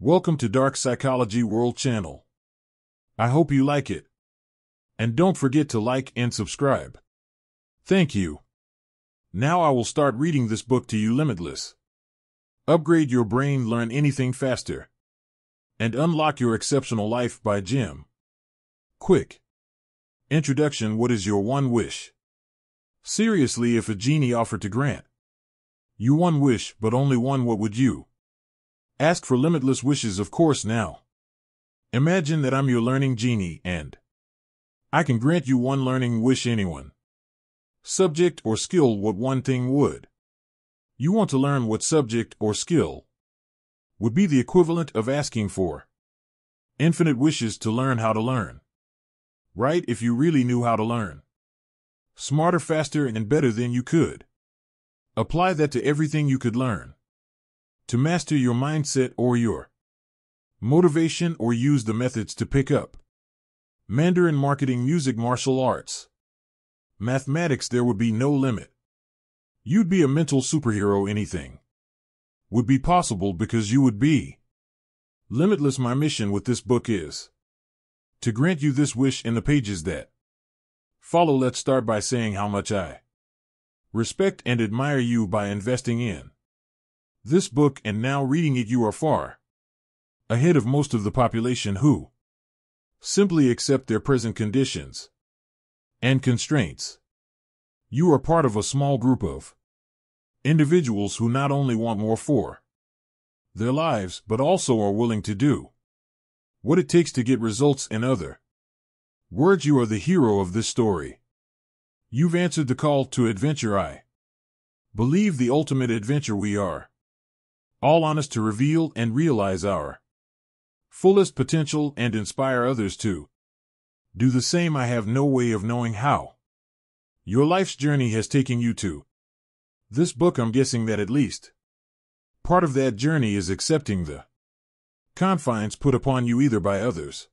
Welcome to Dark Psychology World Channel. I hope you like it. And don't forget to like and subscribe. Thank you. Now I will start reading this book to you, Limitless. Upgrade your brain, learn anything faster. And unlock your exceptional life by Jim. Kwik. Introduction. What is your one wish? Seriously, if a genie offered to grant you one wish, but only one, what would you ask for? Limitless wishes, of course. Now imagine that I'm your learning genie and I can grant you one learning wish. Anyone, subject or skill, what one thing would you want to learn? What subject or skill would be the equivalent of asking for infinite wishes to learn how to learn? Right? If you really knew how to learn smarter, faster, and better than you could apply that to everything you could learn, to master your mindset or your motivation, or use the methods to pick up Mandarin, marketing, music, martial arts, mathematics, there would be no limit. You'd be a mental superhero. Anything would be possible because you would be limitless. My mission with this book is to grant you this wish in the pages that follow. Let's start by saying how much I respect and admire you by investing in this book, and now reading it. You are far ahead of most of the population who simply accept their present conditions and constraints. You are part of a small group of individuals who not only want more for their lives, but also are willing to do what it takes to get results. In other words, you are the hero of this story. You've answered the call to adventure. I believe the ultimate adventure. We are all honest to reveal and realize our fullest potential and inspire others to do the same. I have no way of knowing how your life's journey has taken you to this book. I'm guessing that at least part of that journey is accepting the confines put upon you either by others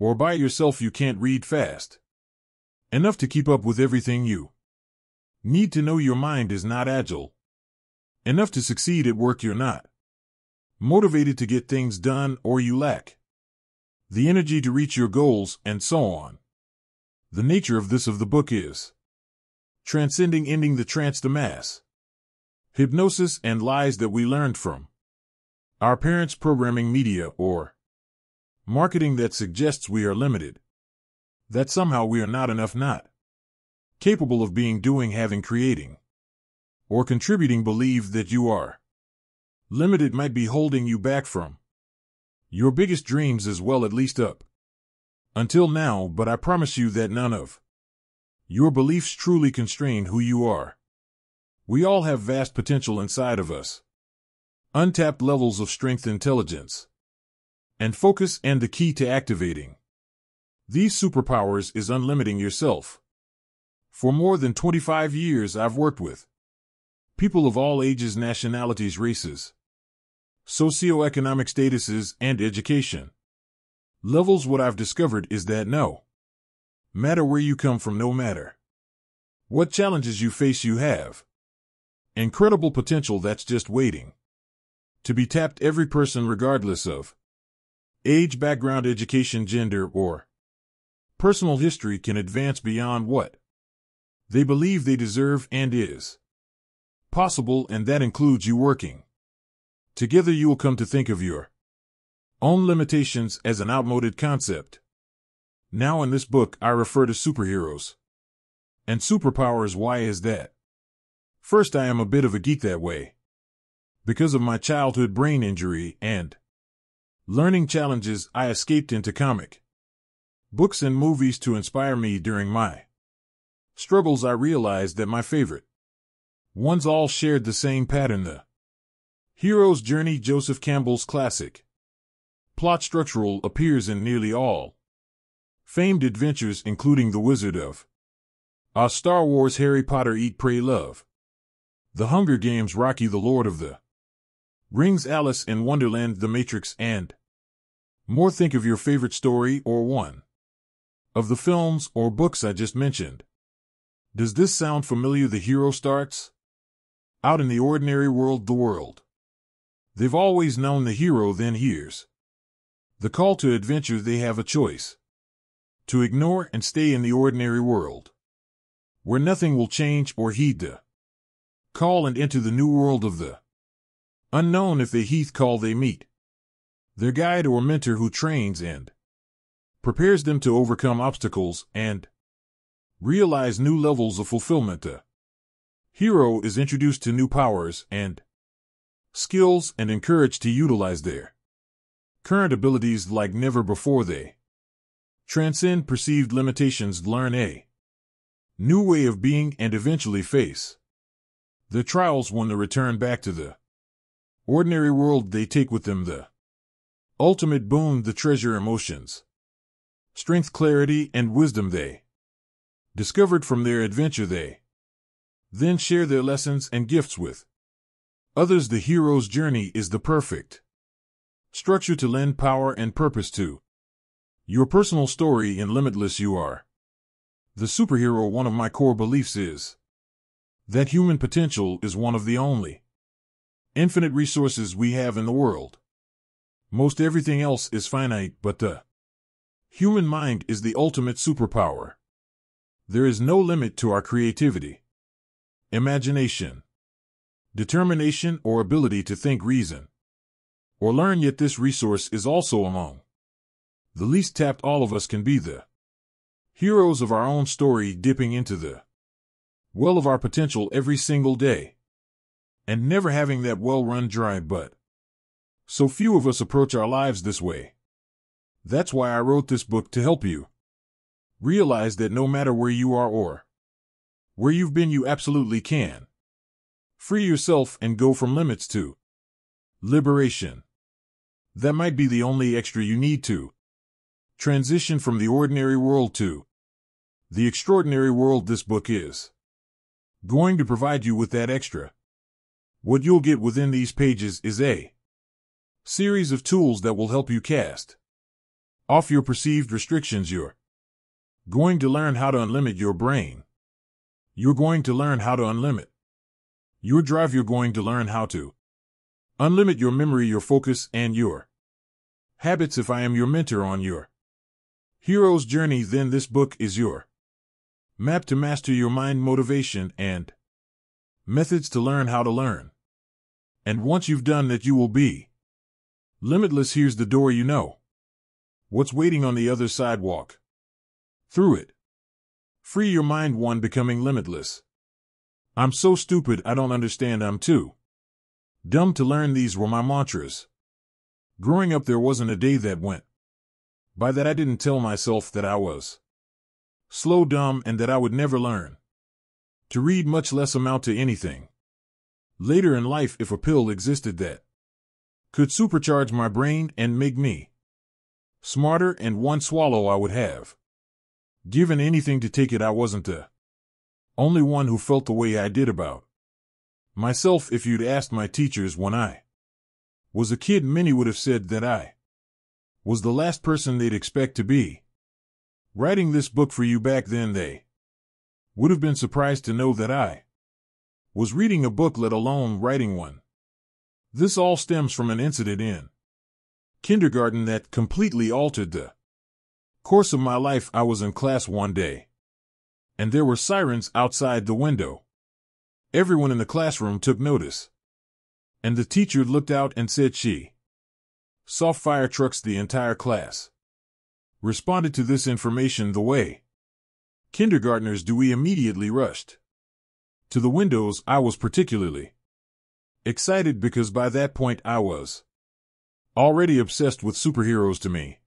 or by yourself. You can't read fast enough to keep up with everything. You need to know your mind is not agile enough to succeed at work. You're not motivated to get things done, or you lack the energy to reach your goals, and so on. The nature of the book is transcending, ending the trance, the mass hypnosis and lies that we learned from our parents, programming, media, or marketing that suggests we are limited, that somehow we are not enough, not capable of being, doing, having, creating, or contributing. Believe that you are limited might be holding you back from your biggest dreams as well, at least up until now, but I promise you that none of your beliefs truly constrain who you are. We all have vast potential inside of us, untapped levels of strength, intelligence, and focus, and the key to activating these superpowers is unlimiting yourself. For more than 25 years, I've worked with people of all ages, nationalities, races, socioeconomic statuses, and education levels. What I've discovered is that no matter where you come from, no matter what challenges you face, you have incredible potential that's just waiting to be tapped. Every person, regardless of age, background, education, gender, or personal history, can advance beyond what they believe they deserve, and is possible, and that includes you working together. You will come to think of your own limitations as an outmoded concept. Now in this book, I refer to superheroes and superpowers. Why is that? First, I am a bit of a geek that way because of my childhood brain injury and learning challenges. I escaped into comic books and movies to inspire me. During my struggles, I realized that my favorite ones all shared the same pattern: the hero's journey. Joseph Campbell's classic plot structural appears in nearly all famed adventures, including The Wizard of Oz, Star Wars, Harry Potter, Eat, Pray, Love, The Hunger Games, Rocky, The Lord of the Rings, Alice in Wonderland, The Matrix, and more. Think of your favorite story or one of the films or books I just mentioned. Does this sound familiar? The hero starts out in the ordinary world, the world They've always known the hero then hears the call to adventure. They have a choice to ignore and stay in the ordinary world, where nothing will change, or heed the call and enter the new world of the unknown. If they heed call, they meet their guide or mentor who trains and prepares them to overcome obstacles and realize new levels of fulfillment. The hero is introduced to new powers and skills and encouraged to utilize their current abilities like never before. They transcend perceived limitations, learn a new way of being, and eventually face the trials when they return back to the ordinary world. They take with them the ultimate boon, the treasure, emotions, strength, clarity, and wisdom they discovered from their adventure. They then share their lessons and gifts with others. The hero's journey is the perfect structure to lend power and purpose to your personal story. In Limitless, you are the superhero. One of my core beliefs is that human potential is one of the only infinite resources we have in the world. Most everything else is finite, but the human mind is the ultimate superpower. There is no limit to our creativity, imagination, determination, or ability to think, reason, or learn. Yet this resource is also among the least tapped. All of us can be the heroes of our own story, dipping into the well of our potential every single day, and never having that well run dry. But so few of us approach our lives this way. That's why I wrote this book, to help you realize that no matter where you are or where you've been, you absolutely can free yourself and go from limits to liberation. That might be the only extra you need to transition from the ordinary world to the extraordinary world. This book is going to provide you with that extra. What you'll get within these pages is a series of tools that will help you cast off your perceived restrictions. You're going to learn how to unlimit your brain. You're going to learn how to unlimit your drive. You're going to learn how to unlimit your memory, your focus, and your habits. If I am your mentor on your hero's journey, then this book is your map to master your mind, motivation, and methods to learn how to learn. And once you've done that, you will be limitless. Here's the door. You know what's waiting on the other side. Walk through it. Free your mind. 1. Becoming limitless. I'm so stupid, I don't understand. I'm too dumb to learn. These were my mantras. Growing up, there wasn't a day that went by that I didn't tell myself that I was slow, dumb, and that I would never learn to read, much less amount to anything. Later in life, if a pill existed that could supercharge my brain and make me smarter, and one swallow I would have given anything to take it. I wasn't the only one who felt the way I did about myself. If you'd asked my teachers when I was a kid, many would have said that I was the last person they'd expect to be writing this book for you back then. They would have been surprised to know that I was reading a book, let alone writing one. This all stems from an incident in kindergarten that completely altered the course of my life. I was in class one day, and there were sirens outside the window. Everyone in the classroom took notice, and the teacher looked out and said she saw fire trucks. The entire class responded to this information the way kindergartners do. We immediately rushed to the windows. I was particularly excited because by that point I was already obsessed with superheroes. To me,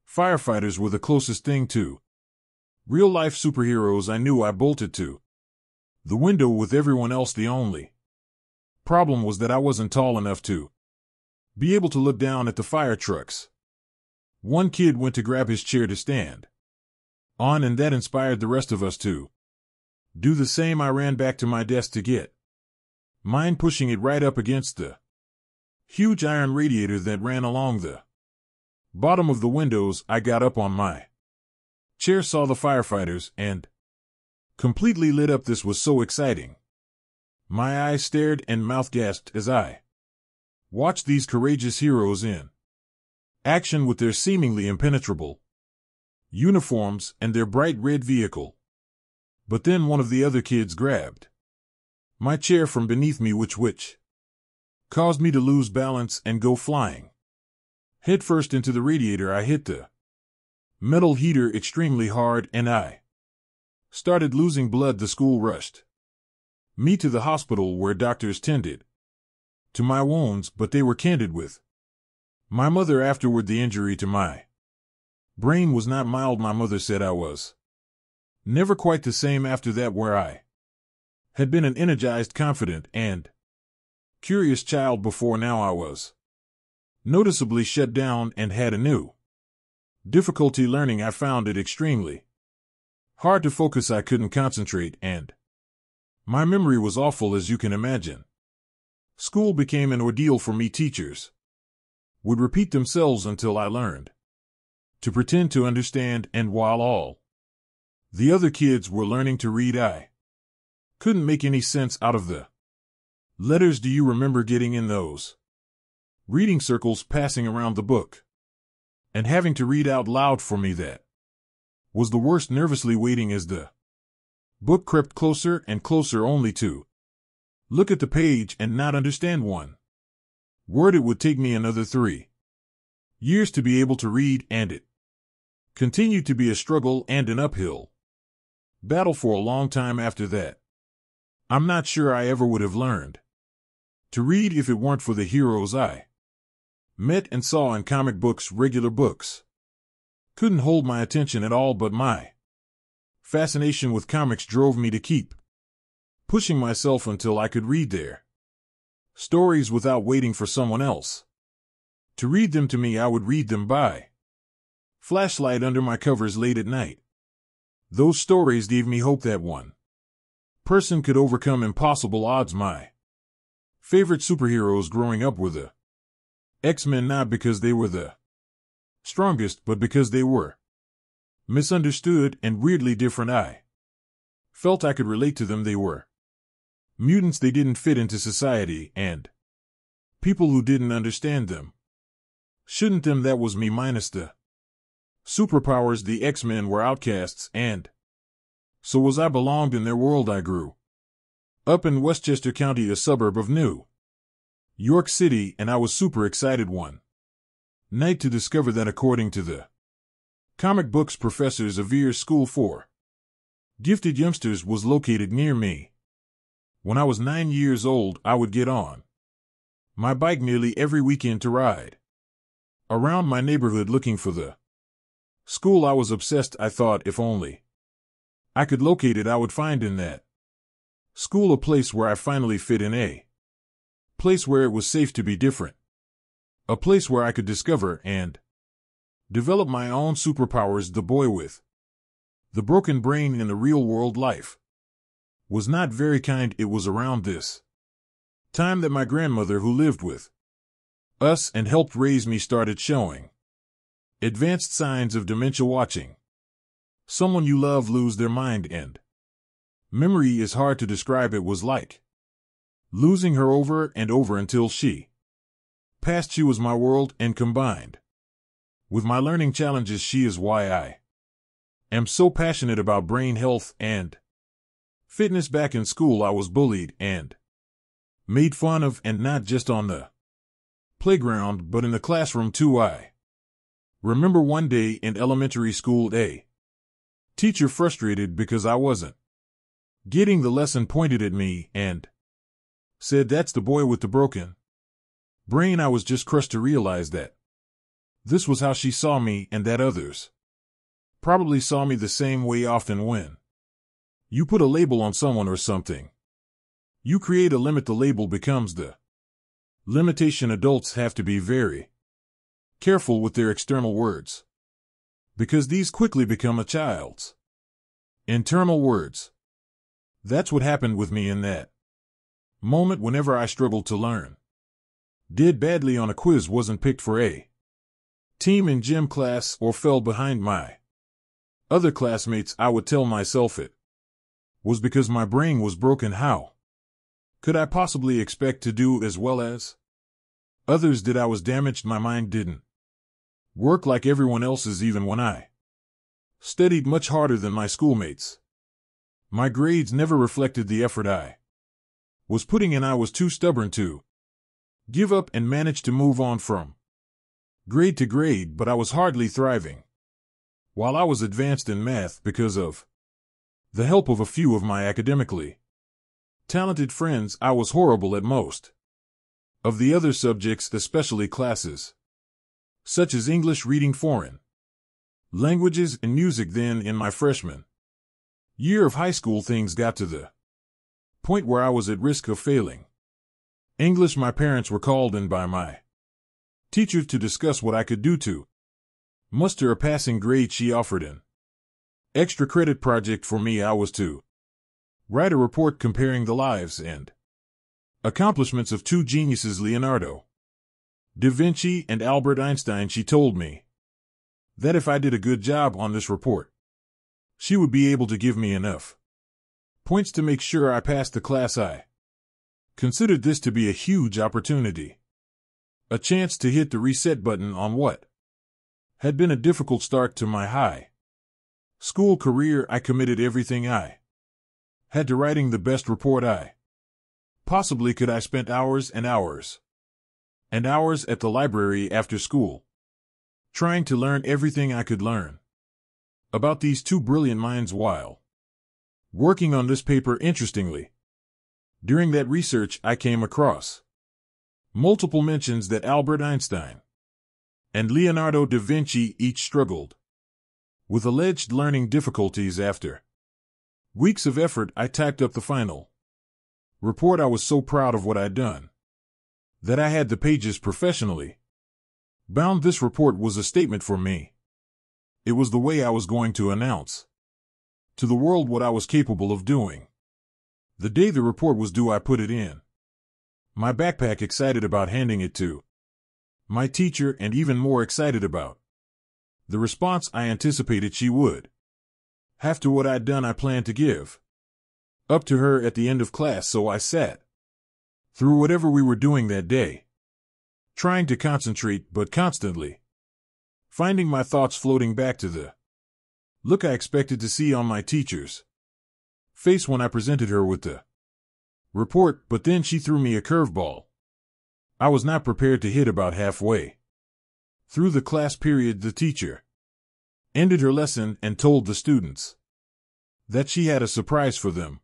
firefighters were the closest thing to real-life superheroes I knew. I bolted to the window with everyone else. The only problem was that I wasn't tall enough to be able to look down at the fire trucks. One kid went to grab his chair to stand on, and that inspired the rest of us to do the same. I ran back to my desk to get mine, pushing it right up against the huge iron radiator that ran along the bottom of the windows. I got up on my chair, saw the firefighters, and completely lit up. This was so exciting. My eyes stared and mouth gasped as I Watch these courageous heroes in action with their seemingly impenetrable uniforms and their bright red vehicle. But then one of the other kids grabbed my chair from beneath me, which caused me to lose balance and go flying headfirst into the radiator. I hit the metal heater extremely hard and I started losing blood. The school rushed me to the hospital where doctors tended to my wounds, but they were candid with my mother afterward. The injury to my brain was not mild. My mother said I was never quite the same after that. Where I had been an energized, confident, and curious child before, now I was noticeably shut down and had a new difficulty learning. I found it extremely hard to focus. I couldn't concentrate, and my memory was awful, as you can imagine. School became an ordeal for me. Teachers would repeat themselves until I learned to pretend to understand, and while all the other kids were learning to read, I couldn't make any sense out of the letters. Do you remember getting in those reading circles, passing around the book, and having to read out loud? For me, that was the worst. Nervously waiting as the book crept closer and closer, only to look at the page and not understand one word. It would take me another 3 years to be able to read, and it continued to be a struggle and an uphill battle for a long time after that. I'm not sure I ever would have learned to read if it weren't for the heroes I met and saw in comic books. Regular books couldn't hold my attention at all, but my fascination with comics drove me to keep pushing myself until I could read their stories without waiting for someone else to read them to me. I would read them by flashlight under my covers late at night. Those stories gave me hope that one person could overcome impossible odds. My favorite superheroes growing up were the X-Men, not because they were the strongest, but because they were misunderstood and weirdly different. I felt I could relate to them. They were mutants. They didn't fit into society, and people who didn't understand them shouldn't them. That was me, minus the superpowers. The X-Men were outcasts, and so was I. Belonged in their world. I grew up in Westchester County, a suburb of New York City, and I was super excited one night to discover that, according to the comic books professors of Veer's School for Gifted Youngsters, was located near me. When I was 9 years old, I would get on my bike nearly every weekend to ride around my neighborhood looking for the school. I was obsessed. I thought if only I could locate it, I would find in that school a place where I finally fit in, a place where it was safe to be different, a place where I could discover and develop my own superpowers. The boy with the broken brain in the real world life was not very kind. It was around this time that my grandmother, who lived with us and helped raise me, started showing advanced signs of dementia. Watching someone you love lose their mind and memory is hard to describe. It was like losing her over and over until she passed. She was my world, and combined with my learning challenges, she is why I am so passionate about brain health and fitness. Back in school, I was bullied and made fun of, and not just on the playground, but in the classroom too. I remember one day in elementary school, a teacher, frustrated because I wasn't getting the lesson, pointed at me and said, "That's the boy with the broken brain." I was just crushed to realize that this was how she saw me, and that others probably saw me the same way. Often when you put a label on someone or something, you create a limit. The label becomes the limitation. Adults have to be very careful with their external words, because these quickly become a child's internal words. That's what happened with me in that moment. Whenever I struggled to learn, did badly on a quiz, wasn't picked for a team in gym class, or fell behind my other classmates, I would tell myself it was because my brain was broken. How could I possibly expect to do as well as Others that I was damaged my mind didn't work like everyone else's even when I studied much harder than my schoolmates. My grades never reflected the effort I was putting in. I was too stubborn to give up and managed to move on from grade to grade, but I was hardly thriving. While I was advanced in math because of the help of a few of my academically talented friends, I was horrible at most of the other subjects, especially classes such as English, reading, foreign languages, and music. Then, in my freshman year of high school, things got to the point where I was at risk of failing English. My parents were called in by my teacher to discuss what I could do to muster a passing grade. She offered an extra credit project for me. I was to write a report comparing the lives and accomplishments of two geniuses, Leonardo da Vinci and Albert Einstein. She told me that if I did a good job on this report, she would be able to give me enough points to make sure I passed the class. I considered this to be a huge opportunity, a chance to hit the reset button on what had been a difficult start to my high school career. I committed everything I had to writing the best report I possibly could. I spent hours and hours and hours at the library after school, trying to learn everything I could learn about these two brilliant minds while working on this paper. Interestingly, during that research, I came across multiple mentions that Albert Einstein and Leonardo da Vinci each struggled with alleged learning difficulties. After weeks of effort, I typed up the final report. I was so proud of what I'd done that I had the pages professionally bound. This report was a statement for me. It was the way I was going to announce to the world what I was capable of doing. The day the report was due, I put it in my backpack, excited about handing it to my teacher, and even more excited about the response I anticipated she would have to what I'd done. I planned to give up to her at the end of class, so I sat through whatever we were doing that day, trying to concentrate, but constantly finding my thoughts floating back to the look I expected to see on my teacher's face when I presented her with the report. But then she threw me a curveball I was not prepared to hit. About halfway through the class period, the teacher ended her lesson and told the students that she had a surprise for them.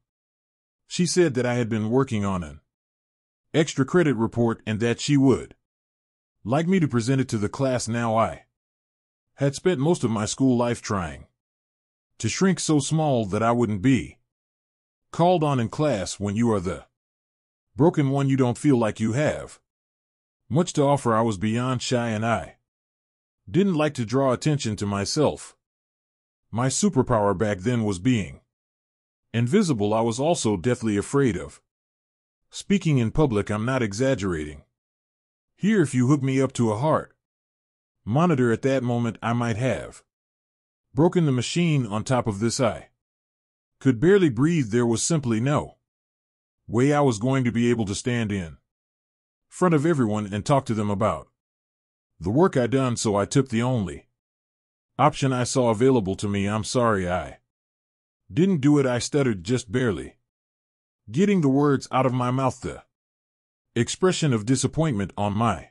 She said that I had been working on an extra credit report and that she would like me to present it to the class. Now, I had spent most of my school life trying to shrink so small that I wouldn't be called on in class. When you are the broken one, you don't feel like you have much to offer. I was beyond shy, and I didn't like to draw attention to myself. My superpower back then was being invisible. I was also deathly afraid of speaking in public. I'm not exaggerating here. If you hook me up to a heart monitor at that moment, I might have broken the machine. On top of this, I could barely breathe. There was simply no way I was going to be able to stand in front of everyone and talk to them about the work I'd done, so I took the only option I saw available to me. I'm sorry I didn't do it. I stuttered, just barely getting the words out of my mouth. The expression of disappointment on my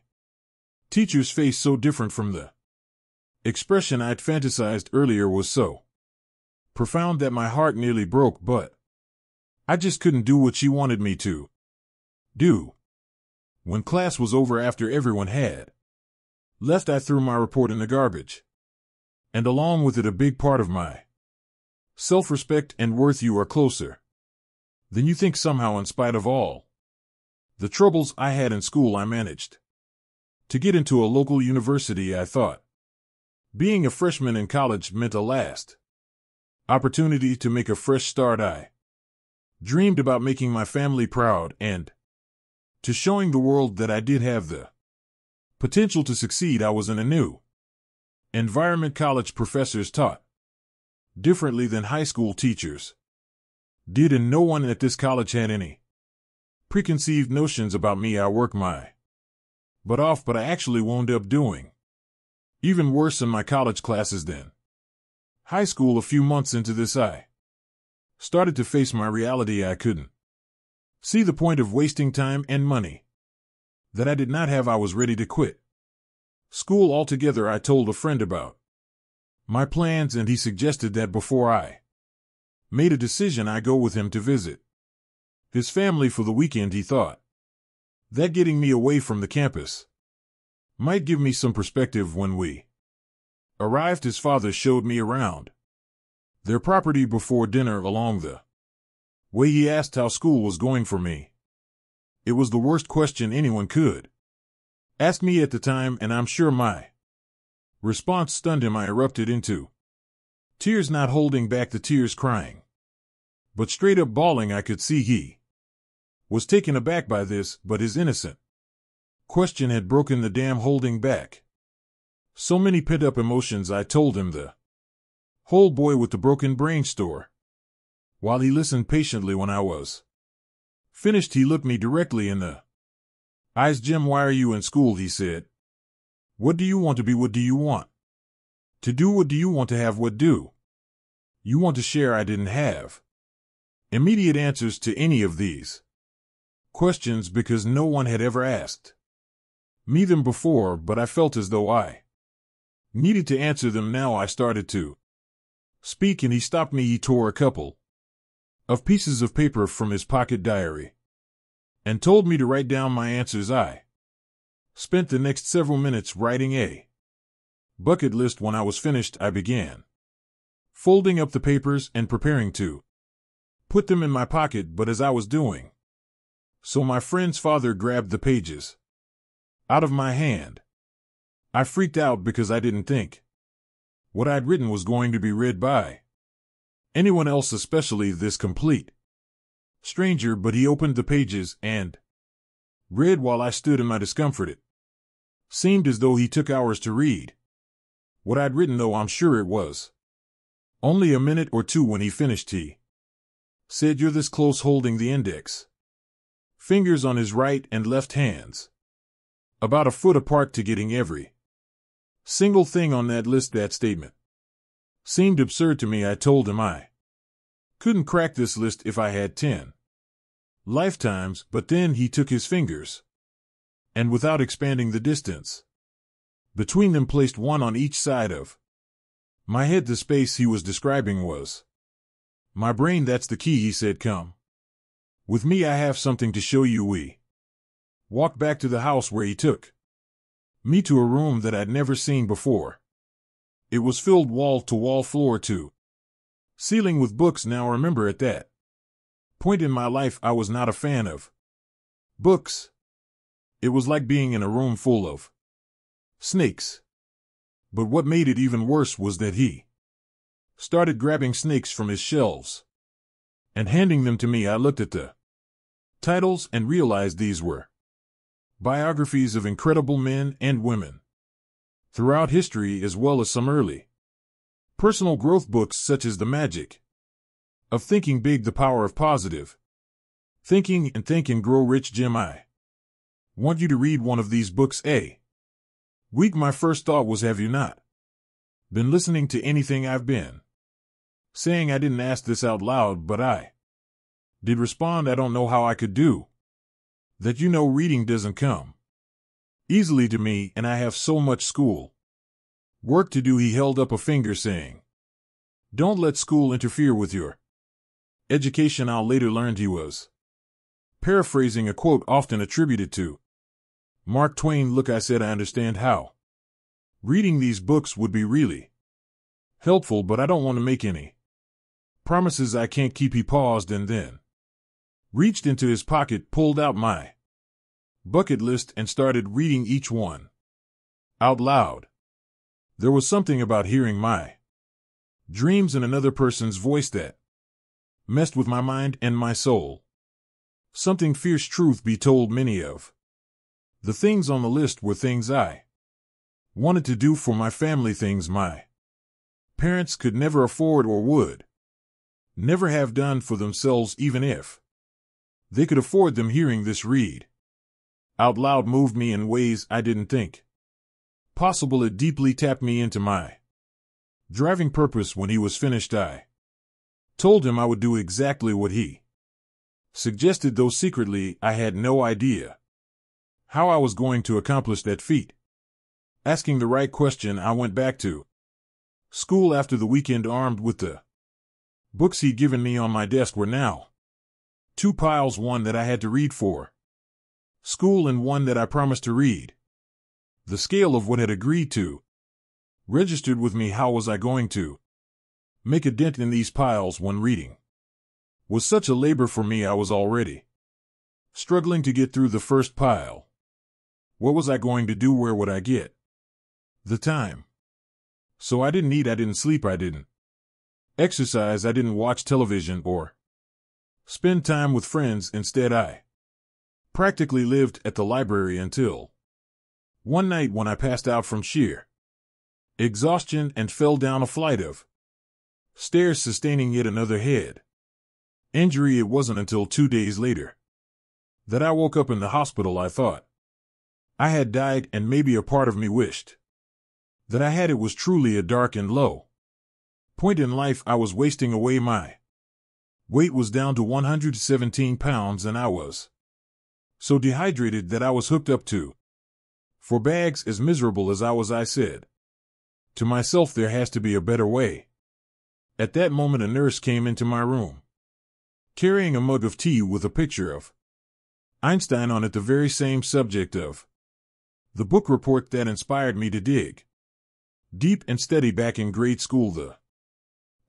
teacher's face, so different from the expression I'd fantasized earlier, was so profound that my heart nearly broke, but I just couldn't do what she wanted me to do. When class was over, after everyone had left, I threw my report in the garbage, and along with it a big part of my self-respect and worth. You are closer than you think. Somehow, in spite of all the troubles I had in school, I managed to get into a local university. I thought being a freshman in college meant a last opportunity to make a fresh start. I dreamed about making my family proud and to showing the world that I did have the potential to succeed. I was in a new environment. College professors taught differently than high school teachers did, and no one at this college had any preconceived notions about me. I worked my but I actually wound up doing. Even worse in my college classes then. High school, a few months into this, I started to face my reality. I couldn't see the point of wasting time and money that I did not have. I was ready to quit school altogether. I told a friend about my plans, and he suggested that before I made a decision, I go with him to visit his family for the weekend. He thought that getting me away from the campus might give me some perspective. When we arrived, his father showed me around their property before dinner. Along the way, he asked how school was going for me. It was the worst question anyone could ask me at the time, and I'm sure my response stunned him. I erupted into tears, not holding back the tears, crying, but straight up bawling. I could see he was taken aback by this, but his innocent question had broken the dam holding back so many pent-up emotions. I told him the whole boy with the broken brain story. While he listened patiently, when I was finished, he looked me directly in the eyes. "Jim, why are you in school?" he said. "What do you want to be? What do you want to do? What do you want to have? What do you want to share?" I didn't have immediate answers to any of these questions because no one had ever asked me them before, but I felt as though I needed to answer them now. I started to speak, and he stopped me. He tore a couple of pieces of paper from his pocket diary and told me to write down my answers. I spent the next several minutes writing a bucket list. When I was finished, I began folding up the papers and preparing to put them in my pocket, but as I was doing so, my friend's father grabbed the pages out of my hand. I freaked out because I didn't think what I'd written was going to be read by anyone else, especially this complete stranger. But he opened the pages and read while I stood in my discomfort. It seemed as though he took hours to read what I'd written, though I'm sure it was only a minute or two. When he finished, he said, "You're this close," holding the index fingers on his right and left hands about a foot apart, to getting every single thing on that list. That statement seemed absurd to me. I told him I couldn't crack this list if I had 10 lifetimes, but then he took his fingers and, without expanding the distance between them, placed one on each side of my head. The space he was describing was my brain. "That's the key," he said. "Come with me, I have something to show you." We walked back to the house, where he took me to a room that I'd never seen before. It was filled wall to wall, floor to ceiling, with books. Now, remember, at that point in my life, I was not a fan of books. It was like being in a room full of snakes. But what made it even worse was that he started grabbing snakes from his shelves and handing them to me. I looked at the titles and realized these were biographies of incredible men and women throughout history, as well as some early personal growth books, such as The Magic of Thinking Big, The Power of Positive Thinking, and Think and Grow Rich. "Jim, I want you to read one of these books a week." My first thought was, have you not been listening to anything I've been saying? I didn't ask this out loud, but I did respond, "I don't know how I could do that. You know, reading doesn't come easily to me, and I have so much school work to do." He held up a finger, saying, "Don't let school interfere with your education." I later learned he was paraphrasing a quote often attributed to Mark Twain. "Look," I said, "I understand how reading these books would be really helpful, but I don't want to make any promises I can't keep." He paused and then reached into his pocket, pulled out my bucket list, and started reading each one out loud. There was something about hearing my dreams in another person's voice that messed with my mind and my soul. Something fierce. Truth be told, many of the things on the list were things I wanted to do for my family, things my parents could never afford or would never have done for themselves, even if they could afford them. Hearing this read out loud moved me in ways I didn't think possible. It deeply tapped me into my driving purpose. When he was finished, I told him I would do exactly what he suggested, though secretly I had no idea how I was going to accomplish that feat. Asking the right question, I went back to school after the weekend armed with the books he'd given me. On my desk were now two piles, one that I had to read for school and one that I promised to read. The scale of what had agreed to registered with me. How was I going to make a dent in these piles when reading was such a labor for me? I was already struggling to get through the first pile. What was I going to do? Where would I get the time? So I didn't sleep, I didn't exercise, I didn't watch television or spend time with friends. Instead, I practically lived at the library until one night when I passed out from sheer exhaustion and fell down a flight of stairs, sustaining yet another head injury. It wasn't until 2 days later that I woke up in the hospital. I thought I had died, and maybe a part of me wished that I had. It was truly a dark and low point in life. I was wasting away. My weight was down to 117 pounds, and I was so dehydrated that I was hooked up to 4 bags. As miserable as I was, I said to myself, there has to be a better way. At that moment, a nurse came into my room, carrying a mug of tea with a picture of Einstein on it, the very same subject of the book report that inspired me to dig deep and steady back in grade school. The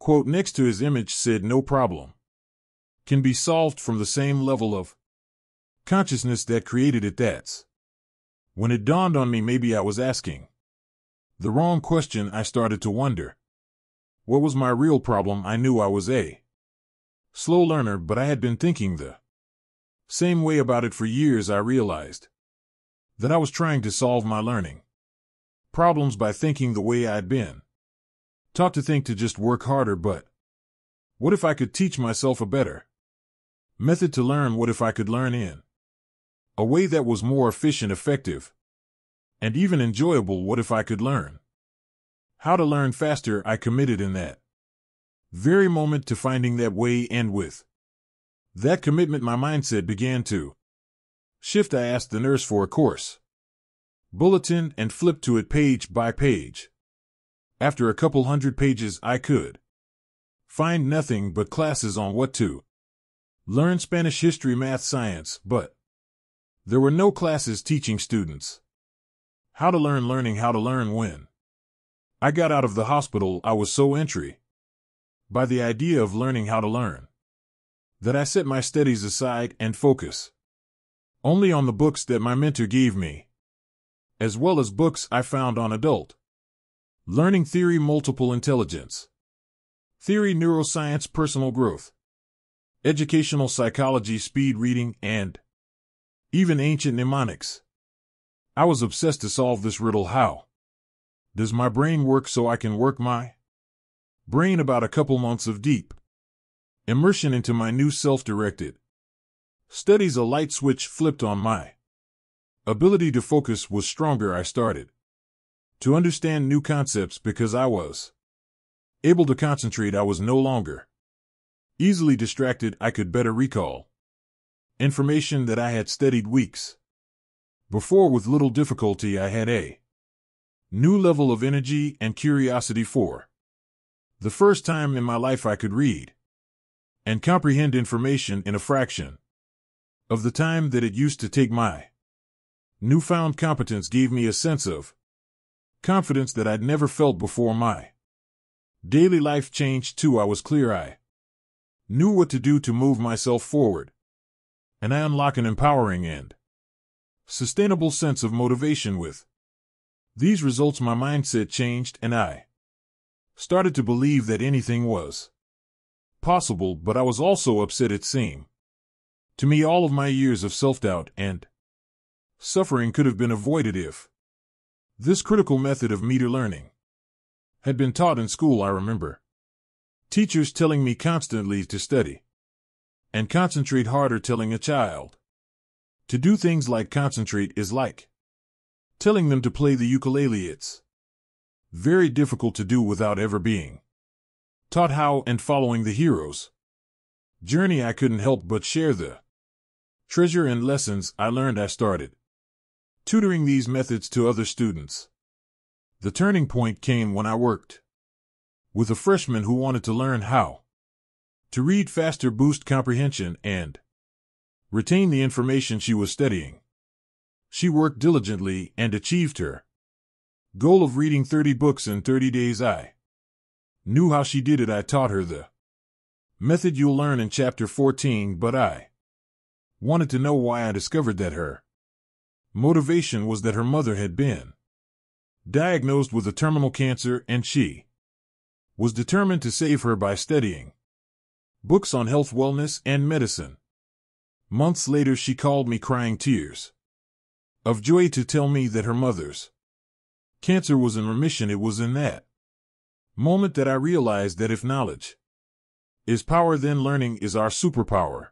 quote next to his image said, "No problem can be solved from the same level of consciousness that created it." That's when it dawned on me, maybe I was asking the wrong question. I started to wonder, what was my real problem? I knew I was a slow learner, but I had been thinking the same way about it for years. I realized that I was trying to solve my learning problems by thinking the way I'd been taught to think, to just work harder. But what if I could teach myself a better method to learn? What if I could learn in a way that was more efficient, effective, and even enjoyable? What if I could learn how to learn faster? I committed in that very moment to finding that way, and with that commitment, my mindset began to shift. I asked the nurse for a course bulletin and flipped to it page by page. After a couple hundred pages, I could find nothing but classes on what to learn: Spanish, history, math, science, but there were no classes teaching students how to learn. Learning how to learn. When I got out of the hospital, I was so intrigued by the idea of learning how to learn that I set my studies aside and focused only on the books that my mentor gave me, as well as books I found on adult learning theory, multiple intelligence theory, neuroscience, personal growth, educational psychology, speed reading, and even ancient mnemonics. I was obsessed to solve this riddle: how does my brain work so I can work my brain? About a couple months of deep immersion into my new self-directed studies, a light switch flipped on. My ability to focus was stronger. I started to understand new concepts. Because I was able to concentrate, I was no longer easily distracted. I could better recall information that I had studied weeks before with little difficulty. I had a new level of energy and curiosity. For the first time in my life, I could read and comprehend information in a fraction of the time that it used to take. My newfound competence gave me a sense of confidence that I'd never felt before. My daily life changed too. I was clear. I knew what to do to move myself forward, and I unlocked an empowering and sustainable sense of motivation. With these results, my mindset changed, and I started to believe that anything was possible. But I was also upset. It seemed to me all of my years of self-doubt and suffering could have been avoided if this critical method of meter learning had been taught in school. I remember teachers telling me constantly to study and concentrate harder, telling a child To do things like concentrate is like telling them to play the ukulele. It's very difficult to do without ever being taught how, and following the hero's journey. I couldn't help but share the treasure and lessons I learned. I started tutoring these methods to other students. The turning point came when I worked with a freshman who wanted to learn how to read faster, boost comprehension, and retain the information she was studying. She worked diligently and achieved her goal of reading 30 books in 30 days. I knew how she did it. I taught her the method you'll learn in Chapter 14, but I wanted to know why. I discovered that her motivation was that her mother had been diagnosed with a terminal cancer, and she was determined to save her by studying books on health, wellness, and medicine. Months later, she called me, crying tears of joy, to tell me that her mother's cancer was in remission. It was in that moment that I realized that if knowledge is power, then learning is our superpower,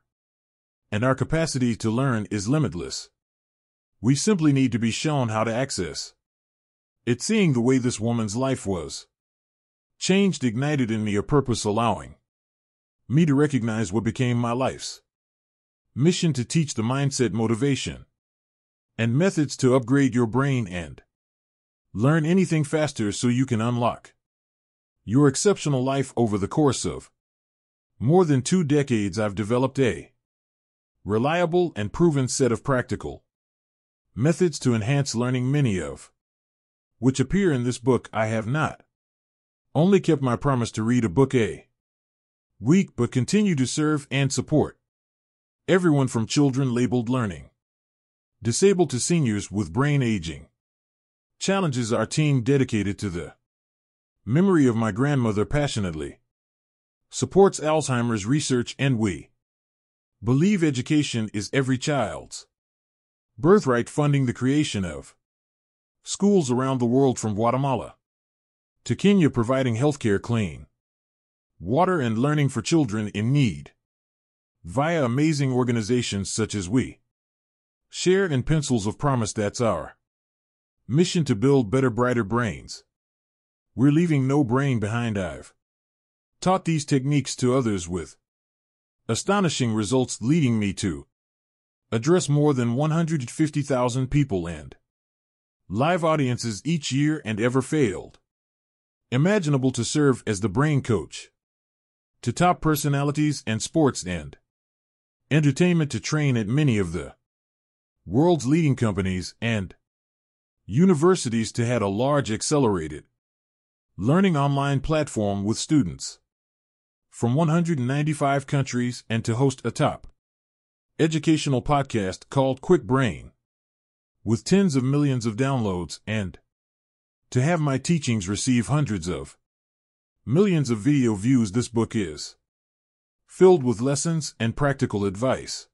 and our capacity to learn is limitless. We simply need to be shown how to access it. Seeing the way this woman's life was changed ignited in me a purpose, allowing me to recognize what became my life's mission: to teach the mindset, motivation, and methods to upgrade your brain and learn anything faster so you can unlock your exceptional life. Over the course of more than 2 decades, I've developed a reliable and proven set of practical methods to enhance learning, many of which appear in this book. I have not only kept my promise to read a book a week, but continue to serve and support everyone from children labeled learning disabled to seniors with brain aging challenges. Our team, dedicated to the memory of my grandmother, passionately supports Alzheimer's research, and we believe education is every child's birthright, funding the creation of schools around the world, from Guatemala to Kenya, providing healthcare, clean water, and learning for children in need via amazing organizations such as We Share and Pencils of Promise. That's our mission, to build better, brighter brains. We're leaving no brain behind. I've taught these techniques to others with astonishing results, leading me to address more than 150,000 people and live audiences each year, and ever failed imaginable to serve as the brain coach to top personalities and sports and entertainment, to train at many of the world's leading companies and universities, to head a large accelerated learning online platform with students from 195 countries, and to host a top educational podcast called Kwik Brain with tens of millions of downloads, and to have my teachings receive hundreds of millions of video views. This book is filled with lessons and practical advice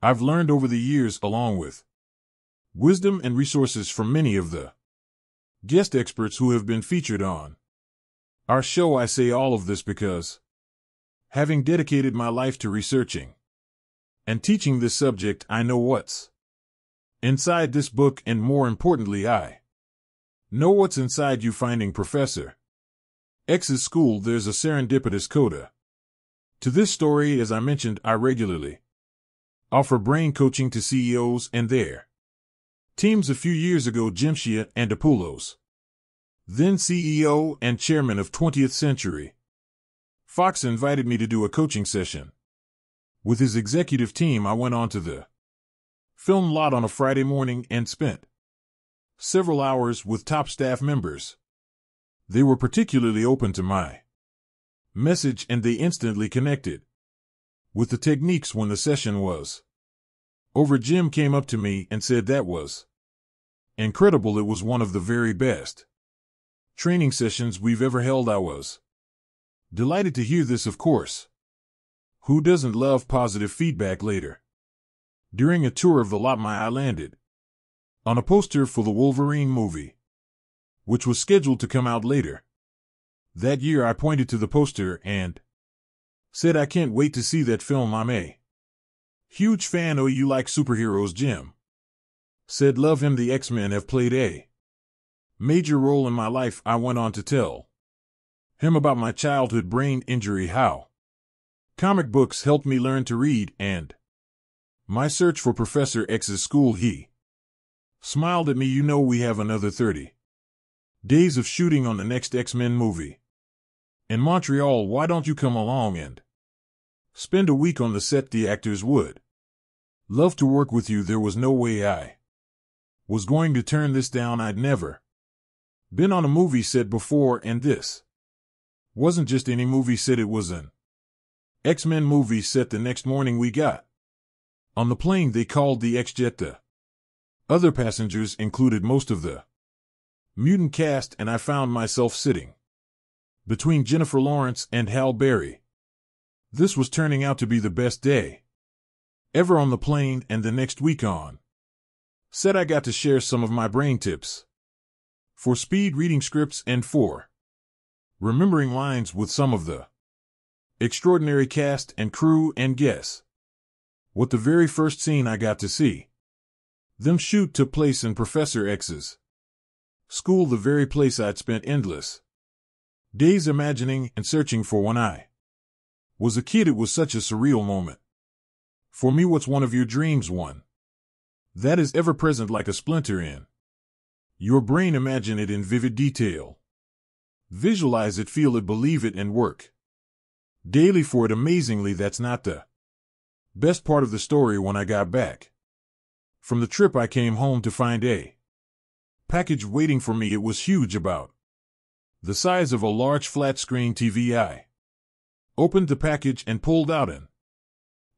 I've learned over the years, along with wisdom and resources from many of the guest experts who have been featured on our show. I say all of this because, having dedicated my life to researching and teaching this subject, I know what's inside this book, and more importantly, I know what's inside you. Finding Professor X's school. There's a serendipitous coda to this story. As I mentioned, I regularly offer brain coaching to CEOs and their teams. A few years ago, Jimshia and Apulos, then CEO and chairman of 20th Century Fox, invited me to do a coaching session with his executive team. I went on to the film lot on a Friday morning and spent several hours with top staff members. They were particularly open to my message, and they instantly connected with the techniques. When the session was over, Jim came up to me and said that was incredible. It was one of the very best training sessions we've ever held. I was delighted to hear this, of course. Who doesn't love positive feedback? Later, during a tour of the lot, my eye landed on a poster for the Wolverine movie, which was scheduled to come out later that year. I pointed to the poster and said, I can't wait to see that film. I'm a Huge fan. Oh, you like superheroes, Jim? Said love him. The X-Men have played a major role in my life. I went on to tell him about my childhood brain injury, how comic books helped me learn to read, and my search for Professor X's school. He smiled at me. You know, we have another 30 days of shooting on the next X-Men movie in Montreal. Why don't you come along and spend a week on the set? The actors would love to work with you. There was no way I was going to turn this down. I'd never been on a movie set before, and this wasn't just any movie set. It was an X-Men movie set. The next morning we got on the plane they called the X-Jet. The other passengers included most of the mutant cast, and I found myself sitting between Jennifer Lawrence and Halle Berry. This was turning out to be the best day ever on the plane, and the next week on set I got to share some of my brain tips for speed reading scripts and for remembering lines with some of the extraordinary cast and crew. And guess what? The very first scene I got to see them shoot took place in Professor X's school, the very place I'd spent endless days imagining and searching for when I was a kid. It was such a surreal moment for me. What's one of your dreams? One that is ever present like a splinter in your brain. Imagine it in vivid detail. Visualize it, feel it, believe it, and work daily for it. Amazingly, that's not the best part of the story. When I got back from the trip, I came home to find a package waiting for me. It was huge, about the size of a large flat-screen TV. I opened the package and pulled out an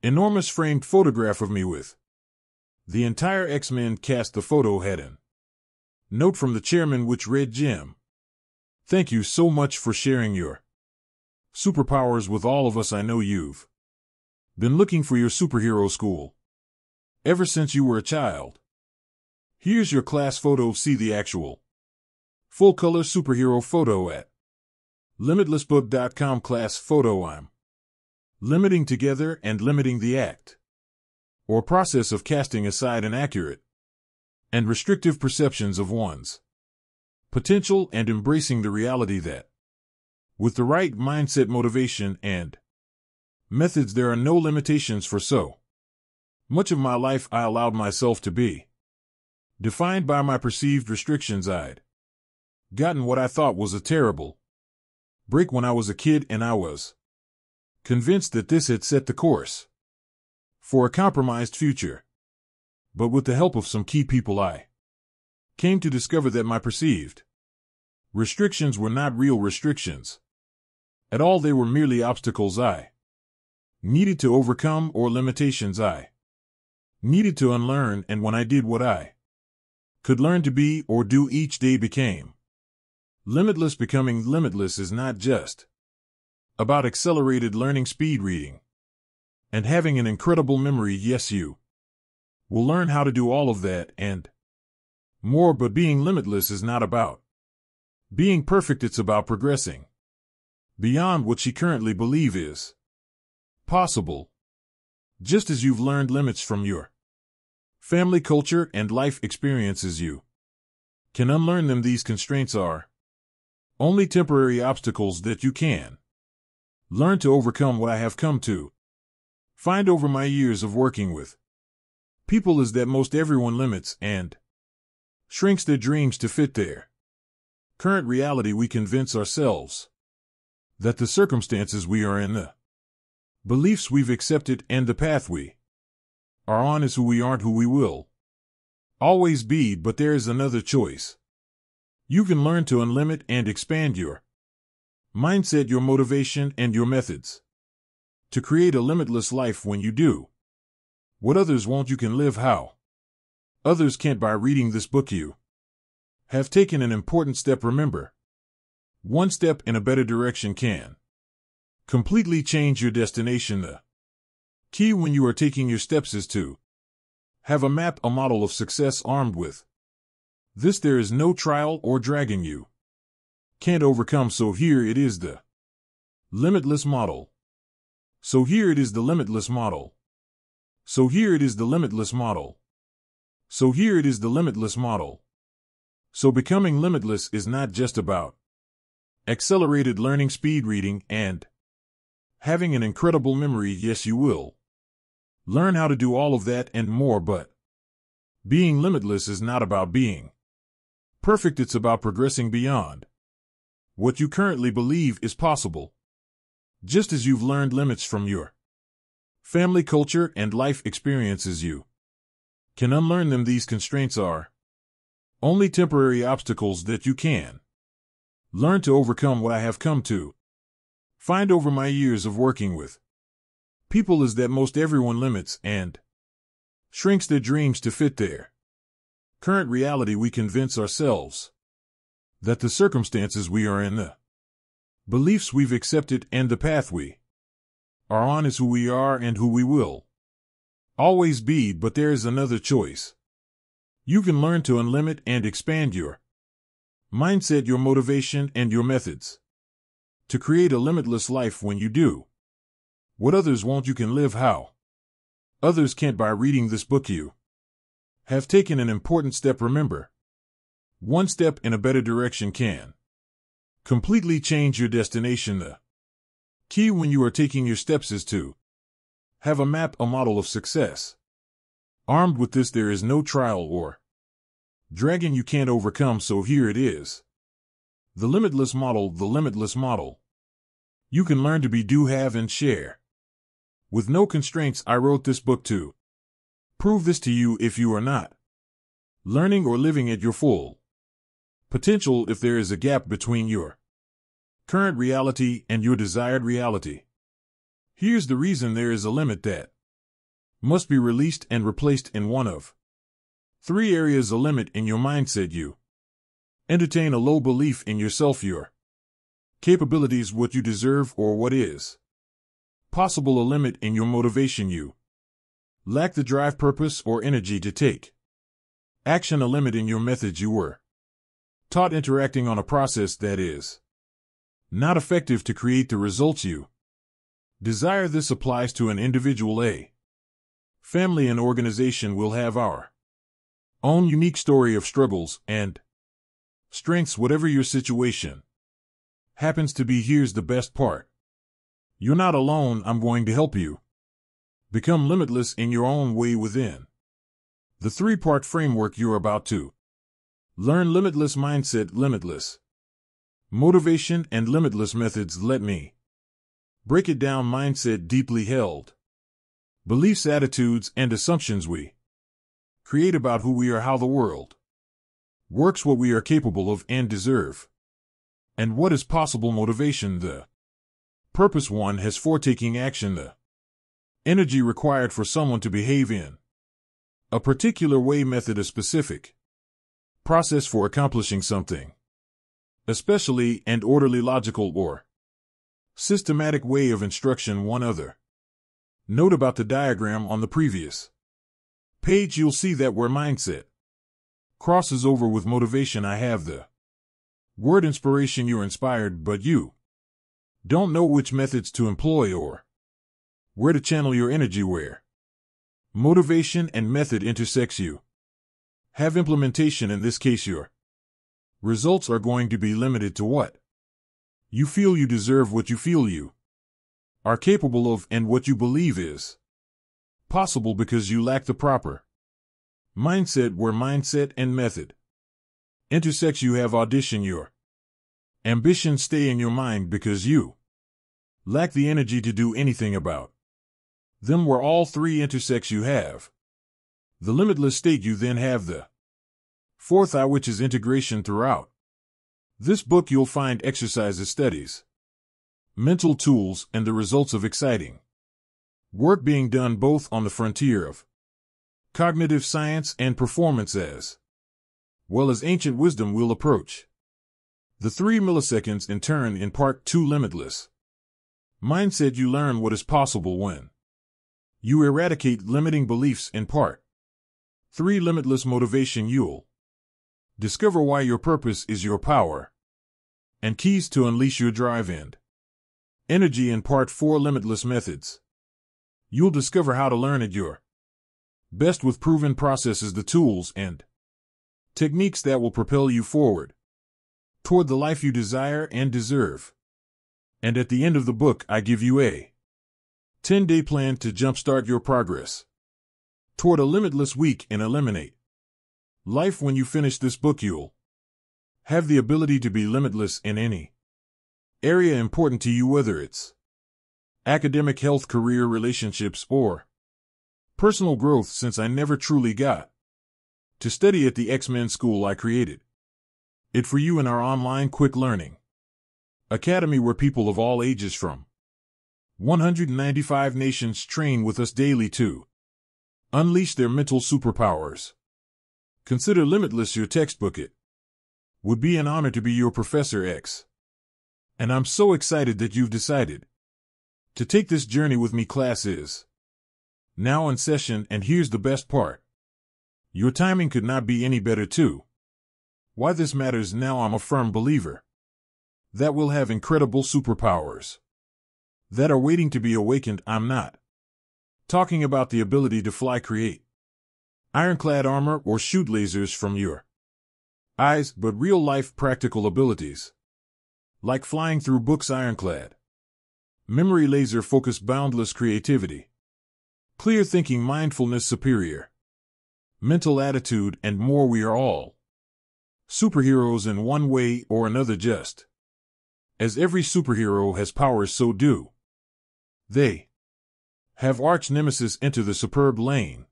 enormous framed photograph of me with the entire X-Men cast. The photo had an note from the chairman which read, "Jim, thank you so much for sharing your superpowers with all of us. I know you've been looking for your superhero school ever since you were a child. Here's your class photo. See the actual full-color superhero photo at limitlessbook.com. Class photo. I'm limiting together and limiting the act or process of casting aside inaccurate and restrictive perceptions of one's potential and embracing the reality that with the right mindset, motivation, and methods, there are no limitations. For so much of my life, I allowed myself to be defined by my perceived restrictions. I'd gotten what I thought was a terrible break when I was a kid, and I was convinced that this had set the course for a compromised future. But with the help of some key people, I came to discover that my perceived restrictions were not real restrictions at all. They were merely obstacles I needed to overcome, or limitations I needed to unlearn. And when I did what I could learn to be or do, each day became limitless. Becoming limitless is not just about accelerated learning, speed reading, and having an incredible memory. Yes, you will learn how to do all of that and more, but being limitless is not about being perfect. It's about progressing beyond what you currently believe is possible. Just as you've learned limits from your family, culture, and life experiences, you can unlearn them. These constraints are only temporary obstacles that you can learn to overcome. What I have come to find over my years of working with people is that most everyone limits and shrinks their dreams to fit their current reality. We convince ourselves that the circumstances we are in, the beliefs we've accepted, and the path we are on is who we aren't, who we will always be. But there is another choice. You can learn to unlimit and expand your mindset, your motivation, and your methods to create a limitless life. When you do what others won't, you can live how others can't. By reading this book, you have taken an important step. Remember, one step in a better direction can completely change your destination. The key when you are taking your steps is to have a map, a model of success. Armed with this, there is no trial or dragging you can't overcome. So here it is, the limitless model. So here it is the limitless model. So here it is the limitless model. So becoming limitless is not just about accelerated learning, speed reading, and having an incredible memory. Yes, you will learn how to do all of that and more, but being limitless is not about being perfect. It's about progressing beyond what you currently believe is possible. Just as you've learned limits from your family, culture, and life experiences, you can unlearn them. These constraints are only temporary obstacles that you can learn to overcome. What I have come to find over my years of working with people is that most everyone limits and shrinks their dreams to fit their current reality. We convince ourselves that the circumstances we are in, the beliefs we've accepted, and the path we are on is who we are and who we will always be. But there is another choice. You can learn to unlimit and expand your mindset, your motivation, and your methods to create a limitless life. When you do what others won't, you can live how others can't. By reading this book, you have taken an important step. Remember, one step in a better direction can completely change your destination. The key when you are taking your steps is to have a map, a model of success. Armed with this, there is no trial or dragon you can't overcome. So here it is. The limitless model, the limitless model. You can learn to be, do, have, and share with no constraints. I wrote this book to prove this to you. If you are not learning or living at your full potential, if there is a gap between your current reality and your desired reality, here's the reason. There is a limit that must be released and replaced in one of three areas. A limit in your mindset. You entertain a low belief in yourself, your capabilities, what you deserve, or what is possible. A limit in your motivation. You lack the drive, purpose, or energy to take action. A limit in your methods. You were taught interacting on a process that is not effective to create the results you desire. This applies to an individual, a family, and organization. Will have our own unique story of struggles and strengths. Whatever your situation happens to be, here's the best part. You're not alone. I'm going to help you become limitless in your own way within the three-part framework you're about to learn. Limitless mindset, limitless motivation, and limitless methods. Let me break it down. Mindset: deeply held beliefs, attitudes, and assumptions we create about who we are, how the world works, what we are capable of and deserve, and what is possible. Motivation: the purpose one has for taking action, the energy required for someone to behave in a particular way. Method: a specific process for accomplishing something, especially and orderly, logical, or systematic way of instruction. One other note about the diagram on the previous page. You'll see that where mindset crosses over with motivation, I have the word inspiration. You're inspired, but you don't know which methods to employ or where to channel your energy. Where motivation and method intersects, you have implementation. In this case, your results are going to be limited to what you feel you deserve, what you feel you are capable of, and what you believe is possible because you lack the proper mindset. Where mindset and method intersects, you have audition. Your ambitions stay in your mind because you lack the energy to do anything about them. Where all three intersects, you have the limitless state. You then have the fourth I, which is integration. Throughout this book, you'll find exercises, studies, mental tools, and the results of exciting work being done both on the frontier of cognitive science and performance, as well as ancient wisdom. We'll approach the 3 milliseconds in turn. In part 2, limitless mindset, you learn what is possible when you eradicate limiting beliefs. In part 3, limitless motivation, you'll discover why your purpose is your power and keys to unleash your drive and energy. In part 4, limitless methods, you'll discover how to learn at your Best with proven processes, the tools and techniques that will propel you forward toward the life you desire and deserve. And at the end of the book, I give you a 10-day plan to jumpstart your progress toward a limitless week and eliminate life. When you finish this book, you'll have the ability to be limitless in any area important to you, whether it's academic, health, career, relationships, or personal growth. Since I never truly got to study at the X-Men school, I created it for you in our online Kwik Learning Academy, where people of all ages from 195 nations train with us daily to unleash their mental superpowers. Consider Limitless your textbook. It would be an honor to be your Professor X. And I'm so excited that you've decided to take this journey with me. Class is now in session, and here's the best part. Your timing could not be any better too. Why this matters now: I'm a firm believer that we'll have incredible superpowers that are waiting to be awakened. I'm not talking about the ability to fly, create ironclad armor, or shoot lasers from your eyes, but real-life practical abilities like flying through books, ironclad memory, laser focus, boundless creativity, clear thinking, mindfulness, superior mental attitude, and more. We are all superheroes in one way or another. Just as every superhero has powers, so do they have arch nemesis. Enter the superb lane.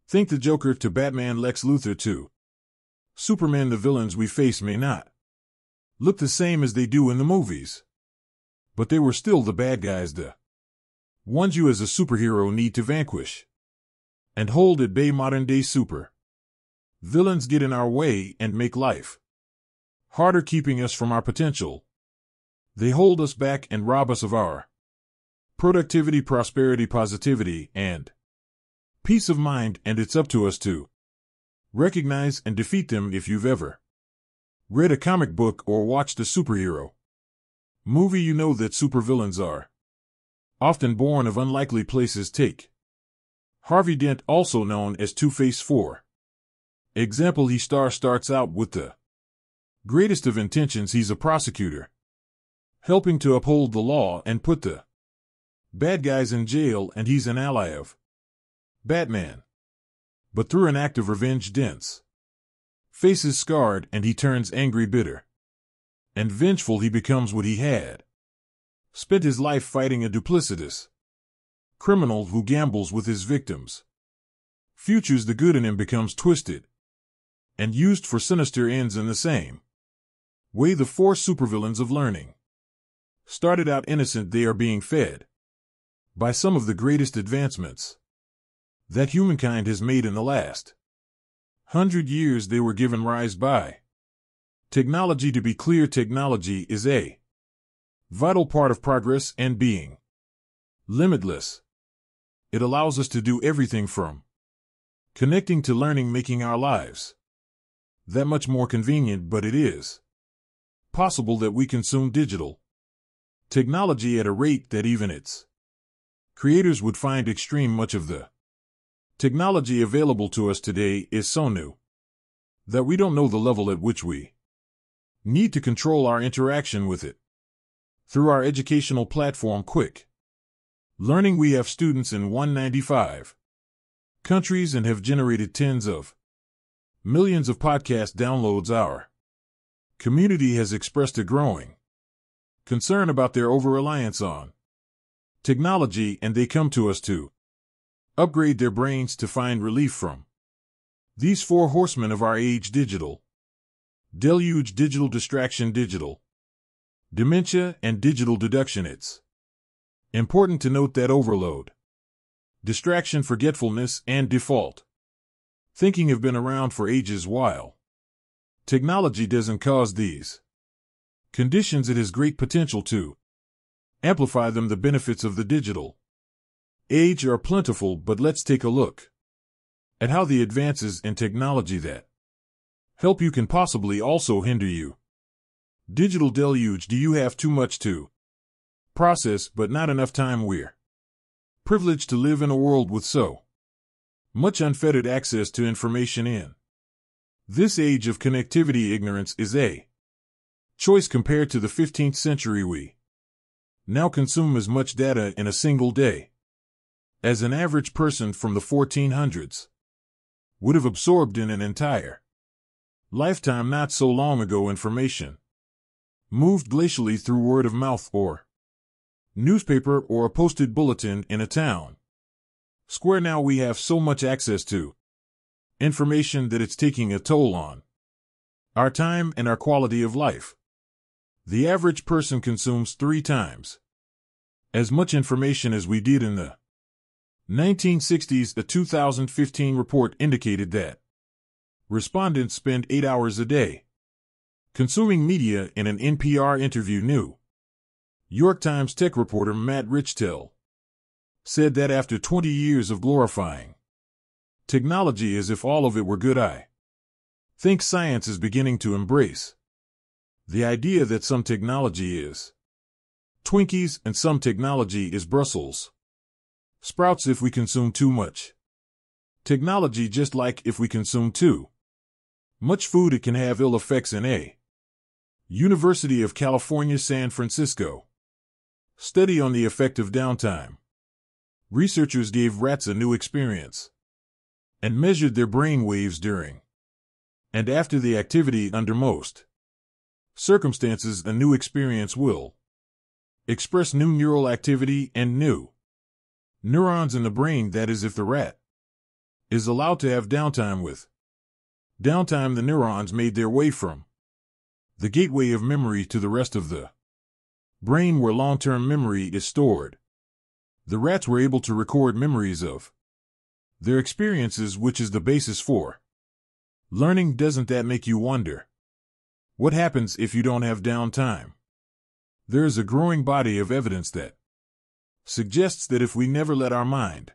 Think the Joker to Batman, Lex Luthor to Superman. The villains we face may not look the same as they do in the movies, but they were still the bad guys, the ones you as a superhero need to vanquish and hold at bay. Modern day super villains get in our way and make life harder, keeping us from our potential. They hold us back and rob us of our productivity, prosperity, positivity, and peace of mind, and it's up to us to recognize and defeat them. If you've ever read a comic book or watched a superhero movie, you know that supervillains are often born of unlikely places. Take Harvey Dent, also known as Two-Face, for example. He starts out with the greatest of intentions. He's a prosecutor, helping to uphold the law and put the bad guys in jail, and he's an ally of Batman. But through an act of revenge, Dent's face is scarred, and he turns angry, bitter, and vengeful. He becomes what he had spent his life fighting: a duplicitous criminal who gambles with his victims' futures. The good in him becomes twisted and used for sinister ends. In the same way, the four supervillains of learning started out innocent. They are being fed by some of the greatest advancements that humankind has made in the last 100 years. They were given rise by technology. To be clear, technology is a vital part of progress and being limitless. It allows us to do everything from connecting to learning, making our lives that much more convenient. But it is possible that we consume digital technology at a rate that even its creators would find extreme. Much of the technology available to us today is so new that we don't know the level at which we need to control our interaction with it. Through our educational platform Kwik Learning, we have students in 195 countries and have generated tens of millions of podcast downloads. Our community has expressed a growing concern about their over-reliance on technology, and they come to us to upgrade their brains to find relief from these four horsemen of our age: digital deluge, digital distraction, digital dementia, and digital deduction. It's important to note that overload, distraction, forgetfulness, and default thinking have been around for ages. While technology doesn't cause these conditions, it has great potential to amplify them. The benefits of the digital age are plentiful, but let's take a look at how the advances in technology that help you can possibly also hinder you. Digital deluge. Do you have too much to process but not enough time? We're privileged to live in a world with so Much unfettered access to information in this age of connectivity. Ignorance is a choice compared to the 15th century. We now consume as much data in a single day as an average person from the 1400s would have absorbed in an entire lifetime. Not so long ago, information moved glacially through word of mouth or newspaper or a posted bulletin in a town square. Now we have so much access to information that it's taking a toll on our time and our quality of life. The average person consumes 3 times as much information as we did in the 1960s. A 2015 report indicated that respondents spend 8 hours a day consuming media. In an NPR interview, New York Times tech reporter Matt Richtel said that after 20 years of glorifying technology as if all of it were good, I think science is beginning to embrace the idea that some technology is Twinkies and some technology is Brussels sprouts if we consume too much technology, just like if we consume too much food, it can have ill effects. In a University of California, San Francisco study on the effect of downtime, researchers gave rats a new experience and measured their brain waves during and after the activity. Under most circumstances, a new experience will express new neural activity and new neurons in the brain. That is, if the rat is allowed to have downtime. With downtime, the neurons made their way from the gateway of memory to the rest of the brain where long-term memory is stored. The rats were able to record memories of their experiences, which is the basis for learning. Doesn't that make you wonder what happens if you don't have downtime? There is a growing body of evidence that suggests that if we never let our mind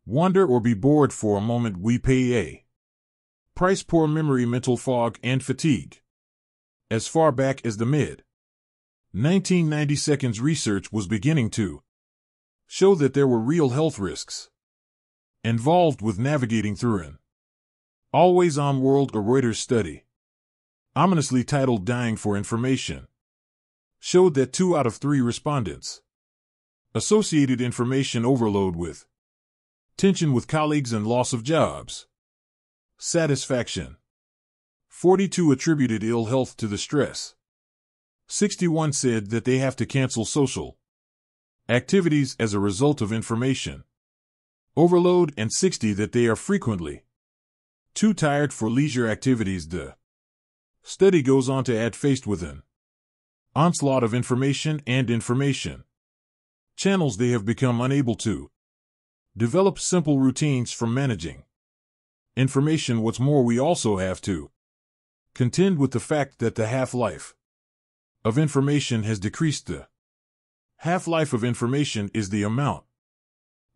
wander or be bored for a moment, we pay a price: poor memory, mental fog, and fatigue. As far back as the mid-1990s, research was beginning to show that there were real health risks involved with navigating through an always-on world. A Reuters study, ominously titled "Dying for Information," showed that 2 out of 3 respondents associated information overload with tension with colleagues and loss of jobs satisfaction. 42 attributed ill health to the stress. 61 said that they have to cancel social activities as a result of information overload, and 60 that they are frequently too tired for leisure activities. The study goes on to add, faced with an onslaught of information and information channels, they have become unable to develop simple routines for managing information. What's more, we also have to contend with the fact that the half-life of information has decreased. The half-life of information is the amount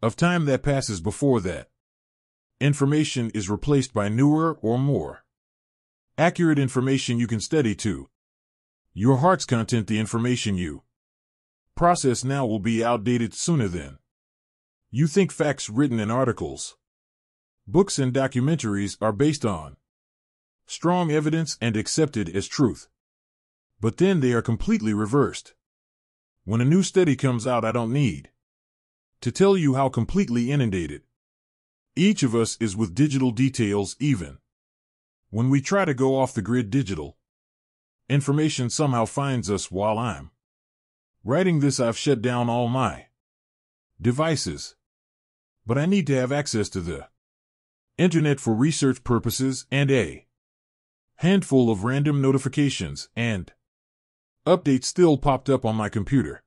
of time that passes before that information is replaced by newer or more accurate information you can study to your heart's content. The information you process now will be outdated sooner than you think. Facts written in articles, books, and documentaries are based on strong evidence and accepted as truth. But then they are completely reversed. When a new study comes out, I don't need to tell you how completely inundated each of us is with digital details. Even when we try to go off the grid, digital information somehow finds us. While I'm writing this, I've shut down all my devices, but I need to have access to the internet for research purposes and a handful of random notifications and updates still popped up on my computer.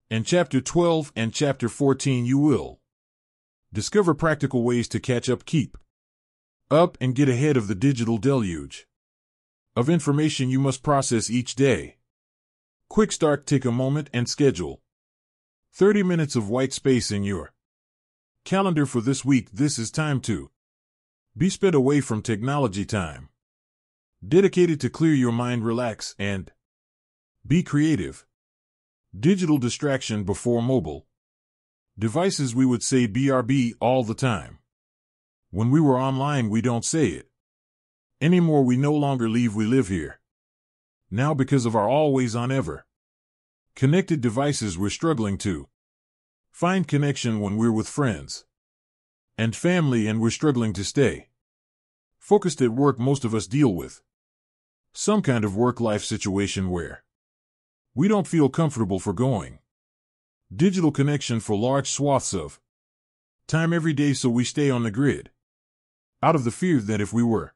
In Chapter 12 and Chapter 14 you will discover practical ways to catch up, keep up, and get ahead of the digital deluge of information you must process each day. Quick start: take a moment and schedule 30 minutes of white space in your calendar for this week. This is time to be spent away from technology, time dedicated to clear your mind, relax, and be creative. Digital distraction before mobile devices, we would say BRB all the time. When we were online, we don't say it. Anymore, we no longer leave, we live here. Now, because of our always-on ever connected devices, we're struggling to find connection when we're with friends and family, and we're struggling to stay focused at work. Most of us deal with some kind of work-life situation where we don't feel comfortable forgoing digital connection for large swaths of time every day, so we stay on the grid, out of the fear that if we were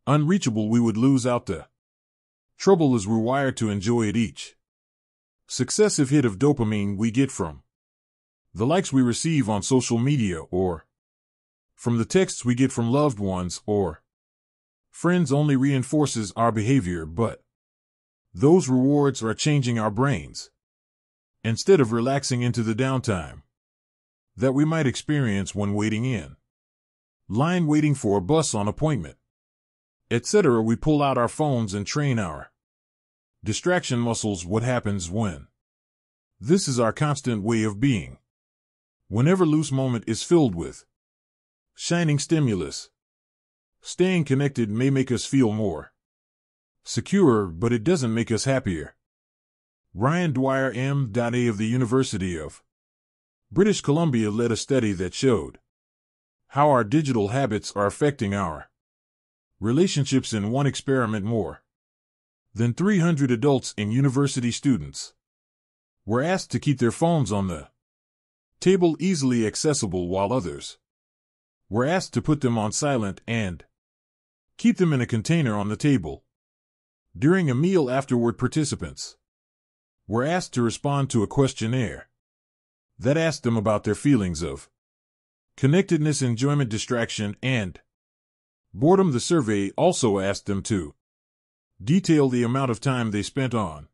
unreachable, we would lose out. The trouble is we're wired to enjoy it each successive hit of dopamine we get from the likes we receive on social media, or from the texts we get from loved ones or friends, only reinforces our behavior, but those rewards are changing our brains instead of relaxing into the downtime that we might experience when waiting in line, waiting for a bus, on appointment, etc. We pull out our phones and train our distraction muscles. What happens when this is our constant way of being? Whenever loose moment is filled with shining stimulus, staying connected may make us feel more secure, but it doesn't make us happier. Ryan Dwyer, M.A. of the University of British Columbia led a study that showed how our digital habits are affecting our relationships. In one experiment, more than 300 adults and university students were asked to keep their phones on the table, easily accessible, while others were asked to put them on silent and keep them in a container on the table. During a meal afterward, participants were asked to respond to a questionnaire that asked them about their feelings of connectedness, enjoyment, distraction, and boredom. The survey also asked them to detail the amount of time they spent on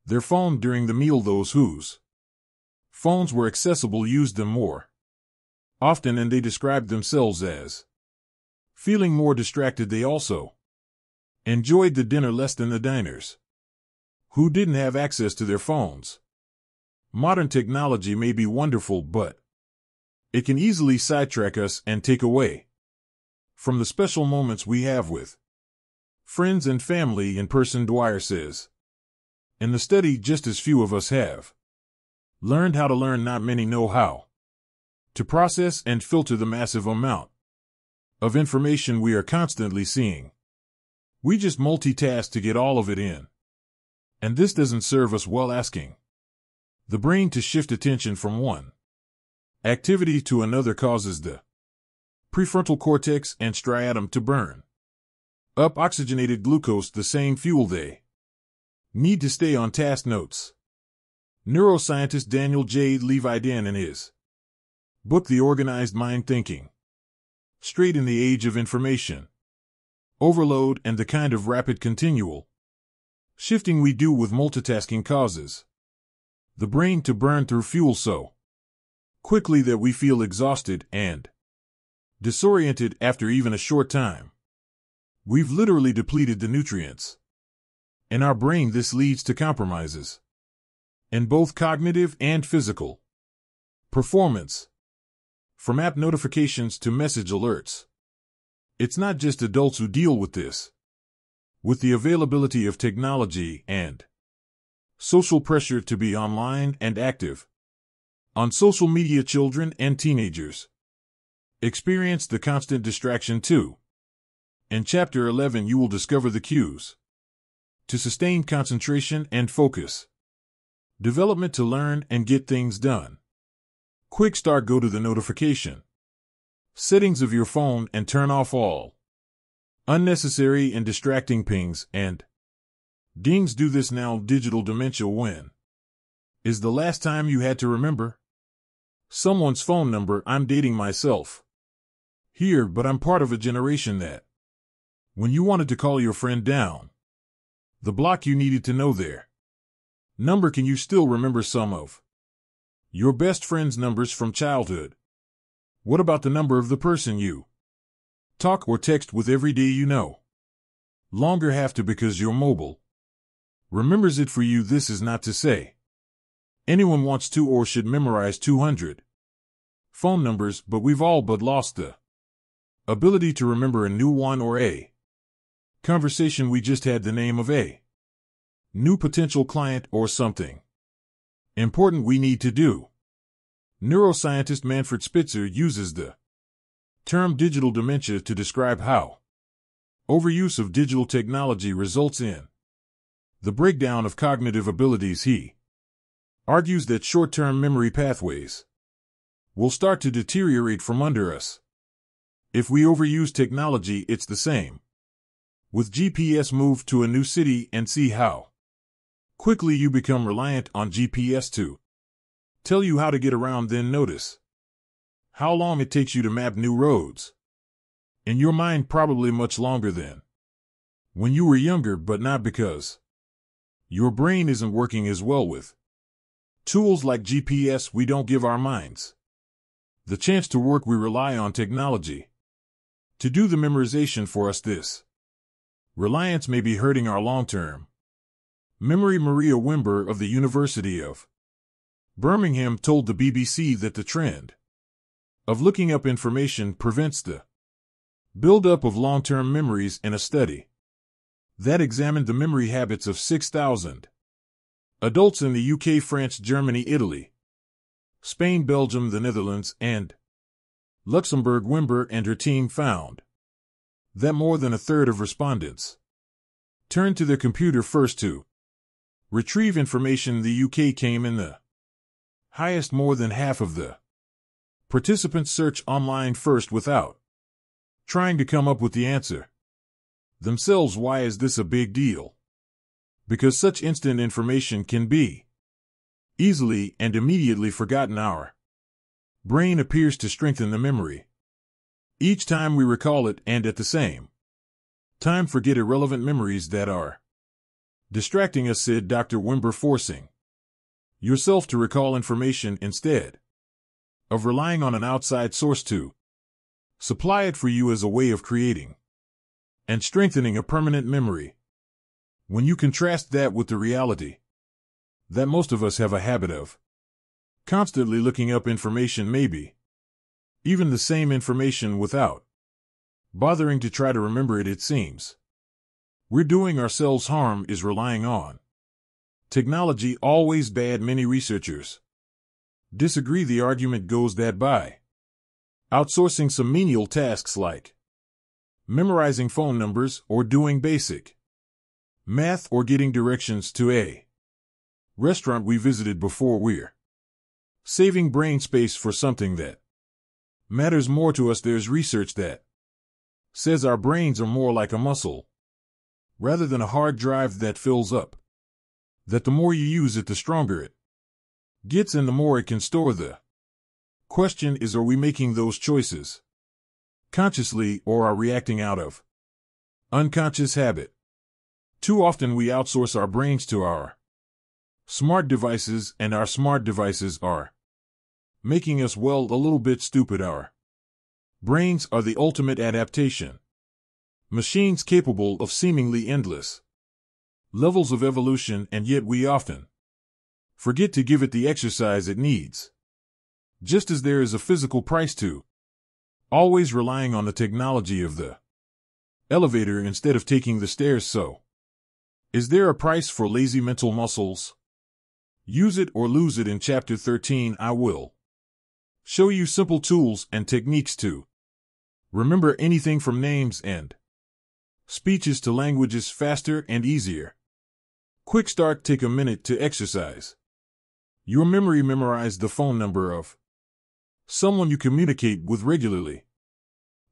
their phone during the meal. Those whose phones were accessible used them more often, and they described themselves as feeling more distracted. They also enjoyed the dinner less than the diners who didn't have access to their phones. Modern technology may be wonderful, but it can easily sidetrack us and take away from the special moments we have with friends and family in person. Dwyer says, in the study, just as few of us have learned how to learn, not many know how to process and filter the massive amount of information we are constantly seeing. We just multitask to get all of it in, and this doesn't serve us well. Asking the brain to shift attention from one activity to another causes the prefrontal cortex and striatum to burn up oxygenated glucose, the same fuel they need to stay on task. Notes neuroscientist Daniel J. Levi-Dan in his book The Organized Mind, Thinking Straight in the Age of Information Overload and the Kind of Rapid Continual Shifting We Do with Multitasking causes the brain to burn through fuel so quickly that we feel exhausted and disoriented after even a short time. We've literally depleted the nutrients in our brain. This leads to compromises in both cognitive and physical performance, from app notifications to message alerts. It's not just adults who deal with this. With the availability of technology and social pressure to be online and active on social media, children and teenagers experience the constant distraction too. In Chapter 11, you will discover the cues to sustain concentration and focus, development to learn and get things done. Quick start. Go to the notification settings of your phone and turn off all unnecessary and distracting pings and dings. Do this now. Digital dementia. When is the last time you had to remember someone's phone number? I'm dating myself here, but I'm part of a generation that when you wanted to call your friend down the block, you needed to know their number. Can you still remember some of your best friend's numbers from childhood? What about the number of the person you talk or text with every day? You no longer have to, because your mobile remembers it for you. This is not to say anyone wants to or should memorize 200 phone numbers, but we've all but lost the Ability to remember a new one or a conversation we just had, the name of a new potential client or something important we need to do. Neuroscientist Manfred Spitzer uses the term digital dementia to describe how overuse of digital technology results in the breakdown of cognitive abilities. He argues that short-term memory pathways will start to deteriorate from under us. If we overuse technology, it's the same with GPS. Move to a new city and see how quickly you become reliant on GPS to tell you how to get around. Then notice how long it takes you to map new roads. In your mind, probably much longer than when you were younger, but not because your brain isn't working as well with tools like GPS. We don't give our minds the chance to work. We rely on technology to do the memorization for us. This reliance may be hurting our long-term memory. Maria Wimber of the University of Birmingham told the BBC that the trend of looking up information prevents the build-up of long-term memories. In a study that examined the memory habits of 6,000 adults in the UK, France, Germany, Italy, Spain, Belgium, the Netherlands, and Luxembourg, Wimber and her team found that more than a third of respondents turned to their computer first to retrieve information. The UK came in the highest. More than half of the participants search online first without trying to come up with the answer themselves. Why is this a big deal? Because such instant information can be easily and immediately forgotten. Our brain appears to strengthen the memory each time we recall it, and at the same time forget irrelevant memories that are distracting us, said Dr. Wimber, forcing yourself to recall information instead of relying on an outside source to supply it for you as a way of creating and strengthening a permanent memory. When you contrast that with the reality that most of us have a habit of constantly looking up information, maybe even the same information, without bothering to try to remember it, it seems we're doing ourselves harm. Is relying on technology always bad? Many researchers disagree. The argument goes that by outsourcing some menial tasks like memorizing phone numbers or doing basic math or getting directions to a restaurant we visited before, we're saving brain space for something that matters more to us. There's research that says our brains are more like a muscle rather than a hard drive that fills up, that the more you use it, the stronger it gets and the more it can store. The question is, are we making those choices consciously, or are reacting out of unconscious habit? Too often we outsource our brains to our smart devices, and our smart devices are making us, well, a little bit stupid. Our brains are the ultimate adaptation machines capable of seemingly endless levels of evolution, and yet we often forget to give it the exercise it needs. Just as there is a physical price to always relying on the technology of the elevator instead of taking the stairs, so is there a price for lazy mental muscles? Use it or lose it. In Chapter 13, I will show you simple tools and techniques to remember anything from names and speeches to languages faster and easier. Quick start. Take a minute to exercise your memory. Memorize the phone number of someone you communicate with regularly.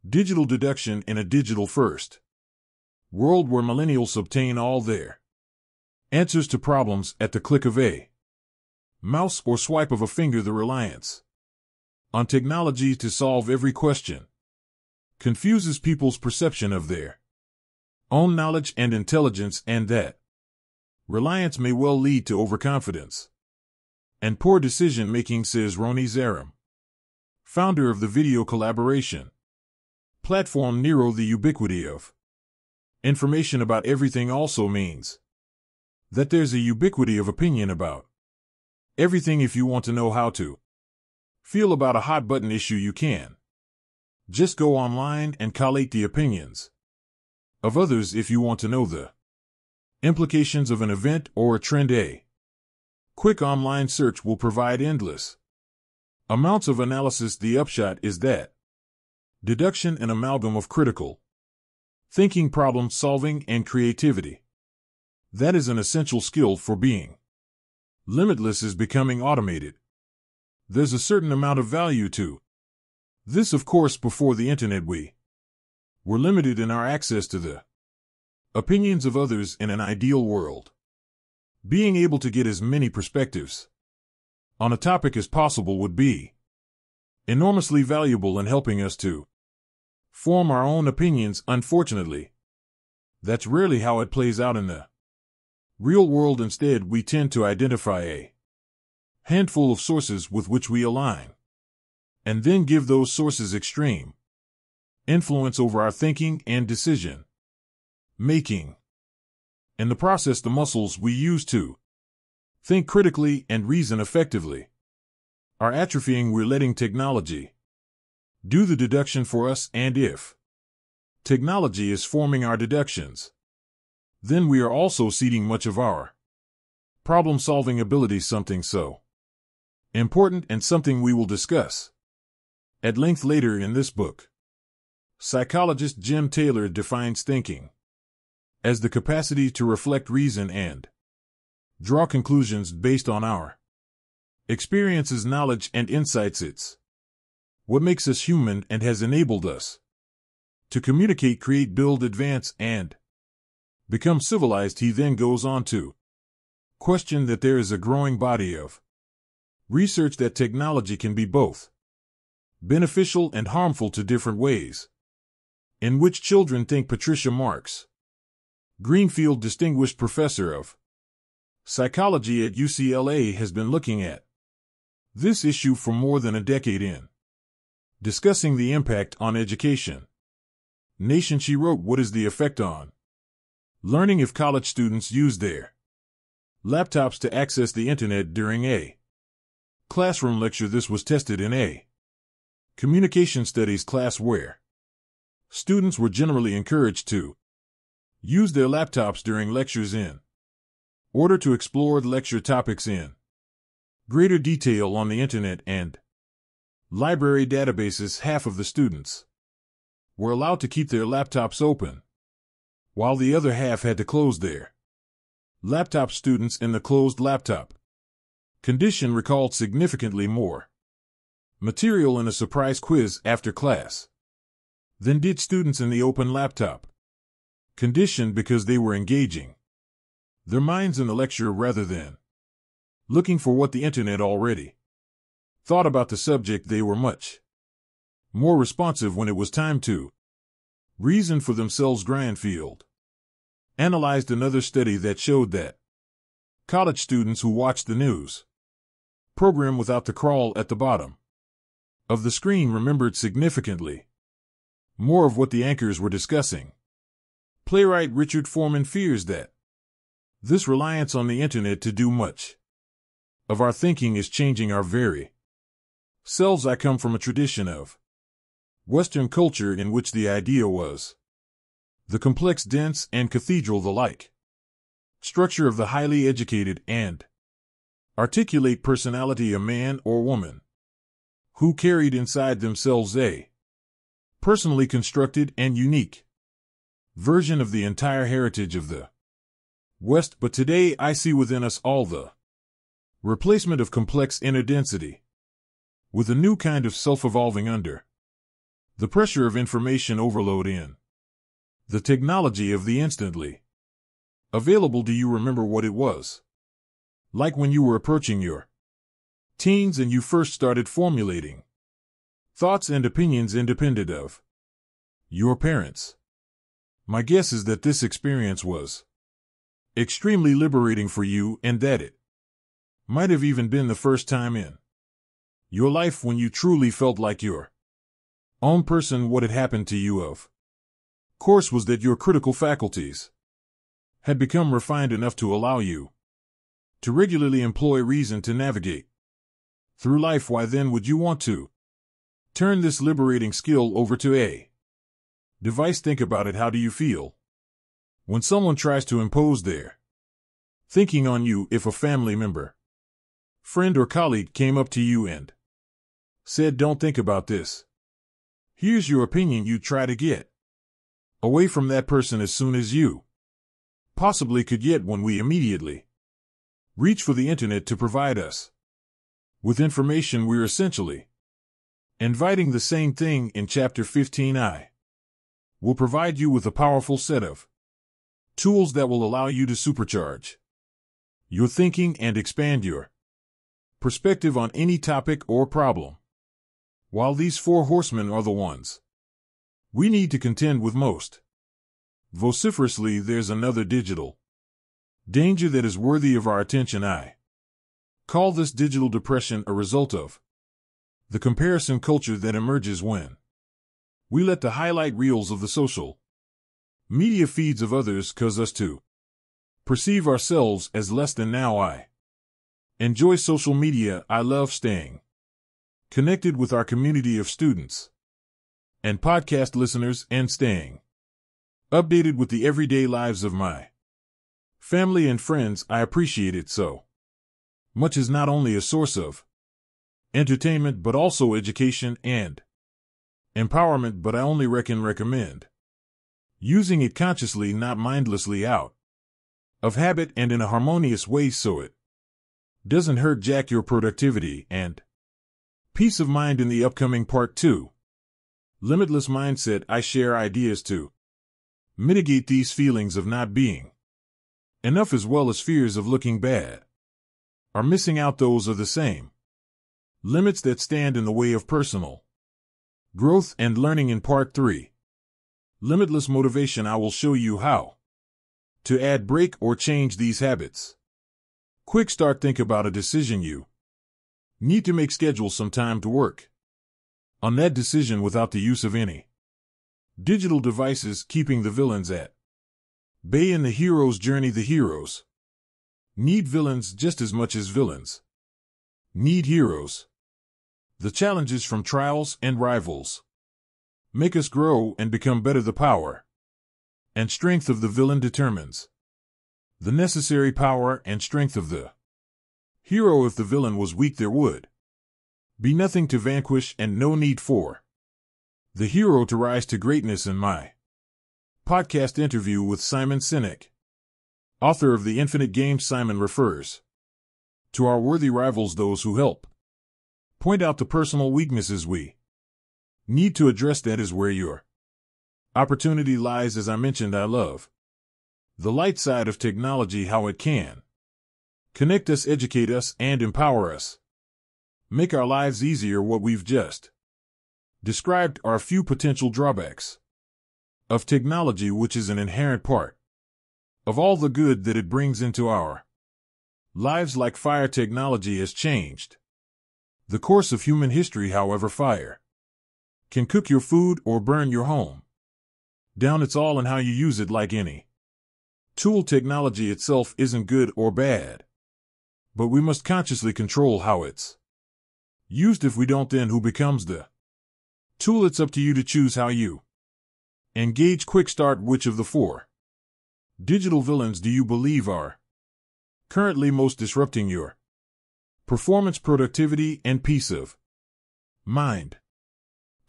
Digital deduction in a digital-first world where millennials obtain all their answers to problems at the click of a mouse or swipe of a finger. The reliance on technology to solve every question confuses people's perception of their own knowledge and intelligence, and that reliance may well lead to overconfidence and poor decision-making, says Roni Zaram, founder of the video collaboration platform Nero. The ubiquity of information about everything also means that there's a ubiquity of opinion about everything. If you want to know how to feel about a hot-button issue, you can Just go online and collate the opinions of others if you want to know the implications of an event or a trend. A quick online search will provide endless amounts of analysis. The upshot is that deduction, an amalgam of critical thinking, problem solving, and creativity, that is an essential skill for being limitless, is becoming automated. There's a certain amount of value to this. Of course, before the internet we were limited in our access to the opinions of others. In an ideal world, being able to get as many perspectives on a topic as possible would be enormously valuable in helping us to form our own opinions. Unfortunately, that's rarely how it plays out in the real world. Instead, we tend to identify a handful of sources with which we align, and then give those sources extreme influence over our thinking and decision making. In the process, the muscles we use to think critically and reason effectively are atrophying. We're letting technology do the deduction for us, and if technology is forming our deductions, then we are also ceding much of our problem-solving abilities. Something so important, and something we will discuss at length later in this book. Psychologist Jim Taylor defines thinking as the capacity to reflect, reason, and draw conclusions based on our experiences, knowledge, and insights. It's what makes us human and has enabled us to communicate, create, build, advance, and become civilized. He then goes on to question that there is a growing body of research that technology can be both beneficial and harmful to different ways in which children think. Patricia Marks Greenfield, distinguished professor of psychology at UCLA, has been looking at this issue for more than a decade in discussing the impact on education nation. She wrote, "What is the effect on learning if college students use their laptops to access the internet during a classroom lecture?" This was tested in a communication studies class where students were generally encouraged to use their laptops during lectures in order to explore the lecture topics in greater detail on the internet and library databases. Half of the students were allowed to keep their laptops open, while the other half had to close their laptop. Students in the closed laptop condition recalled significantly more material in a surprise quiz after class than did students in the open laptop condition, because they were engaging their minds in the lecture rather than looking for what the internet already thought about the subject. They were much more responsive when it was time to reason for themselves. Greenfield analyzed another study that showed that college students who watched the news program without the crawl at the bottom of the screen remembered significantly more of what the anchors were discussing. Playwright Richard Foreman fears that this reliance on the internet to do much of our thinking is changing our very selves. I come from a tradition of Western culture in which the idea was the complex, dense, and cathedral the like structure of the highly educated and articulate personality, a man or woman who carried inside themselves a personally constructed and unique version of the entire heritage of the West. But today I see within us all the replacement of complex inner density with a new kind of self-evolving under the pressure of information overload in the technology of the instantly available. Do you remember what it was like when you were approaching your teens and you first started formulating thoughts and opinions independent of your parents? My guess is that this experience was extremely liberating for you, and that it might have even been the first time in your life when you truly felt like your own person. What had happened to you, of course, was that your critical faculties had become refined enough to allow you to regularly employ reason to navigate through life. Why then would you want to Turn this liberating skill over to a device. Think about it. How do you feel when someone tries to impose their thinking on you? If a family member, friend, or colleague came up to you and said, "Don't think about this. Here's your opinion," you try to get away from that person as soon as you possibly could. Yet when we immediately reach for the internet to provide us with information, we're essentially inviting the same thing. In Chapter 15, I will provide you with a powerful set of tools that will allow you to supercharge your thinking and expand your perspective on any topic or problem. While these four horsemen are the ones we need to contend with most vociferously, there's another digital danger that is worthy of our attention. I call this digital depression, a result of the comparison culture that emerges when we let the highlight reels of the social media feeds of others cause us to perceive ourselves as less than. Now I enjoy social media. I love staying connected with our community of students and podcast listeners, and staying updated with the everyday lives of my family and friends. I appreciate it so much as not only a source of entertainment but also education and empowerment, but I only recommend using it consciously, not mindlessly, out of habit and in a harmonious way, so it doesn't jack your productivity and peace of mind. In the upcoming Part 2, Limitless Mindset, I share ideas to mitigate these feelings of not being enough, as well as fears of looking bad or missing out. Those are the same limits that stand in the way of personal growth and learning. In Part 3, Limitless Motivation, I will show you how to add, break, or change these habits. Quick start. Think about a decision you need to make. Schedule some time to work on that decision without the use of any digital devices, keeping the villains at bay. In the hero's journey, the heroes need villains just as much as villains need heroes. The challenges from trials and rivals make us grow and become better. The power and strength of the villain determines the necessary power and strength of the hero. If the villain was weak, there would be nothing to vanquish and no need for the hero to rise to greatness. In my podcast interview with Simon Sinek, author of The Infinite Game, Simon refers to our worthy rivals, those who help point out the personal weaknesses we need to address. That is where your opportunity lies. As I mentioned, I love the light side of technology, how it can connect us, educate us, and empower us, make our lives easier. What we've just described are a few potential drawbacks of technology, which is an inherent part of all the good that it brings into our lives. Like fire, technology has changed the course of human history. However, fire can cook your food or burn your home down. It's all in how you use it. Like any tool, technology itself isn't good or bad, but we must consciously control how it's used. If we don't, then who becomes the tool? It's up to you to choose how you engage. Quick start. Which of the four digital villains do you believe are currently most disrupting your performance, productivity, and peace of mind?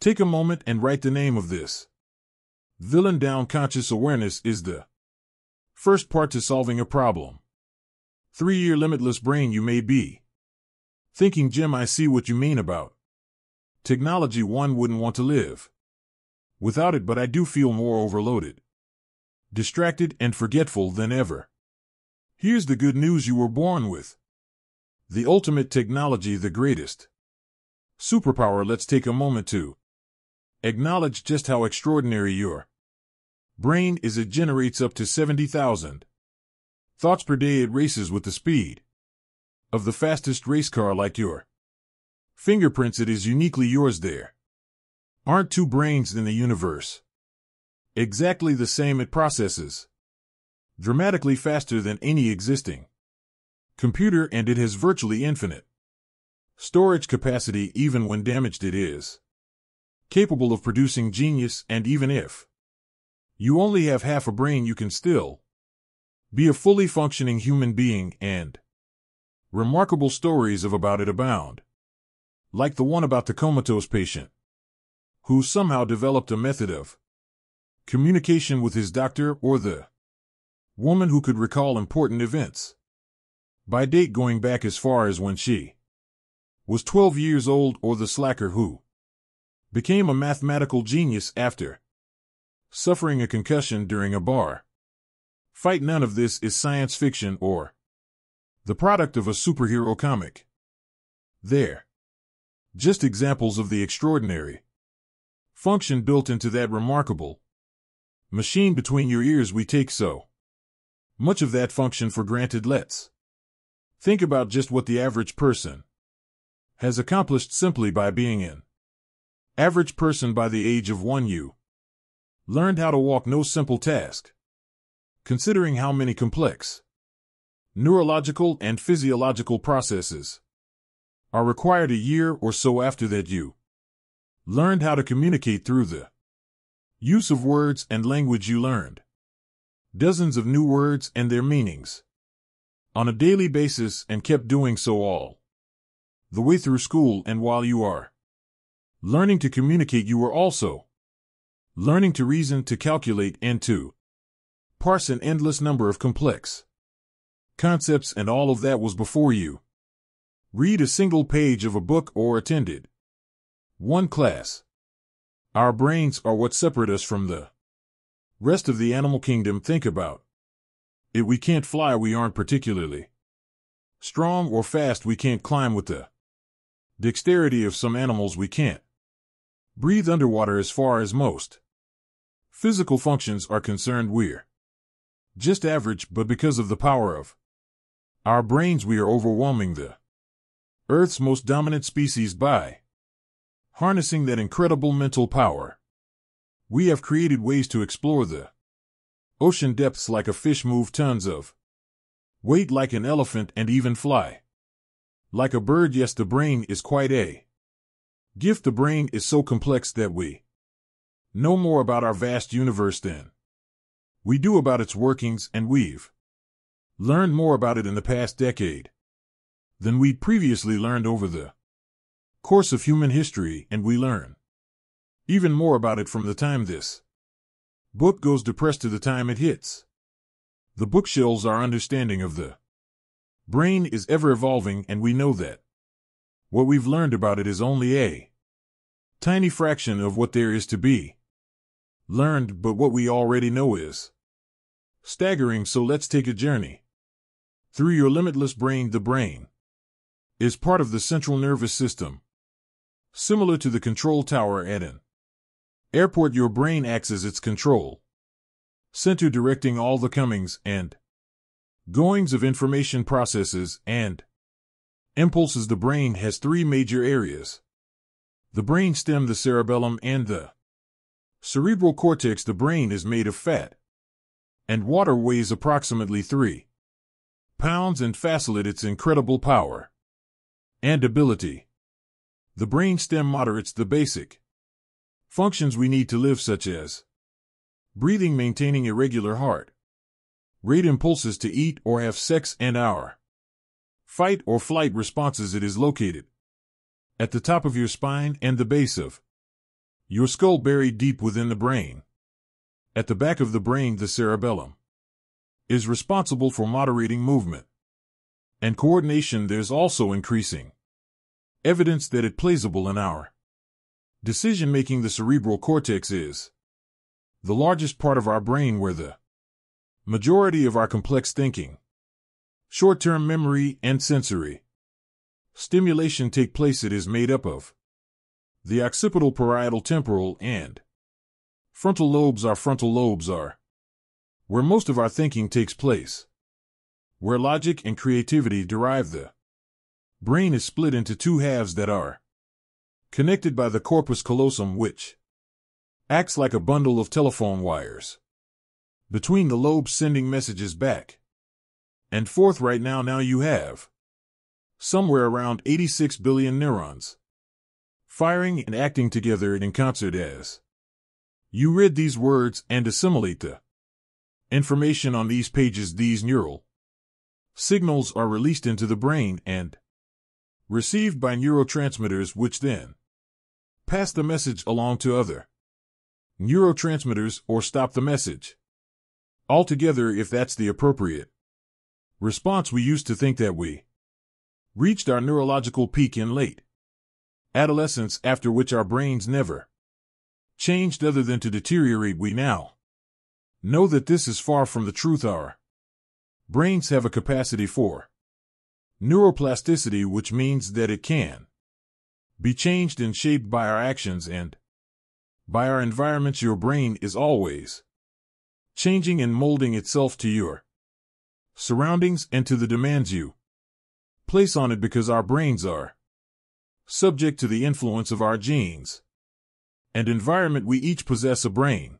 Take a moment and write the name of this villain down. Conscious awareness is the first part to solving a problem. 3-year limitless brain. You may be thinking, Jim, I see what you mean about technology. One wouldn't want to live without it, but I do feel more overloaded, distracted, and forgetful than ever. Here's the good news: you were born with the ultimate technology, the greatest superpower. Let's take a moment to acknowledge just how extraordinary your brain is. It generates up to 70,000 thoughts per day. It races with the speed of the fastest race car. Like your fingerprints, it is uniquely yours. There aren't two brains in the universe exactly the same. It processes dramatically faster than any existing computer, and it has virtually infinite storage capacity. Even when damaged, it is capable of producing genius, and even if you only have half a brain, you can still be a fully functioning human being, and remarkable stories about it abound. Like the one about the comatose patient, who somehow developed a method of communication with his doctor, or the woman who could recall important events by date going back as far as when she was 12 years old, or the slacker who became a mathematical genius after suffering a concussion during a bar fight. None of this is science fiction or the product of a superhero comic. They're just examples of the extraordinary function built into that remarkable machine between your ears. We take so much of that function for granted. Let's think about just what the average person has accomplished simply by being an average person. By the age of 1, you learned how to walk. No simple task, considering how many complex neurological and physiological processes are required. A year or so after that, you learned how to communicate through the use of words and language. You learned dozens of new words and their meanings on a daily basis, and kept doing so all the way through school. And while you are learning to communicate, you are also learning to reason, to calculate, and to parse an endless number of complex concepts. And all of that was before you read a single page of a book or attended one class. Our brains are what separate us from the rest of the animal kingdom. Think about it. We can't fly. We aren't particularly strong or fast. We can't climb with the dexterity of some animals. We can't breathe underwater as far as most physical functions are concerned. We're just average, but because of the power of our brains, we are overwhelming the Earth's most dominant species. By harnessing that incredible mental power, we have created ways to explore the ocean depths like a fish, move tons of weight like an elephant, and even fly like a bird. Yes, the brain is quite a gift. The brain is so complex that we know more about our vast universe than we do about its workings, and we've learned more about it in the past decade than we'd previously learned over the course of human history, and we learn even more about it from the time this book goes to press to the time it hits the bookshelves. Our understanding of the brain is ever evolving, and we know that what we've learned about it is only a tiny fraction of what there is to be learned, but what we already know is staggering. So let's take a journey through your limitless brain. The brain is part of the central nervous system. Similar to the control tower at an airport, your brain acts as its control center, directing all the comings and goings of information, processes, and impulses. The brain has 3 major areas: the brain stem, the cerebellum, and the cerebral cortex. The brain is made of fat and water, weighs approximately 3 pounds, and facilitate its incredible power and ability. The brain stem moderates the basic functions we need to live, such as breathing, maintaining a regular heart rate, impulses to eat or have sex, and our fight or flight responses. It is located at the top of your spine and the base of your skull, buried deep within the brain. At the back of the brain, the cerebellum is responsible for moderating movement and coordination. There's also increasing evidence that it plays a role in our decision-making. The cerebral cortex is the largest part of our brain, where the majority of our complex thinking, short-term memory, and sensory stimulation take place. It is made up of the occipital, parietal, temporal, and frontal lobes. Our frontal lobes are where most of our thinking takes place, where logic and creativity derive. The brain is split into 2 halves that are connected by the corpus callosum, which acts like a bundle of telephone wires between the lobes, sending messages back and forth. Right now you have somewhere around 86 billion neurons firing and acting together in concert as you read these words and assimilate the information on these pages. These neural signals are released into the brain and received by neurotransmitters, which then pass the message along to other neurotransmitters or stop the message altogether if that's the appropriate response. We used to think that we reached our neurological peak in late adolescence, after which our brains never changed other than to deteriorate. We now know that this is far from the truth. Our brains have a capacity for neuroplasticity, which means that it can be changed and shaped by our actions and by our environments. Your brain is always changing and molding itself to your surroundings and to the demands you place on it, because our brains are subject to the influence of our genes and environment. We each possess a brain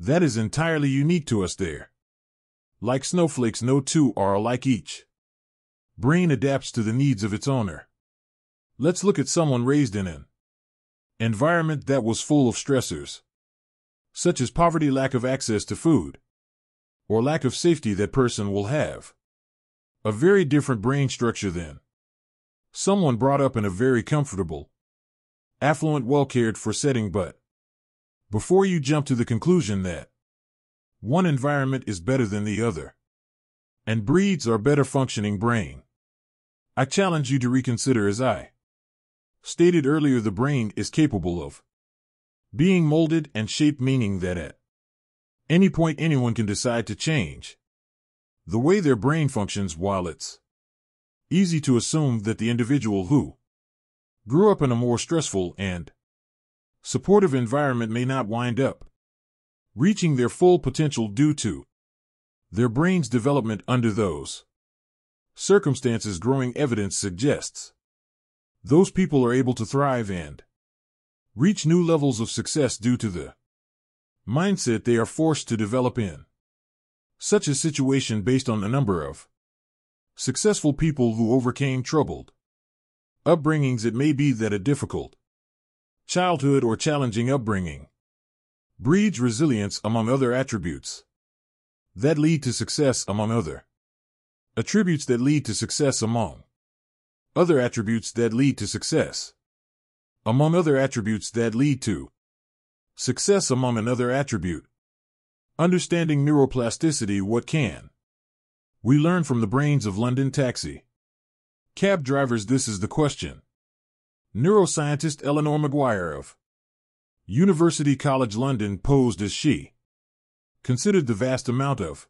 that is entirely unique to us. There, like snowflakes, no two are alike. Each brain adapts to the needs of its owner. Let's look at someone raised in an environment that was full of stressors, such as poverty, lack of access to food, or lack of safety. That person will have a very different brain structure than someone brought up in a very comfortable, affluent, well-cared-for setting. But before you jump to the conclusion that one environment is better than the other and breeds a better functioning brain, I challenge you to reconsider. As I stated earlier, the brain is capable of being molded and shaped, meaning that at any point anyone can decide to change the way their brain functions. While it's easy to assume that the individual who grew up in a more stressful and supportive environment may not wind up reaching their full potential due to their brain's development under those circumstances, growing evidence suggests those people are able to thrive and reach new levels of success due to the mindset they are forced to develop in such a situation. Based on the number of successful people who overcame troubled upbringings, it may be that a difficult childhood or challenging upbringing breeds resilience, among other attributes that lead to success, among other attributes that lead to success, among other attributes that lead to success, among other attributes that lead to success, among another attribute. Understanding neuroplasticity. What can we learn from the brains of London taxi cab drivers? This is the question neuroscientist Eleanor Maguire of University College London posed as she considered the vast amount of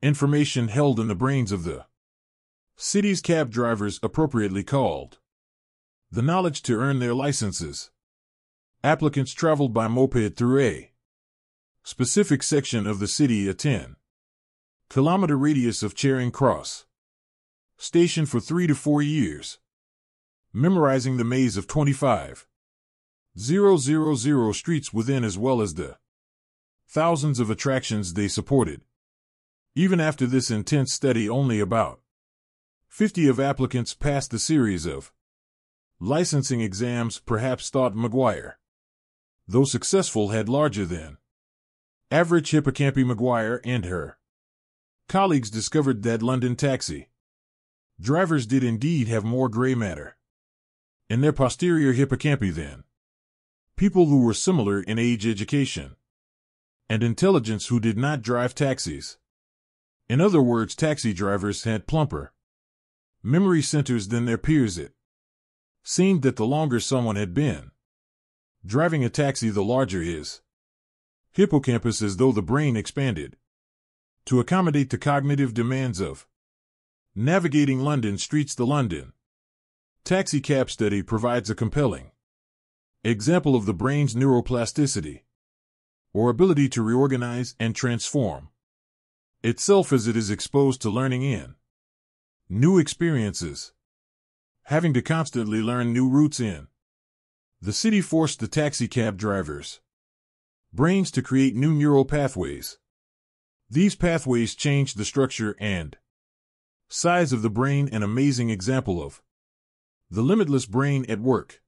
information held in the brains of the city's cab drivers, appropriately called the knowledge to earn their licenses. Applicants traveled by moped through a specific section of the city, a 10-kilometer radius of Charing Cross station, for 3 to 4 years, memorizing the maze of 25,000 streets within, as well as the thousands of attractions they supported. Even after this intense study, only about 50 of applicants passed the series of licensing exams. Perhaps, thought Maguire, though successful, had larger than average hippocampi. Maguire and her colleagues discovered that London taxi drivers did indeed have more gray matter in their posterior hippocampi than people who were similar in age, education, and intelligence who did not drive taxis. In other words, taxi drivers had plumper memory centers than their peers. It seemed that the longer someone had been driving a taxi, the larger his hippocampus, as though the brain expanded to accommodate the cognitive demands of navigating London streets. The London taxi cab study provides a compelling example of the brain's neuroplasticity, or ability to reorganize and transform itself as it is exposed to learning in new experiences. Having to constantly learn new routes in the city forced the taxi cab drivers' brains to create new neural pathways. These pathways changed the structure and size of the brain, an amazing example of the limitless brain at work.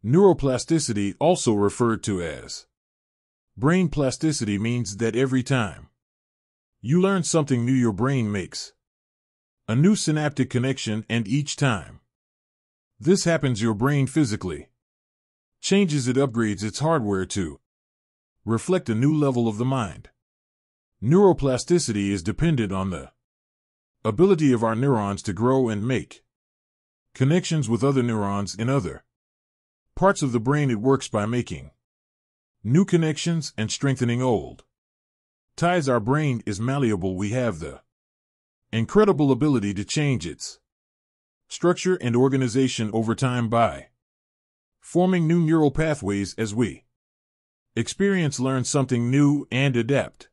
Neuroplasticity, also referred to as brain plasticity, means that every time you learn something new, your brain makes a new synaptic connection, and each time this happens, your brain physically changes, it upgrades its hardware to reflect a new level of the mind. Neuroplasticity is dependent on the ability of our neurons to grow and make connections with other neurons in other parts of the brain. It works by making new connections and strengthening old ties. Our brain is malleable. We have the incredible ability to change its structure and organization over time by forming new neural pathways as we experience, learn something new, and adapt.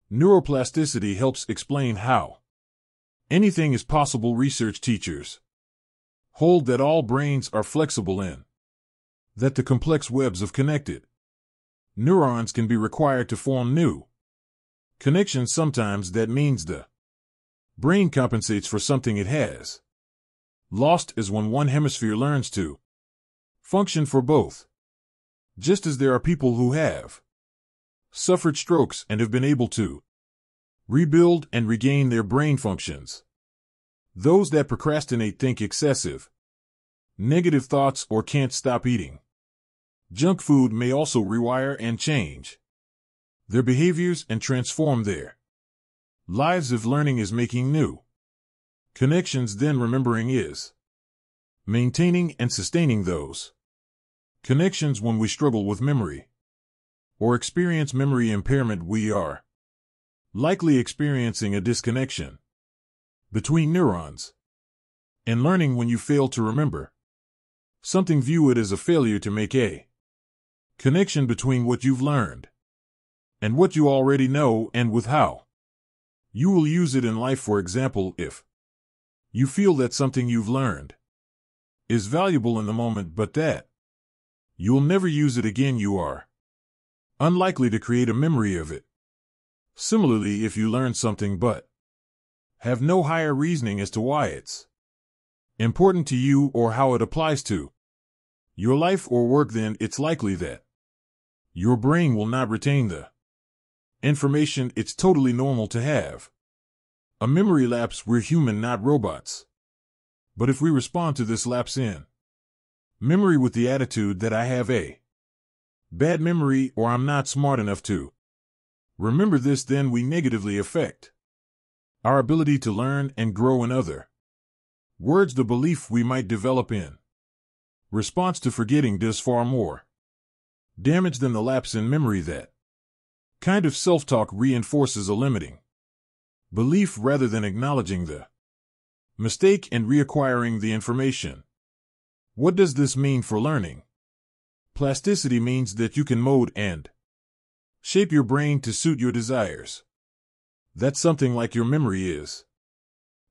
Neuroplasticity helps explain how anything is possible. Research teachers hold that all brains are flexible in that the complex webs of connected neurons can be required to form new connections. Sometimes that means the brain compensates for something it has lost, as when one hemisphere learns to function for both. Just as there are people who have suffered strokes and have been able to rebuild and regain their brain functions, those that procrastinate, think excessive negative thoughts, or can't stop eating junk food may also rewire and change their behaviors and transform their lives. If learning is making new connections, then remembering is maintaining and sustaining those connections. When we struggle with memory or experience memory impairment, we are likely experiencing a disconnection between neurons. In learning, when you fail to remember something, view it as a failure to make a connection between what you've learned and what you already know, and with how you will use it in life. For example, if you feel that something you've learned is valuable in the moment, but that you'll never use it again, you are unlikely to create a memory of it. Similarly, if you learn something but have no higher reasoning as to why it's important to you or how it applies to your life or work, then it's likely that your brain will not retain the information. It's totally normal to have a memory lapse. We're human, not robots. But if we respond to this lapse in memory with the attitude that I have a bad memory or I'm not smart enough to remember this, then we negatively affect our ability to learn and grow. In other words, the belief we might develop in response to forgetting does far more damage than the lapse in memory. That kind of self-talk reinforces a limiting belief rather than acknowledging the mistake and reacquiring the information. What does this mean for learning? Plasticity means that you can mold and shape your brain to suit your desires. That's something like your memory is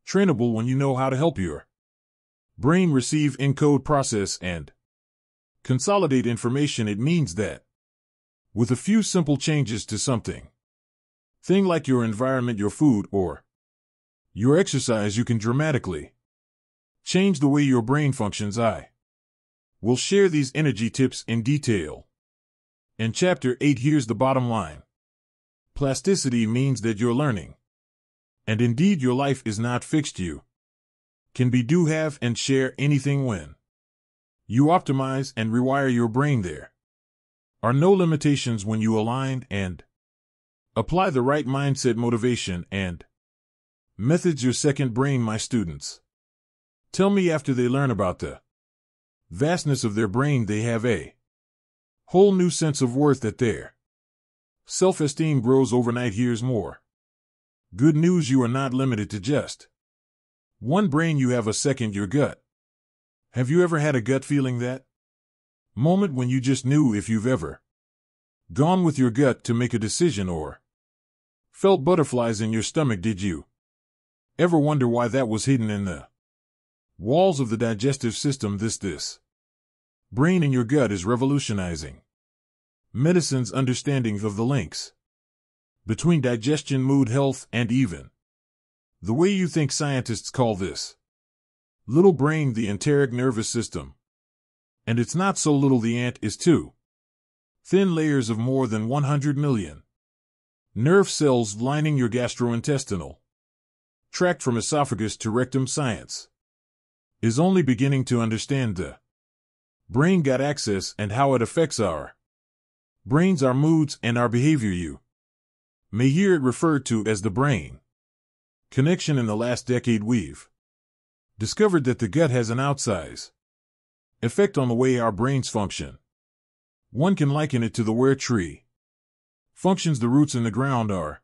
trainable when you know how to help your brain receive, encode, process, and consolidate information. It means that with a few simple changes to something like your environment, your food, or your exercise, you can dramatically change the way your brain functions. I will share these energy tips in detail in Chapter 8. Here's the bottom line. Plasticity means that you're learning, and indeed your life is not fixed. You can be, do, have, and share anything when you optimize and rewire your brain. There are no limitations when you align and apply the right mindset, motivation, and methods. Your second brain. My students tell me after they learn about the vastness of their brain, they have a whole new sense of worth, that their self-esteem grows overnight. Here's more good news. You are not limited to just one brain. You have a second, your gut. Have you ever had a gut feeling, that moment when you just knew? If you've ever gone with your gut to make a decision or felt butterflies in your stomach, did you ever wonder why that was hidden in the walls of the digestive system? This brain in your gut is revolutionizing medicine's understanding of the links between digestion, mood, health, and even the way you think. Scientists call this little brain the enteric nervous system, And it's not so little, the ant is too. Thin layers of more than 100 million nerve cells lining your gastrointestinal tract from esophagus to rectum. Science is only beginning to understand the brain gut access and how it affects our brains, our moods, and our behavior. You may hear it referred to as the brain connection. In the last decade, we've discovered that the gut has an outsized effect on the way our brains function. One can liken it to the where tree functions. The roots in the ground are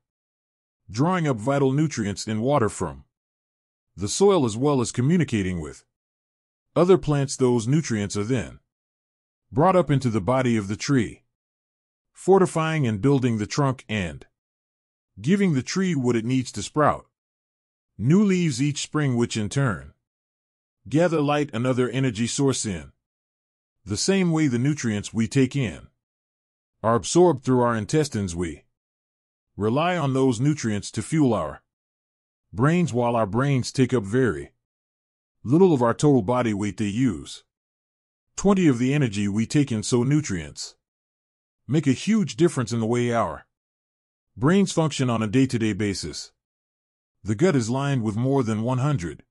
drawing up vital nutrients in water from the soil, as well as communicating with other plants. Those nutrients are then brought up into the body of the tree, fortifying and building the trunk and giving the tree what it needs to sprout new leaves each spring, which in turn gather light, another energy source. In the same way, the nutrients we take in are absorbed through our intestines. We rely on those nutrients to fuel our brains. While our brains take up very little of our total body weight, they use 20 of the energy we take in. So nutrients make a huge difference in the way our brains function on a day-to-day basis. The gut is lined with more than 100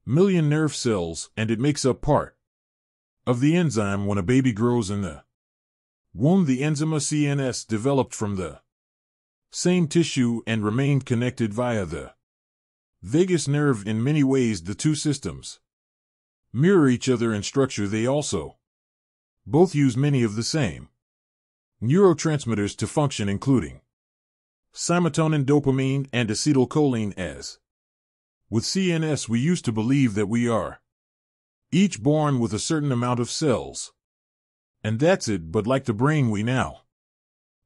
million nerve cells, and it makes up part of the enzyme. When a baby grows in the womb, the enzyme CNS developed from the same tissue and remained connected via the vagus nerve. In many ways, the two systems mirror each other in structure. They also both use many of the same neurotransmitters to function, including serotonin, dopamine, and acetylcholine. As with CNS, we used to believe that we are each born with a certain amount of cells, and that's it. But like the brain, we now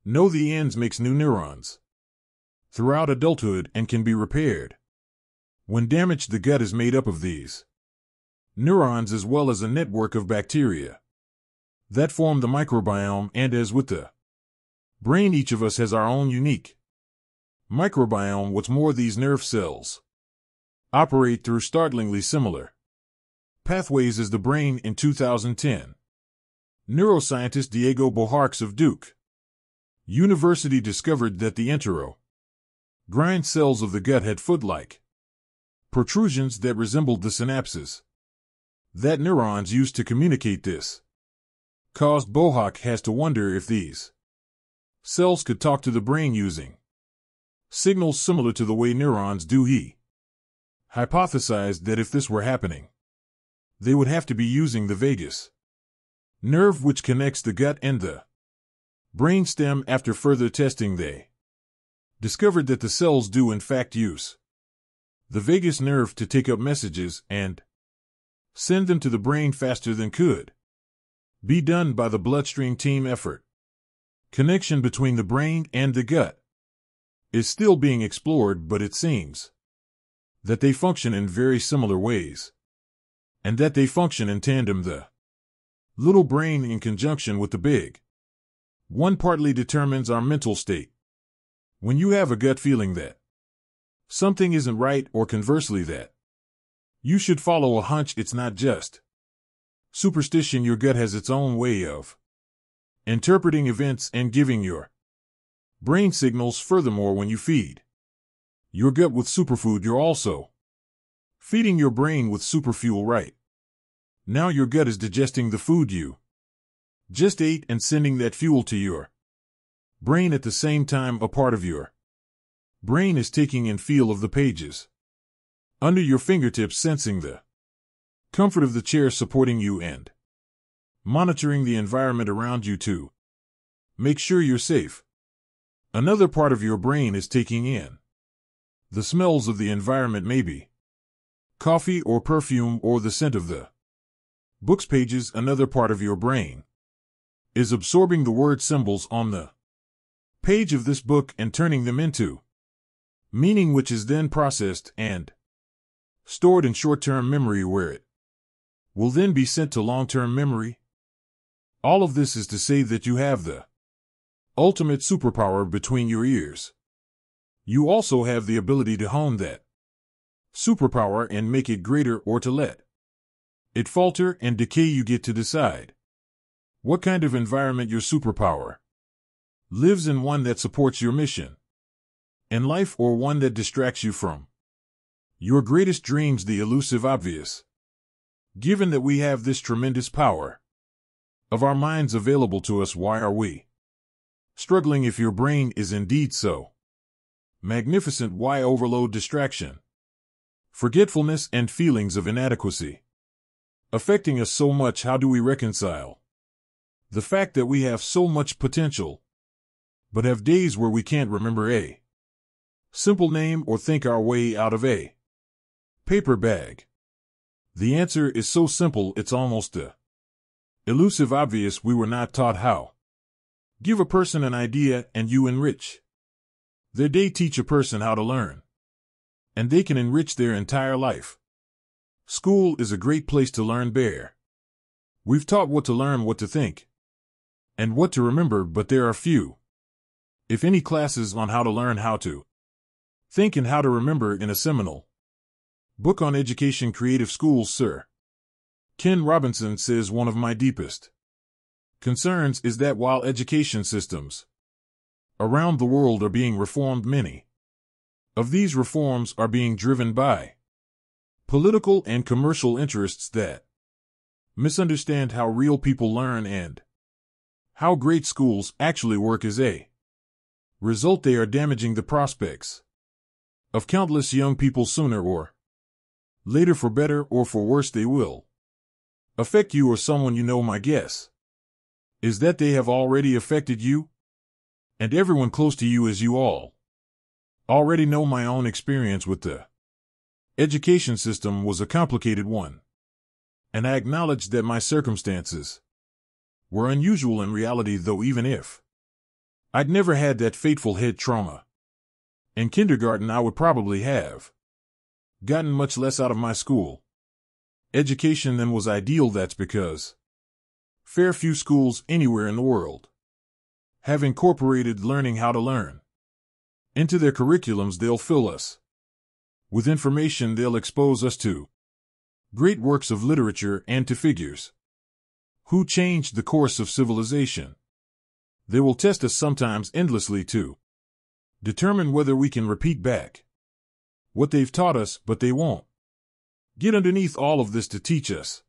know the ends makes new neurons throughout adulthood and can be repaired when damaged. The gut is made up of these neurons, as well as a network of bacteria that form the microbiome. And as with the brain, each of us has our own unique microbiome. What's more, these nerve cells operate through startlingly similar pathways as the brain. In 2010, neuroscientist Diego Bojarques of Duke University discovered that the enterogrind cells of the gut had foot-like protrusions that resembled the synapses that neurons use to communicate. This caused Bojarques to wonder if these cells could talk to the brain using signals similar to the way neurons do. He hypothesized that if this were happening, they would have to be using the vagus nerve, which connects the gut and the brain stem. After further testing, they discovered that the cells do in fact use the vagus nerve to take up messages and send them to the brain faster than could be done by the bloodstream. Team effort. Connection between the brain and the gut is still being explored, but it seems that they function in very similar ways, and that they function in tandem. The little brain in conjunction with the big one partly determines our mental state. When you have a gut feeling that something isn't right, or conversely that you should follow a hunch, it's not just superstition. Your gut has its own way of interpreting events and giving your brain signals. Furthermore, when you feed your gut with superfood, you're also feeding your brain with superfuel. Right now, your gut is digesting the food you just ate and sending that fuel to your brain at the same time. A part of your brain is taking in feel of the pages under your fingertips, sensing the comfort of the chair supporting you, and monitoring the environment around you to make sure you're safe. Another part of your brain is taking in the smells of the environment, maybe coffee or perfume or the scent of the book's pages. Another part of your brain is absorbing the word symbols on the page of this book and turning them into meaning, which is then processed and stored in short-term memory, where it will then be sent to long-term memory. All of this is to say that you have the ultimate superpower between your ears. You also have the ability to hone that superpower and make it greater, or to let It falter and decay. You get to decide what kind of environment your superpower lives in, one that supports your mission in life or one that distracts you from your greatest dreams, the elusive obvious. Given that we have this tremendous power of our minds available to us, why are we struggling if your brain is indeed so magnificent? Why overload distraction, forgetfulness, and feelings of inadequacy affecting us so much? How do we reconcile the fact that we have so much potential, but have days where we can't remember a simple name or think our way out of a paper bag? The answer is so simple, it's almost the elusive obvious. We were not taught how. Give a person an idea and you enrich their day. Teach a person how to learn, and they can enrich their entire life. School is a great place to learn. We've taught what to learn, what to think, and what to remember, but there are few, if any, classes on how to learn how to think and how to remember in a seminal book on education. Creative schools. Sir Ken Robinson says, one of my deepest concerns is that while education systems around the world are being reformed, many of these reforms are being driven by political and commercial interests that misunderstand how real people learn and how great schools actually work. As a result, they are damaging the prospects of countless young people. Sooner or later, for better or for worse, they will affect you or someone you know. My guess is that they have already affected you and everyone close to you, as you all already know. My own experience with the education system was a complicated one, and I acknowledge that my circumstances were unusual in reality, though even if I'd never had that fateful head trauma in kindergarten, I would probably have gotten much less out of my school education than was ideal. That's because fair few schools anywhere in the world have incorporated learning how to learn into their curriculums. They'll fill us with information, they'll expose us to great works of literature and to figures who changed the course of civilization. They will test us, sometimes endlessly, to determine whether we can repeat back what they've taught us, but they won't get underneath all of this to teach us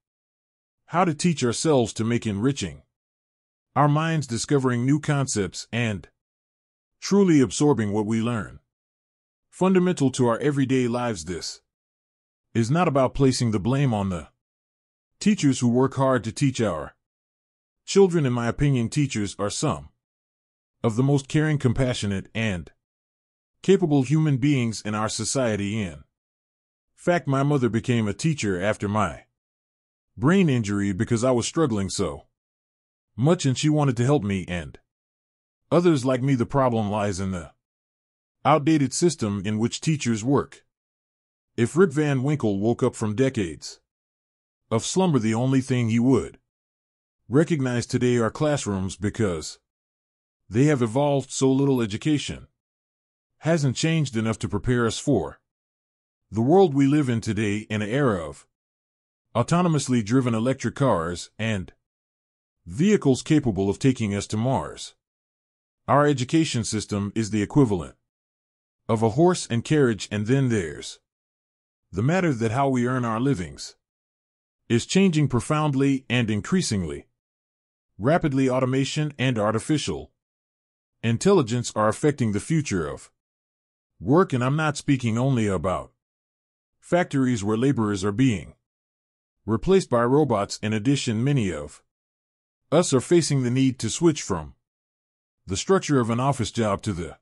how to teach ourselves, to make enriching our minds, discovering new concepts, and truly absorbing what we learn fundamental to our everyday lives. This is not about placing the blame on the teachers who work hard to teach our children. In my opinion, teachers are some of the most caring, compassionate, and capable human beings in our society. In fact, my mother became a teacher after my brain injury because I was struggling so much and she wanted to help me and others like me. The problem lies in the outdated system in which teachers work. If Rip Van Winkle woke up from decades of slumber, the only thing he would recognize today are classrooms, because they have evolved so little. Education hasn't changed enough to prepare us for the world we live in today, in an era of autonomously driven electric cars and vehicles capable of taking us to Mars. Our education system is the equivalent of a horse and carriage, and then there's the matter that how we earn our livings is changing profoundly and increasingly rapidly. Automation and artificial intelligence are affecting the future of work, and I'm not speaking only about factories where laborers are being replaced by robots. In addition, many of us are facing the need to switch from the structure of an office job to the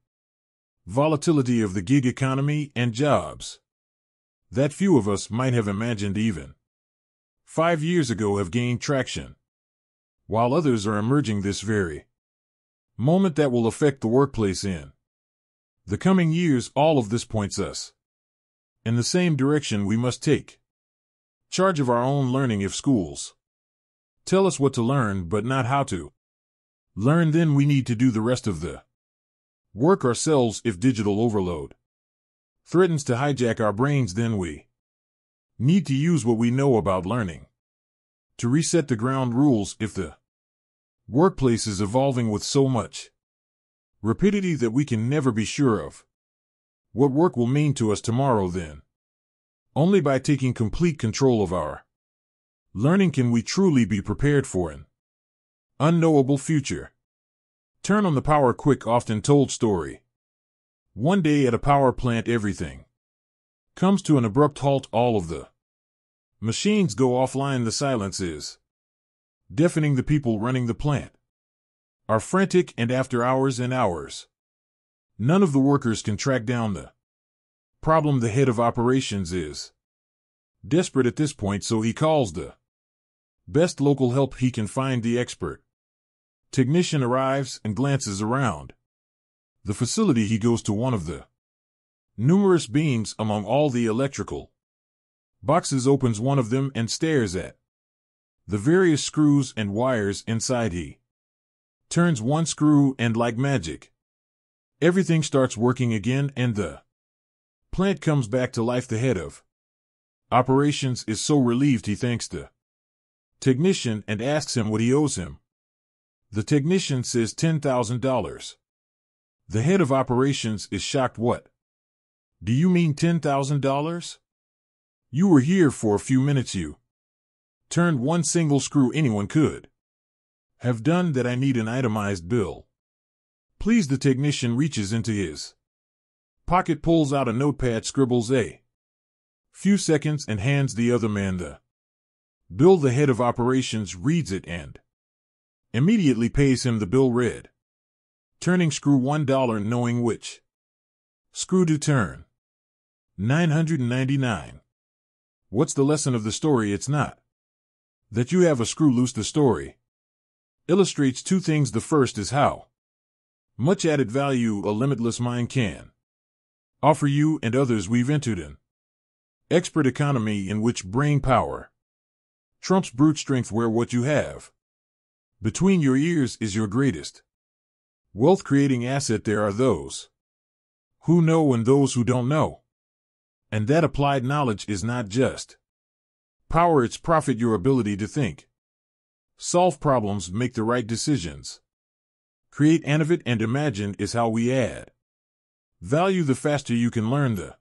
volatility of the gig economy and jobs that few of us might have imagined even 5 years ago have gained traction, while others are emerging this very moment that will affect the workplace in the coming years. All of this points us in the same direction. We must take charge of our own learning. If schools tell us what to learn but not how to learn, then we need to do the rest of the work ourselves. If digital overload threatens to hijack our brains, then we need to use what we know about learning To reset the ground rules if the workplace is evolving with so much rapidity that we can never be sure of what work will mean to us tomorrow then. Only by taking complete control of our learning can we truly be prepared for an unknowable future. Turn on the power Kwik often told story. One day at a power plant everything comes to an abrupt halt. All of the machines go offline. The silence is deafening. The people running the plant are frantic, and after hours and hours, none of the workers can track down the problem. The head of operations is desperate at this point, so he calls the best local help he can find. The expert technician arrives and glances around the facility. He goes to one of the numerous beams among all the electrical boxes, opens one of them, and stares at the various screws and wires inside. He turns one screw, and like magic, everything starts working again, and the plant comes back to life. The head of operations is so relieved he thanks the technician and asks him what he owes him. The technician says $10,000. The head of operations is shocked. What? Do you mean $10,000? You were here for a few minutes. You turned one single screw. Anyone could have done that. I need an itemized bill, please. The technician reaches into his pocket, pulls out a notepad, scribbles a few seconds, and hands the other man the bill. The head of operations reads it and immediately pays him the bill. Read, turning screw $1, knowing which screw to turn. 999. What's the lesson of the story? It's not that you have a screw loose. The story illustrates two things. The first is how much added value a limitless mind can offer you and others. We've entered an expert economy in which brain power trumps brute strength, where what you have between your ears is your greatest wealth creating asset. There are those who know and those who don't know. And that applied knowledge is not just power, it's profit. Your ability to think, solve problems, make the right decisions, create, innovate, and imagine is how we add value. The faster you can learn, the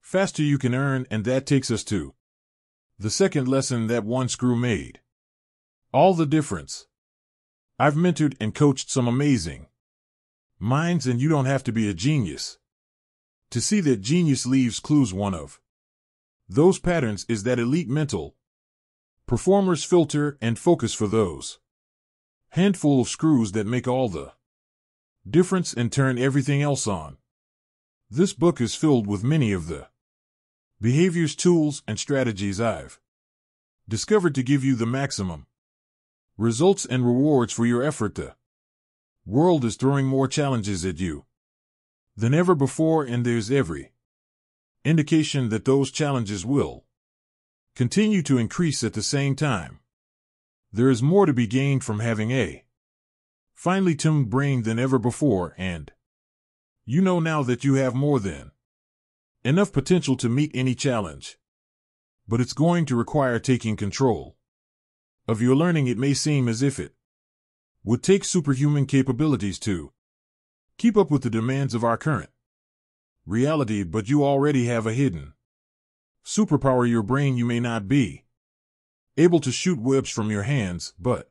faster you can earn. And that takes us to the second lesson that one screw made all the difference. I've mentored and coached some amazing minds, and you don't have to be a genius to see that genius leaves clues. One of those patterns is that elite mental performers filter and focus for those handful of screws that make all the difference and turn everything else on. This book is filled with many of the behaviors, tools, and strategies I've discovered to give you the maximum results and rewards for your effort. The world is throwing more challenges at you than ever before, and there's every indication that those challenges will continue to increase at the same time. There is more to be gained from having a finely tuned brain than ever before, and you know now that you have more than enough potential to meet any challenge. But it's going to require taking control of your learning. It may seem as if it would take superhuman capabilities to keep up with the demands of our current reality, but you already have a hidden superpower. Your brain. You may not be able to shoot webs from your hands, but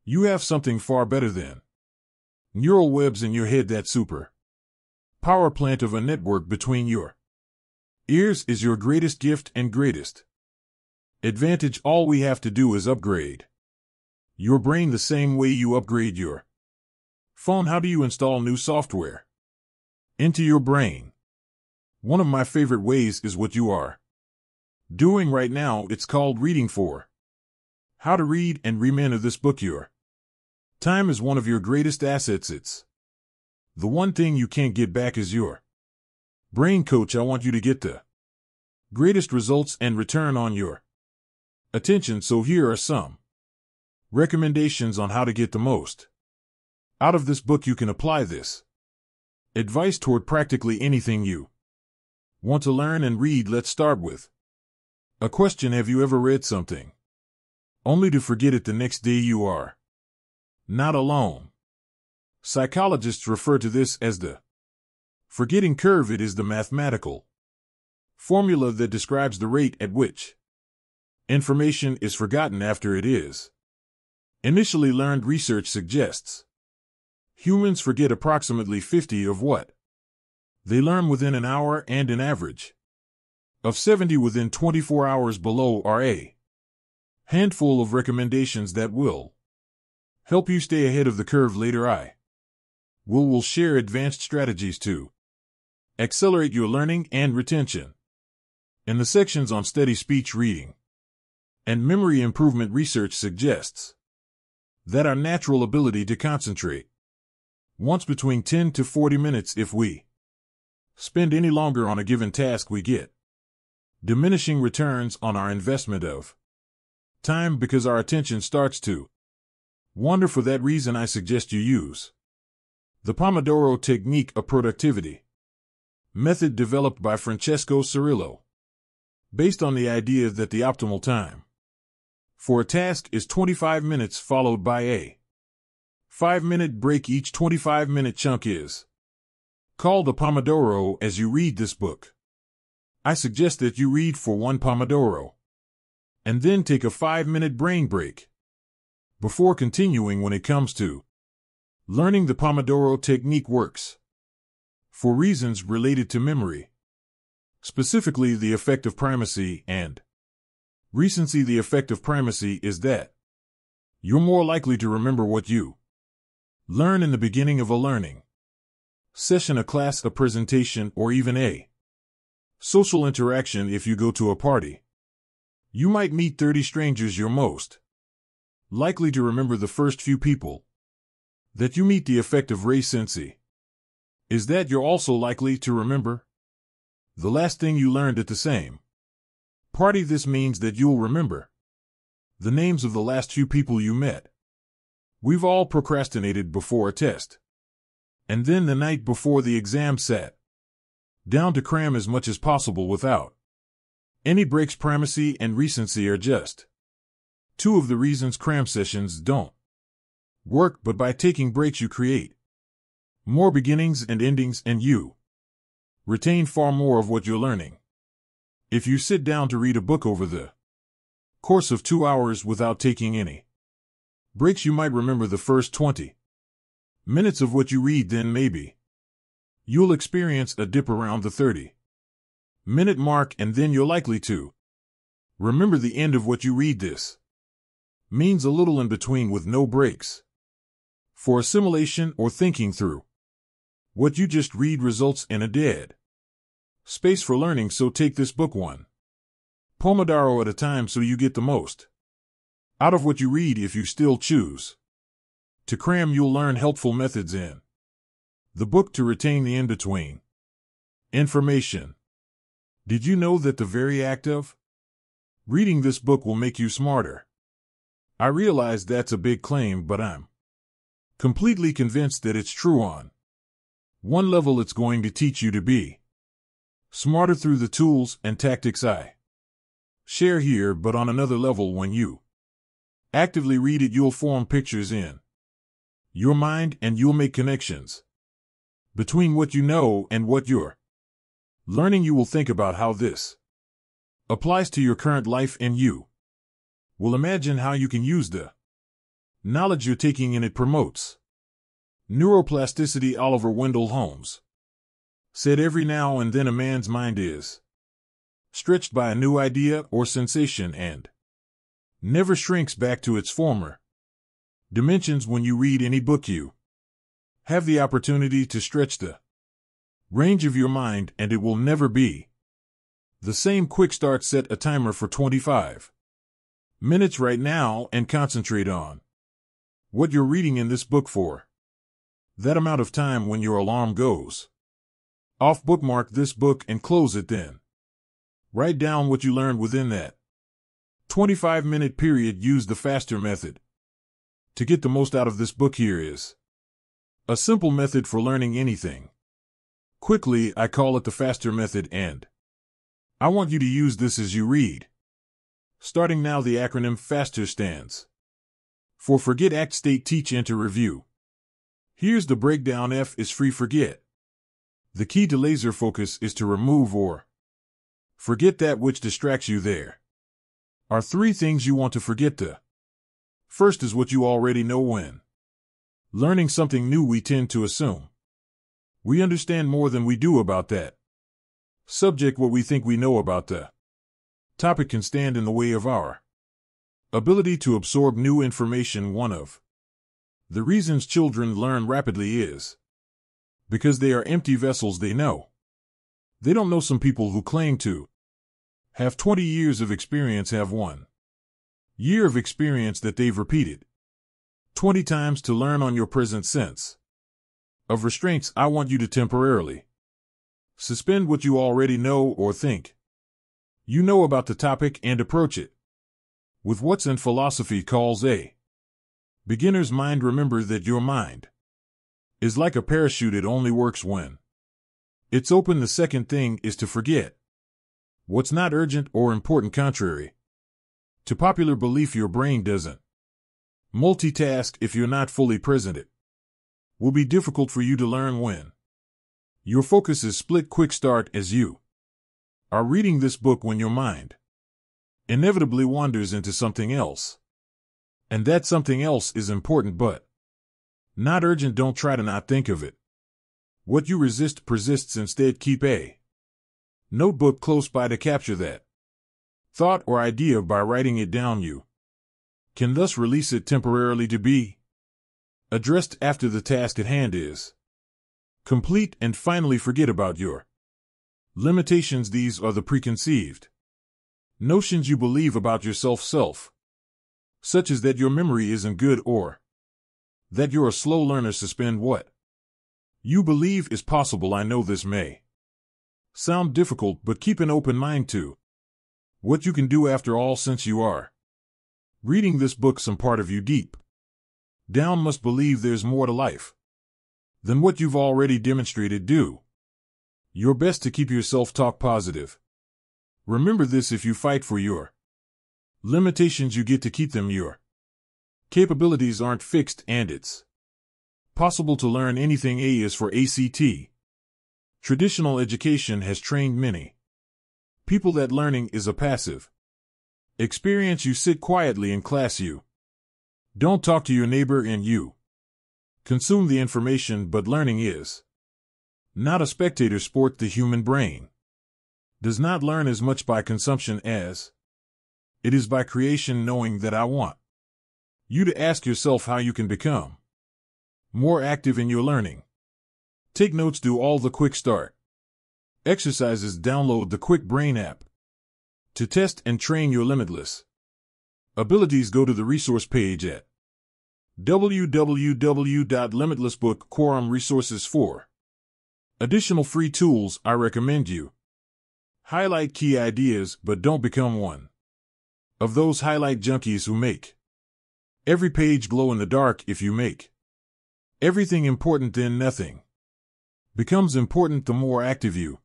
you have something far better than neural webs in your head. That super power plant of a network between your ears is your greatest gift and greatest advantage. All we have to do is upgrade your brain the same way you upgrade your phone. How do you install new software into your brain? One of my favorite ways is what you are doing right now. It's called reading. For how to read and remember this book, your time is one of your greatest assets. It's the one thing you can't get back. As your brain coach, I want you to get the greatest results and return on your attention. So here are some recommendations on how to get the most out of this book. You can apply this advice toward practically anything you want to learn and read. Let's start with a question. Have you ever read something only to forget it the next day. You are not alone. Psychologists refer to this as the forgetting curve. It is the mathematical formula that describes the rate at which information is forgotten after it is initially learned. Research suggests humans forget approximately 50 of what they learn within an hour, and an average of 70 within 24 hours. Below are a handful of recommendations that will help you stay ahead of the curve later. I will share advanced strategies to accelerate your learning and retention. In the sections on steady speech reading and memory improvement, research suggests that our natural ability to concentrate once between 10 to 40 minutes. If we spend any longer on a given task, we get diminishing returns on our investment of time because our attention starts to wander. For that reason, I suggest you use the Pomodoro technique, a productivity method developed by Francesco Cirillo, based on the idea that the optimal time for a task is 25 minutes followed by a 5-minute break. Each 25-minute chunk is called a Pomodoro. As you read this book, I suggest that you read for 1 Pomodoro and then take a 5-minute brain break before continuing. When it comes to learning, the Pomodoro technique works for reasons related to memory, specifically the effect of primacy and recency. The effect of primacy is that you're more likely to remember what you learn in the beginning of a learning session, a class, a presentation, or even a social interaction. If you go to a party, you might meet 30 strangers. You're most likely to remember the first few people that you meet. The effect of recency is that you're also likely to remember the last thing you learned at the same party. This means that you'll remember the names of the last few people you met. We've all procrastinated before a test, and then the night before the exam sat down to cram as much as possible without any breaks. Primacy and recency are just two of the reasons cram sessions don't work, but by taking breaks you create more beginnings and endings, and you retain far more of what you're learning. If you sit down to read a book over the course of 2 hours without taking any breaks, you might remember the first 20 minutes of what you read. Then maybe you'll experience a dip around the 30-minute mark, and then you're likely to remember the end of what you read. This means a little in between with no breaks for assimilation or thinking through what you just read results in a dead space for learning. So take this book 1 Pomodoro at a time so you get the most out of what you read. If you still choose to cram, you'll learn helpful methods in the book to retain the in-between information. Did you know that the very act of reading this book will make you smarter? I realize that's a big claim, but I'm completely convinced that it's true. On one level, it's going to teach you to be smarter through the tools and tactics I share here, but on another level, when you actively read it, you'll form pictures in your mind and you'll make connections between what you know and what you're learning. You will think about how this applies to your current life, and you will imagine how you can use the knowledge you're taking in. It promotes neuroplasticity. Oliver Wendell Holmes said, every now and then a man's mind is stretched by a new idea or sensation and never shrinks back to its former dimensions. When you read any book, you have the opportunity to stretch the range of your mind, and it will never be the same. Quick start. Set a timer for 25 minutes right now and concentrate on what you're reading in this book for that amount of time. When your alarm goes off, bookmark this book and close it. Then write down what you learned within that 25-minute period. Use the faster method to get the most out of this book. Here is a simple method for learning anything quickly. I call it the faster method, and I want you to use this as you read. Starting now, the acronym FASTER stands for Forget, Act, State, Teach, Enter, Review. Here's the breakdown. F is free forget. The key to laser focus is to remove or forget that which distracts you. There are three things you want to forget. The first is what you already know. When learning something new, we tend to assume we understand more than we do about that subject. What we think we know about the topic can stand in the way of our ability to absorb new information. One of the reasons children learn rapidly is because they are empty vessels. They know. They don't know. Some people who claim to have 20 years of experience have 1 year of experience that they've repeated 20 times. To learn on your present sense of restraints, I want you to temporarily suspend what you already know or think you know about the topic and approach it with what's in philosophy calls a beginner's mind. Remember that your mind is like a parachute. It only works when it's open. The second thing is to forget what's not urgent or important. Contrary to popular belief, your brain doesn't multitask. If you're not fully present, it will be difficult for you to learn when your focus is split. Quick start. As you are reading this book, when your mind inevitably wanders into something else, and that something else is important but not urgent, don't try to not think of it. What you resist persists. Instead, keep a notebook close by to capture that thought or idea. By writing it down, you can thus release it temporarily to be addressed after the task at hand is complete. And finally, forget about your limitations. These are the preconceived notions you believe about yourself, such as that your memory isn't good or that you're a slow learner. Suspend what you believe is possible. I know this may sound difficult, but keep an open mind to what you can do. After all, since you are reading this book, some part of you deep down must believe there's more to life than what you've already demonstrated. Do your best to keep your self-talk positive. Remember this: if you fight for your limitations, you get to keep them. Your capabilities aren't fixed, and it's possible to learn anything. A is for ACT. Traditional education has trained many people that learning is a passive experience. You sit quietly in class, you don't talk to your neighbor, and you consume the information. But learning is not a spectator sport. The human brain does not learn as much by consumption as it is by creation. Knowing that, I want you to ask yourself how you can become more active in your learning. Take notes. Do all the quick start exercises. Download the Kwik Brain app to test and train your limitless abilities. Go to the resource page at www.limitlessbook.com resources for additional free tools. I recommend you highlight key ideas, but don't become one of those highlight junkies who make every page glow in the dark. If you make everything important, then nothing becomes important. The more active you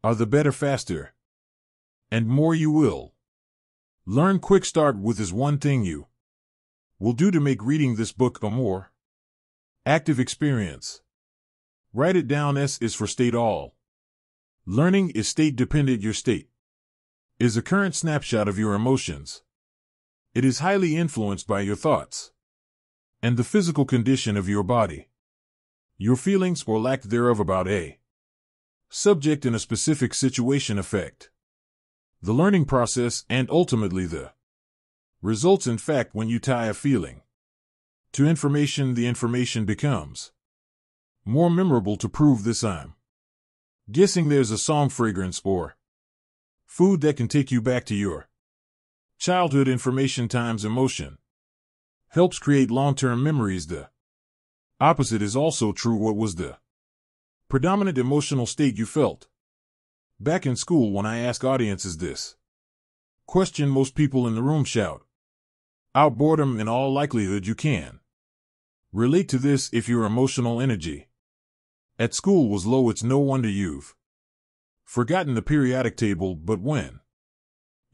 are, the better, faster, and more you will learn. Quick start with is one thing you will do to make reading this book a more active experience. Write it down. S is for state. All learning is state dependent. Your state is a current snapshot of your emotions. It is highly influenced by your thoughts and the physical condition of your body. Your feelings or lack thereof about a subject in a specific situation affect the learning process and ultimately the results. In fact, when you tie a feeling to information, the information becomes more memorable. To prove this, I'm guessing there's a song, fragrance, or food that can take you back to your childhood. Information times emotion helps create long-term memories. The opposite is also true. What was the predominant emotional state you felt back in school? When I ask audiences this question, most people in the room shout out boredom. In all likelihood, you can relate to this. If your emotional energy at school was low, it's no wonder you've forgotten the periodic table. But when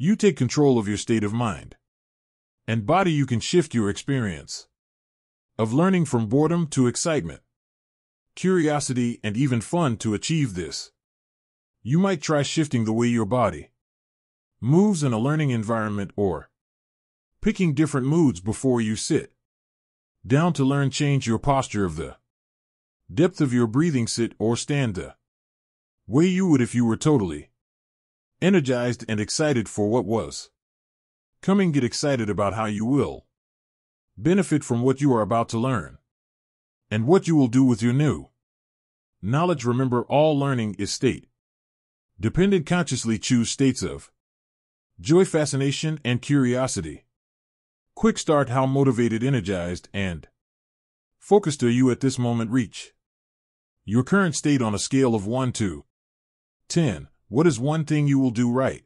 You take control of your state of mind. And body, you can shift your experience of learning from boredom to excitement, curiosity, and even fun. To achieve this, you might try shifting the way your body moves in a learning environment, or picking different moods before you sit down to learn. Change your posture of the depth of your breathing. Sit or stand the way you would if you were totally energized and excited for what was coming. Get excited about how you will benefit from what you are about to learn and what you will do with your new knowledge. Remember, all learning is state dependent. Consciously choose states of joy, fascination, and curiosity. Quick start. How motivated, energized, and focused are you at this moment? Reach your current state on a scale of 1 to 10. What is one thing you will do right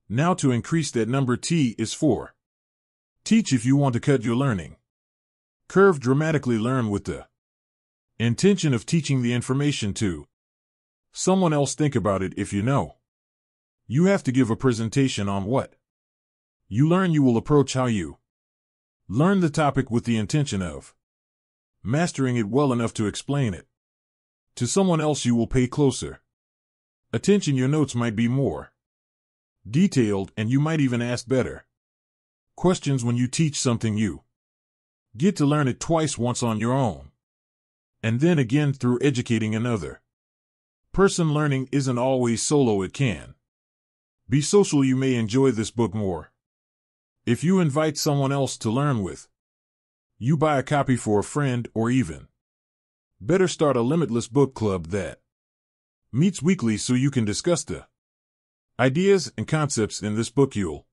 now to increase that number? T is for teach. If you want to cut your learning curve dramatically, learn with the intention of teaching the information to someone else. Think about it. If you know you have to give a presentation on what you learn, you will approach how you learn the topic with the intention of mastering it well enough to explain it to someone else. You will pay closer attention. Your notes might be more detailed, and you might even ask better questions when you teach something. You get to learn it twice, once on your own, and then again through educating another person. Learning isn't always solo. It can be social. You may enjoy this book more if you invite someone else to learn with you. Buy a copy for a friend, or even better, start a Limitless book club that meets weekly so you can discuss the ideas and concepts in this book. You'll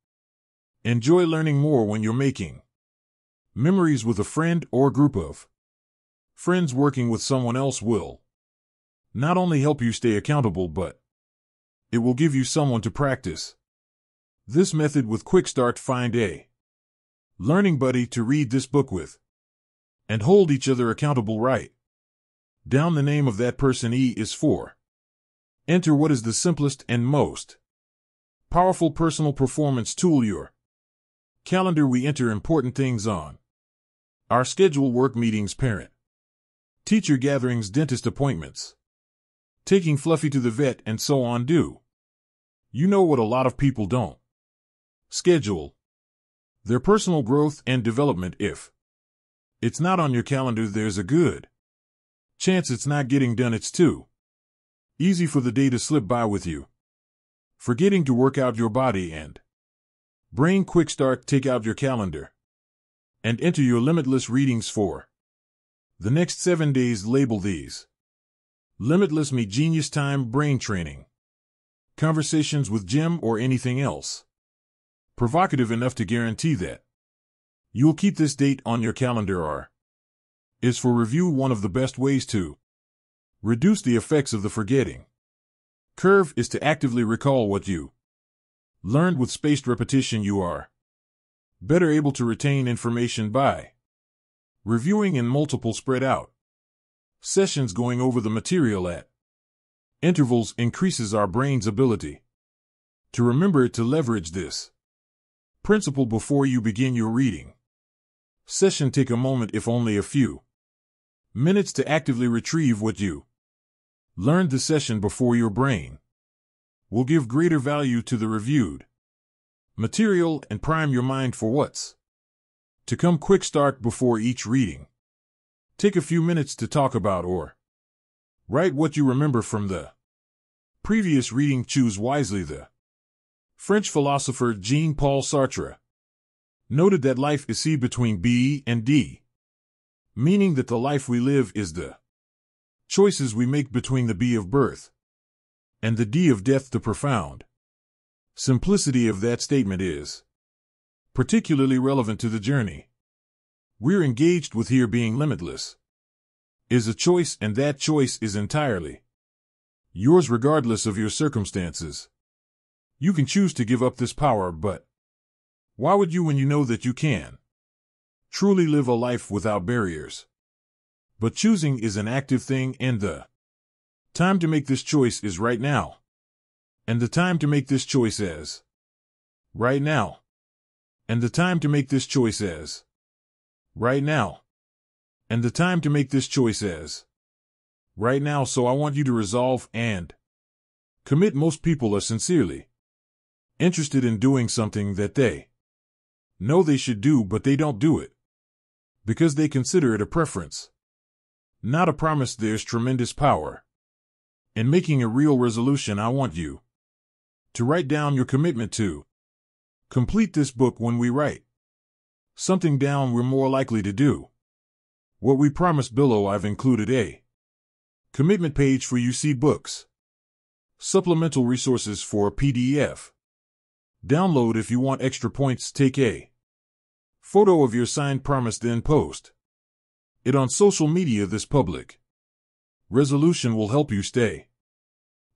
enjoy learning more when you're making memories with a friend or group of friends. Working with someone else will not only help you stay accountable, but it will give you someone to practice this method with. Quick start. Find a learning buddy to read this book with and hold each other accountable. Write down the name of that person. E is for enter. What is the simplest and most powerful personal performance tool? Your calendar. We enter important things on our schedule: work meetings, parent teacher gatherings, dentist appointments, taking Fluffy to the vet, and so on. Do you know what a lot of people don't schedule? Their personal growth and development. If it's not on your calendar, there's a good chance it's not getting done. It's too easy for the day to slip by with you forgetting to work out your body and brain. Quick start. Take out your calendar and enter your Limitless readings for the next 7 days. Label these Limitless: Me, Genius Time, Brain Training, Conversations with Jim, or anything else provocative enough to guarantee that you'll keep this date on your calendar. R is for review. One of the best ways to reduce the effects of the forgetting curve is to actively recall what you learned. With spaced repetition, you are better able to retain information by reviewing in multiple spread out sessions. Going over the material at intervals increases our brain's ability to remember it. To leverage this principle before you begin your reading session, take a moment, if only a few minutes, to actively retrieve what you learned the session before. Your brain will give greater value to the reviewed material and prime your mind for what's to come. Quick start. Before each reading, take a few minutes to talk about or write what you remember from the previous reading. Choose wisely. The French philosopher Jean-Paul Sartre noted that life is C between B and D, meaning that the life we live is the choices we make between the B of birth and the D of death. The profound simplicity of that statement is particularly relevant to the journey we're engaged with here. Being limitless is a choice, and that choice is entirely yours regardless of your circumstances. You can choose to give up this power, but why would you when you know that you can truly live a life without barriers? But choosing is an active thing, and the time to make this choice is right now. And the time to make this choice is Right now. And the time to make this choice is. Right now. And the time to make this choice is. Right now, so I want you to resolve and commit. Most people are sincerely interested in doing something that they know they should do, but they don't do it because they consider it a preference, not a promise. There's tremendous power in making a real resolution. I want you to write down your commitment to complete this book. When we write something down, we're more likely to do what we promised. Below, I've included a commitment page for UC Books. Supplemental resources for a PDF. Download if you want extra points. Take a photo of your signed promise, then post it on social media. This public resolution will help you stay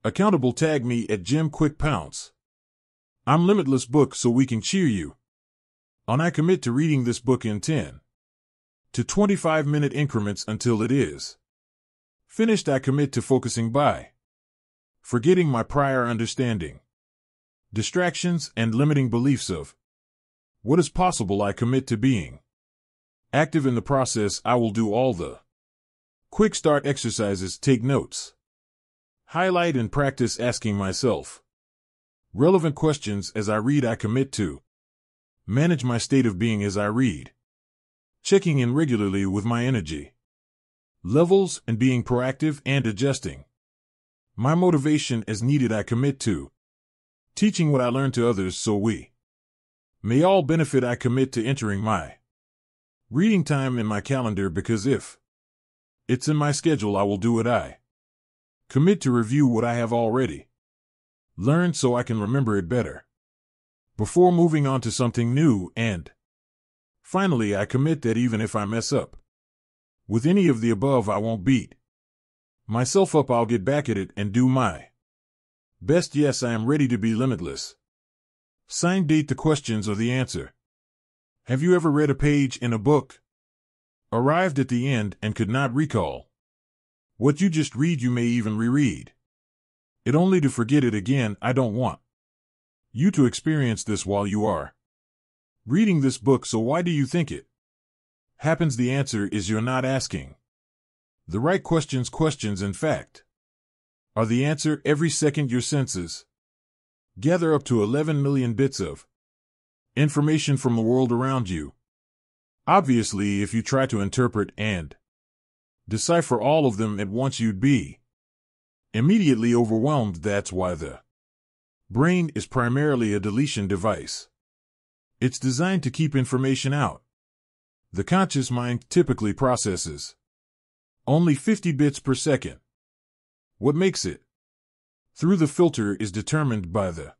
accountable. Tag me at Jim Kwik Pounce. I'm Limitless Book, so we can cheer you on. I commit to reading this book in 10 to 25-minute increments until it is finished. I commit to focusing by forgetting my prior understanding, distractions, and limiting beliefs of what is possible. I commit to being active in the process. I will do all the quick start exercises, take notes, highlight and practice asking myself relevant questions as I read. I commit to manage my state of being as I read, checking in regularly with my energy levels and being proactive and adjusting my motivation as needed. I commit to teaching what I learn to others so we may all benefit. I commit to entering my reading time in my calendar because if it's in my schedule, I will do it. I commit to review what I have already learned so I can remember it better before moving on to something new. And finally, I commit that even if I mess up with any of the above, I won't beat myself up. I'll get back at it and do my best. Yes, I am ready to be limitless. Signed, date. The questions are the answer. Have you ever read a page in a book, arrived at the end, and could not recall what you just read? You may even reread it only to forget it again. I don't want you to experience this while you are reading this book. So why do you think it happens? The answer is you're not asking the right questions. Questions, in fact, are the answer. Every second your senses gather up to 11 million bits of information from the world around you. Obviously, if you try to interpret and decipher all of them at once, you'd be immediately overwhelmed. That's why the brain is primarily a deletion device. It's designed to keep information out. The conscious mind typically processes only 50 bits per second. What makes it through the filter is determined by the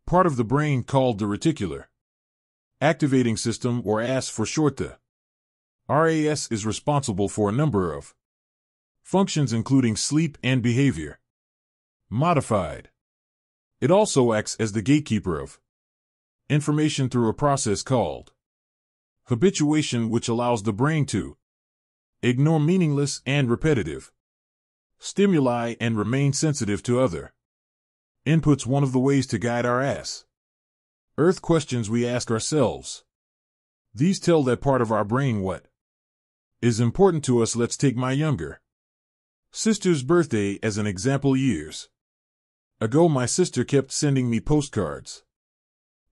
part of the brain called the reticular activating system, or RAS for short. The RAS is responsible for a number of functions including sleep and behavior modified. It also acts as the gatekeeper of information through a process called habituation, which allows the brain to ignore meaningless and repetitive stimuli and remain sensitive to other inputs. One of the ways to guide our Earth questions we ask ourselves. These tell that part of our brain what is important to us. Let's take my younger sister's birthday as an example. Years ago, my sister kept sending me postcards,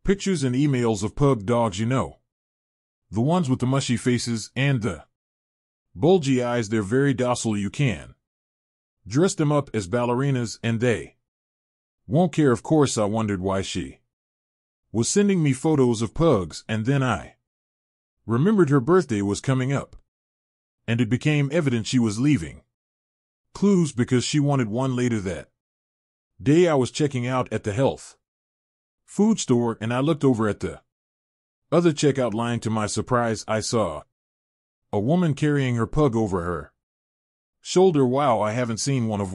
pictures and emails of pug dogs. You know, the ones with the mushy faces and the bulgy eyes. They're very docile. You can dress them up as ballerinas and they won't care. Of course, I wondered why she was sending me photos of pugs, and then I remembered her birthday was coming up, and it became evident she was leaving clues because she wanted one. Later that day, I was checking out at the health food store, and I looked over at the other checkout line. To my surprise, I saw a woman carrying her pug over her shoulder. Wow, I haven't seen one of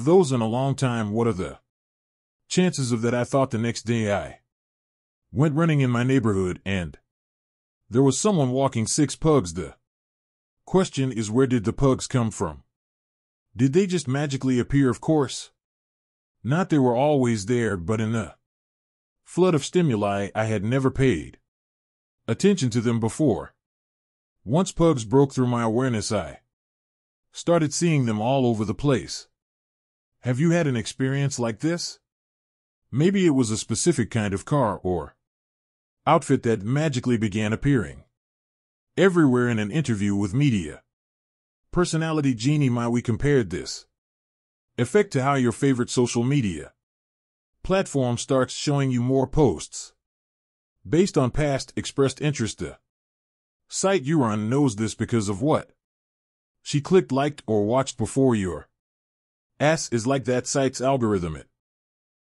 those in a long time. What are the chances of that? I thought. The next day I went running in my neighborhood and there was someone walking 6 pugs. The question is, where did the pugs come from? Did they just magically appear? Of course not. They were always there, but in a flood of stimuli I had never paid attention to them before. Once pugs broke through my awareness, I started seeing them all over the place. Have you had an experience like this? Maybe it was a specific kind of car or outfit that magically began appearing everywhere in an interview with media. Personality genie. We compared this effect to how your favorite social media platform starts showing you more posts based on past expressed interest. The site you're on knows this because of what she clicked, liked, or watched before. Your ass is like that site's algorithm. It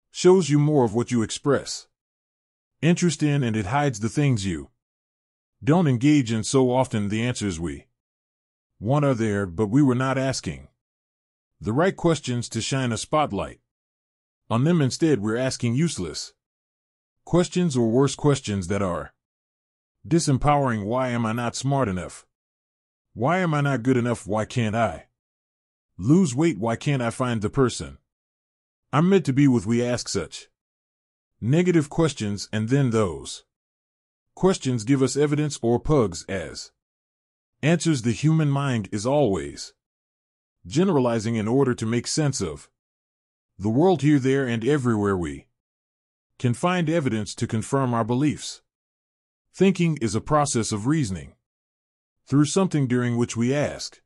shows you more of what you express interest in, and it hides the things you don't engage in. So often the answers we want are there, but we were not asking the right questions to shine a spotlight on them. Instead, we're asking useless questions, or worse, questions that are disempowering. Why am I not smart enough? Why am I not good enough? Why can't I lose weight? Why can't I find the person I'm meant to be with? We ask such negative questions, and then those questions give us evidence or pugs as answers. The human mind is always generalizing in order to make sense of the world. Here, there, and everywhere we can find evidence to confirm our beliefs. Thinking is a process of reasoning through something, during which we ask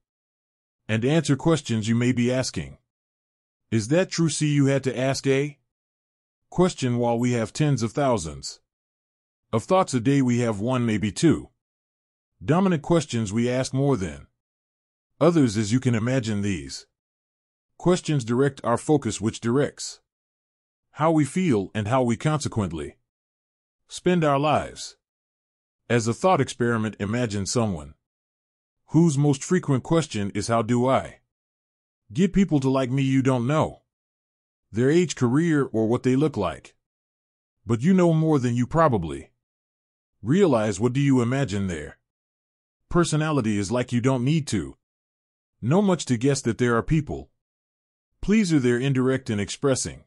and answer questions you may be asking. Is that true? See, you had to ask a question while we have tens of thousands of thoughts a day. We have one, maybe two dominant questions we ask more than others. As you can imagine, these questions direct our focus, which directs how we feel and how we consequently spend our lives. As a thought experiment, imagine someone whose most frequent question is, how do I get people to like me? You don't know their age, career, or what they look like, but you know more than you probably realize. What do you imagine their personality is like? You don't need to know much to guess that there are people pleaser. They're indirect in expressing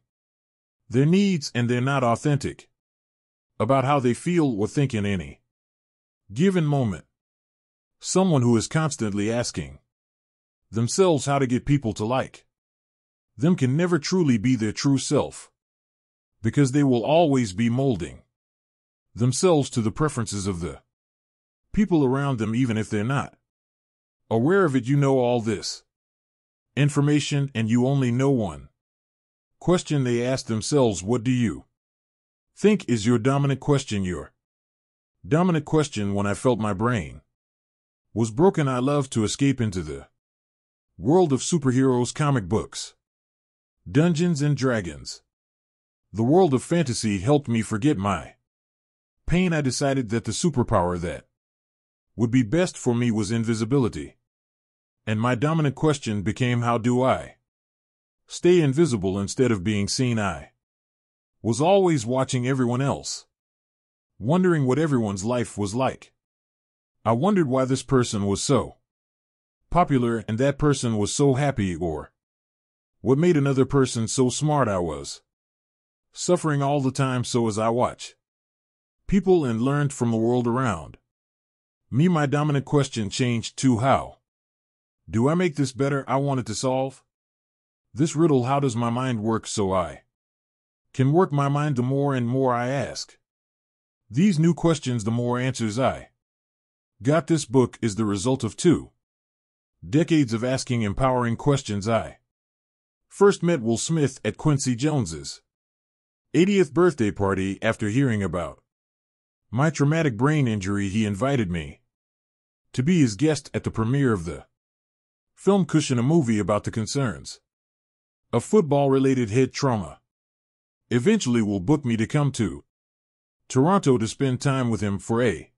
their needs, and they're not authentic about how they feel or think in any given moment. Someone who is constantly asking themselves how to get people to like them can never truly be their true self, because they will always be molding themselves to the preferences of the people around them, even if they're not aware of it. You know all this information, and you only know one question they ask themselves. What do you think is your dominant question? Your dominant question. When I felt my brain was broken, I loved to escape into the world of superheroes, comic books, Dungeons and Dragons. The world of fantasy helped me forget my pain. I decided that the superpower that would be best for me was invisibility. And my dominant question became, how do I stay invisible instead of being seen? I was always watching everyone else, wondering what everyone's life was like. I wondered why this person was so popular and that person was so happy, or what made another person so smart. I was suffering all the time. So as I watched people and learned from the world around me, my dominant question changed to, how do I make this better? I wanted to solve this riddle. How does my mind work so I can work my mind? The more and more I ask these new questions, the more answers I got. This book is the result of 2 decades of asking empowering questions. I first met Will Smith at Quincy Jones's 80th birthday party. After hearing about my traumatic brain injury, he invited me to be his guest at the premiere of the film Cushion, a movie about the concerns of football-related head trauma. Eventually, Will booked me to come to Toronto to spend time with him for a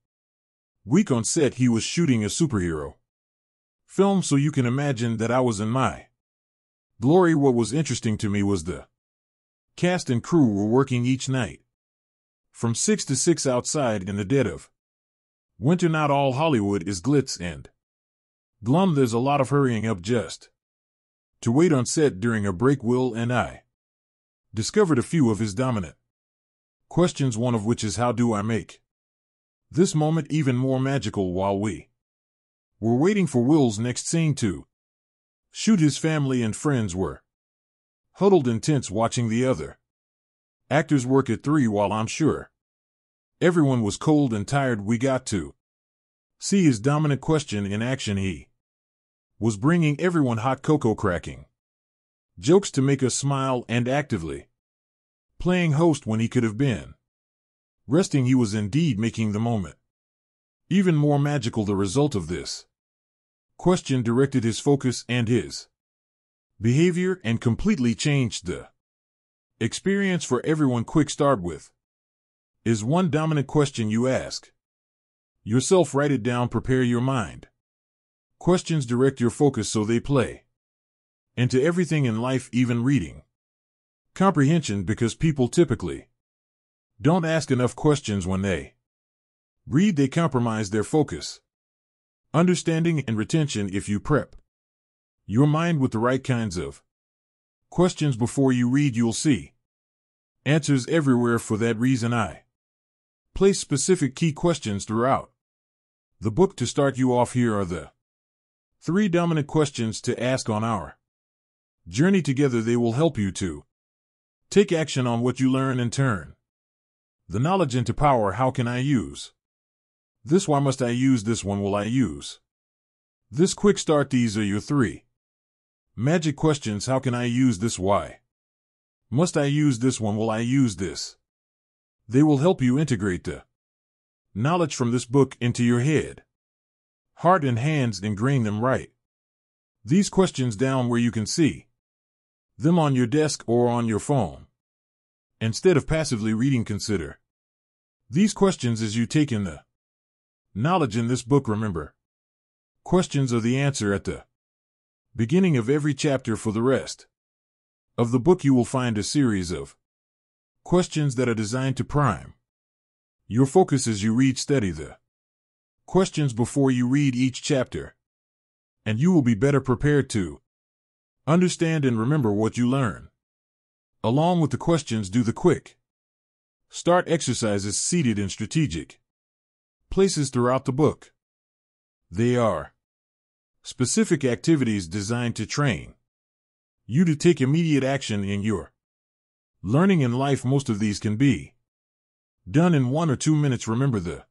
week on set. He was shooting a superhero film, so you can imagine that I was in my glory. What was interesting to me was the cast and crew were working each night from 6 to 6 outside in the dead of winter. Not all Hollywood is glitz and glum. There's a lot of hurrying up just to wait on set. During a break, Will and I discovered a few of his dominant Questions, one of which is, how do I make this moment even more magical, while we were waiting for Will's next scene to shoot. His family and friends were huddled in tents watching the other actors work at 3, while I'm sure everyone was cold and tired. We got to see his dominant question in action. He was bringing everyone hot cocoa, cracking jokes to make us smile, and actively playing host when he could have been resting. He was indeed making the moment even more magical. The result of this question directed his focus and his behavior and completely changed the experience for everyone. Quick start with is one dominant question you ask yourself. Write it down. Prepare your mind. Questions direct your focus so they play into everything in life, even reading comprehension, because people typically don't ask enough questions when they read. They compromise their focus, understanding, and retention. If you prep your mind with the right kinds of questions before you read, you'll see answers everywhere. For that reason, I place specific key questions throughout the book. To start you off, here are the 3 dominant questions to ask on our journey together. They will help you to take action on what you learn and turn the knowledge into power. How can I use this? Why must I use this? When will I use this? Quick start. These are your 3 magic questions. How can I use this? Why must I use this? When will I use this? They will help you integrate the knowledge from this book into your head, heart, and hands. Ingrain them right these questions down where you can see them on your desk or on your phone. Instead of passively reading, consider these questions as you take in the knowledge in this book. Remember, questions are the answer at the beginning of every chapter. For the rest of the book, you will find a series of questions that are designed to prime your focus as you read. Study the questions before you read each chapter, and you will be better prepared to understand and remember what you learn. Along with the questions, do the quick start exercises seated in strategic places throughout the book. They are specific activities designed to train you to take immediate action in your learning in life. Most of these can be done in 1 or 2 minutes. Remember the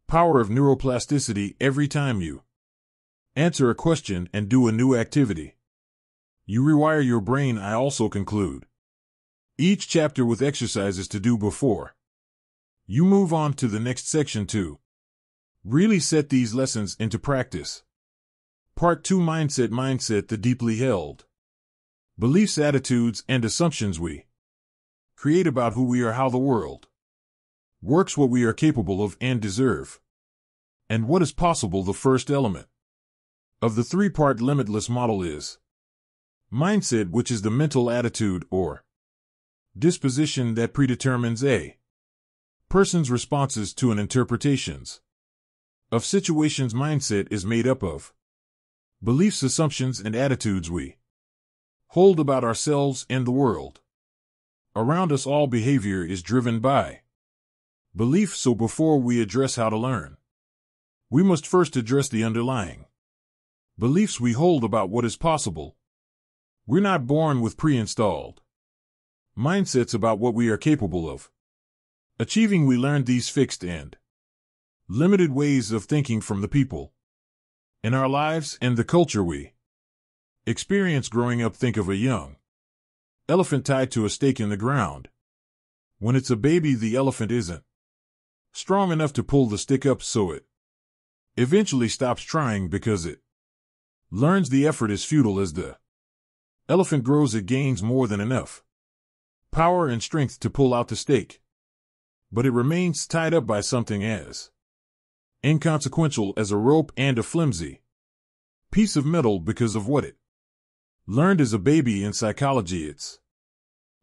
power of neuroplasticity. Every time you answer a question and do a new activity, you rewire your brain. I also conclude each chapter with exercises to do before you move on to the next section to really set these lessons into practice. Part 2: Mindset. Mindset, the deeply held beliefs, attitudes, and assumptions we create about who we are, how the world works, what we are capable of and deserve, and what is possible. The first element of the 3-part Limitless model is mindset, which is the mental attitude or disposition that predetermines a person's responses to an interpretations of situations. Mindset is made up of beliefs, assumptions, and attitudes we hold about ourselves and the world around us. All behavior is driven by belief, so before we address how to learn, we must first address the underlying beliefs we hold about what is possible. We're not born with pre-installed mindsets about what we are capable of achieving. We learned these fixed and limited ways of thinking from the people in our lives and the culture we experience growing up. Think of a young elephant tied to a stake in the ground. When it's a baby, the elephant isn't strong enough to pull the stick up, so it eventually stops trying because it learns the effort is futile. As the elephant grows, it gains more than enough power and strength to pull out the stake, but it remains tied up by something as inconsequential as a rope and a flimsy piece of metal because of what it learned as a baby. In psychology, it's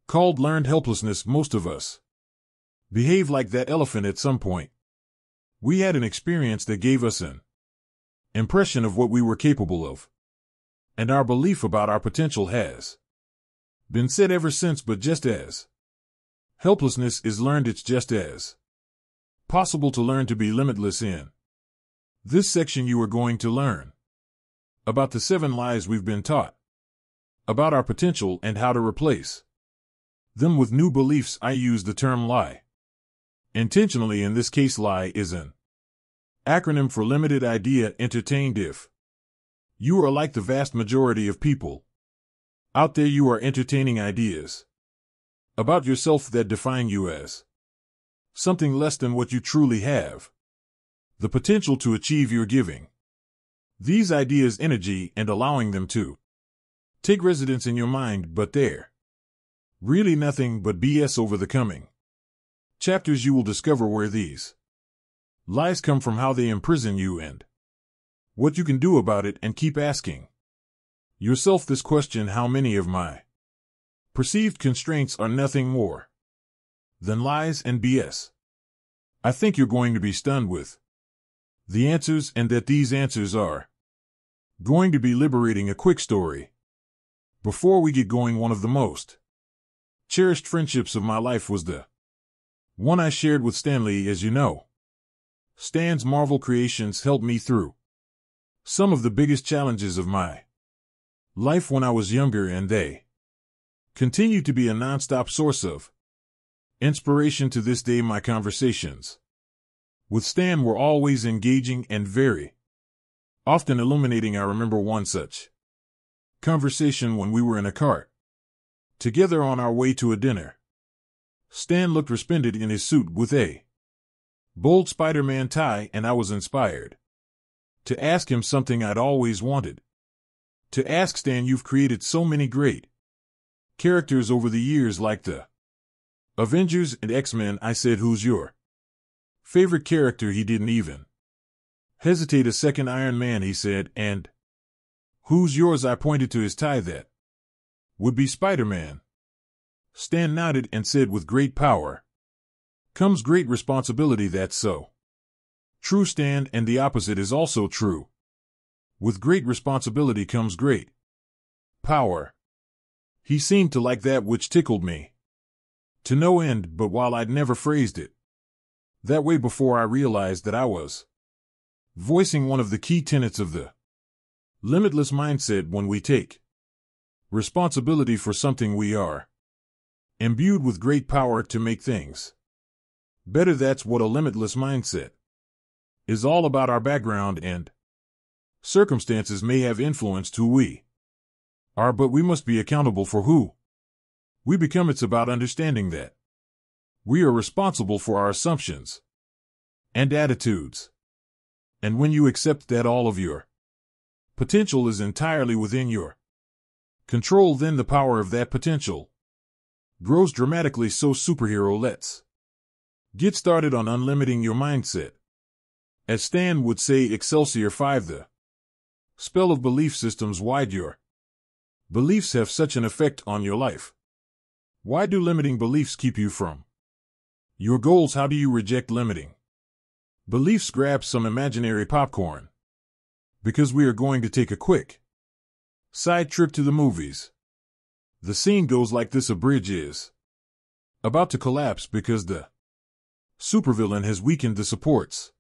called learned helplessness. Most of us behave like that elephant at some point. We had an experience that gave us an impression of what we were capable of, and our belief about our potential has been set ever since. But just as Helplessness is learned. It's just as possible to learn to be limitless. In this section you are going to learn about the 7 lies we've been taught about our potential and how to replace them with new beliefs. I use the term lie intentionally. In this case, lie is an acronym for limited idea entertained. If you are like the vast majority of people out there, you are entertaining ideas about yourself that define you as something less than what you truly have the potential to achieve. You're giving these ideas energy and allowing them to take residence in your mind, but they're really nothing but BS. Over the coming chapters you will discover where these lies come from, how they imprison you, and what you can do about it. And keep asking yourself this question: how many of my perceived constraints are nothing more than lies and BS? I think you're going to be stunned with the answers, and that these answers are going to be liberating. A quick story before we get going. One of the most cherished friendships of my life was the one I shared with Stanley. As you know, Stan's Marvel creations helped me through some of the biggest challenges of my life when I was younger, and they continue to be a nonstop source of inspiration to this day. My conversations with Stan were always engaging and very often illuminating. I remember one such conversation when we were in a cart together on our way to a dinner. Stan looked resplendent in his suit with a bold Spider-Man tie, and I was inspired to ask him something I'd always wanted to ask. Stan, you've created so many great characters over the years, like the Avengers and X-Men. I said, who's your favorite character? He didn't even hesitate a second. Iron Man, he said. And who's yours? I pointed to his tie. That would be Spider-Man. Stan nodded and said, with great power comes great responsibility. That's so true, Stan, and the opposite is also true. With great responsibility comes great power. He seemed to like that, which tickled me to no end, but while I'd never phrased it that way before, I realized that I was voicing one of the key tenets of the limitless mindset. When we take responsibility for something, we are imbued with great power to make things better. That's what a limitless mindset is all about. Our background and circumstances may have influenced who we are, but we must be accountable for who we become. It's about understanding that we are responsible for our assumptions and attitudes. And when you accept that all of your potential is entirely within your control, then the power of that potential grows dramatically. So superhero, let's get started on unlimiting your mindset. As Stan would say, Excelsior 5, the spell of belief systems. Why'd your beliefs have such an effect on your life? Why do limiting beliefs keep you from your goals? How do you reject limiting beliefs? Grab some imaginary popcorn, because we are going to take a quick side trip to the movies. The scene goes like this: a bridge is about to collapse because the supervillain has weakened the supports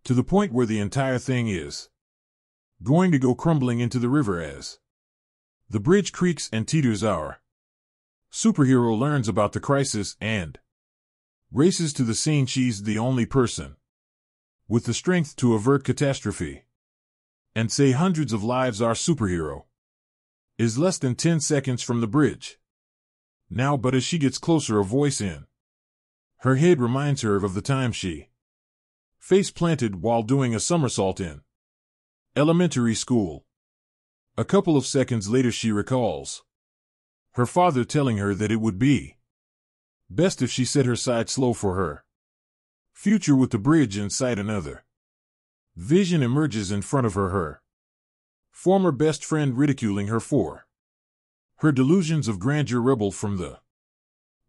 to the point where the entire thing is going to go crumbling into the river. As the bridge creaks and teeters, our superhero learns about the crisis and races to the scene. She's the only person with the strength to avert catastrophe and save hundreds of lives. Our superhero is less than 10 seconds from the bridge now, but as she gets closer, a voice in her head reminds her of the time she face planted while doing a somersault in elementary school. A couple of seconds later, she recalls her father telling her that it would be best if she set her side slow for her future. With the bridge in sight, another vision emerges in front of her: her former best friend ridiculing her for her delusions of grandeur. Rebel from the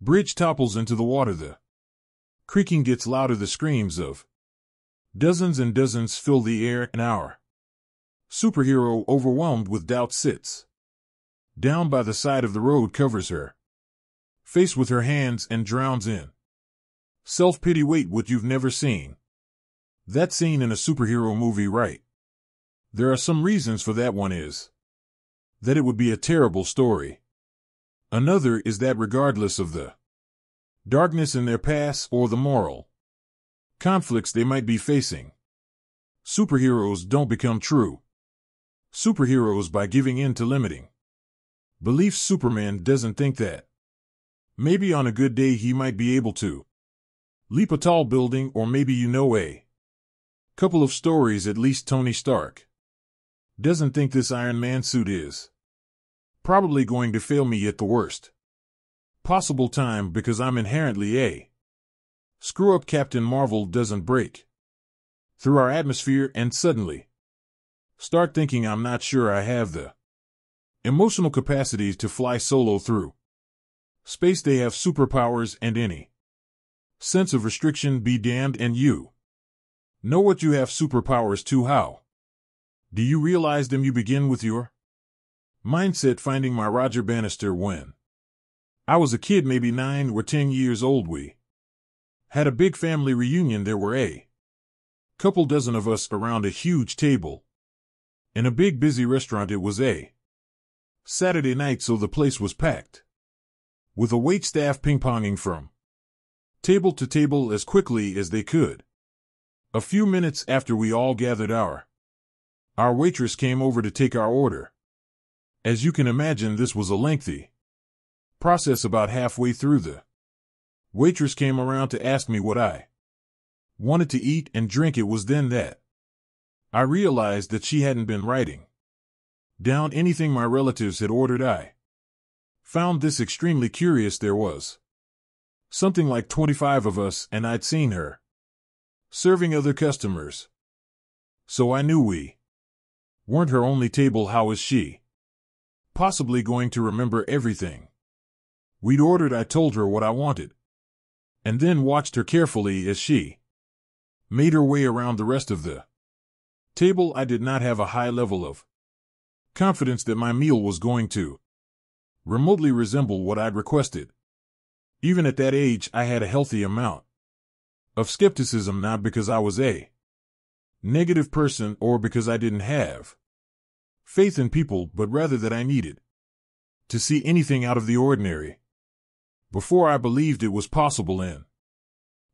bridge topples into the water. The creaking gets louder. The screams of dozens and dozens fill the air. An hour. Superhero, overwhelmed with doubt, sits down by the side of the road, covers her face with her hands and drowns in self-pity. Wait, what you've never seen? That scene in a superhero movie, right? There are some reasons for that. One is that it would be a terrible story. Another is that regardless of the darkness in their past or the moral conflicts they might be facing, superheroes don't become true superheroes by giving in to limiting beliefs. Superman doesn't think that. Maybe on a good day he might be able to leap a tall building, or maybe a couple of stories at least. Tony Stark doesn't think this Iron Man suit is probably going to fail me at the worst possible time because I'm inherently a screw-up. Captain Marvel doesn't break through our atmosphere and suddenly start thinking I'm not sure I have the emotional capacity to fly solo through space. They have superpowers and any sense of restriction be damned. And you know what you have superpowers to. How do you realize them? You begin with your mindset. Finding my Roger Bannister when I was a kid, maybe 9 or 10 years old. We had a big family reunion. There were a couple dozen of us around a huge table in a big busy restaurant. It was a Saturday night, so the place was packed with a waitstaff ping-ponging from table to table as quickly as they could. A few minutes after we all gathered, our waitress came over to take our order. As you can imagine, this was a lengthy process. About halfway through, the waitress came around to ask me what I wanted to eat and drink. It was then that I realized that she hadn't been writing down anything my relatives had ordered. I found this extremely curious. There was something like 25 of us, and I'd seen her serving other customers, so I knew we weren't her only table. How is she possibly going to remember everything we'd ordered? I told her what I wanted, and then watched her carefully as she made her way around the rest of the table. I did not have a high level of confidence that my meal was going to remotely resemble what I'd requested. Even at that age, I had a healthy amount of skepticism, not because I was a negative person or because I didn't have faith in people, but rather that I needed to see anything out of the ordinary before I believed it was possible. In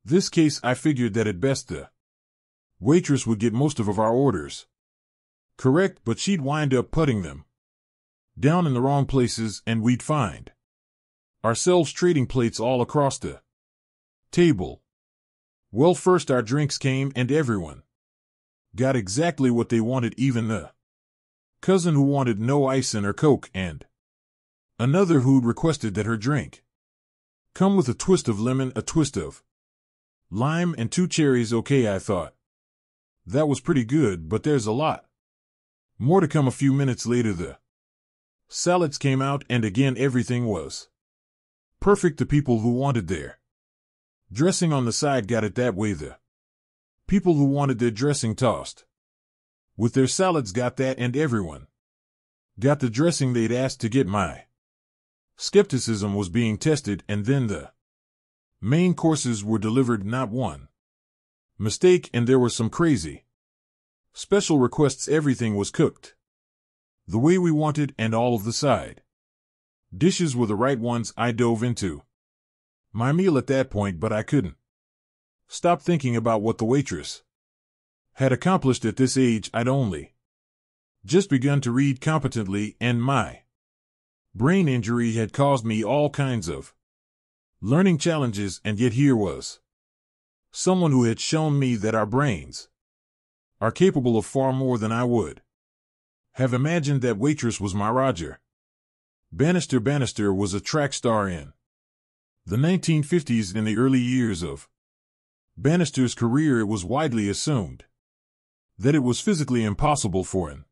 this case, I figured that at best the waitress would get most of our orders correct, but she'd wind up putting them down in the wrong places, and we'd find ourselves trading plates all across the table. Well, first our drinks came, and everyone got exactly what they wanted, even the cousin who wanted no ice in her Coke, and another who'd requested that her drink come with a twist of lemon, a twist of lime, and 2 cherries. Okay, I thought that was pretty good, but there's a lot more to come. A few minutes later, the salads came out, and again everything was perfect. The people who wanted their dressing on the side got it that way. The people who wanted their dressing tossed with their salads got that, and everyone got the dressing they'd asked to get. My skepticism was being tested, and then the main courses were delivered. Not one mistake, and there were some crazy special requests. Everything was cooked the way we wanted, and all of the side dishes were the right ones. I dove into my meal at that point, but I couldn't stop thinking about what the waitress had accomplished. At this age, I'd only just begun to read competently, and my brain injury had caused me all kinds of learning challenges, and yet here was someone who had shown me that our brains are capable of far more than I would have imagined. That waitress was my Roger Bannister. Bannister was a track star in the 1950s. In the early years of Bannister's career, it was widely assumed that it was physically impossible for an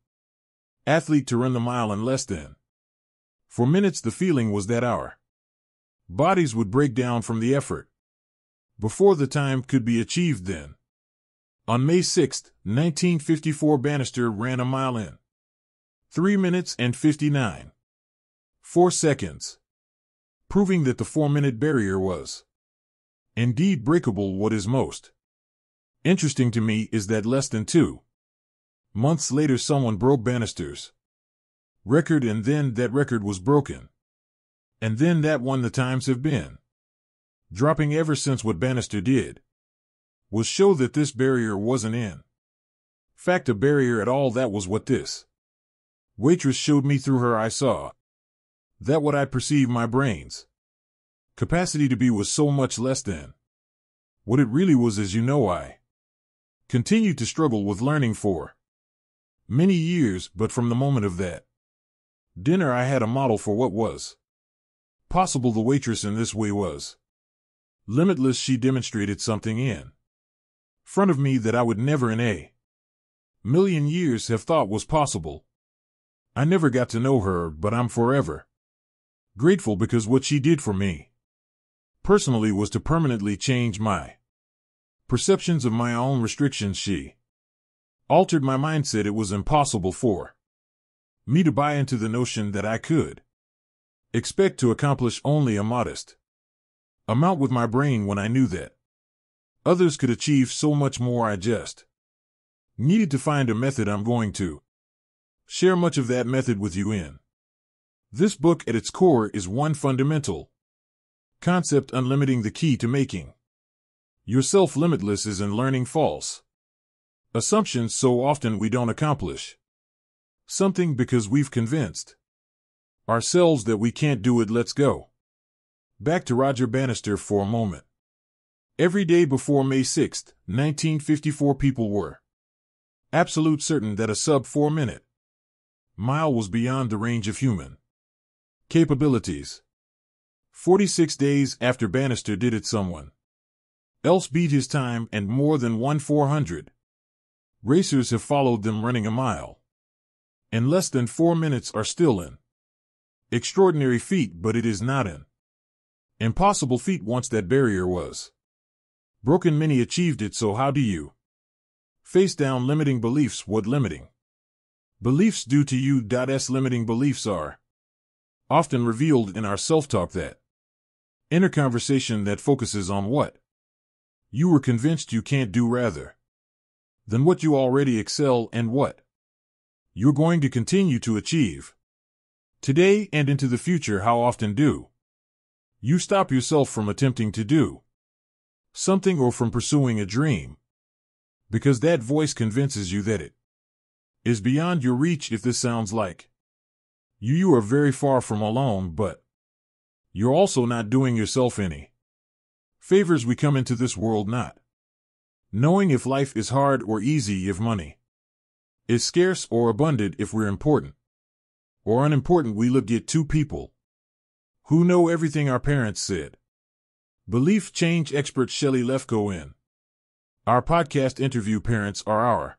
athlete to run the mile in less than 4 minutes. The feeling was that our bodies would break down from the effort before the time could be achieved. Then, on May 6, 1954, Bannister ran a mile in 3 minutes and 59.4 seconds. proving that the 4-minute barrier was indeed breakable. What is most interesting to me is that less than 2 months later someone broke Bannister's record, and then that record was broken. And then that one. The times have been dropping ever since. What Bannister did was show that this barrier wasn't in fact a barrier at all. That was what this waitress showed me. Through her I saw that what I perceived my brain's capacity to be was so much less than what it really was. As you know, I continued to struggle with learning for many years, but from the moment of that dinner I had a model for what was possible. The waitress in this way was limitless. She demonstrated something in front of me that I would never in a million years have thought was possible. I never got to know her, but I'm forever grateful, because what she did for me personally was to permanently change my perceptions of my own restrictions. She altered my mindset. It was impossible for me to buy into the notion that I could expect to accomplish only a modest amount with my brain when I knew that others could achieve so much more. I just needed to find a method. I'm going to share much of that method with you in this book. At its core is one fundamental concept: unlimiting. The key to making yourself limitless is in learning false assumptions. So often we don't accomplish something because we've convinced ourselves that we can't do it. Let's go back to Roger Bannister for a moment. Every day before May 6, 1954, people were absolute certain that a sub-4-minute mile was beyond the range of human capabilities. 46 days after Bannister did it, someone else beat his time, and more than 400 racers have followed them, running a mile in less than 4 minutes. Are still an extraordinary feat, but it is not an impossible feat. Once that barrier was broken, many achieved it. So how do you face down limiting beliefs? What limiting beliefs do to you? Limiting beliefs are often revealed in our self-talk, that inner conversation that focuses on what you were convinced you can't do rather than what you already excel and what you're going to continue to achieve today and into the future. How often do you stop yourself from attempting to do something or from pursuing a dream because that voice convinces you that it is beyond your reach? If this sounds like you are very far from alone, but you're also not doing yourself any favors. We come into this world not knowing if life is hard or easy, if money is scarce or abundant, if we're important or unimportant. We look at two people who know everything. Our parents said. Belief change expert Shelley Lefkoe. In our podcast interview, parents are our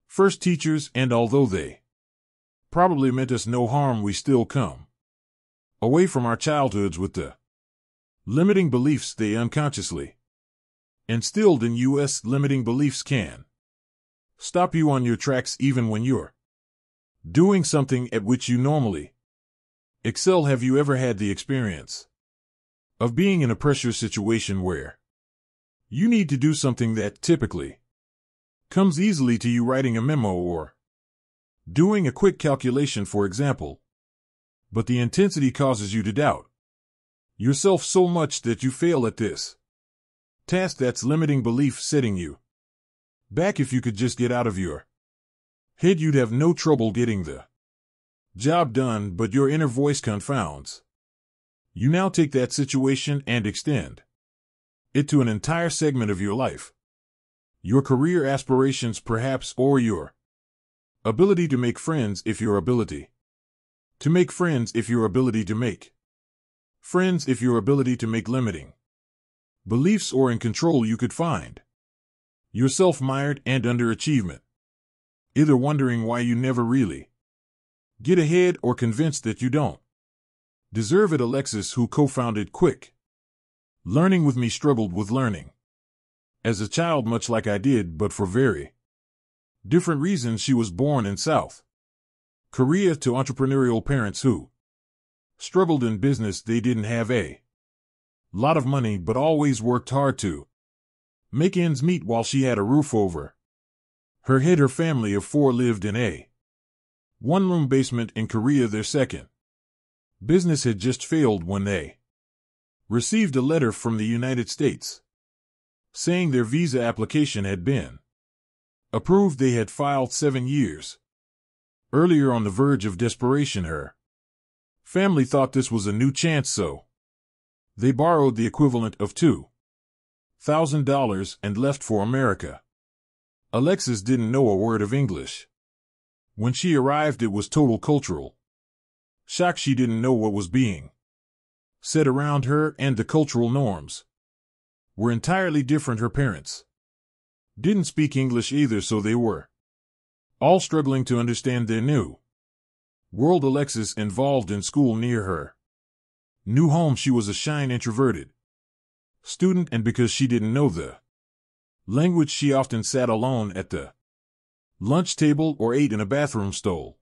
first teachers, and although they probably meant us no harm, we still come away from our childhoods with the limiting beliefs they unconsciously instilled in us. Limiting beliefs can stop you on your tracks even when you're doing something at which you normally excel. Have you ever had the experience of being in a pressure situation where you need to do something that typically comes easily to you, writing a memo or doing a quick calculation, for example, but the intensity causes you to doubt yourself so much that you fail at this task? That's limiting belief setting you back. If you could just get out of your head, you'd have no trouble getting the job done, but your inner voice confounds you. Now take that situation and extend it to an entire segment of your life, your career aspirations perhaps, or your ability to make friends. If your ability to make friends, if your ability to make friends, if your ability to make limiting beliefs or in control, you could find yourself mired and underachievement, either wondering why you never really get ahead or convinced that you don't deserve it. Alexis, who co-founded Kwik Learning with me, struggled with learning as a child, much like I did, but for very different reasons. She was born in South Korea to entrepreneurial parents who Struggled in business, they didn't have a lot of money but always worked hard to make ends meet while she had a roof over her head. Her family of 4 lived in a one-room basement in Korea. Their second business had just failed when they received a letter from the United States saying their visa application had been approved. They had filed 7 years earlier. On the verge of desperation, her family thought this was a new chance, so they borrowed the equivalent of $2,000 and left for America. Alexis didn't know a word of English. When she arrived, it was total cultural shock. She didn't know what was being said around her, and the cultural norms were entirely different. Her parents didn't speak English either, so they were all struggling to understand their new world. Alexis involved in school near her new home. She was a shy, introverted student, and because she didn't know the language, she often sat alone at the lunch table or ate in a bathroom stall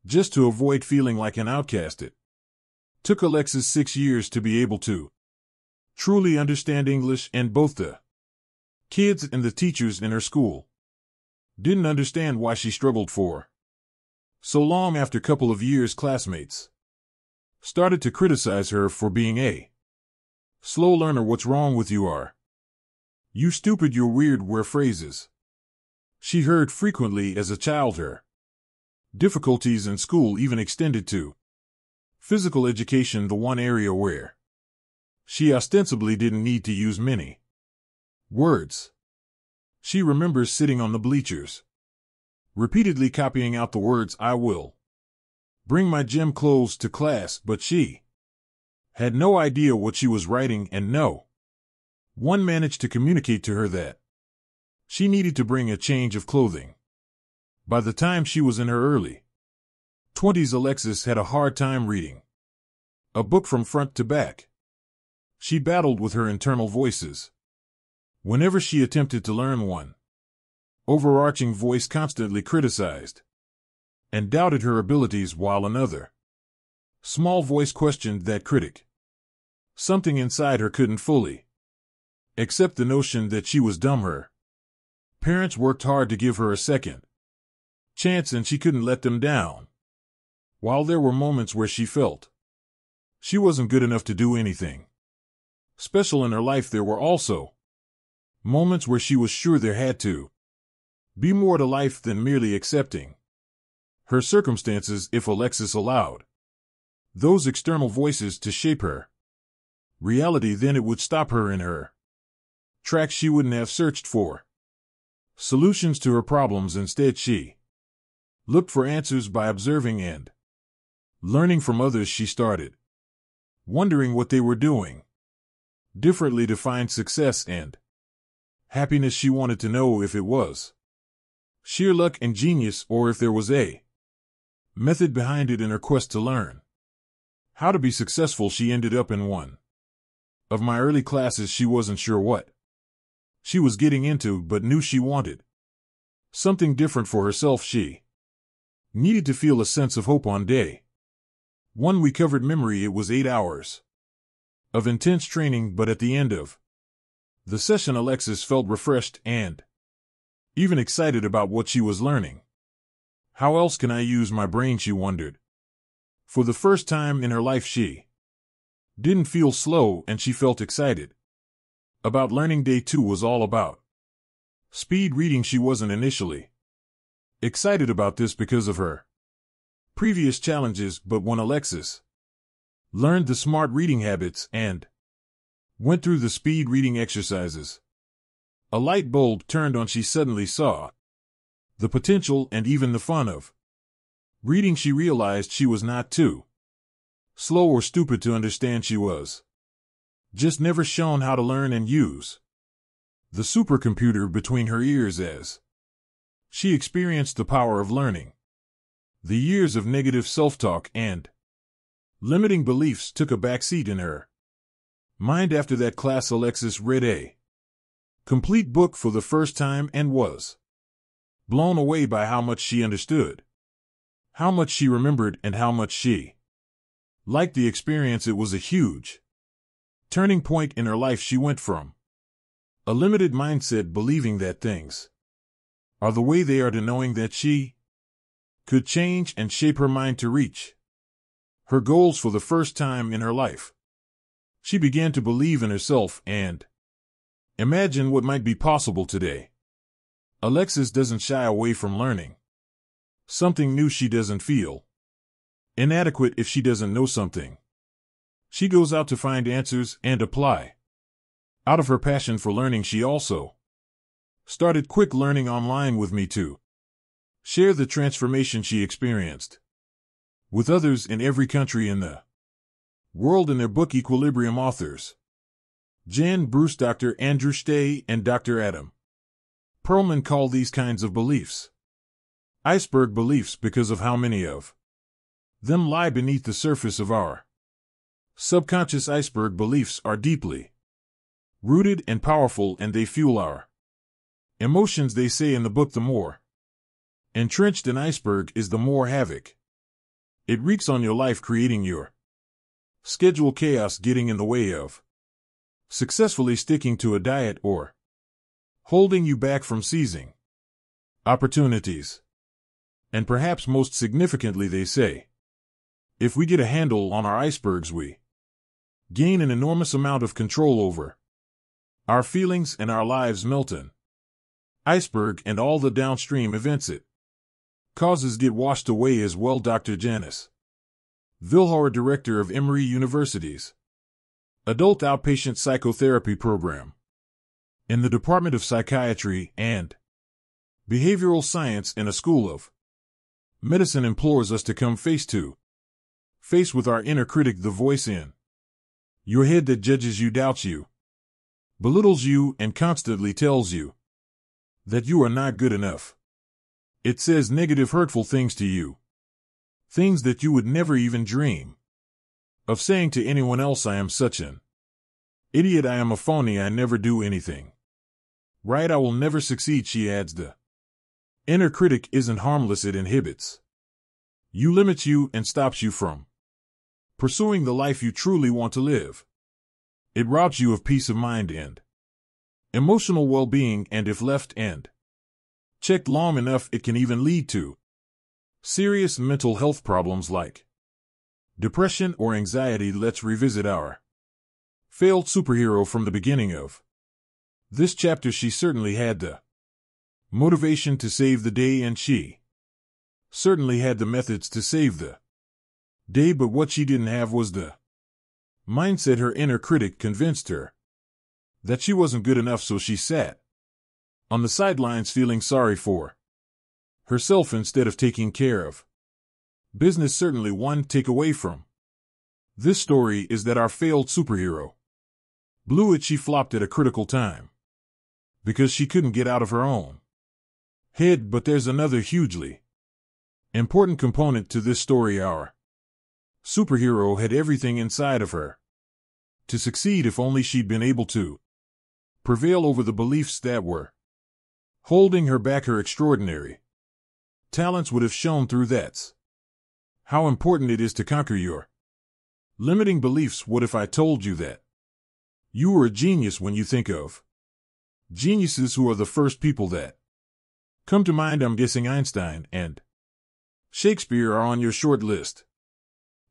just to avoid feeling like an outcast. It took Alexis 6 years to be able to truly understand English, and both the kids and the teachers in her school didn't understand why she struggled for so long. After a couple of years, classmates started to criticize her for being a slow learner. "What's wrong with you? Are you stupid? You're weird," were phrases she heard frequently as a child. Her difficulties in school even extended to physical education, the one area where she ostensibly didn't need to use many words. She remembers sitting on the bleachers, repeatedly copying out the words, "I will bring my gym clothes to class," but she had no idea what she was writing, and no one managed to communicate to her that she needed to bring a change of clothing. By the time she was in her early 20s, Alexis had a hard time reading a book from front to back. She battled with her internal voices. Whenever she attempted to learn, one overarching voice constantly criticized and doubted her abilities, while another small voice questioned that critic. Something inside her couldn't fully accept the notion that she was dumb. Her parents worked hard to give her a second chance, and she couldn't let them down. While there were moments where she felt she wasn't good enough to do anything special in her life, there were also moments where she was sure there had to be more to life than merely accepting her circumstances. If Alexis allowed those external voices to shape her reality, then it would stop her in her tracks. She wouldn't have searched for solutions to her problems. Instead, she looked for answers by observing and learning from others. She started wondering what they were doing differently to find success and happiness. She wanted to know if it was sheer luck and genius, or if there was a method behind it. In her quest to learn how to be successful, she ended up in one of my early classes. She wasn't sure what she was getting into, but knew she wanted something different for herself. She needed to feel a sense of hope. On day 1, we covered memory. It was 8 hours of intense training, but at the end of the session, Alexis felt refreshed and even excited about what she was learning. "How else can I use my brain?" she wondered. For the first time in her life, she didn't feel slow, and she felt excited about learning. Day 2 was all about speed reading. She wasn't initially excited about this because of her previous challenges, but when Alexis learned the smart reading habits and went through the speed reading exercises, a light bulb turned on. She suddenly saw the potential and even the fun of reading. She realized she was not too slow or stupid to understand. She was just never shown how to learn and use the supercomputer between her ears as she experienced the power of learning. The years of negative self-talk and limiting beliefs took a backseat in her mind. After that class, Alexis read a complete book for the first time and was blown away by how much she understood, how much she remembered, and how much she Like the experience, it was a huge turning point in her life. She went from a limited mindset, believing that things are the way they are, to knowing that she could change and shape her mind to reach her goals for the first time in her life. She began to believe in herself and imagine what might be possible today. Alexis doesn't shy away from learning something new. She doesn't feel inadequate if she doesn't know something. She goes out to find answers and apply. Out of her passion for learning, she also started Kwik learning online with me to share the transformation she experienced with others in every country in the world. In their book Equilibrium, authors Jan Bruce, Dr. Andrew Stay, and Dr. Adam Perlman call these kinds of beliefs iceberg beliefs because of how many of them lie beneath the surface of our subconscious. Iceberg beliefs are deeply rooted and powerful, and they fuel our emotions. They say in the book, the more entrenched an iceberg is, the more havoc it wreaks on your life, creating your schedule chaos, getting in the way of successfully sticking to a diet, or holding you back from seizing opportunities. And perhaps most significantly, they say, if we get a handle on our icebergs, we gain an enormous amount of control over our feelings, and our lives melt an iceberg, and all the downstream events it causes get washed away as well. Dr. Janice Vilhauer, director of Emory University's Adult Outpatient Psychotherapy Program in the Department of Psychiatry and Behavioral Science in a School of Medicine, implores us to come face to face with our inner critic, the voice in your head that judges you, doubts you, belittles you, and constantly tells you that you are not good enough. It says negative, hurtful things to you, things that you would never even dream of saying to anyone else. I am such an idiot. I am a phony. I never do anything right. I will never succeed. She adds, the inner critic isn't harmless. It inhibits you, limits you, and stops you from pursuing the life you truly want to live. It robs you of peace of mind and emotional well-being, and if left and checked long enough, it can even lead to serious mental health problems like depression or anxiety. Let's revisit our failed superhero from the beginning of this chapter. She certainly had the motivation to save the day, and she certainly had the methods to save the day, but what she didn't have was the mindset. Her inner critic convinced her that she wasn't good enough, so she sat on the sidelines feeling sorry for herself instead of taking care of business. Certainly one takeaway from this story is that our failed superhero blew it. She flopped at a critical time because she couldn't get out of her own head. But there's another hugely important component to this story. Our superhero had everything inside of her to succeed if only she'd been able to prevail over the beliefs that were holding her back. Her extraordinary talents would have shown through. That's how important it is to conquer your limiting beliefs. What if I told you that you were a genius? When you think of geniuses, who are the first people that come to mind? I'm guessing Einstein and Shakespeare are on your short list.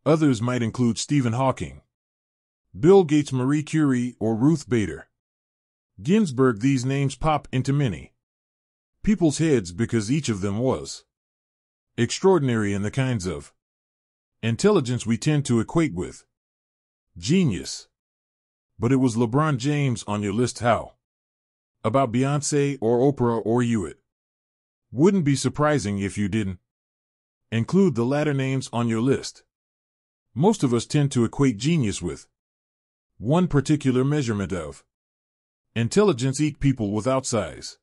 Others might include Stephen Hawking, Bill Gates, Marie Curie, or Ruth Bader Ginsburg. These names pop into many people's heads because each of them was extraordinary in the kinds of intelligence we tend to equate with genius. But it was LeBron James on your list. How about Beyoncé or Oprah or Hewitt? Wouldn't be surprising if you didn't include the latter names on your list. Most of us tend to equate genius with one particular measurement of intelligence. Eat people with outsize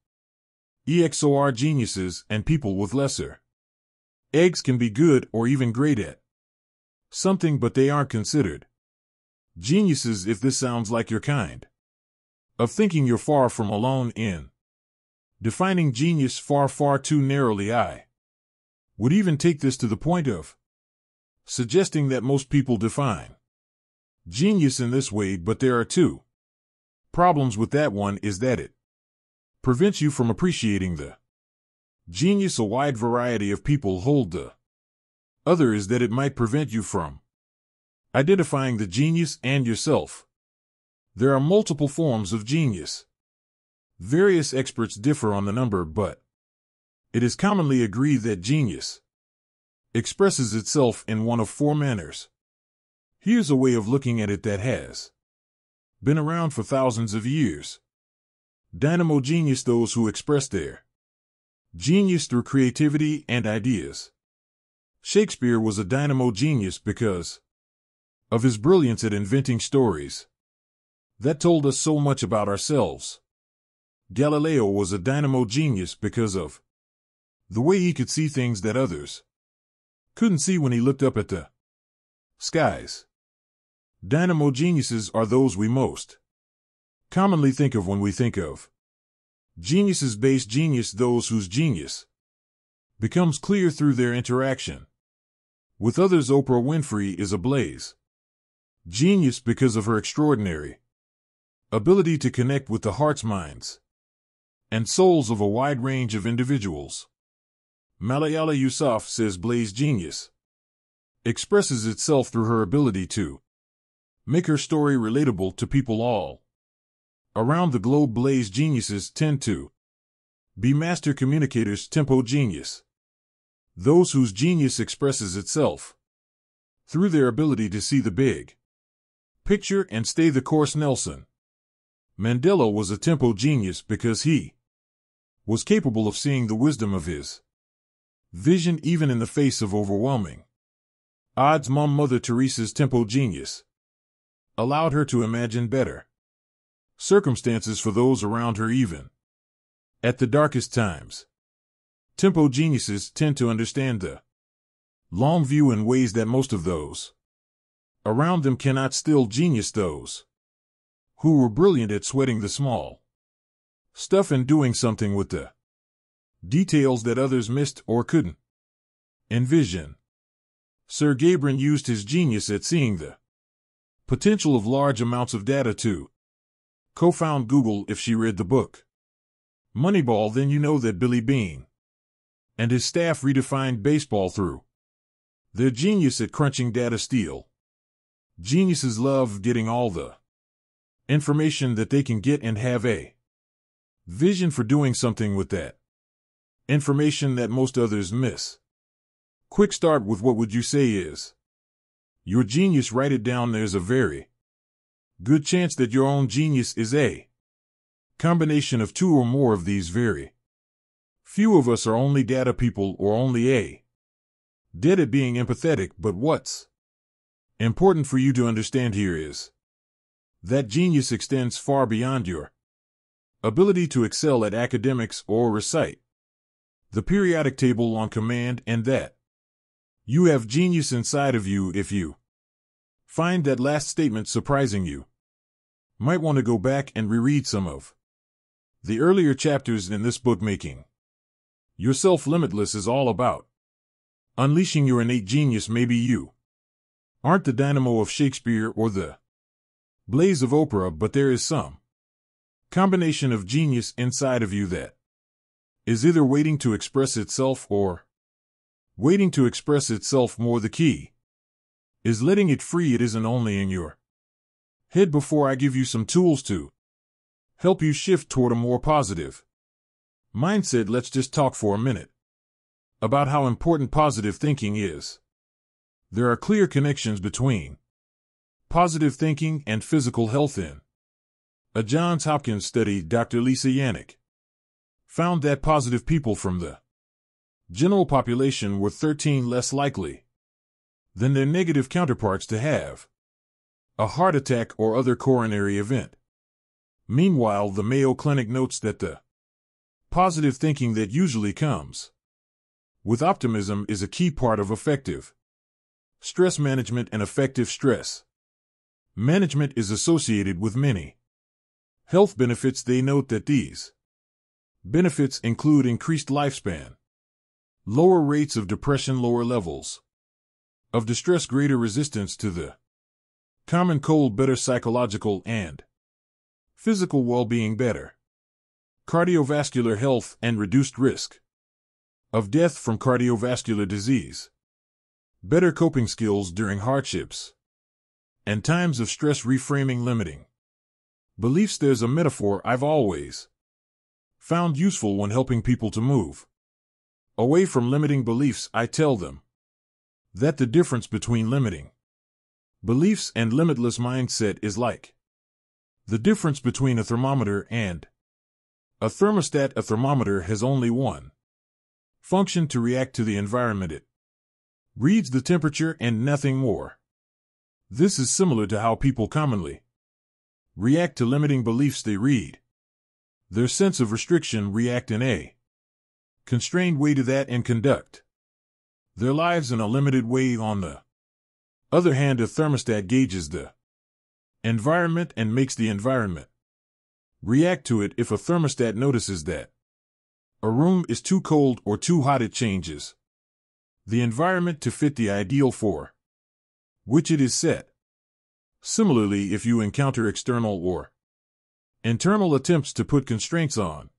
EXOR geniuses, and people with lesser eggs can be good or even great at something, but they aren't considered geniuses. If this sounds like your kind of thinking, you're far from alone in defining genius far, far too narrowly. I would even take this to the point of suggesting that most people define genius in this way, but there are two problems with that. One is that it prevents you from appreciating the genius a wide variety of people hold. The other is that it might prevent you from identifying the genius and yourself. There are multiple forms of genius. Various experts differ on the number, but it is commonly agreed that genius expresses itself in one of four manners. Here's a way of looking at it that has been around for thousands of years. Dynamo genius, those who express their genius through creativity and ideas. Shakespeare was a dynamo genius because of his brilliance at inventing stories that told us so much about ourselves. Galileo was a dynamo genius because of the way he could see things that others couldn't see when he looked up at the skies. Dynamo geniuses are those we most commonly think of when we think of geniuses. Base genius, those whose genius becomes clear through their interaction with others. Oprah Winfrey is a blaze genius because of her extraordinary ability to connect with the hearts, minds, and souls of a wide range of individuals. Malayala Yousaf says Blaze genius expresses itself through her ability to make her story relatable to people all around the globe. Blaze geniuses tend to be master communicators. Tempo genius, those whose genius expresses itself through their ability to see the big picture and stay the course. Nelson Mandela was a tempo genius because he was capable of seeing the wisdom of his vision even in the face of overwhelming odds. Mother Teresa's tempo genius allowed her to imagine better circumstances for those around her even at the darkest times. Tempo geniuses tend to understand the long view in ways that most of those around them cannot. Still genius, those who were brilliant at sweating the small stuff and doing something with the details that others missed or couldn't envision. Sergey Brin used his genius at seeing the potential of large amounts of data to co-found Google. If she read the book Moneyball, then you know that Billy Beane and his staff redefined baseball through their genius at crunching data. Steel geniuses love getting all the information that they can get and have a vision for doing something with that information that most others miss. Quick start with what would you say is your genius? Write it down. There's a very good chance that your own genius is a combination of two or more of these. Very few of us are only data people or only a dead at being empathetic, but what's important for you to understand here is that genius extends far beyond your ability to excel at academics or recite the periodic table on command, and that you have genius inside of you. If you find that last statement surprising, you might want to go back and reread some of the earlier chapters in this book. Making yourself limitless is all about unleashing your innate genius. Maybe you aren't the dynamo of Shakespeare or the blaze of Oprah, but there is some combination of genius inside of you that is either waiting to express itself or waiting to express itself more. The key is letting it free. It isn't only in your head. Before I give you some tools to help you shift toward a more positive mindset, let's just talk for a minute about how important positive thinking is. There are clear connections between positive thinking and physical health. In a Johns Hopkins study, Dr. Lisa Yannick found that positive people from the general population were 13 less likely than their negative counterparts to have a heart attack or other coronary event. Meanwhile, the Mayo Clinic notes that the positive thinking that usually comes with optimism is a key part of effective stress management, and effective stress management is associated with many health benefits. They note that these benefits include increased lifespan, lower rates of depression, lower levels Of distress, greater resistance to the common cold, better psychological and physical well-being, better cardiovascular health and reduced risk of death from cardiovascular disease, better coping skills during hardships and times of stress, reframing limiting beliefs. There's a metaphor I've always found useful when helping people to move away from limiting beliefs. I tell them that the difference between limiting beliefs and limitless mindset is like the difference between a thermometer and a thermostat. A thermometer has only one function: to react to the environment. It reads the temperature and nothing more. This is similar to how people commonly react to limiting beliefs. They read their sense of restriction, react in a constrained way to that, and conduct their lives in a limited way. On the other hand, a thermostat gauges the environment and makes the environment react to it. If a thermostat notices that a room is too cold or too hot, it changes the environment to fit the ideal for which it is set. Similarly, if you encounter external or internal attempts to put constraints on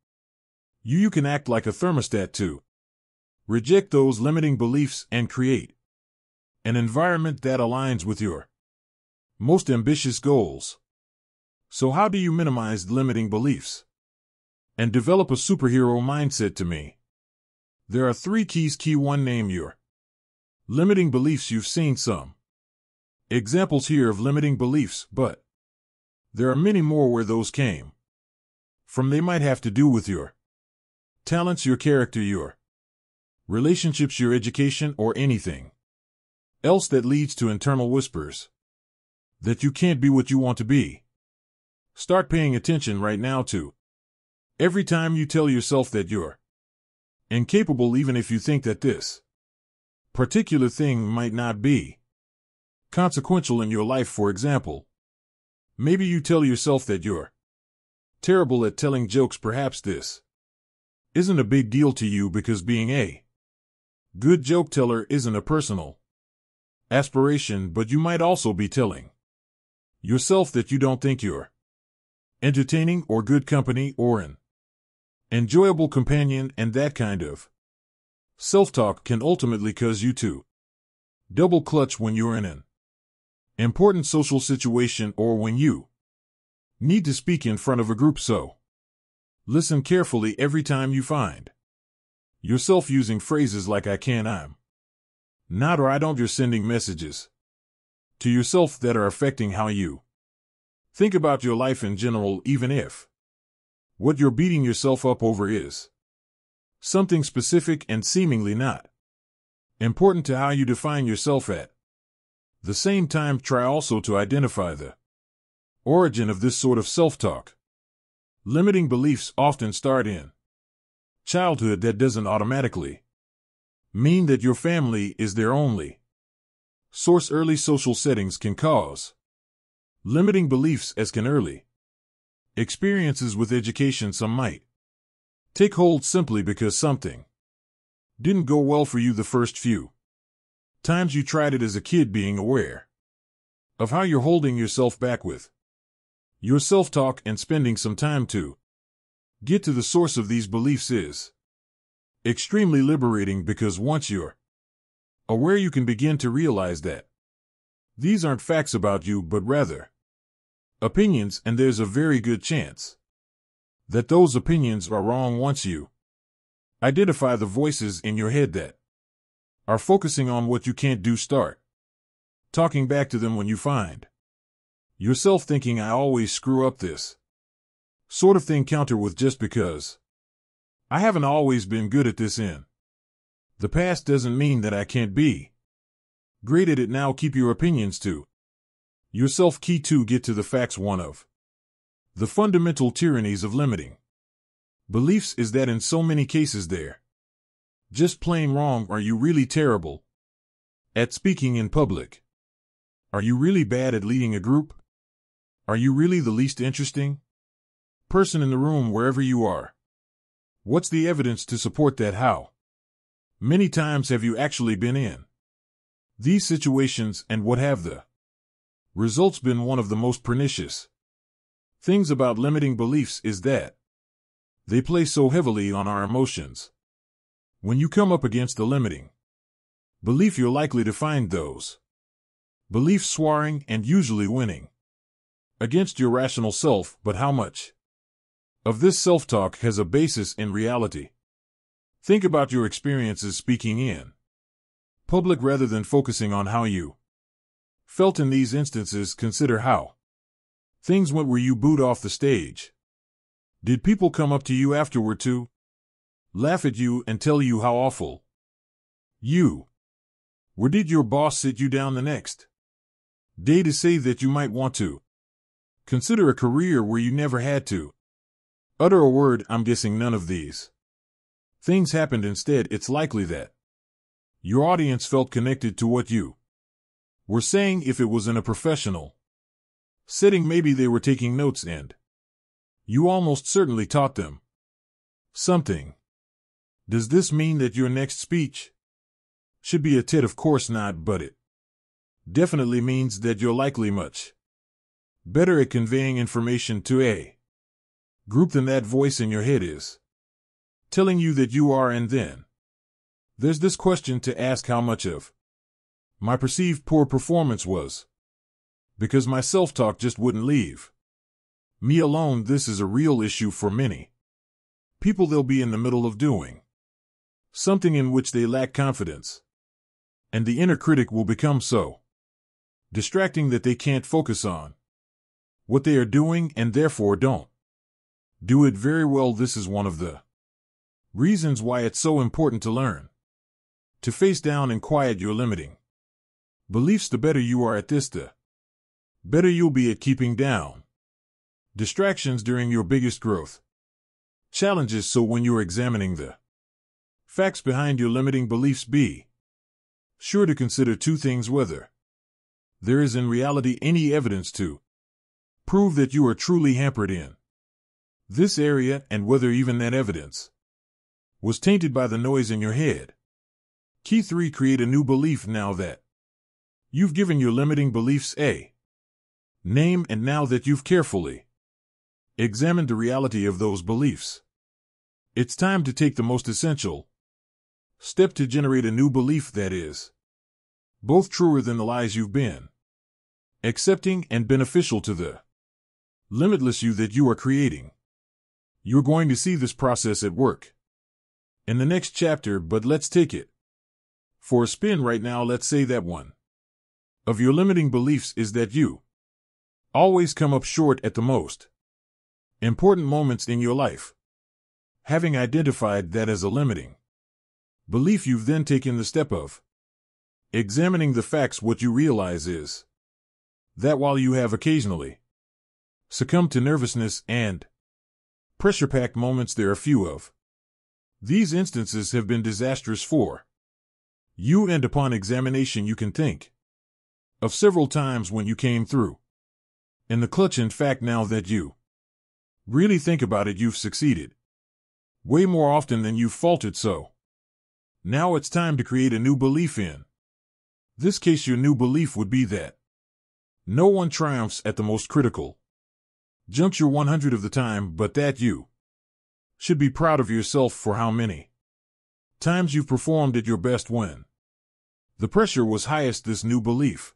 you, you can act like a thermostat to reject those limiting beliefs and create an environment that aligns with your most ambitious goals. So how do you minimize limiting beliefs and develop a superhero mindset? To me, there are 3 keys. Key 1: name your limiting beliefs. You've seen some examples here of limiting beliefs, but there are many more where those came from. They might have to do with your talents, your character, your relationships, your education, or anything else that leads to internal whispers that you can't be what you want to be. Start paying attention right now to every time you tell yourself that you're incapable, even if you think that this particular thing might not be consequential in your life. For example, maybe you tell yourself that you're terrible at telling jokes. Perhaps this isn't a big deal to you because being a good joke teller isn't a personal aspiration, but you might also be telling yourself that you don't think you're entertaining or good company or an enjoyable companion, and that kind of self-talk can ultimately cause you to double clutch when you're in an important social situation or when you need to speak in front of a group. So listen carefully every time you find yourself using phrases like I can, I'm not, or I don't. You're sending messages to yourself that are affecting how you think about your life in general, even if what you're beating yourself up over is something specific and seemingly not important to how you define yourself. At the same time, try also to identify the origin of this sort of self-talk. Limiting beliefs often start in childhood. That doesn't automatically mean that your family is their only source. Early social settings can cause limiting beliefs, as can early experiences with education. Some might take hold simply because something didn't go well for you the first few times you tried it as a kid. Being aware of how you're holding yourself back with your self-talk and spending some time to get to the source of these beliefs is extremely liberating, because once you're aware, you can begin to realize that these aren't facts about you, but rather opinions, and there's a very good chance that those opinions are wrong. Once you identify the voices in your head that are focusing on what you can't do, start talking back to them. When you find yourself thinking, I always screw up, this sort of thing, counter with, just because I haven't always been good at this in the past doesn't mean that I can't be great at it now. Keep your opinions to yourself. Key 2: get to the facts. One of the fundamental tyrannies of limiting beliefs is that in so many cases they're just plain wrong. Are you really terrible at speaking in public? Are you really bad at leading a group? Are you really the least interesting person in the room, wherever you are? What's the evidence to support that? How many times have you actually been in These situations and what have the results been one of the most pernicious things about limiting beliefs is that they play so heavily on our emotions. When you come up against the limiting belief, you're likely to find those beliefs soaring and usually winning against your rational self. But how much of this self-talk has a basis in reality? Think about your experiences speaking in public rather than focusing on how you felt in these instances. Consider how things went where you booed off the stage. Did people come up to you afterward to laugh at you and tell you how awful you were? Did your boss sit you down the next day to say that you might want to consider a career where you never had to utter a word? I'm guessing none of these things happened. Instead, it's likely that your audience felt connected to what you were saying. If it was in a professional setting, maybe they were taking notes and you almost certainly taught them something. Does this mean that your next speech should be a TED? Of course not, but it definitely means that you're likely much better at conveying information to a group than that voice in your head is telling you that you are. And then there's this question to ask: how much of my perceived poor performance was because my self-talk just wouldn't leave me alone? This is a real issue for many people. They'll be in the middle of doing something in which they lack confidence, and the inner critic will become so distracting that they can't focus on what they are doing and therefore don't do it very well. This is one of the reasons why it's so important to learn to face down and quiet your limiting beliefs. The better you are at this, the better you'll be at keeping down distractions during your biggest growth challenges. So when you're examining the facts behind your limiting beliefs, be sure to consider two things: whether there is in reality any evidence to prove that you are truly hampered in this area, and whether even that evidence was tainted by the noise in your head. Key 3: create a new belief now that you've given your limiting beliefs a name, and now that you've carefully examined the reality of those beliefs, it's time to take the most essential step to generate a new belief that is both truer than the lies you've been accepting and beneficial to the limitless you that you are creating. You're going to see this process at work in the next chapter, but let's take it for a spin right now. Let's say that one of your limiting beliefs is that you always come up short at the most important moments in your life. Having identified that as a limiting belief, you've then taken the step of examining the facts. What you realize is that while you have occasionally succumbed to nervousness and pressure-packed moments, there are few of these instances have been disastrous for you, and upon examination you can think of several times when you came through in the clutch. In fact, now that you really think about it, you've succeeded way more often than you've faltered. So now it's time to create a new belief. In this case, your new belief would be that no one triumphs at the most critical juncture 100 of the time, but that you should be proud of yourself for how many times you've performed at your best when the pressure was highest. This new belief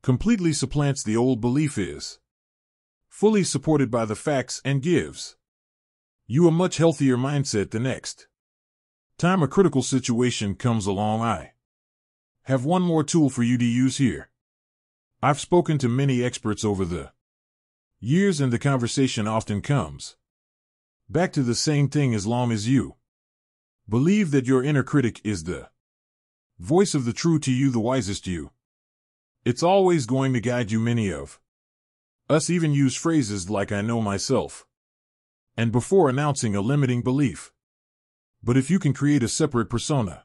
completely supplants the old belief, is fully supported by the facts, and gives you a much healthier mindset the next time a critical situation comes along. I have one more tool for you to use here. I've spoken to many experts over the years, and the conversation often comes back to the same thing: as long as you believe that your inner critic is the voice of the true to you, the wisest you, it's always going to guide you. Many of us even use phrases like "I know myself" and before announcing a limiting belief. But if you can create a separate persona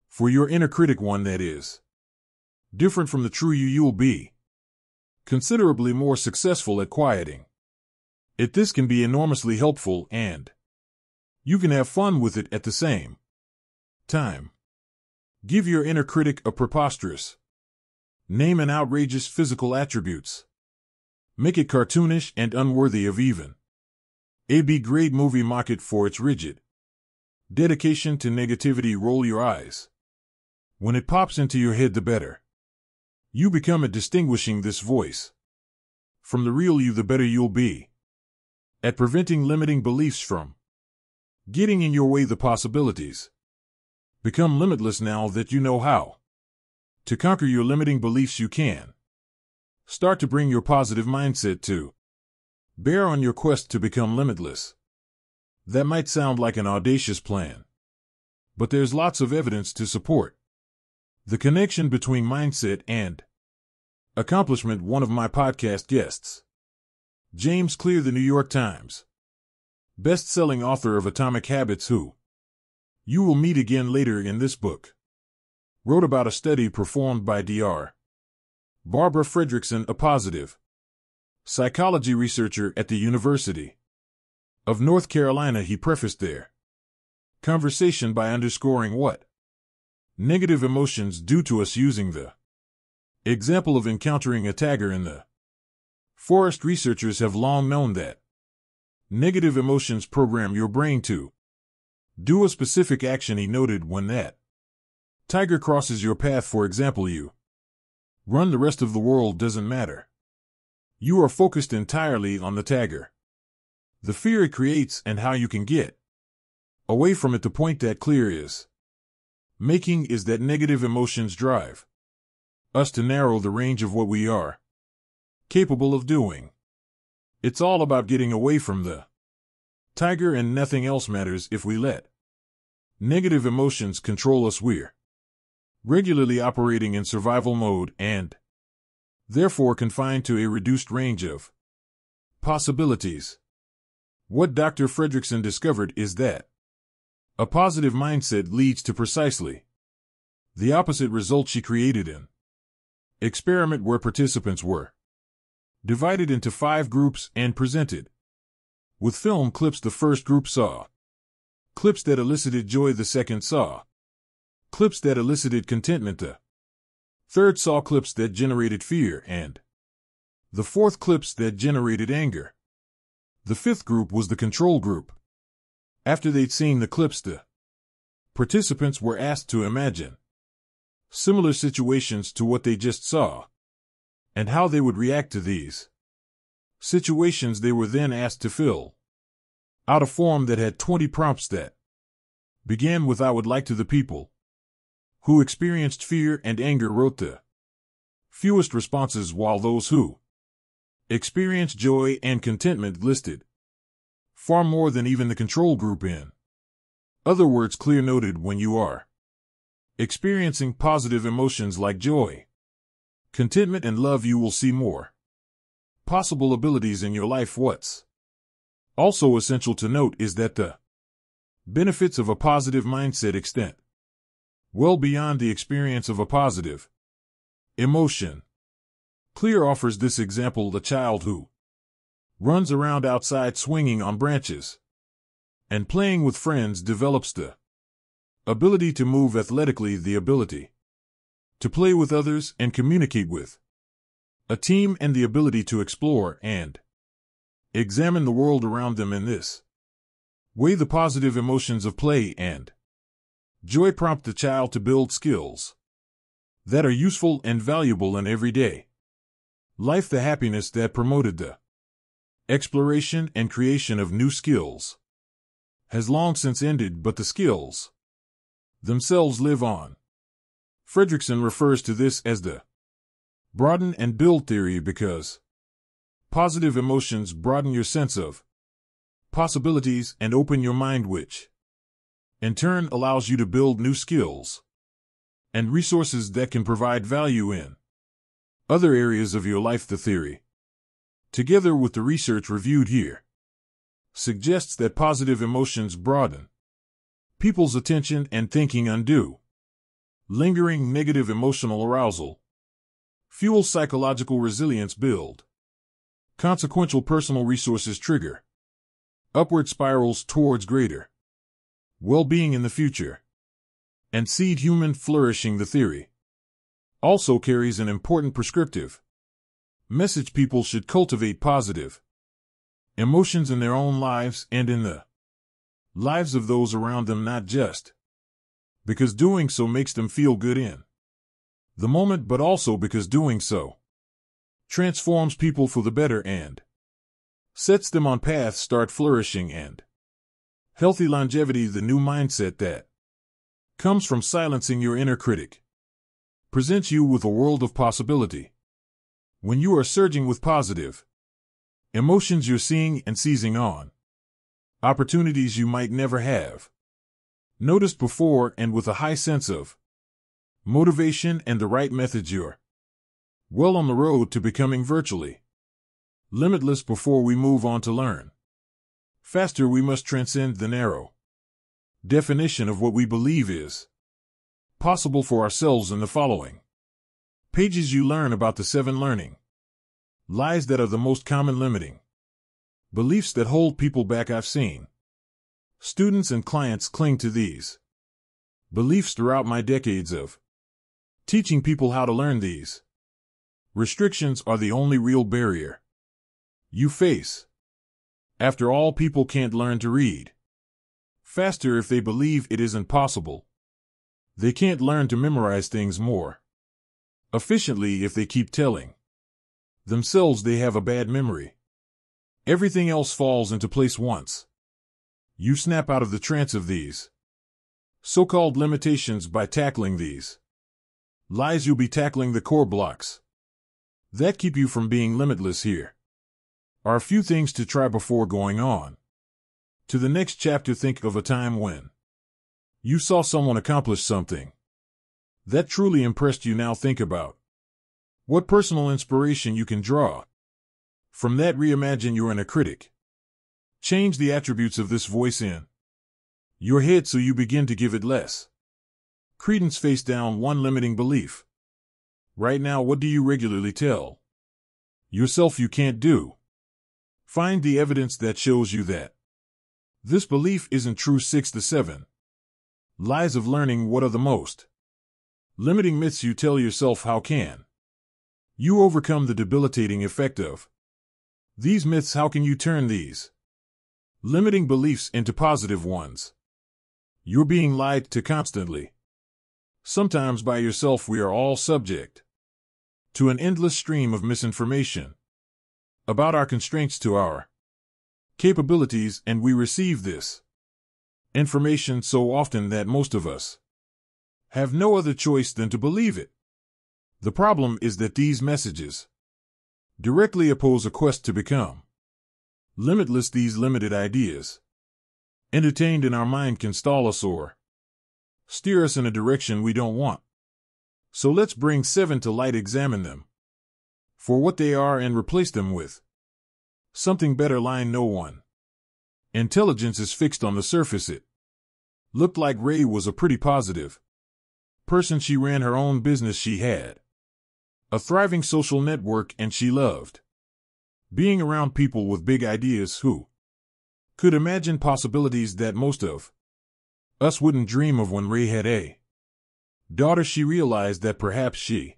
for your inner critic, one that is different from the true you, you'll be considerably more successful at quieting it. This can be enormously helpful, and you can have fun with it at the same time. Give your inner critic a preposterous name and outrageous physical attributes. Make it cartoonish and unworthy of even a B-grade movie. Mock it for its rigid dedication to negativity. Roll your eyes when it pops into your head. The better you become at distinguishing this voice from the real you, the better you'll be at preventing limiting beliefs from getting in your way. The possibilities become limitless now that you know how to conquer your limiting beliefs. You can start to bring your positive mindset to bear on your quest to become limitless. That might sound like an audacious plan, but there's lots of evidence to support the connection between mindset and accomplishment. One of my podcast guests, James Clear, the New York Times best-selling author of Atomic Habits, who you will meet again later in this book, wrote about a study performed by Dr. Barbara Fredrickson, a positive psychology researcher at the University of North Carolina. He prefaced their conversation by underscoring what negative emotions do to us using the example of encountering a tiger in the forest. Researchers have long known that negative emotions program your brain to do a specific action. He noted, when that tiger crosses your path, for example, you run. The rest of the world doesn't matter. You are focused entirely on the tiger, the fear it creates, and how you can get away from it. The point that Clear is making is that negative emotions drive us to narrow the range of what we are capable of doing. It's all about getting away from the tiger, and nothing else matters. If we let negative emotions control us, we're regularly operating in survival mode and therefore confined to a reduced range of possibilities. What Dr. Fredrickson discovered is that a positive mindset leads to precisely the opposite result. She created an experiment where participants were divided into 5 groups and presented with film clips. The first group saw clips that elicited joy. The second saw clips that elicited contentment. The third saw clips that generated fear, and the fourth clips that generated anger. The fifth group was the control group. After they'd seen the clips, the participants were asked to imagine similar situations to what they just saw and how they would react to these situations. They were then asked to fill out a form that had 20 prompts that began with "I would like to." The people who experienced fear and anger wrote the fewest responses, while those who experienced joy and contentment listed far more than even the control group. In other words, Clear noted, when you are experiencing positive emotions like joy, contentment, and love, you will see more possible abilities in your life. What's also essential to note is that the benefits of a positive mindset extend well beyond the experience of a positive emotion. Clear offers this example: the child who runs around outside swinging on branches and playing with friends develops the ability to move athletically, the ability to play with others and communicate with a team, and the ability to explore and examine the world around them. In this way, the positive emotions of play and joy prompt the child to build skills that are useful and valuable in everyday life. The happiness that promoted the exploration and creation of new skills has long since ended, but the skills themselves live on. Fredrickson refers to this as the broaden and build theory because positive emotions broaden your sense of possibilities and open your mind, which in turn allows you to build new skills and resources that can provide value in other areas of your life. The theory, together with the research reviewed here, suggests that positive emotions broaden people's attention and thinking, undo lingering negative emotional arousal, fuel psychological resilience, build consequential personal resources, trigger upward spirals towards greater well-being in the future. and seed human flourishing. The theory also carries an important prescriptive message. People should cultivate positive emotions in their own lives and in the lives of those around them, not just because doing so makes them feel good in the moment, but also because doing so transforms people for the better and sets them on paths start flourishing and healthy longevity. The new mindset that comes from silencing your inner critic presents you with a world of possibility. When you are surging with positive emotions, you're seeing and seizing on opportunities you might never have noticed before, and with a high sense of motivation and the right methods, you're well on the road to becoming virtually limitless. Before we move on to learn faster, we must transcend the narrow definition of what we believe is possible for ourselves. In the following pages, you learn about the 7 learning lies that are the most common limiting beliefs that hold people back. I've seen students and clients cling to these beliefs throughout my decades of teaching people how to learn. These restrictions are the only real barrier you face. After all, people can't learn to read faster if they believe it isn't possible. They can't learn to memorize things more efficiently if they keep telling themselves they have a bad memory. Everything else falls into place once you snap out of the trance of these so-called limitations. By tackling these lies, you'll be tackling the core blocks that keep you from being limitless. Here are a few things to try before going on to the next chapter. Think of a time when you saw someone accomplish something that truly impressed you. Now think about what personal inspiration you can draw from that. Reimagine your inner critic. Change the attributes of this voice in your head so you begin to give it less credence. Face down one limiting belief. Right now, what do you regularly tell yourself you can't do? Find the evidence that shows you that this belief isn't true. 6. The 7 lies of learning. What are the most limiting myths you tell yourself? How can you overcome the debilitating effect of these myths? How can you turn these limiting beliefs into positive ones? You're being lied to constantly, sometimes by yourself. We are all subject to an endless stream of misinformation about our constraints to our capabilities, and we receive this information so often that most of us have no other choice than to believe it. The problem is that these messages directly oppose a quest to become limitless. These limited ideas entertained in our mind can stall us or steer us in a direction we don't want. So let's bring 7 to light, examine them for what they are, and replace them with something better. Line no one intelligence is fixed on the surface. It looked like Ray was a pretty positive person. She ran her own business. She had a thriving social network, and she loved being around people with big ideas who could imagine possibilities that most of us wouldn't dream of. When Ray had a daughter, she realized that perhaps she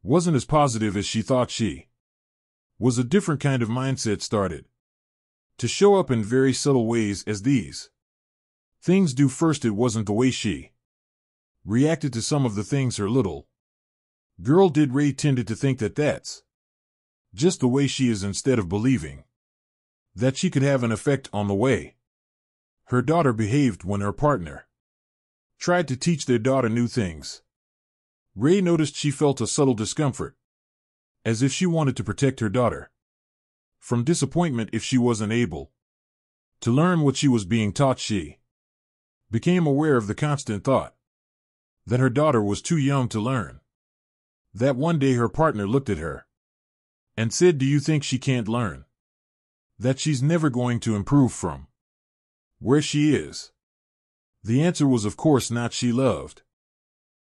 wasn't as positive as she thought she was. A different kind of mindset started to show up in very subtle ways, as these things do. First, it wasn't the way she reacted to some of the things her little girl did. Ray tended to think that that's just the way she is, instead of believing that she could have an effect on the way her daughter behaved. When her partner tried to teach their daughter new things, Ray noticed she felt a subtle discomfort, as if she wanted to protect her daughter from disappointment if she wasn't able to learn what she was being taught. She became aware of the constant thought that her daughter was too young to learn. That one day her partner looked at her and said, "Do you think she can't learn? That she's never going to improve from where she is?" The answer was of course not. She loved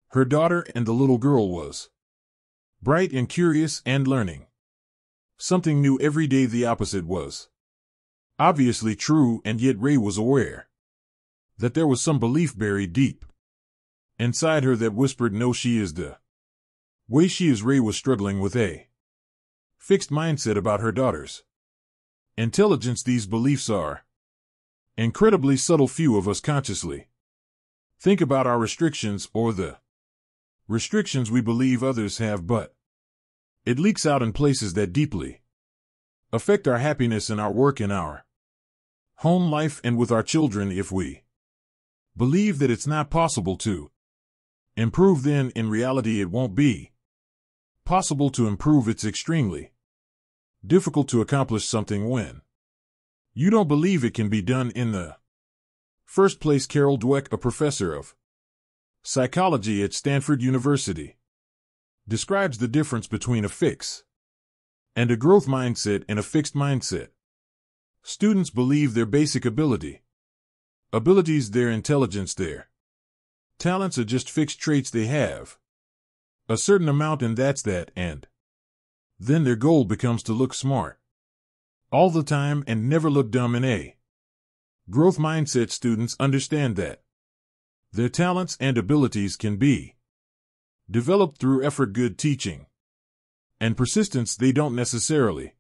her daughter, and the little girl was bright and curious and learning something new every day. The opposite was obviously true, and yet Ray was aware that there was some belief buried deep inside her that whispered, "No, she is the way she is." Ray was struggling with a fixed mindset about her daughter's intelligence. These beliefs are incredibly subtle. Few of us consciously think about our restrictions or the restrictions we believe others have, but it leaks out in places that deeply affect our happiness in our work, in our home life, and with our children. If we believe that it's not possible to improve, then in reality it won't be possible to improve. It's extremely difficult to accomplish something when you don't believe it can be done in the first place. Carol Dweck, a professor of psychology at Stanford University, describes the difference between a fix and a growth mindset. In a fixed mindset, students believe their basic abilities, their intelligence, their talents are just fixed traits. They have a certain amount and that's that, and then their goal becomes to look smart all the time and never look dumb. In a growth mindset, students understand that their talents and abilities can be developed through effort, good teaching, and persistence. They don't necessarily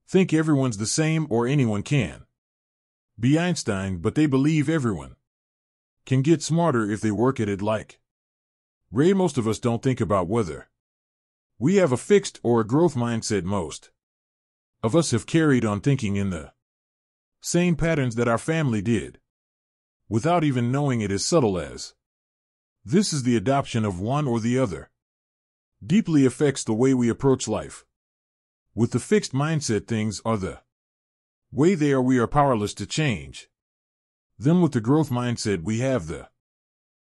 think everyone's the same or anyone can be Einstein, but they believe everyone can get smarter if they work at it. Like Ray, most of us don't think about whether we have a fixed or a growth mindset. Most of us have carried on thinking in the same patterns that our family did, without even knowing it. As subtle as this is, the adoption of one or the other deeply affects the way we approach life. With the fixed mindset, things are the way they are. We are powerless to change them. With the growth mindset, we have the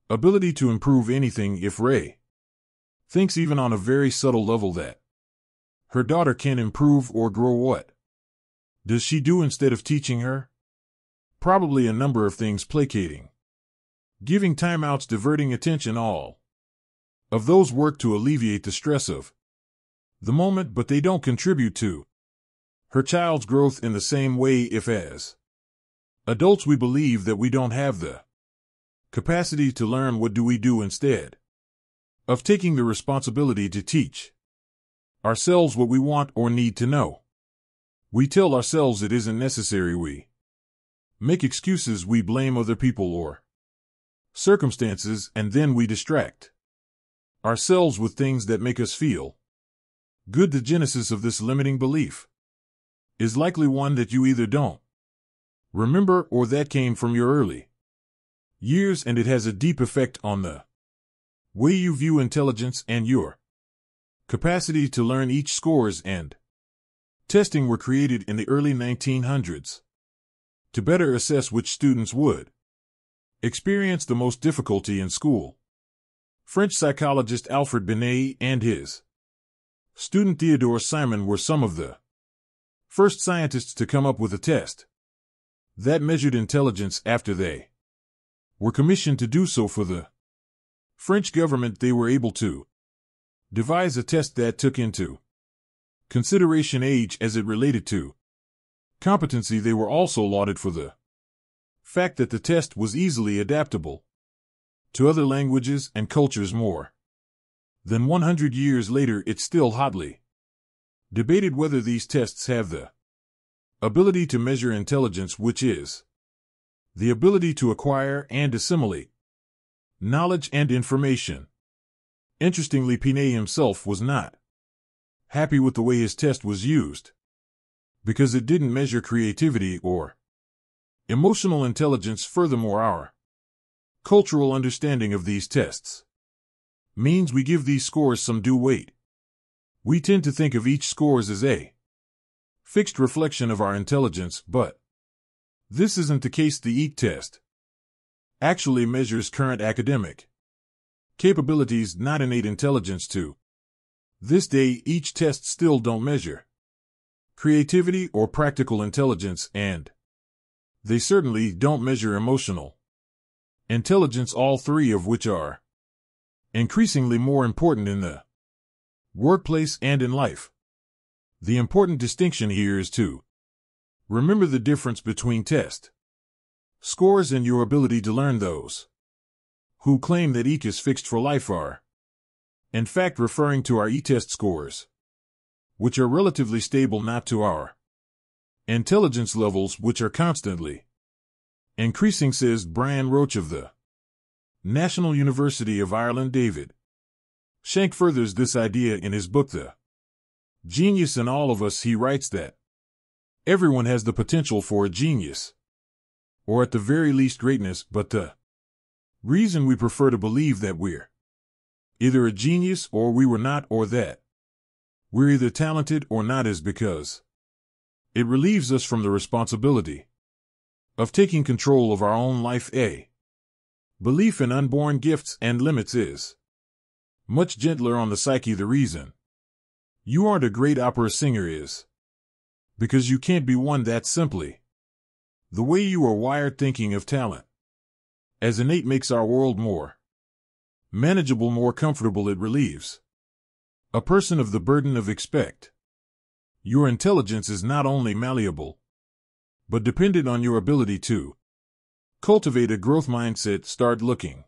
ability to improve anything. If Ray thinks, even on a very subtle level, that her daughter can improve or grow, what does she do instead of teaching her? Probably a number of things: placating, giving timeouts, diverting attention. All of those work to alleviate the stress of the moment, but they don't contribute to her child's growth in the same way. If as adults we believe that we don't have the capacity to learn, what do we do instead of taking the responsibility to teach ourselves what we want or need to know? We tell ourselves it isn't necessary. We make excuses. We blame other people or circumstances, and then we distract ourselves with things that make us feel good. The genesis of this limiting belief is likely one that you either don't remember or that came from your early years, and it has a deep effect on the way you view intelligence and your capacity to learn. Each scores and testing were created in the early 1900s to better assess which students would experience the most difficulty in school. French psychologist Alfred Binet and his student Theodore Simon were some of the first scientists to come up with a test that measured intelligence. After they were commissioned to do so for the French government, they were able to devise a test that took into consideration age as it related to competency. They were also lauded for the fact that the test was easily adaptable to other languages and cultures. More than 100 years later, it's still hotly debated whether these tests have the ability to measure intelligence, which is the ability to acquire and assimilate knowledge and information. Interestingly, Binet himself was not happy with the way his test was used, because it didn't measure creativity or emotional intelligence. Furthermore, our cultural understanding of these tests means we give these scores some due weight. We tend to think of each scores as a fixed reflection of our intelligence, but this isn't the case. The EEC test actually measures current academic capabilities, not innate intelligence. To this day, each test still don't measure creativity or practical intelligence, and they certainly don't measure emotional intelligence, all three of which are increasingly more important in the workplace and in life. The important distinction here is to remember the difference between test scores and your ability to learn those. who claim that EQ is fixed for life are, in fact, referring to our e-test scores, which are relatively stable, not to our intelligence levels, which are constantly increasing, says Brian Roach of the National University of Ireland. David Shank furthers this idea in his book The Genius in All of Us. He writes that everyone has the potential for a genius, or at the very least greatness, but the reason we prefer to believe that we're either a genius or we were not, or that we're either talented or not, is because it relieves us from the responsibility of taking control of our own life. A belief in unborn gifts and limits is much gentler on the psyche. The reason you aren't a great opera singer is because you can't be one. That simply the way you are wired. Thinking of talent as innate makes our world more manageable, more comfortable. It relieves a person of the burden of expect. Your intelligence is not only malleable, but dependent on your ability to cultivate a growth mindset. Start looking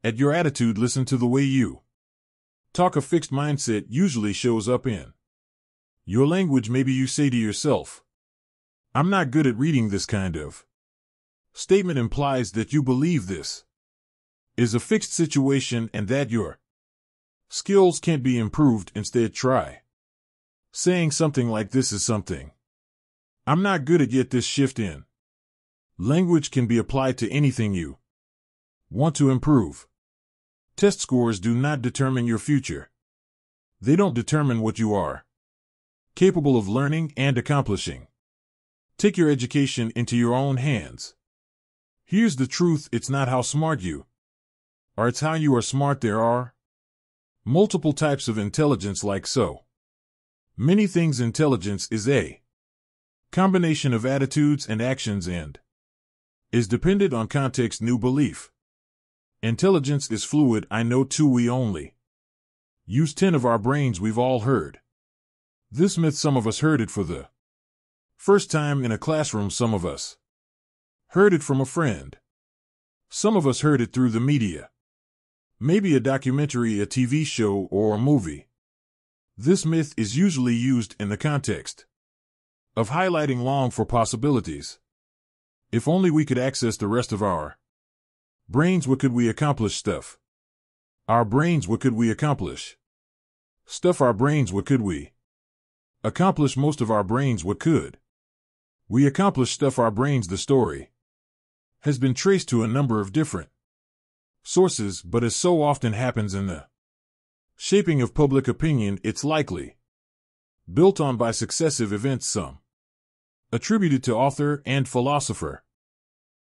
at your attitude. Listen to the way you talk. A fixed mindset usually shows up in your language. Maybe you say to yourself, "I'm not good at reading." This kind of statement implies that you believe this is a fixed situation and that your skills can't be improved. Instead, try saying something like this is something I'm not good at yet. This shift in language can be applied to anything you want to improve. Test scores do not determine your future. They don't determine what you are capable of learning and accomplishing. Take your education into your own hands. Here's the truth: it's not how smart you are, it's how you are smart. There are multiple types of intelligence, like so many things. Intelligence is a combination of attitudes and actions and is dependent on context. New belief: intelligence is fluid. I know too, we only use 10 of our brains. We've all heard this myth. Some of us heard it for the first time in a classroom. Some of us heard it from a friend. Some of us heard it through the media, maybe a documentary, a TV show, or a movie. This myth is usually used in the context of highlighting long for possibilities. If only we could access the rest of our brains, what could we accomplish? Stuff our brains, what could we accomplish? Stuff our brains, what could we accomplish? Most of our brains, what could we accomplish? Stuff our brains. The story has been traced to a number of different sources, but as so often happens in the shaping of public opinion, it's likely built on by successive events, some attributed to author and philosopher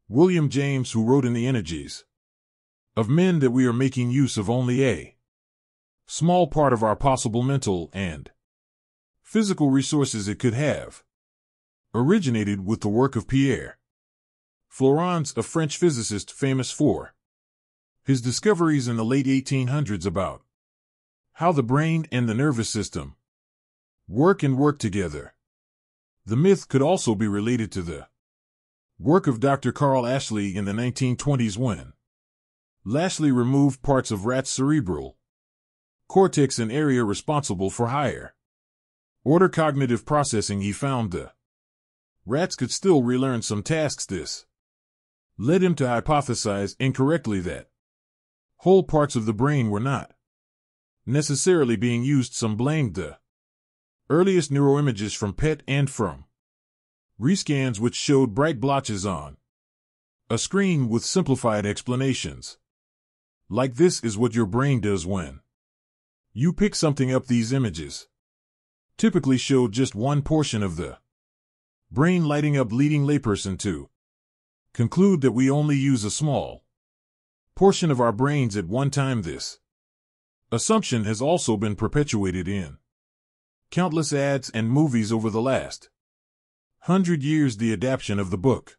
William James, who wrote in The Energies of Men that we are making use of only a small part of our possible mental and physical resources. It could have originated with the work of Pierre Flourens, a French physicist famous for his discoveries in the late 1800s about how the brain and the nervous system work together. The myth could also be related to the work of Dr. Carl Ashley in the 1920s, when Lashley removed parts of rats' cerebral cortex, an area responsible for higher order cognitive processing. He found the rats could still relearn some tasks. This led him to hypothesize incorrectly that whole parts of the brain were not necessarily being used. Some blamed the earliest neuroimages from PET and from rescans, which showed bright blotches on a screen with simplified explanations. Like, this is what your brain does when you pick something up. These images typically showed just one portion of the brain lighting up, leading layperson to conclude that we only use a small portion of our brains at one time. This assumption has also been perpetuated in countless ads and movies over the last 100 years. The adaptation of the book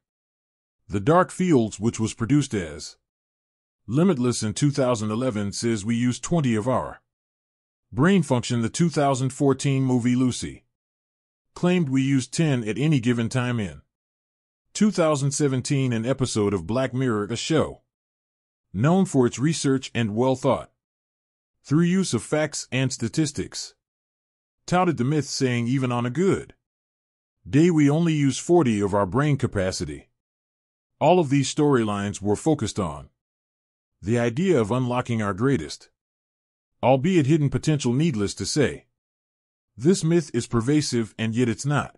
The Dark Fields, which was produced as Limitless in 2011, says we use 20 of our brain function. The 2014 movie Lucy claimed we used 10 at any given time. In 2017, an episode of Black Mirror, a show known for its research and well-thought through use of facts and statistics. Touted the myth, saying even on a good day we only use 40 of our brain capacity. All of these storylines were focused on the idea of unlocking our greatest, albeit hidden potential. Needless to say, this myth is pervasive, and yet it's not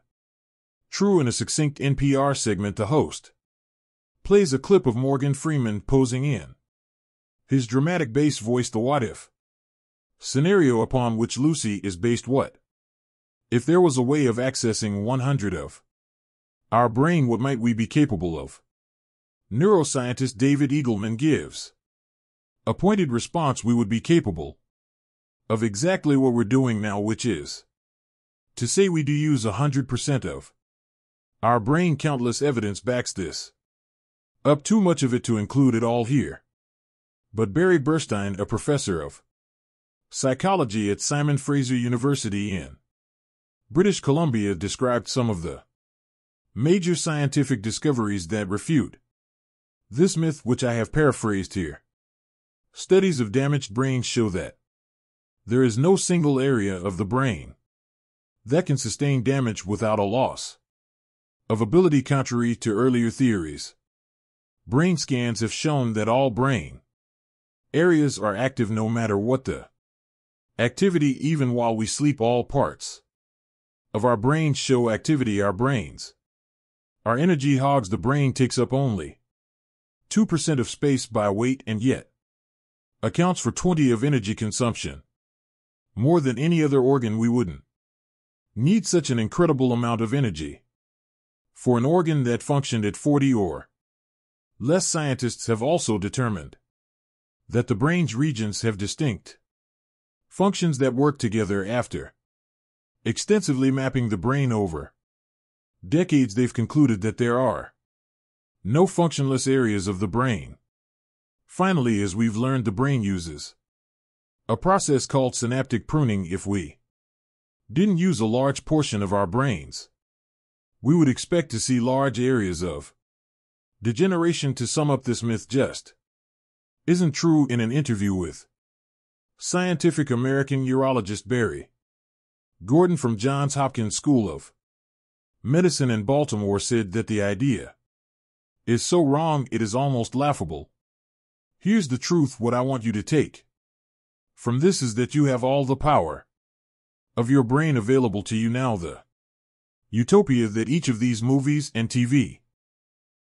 true. In a succinct NPR segment, the host plays a clip of Morgan Freeman posing in his dramatic bass voice the what-if scenario upon which Lucy is based. What if there was a way of accessing 100 of our brain? What might we be capable of? Neuroscientist David Eagleman gives a pointed response. We would be capable of exactly what we're doing now, which is to say we do use 100% of our brain. Countless evidence backs this up, too much of it to include it all here. But Barry Burstein, a professor of psychology at Simon Fraser University in British Columbia, described some of the major scientific discoveries that refute this myth, which I have paraphrased here. Studies of damaged brains show that there is no single area of the brain that can sustain damage without a loss of ability. Contrary to earlier theories, brain scans have shown that all brain areas are active no matter what the activity. Even while we sleep, all parts of our brains show activity. Our brains are energy hogs. The brain takes up only 2% of space by weight, and yet accounts for 20% of energy consumption, more than any other organ. We wouldn't need such an incredible amount of energy for an organ that functioned at 40 or less. Scientists have also determined that the brain's regions have distinct functions that work together. After extensively mapping the brain over decades, they've concluded that there are no functionless areas of the brain. Finally, as we've learned, the brain uses a process called synaptic pruning. If we didn't use a large portion of our brains, we would expect to see large areas of degeneration. To sum up, this myth just isn't true. In an interview with Scientific American urologist Barry Gordon from Johns Hopkins School of Medicine in Baltimore said that the idea is so wrong it is almost laughable. Here's the truth. What I want you to take from this is that you have all the power of your brain available to you now. The utopia that each of these movies and TV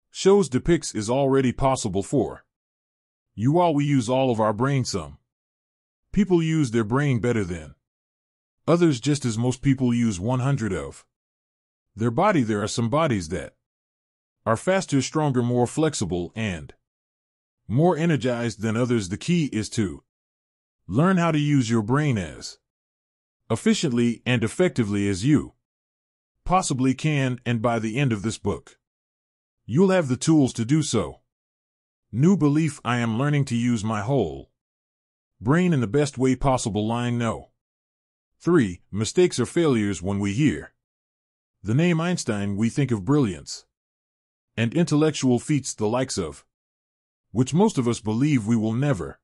shows depicts is already possible for you. While we use all of our brain, some people use their brain better than others, just as most people use 100 of their body. There are some bodies that are faster, stronger, more flexible, and more energized than others. The key is to learn how to use your brain as efficiently and effectively as you possibly can, and by the end of this book, you'll have the tools to do so. New belief: I am learning to use my whole brain in the best way possible. Line no. 3. Mistakes are failures. When we hear the name Einstein, we think of brilliance and intellectual feats, the likes of which most of us believe we will never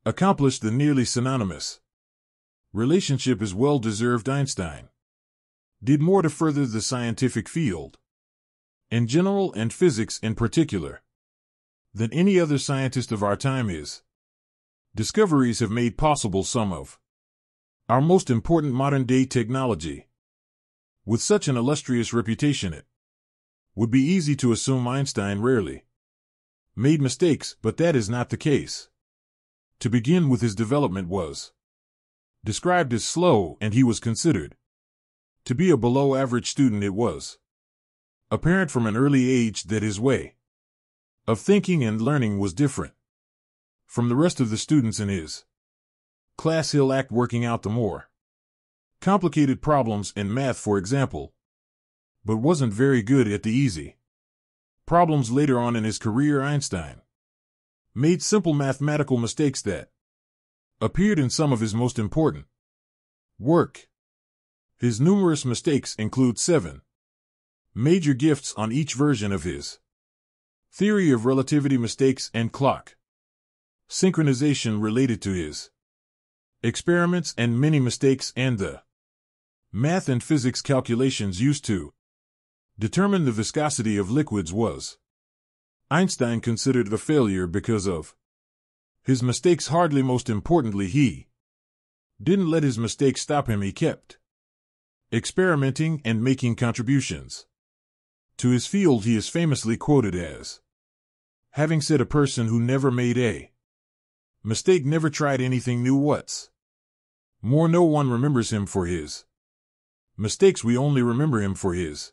accomplish. The nearly synonymous relationship is well-deserved. Einstein did more to further the scientific field in general, and physics in particular, than any other scientist of our time. His discoveries have made possible some of our most important modern-day technology. With such an illustrious reputation, it would be easy to assume Einstein rarely made mistakes, but that is not the case. To begin with, his development was described as slow, and he was considered to be a below-average student. It was apparent from an early age that his way of thinking and learning was different from the rest of the students in his class. He'll act working out the more complicated problems in math, for example, but wasn't very good at the easy problems. Later on in his career, Einstein made simple mathematical mistakes that appeared in some of his most important work. His numerous mistakes include 7 major gifts on each version of his theory of relativity: mistakes and clock synchronization related to his experiments and many mistakes, and the math and physics calculations used to determine the viscosity of liquids was Einstein considered a failure because of his mistakes. Hardly most importantly, he didn't let his mistakes stop him. He kept experimenting and making contributions to his field. He is famously quoted as having said, "A person who never made a mistake never tried anything new. What's more, no one remembers him for his mistakes. We only remember him for his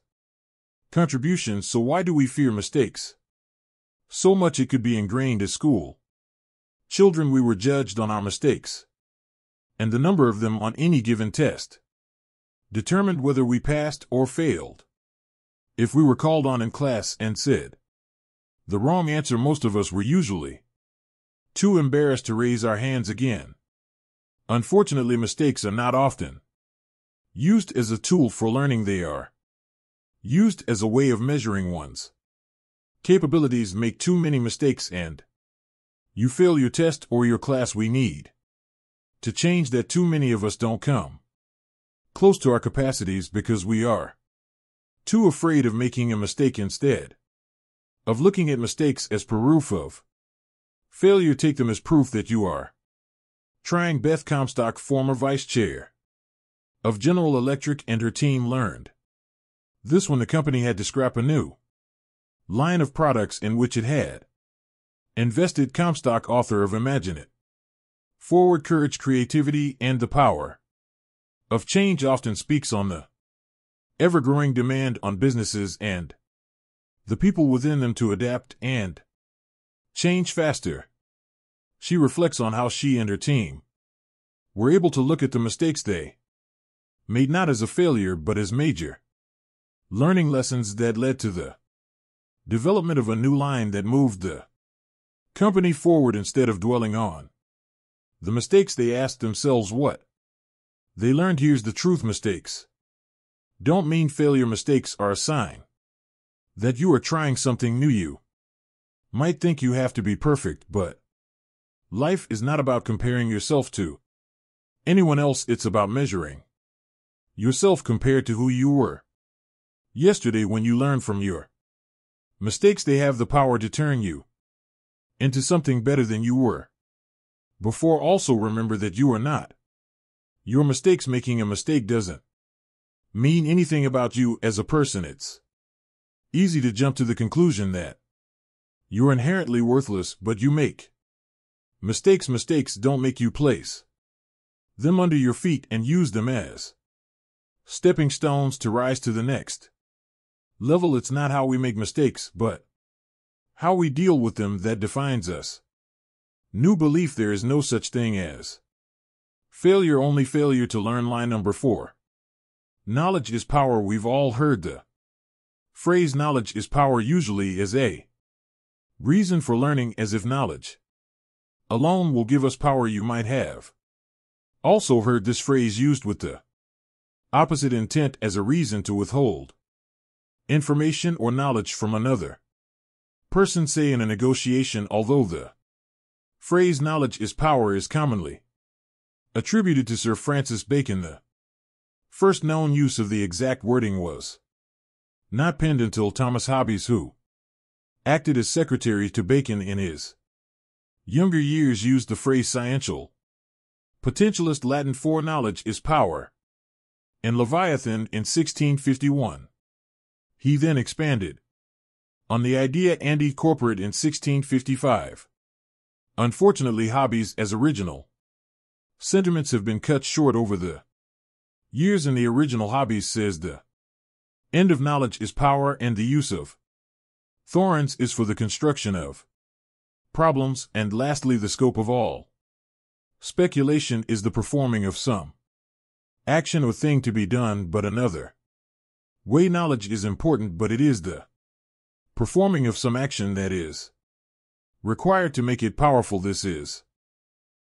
contributions." So why do we fear mistakes so much? It could be ingrained at school. Children, we were judged on our mistakes, and the number of them on any given test determined whether we passed or failed. If we were called on in class and said the wrong answer, most of us were usually too embarrassed to raise our hands again. Unfortunately, mistakes are not often used as a tool for learning. They are used as a way of measuring one's capabilities. Make too many mistakes and you fail your test or your class. We need to change that. Too many of us don't come close to our capacities because we are too afraid of making a mistake. Instead of looking at mistakes as proof of failure, take them as proof that you are trying. Beth Comstock, former vice chair of General Electric, and her team learned this when the company had to scrap a new line of products in which it had invested. Comstock, author of Imagine It, Forward, Courage, Creativity, and the Power of Change, often speaks on the ever-growing demand on businesses and the people within them to adapt and change faster. She reflects on how she and her team were able to look at the mistakes they made not as a failure but as major learning lessons that led to the development of a new line that moved the company forward. Instead of dwelling on the mistakes, they asked themselves what they learned. Here's the truth: mistakes don't mean failure. Mistakes are a sign that you are trying something new. You might think you have to be perfect, but life is not about comparing yourself to anyone else. It's about measuring yourself compared to who you were yesterday. When you learn from your mistakes, they have the power to turn you into something better than you were before. Also remember that you are not your mistakes. Making a mistake doesn't mean anything about you as a person. It's easy to jump to the conclusion that you're inherently worthless, but you make mistakes. Mistakes don't make you. Place them under your feet and use them as stepping stones to rise to the next level. It's not how we make mistakes, but how we deal with them that defines us. New belief: there is no such thing as failure, only failure to learn. Line number 4. Knowledge is power. We've all heard the phrase knowledge is power, usually as a reason for learning, as if knowledge alone will give us power. You might have also heard this phrase used with the opposite intent, as a reason to withhold information or knowledge from another person, say in a negotiation. Although the phrase knowledge is power is commonly attributed to Sir Francis Bacon, the first known use of the exact wording was not penned until Thomas Hobbes, who acted as secretary to Bacon in his younger years, used the phrase sciential potentialist, Latin for knowledge is power, and Leviathan in 1651. He then expanded on the idea and incorporated in 1655. Unfortunately, Hobbes' as original sentiments have been cut short over the years. In the original, Hobbes says the end of knowledge is power, and the use of thorns is for the construction of problems, and lastly, the scope of all speculation is the performing of some action or thing to be done. But another way knowledge is important, but it is the performing of some action that is required to make it powerful. This is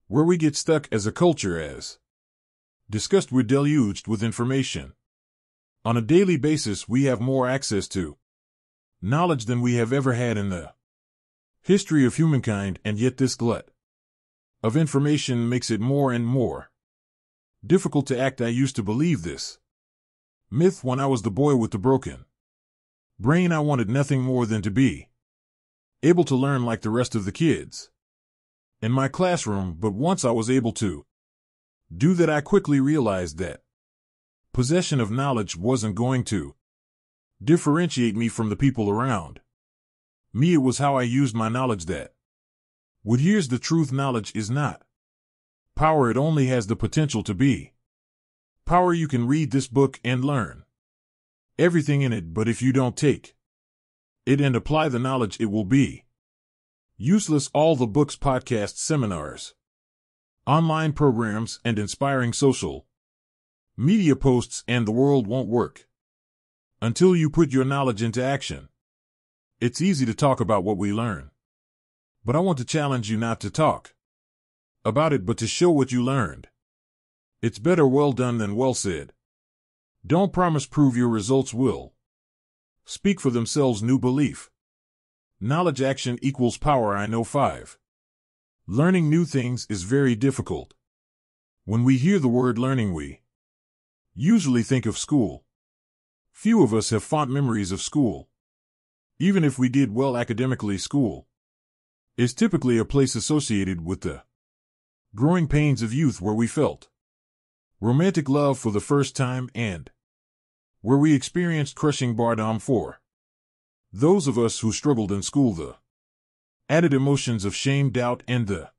where we get stuck as a culture. As discussed, we're deluged with information. On a daily basis, we have more access to knowledge than we have ever had in the history of humankind, and yet this glut of information makes it more and more difficult to act. I used to believe this myth when I was the boy with the broken brain. I wanted nothing more than to be able to learn like the rest of the kids in my classroom, but once I was able to do that, I quickly realized that possession of knowledge wasn't going to differentiate me from the people around me. It was how I used my knowledge that would. Here's the truth: knowledge is not power. It only has the potential to be power. You can read this book and learn everything in it, but if you don't take it and apply the knowledge, it will be useless. All the books, podcasts, seminars, online programs, and inspiring social media posts and the world won't work until you put your knowledge into action. It's easy to talk about what we learn, but I want to challenge you not to talk about it, but to show what you learned. It's better well done than well said. Don't promise, prove. Your results will speak for themselves. New belief: knowledge action equals power. I know 5. Learning new things is very difficult. When we hear the word learning, we usually think of school. Few of us have fond memories of school. Even if we did well academically, school is typically a place associated with the growing pains of youth, where we felt romantic love for the first time and where we experienced crushing boredom. For those of us who struggled in school, the added emotions of shame, doubt, and the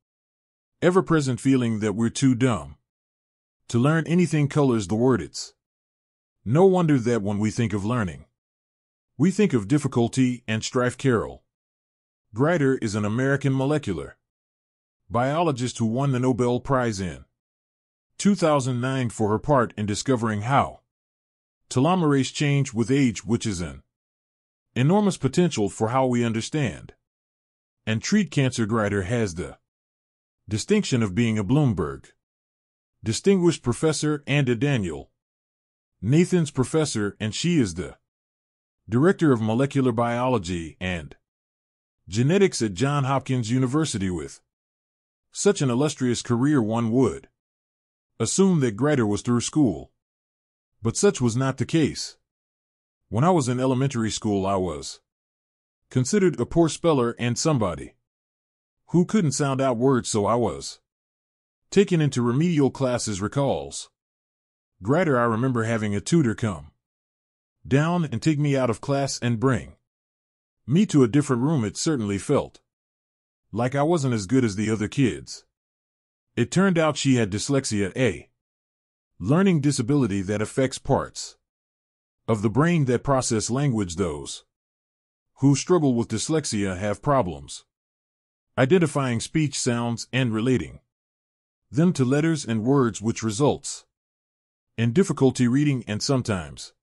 ever-present feeling that we're too dumb to learn anything colors the word. It's no wonder that when we think of learning, we think of difficulty and strife. Carol Greider is an American molecular biologist who won the Nobel Prize in 2009 for her part in discovering how telomerase change with age, which is an enormous potential for how we understand and treat cancer. Greider has the distinction of being a Bloomberg Distinguished Professor and a Daniel Nathans Professor, and she is the Director of Molecular Biology and Genetics at Johns Hopkins University. With such an illustrious career, one would assume that Greider was through school. But such was not the case. When I was in elementary school, I was considered a poor speller and somebody who couldn't sound out words, so I was taken into remedial classes. Recalls Greider, I remember having a tutor come down and take me out of class and bring me to a different room. It certainly felt like I wasn't as good as the other kids. It turned out she had dyslexia, a learning disability that affects parts of the brain that process language. Those who struggle with dyslexia have problems identifying speech sounds and relating them to letters and words, which results in difficulty reading and sometimes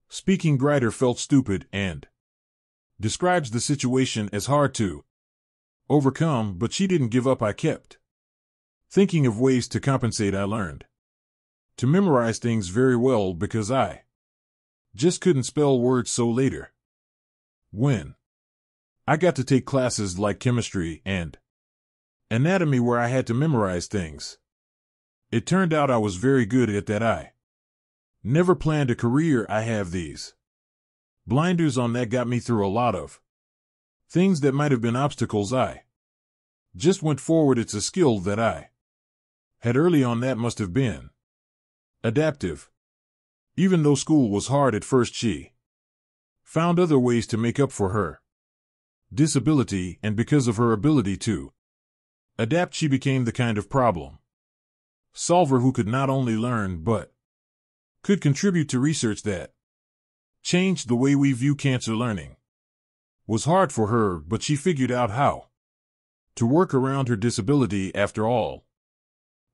speaking. Greider felt stupid and describes the situation as hard to overcome, but she didn't give up. I kept thinking of ways to compensate. I learned to memorize things very well because I just couldn't spell words. So later, when I got to take classes like chemistry and anatomy where I had to memorize things, it turned out I was very good at that. I never planned a career. I have these blinders on that got me through a lot of things that might have been obstacles. I just went forward. It's a skill that I had early on that must have been adaptive. Even though school was hard at first, she found other ways to make up for her disability, and because of her ability to adapt, she became the kind of problem solver who could not only learn but could contribute to research that changed the way we view cancer. Learning was hard for her, but she figured out how to work around her disability. After all,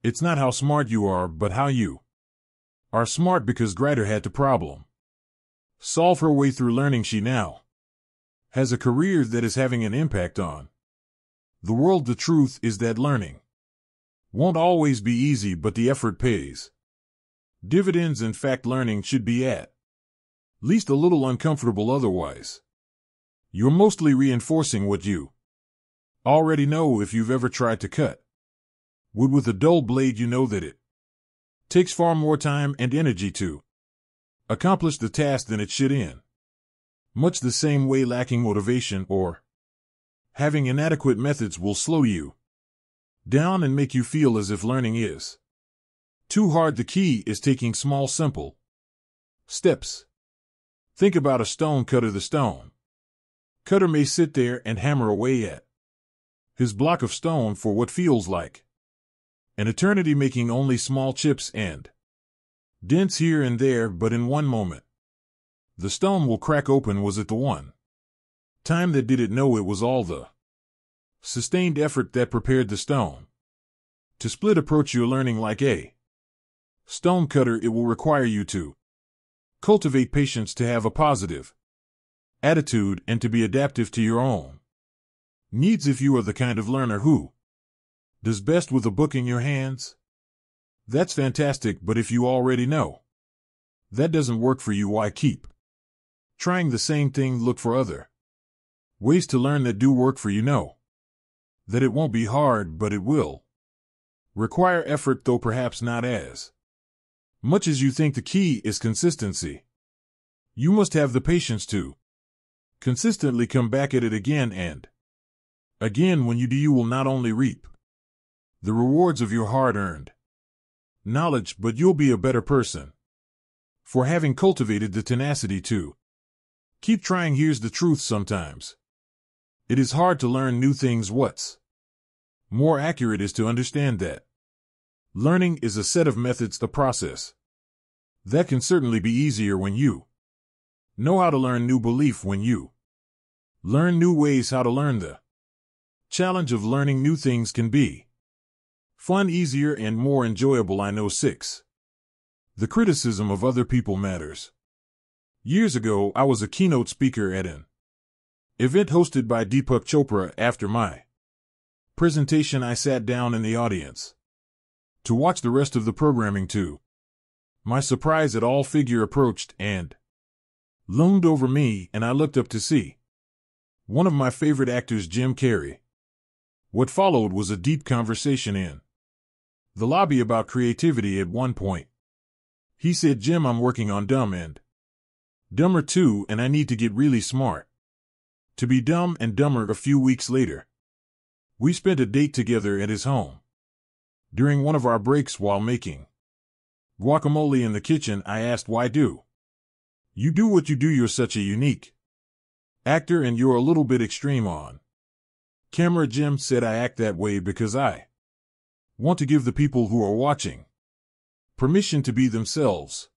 it's not how smart you are, but how you are smart. Because Greider had to problem solve her way through learning. She now has a career that is having an impact on the world. The truth is that learning won't always be easy, but the effort pays dividends. In fact, learning should be at least a little uncomfortable. Otherwise, you're mostly reinforcing what you already know. If you've ever tried to cut Wood with a dull blade, you know that it takes far more time and energy to accomplish the task than it should in. Much the same way lacking motivation or having inadequate methods will slow you down and make you feel as if learning is too hard. The key is taking small, simple steps. Think about a stone cutter. The stone cutter may sit there and hammer away at his block of stone for what feels like an eternity, making only small chips and dents here and there, but in one moment the stone will crack open. Was it the one time that did it? No, it was all the sustained effort that prepared the stone to split. Approach your learning like a stone cutter. It will require you to cultivate patience, to have a positive attitude, and to be adaptive to your own needs. If you are the kind of learner who does best with a book in your hands, that's fantastic, but if you already know that doesn't work for you, why keep trying the same thing? Look for other ways to learn that do work for you. Know that it won't be hard, but it will require effort, though perhaps not as much as you think. The key is consistency. You must have the patience to consistently come back at it again and again. When you do, you will not only reap the rewards of your hard-earned knowledge, but you'll be a better person for having cultivated the tenacity to keep trying. Here's the truth: sometimes it is hard to learn new things. What's more accurate is to understand that learning is a set of methods, a process that can certainly be easier when you know how to learn new belief, when you learn new ways how to learn. The challenge of learning new things can be fun, easier, and more enjoyable. I know. 6. The criticism of other people matters. Years ago, I was a keynote speaker at an event hosted by Deepak Chopra. After my presentation, I sat down in the audience to watch the rest of the programming. To my surprise, a tall figure approached and loomed over me, and I looked up to see one of my favorite actors, Jim Carrey. What followed was a deep conversation in the lobby about creativity. At one point, he said, "Jim, I'm working on Dumb and Dumber 2, and I need to get really smart to be Dumb and Dumber." A few weeks later, we spent a date together at his home. During one of our breaks while making guacamole in the kitchen, I asked, "Why do you do what you do? You're such a unique actor, and you're a little bit extreme on camera." Jim said, "I act that way because I want to give the people who are watching permission to be themselves.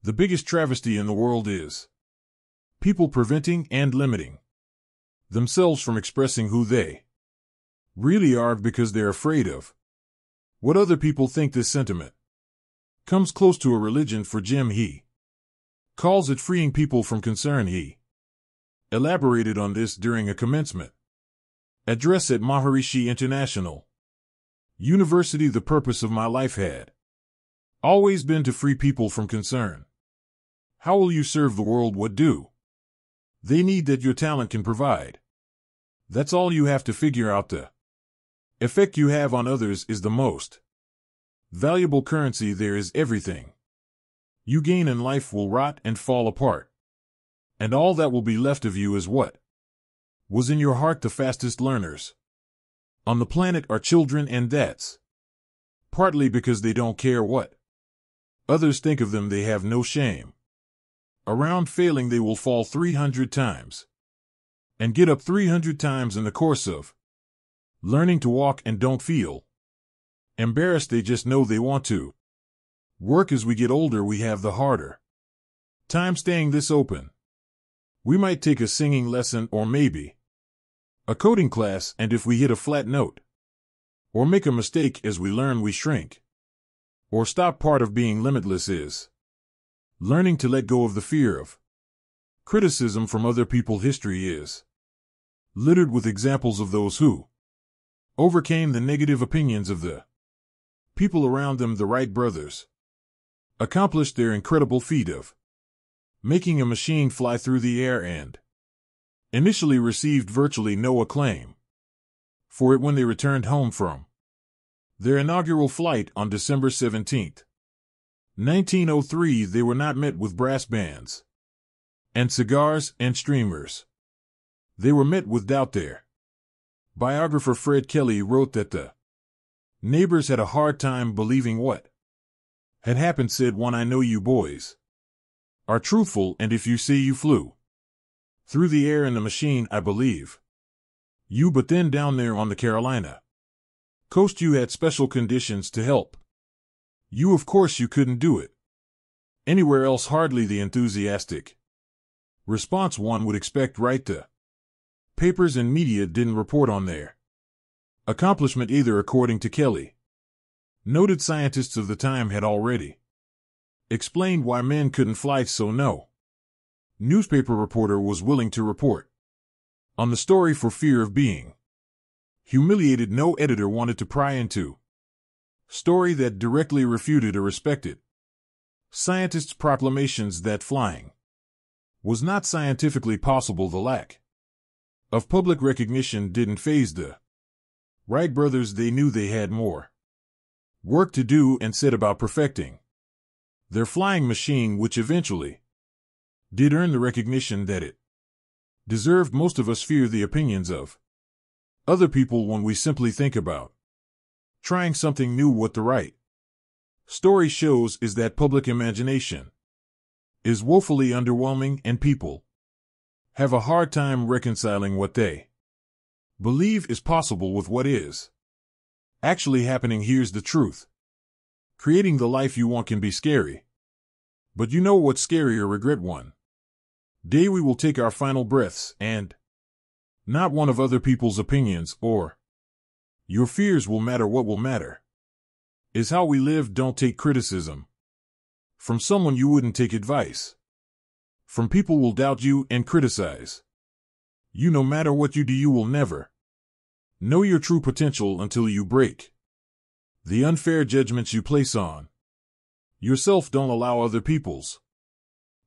The biggest travesty in the world is people preventing and limiting themselves from expressing who they really are because they're afraid of what other people think." This sentiment comes close to a religion for Jim. He calls it freeing people from concern. He elaborated on this during a commencement address at Maharishi International University. "The purpose of my life had always been to free people from concern. How will you serve the world? What do they need that your talent can provide? That's all you have to figure out. The effect you have on others is the most valuable currency there is. Everything you gain in life will rot and fall apart, and all that will be left of you is what was in your heart." The fastest learners on the planet are children, and that's partly because they don't care what others think of them. They have no shame around failing. They will fall 300 times and get up 300 times in the course of learning to walk, and don't feel embarrassed. They just know they want to work. As we get older, we have the harder time staying this open. We might take a singing lesson, or maybe a coding class, and if we hit a flat note or make a mistake as we learn, we shrink or stop. Part of being limitless is learning to let go of the fear of criticism from other people. History is littered with examples of those who overcame the negative opinions of the people around them. The Wright brothers accomplished their incredible feat of making a machine fly through the air and initially received virtually no acclaim for it when they returned home from Their inaugural flight on December 17, 1903, they were not met with brass bands and cigars and streamers. They were met with doubt there. Biographer Fred Kelly wrote that the neighbors had a hard time believing what had happened. Said one, "I know you boys are truthful, and if you say you flew through the air in the machine, I believe you, but then down there on the Carolina coast you had special conditions to help you. Of course you couldn't do it anywhere else." Hardly the enthusiastic response one would expect, right? The papers and media didn't report on their accomplishment either, according to Kelly. Noted scientists of the time had already explained why men couldn't fly, so no newspaper reporter was willing to report on the story for fear of being humiliated. No editor wanted to pry into story that directly refuted a respected scientist's proclamations that flying was not scientifically possible. The lack of public recognition didn't faze the Wright brothers. They knew they had more work to do and set about perfecting their flying machine, which eventually did earn the recognition that it deserved. Most of us fear the opinions of other people when we simply think about trying something new. What the right story shows is that public imagination is woefully underwhelming, and people have a hard time reconciling what they believe is possible with what is actually happening. Here's the truth: creating the life you want can be scary. But you know what's scarier? Regret. One day we will take our final breaths, and not one of other people's opinions or your fears will matter. What will matter is how we live. Don't take criticism from someone you wouldn't take advice from. People will doubt you and criticize you. No matter what you do, you will never know your true potential until you break the unfair judgments you place on yourself. Don't allow other people's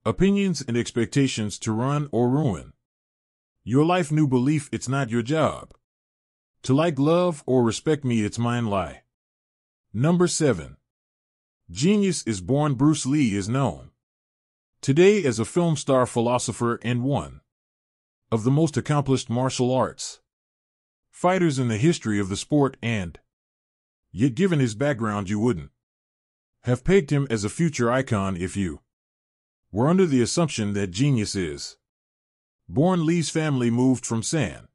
opinions and expectations to run or ruin your life. New belief: it's not your job to like, love, or respect me. It's mine. Lie number 7. Genius is born. Bruce Lee is known today as a film star, philosopher, and one of the most accomplished martial arts fighters in the history of the sport, and yet given his background you wouldn't have pegged him as a future icon if you were under the assumption that genius is born. Lee's family moved from San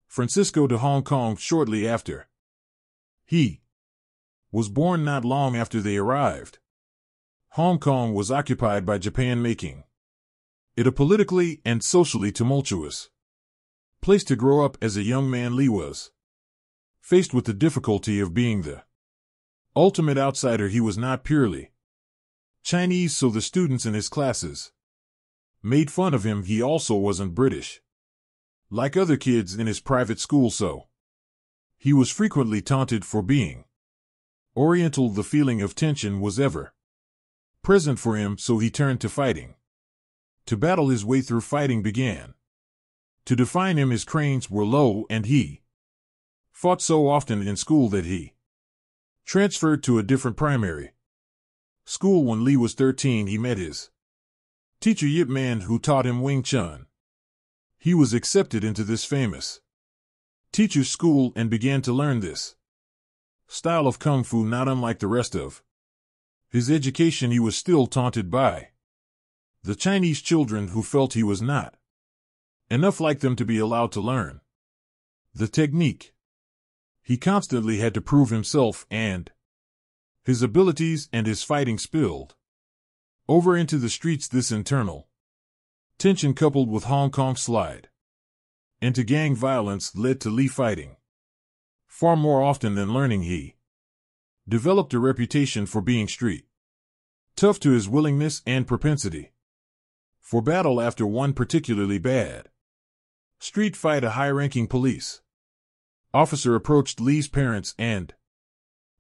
Francisco to Hong Kong shortly after he was born. Not long after they arrived, Hong Kong was occupied by Japan, making it a politically and socially tumultuous place to grow up. As a young man, Lee was faced with the difficulty of being the ultimate outsider. He was not purely Chinese, so the students in his classes made fun of him. He also wasn't British, like other kids in his private school, so he was frequently taunted for being Oriental. The feeling of tension was ever present for him, so he turned to fighting. To battle his way through, fighting began to define him. His cranes were low, and he fought so often in school that he transferred to a different primary school. When Lee was 13, he met his teacher Yip Man, who taught him Wing Chun. He was accepted into this famous teacher's school and began to learn this style of kung fu. Not unlike the rest of his education, he was still taunted by the Chinese children who felt he was not enough like them to be allowed to learn the technique. He constantly had to prove himself, and his abilities and his fighting spilled over into the streets. This internal tension, coupled with Hong Kong's slide into gang violence, led to Lee fighting far more often than learning. He developed a reputation for being street tough, to his willingness and propensity for battle. After one particularly bad street fight, a high-ranking police officer approached Lee's parents and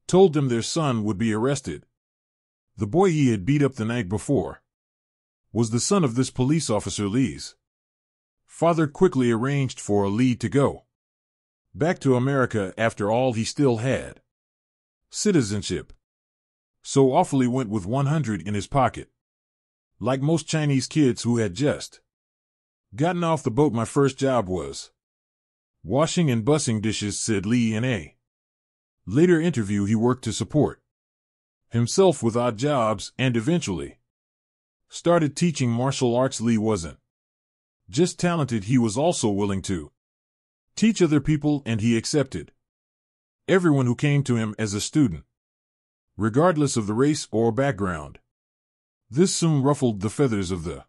told them their son would be arrested. The boy he had beat up the night before was the son of this police officer. Lee's father quickly arranged for Lee to go back to America. After all, he still had Citizenship. So awfully went with 100 in his pocket. Like most Chinese kids who had just gotten off the boat, my first job was washing and bussing dishes, said Lee in a later interview. He worked to support himself with odd jobs and eventually started teaching martial arts. Lee wasn't just talented, he was also willing to teach other people, and he accepted everyone who came to him as a student, regardless of the race or background. This soon ruffled the feathers of the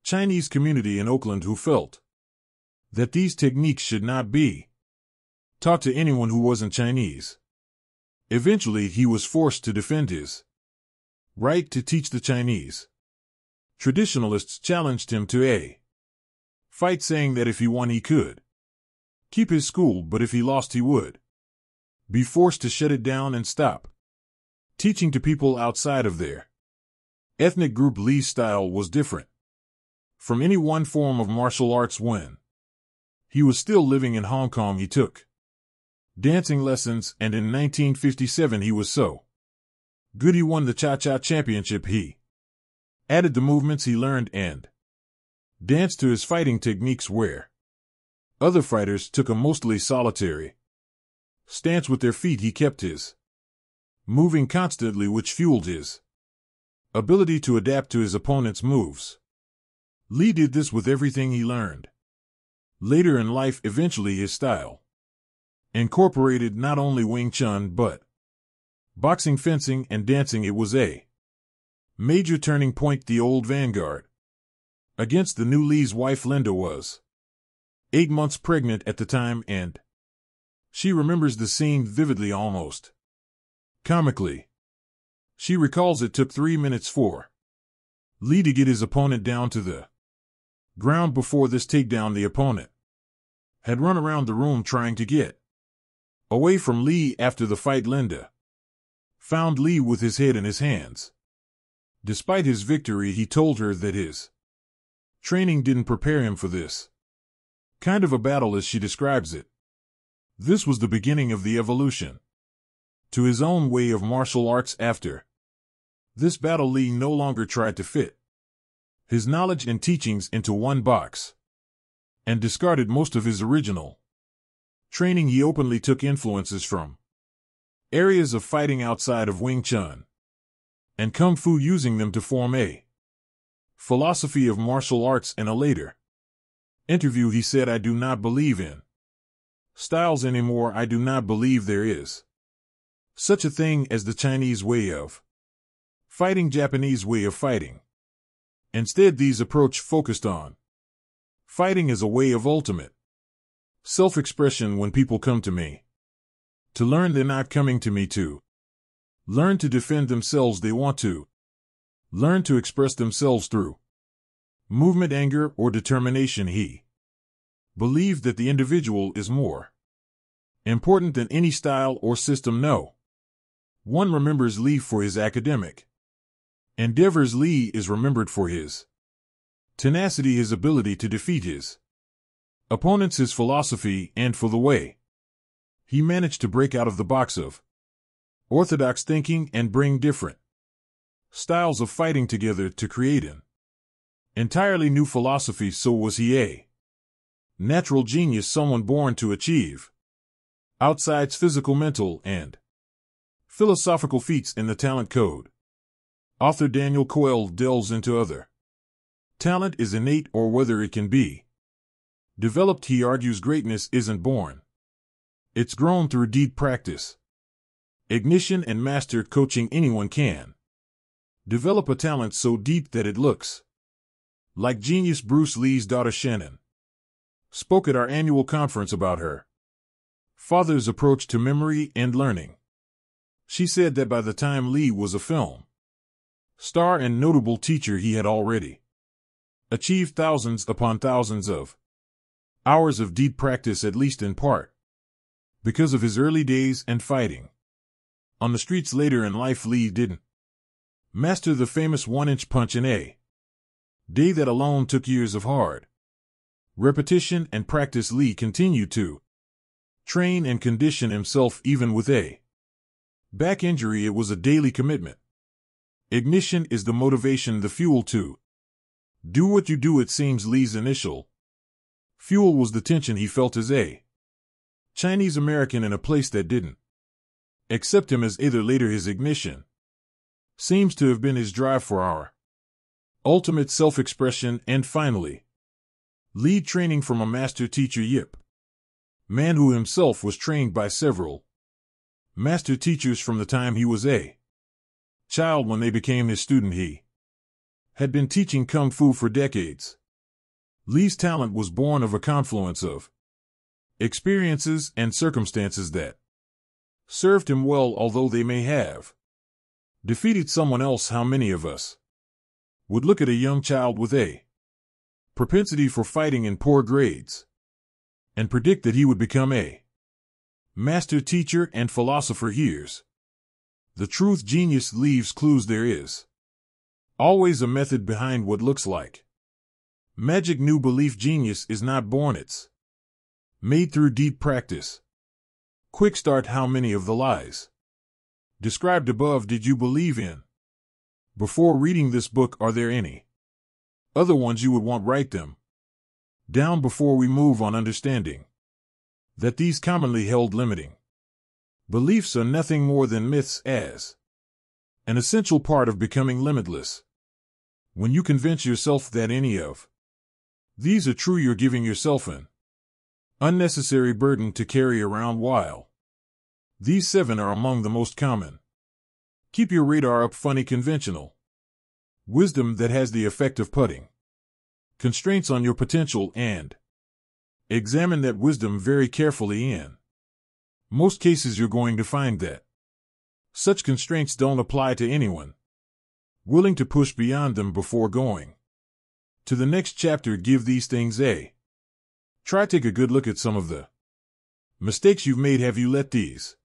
Chinese community in Oakland, who felt that these techniques should not be taught to anyone who wasn't Chinese. Eventually, he was forced to defend his right to teach the Chinese. Traditionalists challenged him to a fight, saying that if he won he could keep his school, but if he lost he would be forced to shut it down and stop teaching to people outside of their ethnic group. Lee's style was different from any one form of martial arts. When he was still living in Hong Kong, he took dancing lessons, and in 1957 he was so good he won the Cha-Cha Championship. He added the movements he learned and danced to his fighting techniques, where other fighters took a mostly solitary stance with their feet. He kept his moving constantly, which fueled his ability to adapt to his opponent's moves. Lee did this with everything he learned later in life. Eventually, his style incorporated not only Wing Chun but boxing, fencing, and dancing. It was a major turning point. The old vanguard against the new. Lee's wife Linda was 8 months pregnant at the time, and she remembers the scene vividly, almost comically. She recalls it took 3 minutes for Lee to get his opponent down to the ground. Before this takedown, the opponent had run around the room trying to get away from Lee. After the fight, Linda found Lee with his head in his hands. Despite his victory, he told her that his training didn't prepare him for this kind of a battle, as she describes it. This was the beginning of the evolution to his own way of martial arts. After this battle, Lee no longer tried to fit his knowledge and teachings into one box and discarded most of his original training. He openly took influences from areas of fighting outside of Wing Chun and Kung Fu, using them to form a philosophy of martial arts. In a later interview, he said, "I do not believe in styles anymore. I do not believe there is such a thing as the Chinese way of fighting, Japanese way of fighting. Instead, these approach focused on fighting as a way of ultimate self-expression. When people come to me to learn, they're not coming to me to learn to defend themselves. They want to learn to express themselves through movement, anger, or determination." He believed that the individual is more important than any style or system. No one remembers Lee for his academic endeavors. Lee is remembered for his tenacity, his ability to defeat his opponents, his philosophy, and for the way he managed to break out of the box of orthodox thinking and bring different styles of fighting together to create an entirely new philosophy. So was he a natural genius, someone born to achieve outside's physical, mental, and philosophical feats in the talent code. Author Daniel Coyle delves into other talent is innate or whether it can be developed. He argues greatness isn't born. It's grown through deep practice, ignition, and mastered coaching. Anyone can develop a talent so deep that it looks like genius. Bruce Lee's daughter Shannon spoke at our annual conference about her father's approach to memory and learning. She said that by the time Lee was a film star and notable teacher, he had already achieved thousands upon thousands of hours of deep practice, at least in part because of his early days and fighting on the streets. Later in life, Lee didn't master the famous 1-inch punch in a day. That alone took years of hard repetition and practice. Lee continued to train and condition himself even with a Back injury, it was a daily commitment. Ignition is the motivation, the fuel to do what you do. It seems Lee's initial fuel was the tension he felt as a Chinese American in a place that didn't accept him as either. Later, his ignition seems to have been his drive for our ultimate self-expression. And finally, Lee training from a master teacher, Yip, man who himself was trained by several master teachers from the time he was a child. When they became his student, he had been teaching kung fu for decades. Lee's talent was born of a confluence of experiences and circumstances that served him well, although they may have defeated someone else. How many of us would look at a young child with a propensity for fighting and poor grades and predict that he would become a master teacher and philosopher? Here's the truth: genius leaves clues. There is always a method behind what looks like magic. New belief: genius is not born, it's made through deep practice. Quick start: how many of the lies described above did you believe in before reading this book? Are there any other ones you would want? Write them down before we move on, understanding that these commonly held limiting beliefs are nothing more than myths, as an essential part of becoming limitless. When you convince yourself that any of these are true, you're giving yourself an unnecessary burden to carry around. While these 7 are among the most common, keep your radar up. Funny conventional wisdom that has the effect of putting constraints on your potential, and examine that wisdom very carefully. In most cases, you're going to find that such constraints don't apply to anyone willing to push beyond them. Before going to the next chapter, give these things a try. Take a good look at some of the mistakes you've made. Have you let these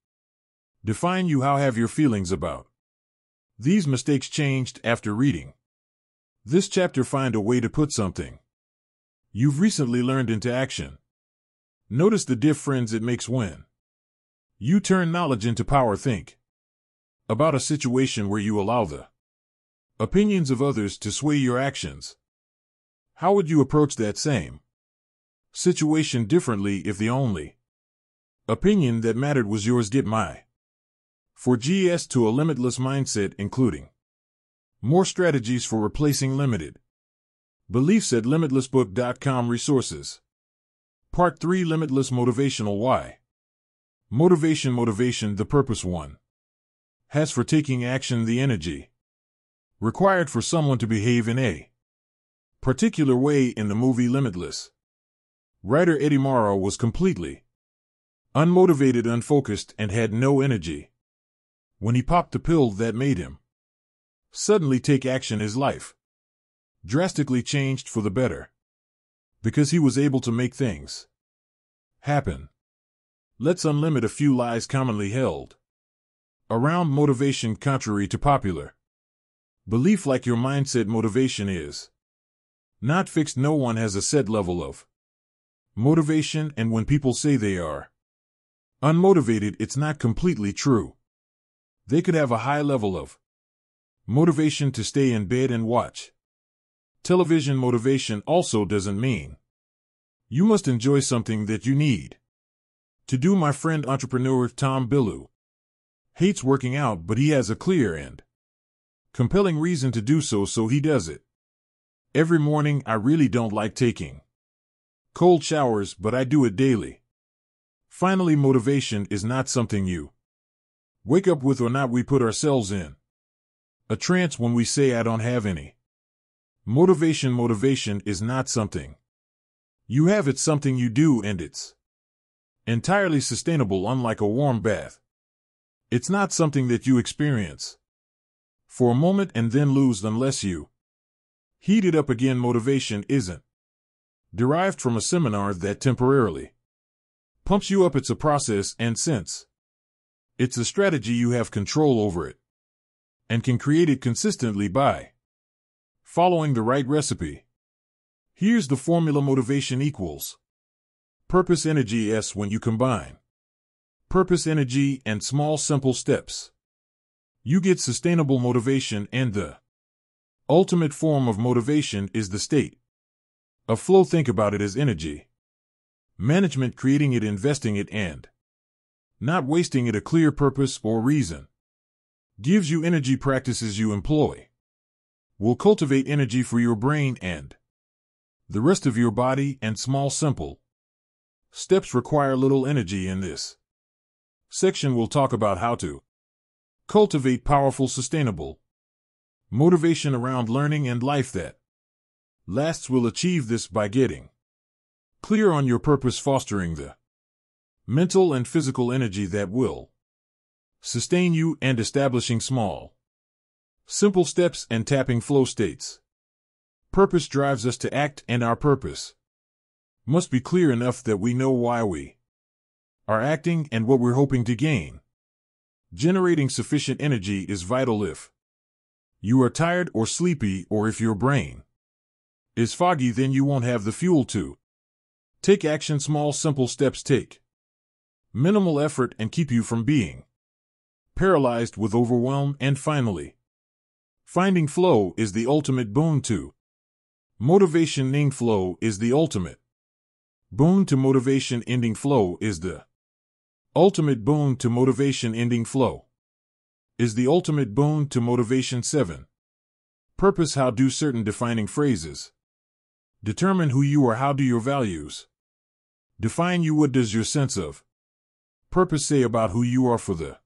define you? How have your feelings about these mistakes changed after reading this chapter? Find a way to put something you've recently learned into action. Notice the difference it makes when you turn knowledge into power. Think about a situation where you allow the opinions of others to sway your actions. How would you approach that same situation differently if the only opinion that mattered was yours? Get my 4Gs to a limitless mindset, including more strategies for replacing limited beliefs at limitlessbook.com. Resources. Part 3: Limitless Motivational Why. Motivation. The purpose one has for taking action, the energy required for someone to behave in a particular way. In the movie Limitless, writer Eddie Morrow was completely unmotivated, unfocused, and had no energy. When he popped the pill that made him suddenly take action, his life drastically changed for the better, because he was able to make things happen. Let's unlimit a few lies commonly held around motivation. Contrary to popular belief, like your mindset, motivation is not fixed. No one has a set level of motivation, and when people say they are unmotivated, it's not completely true. They could have a high level of motivation to stay in bed and watch television. Motivation also doesn't mean you must enjoy something that you need to do. My friend entrepreneur Tom Billu hates working out, but he has a clear and compelling reason to do so, so he does it every morning. I really don't like taking cold showers, but I do it daily. Finally, motivation is not something you wake up with or not. We put ourselves in a trance when we say I don't have any motivation. Motivation is not something you have, it's something you do, and it's entirely sustainable. Unlike a warm bath, it's not something that you experience for a moment and then lose unless you heat it up again. Motivation isn't derived from a seminar that temporarily pumps you up. It's a process, and since it's a strategy, you have control over it and can create it consistently by following the right recipe. Here's the formula: motivation equals purpose energy S. When you combine purpose, energy, and small simple steps, You get sustainable motivation, and the ultimate form of motivation is the state of flow. Think about it as energy management, creating it, investing it, and not wasting it. A clear purpose or reason gives you energy. Practices you employ will cultivate energy for your brain and the rest of your body, and small, simple steps require little energy. In this section, we'll talk about how to cultivate powerful, sustainable motivation around learning and life that lasts. Will achieve this by getting clear on your purpose, fostering the mental and physical energy that will sustain you, and establishing small, simple steps and tapping flow states. Purpose drives us to act, and our purpose must be clear enough that we know why we are acting and what we're hoping to gain. Generating sufficient energy is vital. If you are tired or sleepy, or if your brain is foggy, then you won't have the fuel to take action. Small, simple steps take minimal effort and keep you from being paralyzed with overwhelm. And finally, finding flow is the ultimate boon to motivation. Ending flow is the ultimate boon to motivation. Ending flow is the ultimate boon to motivation. Ending flow is the ultimate boon to motivation. 7. Purpose. How do certain defining phrases determine who you are? How do your values define you? What does your sense of purpose say about who you are? For the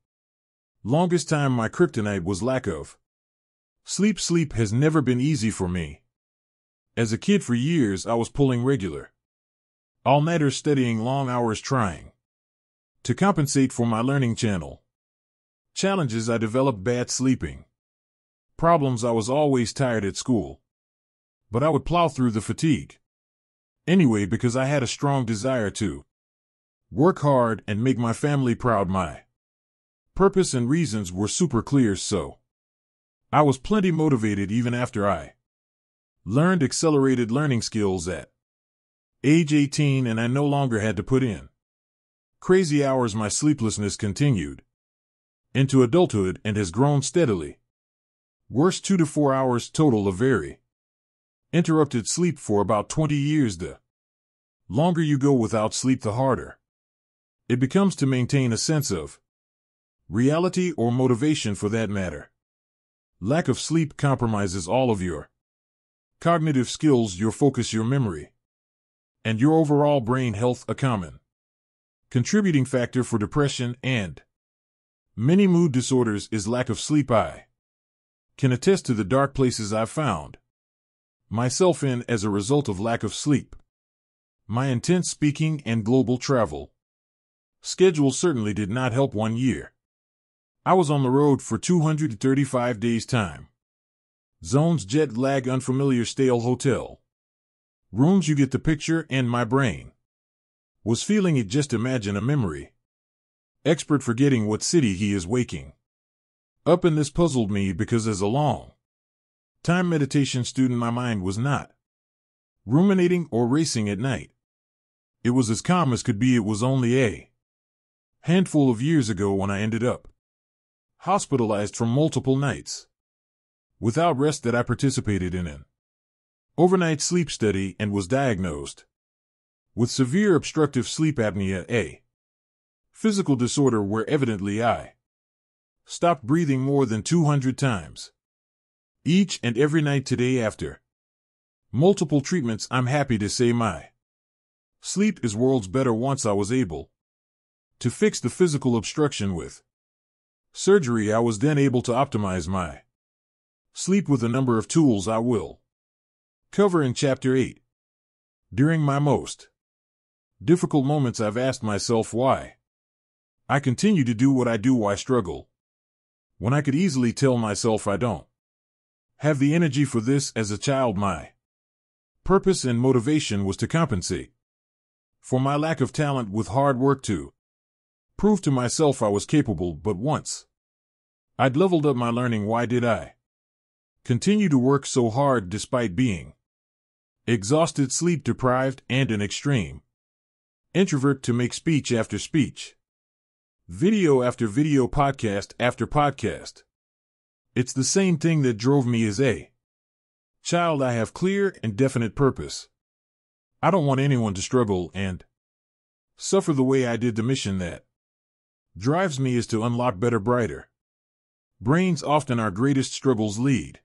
longest time, my kryptonite was lack of sleep. Sleep has never been easy for me. As a kid, for years, I was pulling regular all-nighters, studying long hours, trying to compensate for my learning channel challenges. I developed bad sleeping problems. I was always tired at school, but I would plow through the fatigue anyway because I had a strong desire to work hard and make my family proud. My purpose and reasons were super clear, so I was plenty motivated even after I learned accelerated learning skills at age 18, and I no longer had to put in crazy hours. My sleeplessness continued into adulthood and has grown steadily worse. 2 to 4 hours total of very interrupted sleep for about 20 years. The longer you go without sleep, the harder it becomes to maintain a sense of reality, or motivation for that matter. Lack of sleep compromises all of your cognitive skills, your focus, your memory, and your overall brain health. A common contributing factor for depression and many mood disorders is lack of sleep. I can attest to the dark places I've found myself in as a result of lack of sleep. My intense speaking and global travel schedule certainly did not help. 1 year I was on the road for 235 days. Time zones, jet lag, unfamiliar, stale hotel rooms. You get the picture, and my brain was feeling it. Just imagine a memory expert forgetting what city he is waking up in. This puzzled me because as a long time meditation student, my mind was not ruminating or racing at night. It was as calm as could be. It was only a handful of years ago when I ended up hospitalized for multiple nights without rest that I participated in an overnight sleep study and was diagnosed with severe obstructive sleep apnea, a physical disorder where evidently I stopped breathing more than 200 times each and every night. Today, after multiple treatments, I'm happy to say my sleep is worlds better. Once I was able to fix the physical obstruction with surgery, I was then able to optimize my sleep with a number of tools I will cover in Chapter 8. During my most difficult moments, I've asked myself why I continue to do what I do, why struggle when I could easily tell myself I don't have the energy for this. As a child, my purpose and motivation was to compensate for my lack of talent with hard work, to prove to myself I was capable. But once I'd leveled up my learning, why did I continue to work so hard despite being exhausted, sleep deprived, and an extreme introvert? To make speech after speech, video after video, podcast after podcast, It's the same thing that drove me as a child. I have clear and definite purpose. I don't want anyone to struggle and suffer the way I did. The mission that drives me is to unlock better, brighter brains. Often our greatest struggles lead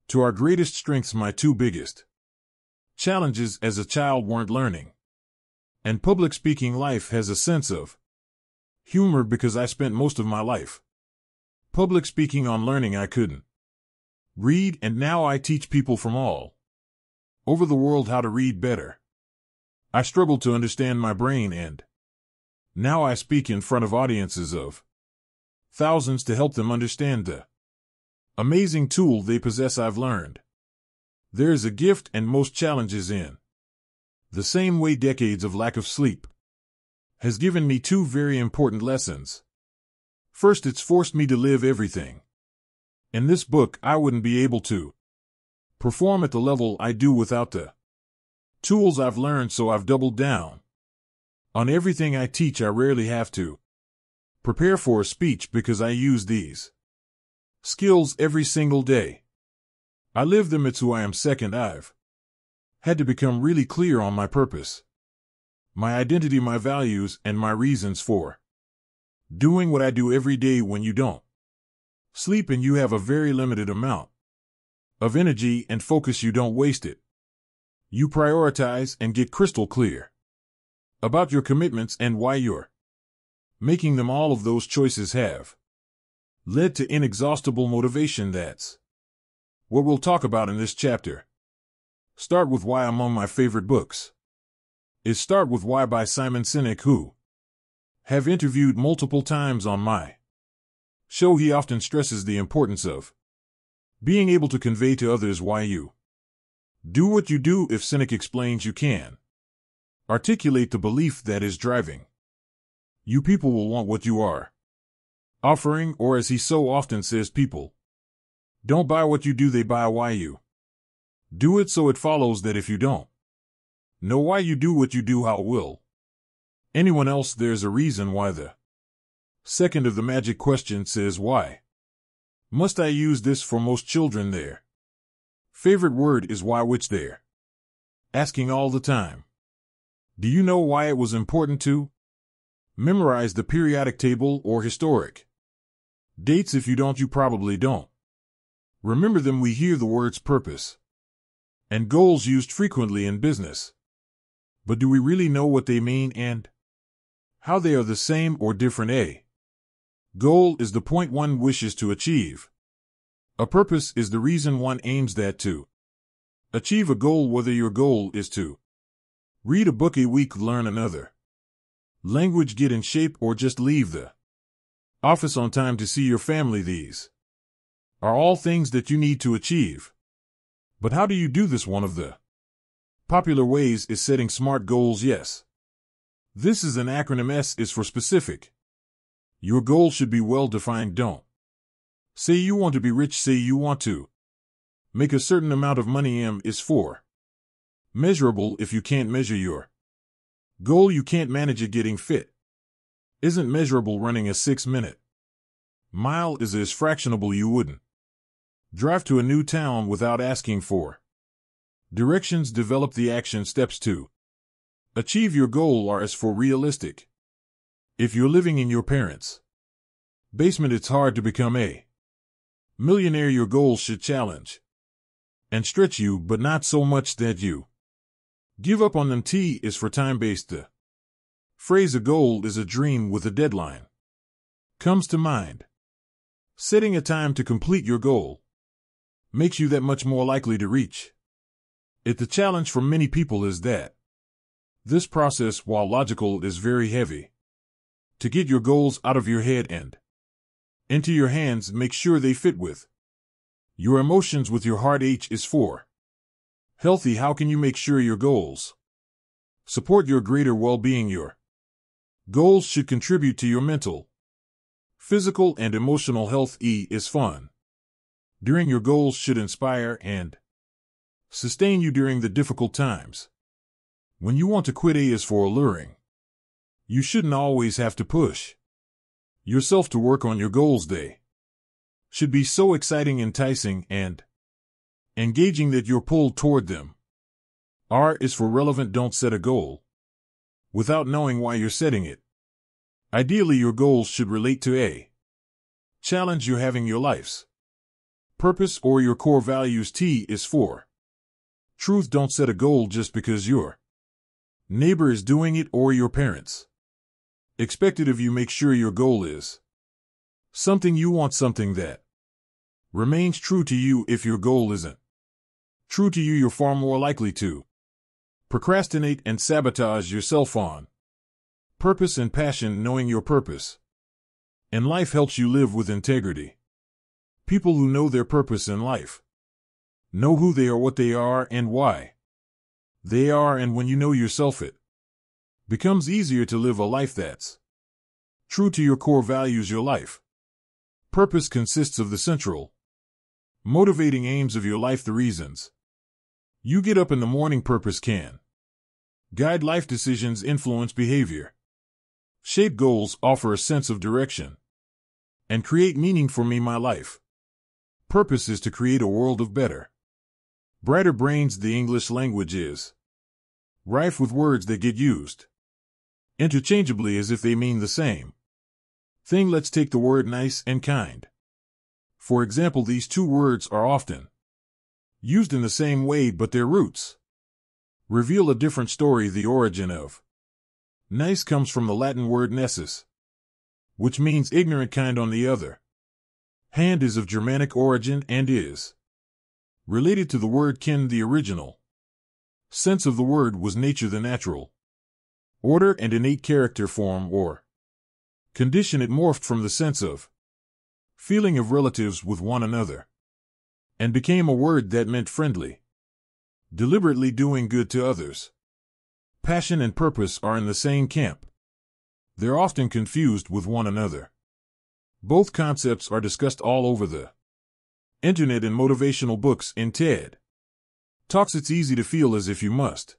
to our greatest strengths. My two biggest challenges as a child weren't learning and public speaking. Life has a sense of humor because I spent most of my life public speaking. On learning, I couldn't read, and now I teach people from all over the world how to read better. I struggled to understand my brain, and now I speak in front of audiences of thousands to help them understand the amazing tool they possess. I've learned there is a gift and most challenges in the same way. Decades of lack of sleep has given me two very important lessons. First, it's forced me to live everything in this book I wouldn't be able to perform at the level I do without the tools I've learned, so I've doubled down on everything I teach. I rarely have to prepare for a speech because I use these skills every single day. I live them. It's who I am. Second, I've had to become really clear on my purpose, my identity, my values, and my reasons for doing what I do every day. When you don't sleep and you have a very limited amount of energy and focus, you don't waste it. You prioritize and get crystal clear about your commitments and why you're making them. All of those choices have led to inexhaustible motivation. That's what we'll talk about in this chapter. Start with Why. Among my favorite books is Start with Why by Simon Sinek, who have interviewed multiple times on my show. He often stresses the importance of being able to convey to others why you do what you do. If Sinek explains, you can articulate the belief that is driving you, people will want what you are offering, or as he so often says, people don't buy what you do, they buy why you do it. So it follows that if you don't know why you do what you do, how will anyone else? There's a reason why. The second of the magic question says, why must I use this? For most children, their favorite word is why, which they're asking all the time. Do you know why it was important to memorize the periodic table or historic dates? If you don't, you probably don't remember them. We hear the words purpose and goals used frequently in business, but do we really know what they mean and how they are the same or different? A goal is the point one wishes to achieve. A purpose is the reason one aims that to achieve a goal. Whether your goal is to read a book a week, learn another language, get in shape, or just leave the office on time to see your family, these are all things that you need to achieve. But how do you do this? One of the popular ways is setting SMART goals. Yes, this is an acronym. S is for specific. Your goal should be well defined. Don't say you want to be rich, say you want to make a certain amount of money. M is for measurable. If you can't measure your goal, you can't manage it. Getting fit isn't measurable. Running a 6-minute mile is fractionable. You wouldn't drive to a new town without asking for directions. Develop the action steps to achieve your goal. R is for realistic. If you're living in your parents' basement, it's hard to become a millionaire. Your goals should challenge and stretch you, but not so much that you give up on them. T is for time-based. The phrase a goal is a dream with a deadline comes to mind. Setting a time to complete your goal makes you that much more likely to reach it. The challenge for many people is that this process, while logical, is very heavy. To get your goals out of your head and into your hands, make sure they fit with your emotions, with your heart. H is for healthy. How can you make sure your goals support your greater well-being? Your goals should contribute to your mental, physical, and emotional health. E is fun. During your goals should inspire and sustain you during the difficult times. When you want to quit. A is for alluring. You shouldn't always have to push yourself to work on your goals day should be so exciting, enticing, and engaging that you're pulled toward them. R is for relevant. Don't set a goal without knowing why you're setting it. Ideally, your goals should relate to a challenge you're having your life's purpose or your core values. T is for truth. Don't set a goal just because your neighbor is doing it or your parents expect it of you. Make sure your goal is something you want, something that remains true to you. If your goal isn't true to you, you're far more likely to procrastinate and sabotage yourself on purpose and passion. Knowing your purpose in life helps you live with integrity. People who know their purpose in life know who they are, what they are, and why they are, and when you know yourself, it becomes easier to live a life that's true to your core values. Your life purpose consists of the central motivating aims of your life, the reasons you get up in the morning. Purpose can guide life decisions, influence behavior, shape goals, offer a sense of direction, and create meaning. For me, my life purpose is to create a world of better, brighter brains. The English language is rife with words that get used interchangeably as if they mean the same thing. Let's take the word nice and kind. For example, these two words are often used in the same way, but their roots reveal a different story. The origin of nice comes from the Latin word nessus, which means ignorant. Kind, on the other hand, is of Germanic origin and is related to the word kin. The original sense of the word was nature, the natural order and innate character, form, or condition. It morphed from the sense of feeling of relatives with one another and became a word that meant friendly, deliberately doing good to others. Passion and purpose are in the same camp. They're often confused with one another. Both concepts are discussed all over the internet and motivational books. In TED Talks, it's easy to feel as if you must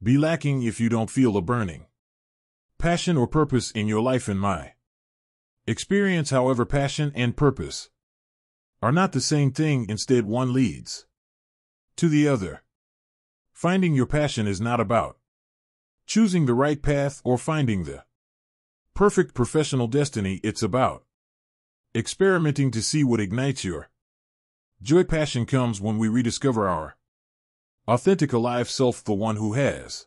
be lacking if you don't feel a burning passion or purpose in your life. In my experience, however, passion and purpose are not the same thing. Instead, one leads to the other. Finding your passion is not about choosing the right path or finding the perfect professional destiny. It's about experimenting to see what ignites your joy. Passion comes when we rediscover our authentic, alive self, the one who has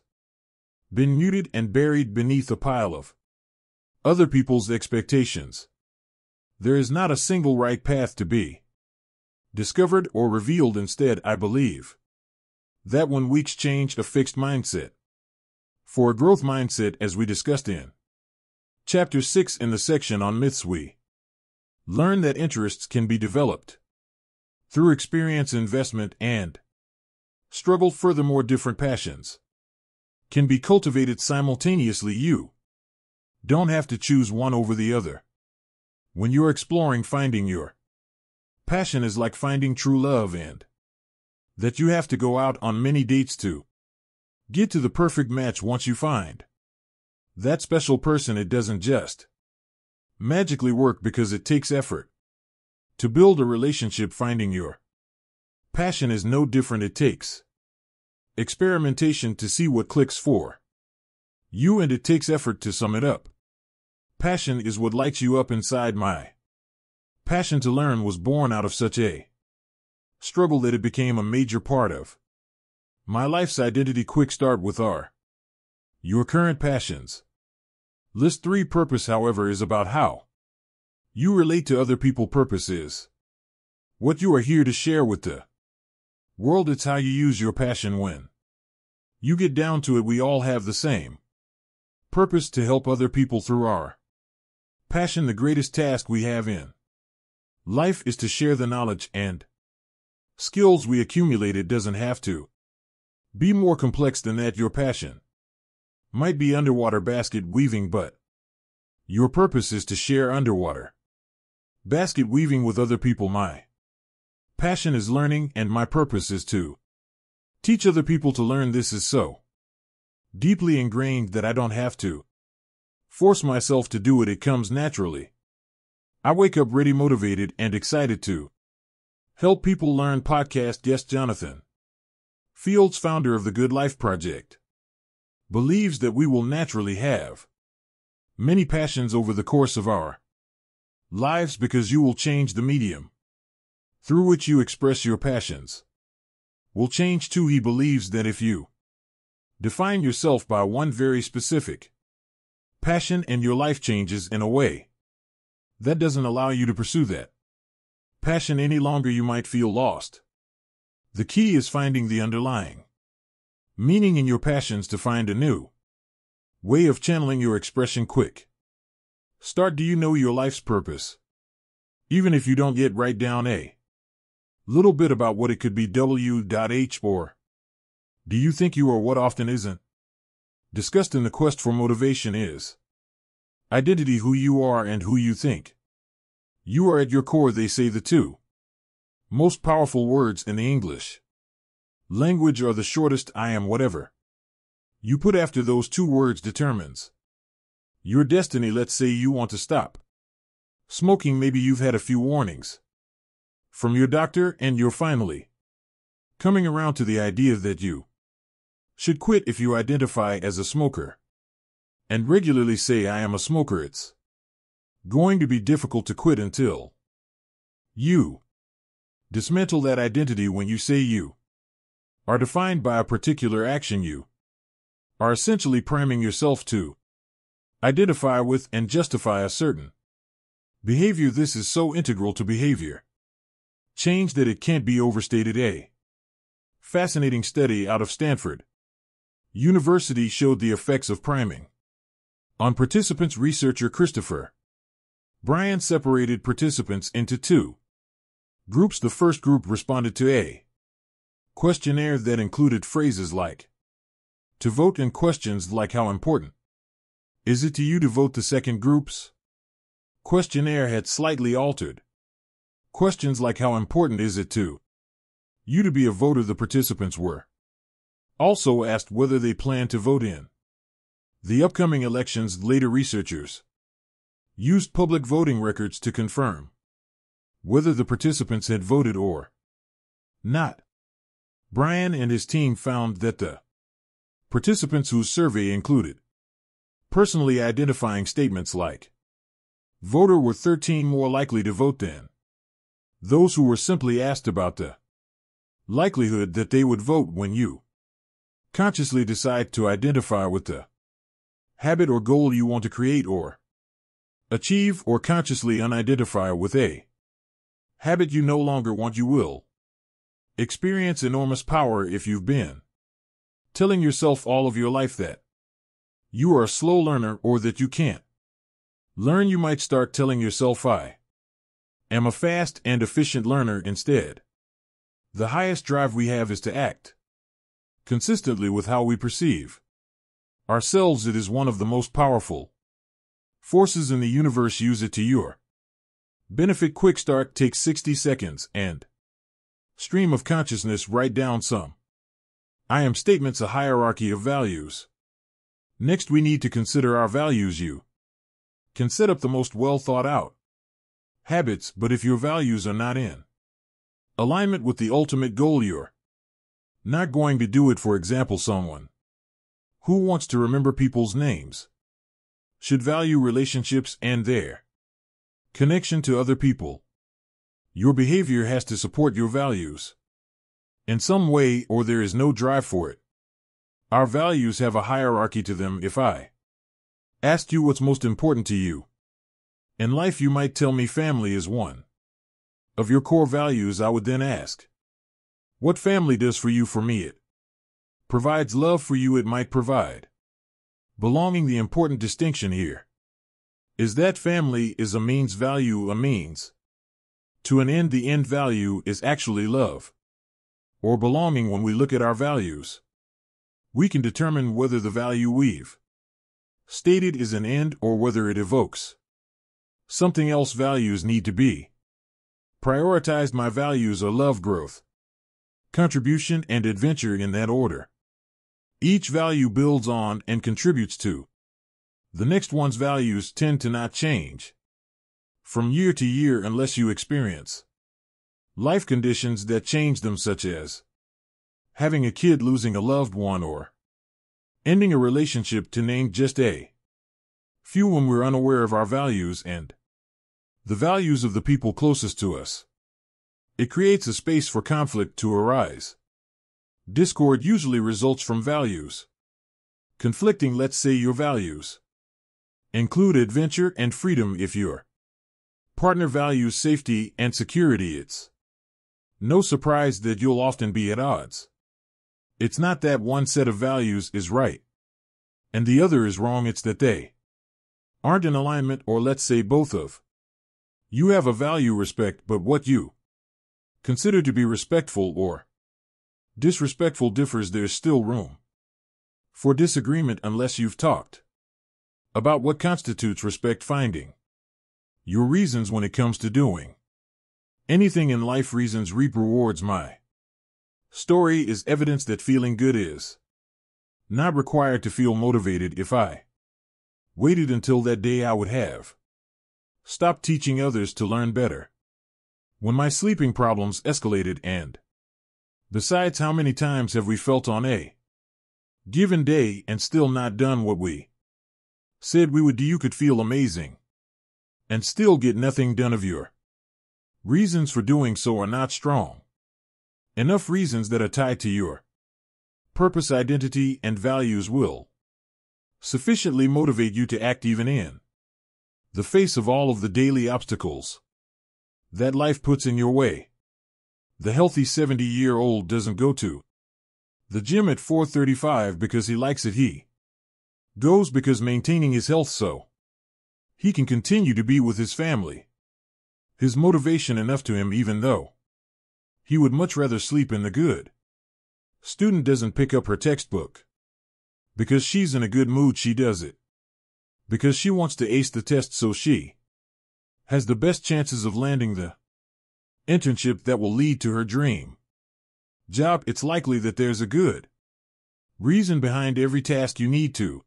been muted and buried beneath a pile of other people's expectations. There is not a single right path to be discovered or revealed. Instead, I believe that when we exchange a fixed mindset for a growth mindset, as we discussed in Chapter 6 in the section on myths, we learn that interests can be developed through experience, investment, and struggle. Furthermore, different passions can be cultivated simultaneously. You don't have to choose one over the other. When you're exploring, finding your passion is like finding true love, and that you have to go out on many dates to get to the perfect match. Once you find that special person, it doesn't just magically work because it takes effort to build a relationship. Finding your passion is no different. It takes experimentation to see what clicks for you, and it takes effort to sum it up. Passion is what lights you up inside. My passion to learn was born out of such a struggle that it became a major part of my life's identity. Quick start with your current passions. List 3. Purpose, however, is about how you relate to other people. Purpose is what you are here to share with the world. It's how you use your passion. When you get down to it, we all have the same purpose: to help other people through our passion. The greatest task we have in life is to share the knowledge and skills we accumulate. It doesn't have to be more complex than that. Your passion might be underwater basket weaving, but your purpose is to share underwater basket weaving with other people. My passion is learning, and my purpose is to teach other people to learn. This is so deeply ingrained that I don't have to force myself to do it. It comes naturally. I wake up ready, motivated, and excited to help people learn. Podcast guest Jonathan Fields, founder of the Good Life Project, believes that we will naturally have many passions over the course of our lives because you will change the medium through which you express your passions. Will change too. He believes that if you define yourself by one very specific passion and your life changes in a way that doesn't allow you to pursue that passion any longer, you might feel lost. The key is finding the underlying meaning in your passions to find a new way of channeling your expression. Kwik start. Do you know your life's purpose? Even if you don't yet, write down a little bit about what it could be. W.H. Or do you think you are? What often isn't discussed in the quest for motivation is identity, who you are and who you think you are at your core. They say the two most powerful words in the English language are the shortest. I am whatever you put after those two words determines your destiny. Let's say you want to stop smoking. Maybe you've had a few warnings from your doctor and you're finally coming around to the idea that you should quit. If you identify as a smoker and regularly say, I am a smoker, it's going to be difficult to quit until you dismantle that identity. When you say you are defined by a particular action, you are essentially priming yourself to identify with and justify a certain behavior. This is so integral to behavior change that it can't be overstated. A fascinating study out of Stanford University showed the effects of priming on participants. Researcher Christopher Bryan separated participants into two groups. The first group responded to a questionnaire that included phrases like to vote and questions like how important is it to you to vote. The second group's questionnaire had slightly altered questions like how important is it to you to be a voter. The participants were also asked whether they plan to vote in the upcoming elections. Later, researchers used public voting records to confirm whether the participants had voted or not. Bryan and his team found that the participants whose survey included personally identifying statements like voter were 13 more likely to vote than those who were simply asked about the likelihood that they would vote. When you consciously decide to identify with the habit or goal you want to create or achieve, or consciously unidentify with a habit you no longer want, you will experience enormous power. If you've been telling yourself all of your life that you are a slow learner or that you can't learn, you might start telling yourself, I am a fast and efficient learner instead. The highest drive we have is to act consistently with how we perceive ourselves. It is one of the most powerful forces in the universe. Use it to your benefit. Quick start. Take 60 seconds and stream of consciousness. Write down some I am statements, a hierarchy of values. Next, we need to consider our values. You can set up the most well thought out habits, but if your values are not in alignment with the ultimate goal, you're not going to do it. For example, someone who wants to remember people's names should value relationships and their connection to other people. Your behavior has to support your values in some way, or there is no drive for it. Our values have a hierarchy to them. If I asked you what's most important to you in life, you might tell me family is one of your core values. I would then ask, what family does for you? For me, it provides love. For you, it might provide belonging. The important distinction here is that family is a means value, a means to an end. The end value is actually love or belonging. When we look at our values, we can determine whether the value we've stated is an end or whether it evokes something else. Values need to be prioritized. My values are love, growth, contribution, and adventure, in that order. Each value builds on and contributes to the next one's. Values tend to not change from year to year unless you experience life conditions that change them, such as having a kid, losing a loved one, or ending a relationship, to name just a few. When we're unaware of our values and the values of the people closest to us, it creates a space for conflict to arise. Discord usually results from values conflicting. Let's say your values include adventure and freedom. If your partner values safety and security, it's no surprise that you'll often be at odds. It's not that one set of values is right and the other is wrong, it's that they aren't in alignment. Or let's say both of you have a value respect, but what you consider to be respectful or disrespectful differs. There's still room for disagreement unless you've talked about what constitutes respect, finding your reasons when it comes to doing anything in life. Reasons reap rewards. My story is evidence that feeling good is not required to feel motivated. If I waited until that day, I would have stopped teaching others to learn better. When my sleeping problems escalated, and besides, how many times have we felt on a given day and still not done what we said we would do? You could feel amazing and still get nothing done. Of your reasons for doing so are not strong enough, reasons that are tied to your purpose, identity, and values will sufficiently motivate you to act even in the face of all of the daily obstacles that life puts in your way. The healthy 70-year-old doesn't go to the gym at 4:35 because he likes it. He goes because maintaining his health so he can continue to be with his family. His motivation enough to him, even though he would much rather sleep. In the good student doesn't pick up her textbook because she's in a good mood. She does it because she wants to ace the test so she has the best chances of landing the internship that will lead to her dream job. It's likely that there's a good reason behind every task you need to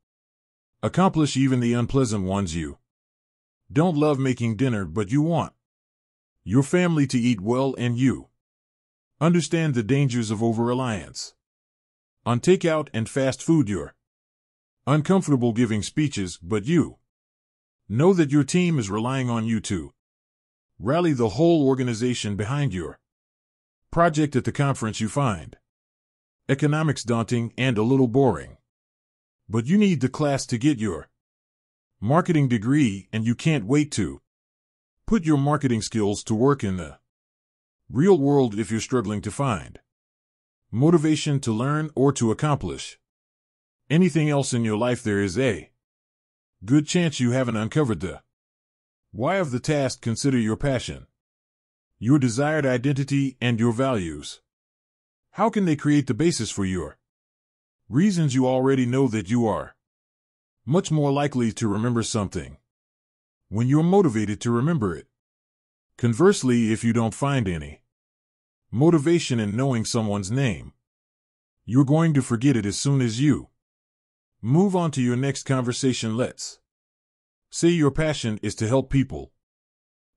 accomplish, even the unpleasant ones. You don't love making dinner, but you want your family to eat well, and you understand the dangers of over-reliance on takeout and fast food. You're uncomfortable giving speeches, but you know that your team is relying on you to rally the whole organization behind your project. At the conference, you find economics daunting and a little boring, but you need the class to get your marketing degree, and you can't wait to put your marketing skills to work in the real world. If you're struggling to find motivation to learn or to accomplish anything else in your life, there is a good chance you haven't uncovered the why of the task. Consider your passion, your desired identity, and your values. How can they create the basis for your reasons? You already know that you are much more likely to remember something when you're motivated to remember it. Conversely, if you don't find any motivation in knowing someone's name, you're going to forget it as soon as you move on to your next conversation. Let's say your passion is to help people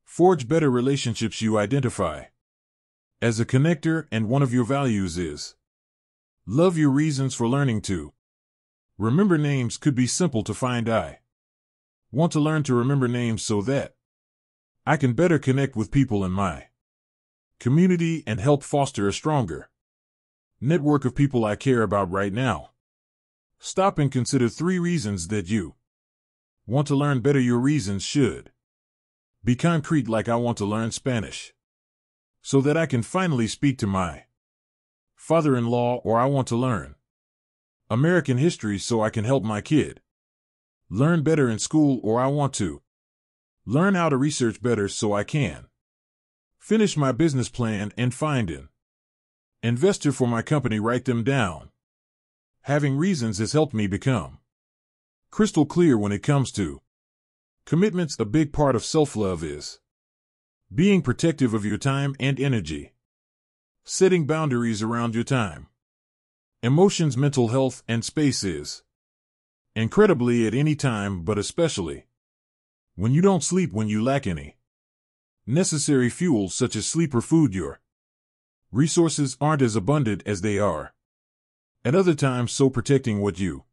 forge better relationships. You identify as a connector, and one of your values is love. Your reasons for learning to remember names could be simple to find. I want to learn to remember names so that I can better connect with people in my community and help foster a stronger network of people I care about right now. Stop and consider 3 reasons that you want to learn better. Your reasons should be concrete, like I want to learn Spanish so that I can finally speak to my father-in-law, or I want to learn American history so I can help my kid learn better in school, or I want to learn how to research better so I can finish my business plan and find an investor for my company. Write them down. Having reasons has helped me become crystal clear when it comes to commitments. A big part of self-love is being protective of your time and energy, setting boundaries around your time, emotions, mental health, and space is incredibly at any time, but especially when you don't sleep, when you lack any Necessary fuels such as sleep or food, your resources aren't as abundant as they are at other times, so protecting what you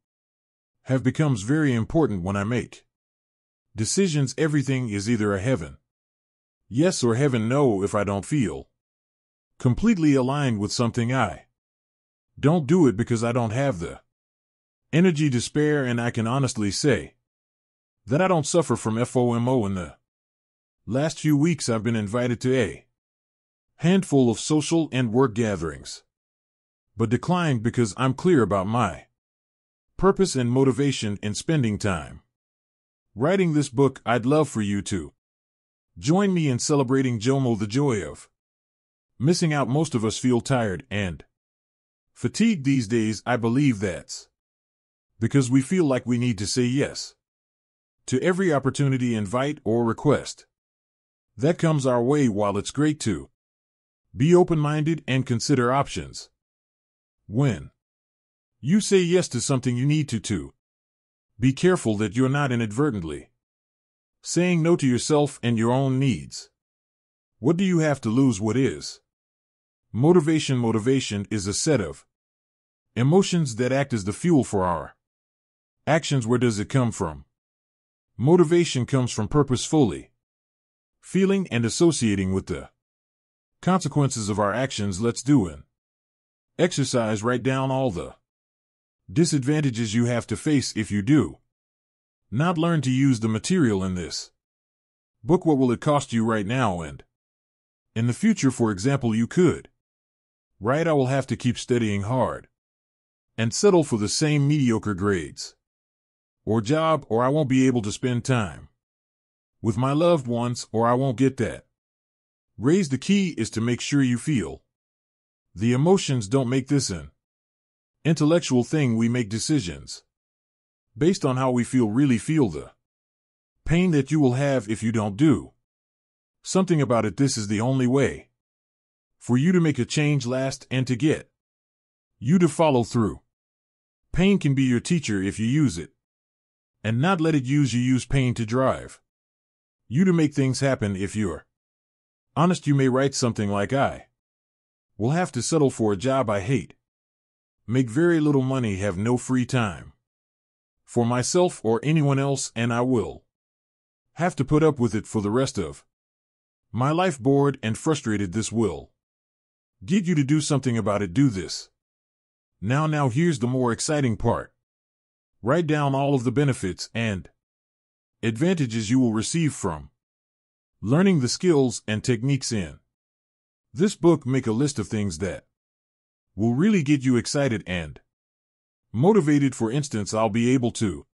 have becomes very important when I make decisions. Everything is either a heaven yes or heaven no. If I don't feel completely aligned with something, I don't do it because I don't have the energy to spare, and I can honestly say that I don't suffer from FOMO. In the last few weeks, I've been invited to a handful of social and work gatherings, but declined because I'm clear about my purpose and motivation in spending time writing this book. I'd love for you to join me in celebrating JOMO, the joy of missing out. Most of us feel tired and fatigued these days. I believe that's because we feel like we need to say yes to every opportunity, invite, or request that comes our way. While it's great to be open-minded and consider options, when you say yes to something, you need to be careful that you're not inadvertently saying no to yourself and your own needs. What do you have to lose? What is motivation? Motivation is a set of emotions that act as the fuel for our actions. Where does it come from? Motivation comes from purposefully feeling and associating with the consequences of our actions. Let's do an exercise. Write down all the disadvantages you have to face if you do not learn to use the material in this book. What will it cost you right now and in the future? For example, you could write, I will have to keep studying hard and settle for the same mediocre grades or job, or I won't be able to spend time with my loved ones, or I won't get that raise. The key is to make sure you feel the emotions. Don't make this an intellectual thing. We make decisions based on how we feel. Really feel the pain that you will have if you don't do something about it. This is the only way for you to make a change last and to get you to follow through. Pain can be your teacher if you use it and not let it use you. Use pain to drive you to make things happen. If you're honest, you may write something like, I will have to settle for a job I hate, make very little money, have no free time for myself or anyone else, and I will have to put up with it for the rest of my life. Bored and frustrated. This will get you to do something about it. Do this. Now here's the more exciting part. Write down all of the benefits and advantages you will receive from learning the skills and techniques in this book. Make a list of things that will really get you excited and motivated. For instance, I'll be able to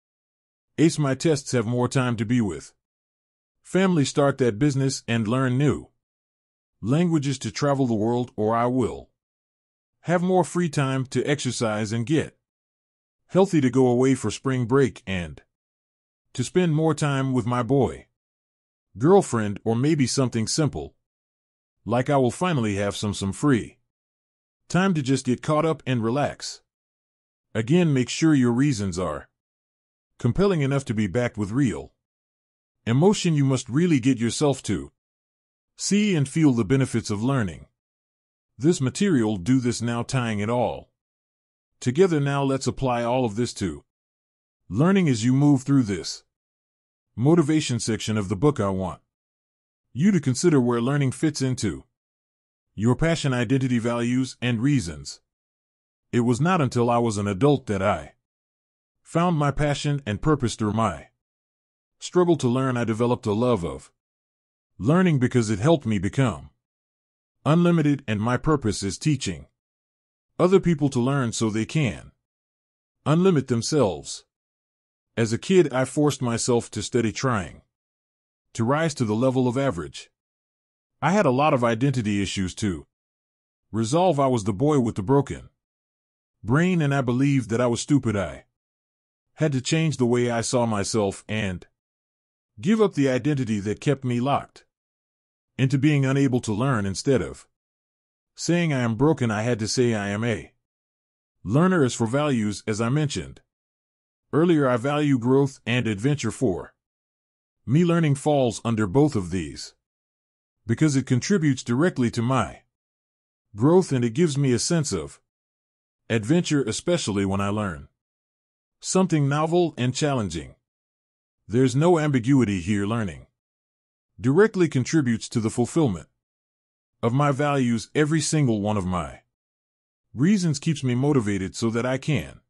ace my tests, have more time to be with family, start that business, and learn new languages, to travel the world, or I will have more free time to exercise and get healthy, to go away for spring break and to spend more time with my boy, girlfriend, or maybe something simple like I will finally have some free time to just get caught up and relax. Again, make sure your reasons are compelling enough to be backed with real emotion. You must really get yourself to see and feel the benefits of learning this material. Do this now, tying it all together. Now let's apply all of this to learning as you move through this motivation section of the book. I want you to consider where learning fits into your passion, identity, values, and reasons. It was not until I was an adult that I found my passion and purpose. Through my struggle to learn, I developed a love of learning because it helped me become unlimited, and my purpose is teaching other people to learn so they can unlimit themselves. As a kid, I forced myself to study, trying to rise to the level of average. I had a lot of identity issues to resolve. I was the boy with the broken brain, and I believed that I was stupid. I had to change the way I saw myself and give up the identity that kept me locked into being unable to learn. Instead of saying I am broken, I had to say I am a learner. As for values, as I mentioned earlier, I value growth and adventure. For me, learning falls under both of these. because it contributes directly to my growth and it gives me a sense of adventure, especially when I learn something novel and challenging. There's no ambiguity here. Learning directly contributes to the fulfillment of my values. Every single one of my reasons keeps me motivated so that I can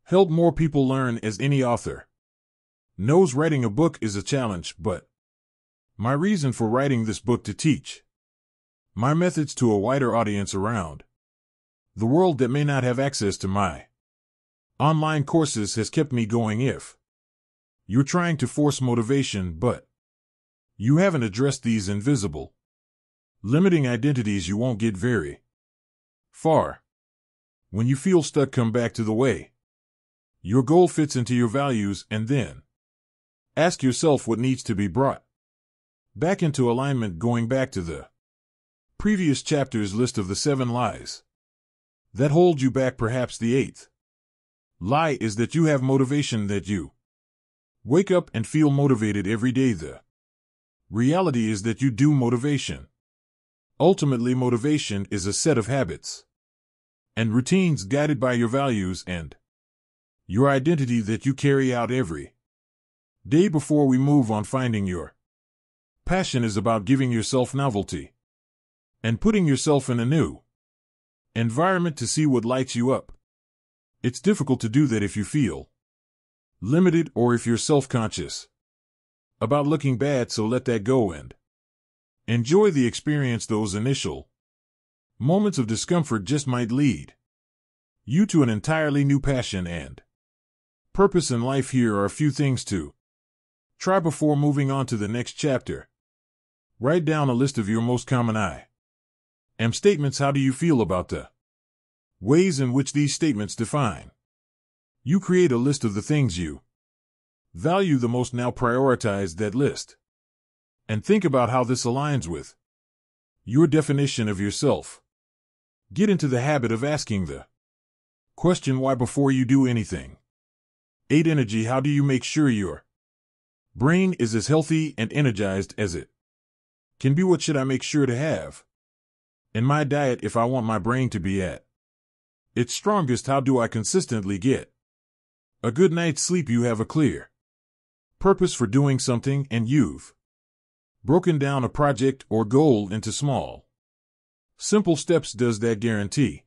help more people learn. As any author knows, writing a book is a challenge, but my reason for writing this book to teach my methods to a wider audience around the world that may not have access to my online courses has kept me going. If you're trying to force motivation but you haven't addressed these invisible limiting identities, you won't get very far. When you feel stuck, come back to the way your goal fits into your values, and then ask yourself what needs to be brought back into alignment. Going back to the previous chapter's list of the 7 lies that hold you back, perhaps the 8th lie is that you have motivation, that you wake up and feel motivated every day. The reality is that you do motivation. Ultimately, motivation is a set of habits and routines guided by your values and your identity that you carry out every day. Before we move on, finding your passion is about giving yourself novelty and putting yourself in a new environment to see what lights you up. It's difficult to do that if you feel limited or if you're self-conscious about looking bad, so let that go and enjoy the experience. Those initial moments of discomfort just might lead you to an entirely new passion and purpose in life. Here are a few things to try before moving on to the next chapter. Write down a list of your most common I am statements. How do you feel about the ways in which these statements define you? Create a list of the things you value the most. Now prioritize that list and think about how this aligns with your definition of yourself. Get into the habit of asking the question why before you do anything. 8. Energy. How do you make sure your brain is as healthy and energized as it can be? What should I make sure to have in my diet if I want my brain to be at its strongest? How do I consistently get a good night's sleep? You have a clear purpose for doing something, and you've broken down a project or goal into small, simple steps. Does that guarantee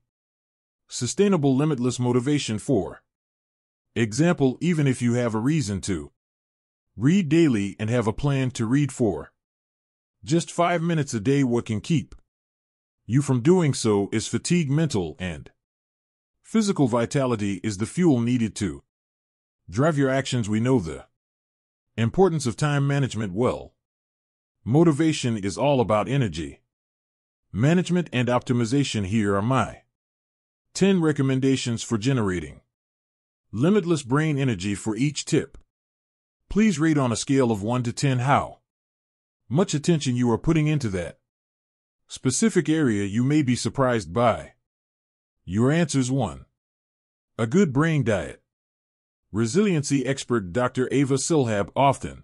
sustainable, limitless motivation? For example, even if you have a reason to read daily and have a plan to read for just 5 minutes a day, what can keep you from doing so is fatigue. Mental and physical vitality is the fuel needed to drive your actions. We know the importance of time management well. Motivation is all about energy management and optimization. Here are my 10 recommendations for generating limitless brain energy. For each tip, please rate on a scale of 1 to 10 how much attention you are putting into that specific area. You may be surprised by your answers. 1. A good brain diet. Resiliency expert Dr. Ava Silhab often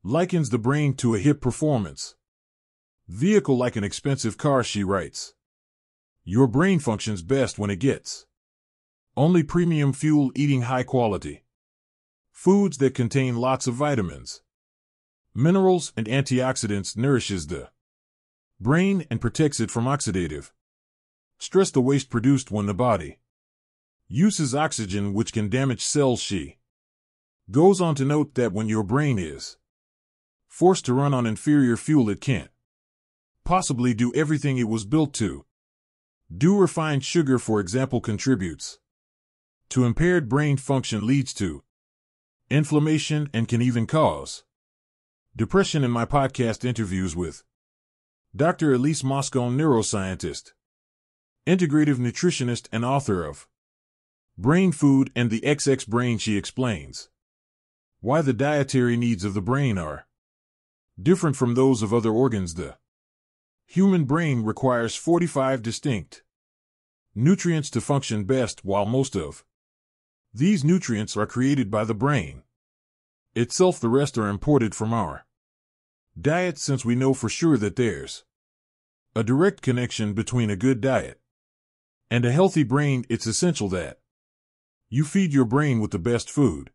likens the brain to a hip performance vehicle, like an expensive car. She writes, your brain functions best when it gets only premium fuel. Eating high quality foods that contain lots of vitamins, minerals, and antioxidants nourishes the brain and protects it from oxidative stress, the waste produced when the body uses oxygen, which can damage cells. She goes on to note that when your brain is forced to run on inferior fuel, it can't possibly do everything it was built to do. Refined sugar, for example, contributes to impaired brain function, leads to inflammation, and can even cause depression. In my podcast interviews with Dr. Elise Moscone, neuroscientist, integrative nutritionist, and author of Brain Food and the XX Brain, she explains why the dietary needs of the brain are different from those of other organs. The human brain requires 45 distinct nutrients to function best, while most of these nutrients are created by the brain itself. The rest are imported from our Diet, since we know for sure that there's a direct connection between a good diet and a healthy brain, it's essential that you feed your brain with the best food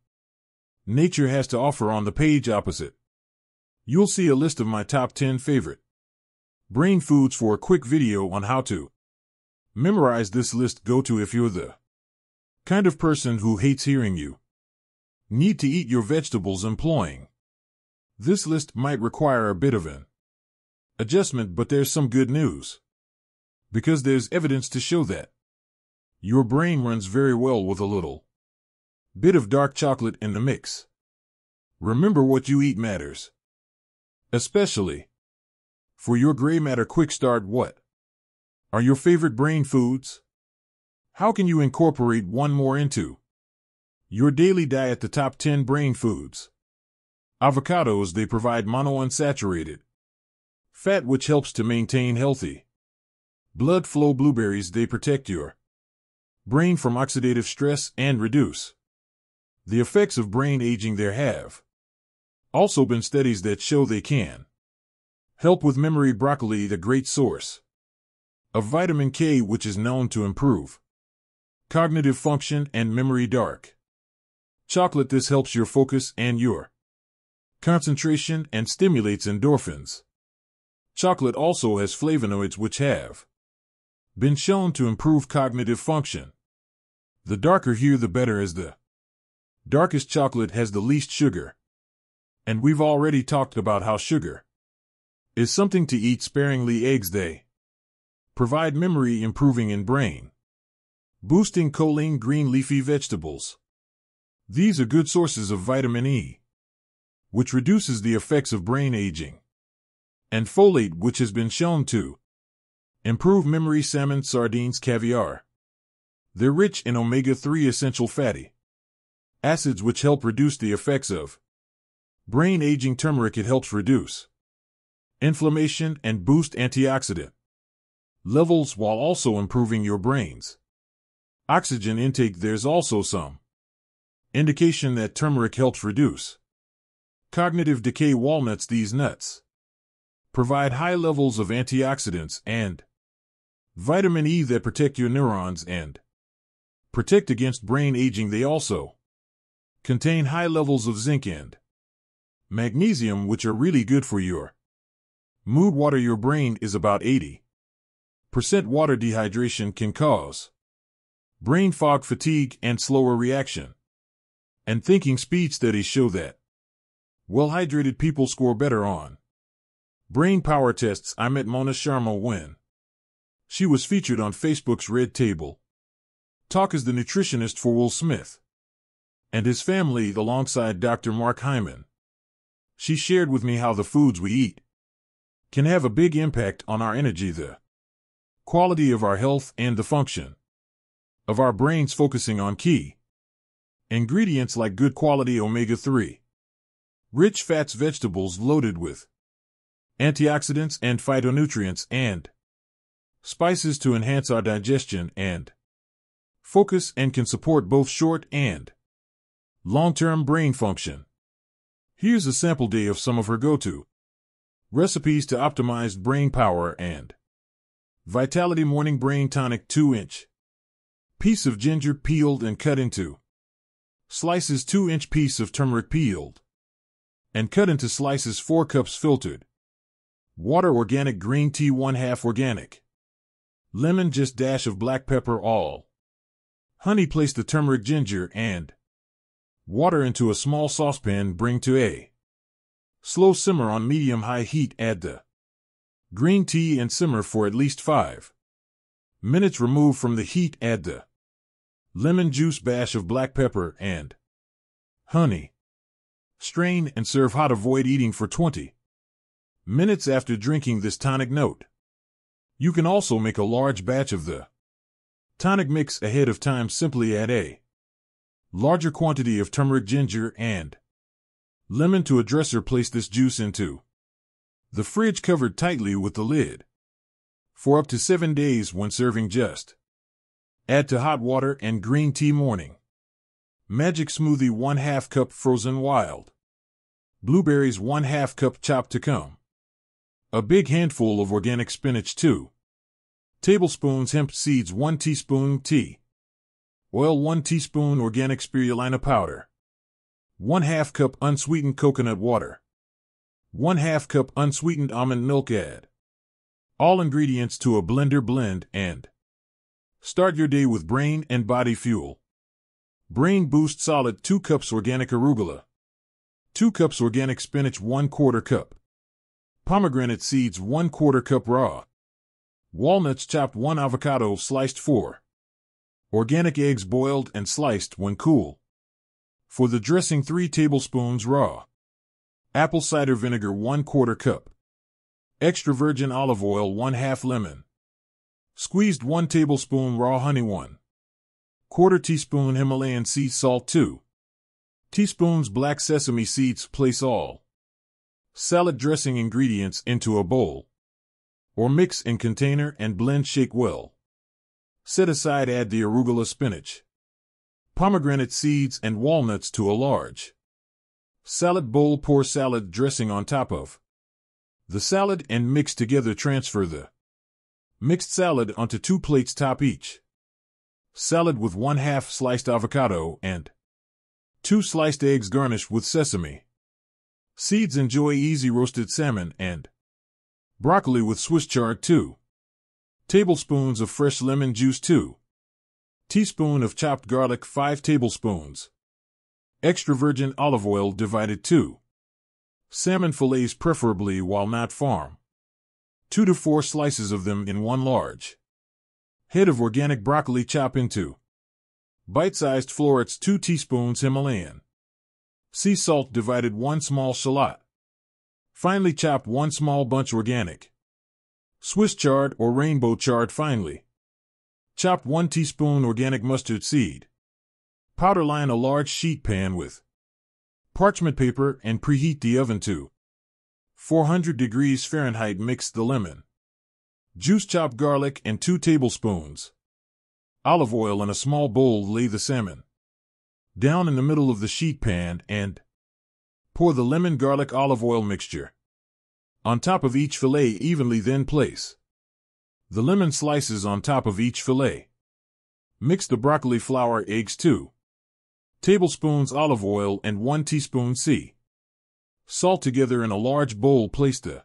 nature has to offer. On the page opposite, you'll see a list of my top 10 favorite brain foods for a quick video on how to memorize this list. Go to if you're the kind of person who hates hearing you need to eat your vegetables. Employing this list might require a bit of an adjustment, but there's some good news, because there's evidence to show that your brain runs very well with a little bit of dark chocolate in the mix. Remember, what you eat matters, especially for your gray matter. Quick start: what are your favorite brain foods? How can you incorporate one more into your daily diet? The top 10 brain foods. Avocados, they provide monounsaturated fat, which helps to maintain healthy blood flow. Blueberries, they protect your brain from oxidative stress and reduce the effects of brain aging. There have also been studies that show they can help with memory. Broccoli, the great source of vitamin K, which is known to improve cognitive function and memory. Dark chocolate, this helps your focus and your concentration and stimulates endorphins. Chocolate also has flavonoids which have been shown to improve cognitive function. The darker here the better, as the darkest chocolate has the least sugar. And we've already talked about how sugar is something to eat sparingly. Eggs, they provide memory improving and brain boosting choline. Green leafy vegetables, these are good sources of vitamin E, which reduces the effects of brain aging, and folate, which has been shown to improve memory. Salmon, sardines, caviar, they're rich in omega-3 essential fatty acids, which help reduce the effects of brain aging. Turmeric, it helps reduce inflammation and boost antioxidant levels while also improving your brain's oxygen intake. There's also some indication that turmeric helps reduce cognitive decay. Walnuts, these nuts provide high levels of antioxidants and vitamin E that protect your neurons and protect against brain aging. They also contain high levels of zinc and magnesium, which are really good for your mood. Water, your brain is about 80% water. Dehydration can cause brain fog, fatigue, and slower reaction and thinking speed. Studies show that well-hydrated people score better on brain power tests. I met Mona Sharma when she was featured on Facebook's Red Table Talk as the nutritionist for Will Smith and his family alongside Dr. Mark Hyman. She shared with me how the foods we eat can have a big impact on our energy, the quality of our health, and the function of our brains, focusing on key ingredients like good quality omega-3 rich fats, vegetables loaded with antioxidants and phytonutrients, and spices to enhance our digestion and focus, and can support both short and long-term brain function. Here's a sample day of some of her go-to recipes to optimize brain power and vitality. Morning brain tonic: 2-inch piece of ginger peeled and cut into slices. 2-inch piece of turmeric peeled and cut into slices. 4 cups filtered water. Organic green tea, 1/2 organic lemon, just dash of black pepper, all honey. Place the turmeric, ginger, and water into a small saucepan. Bring to a slow simmer on medium-high heat. Add the green tea and simmer for at least 5 minutes. Remove from the heat. Add the lemon juice, dash of black pepper, and honey. Strain and serve hot. Avoid eating for 20 minutes after drinking this tonic. Note: you can also make a large batch of the tonic mix ahead of time. Simply add a larger quantity of turmeric, ginger, and lemon to a dresser. Place this juice into the fridge, covered tightly with the lid, for up to 7 days. When serving, just add to hot water and green tea. Morning magic smoothie: 1/2 cup frozen wild Blueberries 1/2 cup chopped to come. A big handful of organic spinach 2 tablespoons hemp seeds 1 teaspoon tea. Oil 1 teaspoon organic spirulina powder. 1/2 cup unsweetened coconut water. 1/2 cup unsweetened almond milk add. All ingredients to a blender blend and start your day with brain and body fuel. Brain Boost Solid 2 cups organic arugula. 2 cups organic spinach 1/4 cup. Pomegranate seeds 1/4 cup raw. Walnuts chopped 1 avocado sliced 4. Organic eggs boiled and sliced when cool. For the dressing 3 tablespoons raw. Apple cider vinegar 1/4 cup. Extra virgin olive oil 1/2 lemon. Squeezed 1 tablespoon raw honey 1/4 teaspoon Himalayan sea salt 2 teaspoons black sesame seeds. Place all salad dressing ingredients into a bowl or mix in container and blend. Shake well. Set aside. Add the arugula, spinach, pomegranate seeds and walnuts to a large salad bowl. Pour salad dressing on top of the salad and mix together. Transfer the mixed salad onto 2 plates. Top each salad with 1/2 sliced avocado and 2 sliced eggs. Garnish with sesame seeds. Enjoy easy roasted salmon and broccoli with Swiss chard. 2 tablespoons of fresh lemon juice. 2 teaspoons of chopped garlic. 5 tablespoons extra virgin olive oil divided. 2 salmon fillets, preferably while not farm. 2 to 4 slices of them in 1 large head of organic broccoli. Chop into bite-sized florets. 2 teaspoons Himalayan sea salt divided. 1 small shallot. Finely chopped 1 small bunch organic Swiss chard or rainbow chard. Finely chopped 1 teaspoon organic mustard seed powder. Line a large sheet pan with parchment paper and preheat the oven to 400 degrees Fahrenheit. Mix the lemon juice, chopped garlic, and 2 tablespoons olive oil in a small bowl. Lay the salmon down in the middle of the sheet pan and pour the lemon garlic olive oil mixture on top of each fillet evenly. Then place the lemon slices on top of each fillet. Mix the broccoli, flour, eggs, 2 tablespoons olive oil and 1 teaspoon sea salt together in a large bowl. Place the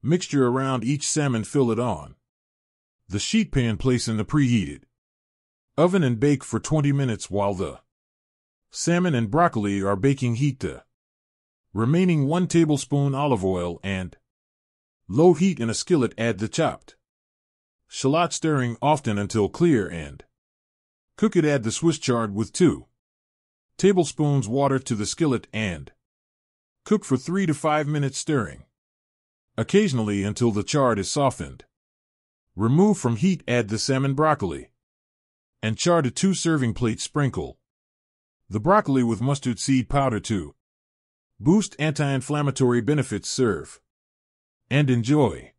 mixture around each salmon. Fill it on the sheet pan. Place in the preheated oven and bake for 20 minutes while the salmon and broccoli are baking. Heat the remaining 1 tablespoon olive oil and low heat in a skillet. Add the chopped shallot, stirring often until clear, and cook it. Add the Swiss chard with 2 tablespoons water to the skillet and cook for 3 to 5 minutes, stirring occasionally until the chard is softened. Remove from heat. Add the salmon, broccoli, and chard to 2 serving plates. Sprinkle the broccoli with mustard seed powder to boost anti-inflammatory benefits. Serve and enjoy.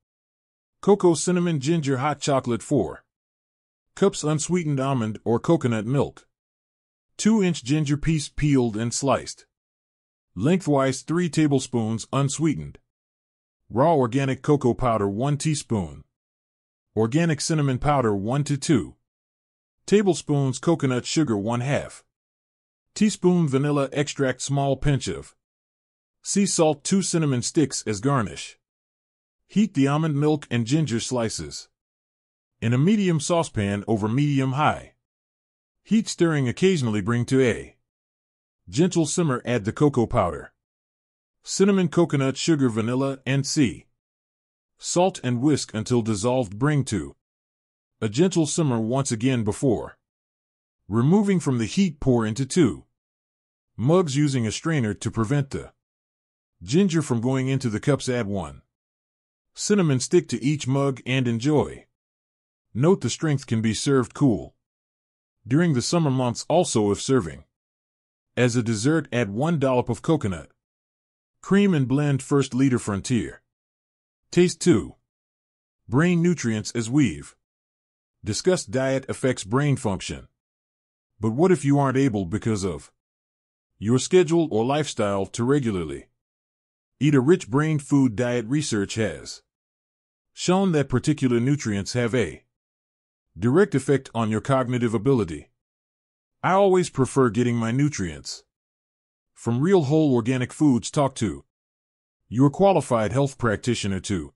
Cocoa, cinnamon, ginger, hot chocolate. 4 cups unsweetened almond or coconut milk. 2-inch ginger piece peeled and sliced lengthwise. 3 tablespoons unsweetened raw organic cocoa powder. 1 teaspoon organic cinnamon powder. 1 to 2 tablespoons coconut sugar. 1/2 teaspoon vanilla extract. Small pinch of sea salt. 2 cinnamon sticks as garnish. Heat the almond milk and ginger slices in a medium saucepan over medium-high heat, stirring occasionally. Bring to a gentle simmer. Add the cocoa powder, cinnamon, coconut sugar, vanilla, and sea salt and whisk until dissolved. Bring to a gentle simmer once again before removing from the heat. Pour into 2 mugs using a strainer to prevent the ginger from going into the cups. Add 1 cinnamon stick to each mug and enjoy. Note the strength can be served cool during the summer months. Also, if serving as a dessert, add 1 dollop of coconut cream and blend. First liter Frontier Taste 2 Brain nutrients. As we've discussed, diet affects brain function. But what if you aren't able, because of your schedule or lifestyle, to regularly Eat a rich brain food diet. Research has shown that particular nutrients have a direct effect on your cognitive ability. I always prefer getting my nutrients from real whole organic foods. Talk to your qualified health practitioner to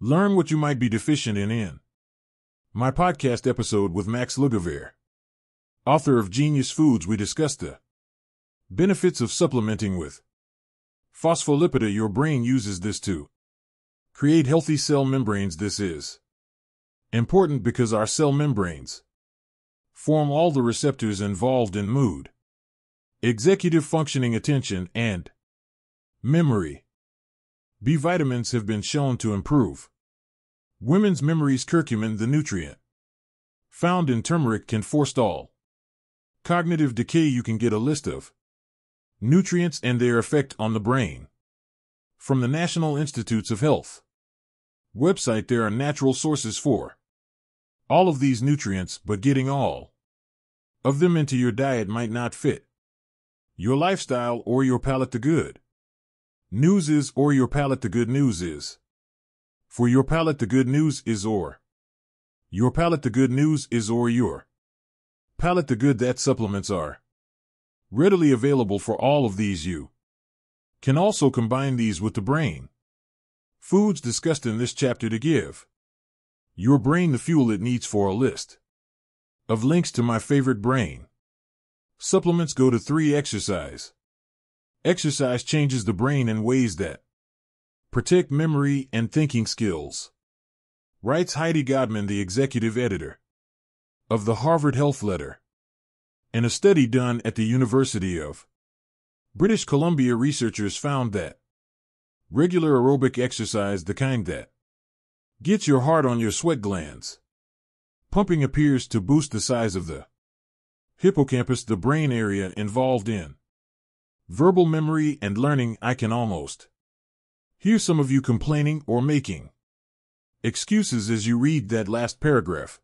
learn what you might be deficient in my podcast episode with Max Lugaver, author of Genius Foods, we discussed the benefits of supplementing with phospholipid. Your brain uses this to create healthy cell membranes. This is important because our cell membranes form all the receptors involved in mood, executive functioning, attention, and memory. B vitamins have been shown to improve women's memories. Curcumin, the nutrient found in turmeric, can forestall cognitive decay. You can get a list of nutrients and their effect on the brain from the National Institutes of Health website. There are natural sources for all of these nutrients, but getting all of them into your diet might not fit your lifestyle or your palate. The good news is, or your palate. The good news is for your palate. The good news is, or your palate. The good news is, or your palate. The good that supplements are readily available for all of these. You can also combine these with the brain foods discussed in this chapter to give your brain the fuel it needs. For a list of links to my favorite brain supplements, go to 3. Exercise. Exercise changes the brain in ways that protect memory and thinking skills, writes Heidi Godman, the executive editor of the Harvard Health Letter. In a study done at the University of British Columbia, researchers found that regular aerobic exercise, the kind that gets your heart on, your sweat glands pumping, appears to boost the size of the hippocampus, the brain area involved in verbal memory and learning. I can almost hear some of you complaining or making excuses as you read that last paragraph.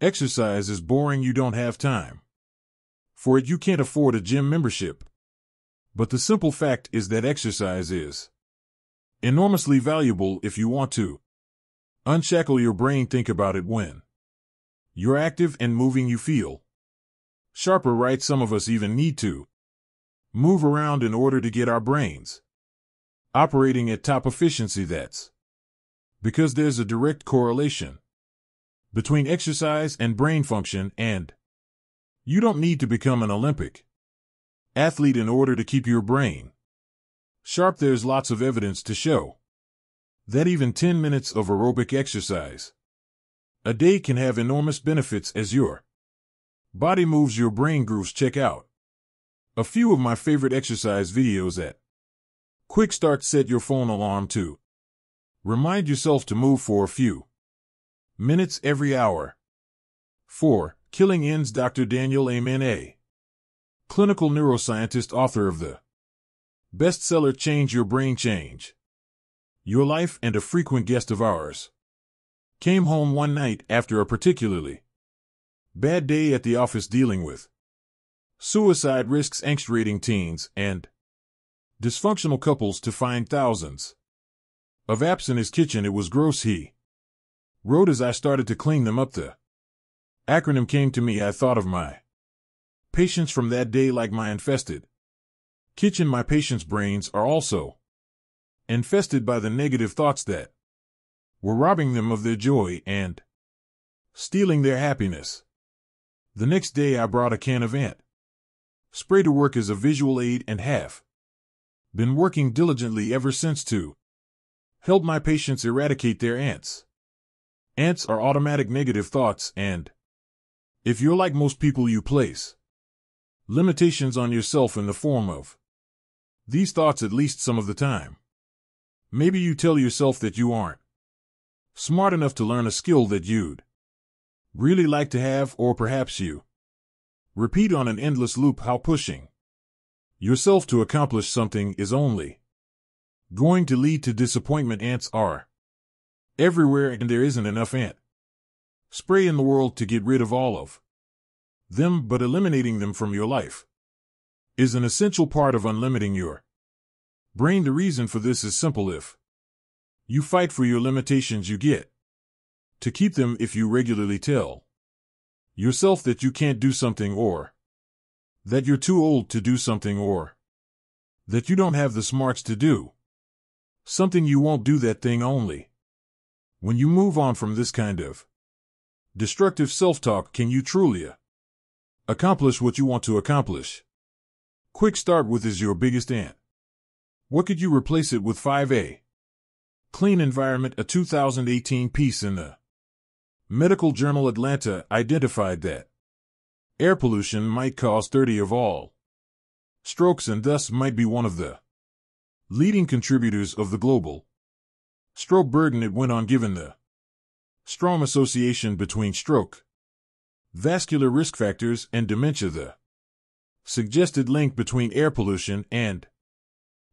Exercise is boring. You don't have time for it. You can't afford a gym membership. But the simple fact is that exercise is enormously valuable if you want to unshackle your brain. Think about it. When you're active and moving, you feel sharper, right? Some of us even need to move around in order to get our brains operating at top efficiency. That's because there's a direct correlation between exercise and brain function, and you don't need to become an Olympic athlete in order to keep your brain sharp. There's lots of evidence to show that even 10 minutes of aerobic exercise a day can have enormous benefits as your body moves, your brain grooves. Check out a few of my favorite exercise videos at Kwik Start. Set your phone alarm to remind yourself to move for a few minutes every hour. 4. Killing Ends. Dr. Daniel Amen, a clinical neuroscientist, author of the bestseller Change Your Brain, Change Your Life, and a frequent guest of ours, came home one night after a particularly bad day at the office dealing with suicide risks, angst, rating teens and dysfunctional couples to find thousands of apps in his kitchen. It was gross, he wrote. As I started to clean them up, the acronym came to me. I thought of my patients from that day like my infested kitchen. My patients' brains are also infested by the negative thoughts that were robbing them of their joy and stealing their happiness. The next day I brought a can of ant spray to work as a visual aid and have been working diligently ever since to help my patients eradicate their ants. Ants are automatic negative thoughts, and if you're like most people, you place limitations on yourself in the form of these thoughts at least some of the time. Maybe you tell yourself that you aren't smart enough to learn a skill that you'd really like to have, or perhaps you repeat on an endless loop how pushing yourself to accomplish something is only going to lead to disappointment. Ants are everywhere, and there isn't enough ant spray in the world to get rid of all of them, but eliminating them from your life is an essential part of unlimiting your Brain, the reason for this is simple. If you fight for your limitations, you get to keep them. If you regularly tell yourself that you can't do something, or that you're too old to do something, or that you don't have the smarts to do something, you won't do that thing. Only when you move on from this kind of destructive self-talk can you truly accomplish what you want to accomplish. Quick start with is your biggest ant. What could you replace it with? 5A. Clean environment. A 2018 piece in the medical journal Atlanta identified that air pollution might cause 30% of all strokes and thus might be one of the leading contributors of the global stroke burden. It went on, given the strong association between stroke, vascular risk factors, and dementia. The suggested link between air pollution and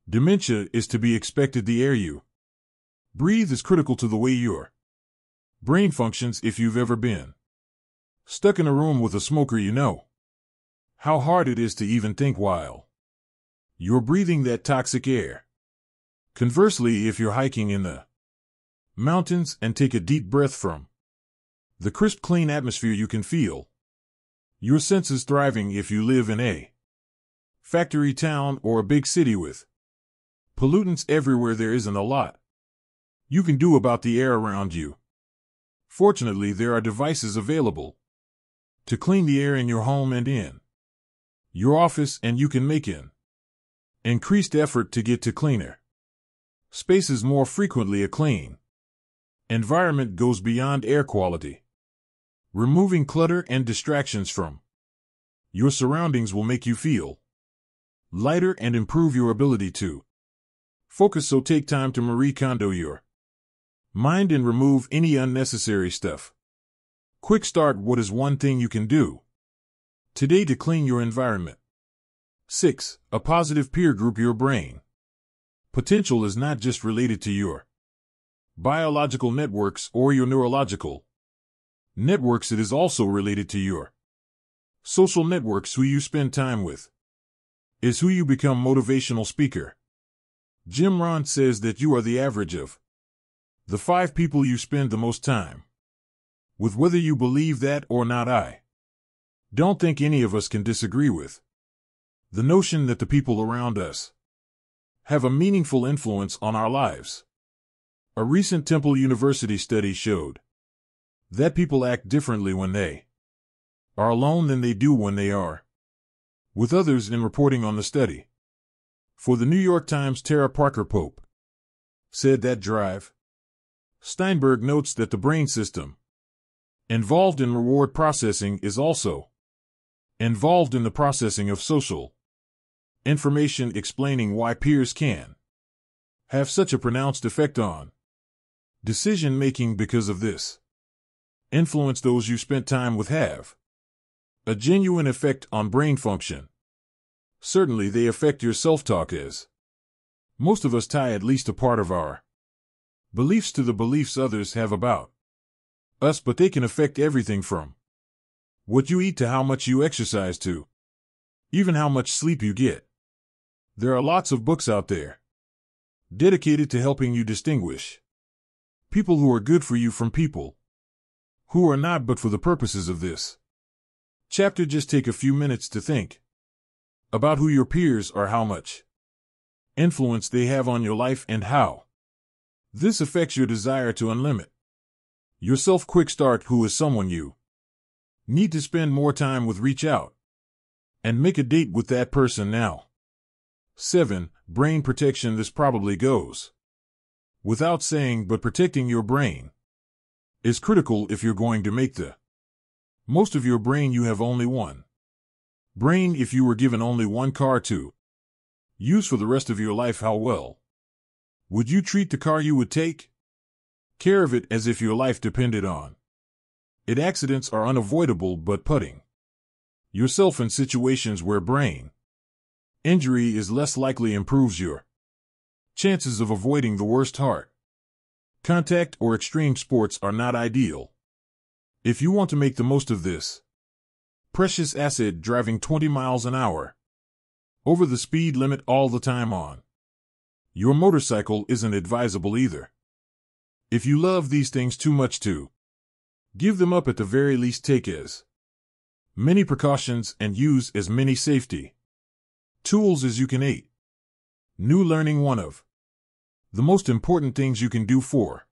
dementia is to be expected. The air you breathe is critical to the way your brain functions. If you've ever been stuck in a room with a smoker, you know how hard it is to even think while you're breathing that toxic air. Conversely, if you're hiking in the mountains and take a deep breath from the crisp, clean atmosphere, you can feel your senses thriving. If you live in a factory town or a big city with pollutants everywhere, there isn't a lot you can do about the air around you. Fortunately, there are devices available to clean the air in your home and in your office, and you can make an increased effort to get to cleaner spaces more frequently. A clean environment goes beyond air quality. Removing clutter and distractions from your surroundings will make you feel lighter and improve your ability to focus. So take time to Marie Kondo your mind and remove any unnecessary stuff. Quick start. What is one thing you can do today to clean your environment? 6. A positive peer group. Your brain potential is not just related to your biological networks or your neurological networks. It is also related to your social networks. Who you spend time with is who you become. Motivational speaker Jim Rohn says that you are the average of the 5 people you spend the most time with. Whether you believe that or not, I don't think any of us can disagree with the notion that the people around us have a meaningful influence on our lives. A recent Temple University study showed that people act differently when they are alone than they do when they are with others. In reporting on the study for the New York Times, Tara Parker Pope said that Drive Steinberg notes that the brain system involved in reward processing is also involved in the processing of social information, explaining why peers can have such a pronounced effect on decision-making. Because of this influence, those you spent time with have a genuine effect on brain function. Certainly they affect your self-talk, as most of us tie at least a part of our beliefs to the beliefs others have about us, but they can affect everything from what you eat to how much you exercise to even how much sleep you get. There are lots of books out there dedicated to helping you distinguish people who are good for you from people who are not. But for the purposes of this chapter, just take a few minutes to think about who your peers are, how much influence they have on your life, and how this affects your desire to unlimit yourself. Quick start. Who is someone you need to spend more time with? Reach out and make a date with that person now. 7. Brain protection. This probably goes without saying, but protecting your brain is critical if you're going to make the most of your brain. You have only one brain. If you were given only one car to use for the rest of your life, how well would you treat the car you would take care of it as if your life depended on it? Accidents are unavoidable, but putting yourself in situations where brain injury is less likely improves your chances of avoiding the worst. Heart contact or extreme sports are not ideal if you want to make the most of this precious asset. Driving 20 miles an hour over the speed limit all the time on Your motorcycle isn't advisable either. If you love these things too much to give them up, at the very least take as many precautions and use as many safety tools as you can. 8. New learning. One of the most important things you can do for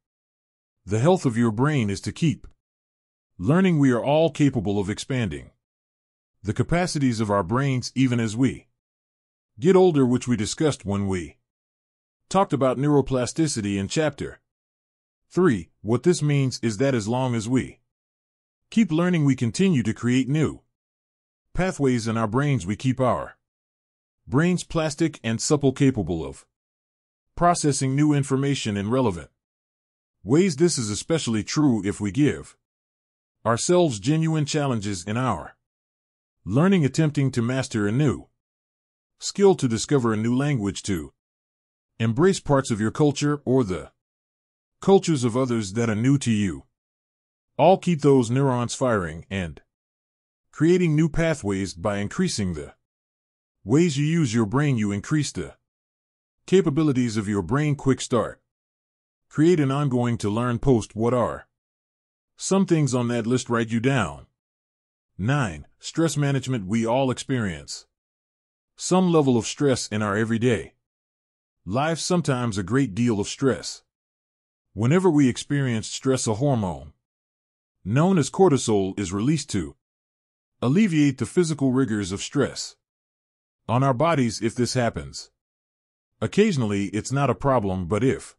the health of your brain is to keep learning. We are all capable of expanding the capacities of our brains even as we get older, which we discussed when we talked about neuroplasticity in Chapter 3. What this means is that as long as we keep learning, we continue to create new pathways in our brains. We keep our brains plastic and supple, capable of processing new information in relevant ways. This is especially true if we give ourselves genuine challenges in our learning, attempting to master a new skill, to discover a new language, to embrace parts of your culture or the cultures of others that are new to you. All keep those neurons firing and creating new pathways. By increasing the ways you use your brain, you increase the capabilities of your brain. Quick start. Create an ongoing to learn post. What are some things on that list? Write you down. 9. Stress management. We all experience some level of stress in our everyday lives, sometimes a great deal of stress. Whenever we experience stress, a hormone known as cortisol is released to alleviate the physical rigors of stress on our bodies. If this happens occasionally, it's not a problem, but if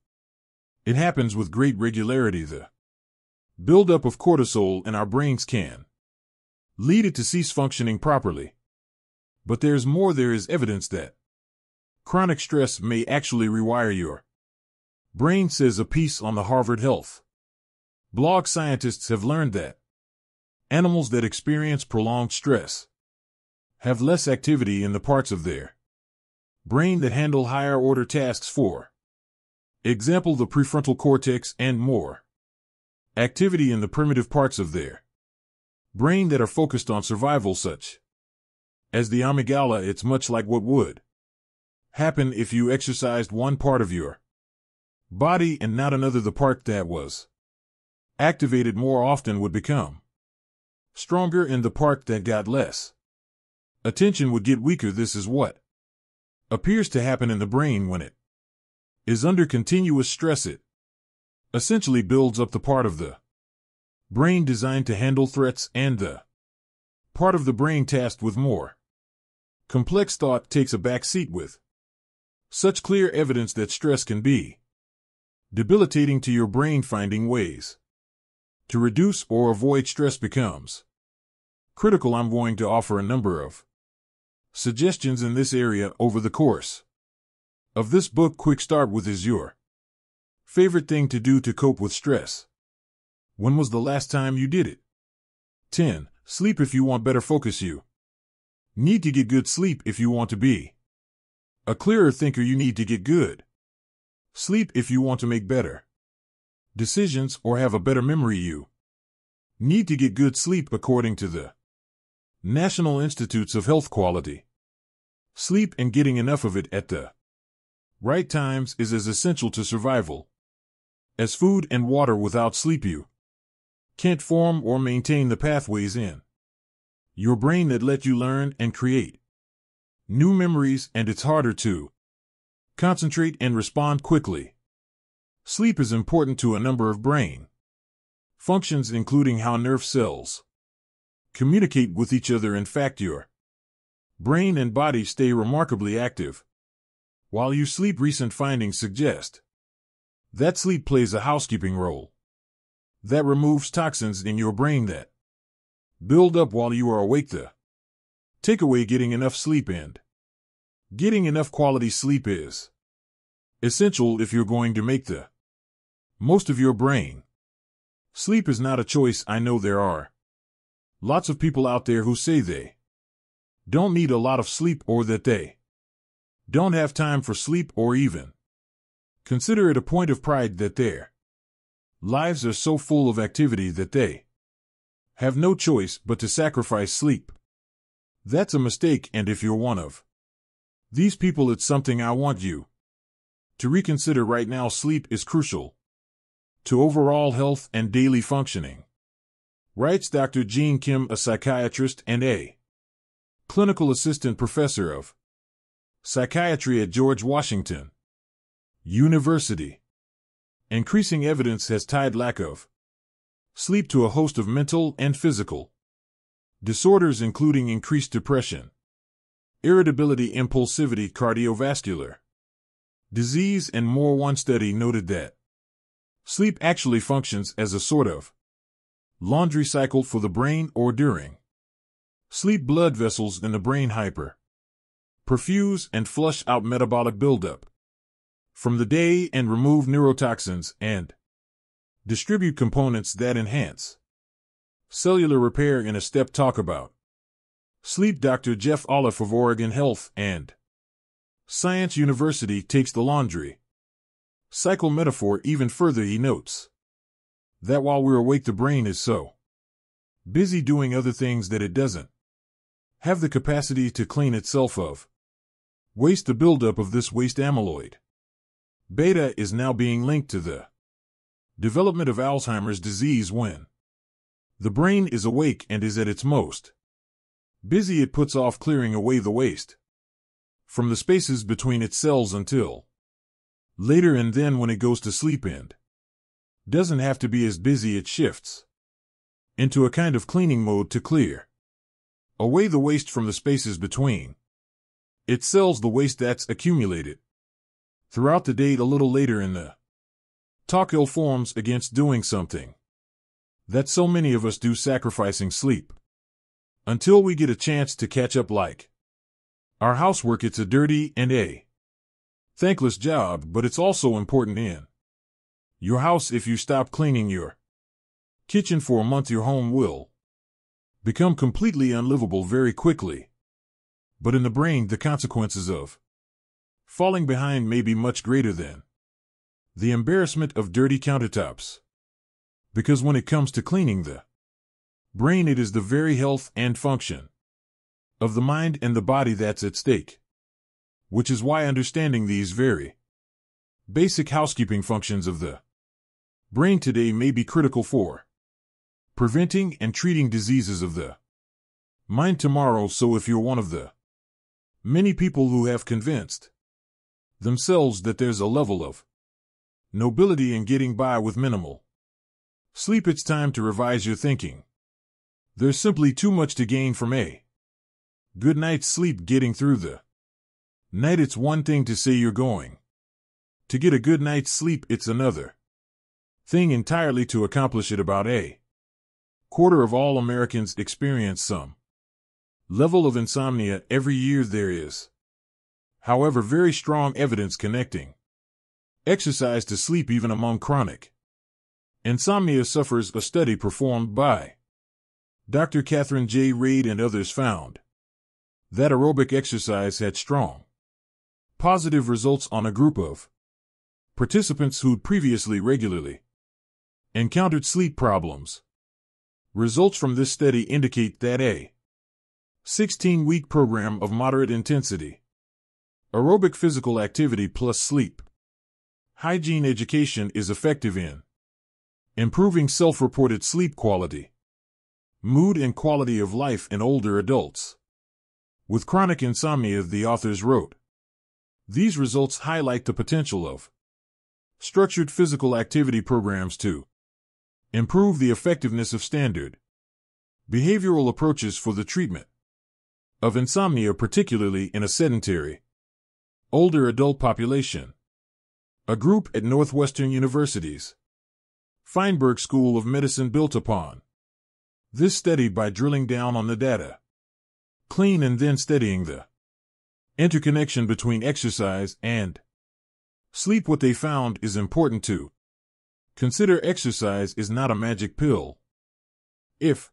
it happens with great regularity, the buildup of cortisol in our brains can lead it to cease functioning properly. But there's more. There is evidence that chronic stress may actually rewire your brain, says a piece on the Harvard Health blog. Scientists have learned that animals that experience prolonged stress have less activity in the parts of their brain that handle higher order tasks, for example, the prefrontal cortex, and more activity in the primitive parts of their brain that are focused on survival, such as the amygdala. It's much like what would happen if you exercised one part of your body and not another. The part that was activated more often would become stronger, and the part that got less attention would get weaker. This is what appears to happen in the brain when it is under continuous stress. It essentially builds up the part of the brain designed to handle threats, and the part of the brain tasked with more complex thought takes a back seat. With such clear evidence that stress can be debilitating to your brain, finding ways to reduce or avoid stress becomes critical. I'm going to offer a number of suggestions in this area over the course of this book. Quick start with: is your favorite thing to do to cope with stress? When was the last time you did it? 10. Sleep. If you want better focus, you need to get good sleep. If you want to be a clearer thinker, you need to get good sleep. If you want to make better decisions or have a better memory, you need to get good sleep. According to the National Institutes of Health, quality sleep and getting enough of it at the right times is as essential to survival as food and water. Without sleep, you can't form or maintain the pathways in your brain that let you learn and create new memories, and it's harder to concentrate and respond quickly. Sleep is important to a number of brain functions, including how nerve cells communicate with each other. In fact, your brain and body stay remarkably active while you sleep. Recent findings suggest that sleep plays a housekeeping role that removes toxins in your brain that build up while you are awake. The takeaway: getting enough sleep and getting enough quality sleep is essential if you're going to make the most of your brain. Sleep is not a choice. I know there are lots of people out there who say they don't need a lot of sleep, or that they don't have time for sleep, or even consider it a point of pride that their lives are so full of activity that they have no choice but to sacrifice sleep. That's a mistake, and if you're one of these people, it's something I want you To reconsider right now, sleep is crucial to overall health and daily functioning, writes Dr. Jean Kim, a psychiatrist and a clinical assistant professor of psychiatry at George Washington University. Increasing evidence has tied lack of sleep to a host of mental and physical disorders, including increased depression, irritability, impulsivity, cardiovascular disease, and more. One study noted that sleep actually functions as a sort of laundry cycle for the brain, or during sleep, blood vessels in the brain perfuse and flush out metabolic buildup from the day and remove neurotoxins and distribute components that enhance cellular repair. In a step talk about sleep, Dr. Jeff Olive of Oregon Health and Science University takes the laundry cycle metaphor even further. He notes that while we're awake, the brain is so busy doing other things that it doesn't have the capacity to clean itself of waste. The buildup of this waste, amyloid beta, is now being linked to the development of Alzheimer's disease. When the brain is awake and is at its most busy, it puts off clearing away the waste from the spaces between its cells until later, and then when it goes to sleep and doesn't have to be as busy, it shifts into a kind of cleaning mode to clear away the waste from the spaces between its cells, the waste that's accumulated throughout the day. A little later in the talk, ill forms against doing something that so many of us do, sacrificing sleep until we get a chance to catch up, like our housework. It's a dirty and a thankless job, but it's also important in your house. If you stop cleaning your kitchen for a month, your home will become completely unlivable very quickly. But in the brain, the consequences of falling behind may be much greater than the embarrassment of dirty countertops. Because when it comes to cleaning the brain, it is the very health and function of the mind and the body that's at stake. Which is why understanding these very basic housekeeping functions of the brain today may be critical for preventing and treating diseases of the mind tomorrow. So if you're one of the many people who have convinced themselves that there's a level of nobility in getting by with minimal sleep, it's time to revise your thinking. There's simply too much to gain from a good night's sleep. Getting through the night, it's one thing to say you're going to get a good night's sleep. It's another thing entirely to accomplish it. About a quarter of all Americans experience some level of insomnia every year. There is, however, very strong evidence connecting exercise to sleep, even among chronic insomnia sufferers. A study performed by Dr. Catherine J. Raid and others found that aerobic exercise had strong positive results on a group of participants who'd previously regularly encountered sleep problems. Results from this study indicate that a 16-week program of moderate intensity aerobic physical activity plus sleep hygiene education is effective in improving self-reported sleep quality, mood, and quality of life in older adults with chronic insomnia. The authors wrote, these results highlight the potential of structured physical activity programs to improve the effectiveness of standard behavioral approaches for the treatment of insomnia, particularly in a sedentary older adult population. A group at Northwestern University's Feinberg School of Medicine built upon this study by drilling down on the data clean and then studying the interconnection between exercise and sleep. What they found is important to consider. Exercise is not a magic pill. If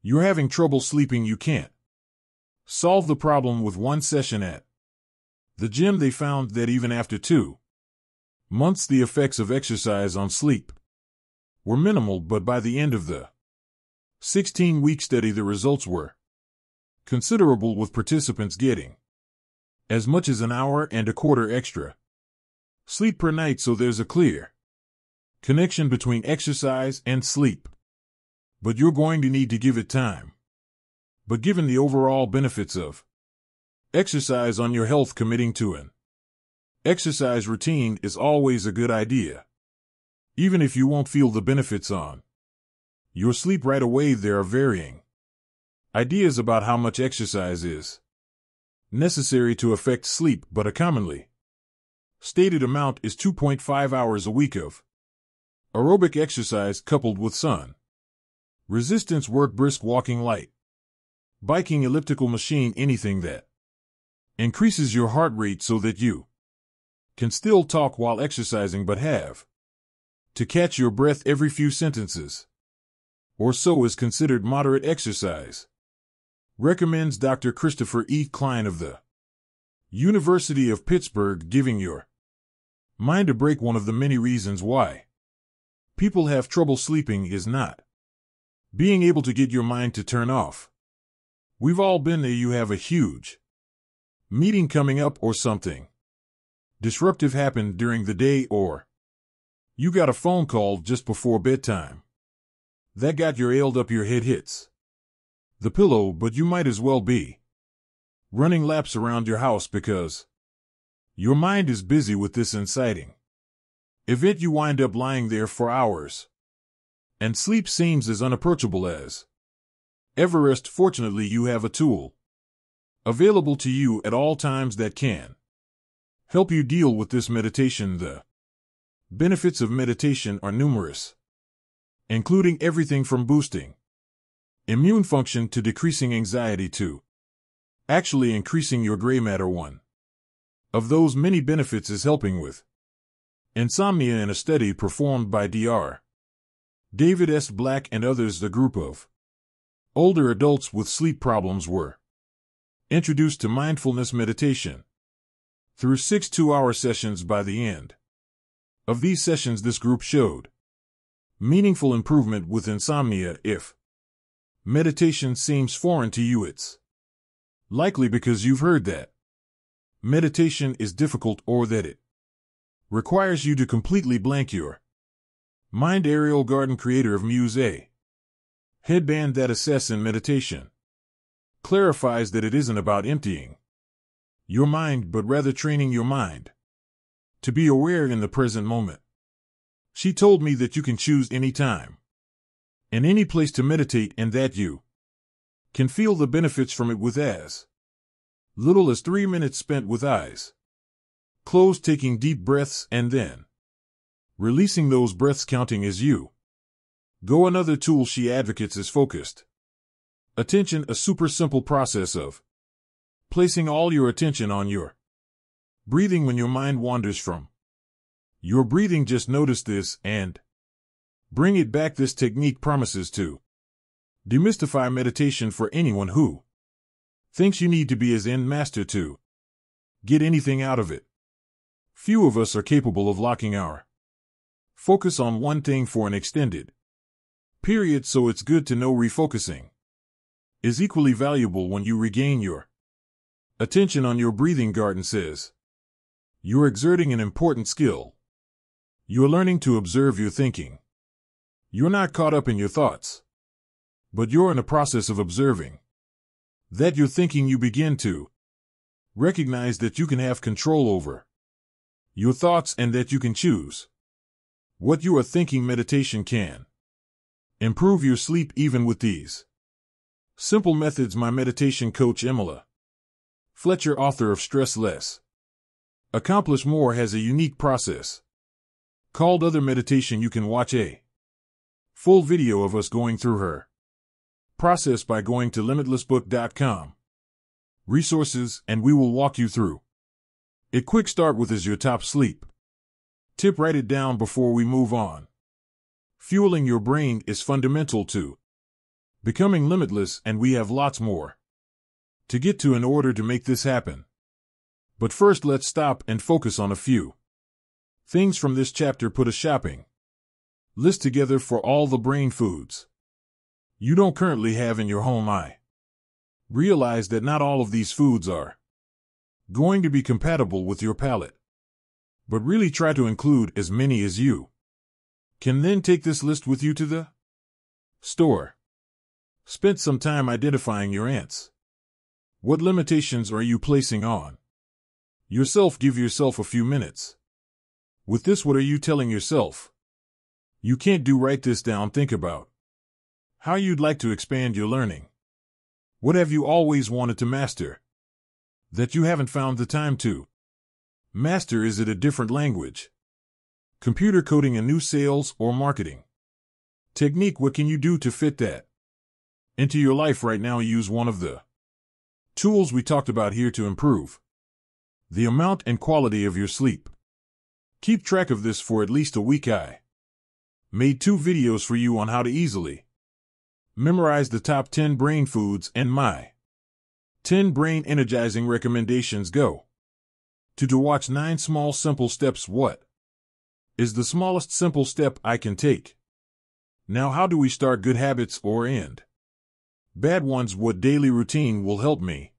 you're having trouble sleeping, you can't solve the problem with one session at the gym. They found that even after 2 months, the effects of exercise on sleep were minimal, but by the end of the 16-week study, the results were considerable, with participants getting as much as an hour and a quarter extra Sleep per night, so there's a clear connection between exercise and sleep. But you're going to need to give it time. But given the overall benefits of exercise on your health, committing to an exercise routine is always a good idea. Even if you won't feel the benefits on your sleep right away, there are varying ideas about how much exercise is necessary to affect sleep, but a commonly stated amount is 2.5 hours a week of aerobic exercise coupled with sun resistance work, brisk walking, light biking, elliptical machine, anything that increases your heart rate so that you can still talk while exercising but have to catch your breath every few sentences or so is considered moderate exercise. Recommends Dr. Christopher E. Klein of the University of Pittsburgh. Giving your mind a break. One of the many reasons why people have trouble sleeping is not being able to get your mind to turn off. We've all been there. You have a huge meeting coming up, or something disruptive happened during the day, or you got a phone call just before bedtime that got your ailed up. Your head hits the pillow, but you might as well be running laps around your house because your mind is busy with this inciting event. You wind up lying there for hours, and sleep seems as unapproachable as Everest. Fortunately, you have a tool available to you at all times that can help you deal with this. Meditation. The benefits of meditation are numerous, including everything from boosting immune function to decreasing anxiety to actually increasing your gray matter. One of those many benefits is helping with insomnia. In a study performed by Dr. David S. Black and others, the group of older adults with sleep problems were introduced to mindfulness meditation through 6 2-hour sessions. By the end of these sessions, this group showed meaningful improvement with insomnia. If meditation seems foreign to you, it's likely because you've heard that meditation is difficult or that it requires you to completely blank your mind. Ariel Garden, creator of Muse, a headband that assists in meditation, clarifies that it isn't about emptying your mind, but rather training your mind to be aware in the present moment. She told me that you can choose any time and any place to meditate, and that you can feel the benefits from it with as little as 3 minutes spent with eyes closed, taking deep breaths and then releasing those breaths, counting as you go. Another tool she advocates is focused attention, a super simple process of placing all your attention on your breathing. When your mind wanders from your breathing, just notice this and bring it back. This technique promises to demystify meditation for anyone who thinks you need to be a Zen master to get anything out of it. Few of us are capable of locking our focus on one thing for an extended period, so it's good to know refocusing is equally valuable when you regain your attention on your breathing. Garden says you're exerting an important skill. You're learning to observe your thinking. You're not caught up in your thoughts, but you're in the process of observing that you're thinking. You begin to recognize that you can have control over your thoughts and that you can choose what you are thinking. Meditation can improve your sleep even with these simple methods. My meditation coach, Emila Fletcher, author of Stress Less, Accomplish More, has a unique process called Other Meditation. You can watch a full video of us going through her process by going to limitlessbook.com resources, and we will walk you through it. Quick start with is your top sleep tip. Write it down before we move on. Fueling your brain is fundamental to becoming limitless, and we have lots more to get to in order to make this happen. But first, let's stop and focus on a few things from this chapter. Put a shopping list together for all the brain foods you don't currently have in your home. I realize that not all of these foods are going to be compatible with your palate, but really try to include as many as you can. Then take this list with you to the store. Spend some time identifying your ants. What limitations are you placing on yourself? Give yourself a few minutes. With this, what are you telling yourself you can't do? Write this down. Think about how you'd like to expand your learning. What have you always wanted to master that you haven't found the time to master? Is it a different language, computer coding, a new sales or marketing technique? What can you do to fit that into your life right now? Use one of the tools we talked about here to improve the amount and quality of your sleep. Keep track of this for at least a week. I made 2 videos for you on how to easily memorize the top 10 brain foods and my 10 brain energizing recommendations. Go to watch 9 small simple steps. What is the smallest simple step I can take? Now, how do we start good habits or end bad ones? What daily routine will help me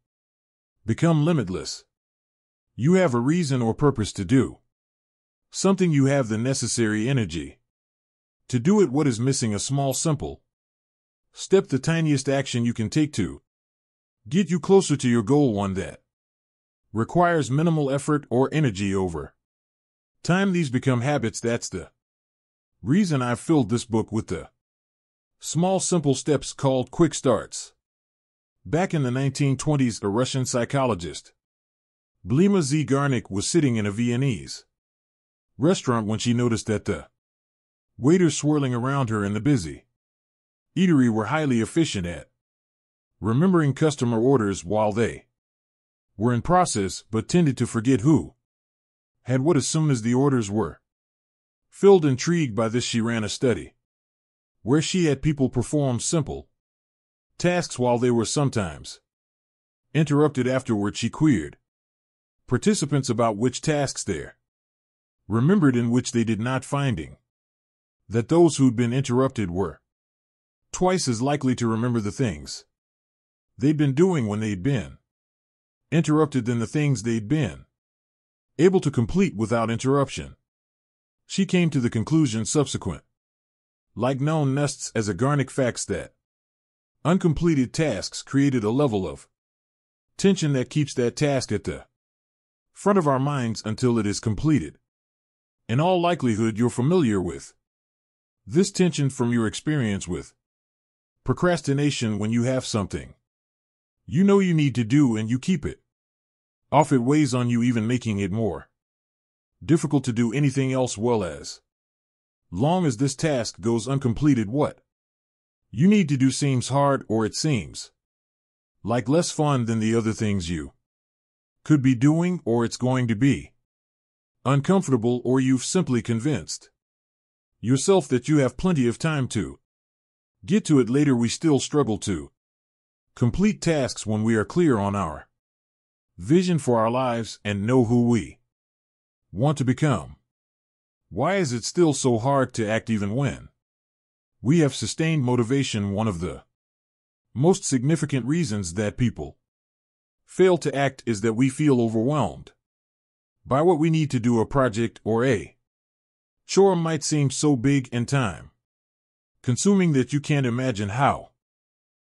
become limitless? You have a reason or purpose to do something. You have the necessary energy to do it. What is missing? A small simple step, the tiniest action you can take to get you closer to your goal, one that requires minimal effort or energy over time. These become habits. That's the reason I've filled this book with the small simple steps called quick starts. Back in the 1920s, a Russian psychologist, Blima Zygarnik, was sitting in a Viennese restaurant when she noticed that the waiters swirling around her in the busy eatery were highly efficient at remembering customer orders while they were in process, but tended to forget who had what as soon as the orders were filled. Intrigued by this, she ran a study where she had people perform simple tasks while they were sometimes interrupted. Afterward, she queried participants about which tasks they remembered and which they did not, finding that those who'd been interrupted were twice as likely to remember the things they'd been doing when they'd been interrupted than the things they'd been able to complete without interruption. She came to the conclusion, subsequent like known nests as a Garnick facts, that uncompleted tasks created a level of tension that keeps that task at the front of our minds until it is completed. In all likelihood, you're familiar with this tension from your experience with procrastination. When you have something you know you need to do and you keep it off, it weighs on you, even making it more difficult to do anything else well. As long as this task goes uncompleted, what you need to do seems hard, or it seems like less fun than the other things you could be doing, or it's going to be uncomfortable, or you've simply convinced yourself that you have plenty of time to get to it later. We still struggle to complete tasks when we are clear on our vision for our lives and know who we want to become. Why is it still so hard to act even when we have sustained motivation? One of the most significant reasons that people fail to act is that we feel overwhelmed by what we need to do. A project or a chore might seem so big and time consuming that you can't imagine how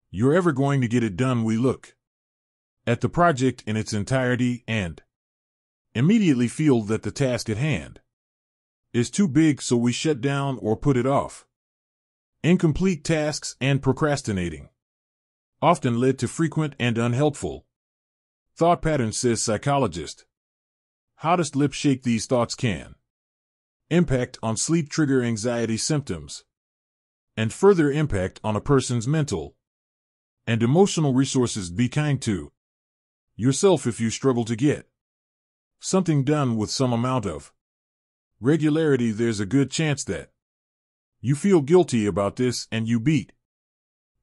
you're ever going to get it done. We look at the project in its entirety and immediately feel that the task at hand is too big, so we shut down or put it off. Incomplete tasks and procrastinating often led to frequent and unhelpful thought patterns, says psychologist. Hottest lip shake. These thoughts can impact on sleep, trigger anxiety symptoms, and further impact on a person's mental and emotional resources. Be kind to yourself. If you struggle to get something done with some amount of regularity, there's a good chance that you feel guilty about this and you beat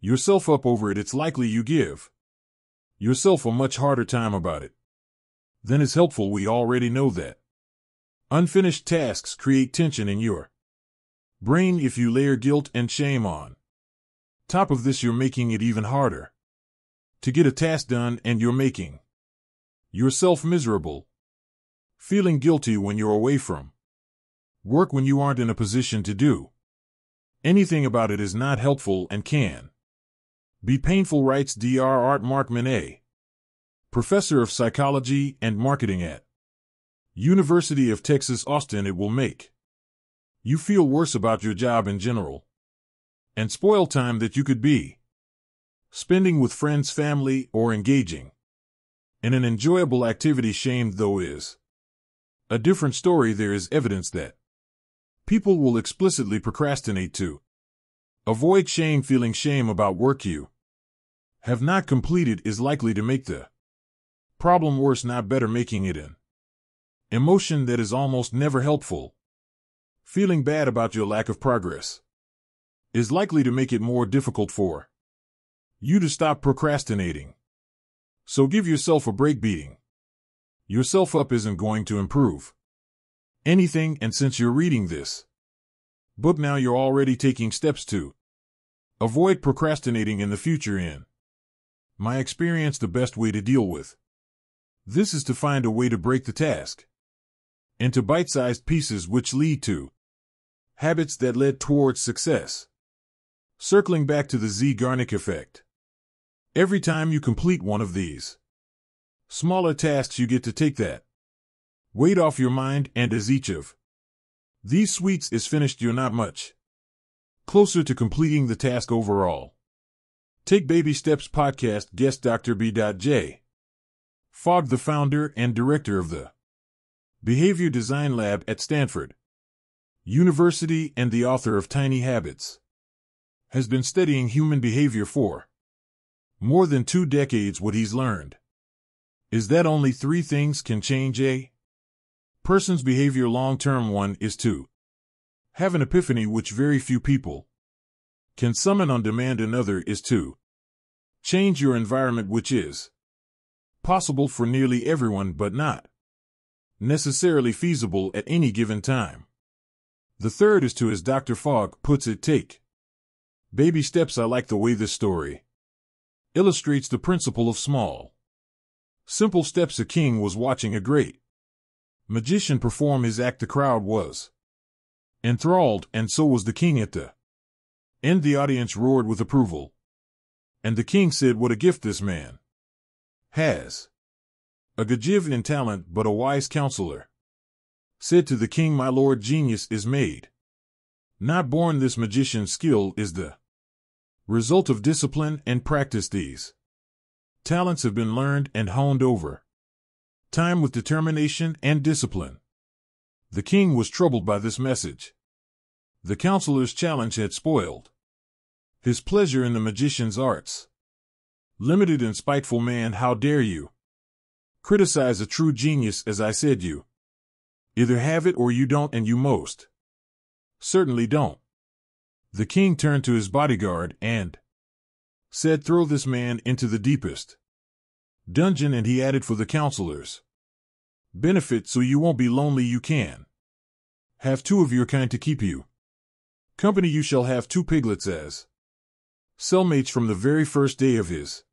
yourself up over it. It's likely you give yourself a much harder time about it than is helpful. We already know that unfinished tasks create tension in your brain. If you layer guilt and shame on top of this, you're making it even harder to get a task done, and you're making yourself miserable. Feeling guilty when you're away from work when you aren't in a position to do anything about it is not helpful and can be painful, writes Dr. Art Markman, professor of psychology and marketing at University of Texas Austin. It will make you feel worse about your job in general and spoil time that you could be spending with friends, family, or engaging in an enjoyable activity. Shame, though, is a different story. There is evidence that people will explicitly procrastinate to avoid shame. Feeling shame about work you have not completed is likely to make the problem worse, not better, making it an emotion that is almost never helpful. Feeling bad about your lack of progress is likely to make it more difficult for you to stop procrastinating. So give yourself a break. Beating yourself up isn't going to improve anything, and since you're reading this book now, you're already taking steps to avoid procrastinating in the future. In my experience, the best way to deal with this is to find a way to break the task into bite-sized pieces, which lead to habits that lead towards success. Circling back to the Zeigarnik effect, every time you complete one of these smaller tasks, you get to take that weight off your mind, and as each of these sweets is finished, you're not much closer to completing the task overall. Take Baby Steps podcast guest Dr. B.J. Fogg, the founder and director of the Behavior Design Lab at Stanford University and the author of Tiny Habits, has been studying human behavior for more than 2 decades. What he's learned is that only 3 things can change a person's behavior long-term. One is to have an epiphany, which very few people can summon on demand. Another is to change your environment, which is possible for nearly everyone but not necessarily feasible at any given time. The third is to, as Dr. Fogg puts it, take baby steps. I like the way this story illustrates the principle of small, simple steps. A king was watching a great magician perform his act. The crowd was enthralled, and so was the king. At the end, the audience roared with approval, and the king said, "What a gift this man has! A Gajivnian talent." But a wise counselor said to the king, "My lord, genius is made, not born. This magician's skill is the result of discipline and practice. These talents have been learned and honed over time with determination and discipline." The king was troubled by this message. The counselor's challenge had spoiled his pleasure in the magician's arts. Limited and spiteful man, how dare you criticize a true genius? As I said, you either have it or you don't, and you most certainly don't. The king turned to his bodyguard and said, "Throw this man into the deepest dungeon," and he added, "For the counselor's benefit, so you won't be lonely, you can have 2 of your kind to keep you company. You shall have 2 piglets as cellmates from the very first day of his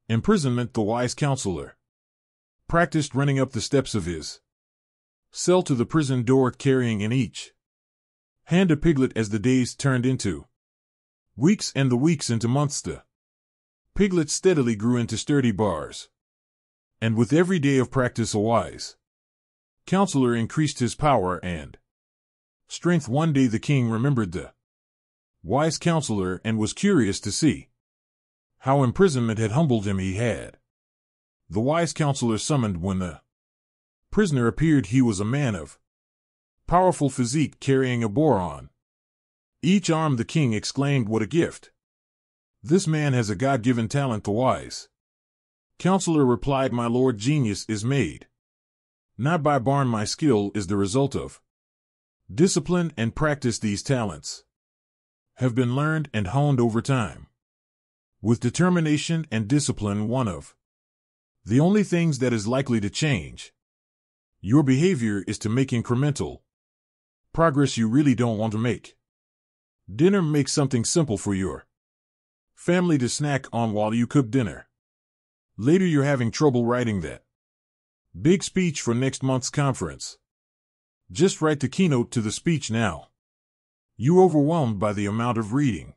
imprisonment." The wise counselor practiced running up the steps of his cell to the prison door, carrying in each hand a piglet. As the days turned into weeks and the weeks into months, the piglets steadily grew into sturdy bars. And with every day of practice, a wise counselor increased his power and strength. One day the king remembered the wise counselor and was curious to see how imprisonment had humbled him. He had the wise counselor summoned. When the prisoner appeared, he was a man of powerful physique, carrying a boar on each arm. The king exclaimed, "What a gift! This man has a God-given talent." The wise counselor replied, "My lord, genius is made not by born. My skill is the result of discipline and practice. These talents have been learned and honed over time. With determination and discipline, one of the only things that is likely to change your behavior is to make incremental progress you really don't want to make. Dinner: make something simple for your family to snack on while you cook dinner. Later, you're having trouble writing that Big speech for next month's conference. Just write the keynote to the speech now. You overwhelmed by the amount of reading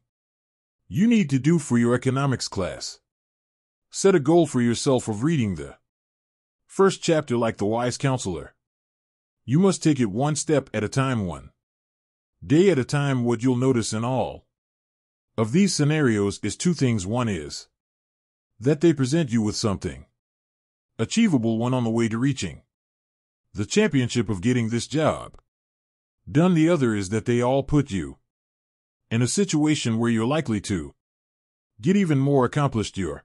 you need to do for your economics class. Set a goal for yourself of reading the first chapter like the wise counselor. You must take it one step at a time, one day at a time. What you'll notice in all of these scenarios is two things. One is that they present you with something achievable, one on the way to reaching the championship of getting this job done. The other is that they all put you in a situation where you're likely to get even more accomplished. You're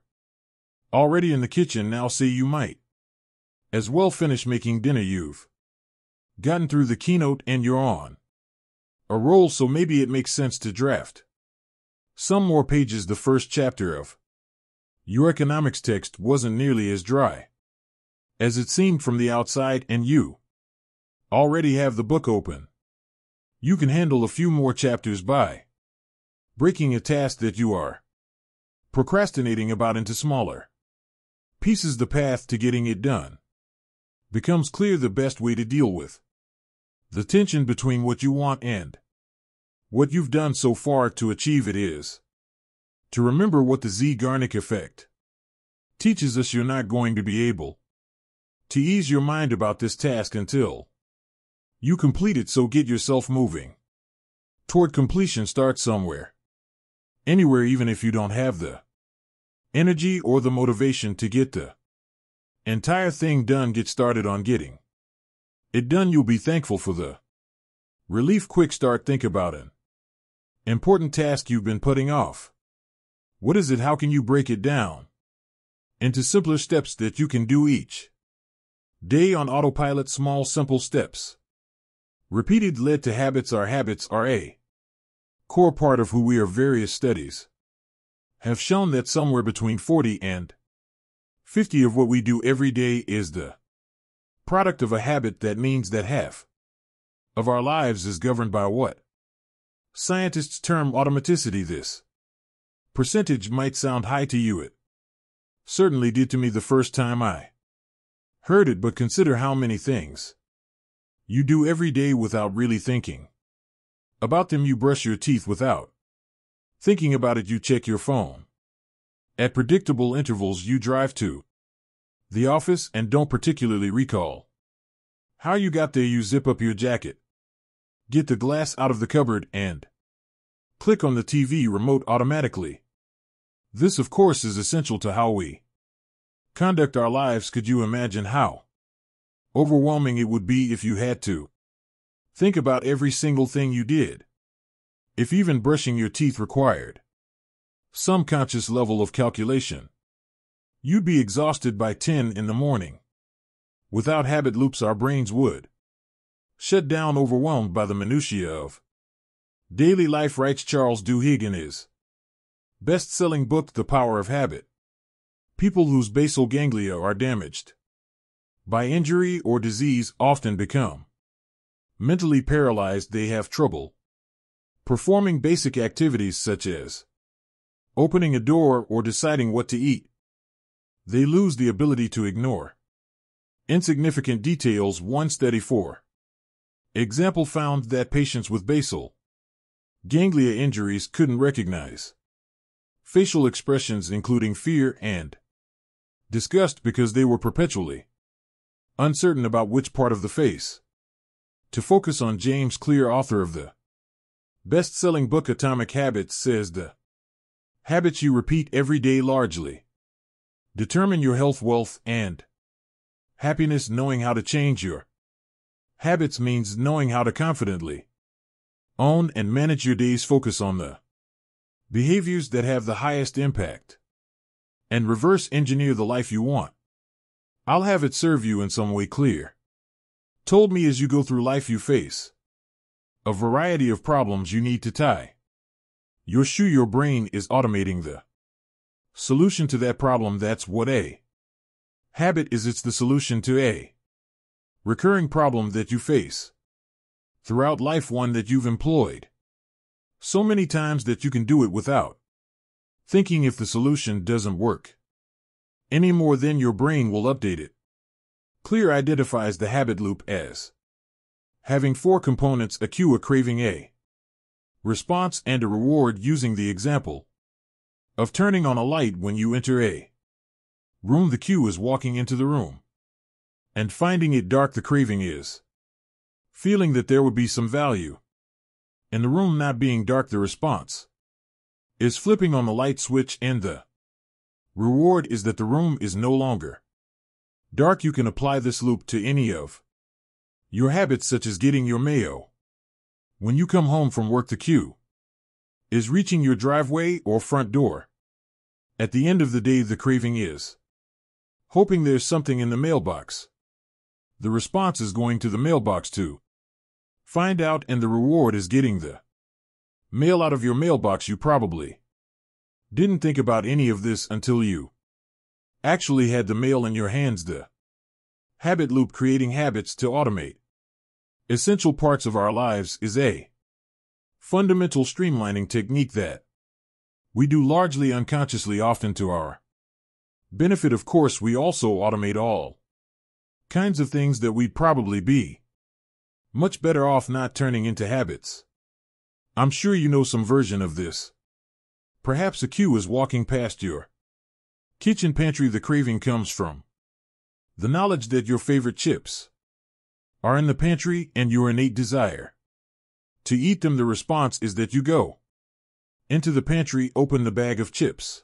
already in the kitchen now. Say you might as well finish making dinner. You've gotten through the keynote and you're on a roll, so maybe it makes sense to draft some more pages. The first chapter of your economics text wasn't nearly as dry as it seemed from the outside, and you already have the book open. You can handle a few more chapters by breaking a task that you are procrastinating about into smaller pieces. The path to getting it done becomes clear. The best way to deal with the tension between what you want and what you've done so far to achieve it is to remember what the Zeigarnik effect teaches us. You're not going to be able to ease your mind about this task until you complete it, so get yourself moving toward completion. Start somewhere, anywhere, even if you don't have the energy or the motivation to get the entire thing done. Get started on getting it done. You'll be thankful for the relief. Quick start. Think about an important task you've been putting off. What is it? How can you break it down into simpler steps that you can do each day on autopilot? Small, simple steps repeated led to habits. Our habits are a core part of who we are. Various studies have shown that somewhere between 40 and 50 of what we do every day is the product of a habit. That means that half of our lives is governed by what scientists term automaticity. This percentage might sound high to you. It certainly did to me the first time I heard it, but consider how many things you do every day without really thinking about them. You brush your teeth without thinking about it. You check your phone at predictable intervals. You drive to the office and don't particularly recall how you got there. You zip up your jacket, get the glass out of the cupboard, and click on the TV remote automatically. This, of course, is essential to how we conduct our lives. Could you imagine how overwhelming it would be if you had to think about every single thing you did? If even brushing your teeth required some conscious level of calculation, you'd be exhausted by 10 in the morning. Without habit loops, our brains would shut down, overwhelmed by the minutiae of daily life, writes Charles Duhigg in his best-selling book, The Power of Habit. People whose basal ganglia are damaged by injury or disease often become mentally paralyzed. They have trouble performing basic activities such as opening a door or deciding what to eat. They lose the ability to ignore insignificant details. One study, for example, found that patients with basal ganglia injuries couldn't recognize facial expressions including fear and disgust because they were perpetually uncertain about which part of the face to focus on. James Clear, author of the best-selling book Atomic Habits, says the habits you repeat every day largely determine your health, wealth, and happiness. Knowing how to change your habits means knowing how to confidently own and manage your days. Focus on the behaviors that have the highest impact and reverse engineer the life you want. I'll have it serve you in some way. Clear told me as you go through life you face a variety of problems you need to tie your shoe. Your brain is automating the solution to that problem. That's what a habit is. It's the solution to a recurring problem that you face throughout life, one that you've employed so many times that you can do it without thinking. If the solution doesn't work any more, then your brain will update it. Clear identifies the habit loop as having four components: a cue, a craving, a response, and a reward, using the example of turning on a light when you enter a room. The cue is walking into the room and finding it dark. The craving is feeling that there would be some value in the room not being dark. The response is flipping on the light switch, and the reward is that the room is no longer dark. You can apply this loop to any of your habits, such as getting your mayo when you come home from work. The cue is reaching your driveway or front door. At the end of the day, the craving is hoping there's something in the mailbox. The response is going to the mailbox to find out, and the reward is getting the mail out of your mailbox. You probably didn't think about any of this until you actually had the mail in your hands. The habit loop, creating habits to automate essential parts of our lives, is a fundamental streamlining technique that we do largely unconsciously, often to our benefit. Of course, we also automate all kinds of things that we'd probably be much better off not turning into habits. I'm sure you know some version of this. Perhaps a cue is walking past your kitchen pantry. The craving comes from the knowledge that your favorite chips are in the pantry and your innate desire to eat them. The response is that you go into the pantry, open the bag of chips,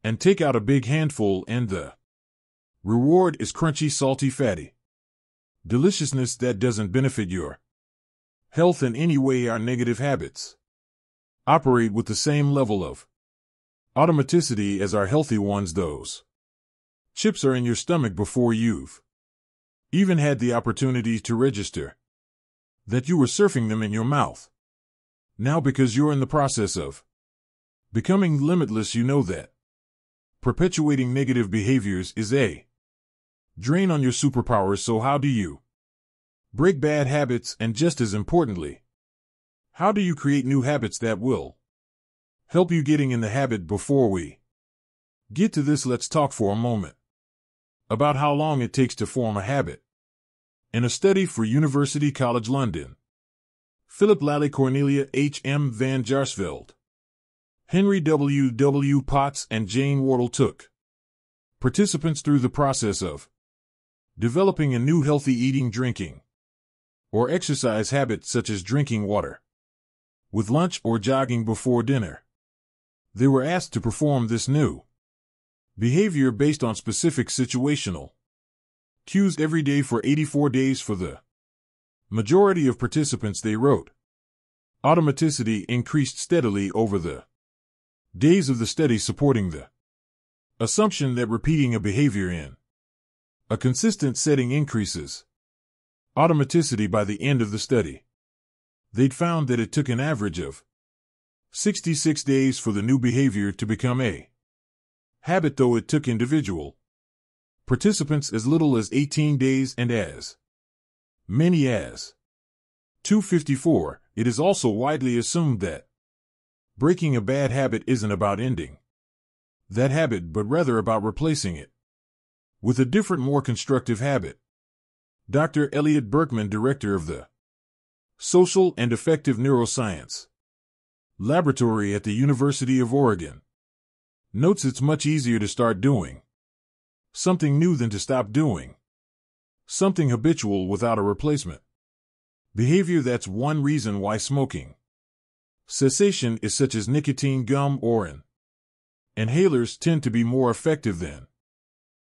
and take out a big handful, and the reward is crunchy, salty, fatty deliciousness that doesn't benefit your health in any way. Our negative habits operate with the same level of automaticity as our healthy ones. Those chips are in your stomach before you've even had the opportunity to register that you were surfing them in your mouth. Now, because you're in the process of becoming limitless, you know that perpetuating negative behaviors is a drain on your superpowers. So how do you break bad habits? And just as importantly, how do you create new habits that will help you getting in the habit? Before we get to this, let's talk for a moment about how long it takes to form a habit. In a study for University College London, Philip Lally, Cornelia H. M. van Jaarsveld, Henry W. W. Potts, and Jane Wardle took participants through the process of developing a new healthy eating, drinking, or exercise habit, such as drinking water with lunch or jogging before dinner. They were asked to perform this new behavior based on specific situational cues every day for 84 days. For the majority of participants, they wrote, automaticity increased steadily over the days of the study, supporting the assumption that repeating a behavior in a consistent setting increases automaticity. By the end of the study, they'd found that it took an average of 66 days for the new behavior to become a habit, though it took individual participants as little as 18 days and as many as 254. It is also widely assumed that breaking a bad habit isn't about ending that habit, but rather about replacing it with a different, more constructive habit. Dr. Elliot Berkman, director of the Social and Affective Neuroscience Laboratory at the University of Oregon, notes it's much easier to start doing something new than to stop doing something habitual without a replacement behavior. That's one reason why smoking cessation is such as nicotine gum or inhalers tend to be more effective than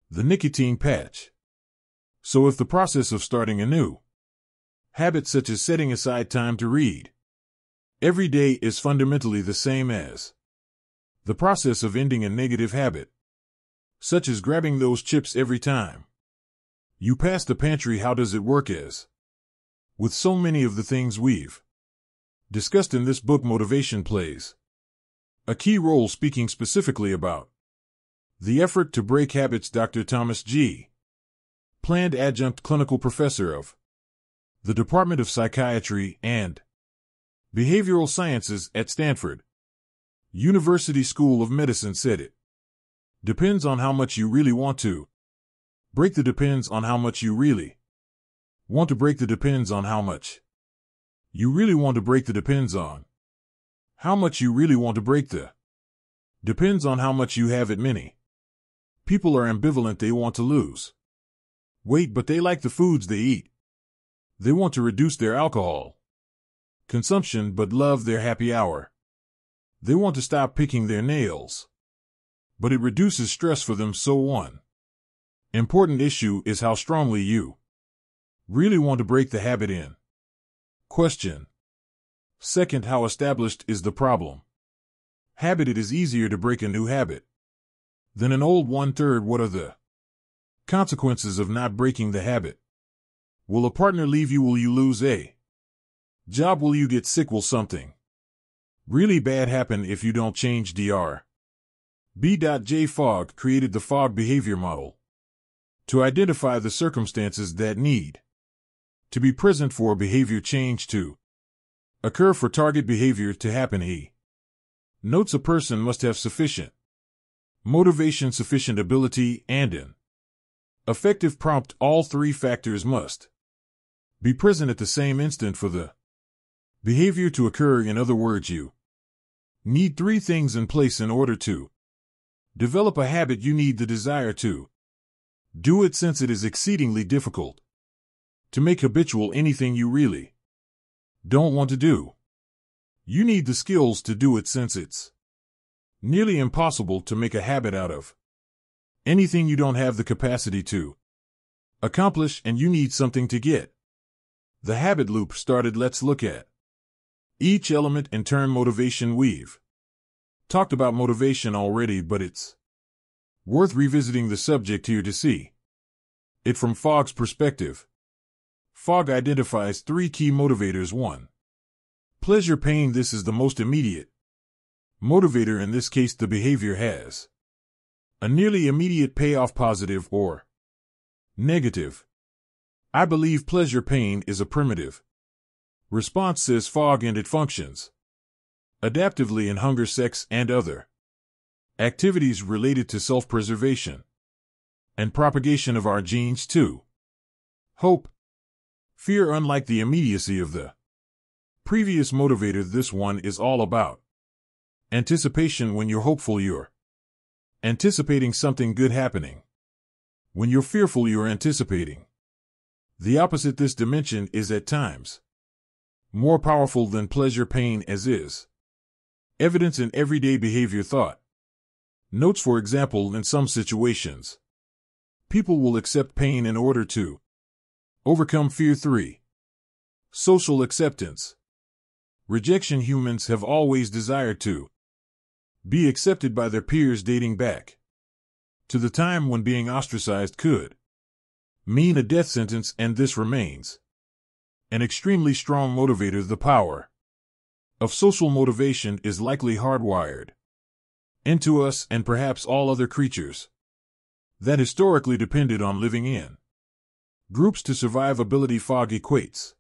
the nicotine patch. So if the process of starting a new habit, such as setting aside time to read every day, is fundamentally the same as the process of ending a negative habit, such as grabbing those chips every time you pass the pantry, how does it work? As with so many of the things we've discussed in this book, motivation plays a key role. Speaking specifically about the effort to break habits, Dr. Thomas G. Pland, adjunct clinical professor of the Department of Psychiatry and Behavioral Sciences at Stanford University School of Medicine, said it depends on how much you really want to Break the depends on how much you really want to break the depends on how much you really want to break the depends on how much you really want to break the depends on how much you have it. Many people are ambivalent. They want to lose weight, but they like the foods they eat. They want to reduce their alcohol consumption, but love their happy hour. They want to stop picking their nails, but it reduces stress for them. So one important issue is how strongly you really want to break the habit in question. Second, how established is the problem? Habit. It is easier to break a new habit than an old one. Third, what are the consequences of not breaking the habit? Will a partner leave you? Will you lose a job? Will you get sick? Will something really bad happen if you don't change? Dr. B.J. Fogg created the Fogg behavior model to identify the circumstances that need to be present for a behavior change to occur, for target behavior to happen. He notes a person must have sufficient motivation, sufficient ability, and an effective prompt. All three factors must be present at the same instant for the behavior to occur. In other words, you need three things in place in order to develop a habit. You need the desire to do it, since it is exceedingly difficult to make habitual anything you really don't want to do. You need the skills to do it, since it's nearly impossible to make a habit out of anything you don't have the capacity to accomplish, and you need something to get the habit loop started. Let's look at each element in turn. Motivation. We've talked about motivation already, but it's worth revisiting the subject here to see it from Fogg's perspective. Fogg identifies three key motivators. 1. Pleasure, pain. This is the most immediate motivator. In this case, the behavior has a nearly immediate payoff, positive or negative. I believe pleasure pain is a primitive response, says Fogg, and it functions adaptively in hunger, sex, and other activities related to self-preservation and propagation of our genes. 2. Hope, fear. Unlike the immediacy of the previous motivator, this one is all about anticipation. When you're hopeful, you're anticipating something good happening. When you're fearful, you're anticipating the opposite. This dimension is at times more powerful than pleasure, pain, as is evidence in everyday behavior. Thought notes, for example, in some situations, people will accept pain in order to overcome fear. 3. Social acceptance, rejection. Humans have always desired to be accepted by their peers, dating back to the time when being ostracized could mean a death sentence, and this remains an extremely strong motivator. The power of social motivation is likely hardwired into us and perhaps all other creatures that historically depended on living in groups to survive. Ability. Fogg equates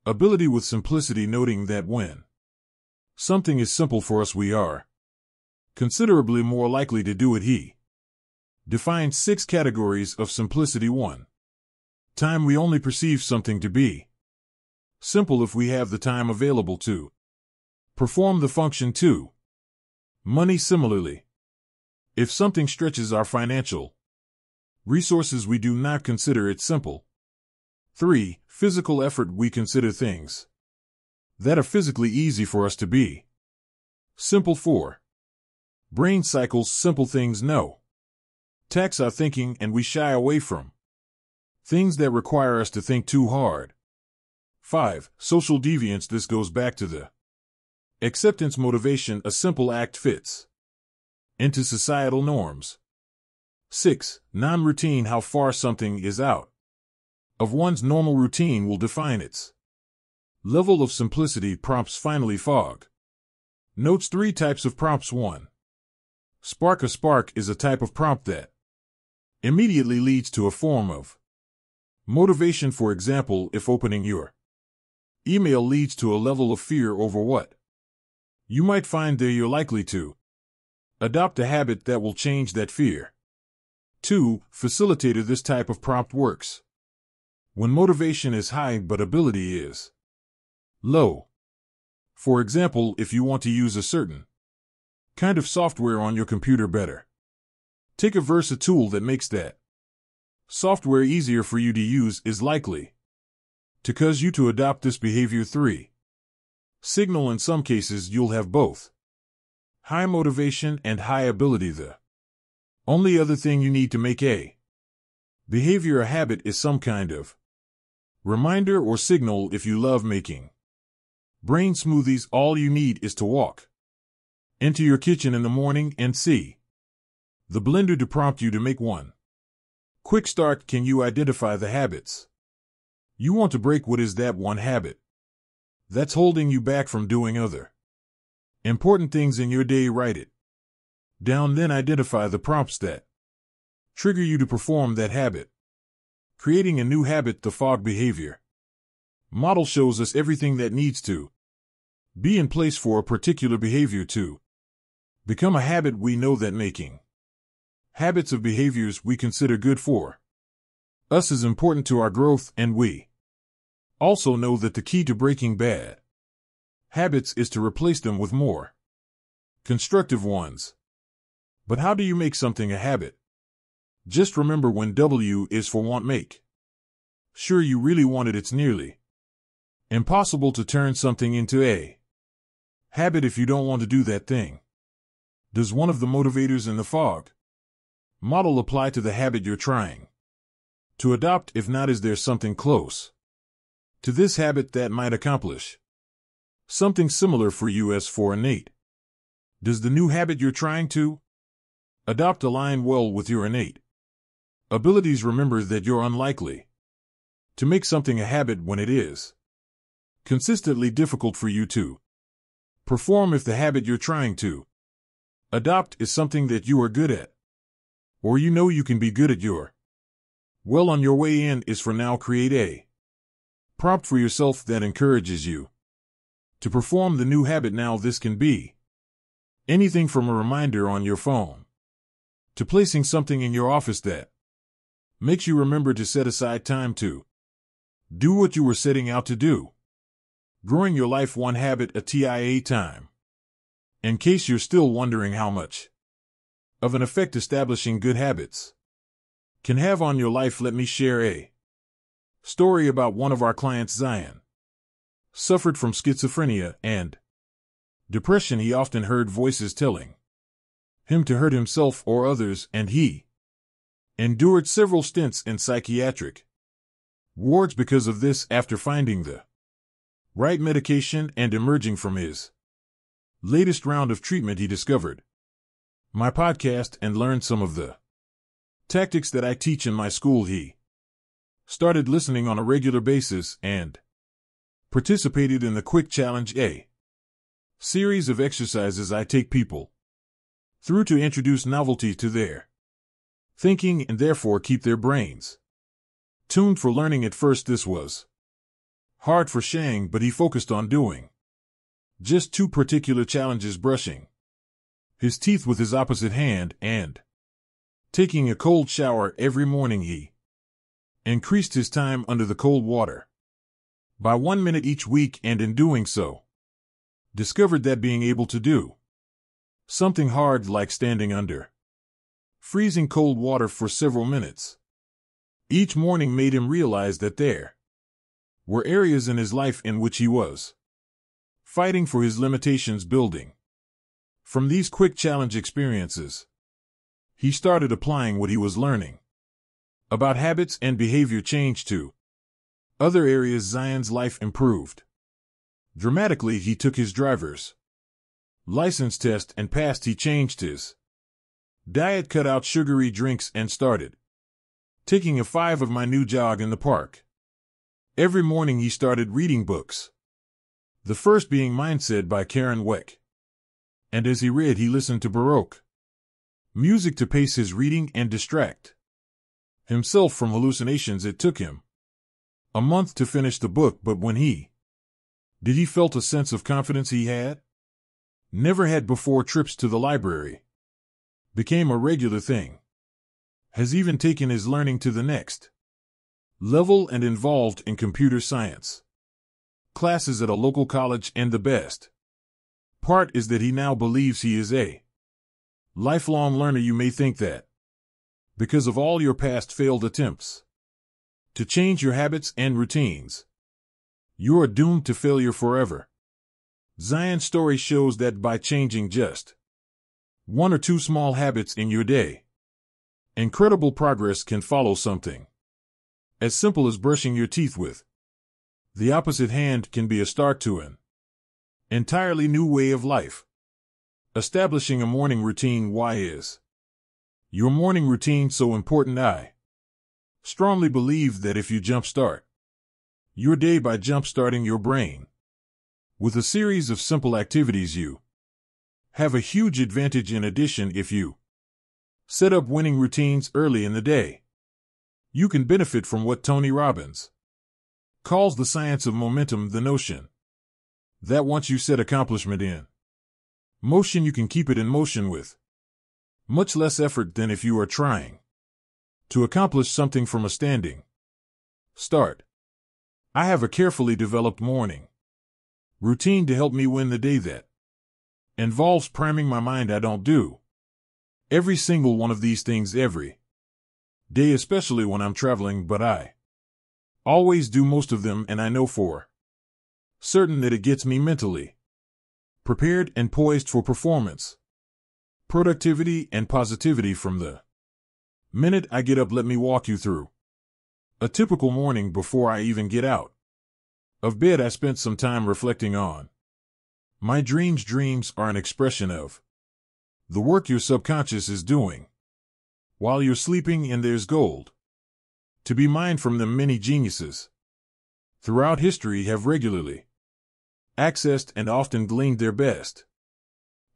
ability with simplicity, noting that when something is simple for us, we are considerably more likely to do it. He defines 6 categories of simplicity. 1. Time. We only perceive something to be simple if we have the time available to perform the function. 2. Money. Similarly, if something stretches our financial resources, we do not consider it simple. 3. Physical effort. We consider things that are physically easy for us to be simple. 4. Brain cycles. Simple things no tax our thinking, and we shy away from things that require us to think too hard. 5. Social deviance. This goes back to the acceptance motivation. A simple act fits into societal norms. 6. Non-routine. How far something is out of one's normal routine will define its level of simplicity. Prompts. Finally, Fogg notes 3 types of prompts. 1. Spark. A spark is a type of prompt that immediately leads to a form of motivation. For example, if opening your email leads to a level of fear over what you might find there, you're likely to adopt a habit that will change that fear. 2. Facilitator. This type of prompt works when motivation is high but ability is low. For example, if you want to use a certain kind of software on your computer better, take a Versa tool that makes that software easier for you to use is likely to cause you to adopt this behavior. 3. Signal. In some cases, you'll have both high motivation and high ability. The only other thing you need to make a behavior a habit is some kind of reminder or signal. If you love making brain smoothies, all you need is to walk into your kitchen in the morning and see the blender to prompt you to make one. Quick start. Can you identify the habits you want to break? What is that one habit that's holding you back from doing other important things in your day? Write it down, then identify the prompts that trigger you to perform that habit. Creating a new habit. The fog behavior model shows us everything that needs to be in place for a particular behavior to become a habit. We know that making habits of behaviors we consider good for us is important to our growth, and we also know that the key to breaking bad habits is to replace them with more constructive ones. But how do you make something a habit? Just remember, when W is for want, make sure you really want it. It's nearly impossible to turn something into a habit if you don't want to do that thing. Does one of the motivators in the fog model apply to the habit you're trying to adopt? If not, is there something close to this habit that might accomplish something similar for you? As for innate, does the new habit you're trying to adopt align well with your innate abilities? Remember that you're unlikely to make something a habit when it is consistently difficult for you to perform. If the habit you're trying to adopt is something that you are good at, or you know you can be good at, you're well on your way in. Is for now, create a prompt for yourself that encourages you to perform the new habit now. This can be anything from a reminder on your phone to placing something in your office that makes you remember to set aside time to do what you were setting out to do. Growing your life one habit at a time. In case you're still wondering how much of an effect establishing good habits can have on your life, let me share a story about one of our clients. Zion suffered from schizophrenia and depression. He often heard voices telling him to hurt himself or others, and he endured several stints in psychiatric wards because of this. After finding the right medication and emerging from his latest round of treatment, he discovered my podcast and learned some of the tactics that I teach in my school. He started listening on a regular basis and participated in the Kwik Challenge, a series of exercises I take people through to introduce novelty to their thinking and therefore keep their brains tuned for learning. At first this was hard for Shang, but he focused on doing just 2 particular challenges: brushing his teeth with his opposite hand and taking a cold shower every morning. He increased his time under the cold water by 1 minute each week, and in doing so, discovered that being able to do something hard like standing under freezing cold water for several minutes each morning made him realize that there were areas in his life in which he was fighting for his limitations. Building from these Kwik Challenge experiences, he started applying what he was learning about habits and behavior change to other areas. Zion's life improved dramatically. He took his driver's license test and passed. He changed his diet, cut out sugary drinks, and started taking a 5 of my new jog in the park. Every morning he started reading books, the first being Mindset by Karen Weck. And as he read, he listened to Baroque music to pace his reading and distract himself from hallucinations. It took him a month to finish the book, but when he did, he felt a sense of confidence he had never had before. Trips to the library became a regular thing. has even taken his learning to the next level and involved in computer science classes at a local college, and the best part is that he now believes he is a lifelong learner. You may think that because of all your past failed attempts to change your habits and routines, you are doomed to failure forever. Zion's story shows that by changing just one or two small habits in your day, incredible progress can follow. Something as simple as brushing your teeth with the opposite hand can be a start to an entirely new way of life. Establishing a morning routine. Why is your morning routine so important? I strongly believe that if you jumpstart your day by jumpstarting your brain with a series of simple activities, you have a huge advantage. In addition, if you set up winning routines early in the day, you can benefit from what Tony Robbins calls the science of momentum, the notion that once you set accomplishment in motion, you can keep it in motion with much less effort than if you are trying to accomplish something from a standing start. I have a carefully developed morning routine to help me win the day that involves priming my mind. I don't do every single one of these things every day, especially when I'm traveling, but I always do most of them, and I know for certain that it gets me mentally prepared and poised for performance, productivity, and positivity from the minute I get up. Let me walk you through a typical morning. Before I even get out of bed, I spent some time reflecting on my dreams. Dreams are an expression of the work your subconscious is doing while you're sleeping, and there's gold to be mined from them. Many geniuses throughout history have regularly accessed and often gleaned their best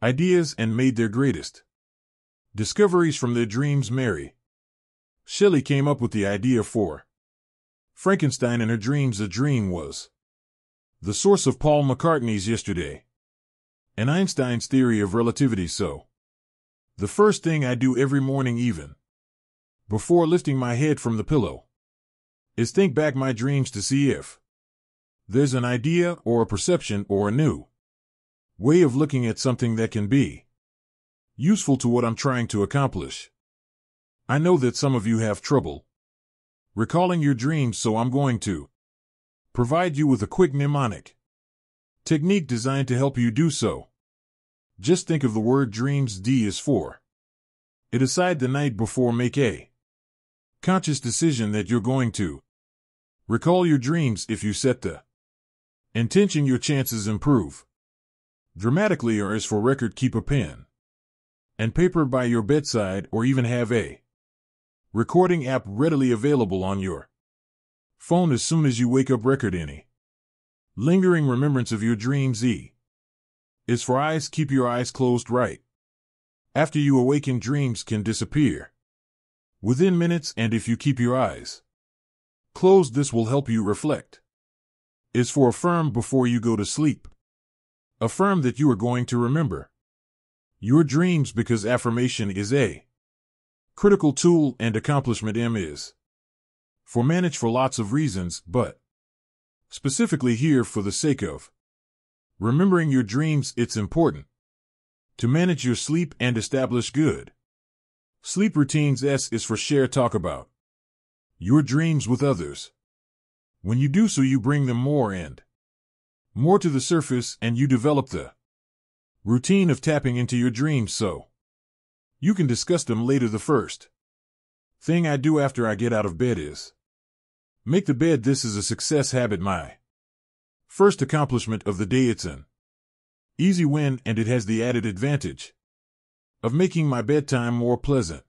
ideas and made their greatest discoveries from their dreams. Mary Shelley came up with the idea for Frankenstein in her dreams. A dream was the source of Paul McCartney's Yesterday and Einstein's theory of relativity. So, the first thing I do every morning, even before lifting my head from the pillow, is think back my dreams to see if there's an idea or a perception or a new way of looking at something that can be useful to what I'm trying to accomplish. I know that some of you have trouble recalling your dreams, so I'm going to provide you with a quick mnemonic technique designed to help you do so. Just think of the word dreams. D is for it aside the night before. Make a conscious decision that you're going to recall your dreams. If you set the intention, your chances improve dramatically. Or as for record, keep a pen and paper by your bedside, or even have a recording app readily available on your phone as soon as you wake up. Record any lingering remembrance of your dreams. E is for eyes. Keep your eyes closed right after you awaken. Dreams can disappear within minutes, and if you keep your eyes closed, this will help you reflect. Is for affirm before you go to sleep. Affirm that you are going to remember your dreams, because affirmation is a critical tool and accomplishment. M is for manage for lots of reasons, but specifically here for the sake of remembering your dreams. It's important to manage your sleep and establish good sleep routines. S is for share. Talk about your dreams with others. When you do so, you bring them more and more to the surface, and you develop the routine of tapping into your dreams so you can discuss them later. The first thing I do after I get out of bed is make the bed. This is a success habit, my first accomplishment of the day. It's an easy win, and it has the added advantage of making my bedtime more pleasant,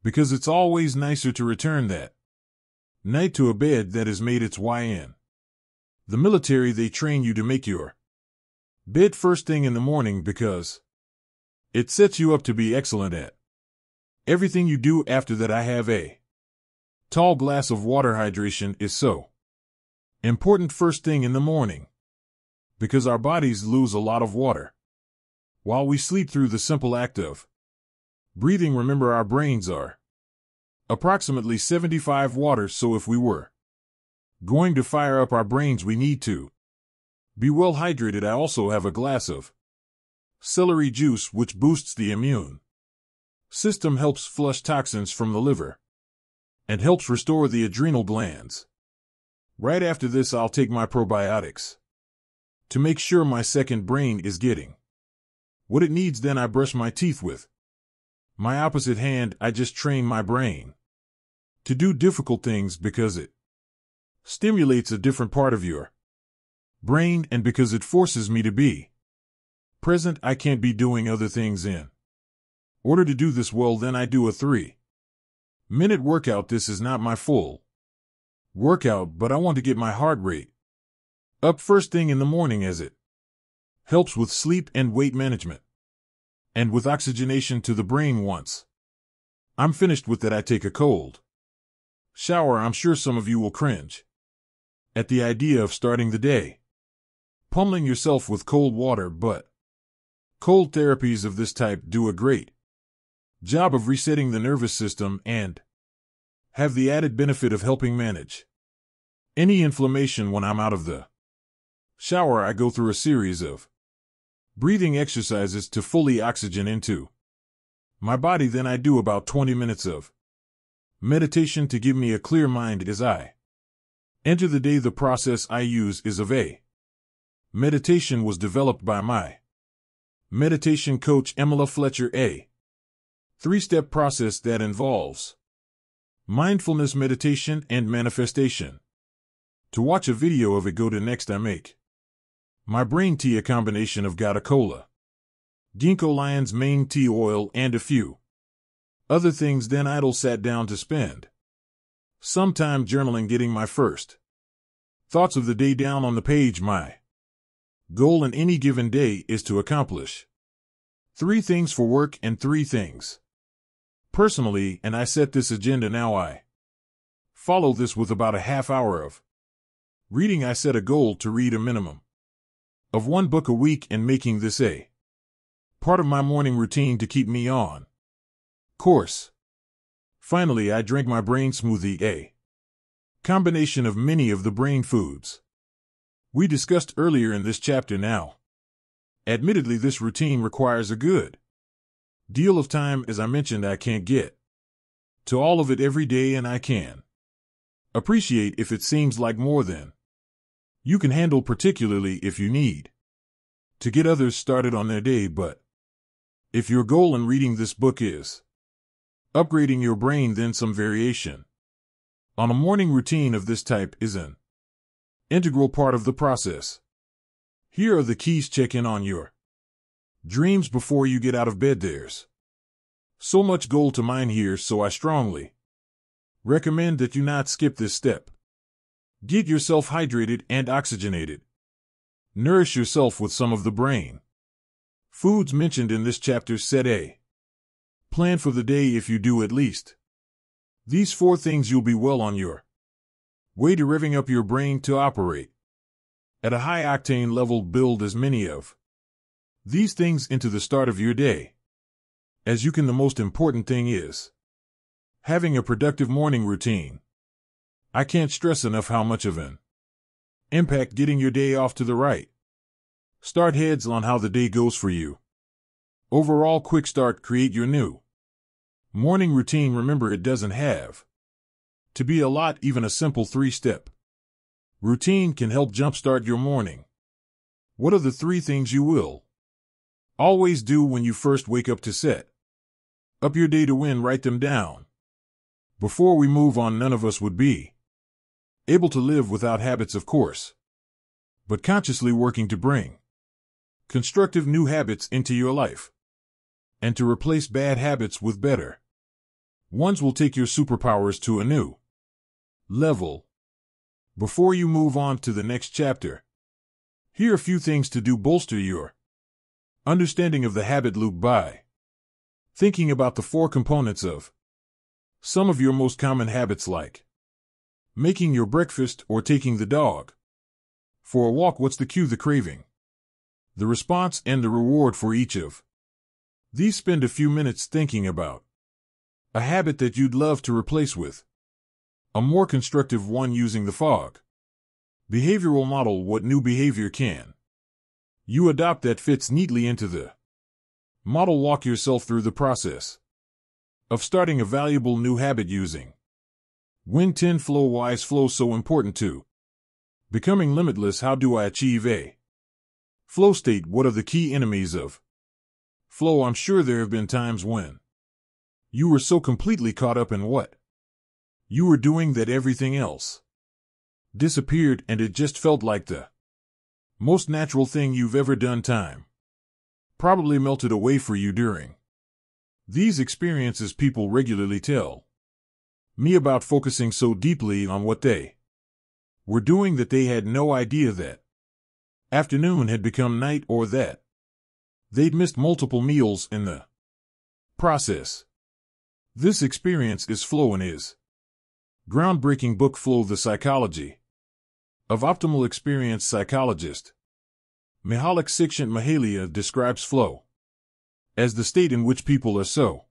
because it's always nicer to return that night to a bed that has made its way in the military. They train you to make your bed first thing in the morning because it sets you up to be excellent at everything you do after that. I have a tall glass of water. Hydration is so important first thing in the morning because our bodies lose a lot of water while we sleep. Through the simple act of breathing, remember, our brains are Approximately 75 water, so if we were going to fire up our brains, we need to be well hydrated. I also have a glass of celery juice, which boosts the immune system, helps flush toxins from the liver, and helps restore the adrenal glands. Right after this, I'll take my probiotics to make sure my second brain is getting what it needs. Then I brush my teeth with my opposite hand. I just train my brain to do difficult things because it stimulates a different part of your brain, and because it forces me to be present. I can't be doing other things in order to do this well. Then I do a 3-minute workout. This is not my full workout, but I want to get my heart rate up first thing in the morning, as it helps with sleep and weight management, and with oxygenation to the brain. Once I'm finished with that, I take a cold shower. I'm sure some of you will cringe at the idea of starting the day pummeling yourself with cold water, but cold therapies of this type do a great job of resetting the nervous system and have the added benefit of helping manage any inflammation. When I'm out of the shower, I go through a series of breathing exercises to fully oxygen into my body. Then I do about 20 minutes of meditation to give me a clear mind as I enter the day. The process I use is of a meditation was developed by my meditation coach, Emila Fletcher, a 3-step process that involves mindfulness, meditation, and manifestation. To watch a video of it, go to Next. I make my brain tea, a combination of Gata Cola, ginkgo lion's mane tea oil, and a few other things. Then idle sat down to spend some time journaling, getting my first thoughts of the day down on the page. My goal in any given day is to accomplish 3 things for work and 3 things personally, and I set this agenda. Now I follow this with about a half hour of reading. I set a goal to read a minimum of 1 book a week, and making this a part of my morning routine to keep me on course. Finally, I drank my brain smoothie, a combination of many of the brain foods we discussed earlier in this chapter. Now, admittedly, this routine requires a good deal of time. As I mentioned, I can't get to all of it every day, and I can appreciate if it seems like more than you can handle, particularly if you need to get others started on their day. But if your goal in reading this book is upgrading your brain, then some variation on a morning routine of this type is an integral part of the process. Here are the keys. Check in on your dreams before you get out of bed. There's so much gold to mine here, so I strongly recommend that you not skip this step. Get yourself hydrated and oxygenated. Nourish yourself with some of the brain foods mentioned in this chapter. Set a plan for the day. If you do at least these 4 things, you'll be well on your way to revving up your brain to operate at a high octane level. Build as many of these things into the start of your day as you can. The most important thing is having a productive morning routine. I can't stress enough how much of an impact getting your day off to the right start heads on how the day goes for you. Overall, quick start. Create your new morning routine. Remember, it doesn't have to be a lot. Even a simple 3-step routine can help jumpstart your morning. What are the 3 things you will always do when you first wake up to set up your day to win? Write them down. Before we move on, none of us would be able to live without habits, of course, but consciously working to bring constructive new habits into your life and to replace bad habits with better ones will take your superpowers to a new level. Before you move on to the next chapter, here are a few things to do. Bolster your understanding of the habit loop by thinking about the 4 components of some of your most common habits, like making your breakfast or taking the dog for a walk. What's the cue? The craving, the response, and the reward for each of these. Spend a few minutes thinking about A habit that you'd love to replace with a more constructive one using the fog. Behavioral model what new behavior can you adopt that fits neatly into the model. Walk yourself through the process of starting a valuable new habit using Win 10 Flow. Why is flow so important to becoming limitless? How do I achieve a flow state? What are the key enemies of flow? I'm sure there have been times when you were so completely caught up in what you were doing that everything else disappeared and it just felt like the most natural thing you've ever done. Time probably melted away for you during these experiences. People regularly tell me about focusing so deeply on what they were doing that they had no idea that afternoon had become night or that they'd missed multiple meals in the process. This experience is flow in his groundbreaking book Flow, The Psychology of Optimal Experience. Psychologist Mihaly Csikszentmihalyi describes flow as the state in which people are so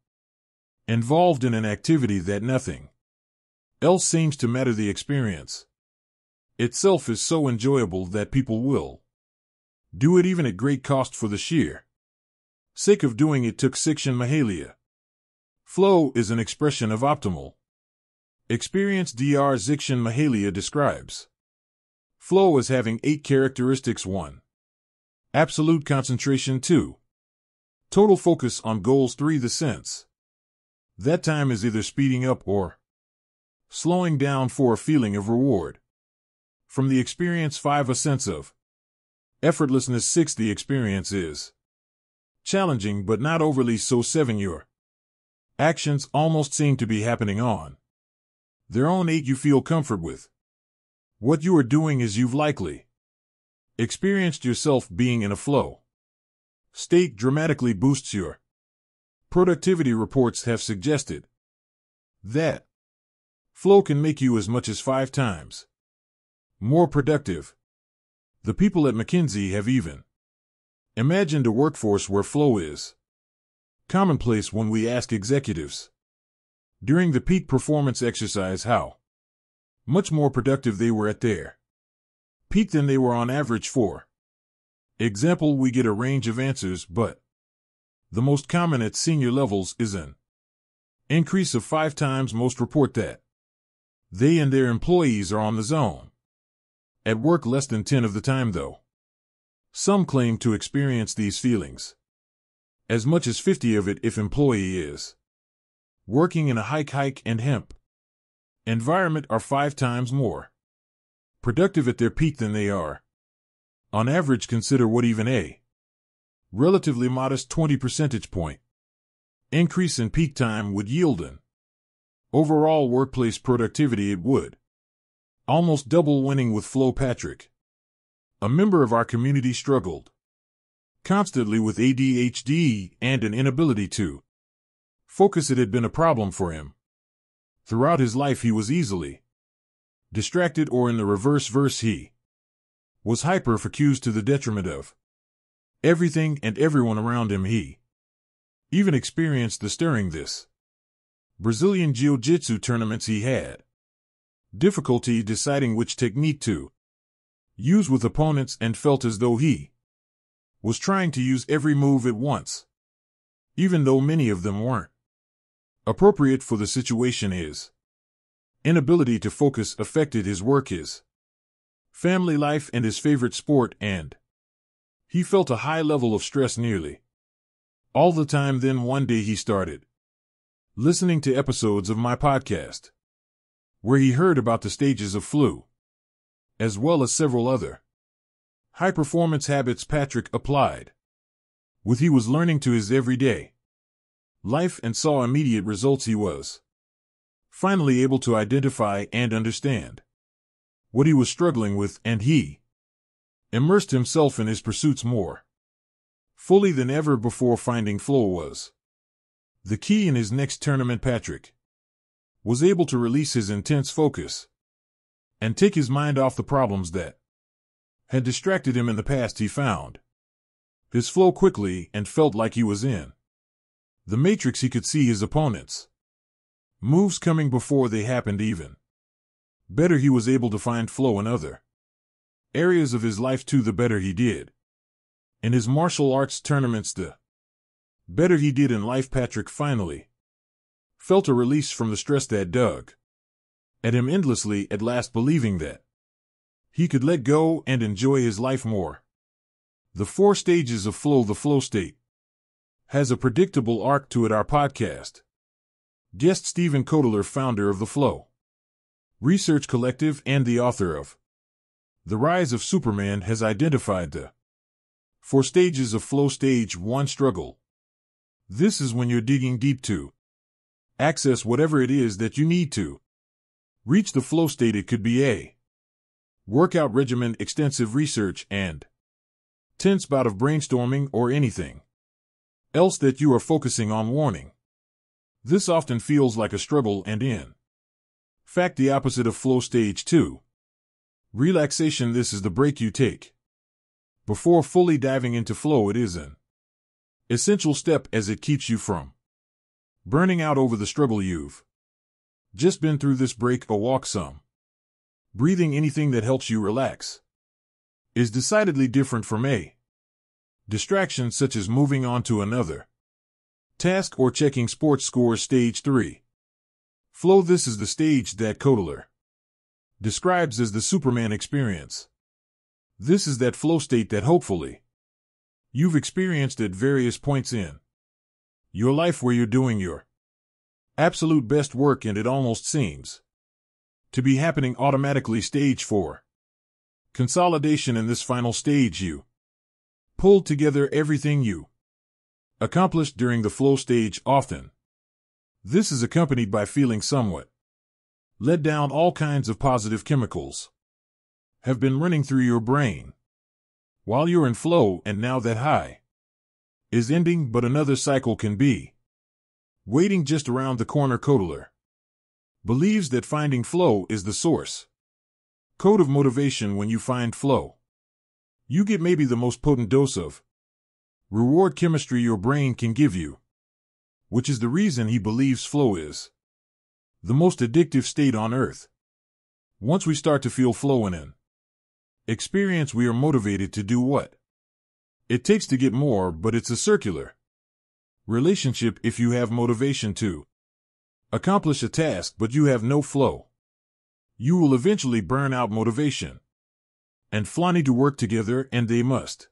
involved in an activity that nothing else seems to matter. The experience itself is so enjoyable that people will do it even at great cost for the sheer sake of doing it. Took Csikszentmihalyi. Flow is an expression of optimal experience. Dr. Csikszentmihalyi describes flow as having 8 characteristics. 1. Absolute concentration. 2. Total focus on goals. 3. The sense that time is either speeding up or slowing down for a feeling of reward from the experience. 5. A sense of effortlessness. 6. The experience is challenging but not overly so. 7. Your actions almost seem to be happening on their own. 8. You feel comfort with what you are doing as you've likely experienced yourself being in a flow state. Dramatically boosts your productivity. Reports have suggested that flow can make you as much as 5 times more productive. The people at McKinsey have even imagined a workforce where flow is commonplace. When we ask executives during the peak performance exercise how much more productive they were at their peak than they were on average, for example, we get a range of answers, but the most common at senior levels is an increase of 5 times. Most report that they and their employees are on the zone at work less than 10 of the time, though some claim to experience these feelings as much as 50 of it if employee is working in a hike and hemp environment. Are 5 times more productive at their peak than they are on average. Consider what even a relatively modest 20 percentage point increase in peak time would yield in overall workplace productivity. It would almost double winning with flow. Patrick, a member of our community, struggled constantly with ADHD and an inability to focus. It had been a problem for him throughout his life. He was easily distracted, or in the reverse verse, he was hyper-focused to the detriment of everything and everyone around him. He even experienced the stirring this Brazilian Jiu-Jitsu tournaments. He had difficulty deciding which technique to use with opponents and felt as though he was trying to use every move at once, even though many of them weren't appropriate for the situation. His inability to focus affected his work, his family life, and his favorite sport, and he felt a high level of stress nearly all the time. Then one day he started listening to episodes of my podcast, where he heard about the stages of flow, as well as several other high-performance habits Patrick applied with he was learning to his everyday life and saw immediate results. He was finally able to identify and understand what he was struggling with, and he immersed himself in his pursuits more fully than ever before. Finding flow was the key in his next tournament. Patrick was able to release his intense focus and take his mind off the problems that had distracted him in the past. He found his flow quickly and felt like he was in the matrix. He could see his opponents Moves coming before they happened even. Better he was able to find flow in other areas of his life too, the better he did. In his martial arts tournaments, the better he did in life. Patrick finally felt a release from the stress that dug at him endlessly, at last believing that he could let go and enjoy his life more. The 4 stages of flow. The flow state has a predictable arc to it. Our podcast guest Stephen Kotler, founder of the Flow Research Collective and the author of The Rise of Superman, has identified the 4 stages of flow. Stage 1, struggle. This is when you're digging deep to access whatever it is that you need to reach the flow state. It could be a workout regimen, extensive research, and tense bout of brainstorming, or anything else that you are focusing on. Warning: this often feels like a struggle and in fact the opposite of flow. Stage 2, relaxation. This is the break you take before fully diving into flow. It is an essential step as it keeps you from burning out over the struggle you've just been through. This break, a walk, some breathing, anything that helps you relax, is decidedly different from a distraction such as moving on to another task or checking sports scores. Stage 3, flow. This is the stage that Kotler describes as the Superman experience. This is that flow state that hopefully you've experienced at various points in your life where you're doing your absolute best work and it almost seems to be happening automatically. Stage 4, consolidation. In this final stage, you pull together everything you accomplished during the flow stage. Often, this is accompanied by feeling somewhat let down. All kinds of positive chemicals have been running through your brain while you're in flow, and now that high is ending, but another cycle can be waiting just around the corner. Kotler believes that finding flow is the source code of motivation. When you find flow, you get maybe the most potent dose of reward chemistry your brain can give you, which is the reason he believes flow is the most addictive state on earth. Once we start to feel flow in an experience, we are motivated to do what it takes to get more, but it's a circular relationship. If you have motivation to accomplish a task but you have no flow, you will eventually burn out. Motivation and flow need to work together, and they must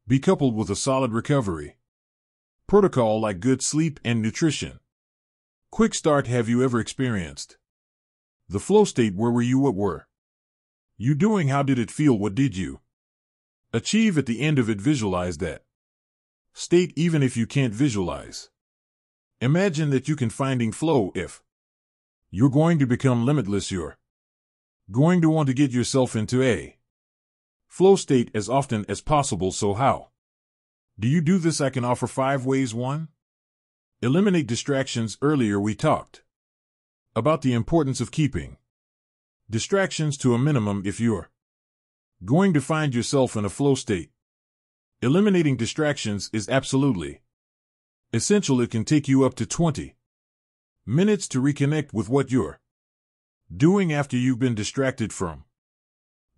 be coupled with a solid recovery protocol like good sleep and nutrition. Quick start. Have you ever experienced the flow state? Where were you? What were you doing? How did it feel? What did you achieve at the end of it? Visualize that state even if you can't visualize. Imagine that you can finding flow. If you're going to become limitless, you're going to want to get yourself into a flow state as often as possible. So how do you do this? I can offer 5 ways. 1. Eliminate distractions. Earlier we talked about the importance of keeping distractions to a minimum if you're going to find yourself in a flow state. Eliminating distractions is absolutely essential. It can take you up to 20 minutes to reconnect with what you're doing after you've been distracted from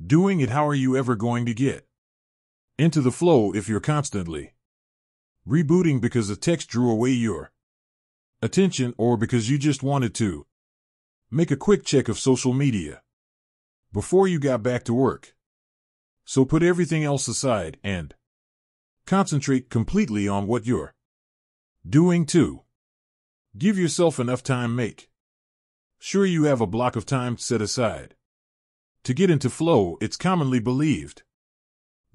doing it. How are you ever going to get into the flow if you're constantly rebooting because a text drew away your attention, or because you just wanted to make a quick check of social media before you got back to work? So put everything else aside and concentrate completely on what you're doing. 2. Give yourself enough time. Make sure you have a block of time set aside to get into flow. It's commonly believed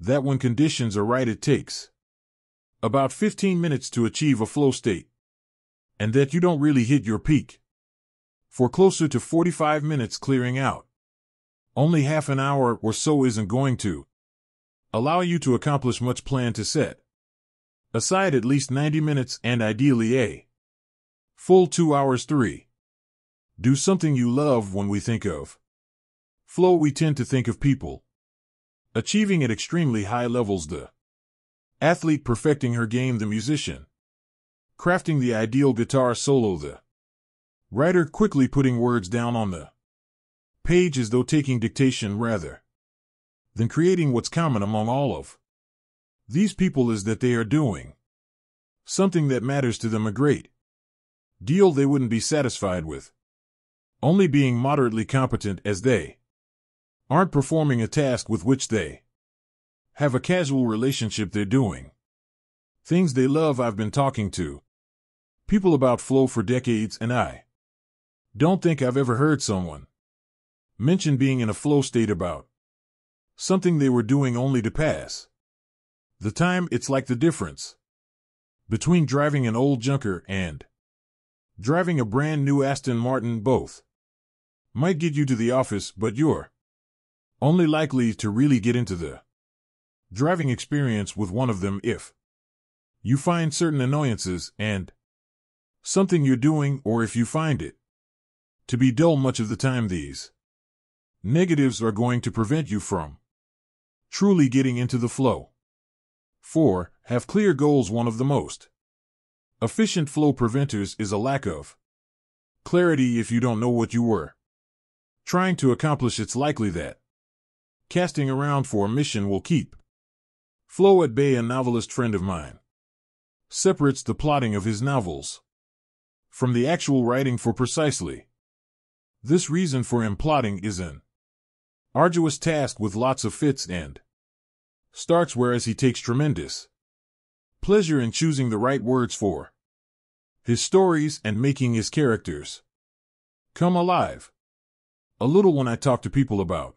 that when conditions are right, it takes about 15 minutes to achieve a flow state, and that you don't really hit your peak for closer to 45 minutes. Clearing out only half an hour or so isn't going to allow you to accomplish much. Plan to set aside at least 90 minutes and ideally a full 2 hours. 3. Do something you love. When we think of flow, we tend to think of people achieving at extremely high levels: the athlete perfecting her game, the musician crafting the ideal guitar solo, the Writer quickly putting words down on the page as though taking dictation rather than creating what's common among all of these people is that they are doing something that matters to them a great deal they wouldn't be satisfied with only being moderately competent as they aren't performing a task with which they have a casual relationship. They're doing things they love. I've been talking to people about flow for decades, and I don't think I've ever heard someone mention being in a flow state about something they were doing only to pass the time. It's like the difference between driving an old junker and driving a brand new Aston Martin. Both might get you to the office, but you're only likely to really get into the driving experience with one of them if you find certain annoyances and something you're doing, or if you find it to be dull much of the time. These negatives are going to prevent you from truly getting into the flow. 4. Have clear goals. One of the most efficient flow preventers is a lack of clarity. If you don't know what you were trying to accomplish, it's likely that casting around for a mission will keep flow at bay. A novelist friend of mine separates the plotting of his novels from the actual writing for precisely this reason. For him, plotting is an arduous task with lots of fits and starts, whereas he takes tremendous pleasure in choosing the right words for his stories and making his characters come alive. A little. When I talk to people about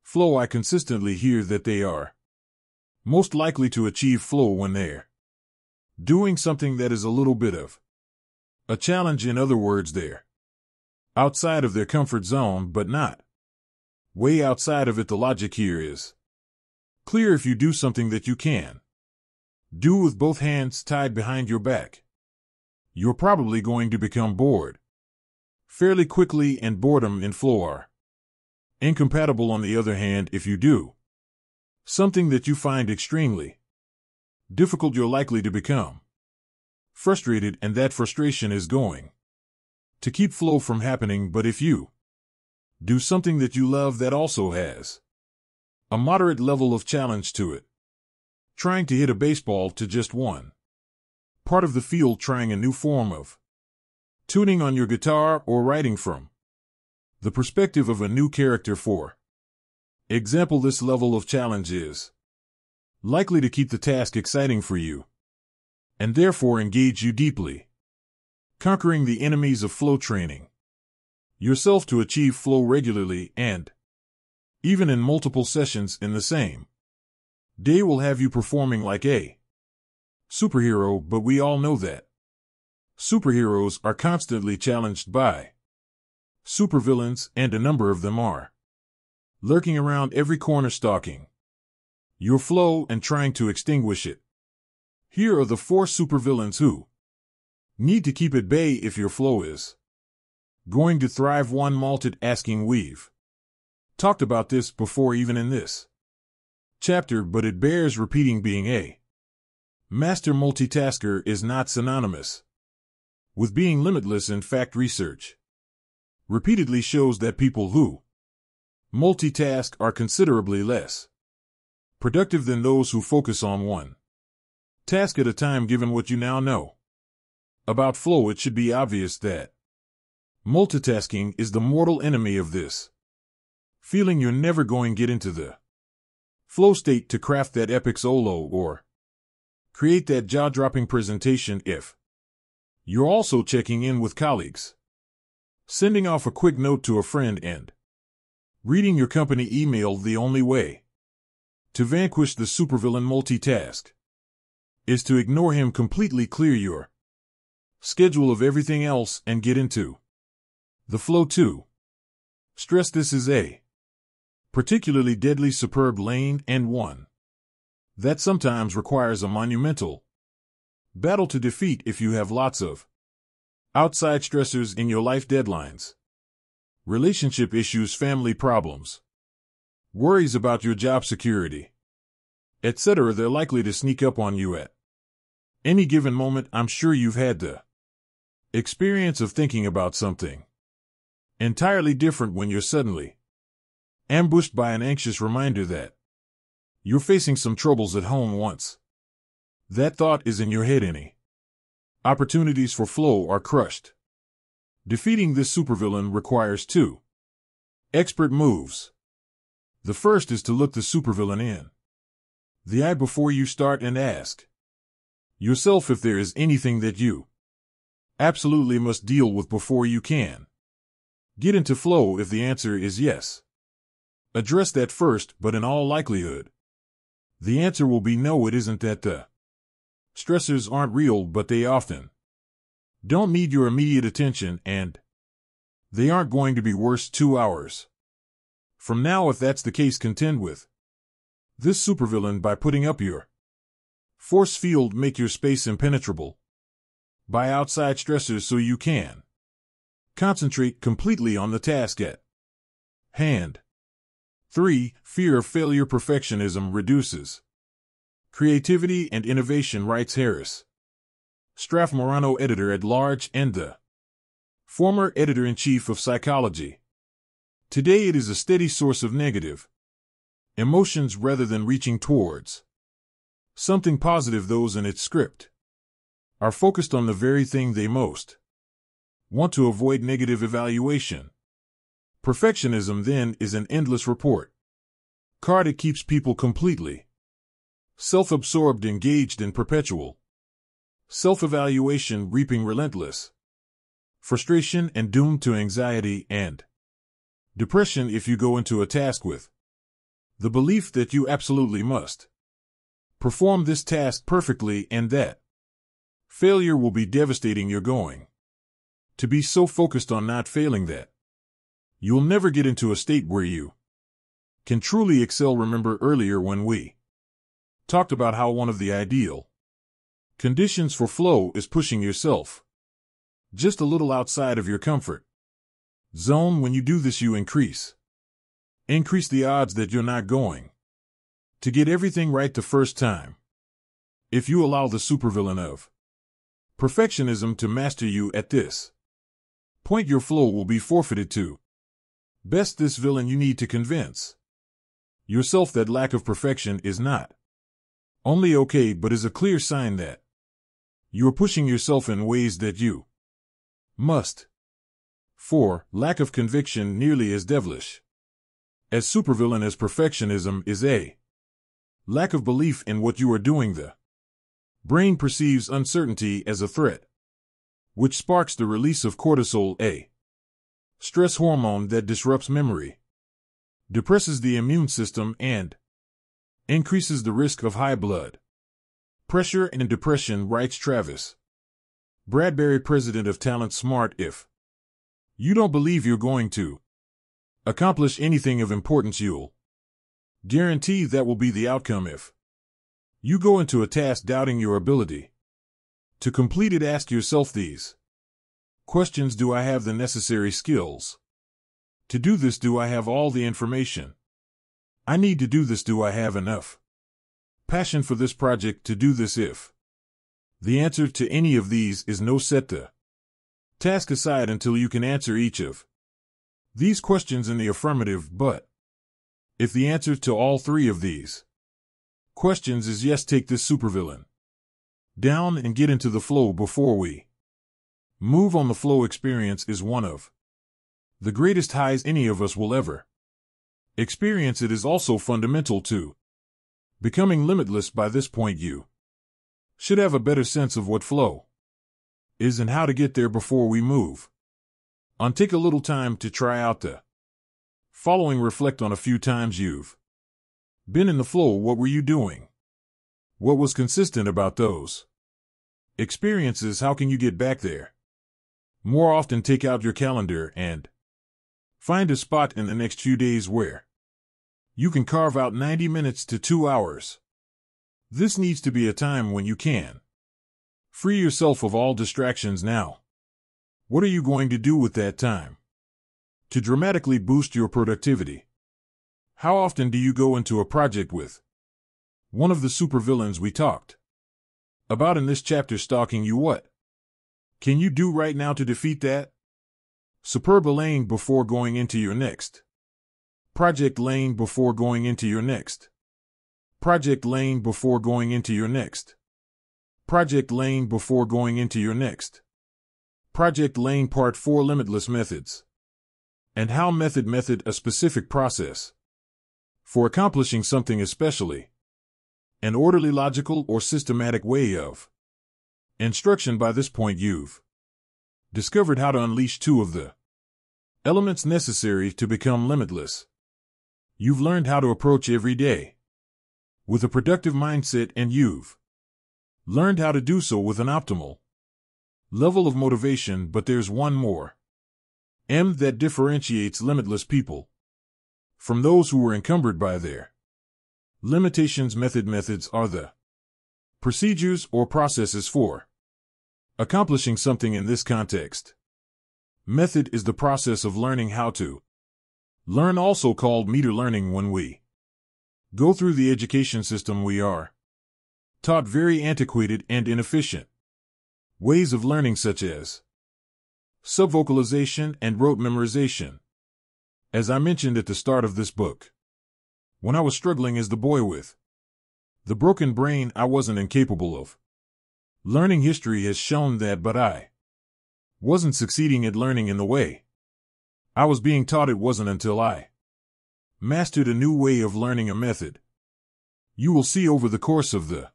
flow, I consistently hear that they are most likely to achieve flow when they're doing something that is a little bit of a challenge. In other words, they're outside of their comfort zone, but not way outside of it. The logic here is clear. If you do something that you can do with both hands tied behind your back, you're probably going to become bored fairly quickly, and boredom and flow are incompatible. On the other hand, if you do something that you find extremely difficult, you're likely to become frustrated, and that frustration is going to keep flow from happening. But if you do something that you love that also has a moderate level of challenge to it, trying to hit a baseball to just one part of the field, trying a new form of tuning on your guitar, or writing from the perspective of a new character, for example, this level of challenge is likely to keep the task exciting for you and therefore engage you deeply. Conquering the enemies of flow. Training yourself to achieve flow regularly and even in multiple sessions in the same day will have you performing like a superhero. But we all know that superheroes are constantly challenged by supervillains, and a number of them are lurking around every corner, stalking your flow and trying to extinguish it. Here are the 4 supervillains who need to keep at bay if your flow is going to thrive. 1. Malted asking. We've talked about this before, even in this chapter, but it bears repeating. Being a master multitasker is not synonymous with being limitless. In fact, research repeatedly shows that people who multitask are considerably less productive than those who focus on one task at a time. Given what you now know about flow, it should be obvious that multitasking is the mortal enemy of this feeling. You're never going to get into the flow state to craft that epic solo or create that jaw-dropping presentation if you're also checking in with colleagues, sending off a quick note to a friend, and reading your company email. The only way to vanquish the supervillain multitask is to ignore him completely, clear your schedule of everything else, and get into the flow. 2. Stress. This is a particularly deadly superb lane, and one that sometimes requires a monumental battle to defeat if you have lots of outside stressors in your life. Deadlines, relationship issues, family problems, worries about your job security, etc. They're likely to sneak up on you at any given moment. I'm sure you've had the Experience of thinking about something. Entirely different when you're suddenly ambushed by an anxious reminder that you're facing some troubles at home once that thought is in your head. Any opportunities for flow are crushed. Defeating this supervillain requires two expert moves. The first is to look the supervillain in the eye before you start and ask yourself if there is anything that you absolutely must deal with before you can get into flow. If the answer is yes, address that first, but in all likelihood, the answer will be no, it isn't that the stressors aren't real, but they often don't need your immediate attention, and they aren't going to be worse 2 hours from now. If that's the case, contend with this supervillain by putting up your force field, make your space impenetrable by outside stressors so you can concentrate completely on the task at hand. 3. Fear of failure. Perfectionism reduces creativity and innovation, writes Harris Straff-Morano, editor-at-large and the former editor-in-chief of Psychology. Today it is a steady source of negative emotions rather than reaching towards something positive. Those in its script are focused on the very thing they most want to avoid: negative evaluation. Perfectionism, then, is an endless report card. It keeps people completely self-absorbed, engaged in perpetual self-evaluation, reaping relentless frustration and doomed to anxiety and depression if you go into a task with the belief that you absolutely must perform this task perfectly and that failure will be devastating. You're going to be so focused on not failing that you'll never get into a state where you can truly excel. Remember earlier when we talked about how one of the ideal conditions for flow is pushing yourself just a little outside of your comfort zone. When you do this, you increase the odds that you're not going to get everything right the first time. If you allow the supervillain of perfectionism to master you at this point, your flow will be forfeited to best this villain. You need to convince yourself that lack of perfection is not only okay, but is a clear sign that you are pushing yourself in ways that you must. 4. Lack of conviction. Nearly as devilish as supervillain as perfectionism is a lack of belief in what you are doing. The brain perceives uncertainty as a threat, which sparks the release of cortisol, a stress hormone that disrupts memory, depresses the immune system, and increases the risk of high blood pressure and depression, writes Travis Bradbury, president of Talent Smart. If you don't believe you're going to accomplish anything of importance, you'll guarantee that will be the outcome. If you go into a task doubting your ability to complete it, ask yourself these questions: do I have the necessary skills to do this? Do I have all the information I need to do this? Do I have enough passion for this project to do this? If the answer to any of these is no, set the task aside until you can answer each of these questions in the affirmative. But if the answer to all three of these questions is yes, take this supervillain down and get into the flow before we move on. The flow experience is one of the greatest highs any of us will ever experience. It is also fundamental to becoming limitless. By this point, you should have a better sense of what flow is and how to get there. Before we move on, take a little time to try out the following. Reflect on a few times you've been in the flow. What were you doing? What was consistent about those experiences? How can you get back there more often? Take out your calendar and find a spot in the next few days where you can carve out 90 minutes to 2 hours. This needs to be a time when you can free yourself of all distractions. Now, what are you going to do with that time to dramatically boost your productivity? How often do you go into a project with one of the supervillains we talked about in this chapter stalking you? What Can you do right now to defeat that? Superb laying before going into your next. Project laying before going into your next. Project laying before going into your next. Project laying before going into your next. Project laying Part 4 Limitless Methods. And how method a specific process. For accomplishing something especially. An orderly, logical, or systematic way of instruction. By this point you've discovered how to unleash 2 of the elements necessary to become limitless. You've learned how to approach every day with a productive mindset, and you've learned how to do so with an optimal level of motivation. But there's one more that differentiates limitless people from those who were encumbered by their limitations. Methods are the procedures or processes for accomplishing something. In this context, method is the process of learning how to learn, also called meter learning. When we go through the education system, we are taught very antiquated and inefficient ways of learning, such as subvocalization and rote memorization. As I mentioned at the start of this book, when I was struggling as the boy with the broken brain, I wasn't incapable of learning. History has shown that, but I wasn't succeeding at learning in the way I was being taught. It wasn't until I mastered a new way of learning, a method. You will see over the course of the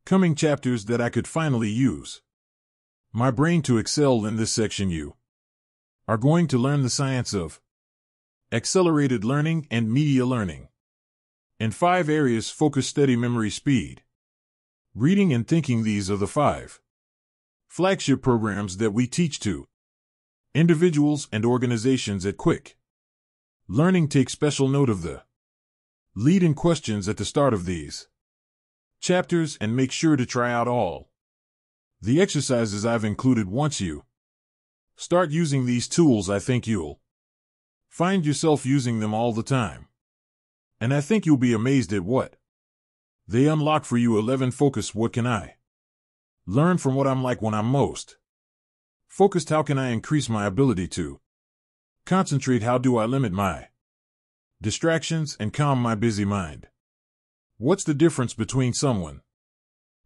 coming chapters that I could finally use my brain to excel. In this section, you are going to learn the science of accelerated learning and media learning. In 5 areas: focus, study, memory, speed, reading, and thinking. These are the 5 flagship programs that we teach to individuals and organizations at Kwik. Learning. Take special note of the lead-in questions at the start of these chapters, and make sure to try out all the exercises I've included. Once you start using these tools, I think you'll find yourself using them all the time. And I think you'll be amazed at what they unlock for you. 11. Focus. What can I learn from what I'm like when I'm most focused? How can I increase my ability to concentrate? How do I limit my distractions and calm my busy mind? What's the difference between someone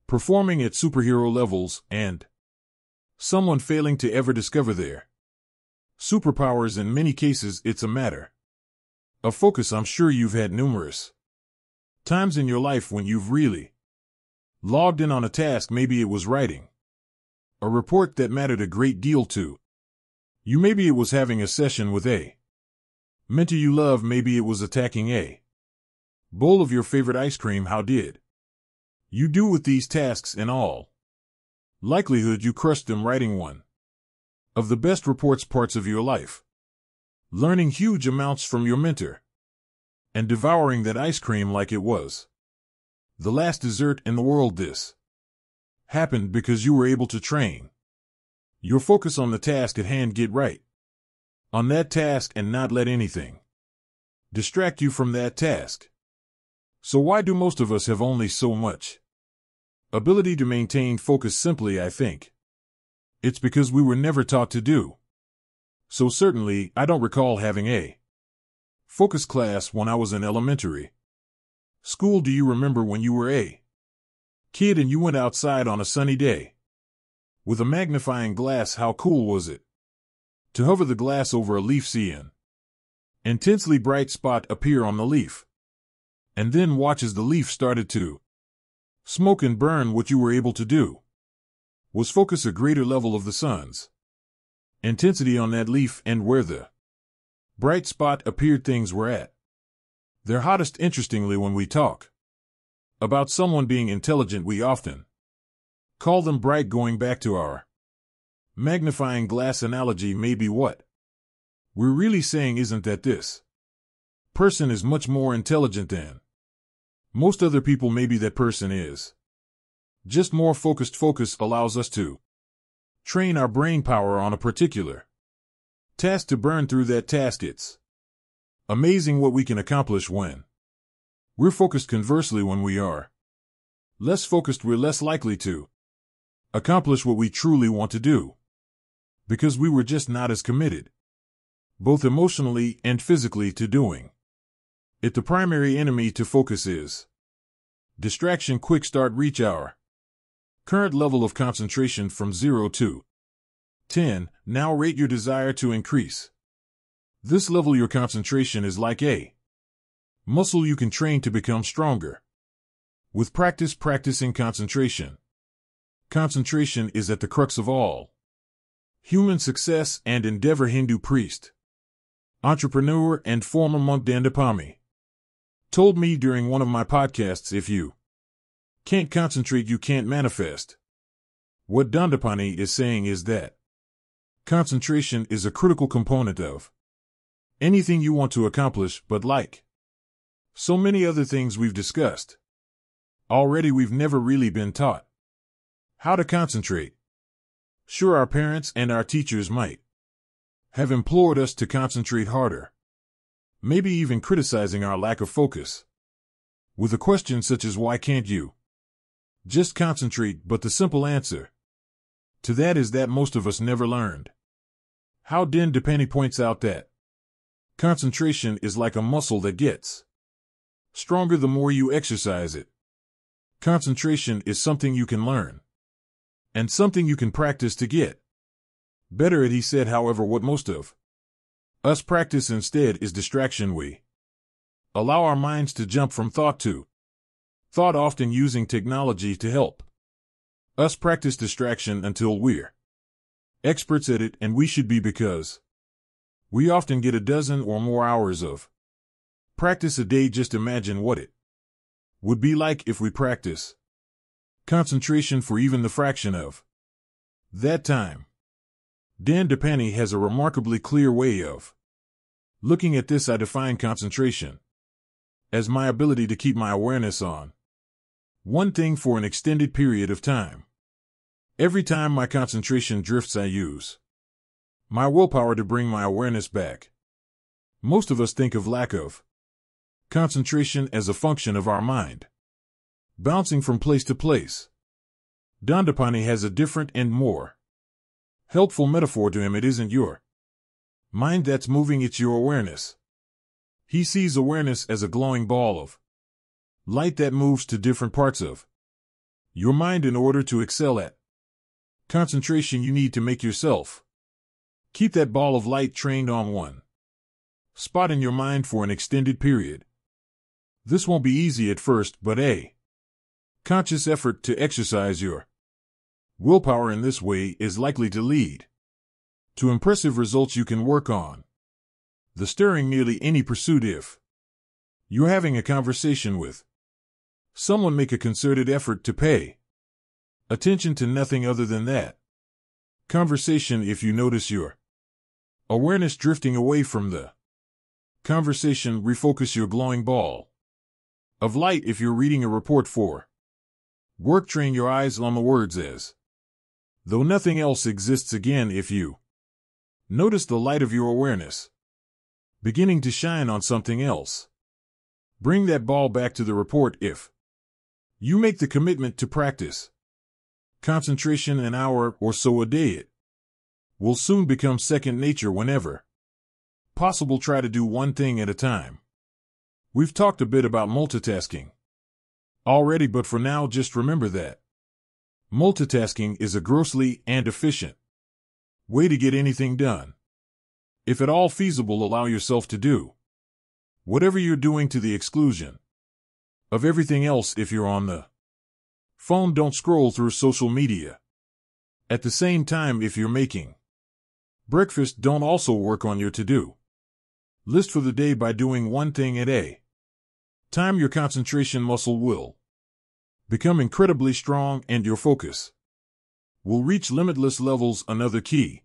performing at superhero levels and someone failing to ever discover their superpowers? In many cases, it's a matter of focus. I'm sure you've had numerous times in your life when you've really logged in on a task. Maybe it was writing a report that mattered a great deal to you. Maybe it was having a session with a mentor you love. Maybe it was attacking a bowl of your favorite ice cream. How did you do with these tasks? In all likelihood, you crushed them, writing one of the best reports parts of your life, learning huge amounts from your mentor, and devouring that ice cream like it was the last dessert in the world. This happened because you were able to train your focus on the task at hand. Get right on that task and not let anything distract you from that task. So why do most of us have only so much ability to maintain focus? Simply, I think it's because we were never taught to do so. Certainly, I don't recall having a focus class when I was in elementary school. Do you remember when you were a kid and you went outside on a sunny day with a magnifying glass? How cool was it to hover the glass over a leaf, see an intensely bright spot appear on the leaf, and then watch as the leaf started to smoke and burn? What you were able to do was focus a greater level of the sun's intensity on that leaf, and where the bright spot appeared, things were at their hottest. Interestingly, when we talk about someone being intelligent, we often call them bright. Going back to our magnifying glass analogy, maybe what we're really saying isn't that this person is much more intelligent than most other people. Maybe that person is just more focused. Focus allows us to train our brain power on a particular task to burn through that task. It's amazing what we can accomplish when we're focused. Conversely, when we are less focused, we're less likely to accomplish what we truly want to do, because we were just not as committed, both emotionally and physically, to doing it. The primary enemy to focus is distraction. Quick start. Reach our current level of concentration from 0 to 10. Now rate your desire to increase this level. Your concentration is like a muscle you can train to become stronger. With practice, practicing concentration. Concentration is at the crux of all human success and endeavor. Hindu priest, entrepreneur, and former monk Dandapani told me during one of my podcasts, if you can't concentrate, you can't manifest. What Dandapani is saying is that concentration is a critical component of anything you want to accomplish, but like so many other things we've discussed already, we've never really been taught how to concentrate. Sure, our parents and our teachers might have implored us to concentrate harder, maybe even criticizing our lack of focus with a question such as, why can't you just concentrate? But the simple answer to that is that most of us never learned how. Dandapani points out that concentration is like a muscle that gets stronger the more you exercise it. Concentration is something you can learn and something you can practice to get better at. He said, however, what most of us practice instead is distraction. We allow our minds to jump from thought to thought, often using technology to help us practice distraction until we're experts at it, and we should be, because we often get a dozen or more hours of practice a day. Just imagine what it would be like if we practice concentration for even the fraction of that time. Dandapani has a remarkably clear way of looking at this. I define concentration as my ability to keep my awareness on one thing for an extended period of time. Every time my concentration drifts, I use my willpower to bring my awareness back. Most of us think of lack of concentration as a function of our mind bouncing from place to place. Dandapani has a different and more helpful metaphor to him. It isn't your mind that's moving, it's your awareness. He sees awareness as a glowing ball of light that moves to different parts of your mind. In order to excel at concentration, you need to make yourself keep that ball of light trained on one spot in your mind for an extended period. This won't be easy at first, but a conscious effort to exercise your willpower in this way is likely to lead to impressive results you can work on the stirring nearly any pursuit. If you're having a conversation with someone, make a concerted effort to pay attention to nothing other than that conversation. If you notice your awareness drifting away from the conversation, refocus your glowing ball of light. If you're reading a report for work, train your eyes on the words as though nothing else exists. Again, if you notice the light of your awareness beginning to shine on something else, bring that ball back to the report. If you make the commitment to practice concentration an hour or so a day, it will soon become second nature. Whenever possible, try to do one thing at a time. We've talked a bit about multitasking already, but for now, just remember that multitasking is a grossly inefficient way to get anything done. If at all feasible, allow yourself to do whatever you're doing to the exclusion of everything else. If you're on the phone, don't scroll through social media. At the same time, if you're making breakfast, don't also work on your to-do list for the day by doing one thing at a time. Your concentration muscle will become incredibly strong and your focus will reach limitless levels. Another key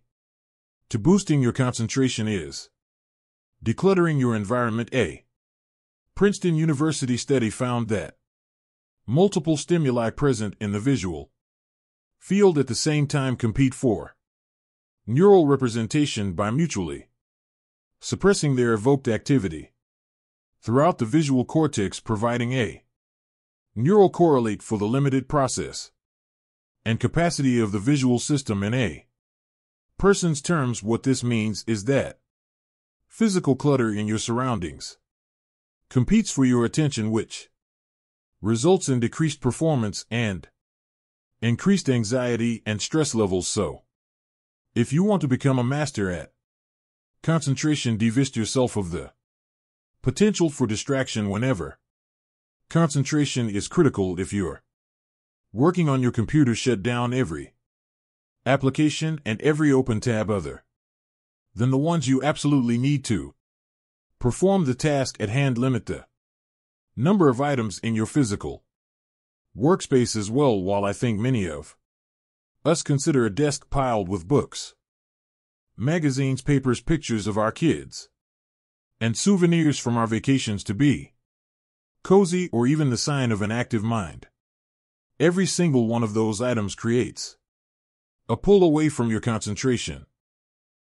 to boosting your concentration is decluttering your environment. A Princeton University study found that multiple stimuli present in the visual field at the same time compete for neural representation by mutually suppressing their evoked activity throughout the visual cortex, providing a neural correlate for the limited process and capacity of the visual system in a person's terms. What this means is that physical clutter in your surroundings competes for your attention, which results in decreased performance and increased anxiety and stress levels. So, if you want to become a master at concentration, divest yourself of the potential for distraction whenever concentration is critical. If you're working on your computer, shut down every application and every open tab other than the ones you absolutely need to perform the task at hand. Limit the number of items in your physical workspace as well. While I think many of us consider a desk piled with books, magazines, papers, pictures of our kids, and souvenirs from our vacations to be cozy or even the sign of an active mind, every single one of those items creates a pull away from your concentration.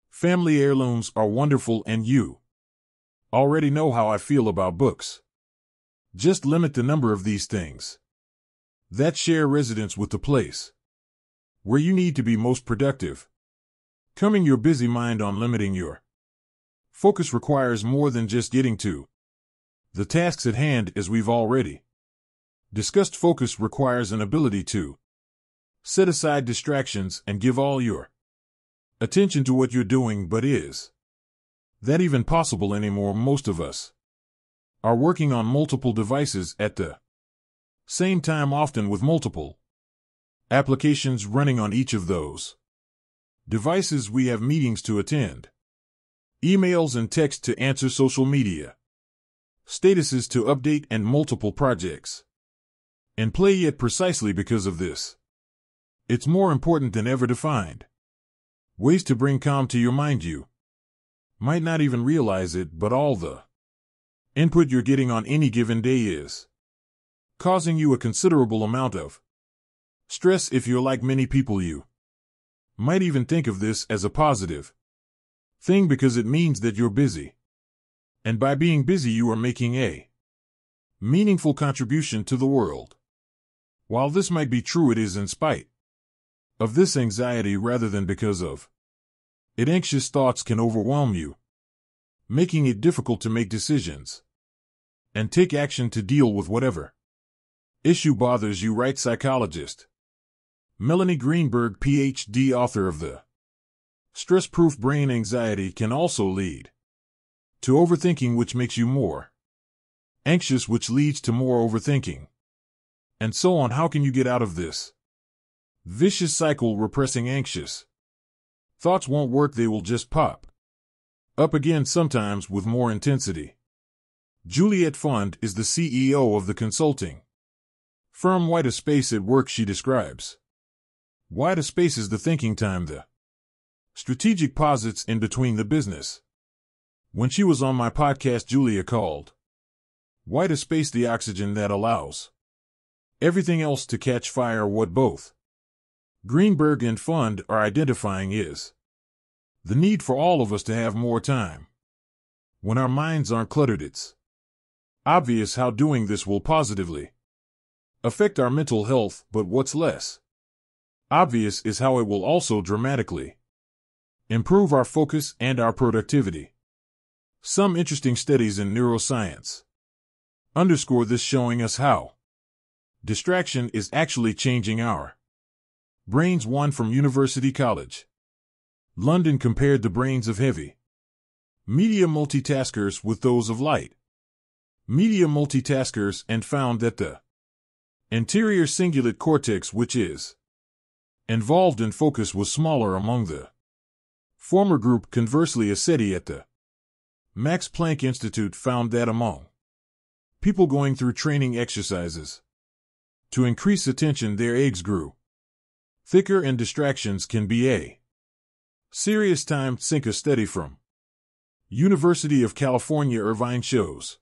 Family heirlooms are wonderful, and you already know how I feel about books. Just limit the number of these things that share residence with the place where you need to be most productive. Calming your busy mind on limiting your focus requires more than just getting to the tasks at hand. As we've already discussed, focus requires an ability to set aside distractions and give all your attention to what you're doing. But is that even possible anymore? Most of us are working on multiple devices at the same time, often with multiple applications running on each of those devices. We have meetings to attend, emails and text to answer, social media statuses to update, and multiple projects in play. Yet precisely because of this, it's more important than ever to find ways to bring calm to your mind. You might not even realize it, but all the input you're getting on any given day is causing you a considerable amount of stress. If you're like many people, you might even think of this as a positive thing because it means that you're busy. And by being busy, you are making a meaningful contribution to the world. While this might be true, it is in spite of this anxiety rather than because of it. Anxious thoughts can overwhelm you, making it difficult to make decisions and take action to deal with whatever issue bothers you, writes psychologist Melanie Greenberg, Ph.D., author of the Stress-Proof Brain. Anxiety can also lead to overthinking, which makes you more anxious, which leads to more overthinking, and so on. How can you get out of this vicious cycle? Repressing anxious thoughts won't work. They will just pop up again, sometimes with more intensity. Juliet Fund is the CEO of the consulting firm White a Space at Work. She describes White a Space as the thinking time, the strategic pauses in between the business. When she was on my podcast, Julia called White a Space the oxygen that allows everything else to catch fire. What both Greenberg and Fund are identifying is the need for all of us to have more time when our minds aren't cluttered. It's obvious how doing this will positively affect our mental health, but what's less obvious is how it will also dramatically improve our focus and our productivity. Some interesting studies in neuroscience underscore this, showing us how distraction is actually changing our brains. One from University College London compared the brains of heavy media multitaskers with those of light media multitaskers and found that the anterior cingulate cortex, which is involved in focus, was smaller among the former group. Conversely, a study at the Max Planck Institute found that among people going through training exercises to increase attention, their eggs grew thicker, and distractions can be a serious time sink. A study from University of California, Irvine shows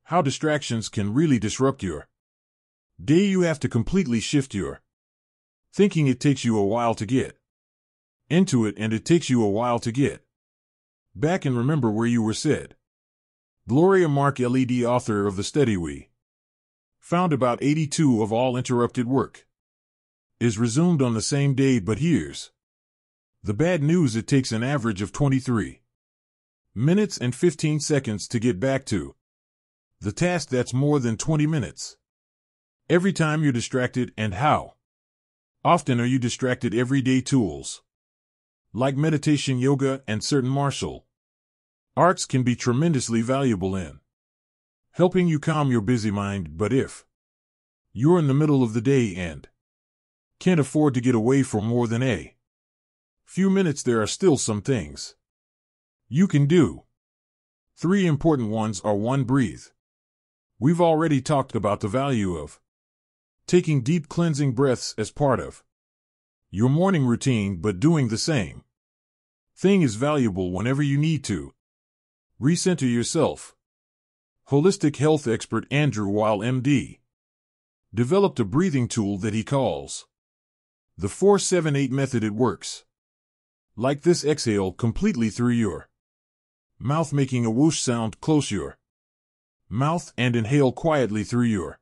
how distractions can really disrupt your day. You have to completely shift your thinking. It takes you a while to get into it, and it takes you a while to get back and remember where you were, said Gloria Mark, LED, author of the study. We found about 82% of all interrupted work is resumed on the same day, but here's the bad news: it takes an average of 23 minutes and 15 seconds to get back to the task. That's more than 20 minutes every time you're distracted. And how often are you distracted? Everyday tools like meditation, yoga, and certain martial arts can be tremendously valuable in helping you calm your busy mind. But if you're in the middle of the day and can't afford to get away for more than a few minutes, there are still some things you can do. 3 important ones are: 1. Breathe. We've already talked about the value of taking deep cleansing breaths as part of your morning routine, but doing the same thing is valuable whenever you need to recenter yourself. Holistic health expert Andrew Weil, MD, developed a breathing tool that he calls the 4-7-8 method. It works like this: exhale completely through your mouth, making a whoosh sound. Close your mouth and inhale quietly through your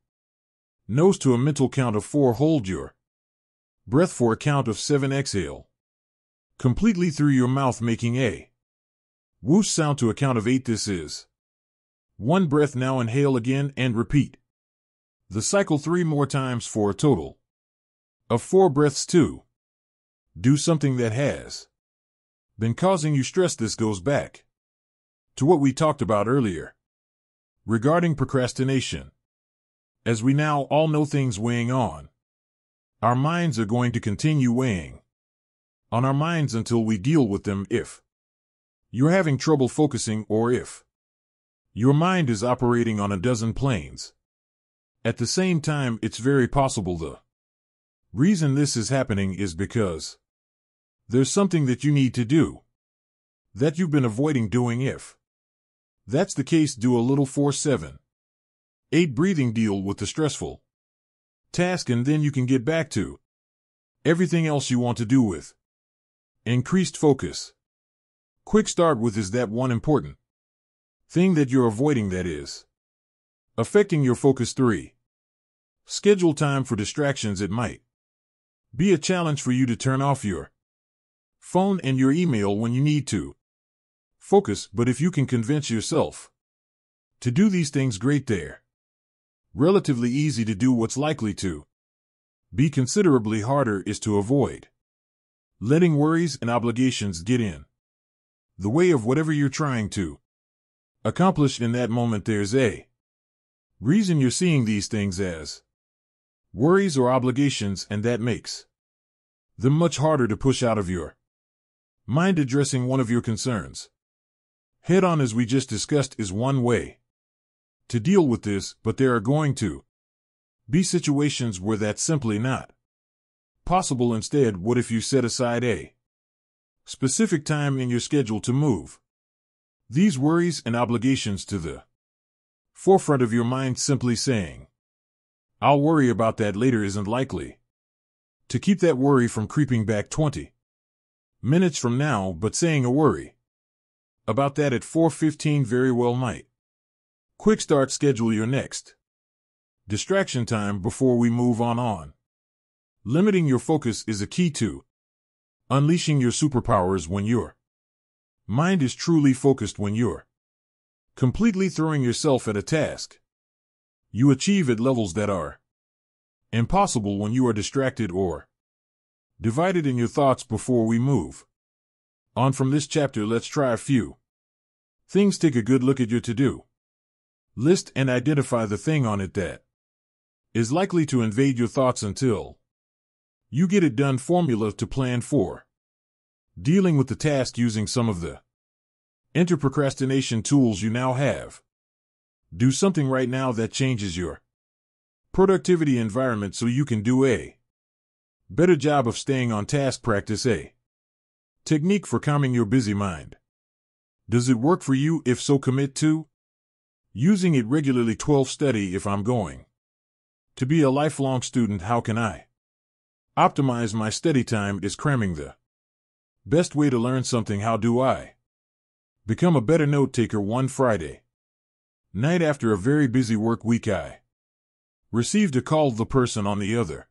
nose to a mental count of 4. Hold your breath for a count of 7. Exhale completely through your mouth, making a whoosh sound to a count of 8. This is 1 breath. Now inhale again and repeat the cycle 3 more times for a total of 4 breaths. 2. Do something that has been causing you stress. This goes back to what we talked about earlier regarding procrastination. As we now all know, things weighing on our minds are going to continue weighing on our minds until we deal with them. If you're having trouble focusing, or if your mind is operating on a dozen planes at the same time, it's very possible the reason this is happening is because there's something that you need to do that you've been avoiding doing. If that's the case, do a little 4-7-8 breathing, deal with the stressful task, and then you can get back to everything else you want to do with increased focus. Quick start with: is that one important thing that you're avoiding that is affecting your focus? 3. Schedule time for distractions. It might be a challenge for you to turn off your phone and your email when you need to focus, but if you can convince yourself to do these things, great. They're relatively easy to do. What's likely to be considerably harder is to avoid letting worries and obligations get in the way of whatever you're trying to accomplish in that moment. There's a reason you're seeing these things as worries or obligations, and that makes them much harder to push out of your mind. Addressing one of your concerns head on, as we just discussed, is one way to deal with this, but there are going to be situations where that's simply not possible. Instead, what if you set aside a specific time in your schedule to move these worries and obligations to the forefront of your mind? Simply saying, "I'll worry about that later," isn't likely to keep that worry from creeping back 20 minutes from now, but saying, "A worry about that at 4:15 very well might." Quick start: schedule your next distraction time before we move on. Limiting your focus is a key to unleashing your superpowers. When your mind is truly focused, when you're completely throwing yourself at a task, you achieve at levels that are impossible when you are distracted or divided in your thoughts. Before we move on from this chapter, let's try a few things. Take a good look at your to-do list and identify the thing on it that is likely to invade your thoughts until you get it done. Formula to plan for dealing with the task using some of the anti-procrastination tools you now have. Do something right now that changes your productivity environment so you can do a better job of staying on task. Practice a technique for calming your busy mind. Does it work for you? If so, commit to using it regularly. 12. Study. If I'm going to be a lifelong student, how can I optimize my study time? Is cramming the best way to learn something? How do I become a better note taker? One Friday night, after a very busy work week, I received a call. The person on the other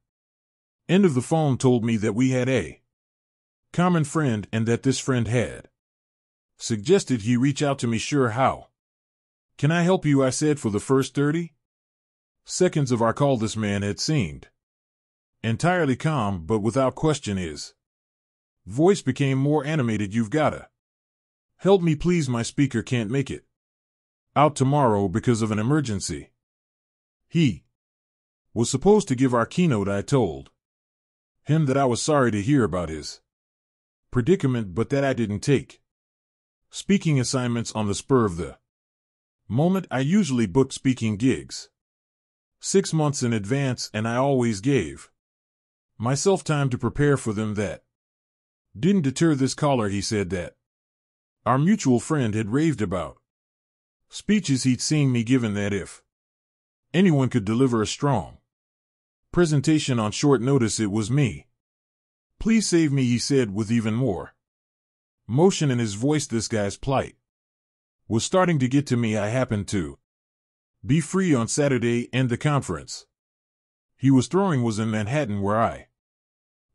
End of the phone told me that we had a common friend and that this friend had suggested he reach out to me. Sure, how can I help you? I said. For the first 30 seconds of our call, this man had seemed entirely calm, but without question his voice became more animated. You've gotta help me, please. My speaker can't make it out tomorrow because of an emergency. He was supposed to give our keynote. I told him that I was sorry to hear about his predicament, but that I didn't take speaking assignments on the spur of the moment. I usually booked speaking gigs 6 months in advance, and I always gave myself time to prepare for them. That didn't deter this caller. He said that our mutual friend had raved about speeches he'd seen me given, that if anyone could deliver a strong presentation on short notice, it was me. Please save me, he said with even more motion in his voice. This guy's plight was starting to get to me. I happened to be free on Saturday, and the conference he was throwing was in Manhattan, where I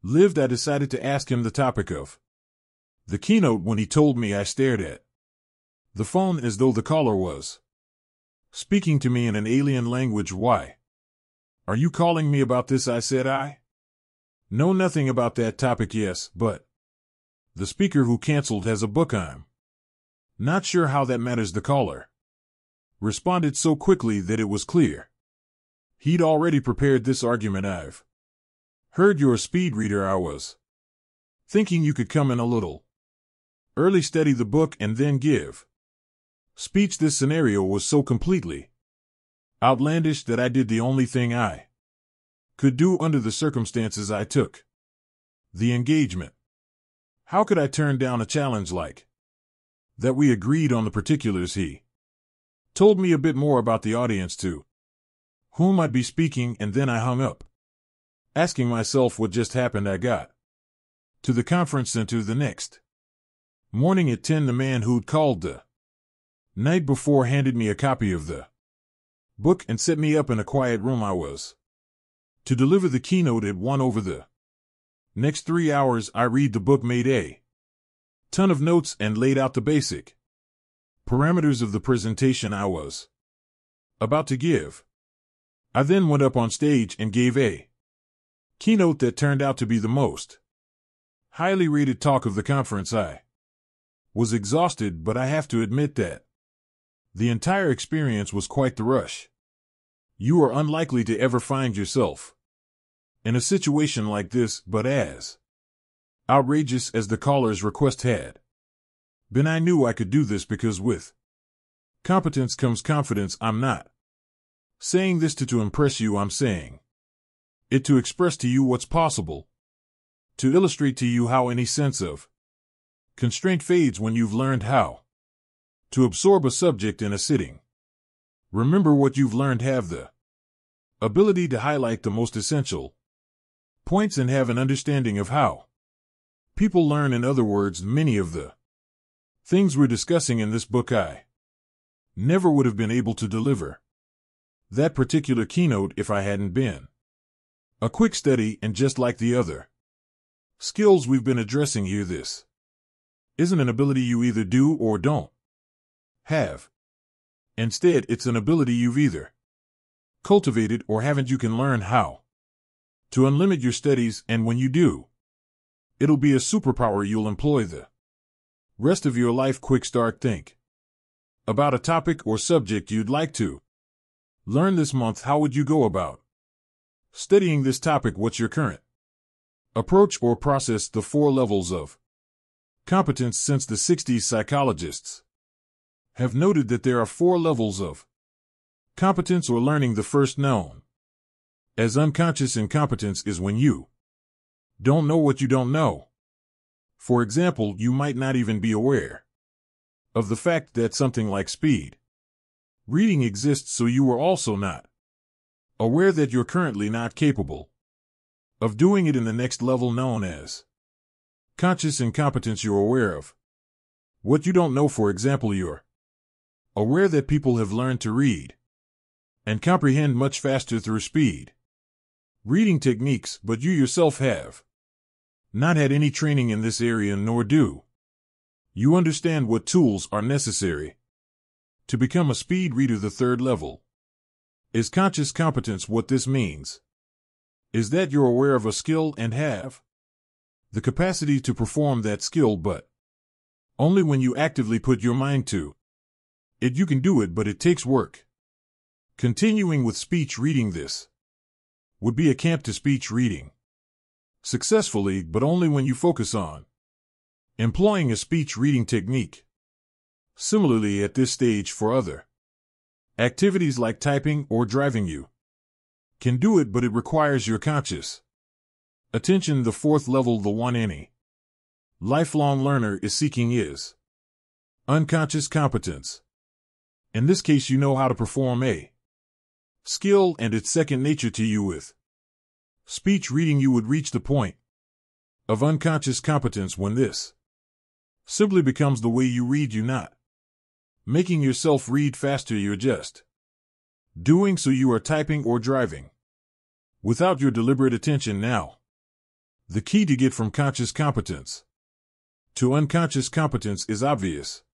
lived. I decided to ask him the topic of the keynote. When he told me, I stared at the phone as though the caller was speaking to me in an alien language. Why are you calling me about this? I said. I know nothing about that topic. Yes, but the speaker who canceled has a book. I'm not sure how that matters. The caller responded so quickly that it was clear he'd already prepared this argument. I've heard you're a speed reader. I was thinking you could come in a little early, study the book, and then give speech. This scenario was so completely outlandish that I did the only thing I could do under the circumstances. I took the engagement. How could I turn down a challenge like that? We agreed on the particulars. He told me a bit more about the audience to whom I'd be speaking, and then I hung up, asking myself what just happened. I got to the conference center the next morning at 10. The man who'd called the night before handed me a copy of the book and set me up in a quiet room. I was to deliver the keynote at 1. Over the next 3 hours, I read the book, made a ton of notes, and laid out the basic parameters of the presentation I was about to give. I then went up on stage and gave a keynote that turned out to be the most highly rated talk of the conference. I was exhausted, but I have to admit that the entire experience was quite the rush. You are unlikely to ever find yourself in a situation like this, but as outrageous as the caller's request had been, I knew I could do this because with competence comes confidence. I'm not saying this to impress you. I'm saying it to express to you what's possible, to illustrate to you how any sense of constraint fades when you've learned how to absorb a subject in a sitting. Remember, what you've learned, have the ability to highlight the most essential points and have an understanding of how people learn. In other words, many of the things we're discussing in this book, I never would have been able to deliver that particular keynote if I hadn't been a quick study. And just like the other skills we've been addressing here, this isn't an ability you either do or don't have. Instead, it's an ability you've either cultivated or haven't. You can learn how to unlimit your studies, and when you do, it'll be a superpower you'll employ the rest of your life. Quick start. Think about a topic or subject you'd like to learn this month. How would you go about studying this topic? What's your current approach or process? The 4 levels of competence. Since the 60s, psychologists have noted that there are 4 levels of competence or learning. The first, known as unconscious incompetence, is when you don't know what you don't know. For example, you might not even be aware of the fact that something like speed reading exists, so you are also not aware that you're currently not capable of doing it. In the next level, known as conscious incompetence, you're aware of what you don't know. For example, you're aware that people have learned to read and comprehend much faster through speed reading techniques, but you yourself have not had any training in this area, nor do you understand what tools are necessary to become a speed reader. The third level is conscious competence. What this means is that you're aware of a skill and have the capacity to perform that skill, but only when you actively put your mind to it. You can do it, but it takes work. Continuing with speech reading, this would be akin to speech reading successfully, but only when you focus on employing a speech reading technique. Similarly, at this stage for other activities like typing or driving, you can do it, but it requires your conscious attention. The fourth level, the one any lifelong learner is seeking, is unconscious competence. In this case, you know how to perform a skill and it's second nature to you. With speech reading, you would reach the point of unconscious competence when this simply becomes the way you read. You not making yourself read faster, you're just doing so. You are typing or driving without your deliberate attention. Now, the key to get from conscious competence to unconscious competence is obvious.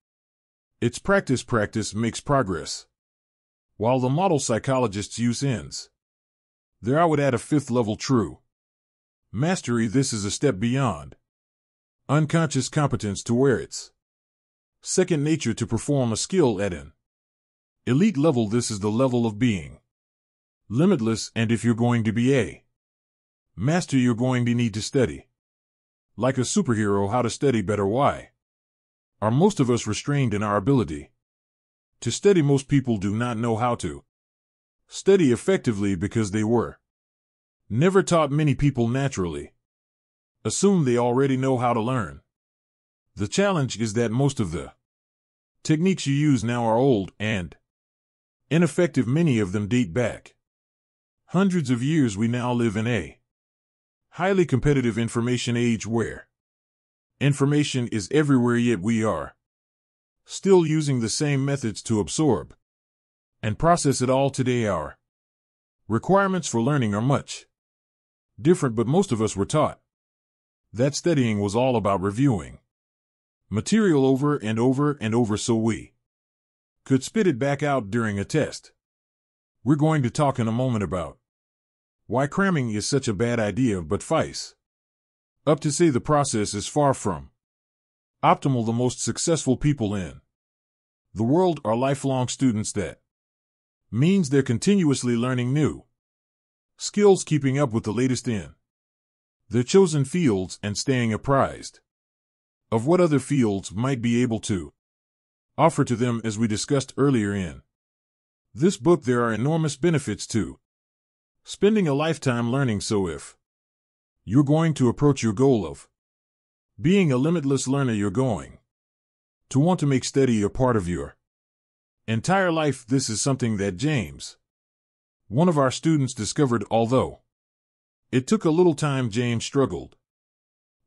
It's practice. Practice makes progress. While the model psychologists use ends, there I would add a fifth level, true mastery. This is a step beyond unconscious competence to where it's second nature to perform a skill at an elite level. This is the level of being limitless, and if you're going to be a master, you're going to need to study like a superhero. How to study better? Why are most of us restrained in our ability to study? Most people do not know how to study effectively because they were never taught. Many people naturally assume they already know how to learn. The challenge is that most of the techniques you use now are old and ineffective. Many of them date back hundreds of years. We now live in a highly competitive information age where information is everywhere, yet we are still using the same methods to absorb and process it all. Today, our requirements for learning are much different, but most of us were taught that studying was all about reviewing material over and over and over so we could spit it back out during a test. We're going to talk in a moment about why cramming is such a bad idea, but vice up to say the process is far from optimal. The most successful people in the world are lifelong students. That means they're continuously learning new skills, keeping up with the latest in their chosen fields, and staying apprised of what other fields might be able to offer to them. As we discussed earlier in this book, there are enormous benefits to spending a lifetime learning. So if you're going to approach your goal of being a limitless learner, you're going to want to make study a part of your entire life. This is something that James, one of our students, discovered. Although it took a little time, James struggled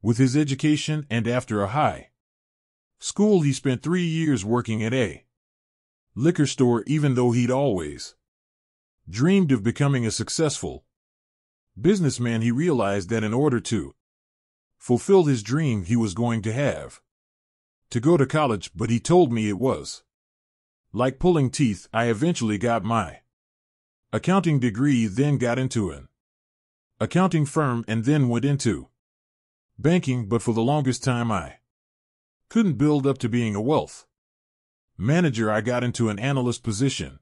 with his education, and after a high school, he spent 3 years working at a liquor store. Even though he'd always dreamed of becoming a successful businessman, he realized that in order to fulfill his dream, he was going to have to go to college. But he told me it was like pulling teeth. I eventually got my accounting degree, then got into an accounting firm, and then went into banking. But for the longest time, I couldn't build up to being a wealth manager. I got into an analyst position,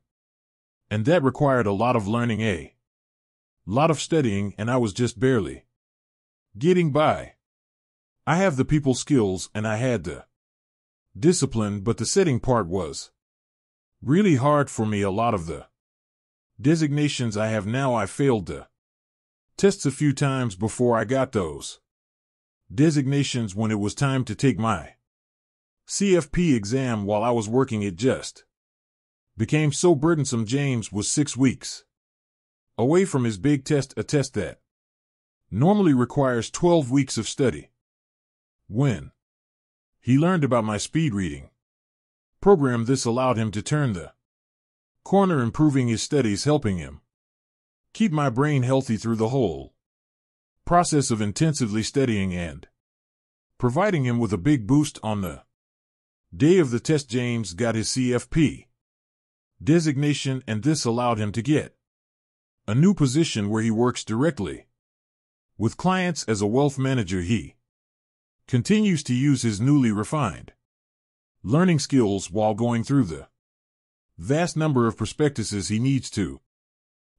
and that required a lot of learning, a lot of studying, and I was just barely getting by. I have the people skills and I had the discipline, but the setting part was really hard for me. A lot of the designations I have now, I failed the tests a few times before I got those designations. When it was time to take my CFP exam while I was working, it just became so burdensome. James was 6 weeks away from his big test, a test that normally requires 12 weeks of study. When he learned about my speed reading program, this allowed him to turn the corner, improving his studies, helping him keep my brain healthy through the whole process of intensively studying and providing him with a big boost on the day of the test. James got his CFP designation, and this allowed him to get a new position where he works directly with clients as a wealth manager. He continues to use his newly refined learning skills while going through the vast number of prospectuses he needs to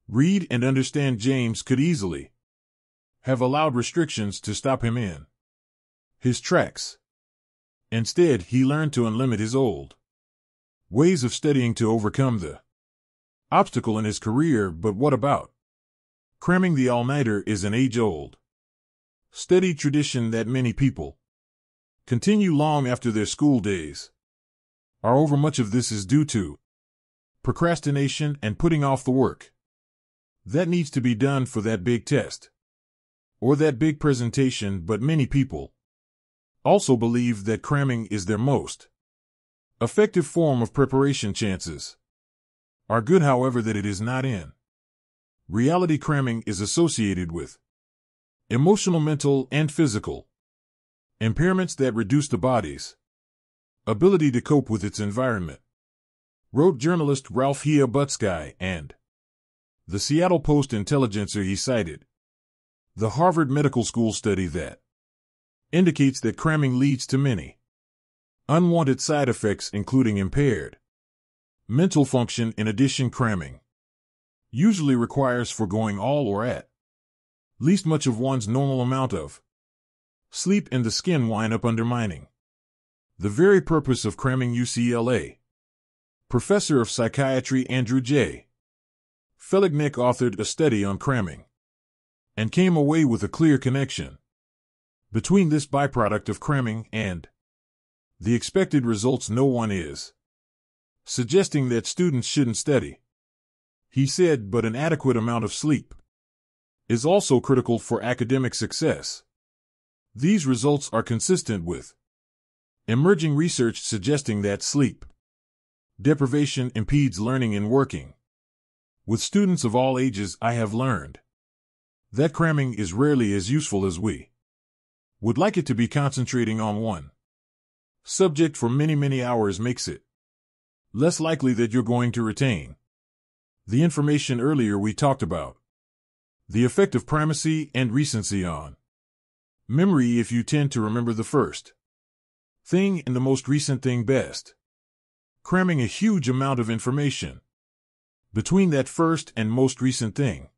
read and understand. James could easily have allowed restrictions to stop him in his tracks. Instead, he learned to unlimit his old ways of studying to overcome the obstacle in his career. But what about cramming? The all-nighter is an age-old study tradition that many people continue long after their school days are over. Much of this is due to procrastination and putting off the work that needs to be done for that big test or that big presentation. But many people also believe that cramming is their most effective form of preparation. Chances are good, however, that it is not. In reality, cramming is associated with emotional, mental, and physical impairments that reduce the body's ability to cope with its environment, wrote journalist Ralph Butsky and the Seattle Post-Intelligencer. He cited the Harvard Medical School study that indicates that cramming leads to many unwanted side effects, including impaired mental function. In addition, cramming usually requires foregoing all or at least much of one's normal amount of sleep, and the skin wind up undermining the very purpose of cramming. UCLA professor of psychiatry Andrew J. Felignik authored a study on cramming and came away with a clear connection between this byproduct of cramming and the expected results. No one is suggesting that students shouldn't study, he said, but an adequate amount of sleep is also critical for academic success. These results are consistent with emerging research suggesting that sleep deprivation impedes learning. In working with students of all ages, I have learned that cramming is rarely as useful as we would like it to be. Concentrating on one subject for many, many hours makes it less likely that you're going to retain the information. Earlier we talked about the effect of primacy and recency on memory. If you tend to remember the first thing and the most recent thing best, cramming a huge amount of information between that first and most recent thing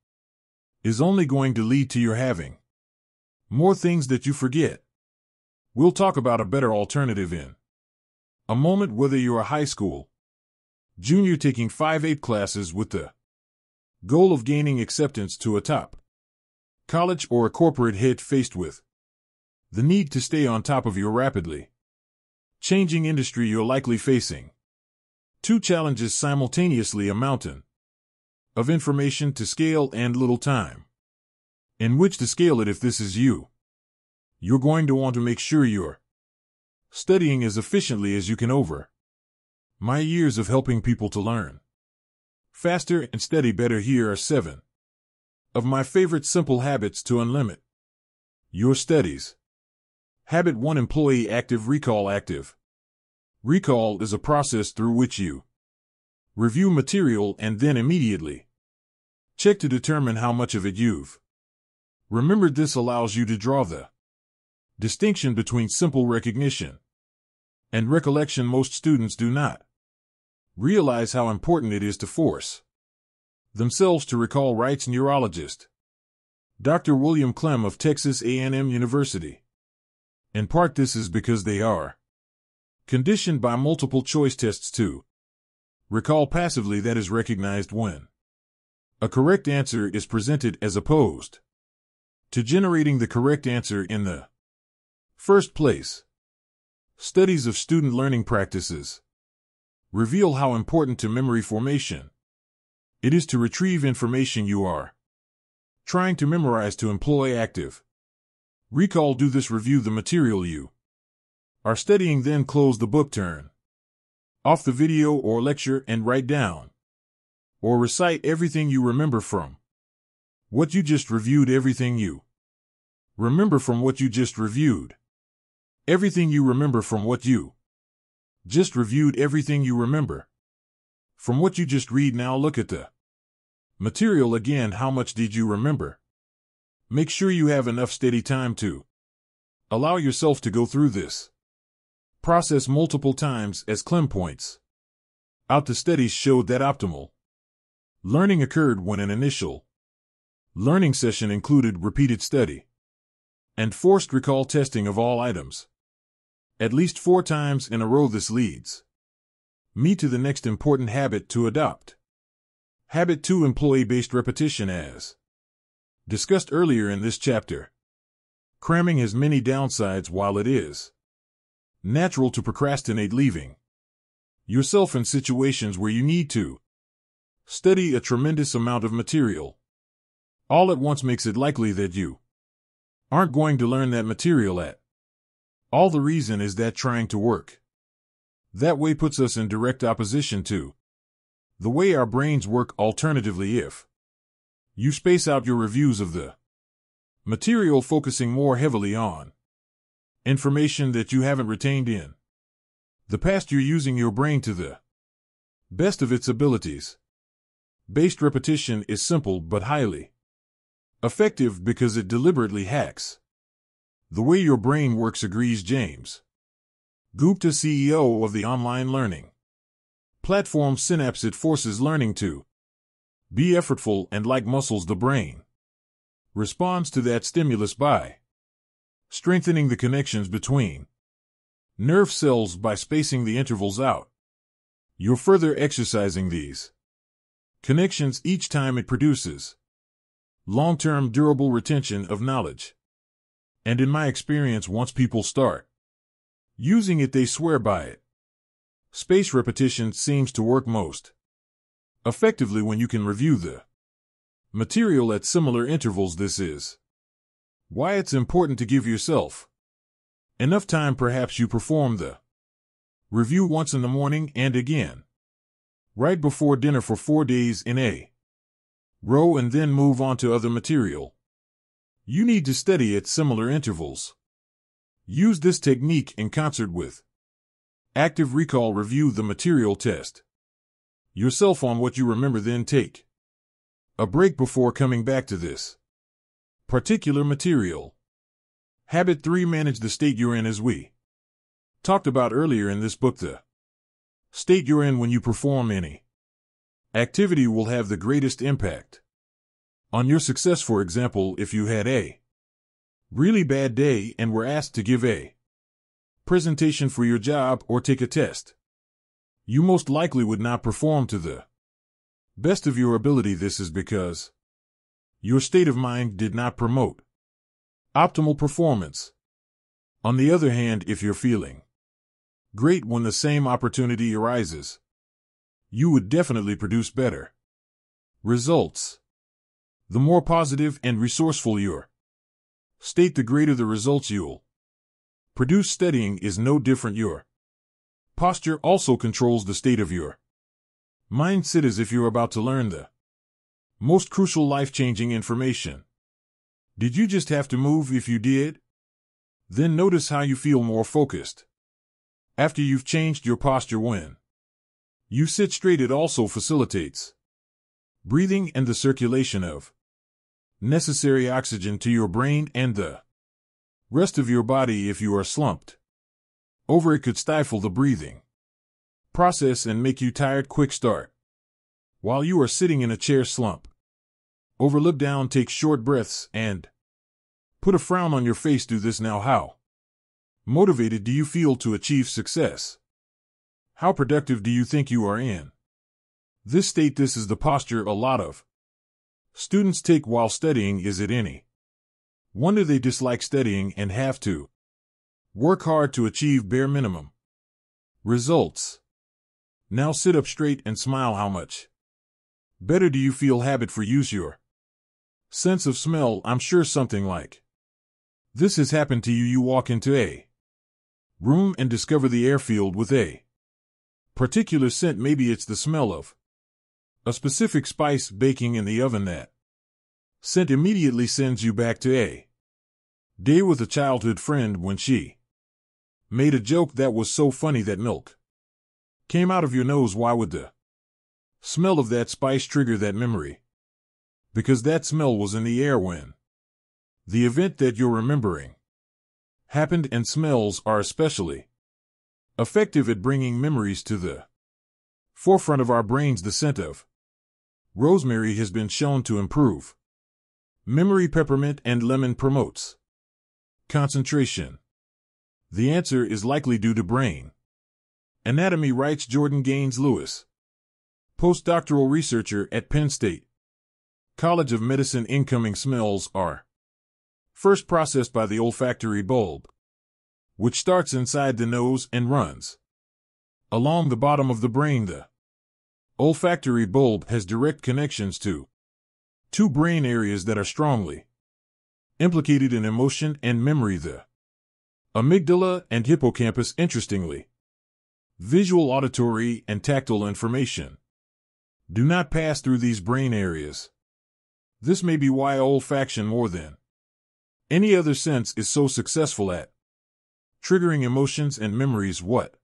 is only going to lead to your having more things that you forget. We'll talk about a better alternative in a moment. Whether you're a high school junior taking 5/8 classes with the goal of gaining acceptance to a top college, or a corporate head faced with the need to stay on top of your rapidly changing industry, you're likely facing two challenges simultaneously: a mountain of information to scale and little time in which to scale it. If this is you, you're going to want to make sure you're studying as efficiently as you can. Over my years of helping people to learn faster and study better, here are 7 of my favorite simple habits to unlimit your studies. Habit 1: Employee active recall. Active recall is a process through which you review material and then immediately check to determine how much of it you've remembered. This allows you to draw the distinction between simple recognition and recollection. Most students do not realize how important it is to force themselves to recall, writes neurologist Dr. William Clem of Texas A&M University. In part, this is because they are conditioned by multiple choice tests to recall passively, that is, recognized when a correct answer is presented, as opposed to generating the correct answer in the first place. Studies of student learning practices reveal how important to memory formation it is to retrieve information you are trying to memorize. To employ active recall, do this: review the material you are studying, then close the book, turn off the video or lecture, and write down or recite everything you remember from What you just reviewed, everything you remember from what you just reviewed. Everything you remember from what you just reviewed, everything you remember from what you just read. Now look at the material again. How much did you remember? Make sure you have enough steady time to allow yourself to go through this process multiple times, as Clem points out. The studies showed that optimal learning occurred when an initial learning session included repeated study and forced recall testing of all items at least 4 times in a row. This leads me to the next important habit to adopt. Habit 2: employee-based repetition. As discussed earlier in this chapter, cramming has many downsides. While it is natural to procrastinate leaving yourself in situations where you need to study a tremendous amount of material all at once, makes it likely that you aren't going to learn that material at all. The reason is that trying to work that way puts us in direct opposition to the way our brains work. Alternatively, if you space out your reviews of the material, focusing more heavily on information that you haven't retained in the past, you're using your brain to the best of its abilities. Based repetition is simple but highly effective because it deliberately hacks the way your brain works, agrees James Gupta, CEO of the online learning platform Synapse. It forces learning to be effortful, and like muscles, the brain responds to that stimulus by strengthening the connections between nerve cells by spacing the intervals out. You're further exercising these connections each time. It produces long-term durable retention of knowledge. And in my experience, once people start using it, they swear by it. Spaced repetition seems to work most effectively when you can review the material at similar intervals. This is why it's important to give yourself enough time. Perhaps you perform the review once in the morning and again right before dinner for 4 days in a row, and then move on to other material you need to study at similar intervals. Use this technique in concert with active recall. Review the material, test yourself on what you remember, then take a break before coming back to this particular material. Habit 3: manage the state you're in. As we talked about earlier in this book, the state you're in when you perform any activity will have the greatest impact on your success. For example, if you had a really bad day and were asked to give a presentation for your job or take a test, you most likely would not perform to the best of your ability. This is because your state of mind did not promote optimal performance. On the other hand, if you're feeling great when the same opportunity arises, you would definitely produce better results. The more positive and resourceful your state, the greater the results you'll produce. Studying is no different. Your posture also controls the state of your mind. Sit as if you're about to learn the most crucial life-changing information. Did you just have to move? If you did, then notice how you feel more focused after you've changed your posture. When you sit straight, it also facilitates breathing and the circulation of necessary oxygen to your brain and the rest of your body. If you are slumped over, it could stifle the breathing process and make you tired. Quick start while you are sitting in a chair. Slump over, look down, take short breaths, and put a frown on your face. Do this now. How motivated do you feel to achieve success? How productive do you think you are in this state? This is the posture a lot of students take while studying. Is it any wonder they dislike studying and have to work hard to achieve bare minimum results? Now sit up straight and smile. How much better do you feel? Habit 4: use your sense of smell. I'm sure something like this has happened to you. You walk into a room and discover the air filled with a particular scent. Maybe it's the smell of a specific spice baking in the oven that Scent immediately sends you back to a day with a childhood friend when she made a joke that was so funny that milk came out of your nose. Why would the smell of that spice trigger that memory? Because that smell was in the air when the event that you're remembering happened, and smells are especially effective at bringing memories to the forefront of our brains. The scent of rosemary has been shown to improve memory. Peppermint and lemon promotes concentration. The answer is likely due to brain anatomy, writes Jordan Gaines Lewis, postdoctoral researcher at Penn State College of Medicine. Incoming smells are first processed by the olfactory bulb, which starts inside the nose and runs along the bottom of the brain. The olfactory bulb has direct connections to two brain areas that are strongly implicated in emotion and memory: the amygdala and hippocampus. Interestingly, visual, auditory, and tactile information do not pass through these brain areas. This may be why olfaction, more than any other sense, is so successful at triggering emotions and memories. What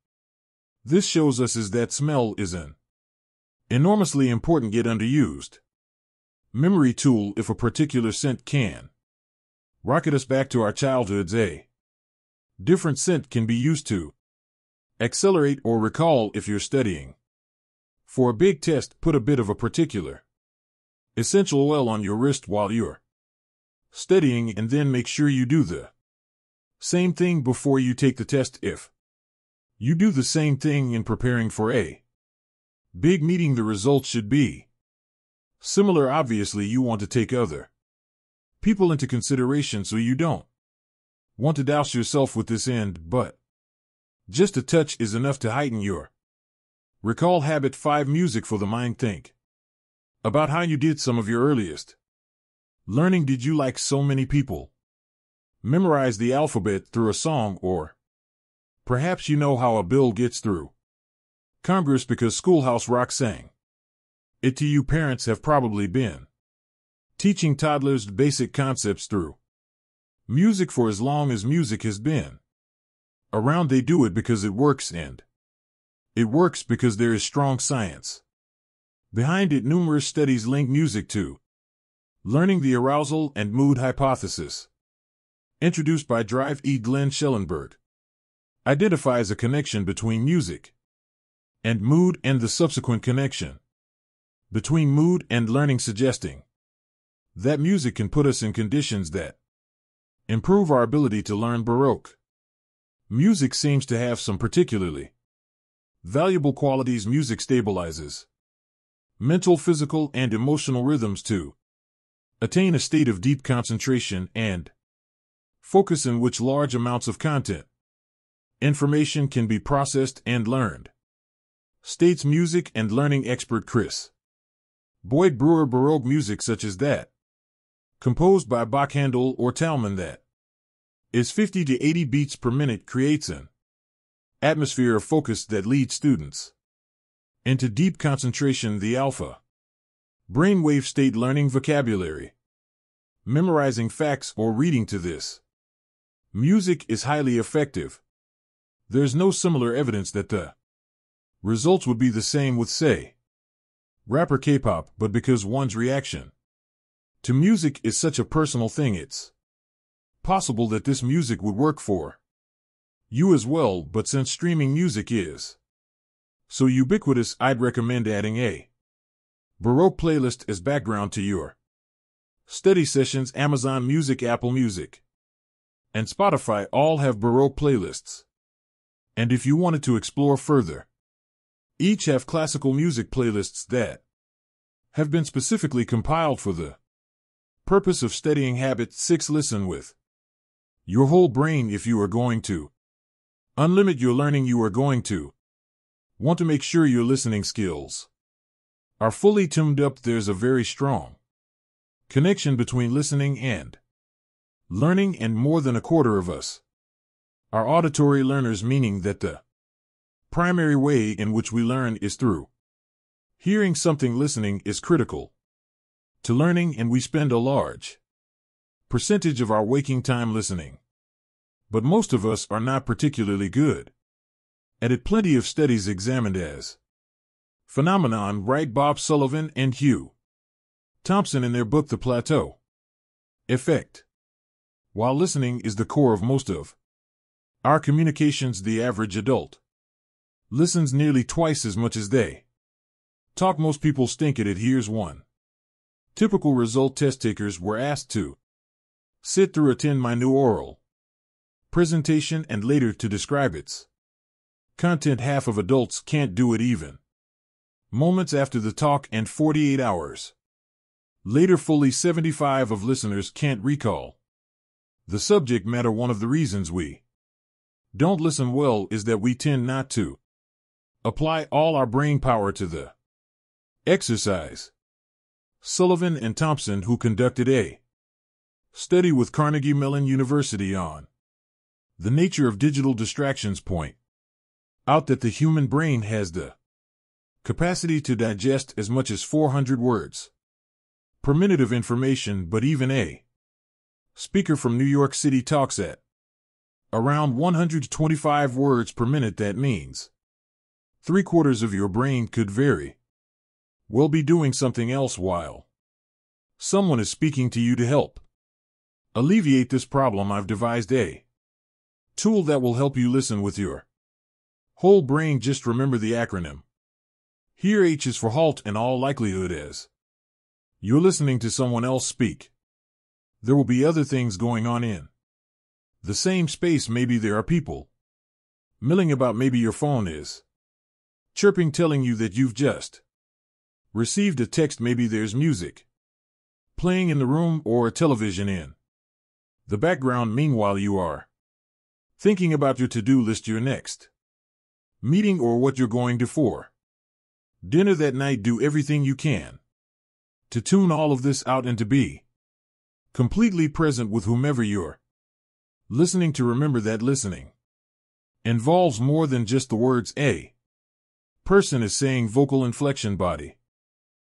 this shows us is that smell is an enormously important yet underused memory tool. If a particular scent can rocket us back to our childhoods, a different scent can be used to accelerate or recall. If you're studying for a big test, put a bit of a particular essential oil on your wrist while you're studying, and then make sure you do the same thing before you take the test. If you do the same thing in preparing for a big meeting, the results should be similar. Obviously, you want to take other people into consideration, so you don't want to douse yourself with this end, but just a touch is enough to heighten your recall. Habit 5. Music for the mind. Think about how you did some of your earliest learning. Did you, like so many people, memorize the alphabet through a song? Or perhaps you know how a bill gets through Congress because Schoolhouse Rock sang it to you. Parents have probably been teaching toddlers basic concepts through music for as long as music has been around. They do it because it works, and it works because there is strong science behind it. Numerous studies link music to learning. The arousal and mood hypothesis, introduced by Drive E. Glenn Schellenberg, identifies a connection between music and mood, and the subsequent connection between mood and learning, suggesting that music can put us in conditions that improve our ability to learn. Baroque music seems to have some particularly valuable qualities. Music stabilizes mental, physical, and emotional rhythms to attain a state of deep concentration and focus in which large amounts of content information can be processed and learned, states music and learning expert Chris Boyd Brewer. Baroque music, such as that composed by Bach, Handel, or Talman, that is 50 to 80 beats per minute, creates an atmosphere of focus that leads students into deep concentration. The alpha brainwave state. Learning vocabulary, memorizing facts, or reading to this music is highly effective. There's no similar evidence that the results would be the same with, say, rap or K-pop, but because one's reaction to music is such a personal thing, it's possible that this music would work for you as well. But since streaming music is so ubiquitous, I'd recommend adding a Baroque playlist as background to your study sessions. Amazon Music, Apple Music, and Spotify all have Baroque playlists. And if you wanted to explore further, each have classical music playlists that have been specifically compiled for the purpose of studying. Habit 6. Listen with your whole brain. If you are going to unlimit your learning, you are going to want to make sure your listening skills are fully tuned up. There's a very strong connection between listening and learning, and more than a quarter of us are auditory learners, meaning that the primary way in which we learn is through hearing something. Listening is critical to learning, and we spend a large percentage of our waking time listening. But most of us are not particularly good at it. Plenty of studies examined as phenomenon, write Bob Sullivan and Hugh Thompson in their book The Plateau Effect. While listening is the core of most of our communications, the average adult listens nearly twice as much as they talk. Most people stink at it. Here's one typical result. Test takers were asked to sit through a 10-minute oral presentation and later to describe its content. Half of adults can't do it even moments after the talk, and 48 hours later, fully 75% of listeners can't recall the subject matter. One of the reasons we don't listen well is that we tend not to apply all our brain power to the exercise. Sullivan and Thompson, who conducted a study with Carnegie Mellon University on the nature of digital distractions, point out that the human brain has the capacity to digest as much as 400 words per minute of information, but even a speaker from New York City talks at around 125 words per minute. That means 3/4 of your brain could very well be doing something else while someone is speaking to you. To help alleviate this problem, I've devised a tool that will help you listen with your whole brain. Just remember the acronym. Here H is for halt. In all likelihood, as you're listening to someone else speak, there will be other things going on in the same space. Maybe there are people milling about. Maybe your phone is chirping, telling you that you've just received a text. Maybe there's music playing in the room or a television in the background. Meanwhile, you are thinking about your to-do list, your next meeting, or what you're going to for dinner that night. Do everything you can to tune all of this out and to be completely present with whomever you're listening to. Remember that listening involves more than just the words a person is saying. Vocal inflection, body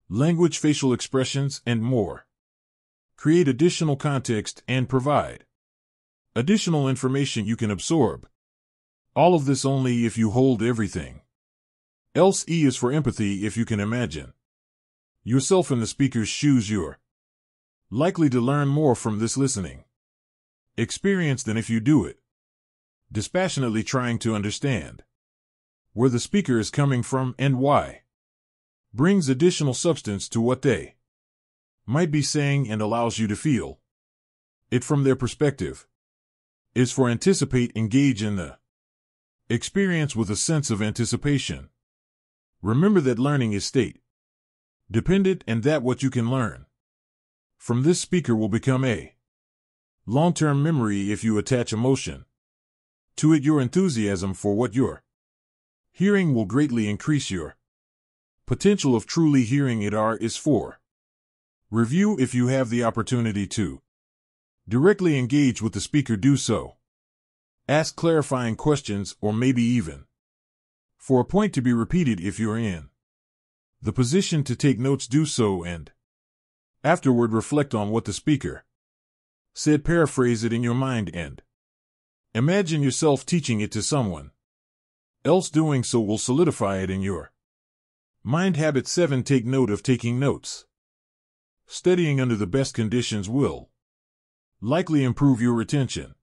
language, facial expressions, and more. Create additional context and provide additional information you can absorb. All of this only if you hold everything else. E is for empathy. If you can imagine yourself in the speaker's shoes, you're likely to learn more from this listening experience than if you do it dispassionately, trying to understand where the speaker is coming from and why. Brings additional substance to what they might be saying and allows you to feel it from their perspective. Is for anticipate. Engage in the experience with a sense of anticipation. Remember that learning is state dependent, and that what you can learn from this speaker will become a long-term memory if you attach emotion to it. Your enthusiasm for what you're hearing will greatly increase your potential of truly hearing it. R is for review. If you have the opportunity to directly engage with the speaker, do so. Ask clarifying questions, or maybe even for a point to be repeated. If you're in the position to take notes, do so, and afterward reflect on what the speaker said. Paraphrase it in your mind and imagine yourself teaching it to someone else. Doing so will solidify it in your mind. Habit 7. Take note of taking notes. Studying under the best conditions will likely improve your retention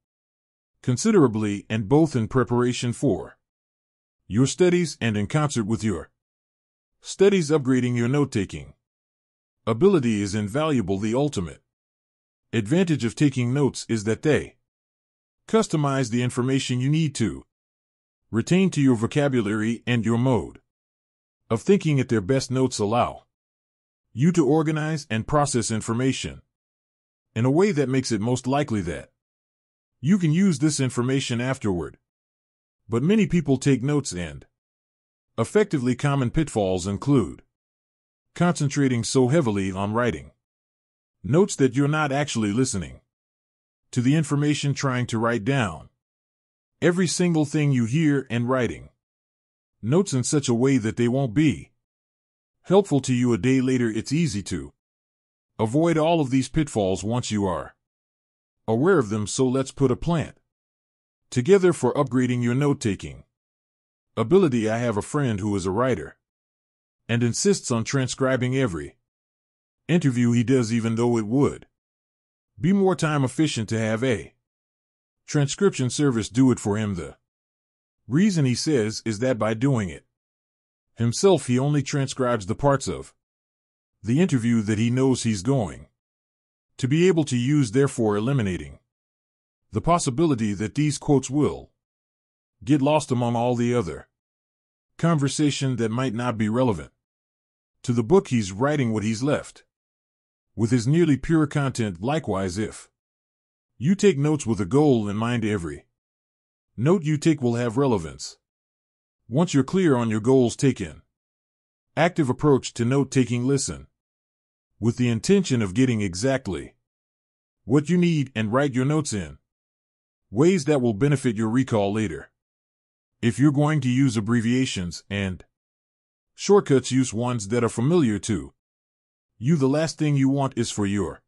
considerably, and both in preparation for your studies and in concert with your studies. Upgrading your note-taking ability is invaluable. The ultimate advantage of taking notes is that they customize the information you need to retain to your vocabulary and your mode of thinking at their best. Notes allow you to organize and process information in a way that makes it most likely that you can use this information afterward. But many people take notes and effectively. Common pitfalls include concentrating so heavily on writing notes that you're not actually listening to the information, trying to write down every single thing you hear, and writing notes in such a way that they won't be helpful to you a day later. It's easy to Avoid all of these pitfalls once you are aware of them, so let's put a plan together for upgrading your note-taking ability. I have a friend who is a writer and insists on transcribing every interview he does, even though it would be more time efficient to have a transcription service do it for him. The reason, he says, is that by doing it himself, he only transcribes the parts of the interview that he knows he's going to be able to use, therefore eliminating the possibility that these quotes will get lost among all the other conversation that might not be relevant to the book he's writing. What he's left with is nearly pure content. Likewise, if you take notes with a goal in mind, every note you take will have relevance. Once you're clear on your goals, take an active approach to note-taking. Listen with the intention of getting exactly what you need and write your notes in ways that will benefit your recall later. If you're going to use abbreviations and shortcuts, use ones that are familiar to you. The last thing you want is for your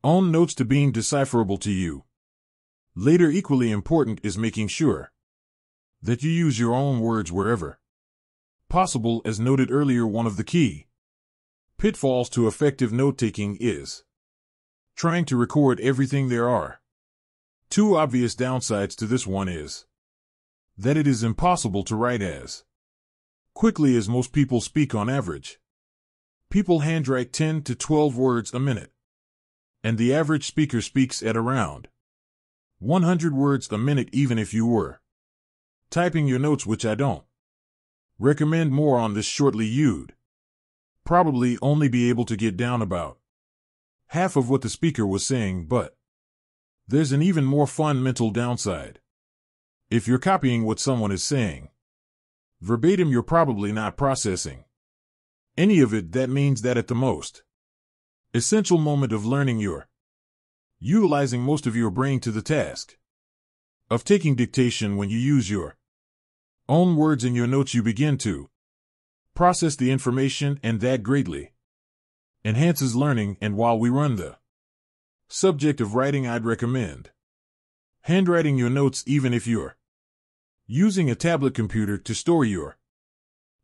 own notes to be decipherable to you later. Equally important is making sure that you use your own words wherever possible. As noted earlier, one of the key pitfalls to effective note-taking is trying to record everything. There are two obvious downsides to this. One is that it is impossible to write as quickly as most people speak. On average, people handwrite 10 to 12 words a minute, and the average speaker speaks at around 100 words a minute. Even if you were typing your notes, which I don't recommend, more on this shortly, you'd probably only be able to get down about half of what the speaker was saying. But there's an even more fundamental downside. If you're copying what someone is saying verbatim, you're probably not processing any of it. That means that at the most essential moment of learning, you're utilizing most of your brain to the task of taking dictation. When you use your own words in your notes, you begin to process the information, and that greatly enhances learning. And while we run the subject of writing, I'd recommend handwriting your notes, even if you're using a tablet computer to store your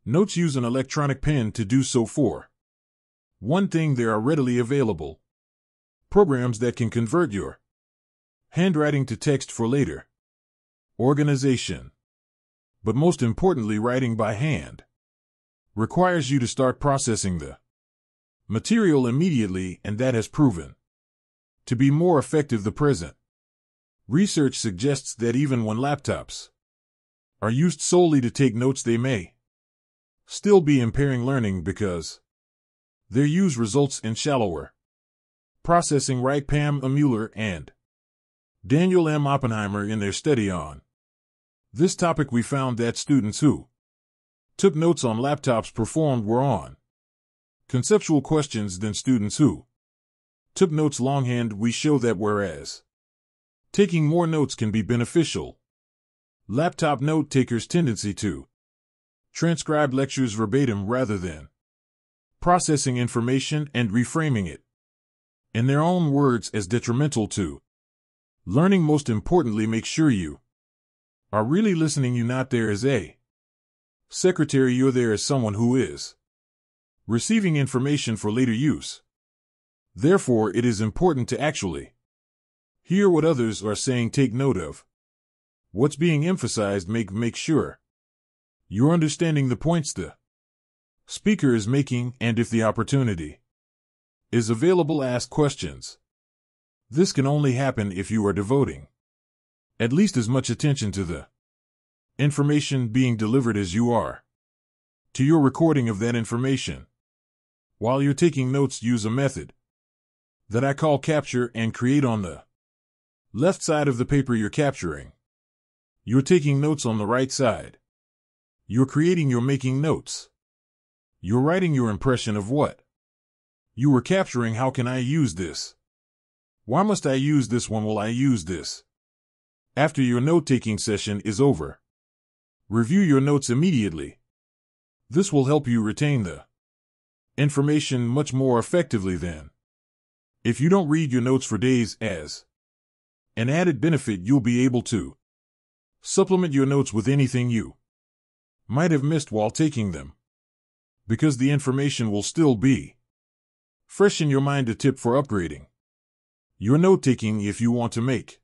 notes. Use an electronic pen to do so. For one thing, there are readily available programs that can convert your handwriting to text for later organization. But most importantly, writing by hand requires you to start processing the material immediately, and that has proven to be more effective. The present research suggests that even when laptops are used solely to take notes, they may still be impairing learning because their use results in shallower processing. Write Pam Mueller and Daniel M. Oppenheimer in their study on this topic. We found that students who took notes on laptops performed more on conceptual questions than students who took notes longhand. We show that whereas taking more notes can be beneficial, laptop note takers' tendency to transcribe lectures verbatim rather than processing information and reframing it in their own words as detrimental to learning. Most importantly, make sure you are really listening. You're not there as a secretary, you're there as someone who is receiving information for later use. Therefore, it is important to actually hear what others are saying, take note of what's being emphasized, make sure you're understanding the points the speaker is making, and if the opportunity is available, ask questions. This can only happen if you are devoting at least as much attention to the information being delivered as you are to your recording of that information. While you're taking notes, use a method that I call capture and create. On the left side of the paper you're capturing, you're taking notes. On the right side, you're creating, you're making notes. You're writing your impression of what you were capturing. How can I use this? Why must I use this? When will I use this? After your note-taking session is over, review your notes immediately. This will help you retain the information much more effectively than If you don't read your notes for days, as an added benefit, you'll be able to supplement your notes with anything you might have missed while taking them, because the information will still be fresh in your mind. A tip for upgrading your note-taking: if you want to make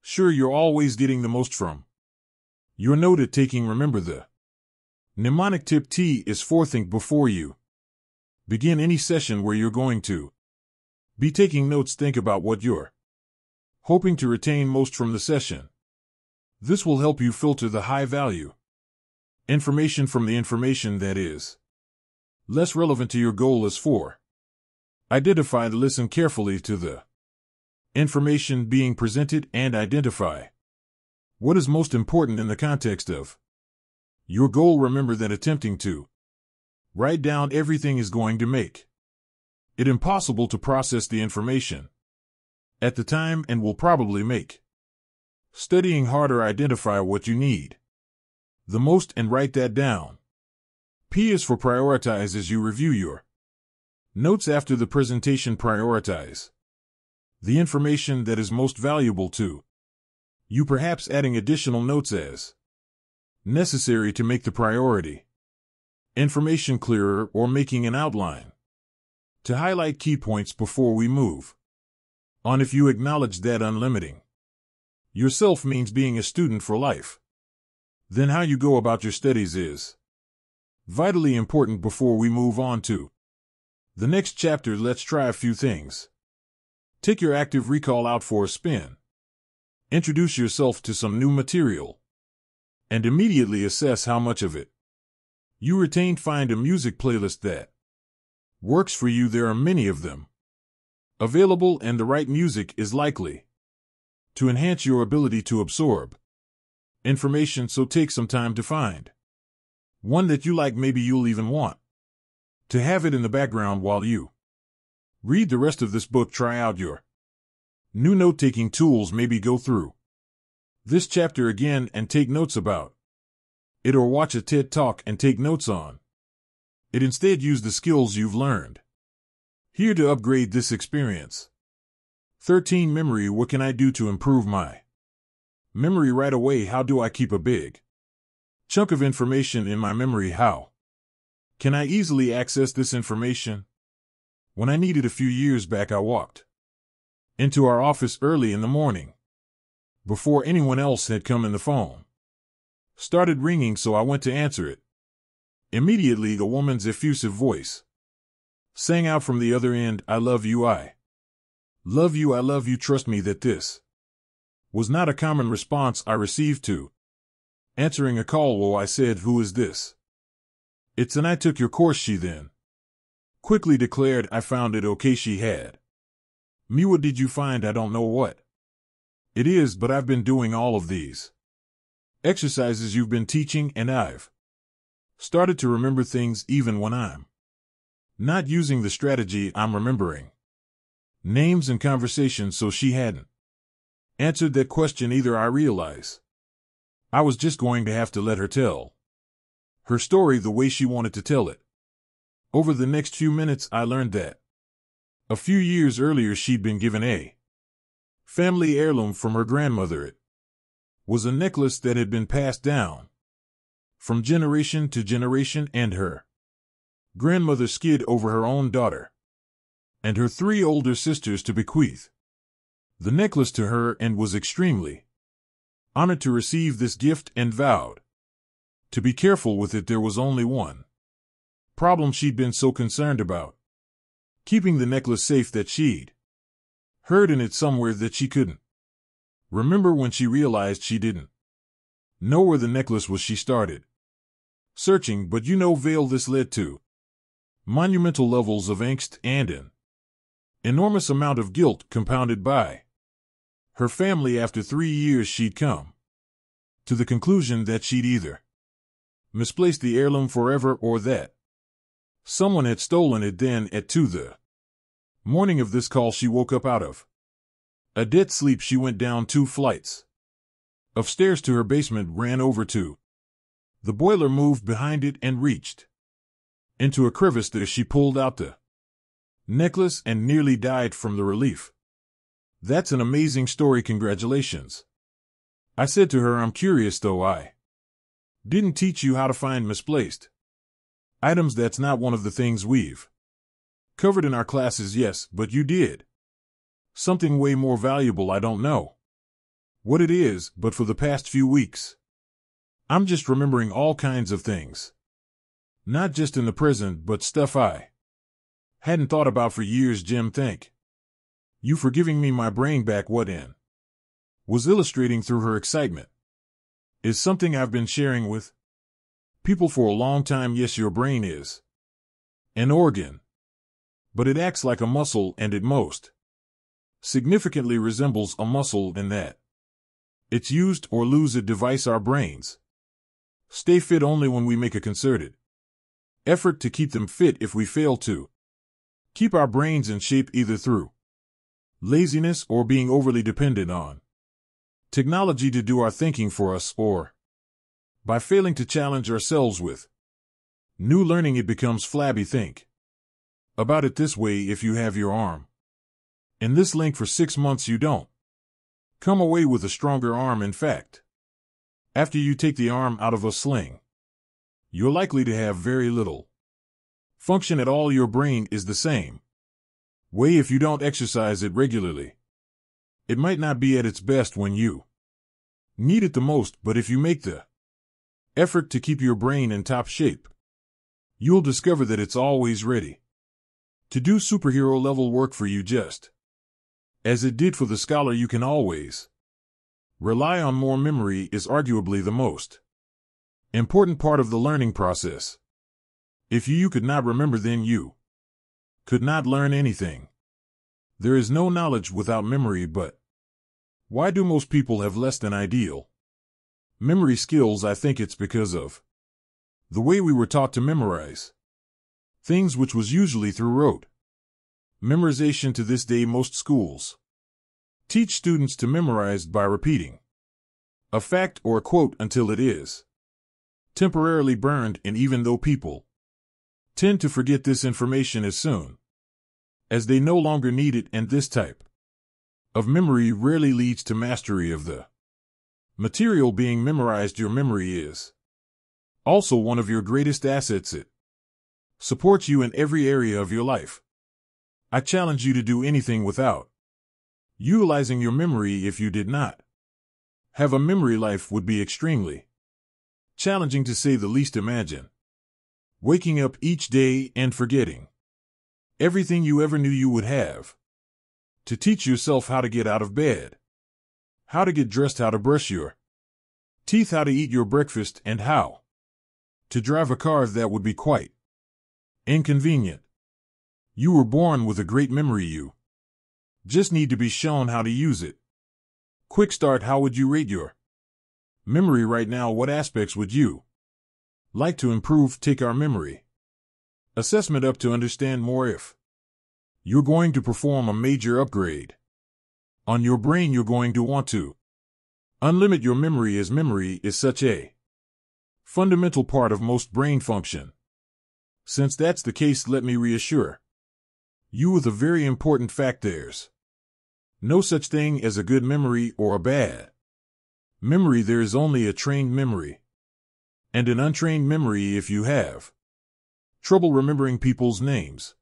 sure you're always getting the most from your note-taking, remember the mnemonic tip T is for think before you begin any session where you're going to be taking notes. Think about what you're hoping to retain most from the session. This will help you filter the high-value information from the information that is less relevant to your goal. As for identify, listen carefully to the information being presented and identify what is most important in the context of your goal. Remember that attempting to write down everything is going to make it impossible to process the information at the time and will probably make studying harder. Identify what you need the most and write that down. P is for prioritize. As you review your notes after the presentation, prioritize the information that is most valuable to you, perhaps adding additional notes as necessary to make the priority information clearer, or making an outline to highlight key points before we move on. If you acknowledge that unlimiting yourself means being a student for life, then how you go about your studies is vitally important. Before we move on to the next chapter, let's try a few things. Take your active recall out for a spin. Introduce yourself to some new material and immediately assess how much of it you retained. Find a music playlist that works for you. There are many of them available, and the right music is likely to enhance your ability to absorb information, so take some time to find one that you like. Maybe you'll even want to have it in the background while you read the rest of this book. Try out your new note-taking tools. Maybe go through this chapter again and take notes about it, or watch a TED Talk and take notes on it. Instead, use the skills you've learned here to upgrade this experience. 13. Memory. What can I do to improve my memory right away? How do I keep a big chunk of information in my memory? How can I easily access this information? When I needed a few years back, I walked into our office early in the morning before anyone else had come, and the phone started ringing, so I went to answer it. Immediately, a woman's effusive voice sang out from the other end, "I love you, I love you, I love you, trust me." That this was not a common response I received to answering a call. "Well," I said, "who is this?" "It's an I took your course," she then quickly declared. "I found it okay." She had me. "What did you find?" "I don't know what it is, but I've been doing all of these exercises you've been teaching, and I've started to remember things even when I'm not using the strategy. I'm remembering names and conversations." So she hadn't answered that question either. I realize I was just going to have to let her tell her story the way she wanted to tell it. Over the next few minutes, I learned that a few years earlier she'd been given a family heirloom from her grandmother. It was a necklace that had been passed down from generation to generation, and her grandmother skid over her own daughter and her 3 older sisters to bequeath the necklace to her, and was extremely honored to receive this gift and vowed to be careful with it. There was only one problem she'd been so concerned about: keeping the necklace safe, that she'd heard in it somewhere that she couldn't remember. When she realized she didn't know where the necklace was, she started searching, but Veil, this led to monumental levels of angst and an enormous amount of guilt, compounded by her family. After 3 years, she'd come to the conclusion that she'd either misplaced the heirloom forever, or that someone had stolen it. Then, at 2 the morning of this call, she woke up out of a dead sleep. She went down 2 flights of stairs to her basement, ran over to the boiler, moved behind it, and reached into a crevice. There she pulled out the necklace and nearly died from the relief. That's an amazing story, congratulations. I said to her, I'm curious though, I didn't teach you how to find misplaced items. That's not one of the things we've covered in our classes. Yes, but you did. Something way more valuable. I don't know what it is, but for the past few weeks, I'm just remembering all kinds of things. Not just in the present, but stuff I hadn't thought about for years. Jim, thank you for giving me my brain back. What in was illustrating through her excitement is something I've been sharing with people for a long time. Yes, your brain is an organ, but it acts like a muscle, and it most significantly resembles a muscle in that it's used or lose a device. Our brains stay fit only when we make a concerted effort to keep them fit. If we fail to keep our brains in shape, either through laziness or being overly dependent on technology to do our thinking for us, or by failing to challenge ourselves with new learning, it becomes flabby. Think about it this way: if you have your arm in this link for 6 months, you don't come away with a stronger arm. In fact, after you take the arm out of a sling, you're likely to have very little function at all. Your brain is the same way. If you don't exercise it regularly, it might not be at its best when you need it the most, but if you make the effort to keep your brain in top shape, you'll discover that it's always ready to do superhero level work for you, just as it did for the scholar. You can always rely on more. Memory is arguably the most important part of the learning process. If you could not remember, then you could not learn anything. There is no knowledge without memory. But why do most people have less than ideal memory skills? I think it's because of the way we were taught to memorize things, which was usually through rote memorization. To this day, most schools teach students to memorize by repeating a fact or a quote until it is temporarily burned in, even though people tend to forget this information as soon as they no longer need it, and this type of memory rarely leads to mastery of the material being memorized. Your memory is also one of your greatest assets. It supports you in every area of your life. I challenge you to do anything without utilizing your memory. If you did not have a memory, life would be extremely challenging, to say the least. Imagine waking up each day and forgetting everything you ever knew you would have to teach yourself: how to get out of bed, how to get dressed, how to brush your teeth, how to eat your breakfast, and how to drive a car. That would be quite inconvenient. You were born with a great memory. You just need to be shown how to use it. Quick start. How would you rate your memory right now? What aspects would you like to improve? Take our memory assessment up to understand more. If you're going to perform a major upgrade on your brain, you're going to want to unlimit your memory, as memory is such a fundamental part of most brain function. Since that's the case, let me reassure you with a very important fact: there's no such thing as a good memory or a bad memory. There is only a trained memory and an untrained memory. If you have trouble remembering people's names,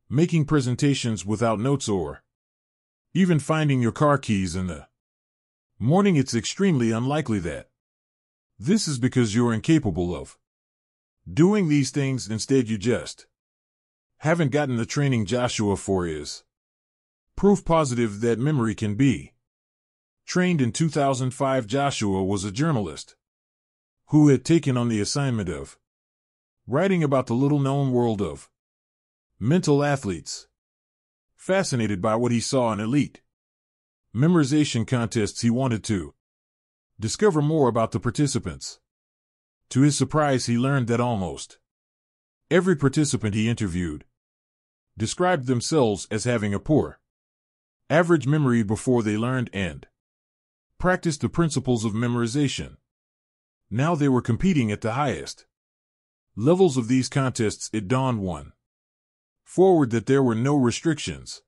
making presentations without notes, or even finding your car keys in the morning, it's extremely unlikely that this is because you're incapable of doing these things. Instead, you just haven't gotten the training. Joshua 4 is proof positive that memory can be trained. In 2005, Joshua was a journalist who had taken on the assignment of writing about the little-known world of mental athletes. Fascinated by what he saw in elite memorization contests, he wanted to discover more about the participants. To his surprise, he learned that almost every participant he interviewed described themselves as having a poor average memory before they learned and practiced the principles of memorization. Now they were competing at the highest levels of these contests. It dawned one Forward that there were no restrictions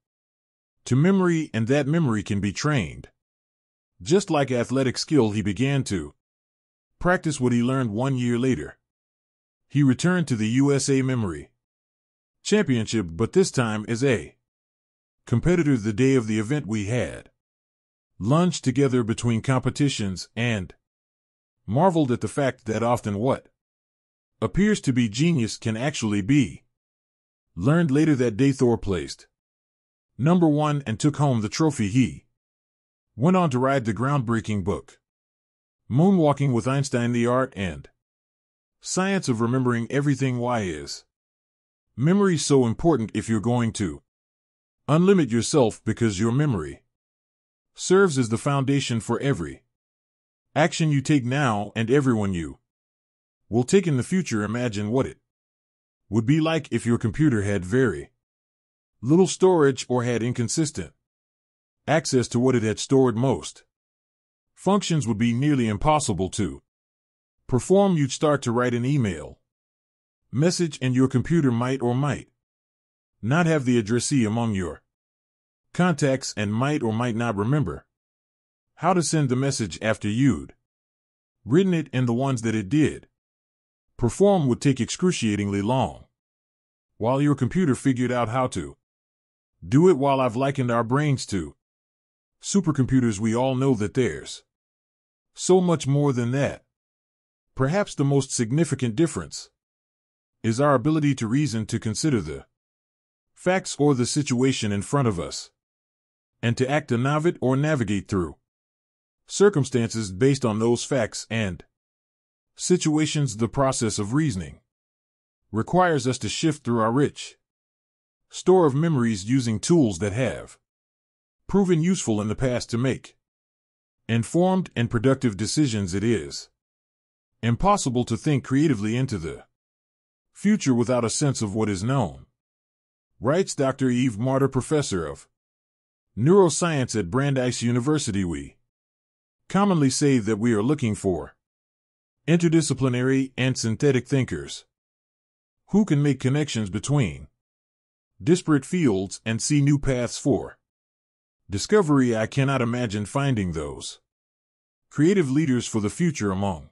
to memory and that memory can be trained. Just like athletic skill, he began to practice what he learned 1 year later. He returned to the USA Memory Championship, but this time as a competitor. The day of the event we had lunch together between competitions and marveled at the fact that often what appears to be genius can actually be learned later. That day Thor placed #1 and took home the trophy. He went on to write the groundbreaking book, Moonwalking with Einstein, The Art and Science of Remembering Everything. Why is memory so important if you're going to unlimit yourself? Because your memory serves as the foundation for every action you take now and everyone you will take in the future. Imagine what it would be like if your computer had very little storage or had inconsistent access to what it had stored. Most functions would be nearly impossible to perform. You'd start to write an email message and your computer might or might not have the addressee among your contacts and might or might not remember how to send the message after you'd written it, and the ones that it did perform would take excruciatingly long while your computer figured out how to do it. While I've likened our brains to supercomputers, we all know that there's so much more than that. Perhaps the most significant difference is our ability to reason, to consider the facts or the situation in front of us, and to act on avid or navigate through circumstances based on those facts and situations. The process of reasoning requires us to shift through our rich store of memories using tools that have proven useful in the past to make informed and productive decisions. It is impossible to think creatively into the future without a sense of what is known, writes Dr. Eve Marder, professor of neuroscience at Brandeis University. We commonly say that we are looking for interdisciplinary and synthetic thinkers who can make connections between disparate fields and see new paths for discovery. I cannot imagine finding those creative leaders for the future among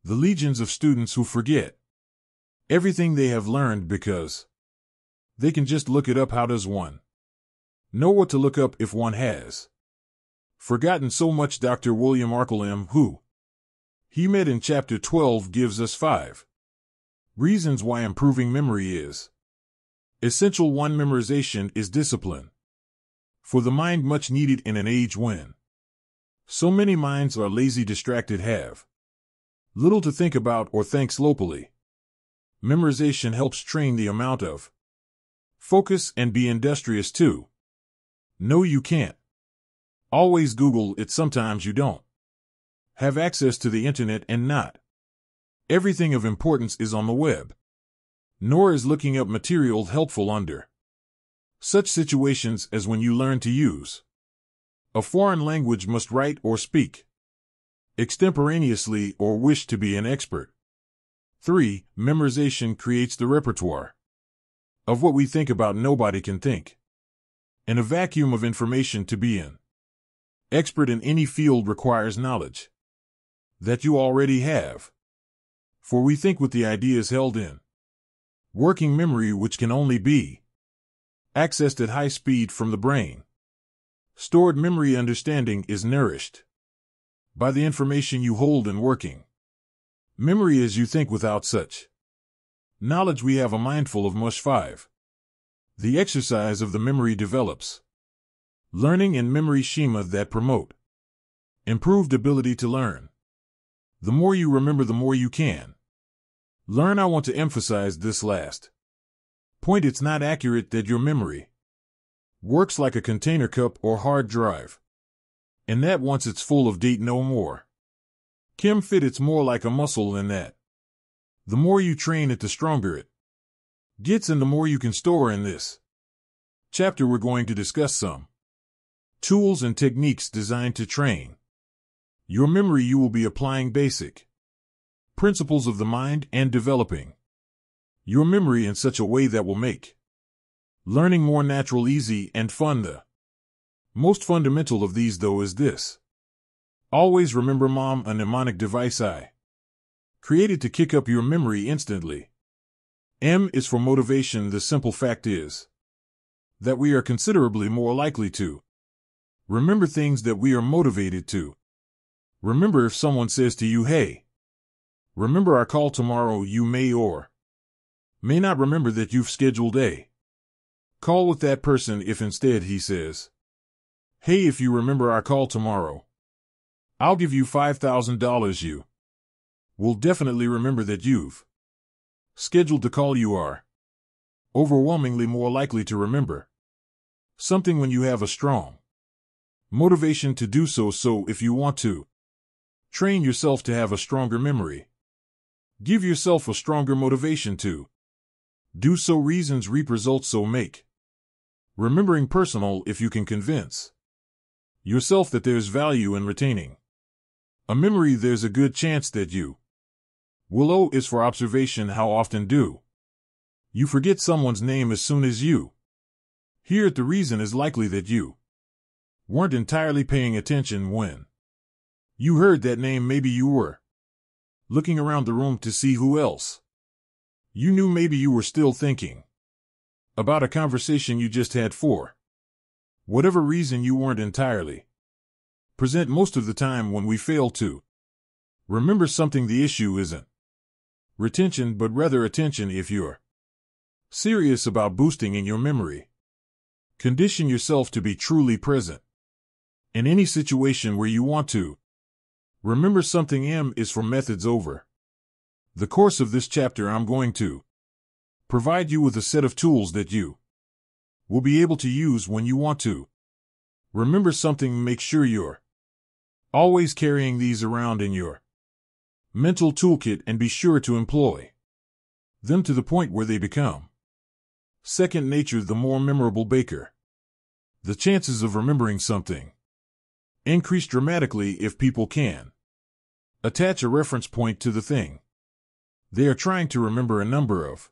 the legions of students who forget everything they have learned because they can just look it up. How does one know what to look up if one has forgotten so much? Dr. William Arkelem, who he met in Chapter 12, gives us 5 reasons why improving memory is essential. 1. Memorization is discipline for the mind, much needed in an age when so many minds are lazy, distracted, have little to think about, or thinks locally. Memorization helps train the amount of focus and be industrious too. No, you can't always Google it. Sometimes you don't have access to the internet, and not everything of importance is on the web, nor is looking up material helpful under such situations as when you learn to use a foreign language, must write or speak extemporaneously, or wish to be an expert. 3. Memorization creates the repertoire of what we think about. Nobody can think in a vacuum of information. To be an expert in any field requires knowledge that you already have, for we think with the ideas held in working memory, which can only be accessed at high speed from the brain. Stored memory understanding is nourished by the information you hold in working memory as you think. Without such knowledge, we have a mindful of mush. 5. The exercise of the memory develops learning and memory schema that promote improved ability to learn. The more you remember, the more you can learn. I want to emphasize this last point. It's not accurate that your memory works like a container cup or hard drive, and that once it's full of date, no more can fit. It's more like a muscle than that. The more you train it, the stronger it gets, and the more you can store. In this chapter, we're going to discuss some tools and techniques designed to train your memory. You will be applying basic principles of the mind and developing your memory in such a way that will make Learning more natural, easy, and fun. The most fundamental of these, though, is this. Always remember Mom, a mnemonic device I created to kick up your memory instantly. M is for motivation. The simple fact is that we are considerably more likely to remember things that we are motivated to. Remember if someone says to you, "Hey, remember our call tomorrow," you may or may not remember that you've scheduled a call with that person. If instead he says, "Hey, if you remember our call tomorrow, I'll give you $5,000, you will definitely remember that you've scheduled the call. You are overwhelmingly more likely to remember something when you have a strong motivation to do so. So if you want to train yourself to have a stronger memory, give yourself a stronger motivation to do so. Reasons reap results, so make remembering personal. If you can convince yourself that there's value in retaining a memory, there's a good chance that you will. O is for observation. How often do you forget someone's name as soon as you hear it? The reason is likely that you weren't entirely paying attention when you heard that name. Maybe you were looking around the room to see who else you knew. Maybe you were still thinking about a conversation you just had. For whatever reason, you weren't entirely present. Most of the time when we fail to remember something, the issue isn't retention, but rather attention. If you're serious about boosting in your memory, condition yourself to be truly present in any situation where you want to remember something. M is for methods. Over the course of this chapter, I'm going to provide you with a set of tools that you will be able to use when you want to remember something. Make sure you're always carrying these around in your mental toolkit, and be sure to employ them to the point where they become second nature. The more memorable baker, the chances of remembering something increase dramatically. If people can attach a reference point to the thing they are trying to remember. A number of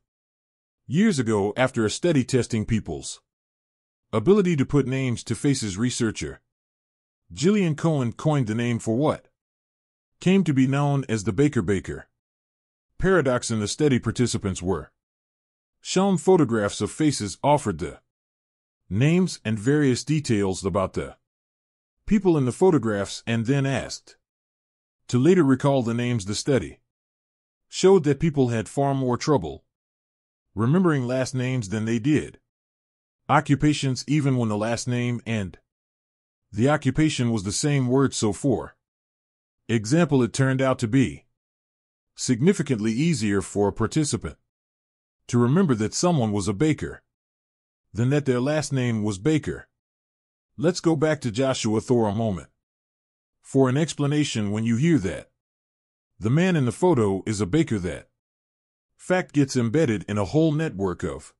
years ago, after a study testing people's ability to put names to faces, researcher Gillian Cohen coined the name for what came to be known as the Baker paradox. In the study, participants were shown photographs of faces, offered the names and various details about the people in the photographs, and then asked to later recall the names. The study showed that people had far more trouble remembering last names than they did occupations, even when the last name and the occupation was the same word. So for example, it turned out to be significantly easier for a participant to remember that someone was a baker than that their last name was Baker. Let's go back to Joshua Thor a moment for an explanation. When you hear that the man in the photo is a baker, that fact gets embedded in a whole network of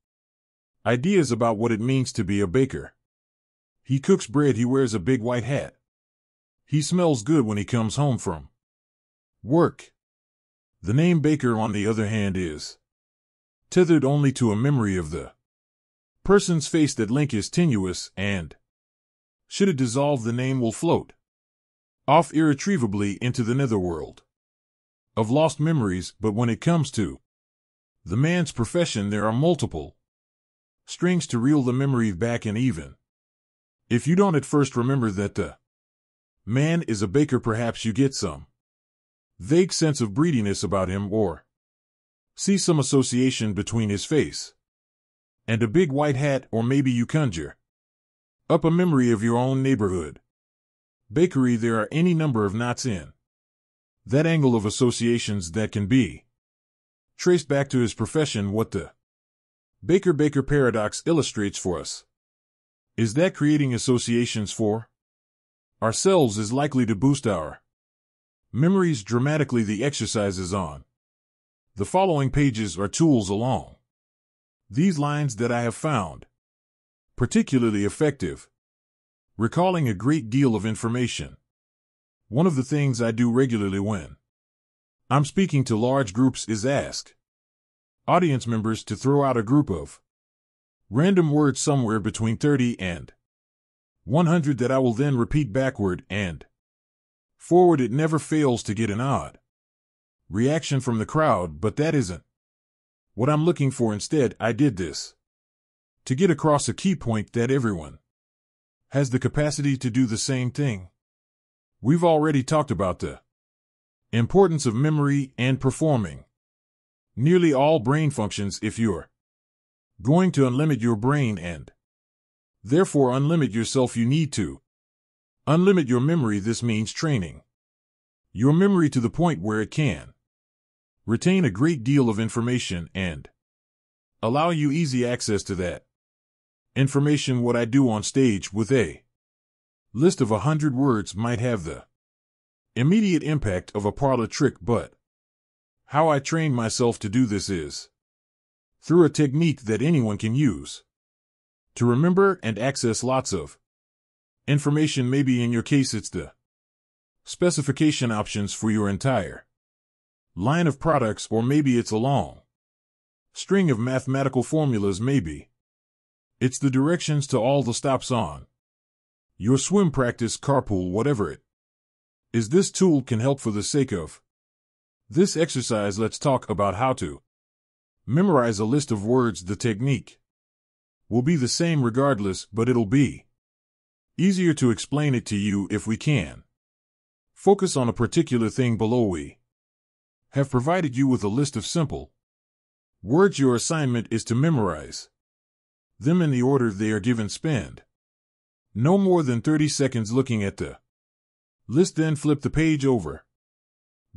ideas about what it means to be a baker. He cooks bread, he wears a big white hat, he smells good when he comes home from work. The name Baker, on the other hand, is tethered only to a memory of the person's face. That link is tenuous, and should it dissolve, the name will float off irretrievably into the netherworld of lost memories. But when it comes to the man's profession, there are multiple strings to reel the memory back. And even if you don't at first remember that the man is a baker, perhaps you get some vague sense of breediness about him, or see some association between his face and a big white hat, or maybe you conjure up a memory of your own neighborhood bakery. There are any number of knots in that angle of associations that can be traced back to his profession. What the Baker paradox illustrates for us is that creating associations for ourselves is likely to boost our memories dramatically. The exercises on the following pages are tools along these lines that I have found particularly effective recalling a great deal of information. One of the things I do regularly when I'm speaking to large groups is ask audience members to throw out a group of Random words somewhere between 30 and 100 that I will then repeat backward and forward. It never fails to get an odd reaction from the crowd, but that isn't what I'm looking for. Instead, I did this to get across a key point that everyone has the capacity to do the same thing. We've already talked about the importance of memory and performing nearly all brain functions. If you're going to unlimit your brain and therefore unlimit yourself, you need to unlimit your memory. This means training your memory to the point where it can retain a great deal of information and allow you easy access to that information. What I do on stage with a list of 100 words might have the immediate impact of a parlor trick, but how I train myself to do this is through a technique that anyone can use to remember and access lots of information. Maybe in your case it's the specification options for your entire line of products, or maybe it's a long string of mathematical formulas. Maybe it's the directions to all the stops on your swim practice, carpool, whatever it is. This tool can help. For the sake of this exercise, let's talk about how to memorize a list of words. The technique will be the same regardless, but it'll be easier to explain it to you if we can focus on a particular thing. Below, we have provided you with a list of simple words. Your assignment is to memorize them in the order they are given. Spend no more than 30 seconds looking at the list, then flip the page over.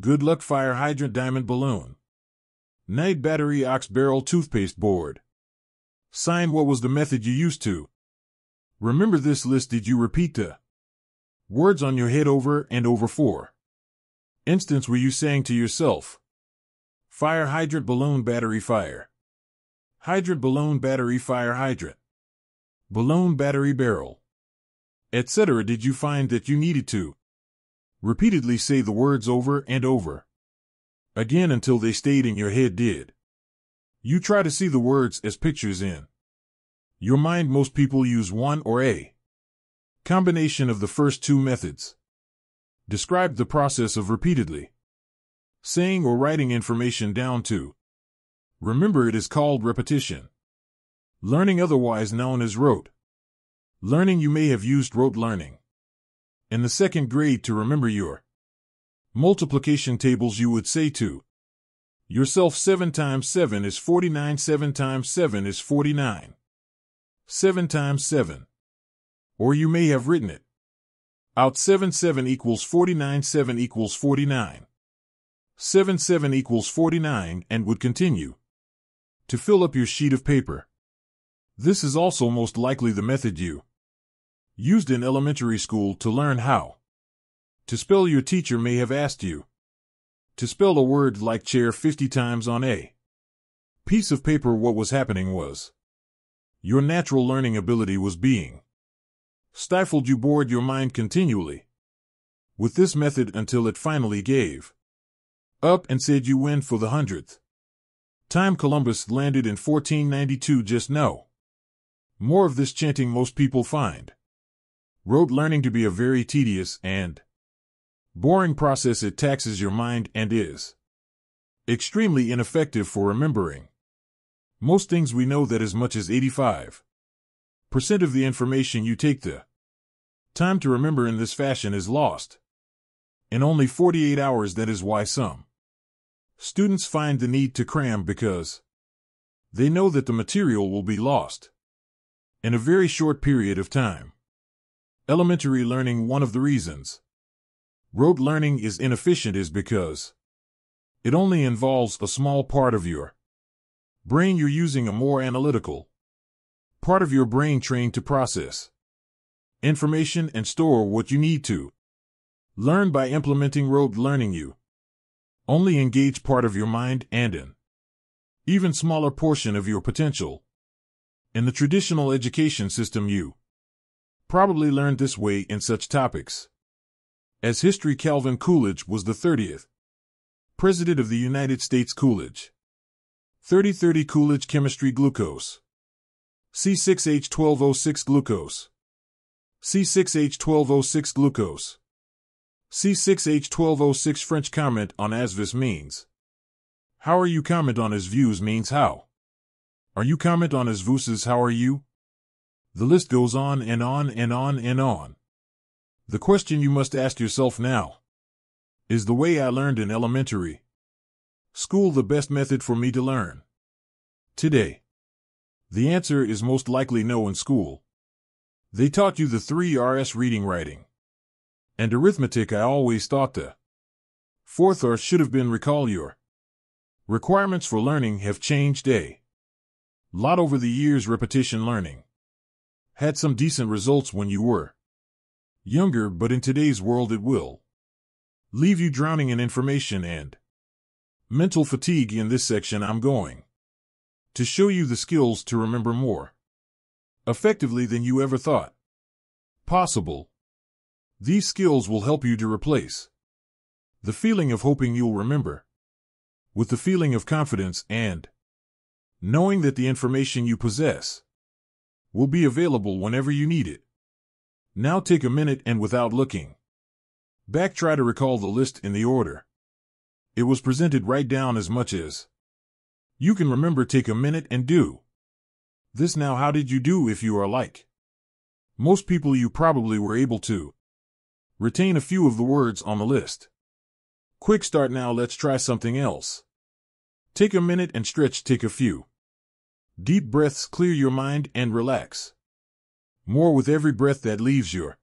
Good luck. Fire hydrant, diamond, balloon, night, battery, ox, barrel, toothpaste, board, sign. What was the method you used to remember this list? Did you repeat the words on your head over and over? For instance, were you saying to yourself, fire hydrant, balloon, battery, fire hydrant, balloon, battery, fire hydrant, balloon, battery, barrel, etc.? Did you find that you needed to repeatedly say the words over and over again until they stayed in your head? Did you try to see the words as pictures in your mind? Most people use one or a combination of the first two methods. Describe the process of repeatedly saying or writing information down to remember. It is called repetition learning, otherwise known as rote learning. You may have used rote learning in the second grade to remember your multiplication tables. You would say to yourself, 7 times 7 is 49, 7 times 7 is 49, 7 times 7. Or you may have written it out, 7 7 equals 49, 7 equals 49, 7 7 equals 49, and would continue to fill up your sheet of paper. This is also most likely the method you used in elementary school to learn how to spell. Your teacher may have asked you to spell a word like chair 50 times on a piece of paper. What was happening was your natural learning ability was being stifled. You bored your mind continually with this method until it finally gave up and said you win for the 100th time. Columbus landed in 1492. Just know more of this chanting. Most people find rote learning to be a very tedious and boring process. It taxes your mind and is extremely ineffective for remembering most things. We know that as much as 85% of the information you take the time to remember in this fashion is lost in only 48 hours. That is why some students find the need to cram, because they know that the material will be lost in a very short period of time. Elementary learning. One of the reasons rote learning is inefficient is because it only involves a small part of your brain. You're using a more analytical part of your brain trained to process information and store what you need to learn. By implementing rote learning, you only engage part of your mind and an even smaller portion of your potential. In the traditional education system, you probably learned this way in such topics as history. Calvin Coolidge was the 30th President of the United States. Coolidge 3030. Coolidge. Chemistry. Glucose C6H12O6 glucose. C6H12O6 glucose. C6H12O6 French comment on Asvis means. How are you comment on his views means how. Are you comment on his views how are you? The list goes on and on and on and on. The question you must ask yourself now. Is the way I learned in elementary school the best method for me to learn today? The answer is most likely no. In school, they taught you the 3 R's: reading, writing, and arithmetic. I always thought the 4th R should have been recall. Your requirements for learning have changed a lot over the years. Repetition learning had some decent results when you were younger, but in today's world it will leave you drowning in information and mental fatigue. In this section, I'm going to show you the skills to remember more effectively than you ever thought possible. These skills will help you to replace the feeling of hoping you'll remember with the feeling of confidence and knowing that the information you possess will be available whenever you need it. Now take a minute and, without looking back, try to recall the list in the order it was presented. Write down as much as you can remember. Take a minute and do this now. How did you do? If you are like most people, you probably were able to retain a few of the words on the list. Quick start now. Let's try something else. Take a minute and stretch. Take a few deep breaths. Clear your mind and relax more with every breath that leaves your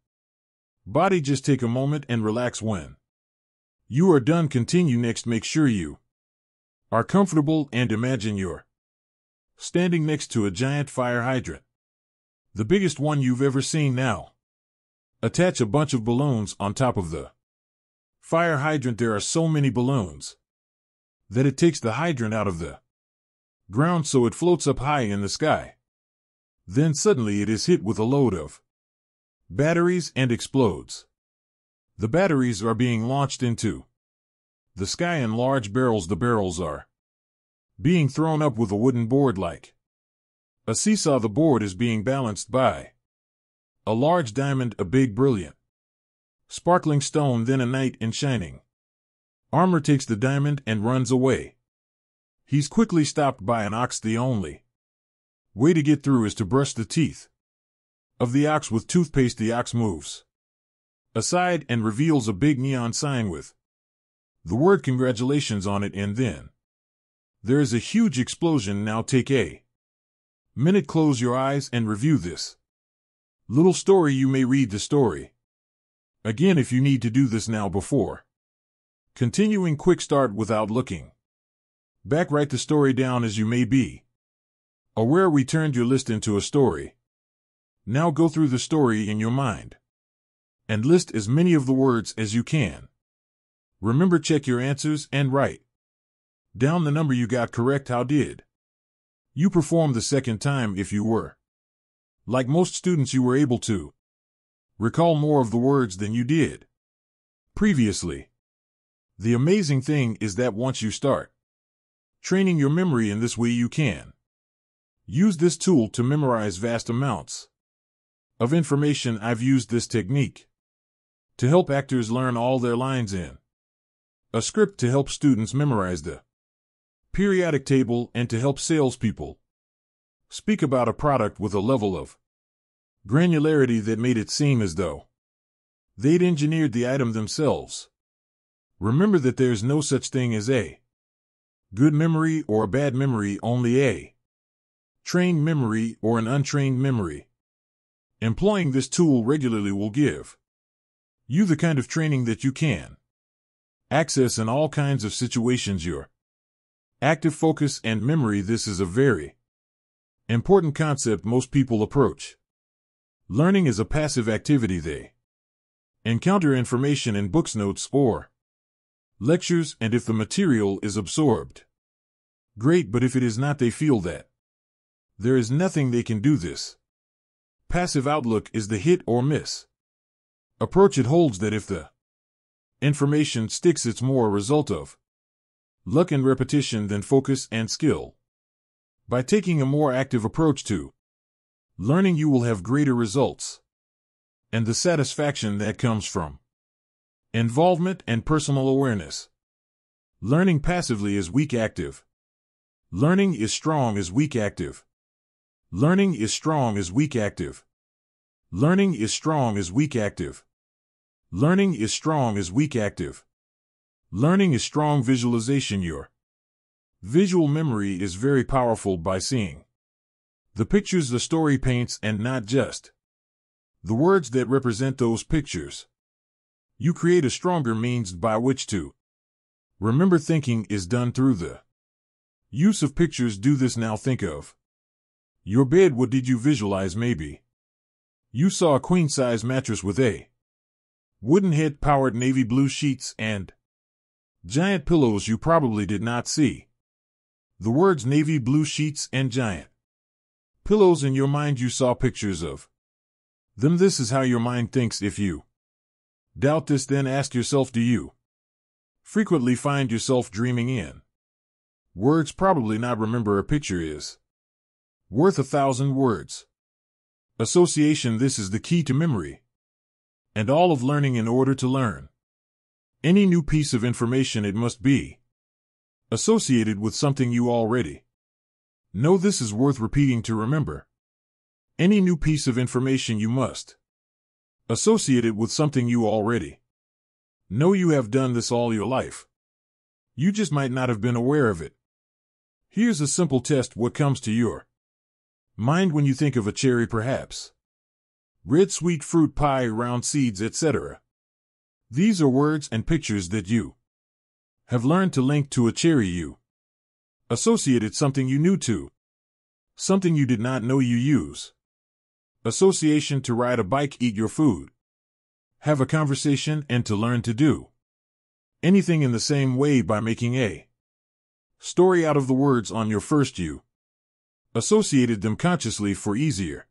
body. Just take a moment and relax. When you are done, continue. Next, make sure you are comfortable and imagine you're standing next to a giant fire hydrant, the biggest one you've ever seen. Now, attach a bunch of balloons on top of the fire hydrant. There are so many balloons that it takes the hydrant out of the ground, so it floats up high in the sky. Then suddenly it is hit with a load of batteries and explodes. The batteries are being launched into the sky in large barrels. The barrels are being thrown up with a wooden board like a seesaw. The board is being balanced by a large diamond, a big, brilliant, sparkling stone. Then a knight in shining armor takes the diamond and runs away. He's quickly stopped by an ox. The only way to get through is to brush the teeth of the ox with toothpaste. The ox moves aside and reveals a big neon sign with the word congratulations on it, and then there is a huge explosion. Now take a minute, close your eyes and review this little story. You may read the story again if you need to do this now before continuing. Quick start without looking back. Write the story down as you may be aware we turned your list into a story. Now go through the story in your mind and list as many of the words as you can. Remember, check your answers and write down the number you got correct. How did you perform the second time? If you were like most students, you were able to recall more of the words than you did previously. The amazing thing is that once you start training your memory in this way, you can use this tool to memorize vast amounts of information. I've used this technique to help actors learn all their lines in a script, to help students memorize the periodic table, and to help salespeople speak about a product with a level of granularity that made it seem as though they'd engineered the item themselves. Remember that there's no such thing as a good memory or a bad memory, only a trained memory or an untrained memory. Employing this tool regularly will give you the kind of training that you can access in all kinds of situations. Your active focus and memory. This is a very important concept. Most people approach learning as a passive activity. They encounter information in books, notes, or lectures, and if the material is absorbed, great, but if it is not, they feel that there is nothing they can do. This passive outlook is the hit or miss approach. It holds that if the information sticks, it's more a result of luck and repetition than focus and skill. By taking a more active approach to Learning you will have greater results. And the satisfaction that comes from involvement and personal awareness. Learning passively is weak active. Learning is strong is weak active. Learning is strong is weak active. Learning is strong is weak active. Learning is strong is weak active. Learning is strong visualization. Your visual memory is very powerful by seeing the pictures the story paints and not just the words that represent those pictures. You create a stronger means by which to remember. Thinking is done through the use of pictures. Do this now. Think of your bed. What did you visualize? Maybe you saw a queen-size mattress with a wooden head-powered navy blue sheets and giant pillows. You probably did not see the words navy blue sheets and giant pillows in your mind. You saw pictures of them. This is how your mind thinks. If you doubt this, then ask yourself, do you frequently find yourself dreaming in words? Probably not. Remember, a picture is worth 1,000 words. Association. This is the key to memory and all of learning. In order to learn any new piece of information, it must be associated with something you already know. This is worth repeating to remember any new piece of information. You must associate it with something you already know. You have done this all your life. You just might not have been aware of it. Here's a simple test. What comes to your mind when you think of a cherry? Perhaps red sweet fruit pie, round seeds, etc. These are words and pictures that you have learned to link to a cherry. You associated something you knew to something you did not know you use. Association: to ride a bike, eat your food, have a conversation, and to learn to do anything in the same way by making a story out of the words on your first. You associated them consciously for easier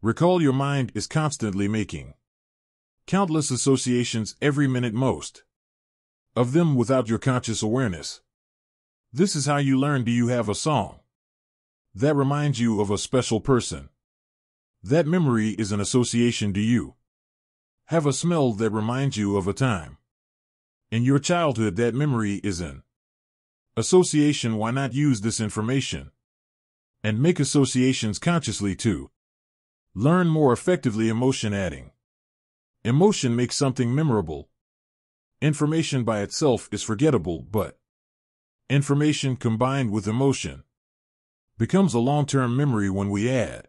recall. Your mind is constantly making countless associations every minute, most of them without your conscious awareness. This is how you learn. Do you have a song that reminds you of a special person? That memory is an association. Do you have a smell that reminds you of a time in your childhood? That memory is an association. Why not use this information and make associations consciously to learn more effectively? Emotion: adding emotion makes something memorable. Information by itself is forgettable, but information combined with emotion becomes a long-term memory. When we add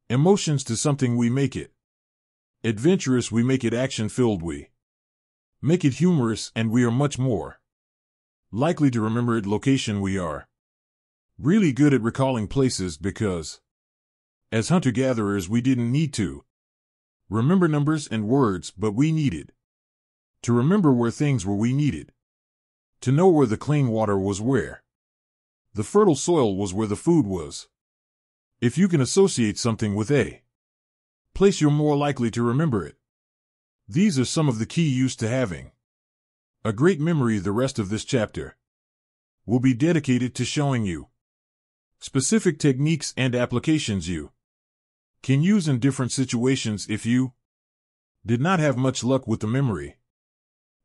emotions to something, we make it adventurous, we make it action-filled, we make it humorous, and we are much more likely to remember it. Location: we are really good at recalling places because as hunter-gatherers we didn't need to remember numbers and words, but we needed to remember where things were. We needed to know where the clean water was, where the fertile soil was, where the food was. If you can associate something with a place, you're more likely to remember it. These are some of the key use to having a great memory. The rest of this chapter will be dedicated to showing you specific techniques and applications you can use in different situations. If you did not have much luck with the memory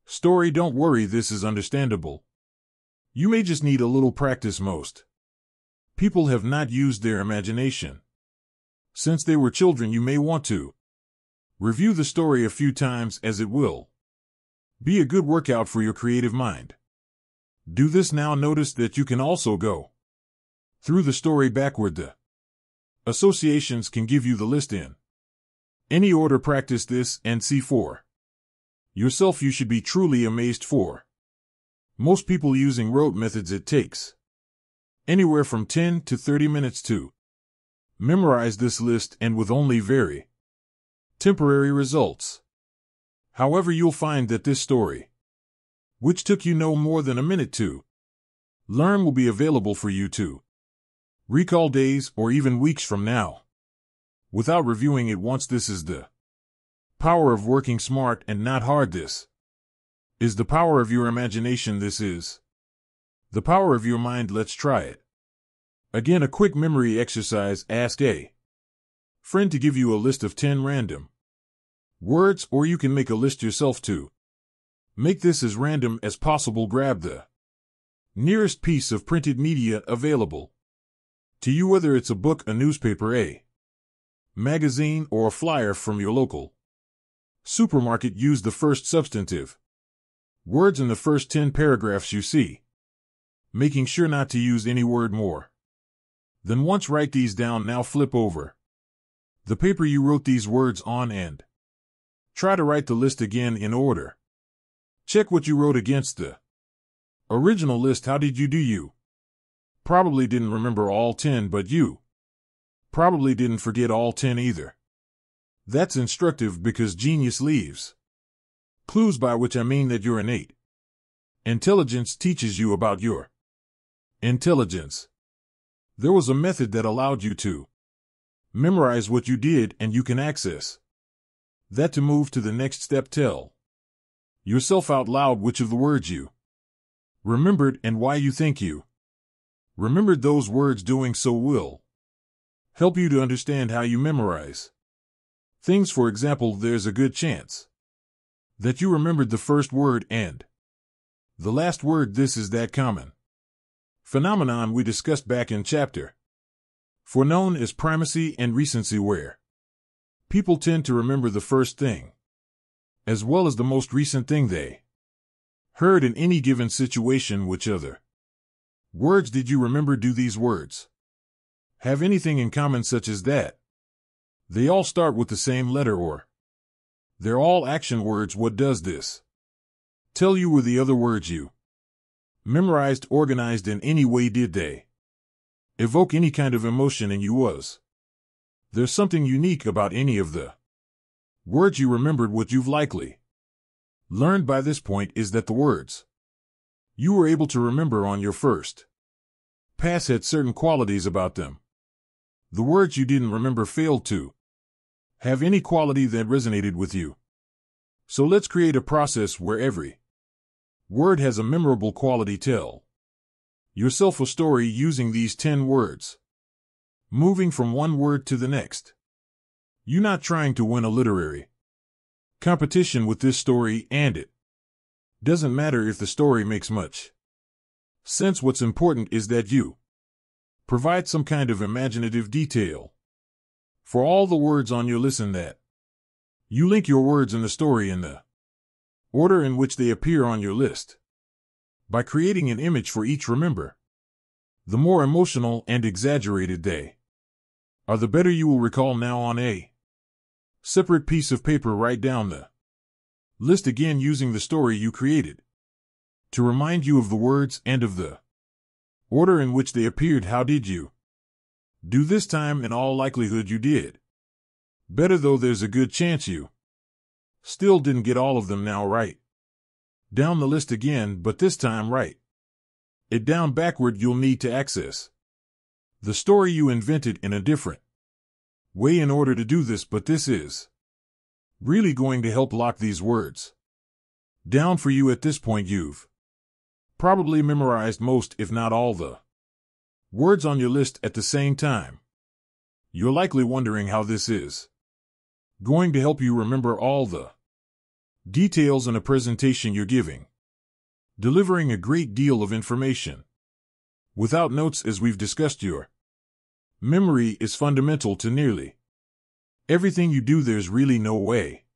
story, don't worry, this is understandable. You may just need a little practice. Most people have not used their imagination since they were children. You may want to review the story a few times, as it will be a good workout for your creative mind. Do this now. Notice that you can also go through the story backward. The associations can give you the list in any order. Practice this and see for yourself. You should be truly amazed. For most people using rote methods, it takes anywhere from 10 to 30 minutes to memorize this list, and with only very temporary results. However, you'll find that this story, which took you no more than a minute to learn, will be available for you to recall days or even weeks from now without reviewing it once. This is the power of working smart and not hard. This is the power of your imagination. This is the power of your mind. Let's try it. Again, a quick memory exercise. Ask a friend to give you a list of 10 random words, or you can make a list yourself to make this as random as possible. Grab the nearest piece of printed media available to you, whether it's a book, a newspaper, a magazine, or a flyer from your local supermarket. Use the first substantive words in the first 10 paragraphs you see, making sure not to use any word more than once. Write these down. Now flip over the paper you wrote these words on and try to write the list again in order. Check what you wrote against the original list. How did you do? You probably didn't remember all 10, but you probably didn't forget all 10 either. That's instructive because genius leaves clues, by which I mean that your innate intelligence teaches you about your intelligence. There was a method that allowed you to memorize what you did, and you can access that to move to the next step. Tell yourself out loud which of the words you remembered and why you think you remembered those words. Doing so will help you to understand how you memorize things. For example, there's a good chance that you remembered the first word and the last word. This is that common phenomenon we discussed back in chapter 4, known as primacy and recency, where people tend to remember the first thing as well as the most recent thing they heard in any given situation. Which other words did you remember? Do these words have anything in common, such as that they all start with the same letter, or they're all action words? What does this tell you? Were the other words you memorized organized in any way? Did they evoke any kind of emotion in you? Was there something unique about any of the words you remembered? What you've likely learned by this point is that the words you were able to remember on your first pass had certain qualities about them. The words you didn't remember failed to have any quality that resonated with you. So let's create a process where every word has a memorable quality. Tell yourself a story using these 10 words, moving from one word to the next. You're not trying to win a literary competition with this story, and it doesn't matter if the story makes much sense. What's important is that you provide some kind of imaginative detail for all the words on your list, and that you link your words in the story in the order in which they appear on your list. By creating an image for each, remember, the more emotional and exaggerated they are, the better you will recall. Now, on a separate piece of paper, write down the list again using the story you created to remind you of the words and of the order in which they appeared. How did you do this time? In all likelihood you did better, though there's a good chance you still didn't get all of them. Now write down the list again, but this time write it down backward. You'll need to access the story you invented in a different way in order to do this, but this is really going to help lock these words down for you. At this point, you've probably memorized most, if not all, the words on your list at the same time. You're likely wondering how this is going to help you remember all the details in a presentation you're giving. Delivering a great deal of information without notes, as we've discussed, your memory is fundamental to nearly everything you do. There's really no way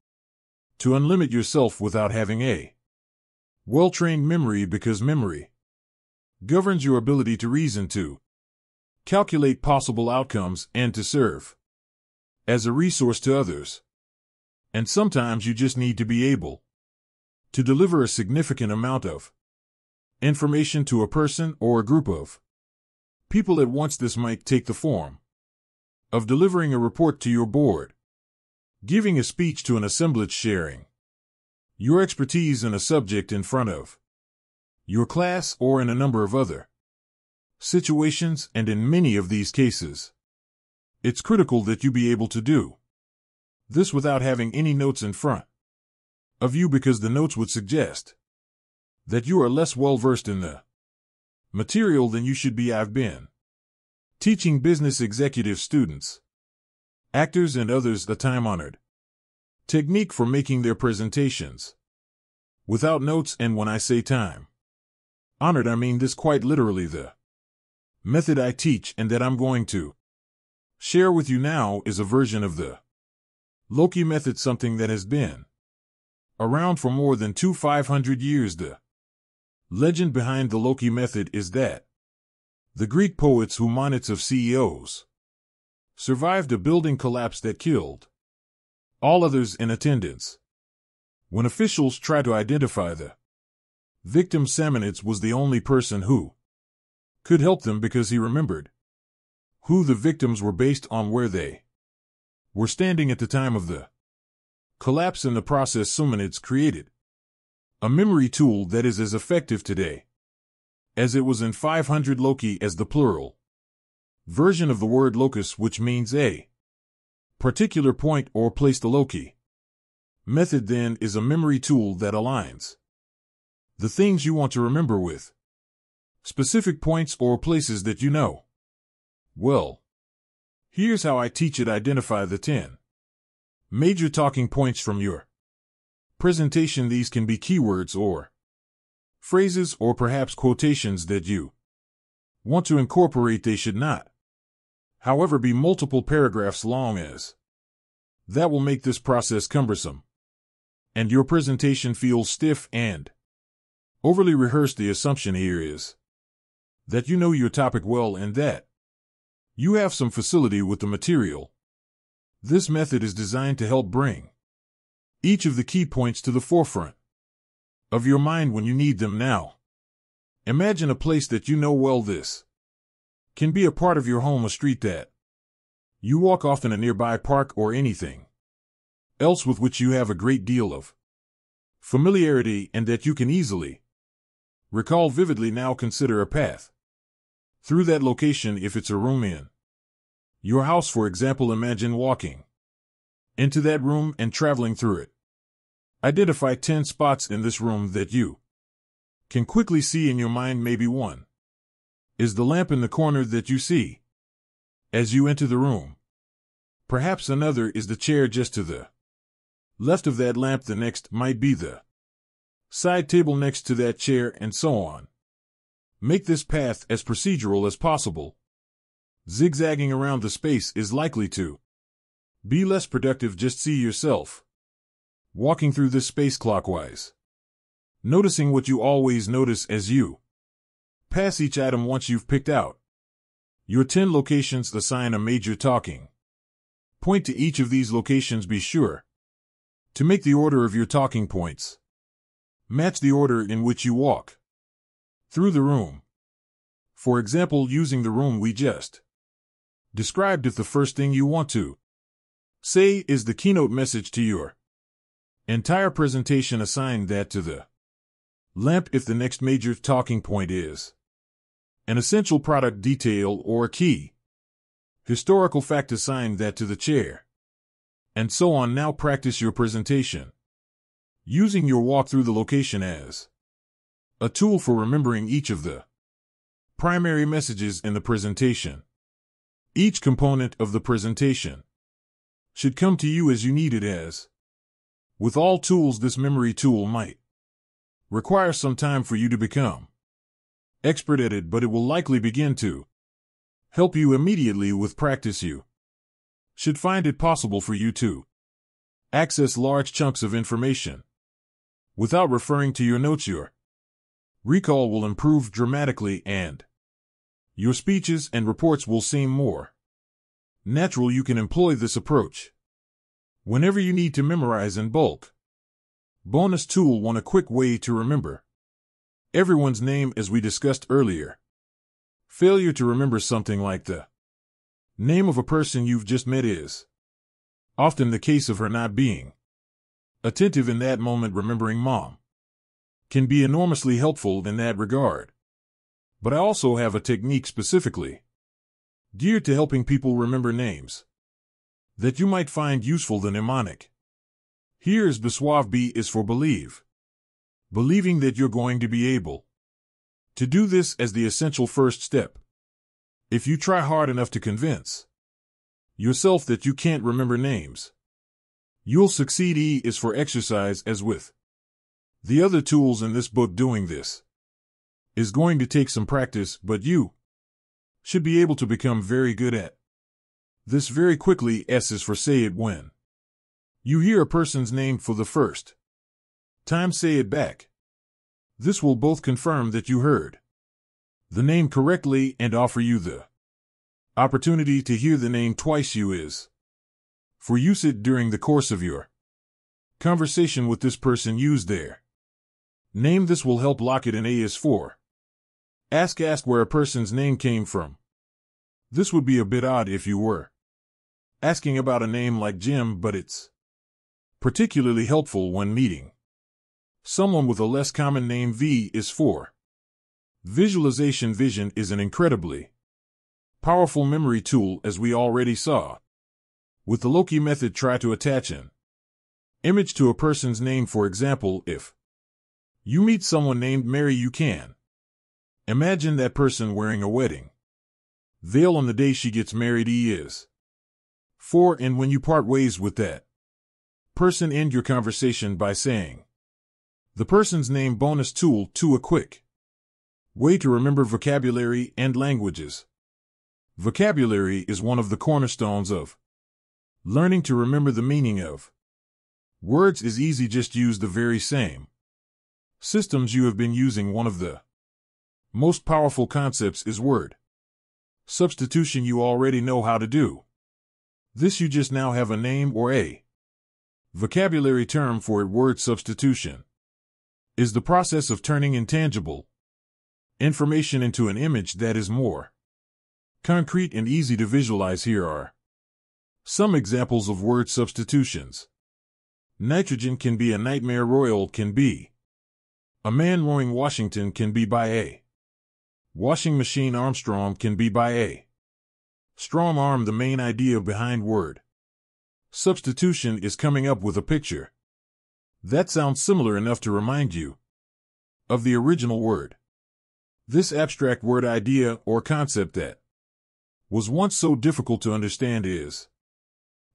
to unlimit yourself without having a well-trained memory, because memory governs your ability to reason, to calculate possible outcomes, and to serve as a resource to others. And sometimes you just need to be able to deliver a significant amount of information to a person or a group of people at once. This might take the form of delivering a report to your board, giving a speech to an assemblage, sharing your expertise in a subject in front of your class, or in a number of other situations. And in many of these cases, it's critical that you be able to do this without having any notes in front of you, because the notes would suggest that you are less well-versed in the material than you should be. I've been teaching business executive students Actors and others the time-honored technique for making their presentations without notes, and when I say time-honored, I mean this quite literally. The method I teach and that I'm going to share with you now is a version of the Loki method, something that has been around for more than 500 years. The legend behind the Loki method is that the Greek poets who monets of CEOs survived a building collapse that killed all others in attendance. When officials tried to identify the victim, Samanides was the only person who could help them because he remembered who the victims were based on where they were standing at the time of the collapse. In the process, Samanides created a memory tool that is as effective today as it was in 500. Loki as the plural version of the word locus, which means a particular point or place. The Loki method then is a memory tool that aligns the things you want to remember with specific points or places that you know well. Here's how I teach it. Identify the 10 major talking points from your presentation. These can be keywords or phrases or perhaps quotations that you want to incorporate. They should not, however, be multiple paragraphs long, as that will make this process cumbersome and your presentation feels stiff and overly rehearsed. The assumption here is that you know your topic well and that you have some facility with the material. This method is designed to help bring each of the key points to the forefront of your mind when you need them. Now, imagine a place that you know well. This can be a part of your home, a street that you walk often, a nearby park, or anything else with which you have a great deal of familiarity and that you can easily recall vividly. Now consider a path through that location. If it's a room in your house, for example, imagine walking into that room and traveling through it. Identify 10 spots in this room that you can quickly see in your mind. Maybe one is the lamp in the corner that you see as you enter the room. Perhaps another is the chair just to the left of that lamp. The next might be the side table next to that chair, and so on. Make this path as procedural as possible. Zigzagging around the space is likely to be less productive. Just see yourself walking through this space clockwise, noticing what you always notice as you pass each item. Once you've picked out your 10 locations, assign a major talking point to each of these locations. Be sure to make the order of your talking points match the order in which you walk through the room. For example, using the room we just described, if the first thing you want to say is the keynote message to your entire presentation, assign that to the lamp. If the next major talking point is an essential product detail or a key historical fact, assign that to the chair, and so on. Now practice your presentation using your walk through the location as a tool for remembering each of the primary messages in the presentation. Each component of the presentation should come to you as you need it. As with all tools, this memory tool might require some time for you to become expert at it, but it will likely begin to help you immediately. With practice, you should find it possible for you to access large chunks of information without referring to your notes. Your recall will improve dramatically, and your speeches and reports will seem more natural. You can employ this approach whenever you need to memorize in bulk. Bonus tool 1: a quick way to remember everyone's name. As we discussed earlier, failure to remember something like the name of a person you've just met is often the case of her not being attentive in that moment. Remembering mom can be enormously helpful in that regard. But I also have a technique specifically geared to helping people remember names that you might find useful. The mnemonic here is BESWAV. B is for believe, believing that you're going to be able to do this as the essential first step. If you try hard enough to convince yourself that you can't remember names. You'll succeed. E is for exercise, as with the other tools in this book. Doing this is going to take some practice, but you should be able to become very good at this very quickly. S is for say it when you hear a person's name for the first time. Say it back. This will both confirm that you heard the name correctly and offer you the opportunity to hear the name twice. U is for use it during the course of your conversation with this person. Use their name. This will help lock it. And A is for ask. Ask where a person's name came from. This would be a bit odd if you were asking about a name like Jim, but it's particularly helpful when meeting someone with a less common name. V is for visualization. Vision is an incredibly powerful memory tool, as we already saw. With the Loki method, try to attach an image to a person's name. For example, if you meet someone named Mary, you can imagine that person wearing a wedding veil on the day she gets married. E is for and when you part ways with that person, end your conversation by saying the person's name. Bonus tool 2. A quick way to remember vocabulary and languages. Vocabulary is one of the cornerstones of learning to remember the meaning of words. Is easy. Just use the very same systems you have been using. One of the most powerful concepts is word substitution. You already know how to do this. You just now have a name or a vocabulary term for it. Word substitution is the process of turning intangible information into an image that is more concrete and easy to visualize. Here are some examples of word substitutions. Nitrogen can be a nightmare. Royal can be a man rowing. Washington can be by a washing machine. Armstrong can be by a strong arm. The main idea behind word substitution is coming up with a picture that sounds similar enough to remind you of the original word. This abstract word idea or concept that was once so difficult to understand is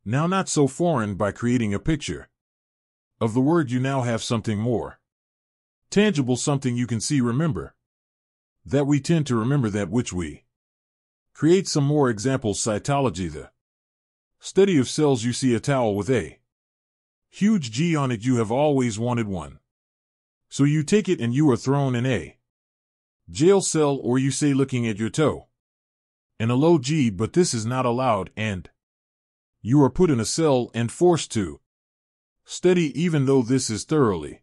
now not so foreign. By creating a picture of the word, you now have something more tangible, something you can see. Remember that we tend to remember that which we create. Some more examples. Cytology, the study of cells. You see a towel with a huge G on it. You have always wanted one, so you take it and you are thrown in a jail cell. Or you say looking at your toe in a low G, but this is not allowed, and you are put in a cell and forced to study. Even though this is thoroughly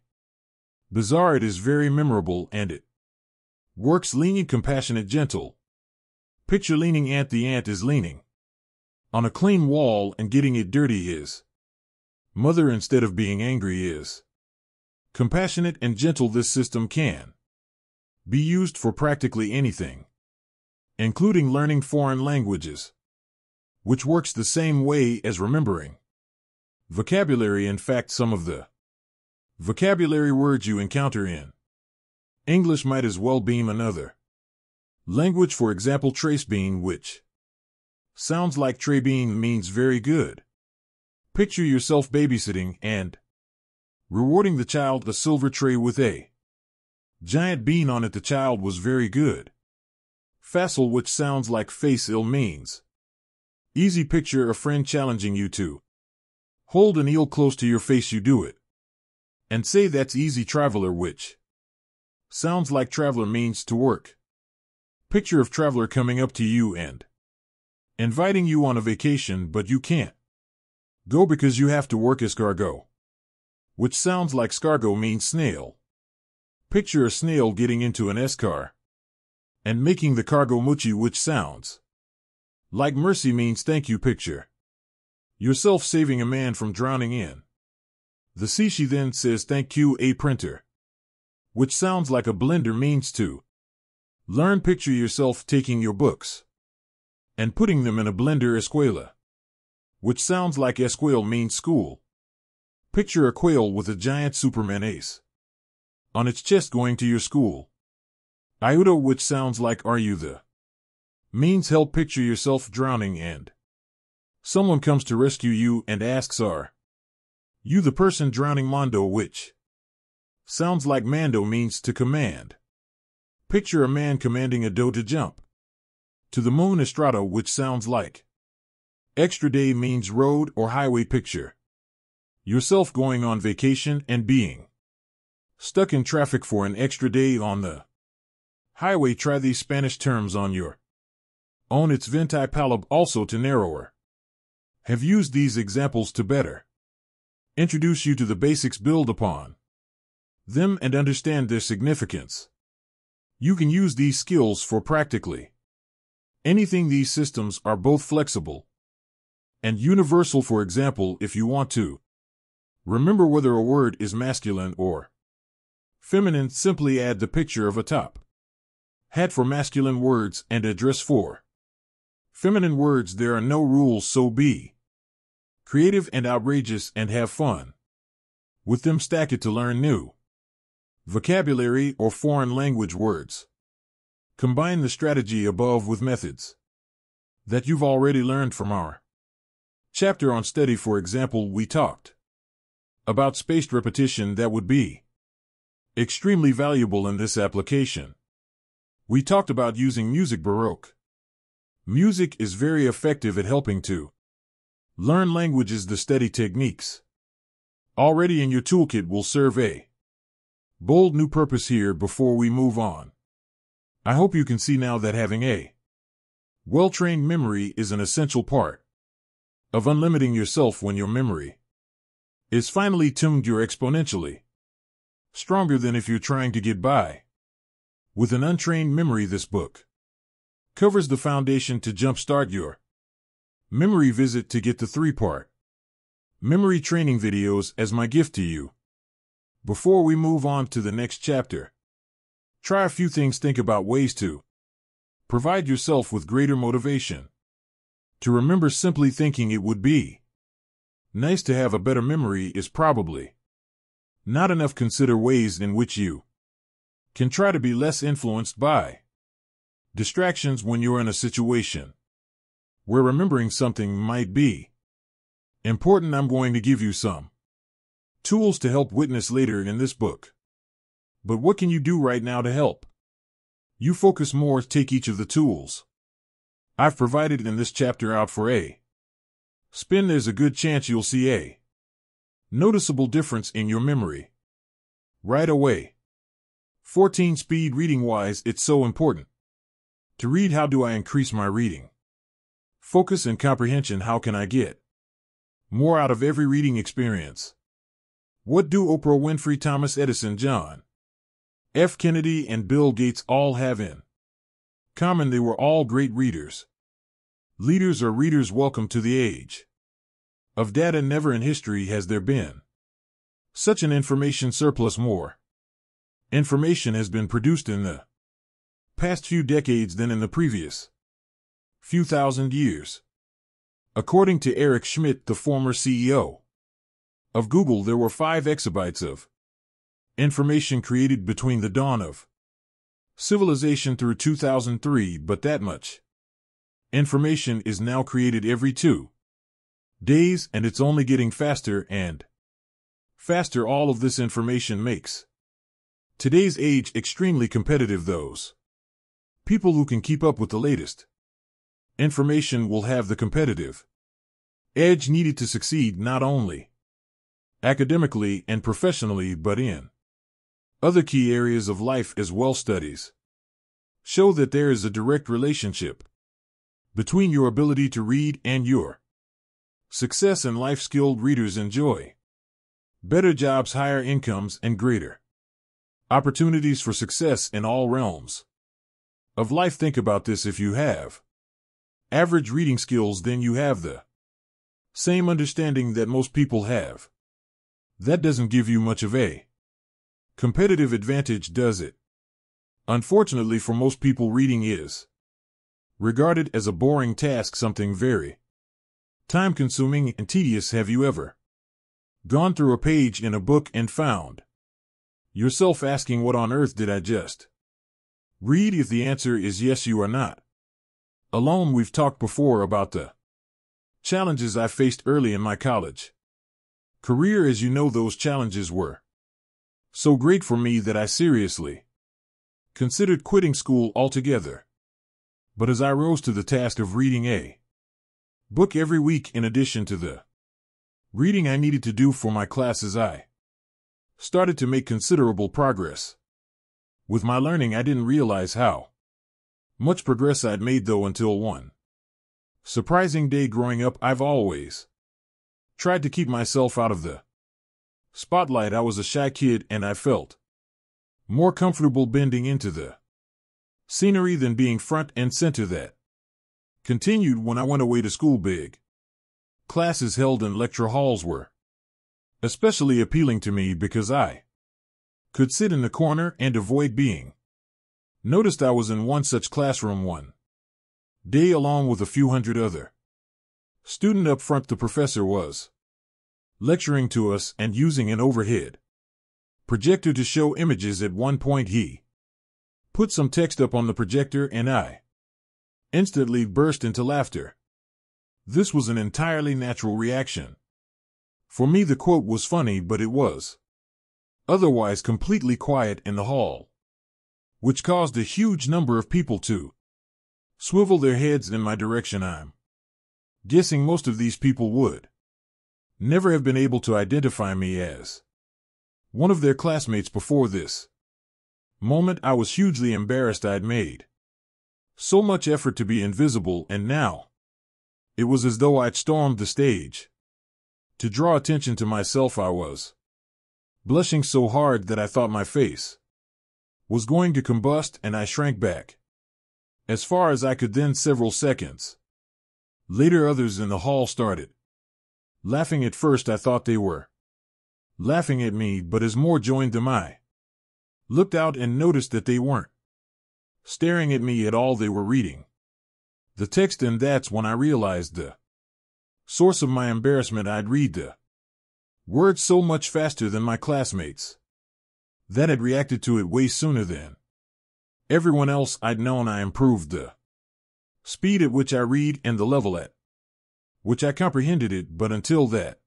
bizarre, it is very memorable, and it works. Lenient, compassionate, gentle. Picture leaning ant. The ant is leaning on a clean wall and getting it dirty. His mother, instead of being angry, is compassionate and gentle. This system can be used for practically anything, including learning foreign languages, which works the same way as remembering vocabulary. In fact, some of the vocabulary words you encounter in English might as well be another language. For example, trace bean, which sounds like tray bean, means very good. Picture yourself babysitting and rewarding the child a silver tray with a giant bean on it. The child was very good. Facile, which sounds like face ill, means easy. Picture a friend challenging you to hold an eel close to your face. You do it and say that's easy. Traveler, which sounds like traveler, means to work. Picture of traveler coming up to you and inviting you on a vacation, but you can't go because you have to work. Escargot, which sounds like scargo, means snail. Picture a snail getting into an escar and making the cargo muchi, which sounds like mercy, means thank you. Picture yourself saving a man from drowning in the sea. She then says thank you. A printer, which sounds like a blender, means to learn. Picture yourself taking your books and putting them in a blender. Escuela, which sounds like escuel, means school. Picture a quail with a giant Superman ace on its chest going to your school. Ayudo, which sounds like are you the, means help. Picture yourself drowning and Someone comes to rescue you and asks, "Are you the person drowning Mondo?" Which sounds like Mando means to command. Picture a man commanding a doe to jump to the moon. Estrada, which sounds like extra day, means road or highway. Picture yourself going on vacation and being stuck in traffic for an extra day on the highway. Try these Spanish terms on your own. It's venti palab, also to narrower. Have used these examples to better introduce you to the basics, build upon them, and understand their significance. You can use these skills for practically anything. These systems are both flexible and universal. For example, if you want to remember whether a word is masculine or feminine, simply add the picture of a top hat for masculine words and a dress for feminine words. There are no rules, so be creative and outrageous and have fun with them. Stack it to learn new vocabulary or foreign language words. Combine the strategy above with methods that you've already learned from our chapter on study. For example, we talked about spaced repetition that would be extremely valuable in this application. We talked about using music. Baroque music is very effective at helping to learn languages. The study techniques already in your toolkit will serve a bold new purpose here. Before we move on, I hope you can see now that having a well-trained memory is an essential part of unlimiting yourself. When your memory is finely tuned, you're exponentially stronger than if you're trying to get by with an untrained memory. This book covers the foundation to jumpstart your memory. Visit to get the 3-part memory training videos as my gift to you. Before we move on to the next chapter, try a few things. Think about ways to provide yourself with greater motivation to remember. Simply thinking it would be nice to have a better memory is probably not enough. Consider ways in which you can try to be less influenced by distractions when you're in a situation where remembering something might be important. I'm going to give you some tools to help witness later in this book. But what can you do right now to help you focus more? Take each of the tools I've provided in this chapter out for a spin. There's a good chance you'll see a noticeable difference in your memory right away. 14. Speed. Reading wise, it's so important to read. How do I increase my reading focus and comprehension? How can I get more out of every reading experience? What do Oprah Winfrey, Thomas Edison, John F. Kennedy, and Bill Gates all have in common? They were all great readers. Leaders are readers. Welcome to the age of data. Never in history has there been such an information surplus. More information has been produced in the past few decades than in the previous few thousand years. According to Eric Schmidt, the former CEO of Google, there were 5 exabytes of information created between the dawn of civilization through 2003, but that much information is now created every 2 days, and it's only getting faster and faster. All of this information makes today's age extremely competitive. Those people who can keep up with the latest information will have the competitive edge needed to succeed, not only academically and professionally, but in other key areas of life as well. Studies show that there is a direct relationship between your ability to read and your success in life. Skilled readers enjoy better jobs, higher incomes, and greater opportunities for success in all realms of life. Think about this. If you have average reading skills, then you have the same understanding that most people have. That doesn't give you much of a competitive advantage, does it? Unfortunately for most people, reading is regarded as a boring task, something very time-consuming and tedious. Have you ever gone through a page in a book and found yourself asking, what on earth did I just read? If the answer is yes, you are not alone. We've talked before about the Challenges I faced early in my college career, as you know, those challenges were so great for me that I seriously considered quitting school altogether. But as I rose to the task of reading a book every week in addition to the reading I needed to do for my classes, I started to make considerable progress. With my learning, I didn't realize how much progress I'd made, though, until one surprising day. Growing up, I've always tried to keep myself out of the spotlight. I was a shy kid, and I felt more comfortable bending into the scenery than being front and center. That continued when I went away to school. Big classes held in lecture halls were especially appealing to me because I could sit in the corner and avoid being noticed. I was in one such classroom one day along with a few hundred other students. Up front, the professor was lecturing to us and using an overhead projector to show images. At one point, he put some text up on the projector, and I instantly burst into laughter. This was an entirely natural reaction. For me, the quote was funny, but it was otherwise completely quiet in the hall, which caused a huge number of people to swivel their heads in my direction. I'm guessing most of these people would never have been able to identify me as one of their classmates before this moment. I was hugely embarrassed. I'd made so much effort to be invisible, and now it was as though I'd stormed the stage to draw attention to myself. I was blushing so hard that I thought my face was going to combust, and I shrank back as far as I could. Then, several seconds later, others in the hall started laughing. At first, I thought they were laughing at me, but as more joined them, I looked out and noticed that they weren't staring at me at all. They were reading the text, and that's when I realized the source of my embarrassment. I'd read the words so much faster than my classmates that had reacted to it way sooner than everyone else. I'd known I improved the speed at which I read and the level at which I comprehended it, but until that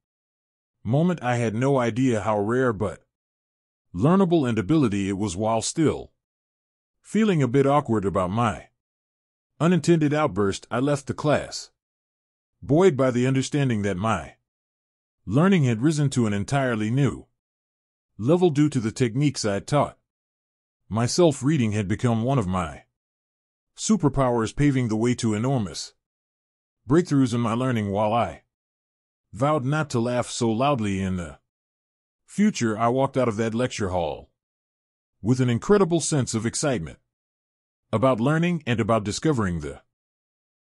moment I had no idea how rare but learnable an ability it was. While still feeling a bit awkward about my unintended outburst, I left the class, buoyed by the understanding that my learning had risen to an entirely new level due to the techniques I'd taught myself. Reading had become one of my superpowers, paving the way to enormous breakthroughs in my learning. While I vowed not to laugh so loudly in the future, I walked out of that lecture hall with an incredible sense of excitement about learning and about discovering the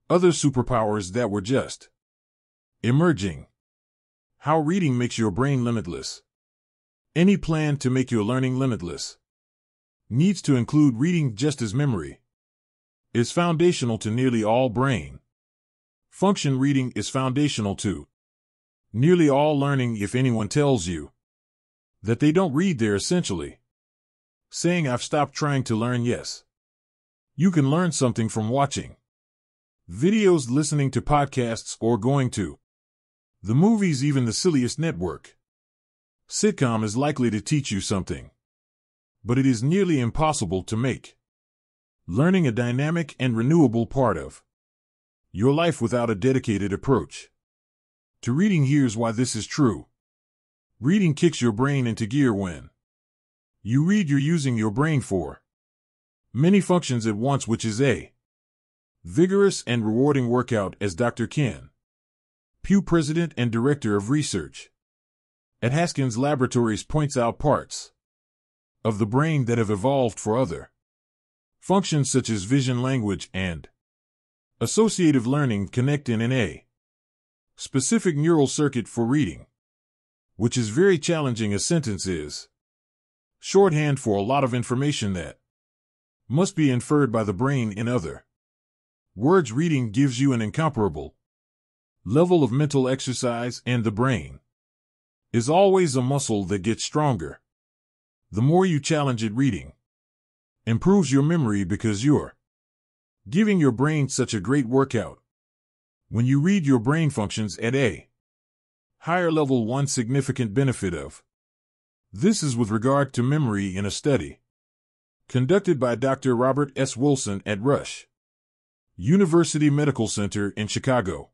other superpowers that were just emerging. How reading makes your brain limitless. Any plan to make your learning limitless needs to include reading, just as memory is foundational to nearly all brain function. Reading is foundational to nearly all learning. If anyone tells you that they don't read, they're essentially saying, "I've stopped trying to learn." Yes, you can learn something from watching videos, listening to podcasts, or going to the movies. Even the silliest network sitcom is likely to teach you something. But it is nearly impossible to make learning a dynamic and renewable part of your life without a dedicated approach to reading. Here's why this is true. Reading kicks your brain into gear. When you read, you're using your brain for many functions at once, which is a vigorous and rewarding workout, as Dr. Ken Pugh, president and director of research at Haskins Laboratories, points out. Parts of the brain that have evolved for other functions such as vision, language, and associative learning connect in a specific neural circuit for reading, which is very challenging. A sentence is shorthand for a lot of information that must be inferred by the brain. In other words, reading gives you an incomparable level of mental exercise, and the brain is always a muscle that gets stronger the more you challenge it. Reading improves your memory because you're giving your brain such a great workout. When you read, your brain functions at a higher level. One significant benefit of this is with regard to memory. In a study conducted by Dr. Robert S. Wilson at Rush University Medical Center in Chicago,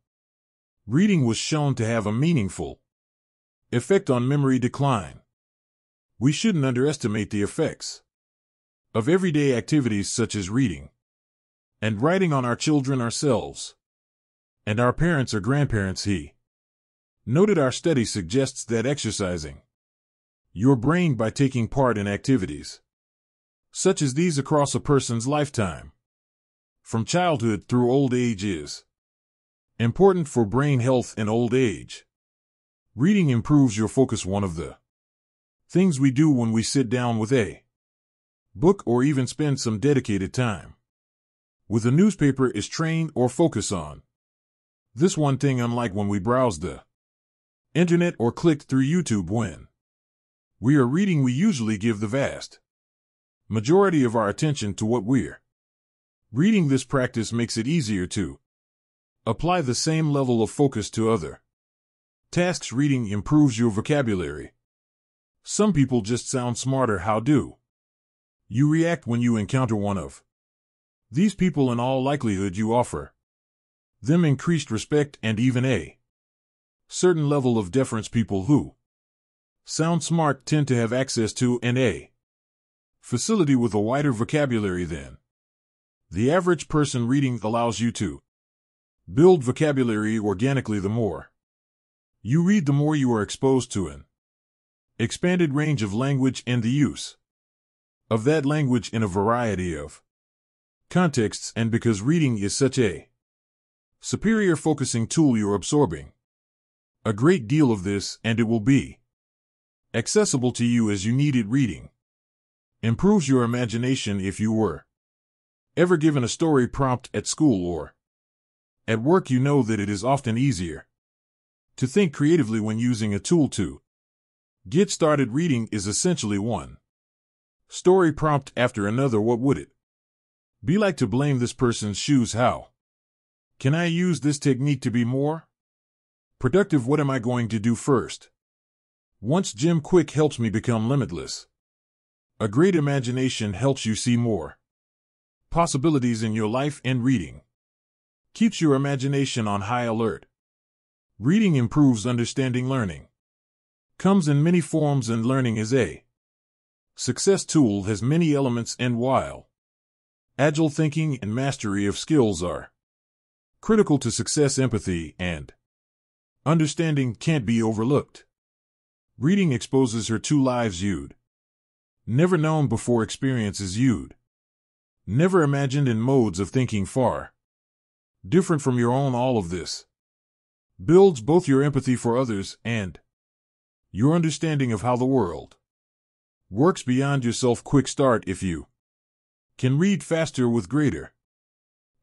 reading was shown to have a meaningful effect on memory decline. We shouldn't underestimate the effects of everyday activities such as reading and writing on our children, ourselves, and our parents or grandparents. He noted our study suggests that exercising your brain by taking part in activities such as these across a person's lifetime, from childhood through old age, is important for brain health in old age. Reading improves your focus. One of the things we do when we sit down with a book or even spend some dedicated time with a newspaper is train or focus on this one thing. Unlike when we browse the internet or click through YouTube, when we are reading, we usually give the vast majority of our attention to what we're reading. This practice makes it easier to apply the same level of focus to other tasks. Reading improves your vocabulary. Some people just sound smarter. How do you react when you encounter one of these people? In all likelihood, you offer them increased respect and even a certain level of deference. People who sound smart tend to have access to a facility with a wider vocabulary than the average person. Reading allows you to build vocabulary organically. The more you read, the more you are exposed to an expanded range of language and the use of that language in a variety of contexts. And because reading is such a superior focusing tool, you're absorbing a great deal of this, and it will be accessible to you as you need it. Reading improves your imagination. If you were ever given a story prompt at school or at work, you know that it is often easier to think creatively when using a tool to get started. Reading is essentially one story prompt after another. What would it be like to blame this person's shoes? How can I use this technique to be more productive? What am I going to do first? Once Jim Kwik helps me become limitless. A great imagination helps you see more possibilities in your life, and reading keeps your imagination on high alert. Reading improves understanding. Learning comes in many forms, and learning as a success tool has many elements. And while agile thinking and mastery of skills are critical to success, empathy and understanding can't be overlooked. Reading exposes her to lives you'd never known before, experiences you'd never imagined, in modes of thinking far different from your own. All of this builds both your empathy for others and your understanding of how the world works beyond yourself. Quick start: if you can read faster with greater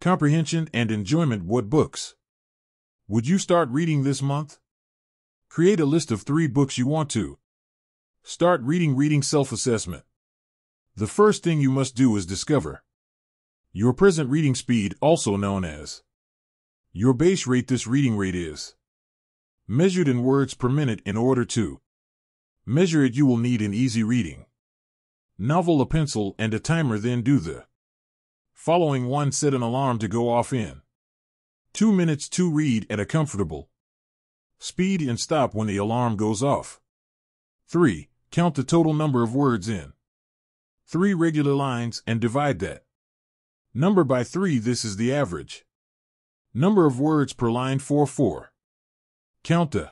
comprehension and enjoyment, what books would you start reading this month? Create a list of 3 books you want to start reading. Reading self-assessment. The first thing you must do is discover your present reading speed, also known as your base rate. This reading rate is measured in words per minute. In order to measure it, you will need an easy reading novel, a pencil, and a timer. Then do the following. 1. Set an alarm to go off in 2 minutes. 2. Read at a comfortable speed and stop when the alarm goes off. 3. Count the total number of words in 3 regular lines and divide that number by 3. This is the average number of words per line. 4. 4. Count the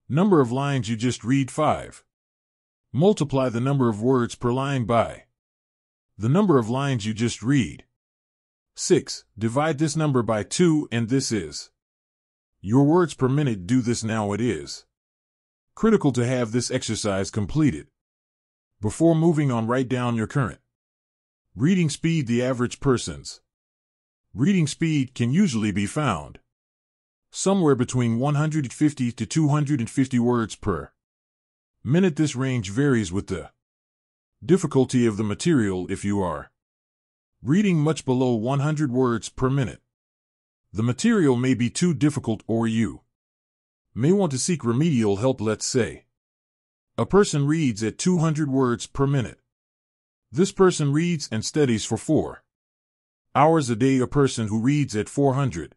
number of lines you just read. 5. Multiply the number of words per line by the number of lines you just read. 6. Divide this number by 2, and this is your words per minute. Do this now. It is critical to have this exercise completed before moving on. Write down your current reading speed. The average person's reading speed can usually be found somewhere between 150 to 250 words per minute. This range varies with the difficulty of the material. If you are reading much below 100 words per minute, The material may be too difficult or you may want to seek remedial help. Let's say a person reads at 200 words per minute. This person reads and studies for 4 hours a day. A person who reads at 400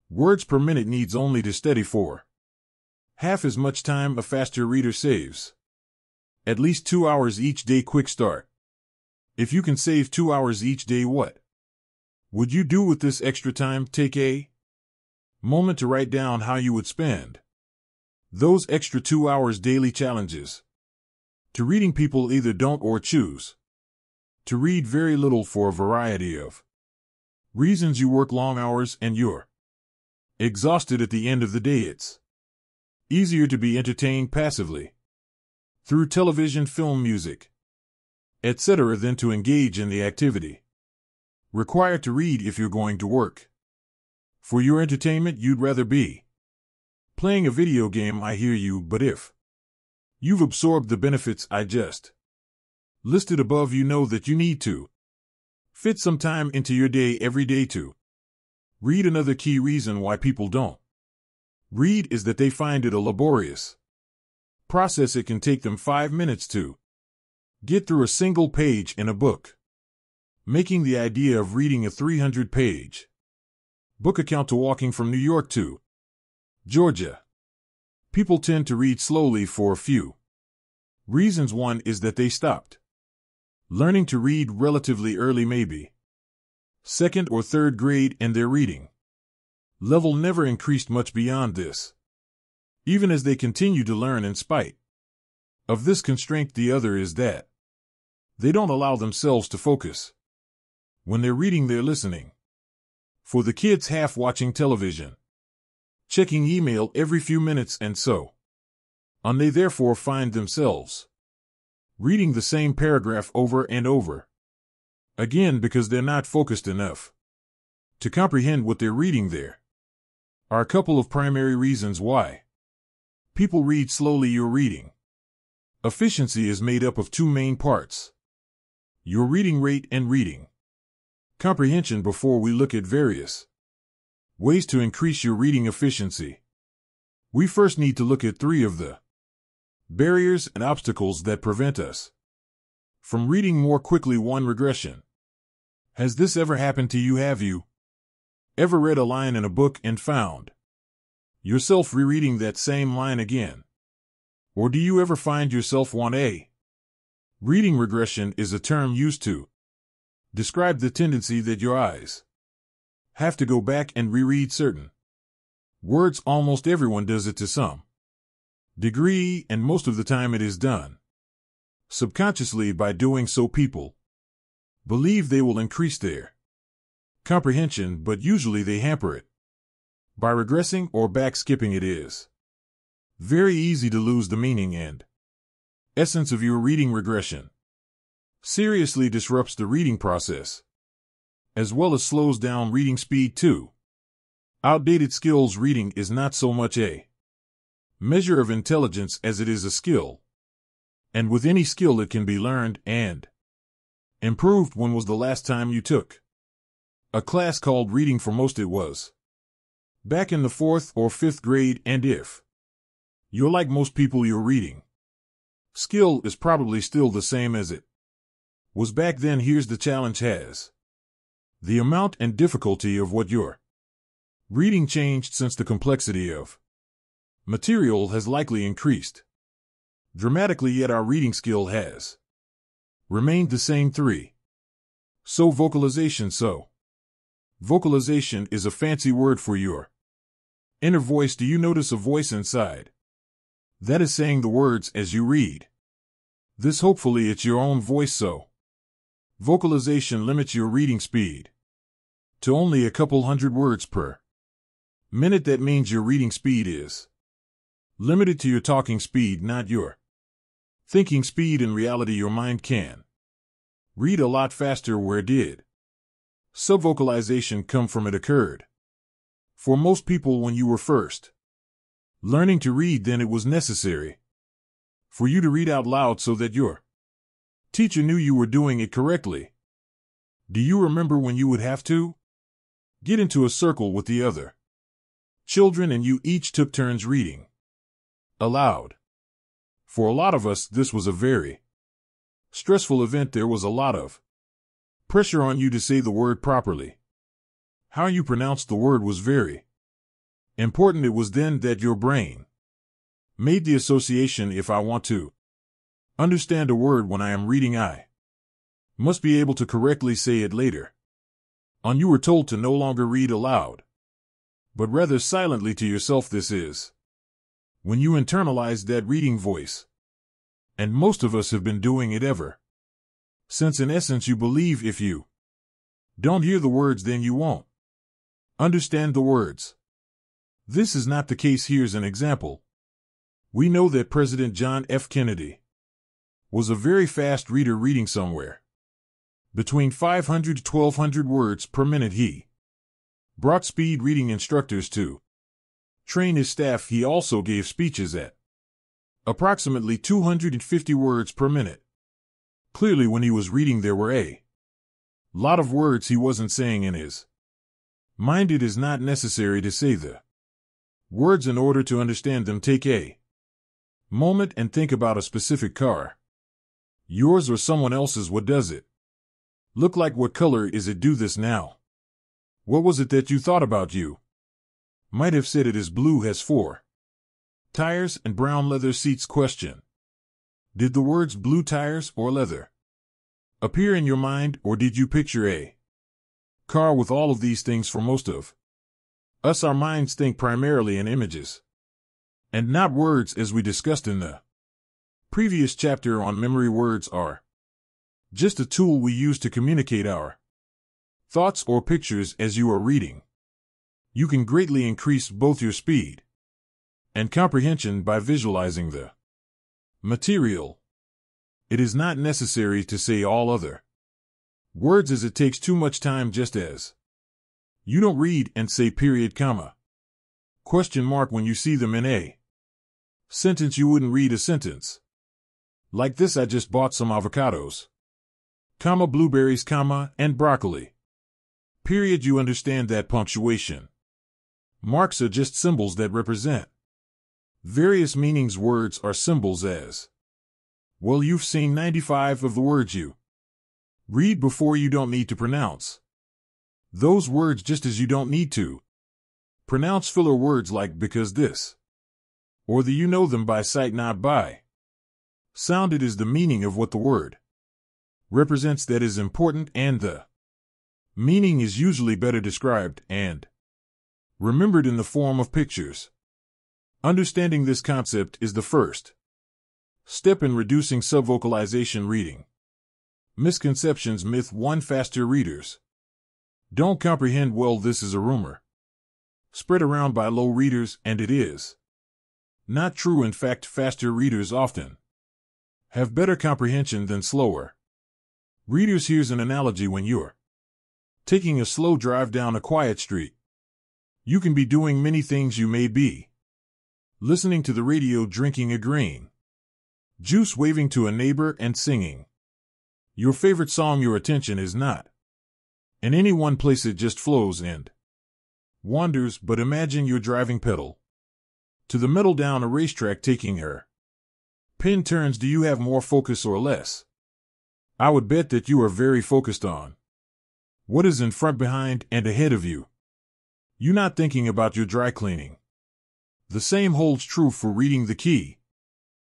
words per minute needs only to study for half as much time. A faster reader saves at least 2 hours each day. Quick start. If you can save 2 hours each day, what would you do with this extra time? Take a moment to write down how you would spend those extra 2 hours. Daily challenges to reading. People either don't or choose to read very little for a variety of reasons. You work long hours and you're exhausted at the end of the day. It's easier to be entertained passively through television, film, music, etc. than to engage in the activity required to read. If you're going to work for your entertainment, you'd rather be playing a video game. I hear you, but if you've absorbed the benefits I just listed above, you know that you need to fit some time into your day every day to read. Another key reason why people don't read is that they find it a laborious process. It can take them 5 minutes to get through a single page in a book, making the idea of reading a 300-page book account to walking from New York to Georgia. People tend to read slowly for a few reasons. One is that they stopped learning to read relatively early, maybe 2nd or 3rd grade, and their reading level never increased much beyond this, even as they continue to learn in spite of this constraint. The other is that they don't allow themselves to focus when they're reading. They're listening. For the kids, half watching television, checking email every few minutes, and so on. They therefore find themselves reading the same paragraph over and over again because they're not focused enough to comprehend what they're reading. There are a couple of primary reasons why people read slowly. Your reading efficiency is made up of 2 main parts: your reading rate and reading comprehension. Before we look at various ways to increase your reading efficiency, we first need to look at 3 of the barriers and obstacles that prevent us from reading more quickly. 1. Regression. Has this ever happened to you? Have you ever read a line in a book and found yourself rereading that same line again? Or do you ever find yourself want a reading? Regression is a term used to describe the tendency that your eyes have to go back and reread certain words. Almost everyone does it to some degree, and most of the time it is done subconsciously. By doing so, people believe they will increase their comprehension, but usually they hamper it by regressing or back skipping. It is very easy to lose the meaning and essence of your reading. Regression seriously disrupts the reading process, as well as slows down reading speed too. Outdated skills. Reading is not so much a measure of intelligence as it is a skill, and with any skill it can be learned and improved. When was the last time you took a class called reading? For most it was back in the 4th or 5th grade, and if you're like most people, your reading skill is probably still the same as it was back then. Here's the challenge: has the amount and difficulty of what you're reading changed since the complexity of material has likely increased dramatically, yet our reading skill has remained the same. 3. Vocalization. Vocalization is a fancy word for your inner voice. Do you notice a voice inside that is saying the words as you read? This, hopefully it's your own voice. Vocalization limits your reading speed to only a couple hundred words per minute. That means your reading speed is limited to your talking speed, not your thinking speed. In reality, your mind can read a lot faster. Where did subvocalization come from? It occurred for most people when you were first learning to read. Then it was necessary for you to read out loud so that your teacher knew you were doing it correctly. Do you remember when you would have to Get into a circle with the other. Children and you each took turns reading aloud. For a lot of us, this was a very stressful event. There was a lot of pressure on you to say the word properly. How you pronounced the word was very important. It was then that your brain made the association. If I want to understand a word when I am reading, I must be able to correctly say it later on. You were told to no longer read aloud, but rather silently to yourself. This is when you internalized that reading voice. And most of us have been doing it ever since. In essence, you believe if you don't hear the words, then you won't understand the words. This is not the case. Here's an example. We know that President John F. Kennedy was a very fast reader, reading somewhere between 500 to 1,200 words per minute. He brought speed reading instructors to train his staff. He also gave speeches at approximately 250 words per minute. Clearly, when he was reading, there were a lot of words he wasn't saying in his mind. It is not necessary to say the words in order to understand them. Take a moment and think about a specific car, yours or someone else's. What does it look like? What color is it? Do this now. What was it that you thought about? You might have said it is blue, has 4 tires and brown leather seats. Question: did the words blue tires or leather appear in your mind, or did you picture a car with all of these things? For most of us, our minds think primarily in images and not words. As we discussed in the previous chapter on memory, words are just a tool we use to communicate our thoughts or pictures. As you are reading, you can greatly increase both your speed and comprehension by visualizing the material. It is not necessary to say all other words, as it takes too much time. Just as you don't read and say period, comma, question mark when you see them in a sentence. You wouldn't read a sentence like this: I just bought some avocados, comma, blueberries, comma, and broccoli, period. You understand that punctuation marks are just symbols that represent various meanings. Words are symbols as well. You've seen 95 of the words you read before. You don't need to pronounce those words, just as you don't need to pronounce filler words like because this or the. You know them by sight, not by sound. It is the meaning of what the word represents that is important, and the meaning is usually better described and remembered in the form of pictures. Understanding this concept is the first step in reducing subvocalization reading. Misconceptions. Myth 1: faster readers don't comprehend well. This is a rumor spread around by low readers, and it is not true. In fact, faster readers often have better comprehension than slower readers. Here's an analogy. When you're taking a slow drive down a quiet street, you can be doing many things. You may be listening to the radio, drinking a green juice, waving to a neighbor, and singing your favorite song. Your attention is not in any one place. It just flows and wanders. But imagine you're driving pedal to the metal down a racetrack, taking her pin turns. Do you have more focus or less? I would bet that you are very focused on what is in front, behind, and ahead of you. You're not thinking about your dry cleaning. The same holds true for reading. The key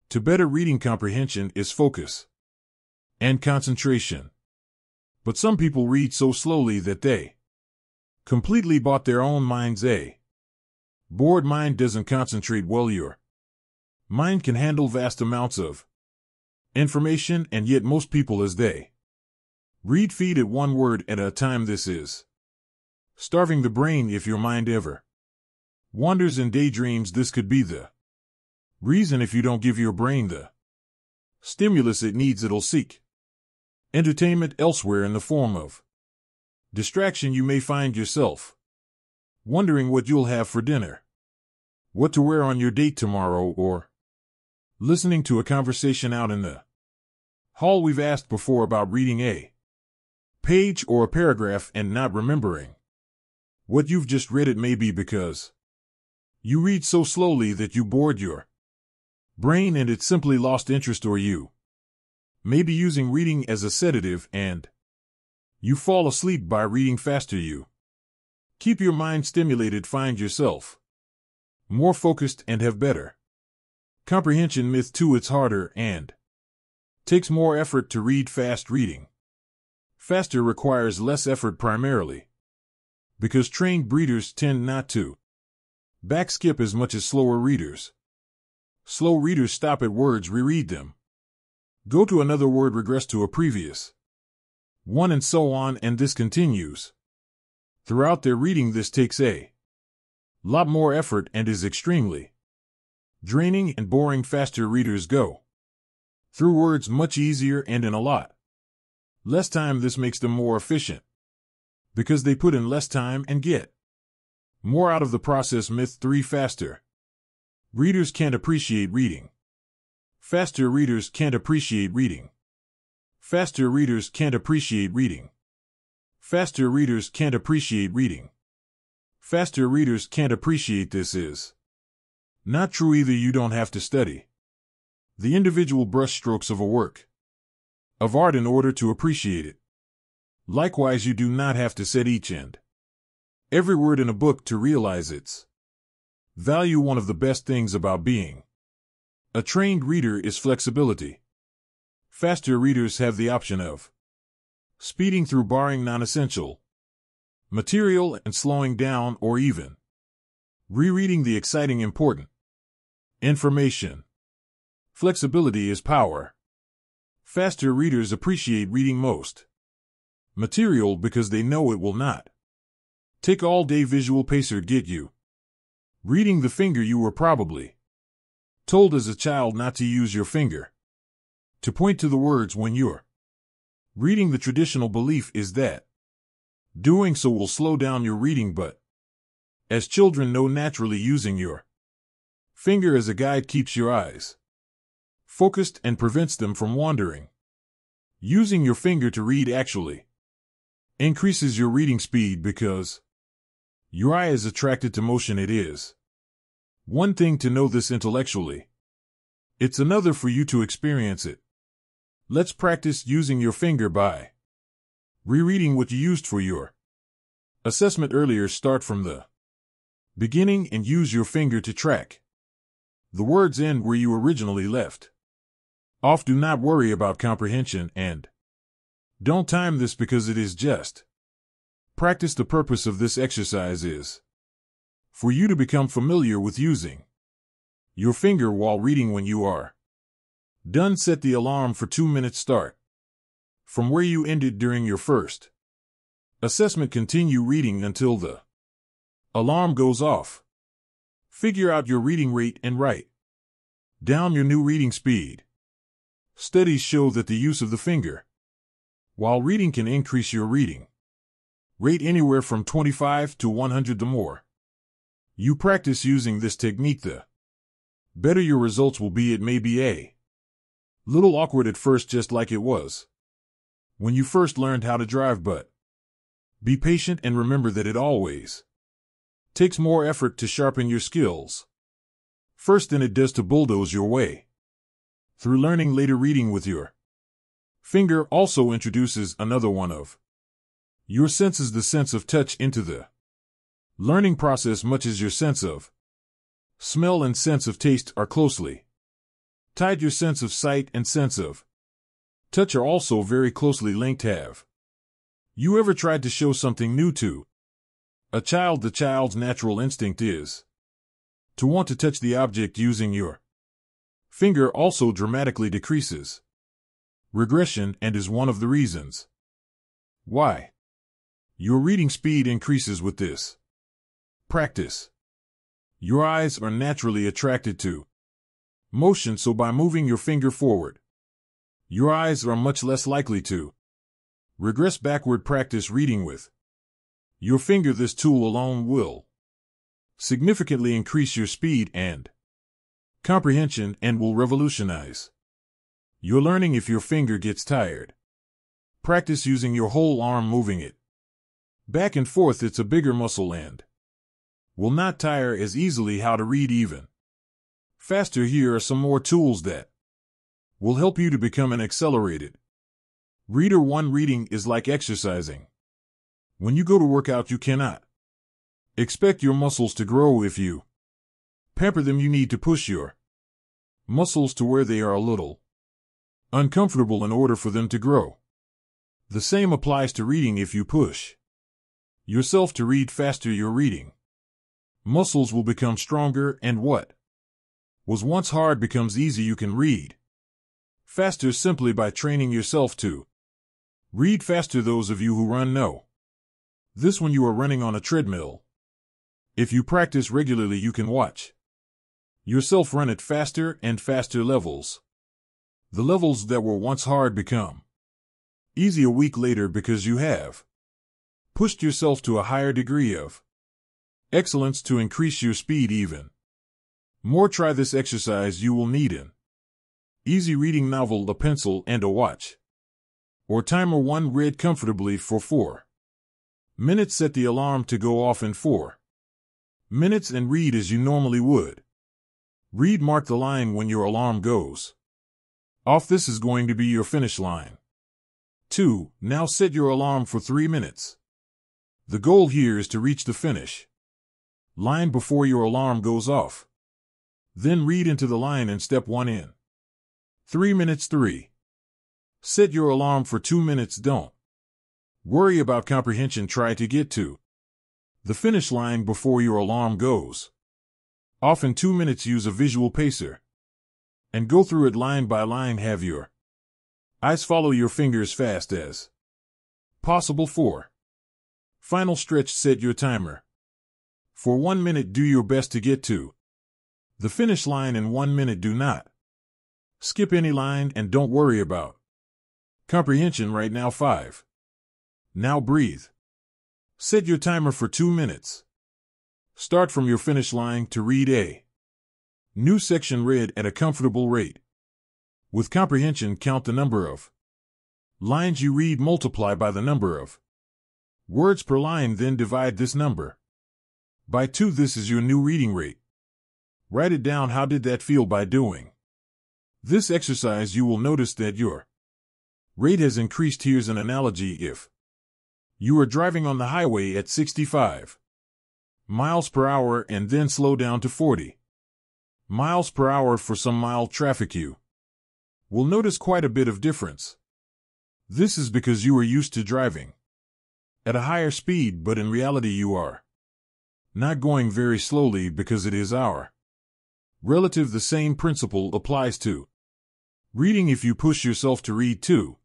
to better reading comprehension is focus and concentration. But some people read so slowly that they completely bought their own minds. A bored mind doesn't concentrate well. Your mind can handle vast amounts of information, and yet most people, as they read, feed it one word at a time. This is starving the brain. If your mind ever wanders and daydreams, this could be the reason. If you don't give your brain the stimulus it needs, it'll seek entertainment elsewhere in the form of distraction. You may find yourself wondering what you'll have for dinner, what to wear on your date tomorrow, or listening to a conversation out in the hall. We've asked before about reading a page or a paragraph and not remembering What you've just read it may be because you read so slowly that you bored your brain and it simply lost interest, or you may be using reading as a sedative and you fall asleep by reading faster. You keep your mind stimulated, find yourself more focused, and have better comprehension. Myth 2: it's harder and takes more effort to read fast. Reading faster requires less effort, primarily because trained readers tend not to backskip as much as slower readers. Slow readers stop at words, reread them, go to another word, regress to a previous one, and so on, and this continues throughout their reading. This takes a lot more effort and is extremely draining and boring. Faster readers go through words much easier and in a lot less time. This makes them more efficient because they put in less time and get more out of the process. Myth 3: faster readers can't appreciate reading. Faster readers can't appreciate reading. Faster readers can't appreciate reading. Faster readers can't appreciate reading. Faster readers can't appreciate. This is not true either. You don't have to study the individual brushstrokes of a work of art in order to appreciate it. Likewise, you do not have to set each and every word in a book to realize its value. One of the best things about being a trained reader is flexibility. Faster readers have the option of speeding through, barring non-essential material, and slowing down, or even rereading the exciting, important information. Flexibility is power. Faster readers appreciate reading most material because they know it will not take all day. Visual pacer: get you reading the finger. You were probably told as a child not to use your finger to point to the words when you're reading. The traditional belief is that doing so will slow down your reading, but as children know naturally, using your finger as a guide keeps your eyes focused and prevents them from wandering. Using your finger to read actually increases your reading speed because your eye is attracted to motion. It is one thing to know this intellectually. It's another for you to experience it. Let's practice using your finger by rereading what you used for your assessment earlier. Start from the beginning and use your finger to track the words in where you originally left off. Do not worry about comprehension and don't time this because it is just practice. The purpose of this exercise is for you to become familiar with using your finger while reading. When you are done, set the alarm for 2 minutes. Start from where you ended during your first assessment. Continue reading until the alarm goes off. Figure out your reading rate and write down your new reading speed. Studies show that the use of the finger while reading can increase your reading rate anywhere from 25 to 100. The more you practice using this technique, the better your results will be. It may be a little awkward at first, just like it was when you first learned how to drive, but be patient and remember that it always takes more effort to sharpen your skills first than it does to bulldoze your way through learning later. Reading with your finger also introduces another one of your senses, the sense of touch, into the learning process, much as your sense of smell and sense of taste are closely tied. Your sense of sight and sense of touch are also very closely linked. Have you ever tried to show something new to a child? The child's natural instinct is to want to touch the object. Using your finger also dramatically decreases regression and is one of the reasons why your reading speed increases with this practice. Your eyes are naturally attracted to motion, so by moving your finger forward, your eyes are much less likely to regress backward. Practice reading with your finger. This tool alone will significantly increase your speed and comprehension and will revolutionize your learning. If your finger gets tired, practice using your whole arm, moving it Back and forth, it's a bigger muscle and will not tire as easily. How to read even faster. Here are some more tools that will help you to become an accelerated reader. 1. Reading is like exercising. When you go to work out, you cannot expect your muscles to grow if you pamper them. You need to push your muscles to where they are a little uncomfortable in order for them to grow. The same applies to reading. If you push yourself to read faster, your reading muscles will become stronger, and what was once hard becomes easy. You can read faster simply by training yourself to read faster. Those of you who run know this when you are running on a treadmill. If you practice regularly, you can watch yourself run at faster and faster levels. The levels that were once hard become easy a week later because you have pushed yourself to a higher degree of excellence to increase your speed even more. Try this exercise. You will need an easy reading novel, a pencil, and a watch or timer. 1. Read comfortably for 4 minutes. Set the alarm to go off in 4 minutes and read as you normally would read. Mark the line when your alarm goes off. This is going to be your finish line. 2. Now set your alarm for 3 minutes. The goal here is to reach the finish line before your alarm goes off. Then read into the line and step 1 in 3 minutes. 3. Set your alarm for 2 minutes. Don't worry about comprehension. Try to get to the finish line before your alarm goes off in 2 minutes. Use a visual pacer and go through it line by line. Have your eyes follow your fingers fast as possible. 4. Final stretch. Set your timer for 1 minute. Do your best to get to the finish line in 1 minute. Do not skip any line and don't worry about comprehension right now. 5. Now breathe. Set your timer for 2 minutes. Start from your finish line to read a new section read at a comfortable rate. With comprehension, count the number of lines you read, multiply by the number of words per line, then divide this number by 2. This is your new reading rate. Write it down. How did that feel? By doing this exercise, you will notice that your rate has increased. Here's an analogy. If you are driving on the highway at 65 miles per hour and then slow down to 40 miles per hour for some mild traffic, you will notice quite a bit of difference. This is because you are used to driving at a higher speed, but in reality you are not going very slowly because it is our relative. The same principle applies to reading. If you push yourself to read 2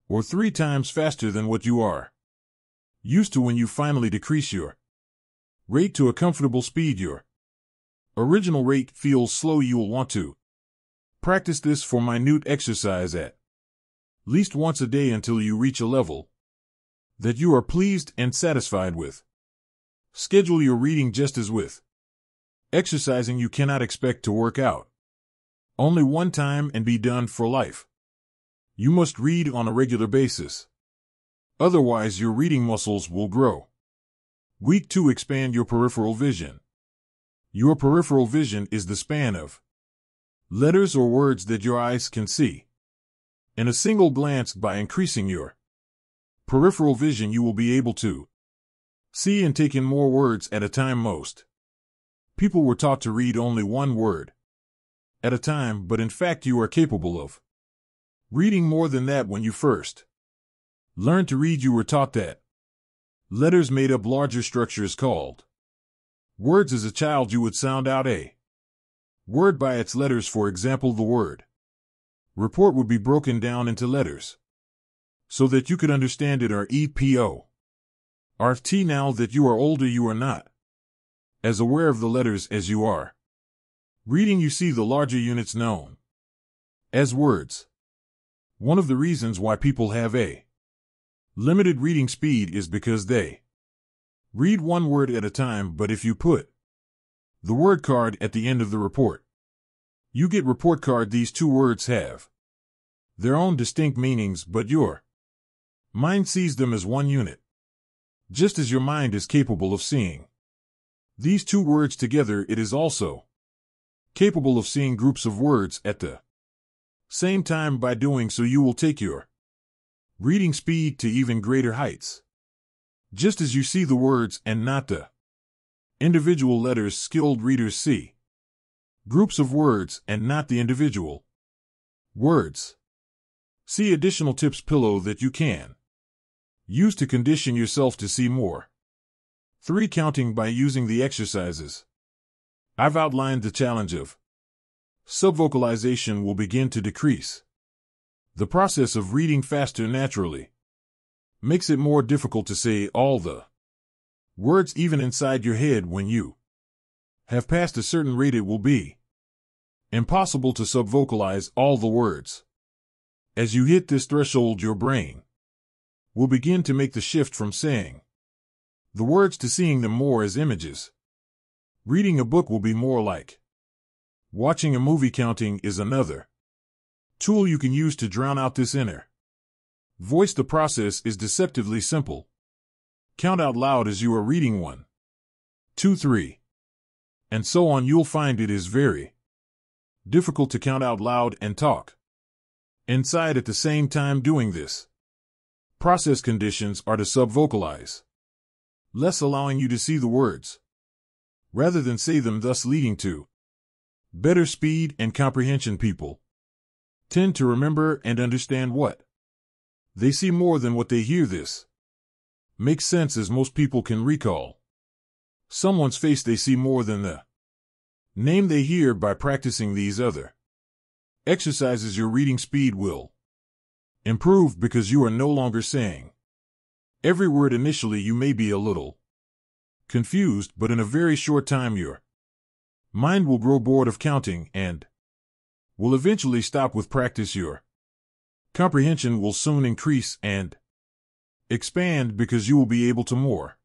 or 3 times faster than what you are used to, when you finally decrease your rate to a comfortable speed, your original rate feels slow. You will want to practice this for minute exercise at least once a day until you reach a level that you are pleased and satisfied with. Schedule your reading just as with exercising. You cannot expect to work out only one time and be done for life. You must read on a regular basis. Otherwise, your reading muscles will grow. Week 2. Expand your peripheral vision. Your peripheral vision is the span of letters or words that your eyes can see in a single glance. By increasing your peripheral vision, you will be able to see and take in more words at a time. Most people were taught to read only 1 word at a time, but in fact you are capable of reading more than that. When you first learned to read, you were taught that letters made up larger structures called words. As a child, you would sound out a word by its letters. For example, the word report would be broken down into letters so that you could understand it, or EPO. RT. Now that you are older, you are not as aware of the letters as you are reading. You see the larger units known as words. One of the reasons why people have a limited reading speed is because they read 1 word at a time. But if you put the word card at the end of the report, you get report card. These 2 words have their own distinct meanings, but your mind sees them as one unit. just as your mind is capable of seeing these two words together, it is also capable of seeing groups of words at the same time. By doing so, you will take your reading speed to even greater heights. Just as you see the words and not the individual letters, skilled readers see groups of words and not the individual words. See additional tips below that you can use to condition yourself to see more. 3. Counting by using the exercises. I've outlined the challenge of subvocalization will begin to decrease. The process of reading faster naturally makes it more difficult to say all the words even inside your head. When you have passed a certain rate, it will be impossible to subvocalize all the words. As you hit this threshold, your brain will begin to make the shift from saying the words to seeing them more as images. Reading a book will be more like watching a movie. Counting is another tool you can use to drown out this inner voice. The process is deceptively simple. Count out loud as you are reading 1, 2, 3, and so on. You'll find it is very difficult to count out loud and talk inside at the same time. Doing this process conditions are to subvocalize less, allowing you to see the words rather than say them, thus leading to better speed and comprehension. People tend to remember and understand what they see more than what they hear. This makes sense, as most people can recall someone's face they see more than the name they hear. By practicing these other exercises, your reading speed will improve because you are no longer saying every word. Initially, you may be a little confused, but in a very short time, your mind will grow bored of counting and will eventually stop. With practice, your comprehension will soon increase and expand because you will be able to more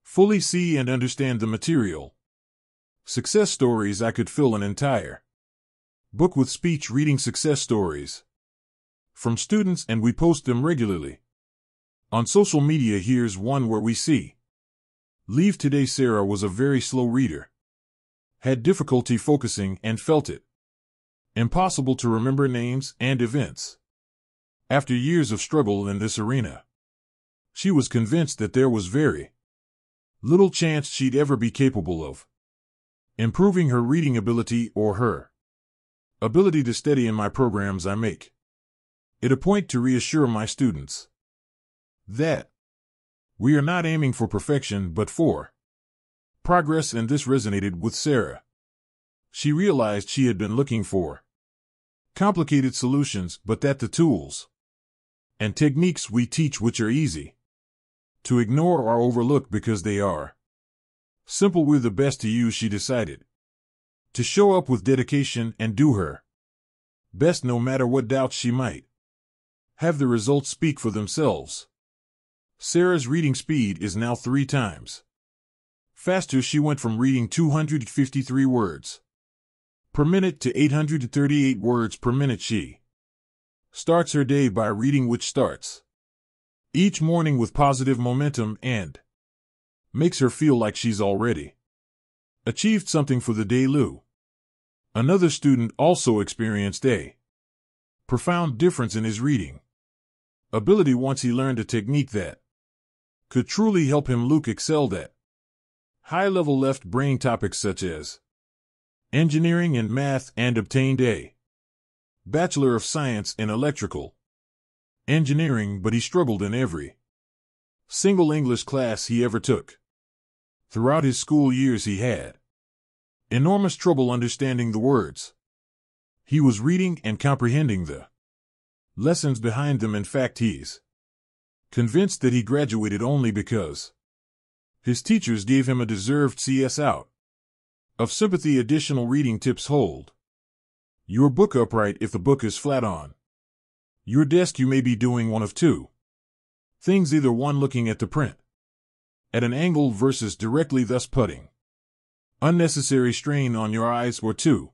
fully see and understand the material. Success stories. I could fill an entire book with speech reading success stories from students, and we post them regularly on social media. Here's one where we see leave today. Sarah was a very slow reader, had difficulty focusing, and felt it impossible to remember names and events. After years of struggle in this arena, she was convinced that there was very little chance she'd ever be capable of improving her reading ability or her ability to study. In my programs, I make it a point to reassure my students that we are not aiming for perfection but for progress, and this resonated with Sarah. She realized she had been looking for complicated solutions, but that the tools and techniques we teach, which are easy to ignore or overlook because they are simple, were the best to use. She decided to show up with dedication and do her best no matter what doubts she might have. The results speak for themselves. Sarah's reading speed is now 3 times faster. She went from reading 253 words per minute to 838 words per minute. She starts her day by reading, which starts each morning with positive momentum and makes her feel like she's already achieved something for the day. Lou, another student, also experienced a profound difference in his reading ability once he learned a technique that could truly help him. Luke excelled at high-level left brain topics such as engineering and math and obtained a Bachelor of Science in Electrical Engineering, but he struggled in every single English class he ever took. Throughout his school years, he had enormous trouble understanding the words he was reading and comprehending the lessons behind them. In fact, he's convinced that he graduated only because his teachers gave him a deserved CS out of sympathy. Additional reading tips: hold your book upright if the book is flat on your desk. You may be doing one of two things: either 1, looking at the print at an angle versus directly, thus putting unnecessary strain on your eyes, or 2,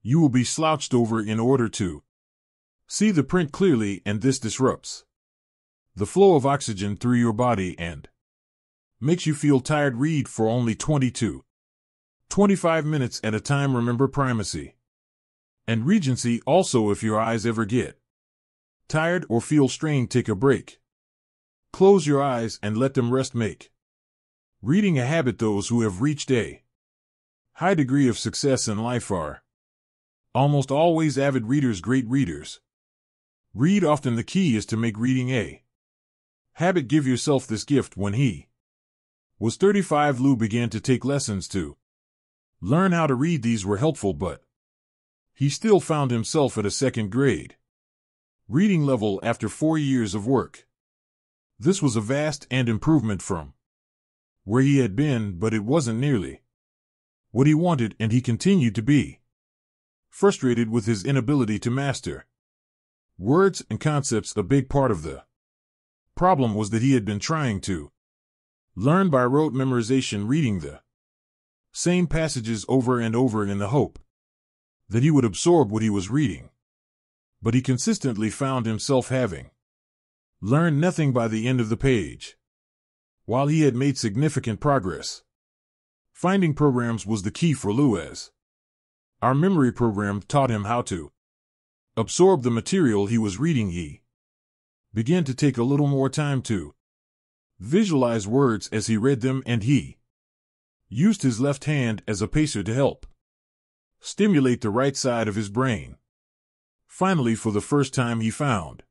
you will be slouched over in order to see the print clearly, and this disrupts the flow of oxygen through your body and makes you feel tired. Read for only 25 minutes at a time. Remember primacy and regency. Also, if your eyes ever get tired or feel strained, take a break. Close your eyes and let them rest. Make reading a habit. Those who have reached a high degree of success in life are almost always avid readers. Great readers read often. The key is to make reading a habit. Give yourself this gift. When he was 35, Lou began to take lessons to learn how to read. These were helpful, but he still found himself at a second grade reading level after 4 years of work. This was a vast and improvement from where he had been, but it wasn't nearly what he wanted, and he continued to be frustrated with his inability to master words and concepts. A big part of the problem was that he had been trying to learn by rote memorization, reading the same passages over and over in the hope that he would absorb what he was reading. But he consistently found himself having learned nothing by the end of the page. While he had made significant progress, finding programs was the key for Lou, as our memory program taught him how to absorb the material he was reading. He began to take a little more time to visualize words as he read them, and he used his left hand as a pacer to help stimulate the right side of his brain. Finally, for the first time, he found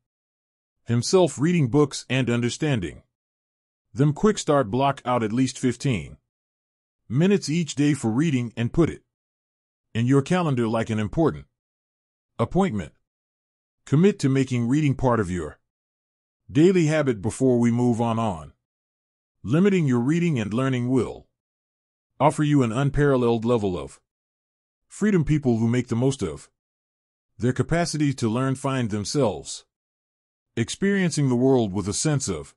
himself reading books and understanding them quick. Start block out at least 15 minutes each day for reading and put it in your calendar like an important appointment. Commit to making reading part of your daily habit. Before we move on, limiting your reading and learning will offer you an unparalleled level of freedom. People who make the most of their capacity to learn find themselves experiencing the world with a sense of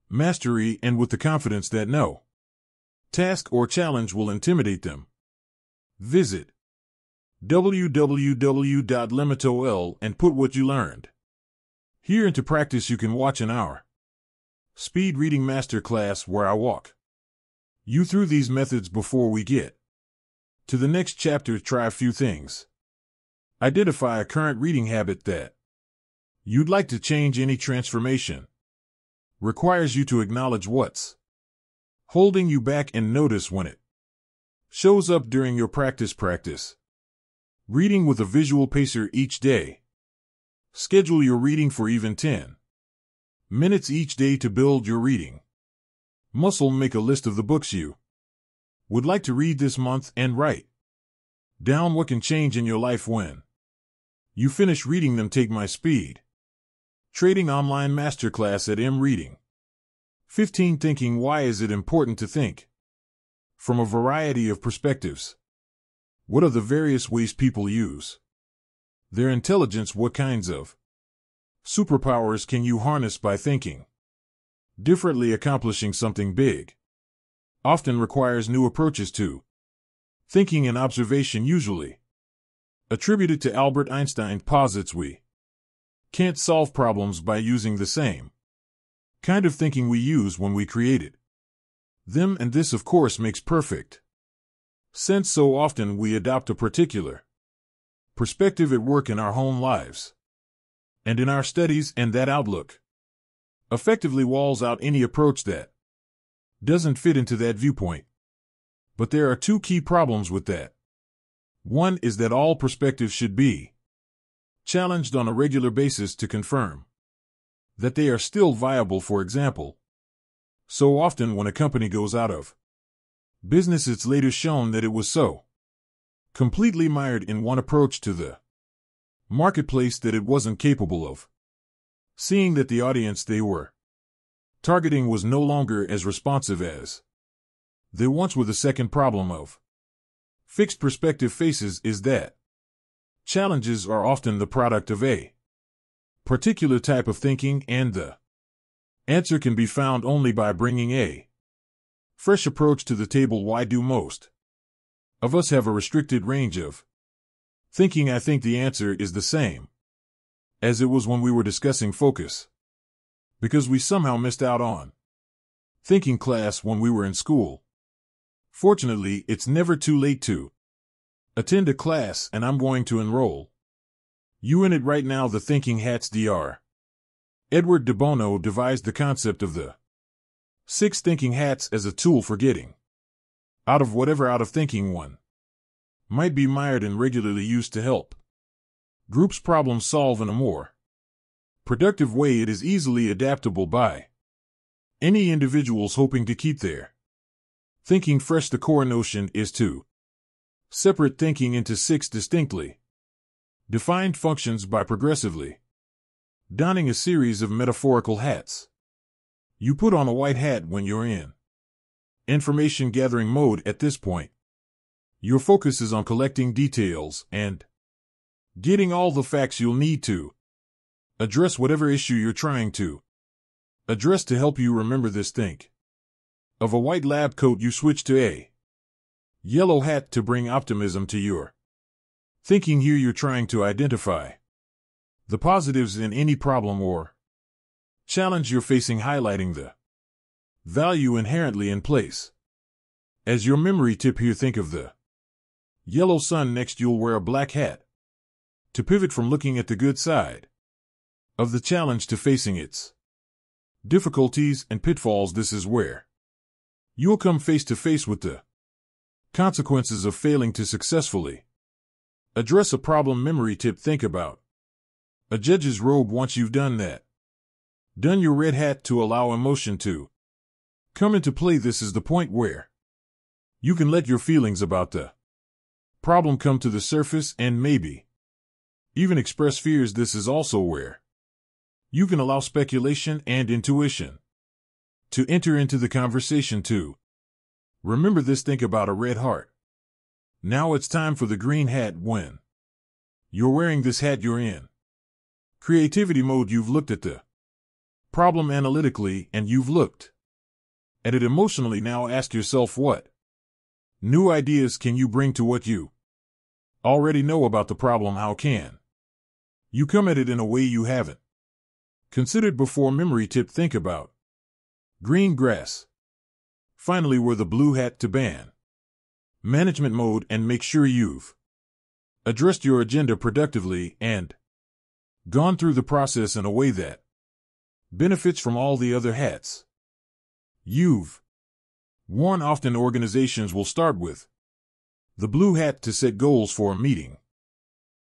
mastery and with the confidence that no task or challenge will intimidate them. Visit www.limit.ol and put what you learned here into practice. You can watch an hour speed reading masterclass where I walk you through these methods. Before we get to the next chapter, try a few things. Identify a current reading habit that you'd like to change. Any transformation requires you to acknowledge what's holding you back and notice when it shows up during your practice. Reading with a visual pacer each day. Schedule your reading for even 10 minutes each day to build your reading muscle. Make a list of the books you would like to read this month and write down what can change in your life when you finish reading them. Take my speed trading online masterclass at Reading 15. Thinking. Why is it important to think from a variety of perspectives? What are the various ways people use their intelligence? What kinds of superpowers can you harness by thinking differently? Accomplishing something big often requires new approaches to thinking and observation. Usually attributed to Albert Einstein, posits we can't solve problems by using the same kind of thinking we use when we created them, and this of course makes perfect sense. So often we adopt a particular perspective at work, in our home lives, and in our studies, and that outlook effectively walls out any approach that doesn't fit into that viewpoint. But there are two key problems with that. One is that all perspectives should be challenged on a regular basis to confirm that they are still viable. For example, so often when a company goes out of business, it's later shown that it was so completely mired in one approach to the marketplace that it wasn't capable of seeing that the audience they were targeting was no longer as responsive as they once were. The second problem of fixed perspective faces is that challenges are often the product of a particular type of thinking, and the answer can be found only by bringing a fresh approach to the table. Why do most of us have a restricted range of thinking? I think the answer is the same as it was when we were discussing focus. because we somehow missed out on thinking class when we were in school. Fortunately, it's never too late to attend a class, and I'm going to enroll you in it right now. The Thinking Hats Dr. Edward de Bono devised the concept of the 6 thinking hats as a tool for getting out of whatever out of thinking one might be mired and regularly used to help groups problem solve in a more productive way. It is easily adaptable by any individuals hoping to keep their thinking fresh. The core notion is to separate thinking into 6 distinctly defined functions by progressively donning a series of metaphorical hats. You put on a white hat when you're in information gathering mode. At this point, your focus is on collecting details and getting all the facts you'll need to address whatever issue you're trying to address. To help you remember this, think of a white lab coat. You switch to a yellow hat to bring optimism to your thinking. Here you're trying to identify the positives in any problem or challenge you're facing, highlighting the value inherently in place. As your memory tip here, think of the yellow sun. Next, you'll wear a black hat to pivot from looking at the good side of the challenge to facing its difficulties and pitfalls. This is where you'll come face to face with the consequences of failing to successfully address a problem. Memory tip: think about a judge's robe. Once you've done that, done your red hat to allow emotion to come into play. This is the point where you can let your feelings about the problem come to the surface and maybe even express fears. This is also where you can allow speculation and intuition to enter into the conversation too. Remember this, think about a red heart. Now it's time for the green hat. When you're wearing this hat, you're in creativity mode. You've looked at the problem analytically and you've looked at it emotionally. Now ask yourself, what new ideas can you bring to what you already know about the problem? How can you come at it in a way you haven't considered before? Memory tip: think about green grass. Finally, wear the blue hat to ban management mode and make sure you've addressed your agenda productively and gone through the process in a way that benefits from all the other hats you've worn. Often organizations will start with the blue hat to set goals for a meeting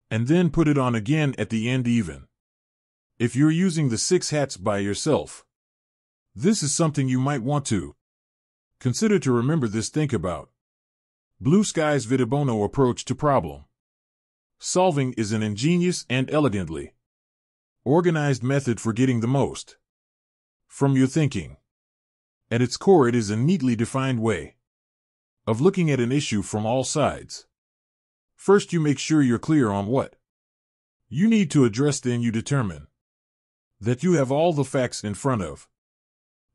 and then put it on again at the end. Even if you're using the 6 hats by yourself, this is something you might want to consider. To remember this, think about Blue Sky's de Bono approach to problem solving is an ingenious and elegantly organized method for getting the most from your thinking. At its core, it is a neatly defined way of looking at an issue from all sides. First, you make sure you're clear on what you need to address, then you determine that you have all the facts in front of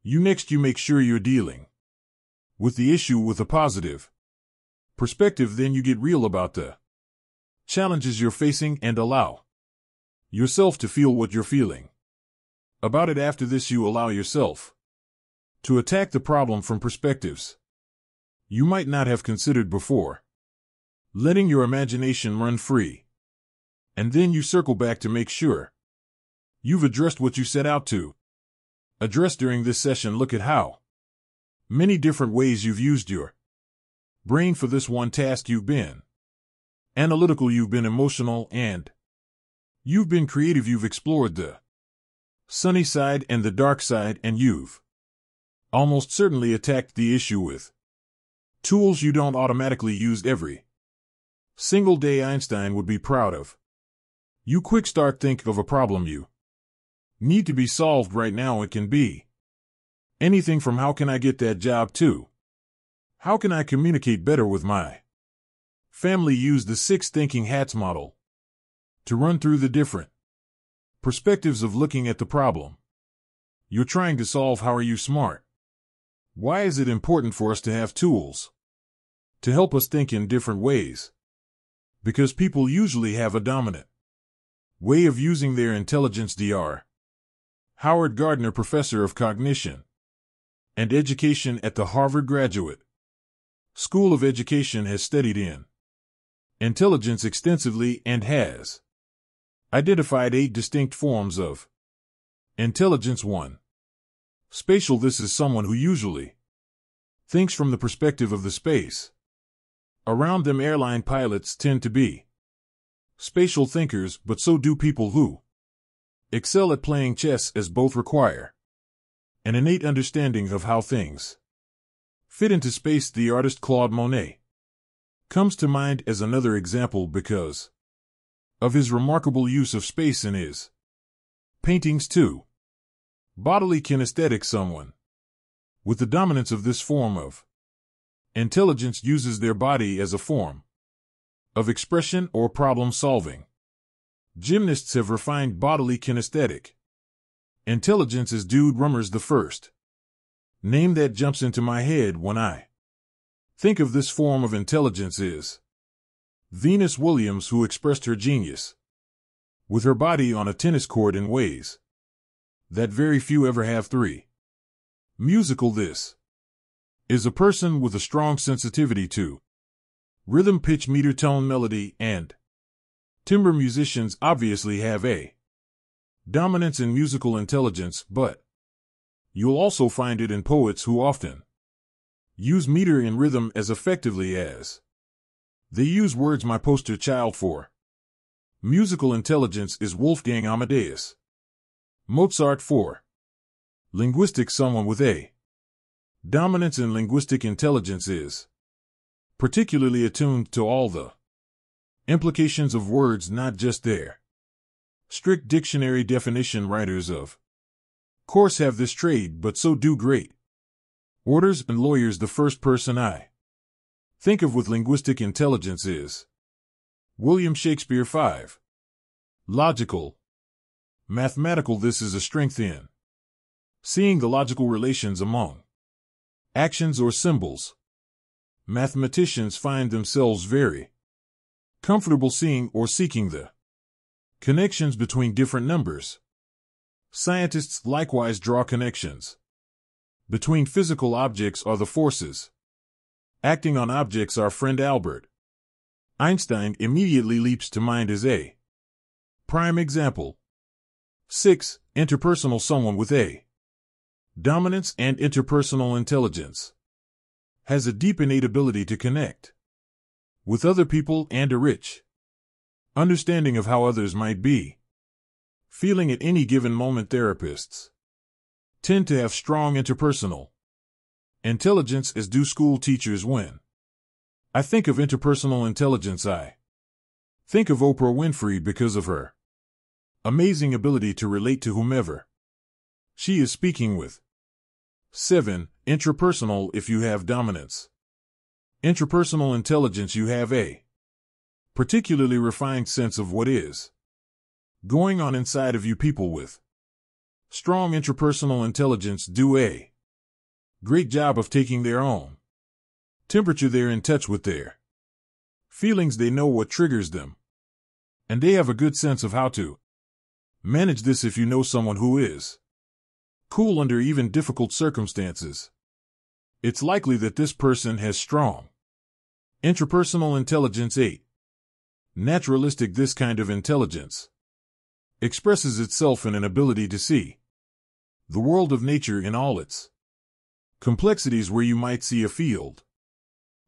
you. Next, you make sure you're dealing with the issue with a positive perspective. Then you get real about the challenges you're facing and allow yourself to feel what you're feeling about it. After this, you allow yourself to attack the problem from perspectives you might not have considered before, letting your imagination run free. And then you circle back to make sure you've addressed what you set out to address during this session. Look at how many different ways you've used your brain for this one task. You've been analytical, you've been emotional, and you've been creative. You've explored the sunny side and the dark side, and you've almost certainly attacked the issue with tools you don't automatically use every single day. Einstein would be proud of you. Quick start: think of a problem you need to be solved right now. It can be anything from how can I get that job to how can I communicate better with my family. Use the 6 thinking hats model to run through the different perspectives of looking at the problem you're trying to solve. How are you smart? Why is it important for us to have tools to help us think in different ways? Because people usually have a dominant way of using their intelligence. Dr. Howard Gardner Professor of Cognition and Education at the Harvard Graduate School of Education has studied in intelligence extensively and has identified 8 distinct forms of intelligence. 1. Spatial. This is someone who usually thinks from the perspective of the space around them. Airline pilots tend to be spatial thinkers, but so do people who excel at playing chess, as both require an innate understanding of how things fit into space. The artist Claude Monet comes to mind as another example because of his remarkable use of space in his paintings. 2. Bodily kinesthetic. Someone with the dominance of this form of intelligence uses their body as a form of expression or problem solving. Gymnasts have refined bodily kinesthetic intelligence as Dude Rummer's the first name that jumps into my head when I think of this form of intelligence is Venus Williams, who expressed her genius with her body on a tennis court in ways that very few ever have. 3. Musical. This is a person with a strong sensitivity to rhythm, pitch, meter, tone, melody, and timbre. Musicians obviously have a dominance in musical intelligence, but you'll also find it in poets who often use meter and rhythm as effectively as they use words. My poster child for musical intelligence is Wolfgang Amadeus Mozart. 4. Linguistic. Someone with a dominance in linguistic intelligence is particularly attuned to all the implications of words, not just their strict dictionary definition. Writers of course have this trade, but so do great orators and lawyers. The first person I think of with linguistic intelligence is William Shakespeare. 5. Logical. Mathematical. This is a strength in seeing the logical relations among actions or symbols. Mathematicians find themselves very comfortable seeing or seeking the connections between different numbers. Scientists likewise draw connections between physical objects or the forces acting on objects. Our friend Albert Einstein immediately leaps to mind as a prime example. 6. Interpersonal. Someone with a dominance and interpersonal intelligence has a deep innate ability to connect with other people and a rich understanding of how others might be feeling at any given moment. Therapists tend to have strong interpersonal intelligence, as do school teachers. When I think of interpersonal intelligence, I think of Oprah Winfrey because of her amazing ability to relate to whomever she is speaking with. 7. Intrapersonal. If you have dominance interpersonal intelligence, you have a particularly refined sense of what is going on inside of you. People with strong intrapersonal intelligence do a great job of taking their own temperature. They're in touch with their feelings. They know what triggers them, and they have a good sense of how to manage this. If you know someone who is cool under even difficult circumstances, it's likely that this person has strong intrapersonal intelligence. 8. Naturalistic. This kind of intelligence expresses itself in an ability to see the world of nature in all its complexities. Where you might see a field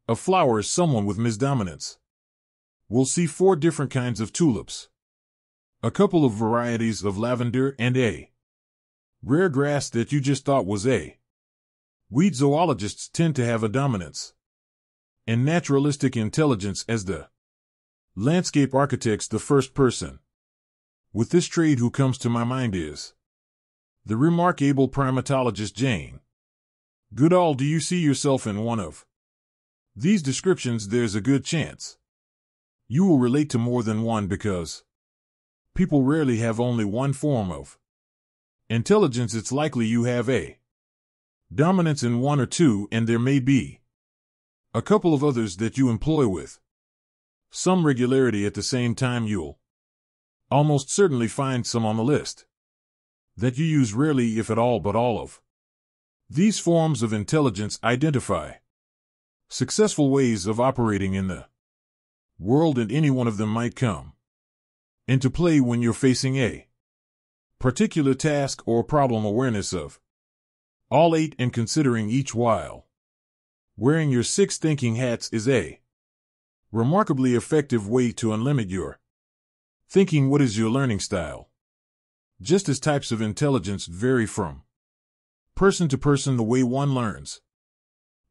of flowers, someone with misdominance will see 4 different kinds of tulips, a couple of varieties of lavender, and a rare grass that you just thought was a weed. Zoologists tend to have a dominance in naturalistic intelligence as the landscape architects. The first person with this trade who comes to my mind is the remarkable primatologist Jane Goodall. Do you see yourself in one of these descriptions? There's a good chance you will relate to more than one, because people rarely have only one form of intelligence. It's likely you have a dominance in 1 or 2, and there may be a couple of others that you employ with some regularity. At the same time, you'll almost certainly find some on the list that you use rarely if at all but all of. These forms of intelligence identify successful ways of operating in the world, and any one of them might come into play when you're facing a particular task or problem. Awareness of all 8 and considering each while wearing your 6 thinking hats is a remarkably effective way to unlimit your thinking. What is your learning style? Just as types of intelligence vary from person to person, the way one learns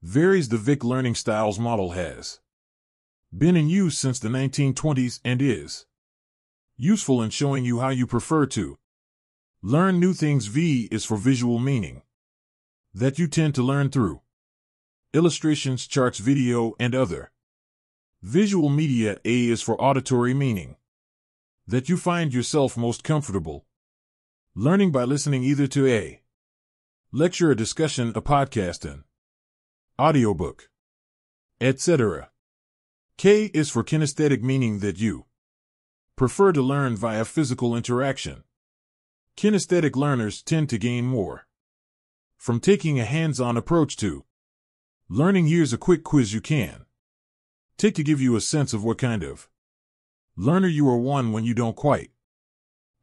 varies. The Kwik learning styles model has been in use since the 1920s and is useful in showing you how you prefer to learn new things. V is for visual, meaning that you tend to learn through illustrations, charts, video, and other visual media. A is for auditory, meaning that you find yourself most comfortable learning by listening either to a lecture, a discussion, a podcast, an audiobook, etc. K is for kinesthetic, meaning that you prefer to learn via physical interaction. Kinesthetic learners tend to gain more from taking a hands-on approach to learning. Here's a quick quiz you can take to give you a sense of what kind of learner you are. 1. When you don't quite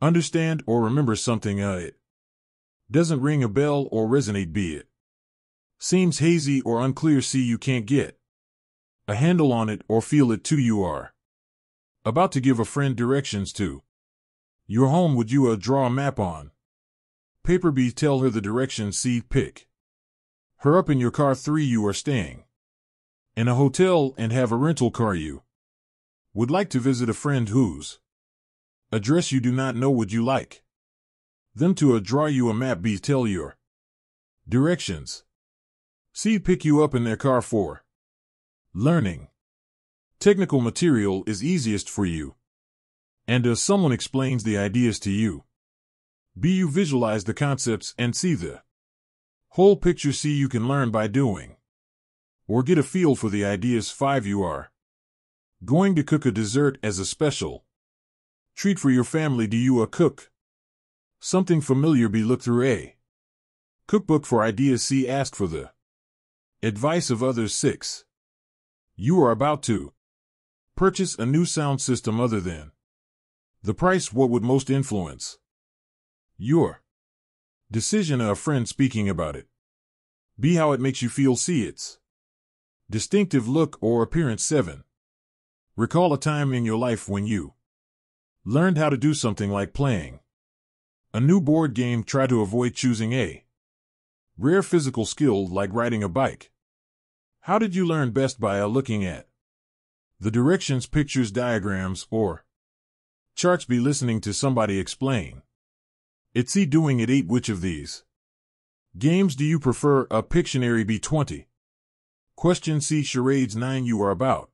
understand or remember something, it doesn't ring a bell or resonate. B. It seems hazy or unclear. C. You can't get a handle on it or feel it. 2. You are about to give a friend directions to your home. Would you draw a map on paper? B. Tell her the directions. C. Pick her up in your car. 3. You are staying in a hotel and have a rental car. You would like to visit a friend whose address you do not know. Would you like them to draw you a map? B. Tell your directions. C. Pick you up in their car. 4. Learning technical material is easiest for you, and as someone explains the ideas to you. B. You visualize the concepts and see the whole picture. C. You can learn by doing or get a feel for the ideas. 5. You are going to cook a dessert as a special treat for your family. Do you cook something familiar? B. Look through a cookbook for ideas. C. Ask for the advice of others. 6. You are about to purchase a new sound system. Other than the price, what would most influence your decision? A friend speaking about it. B. How it makes you feel. C. Its distinctive look or appearance. 7. Recall a time in your life when you learned how to do something like playing a new board game. Try to avoid choosing a rare physical skill like riding a bike. How did you learn? Best by looking at the directions, pictures, diagrams, or charts. B. Listening to somebody explain it. C. Doing it. 8. Which of these games do you prefer? A Pictionary. B. 20 questions. C. Charades. 9. You are about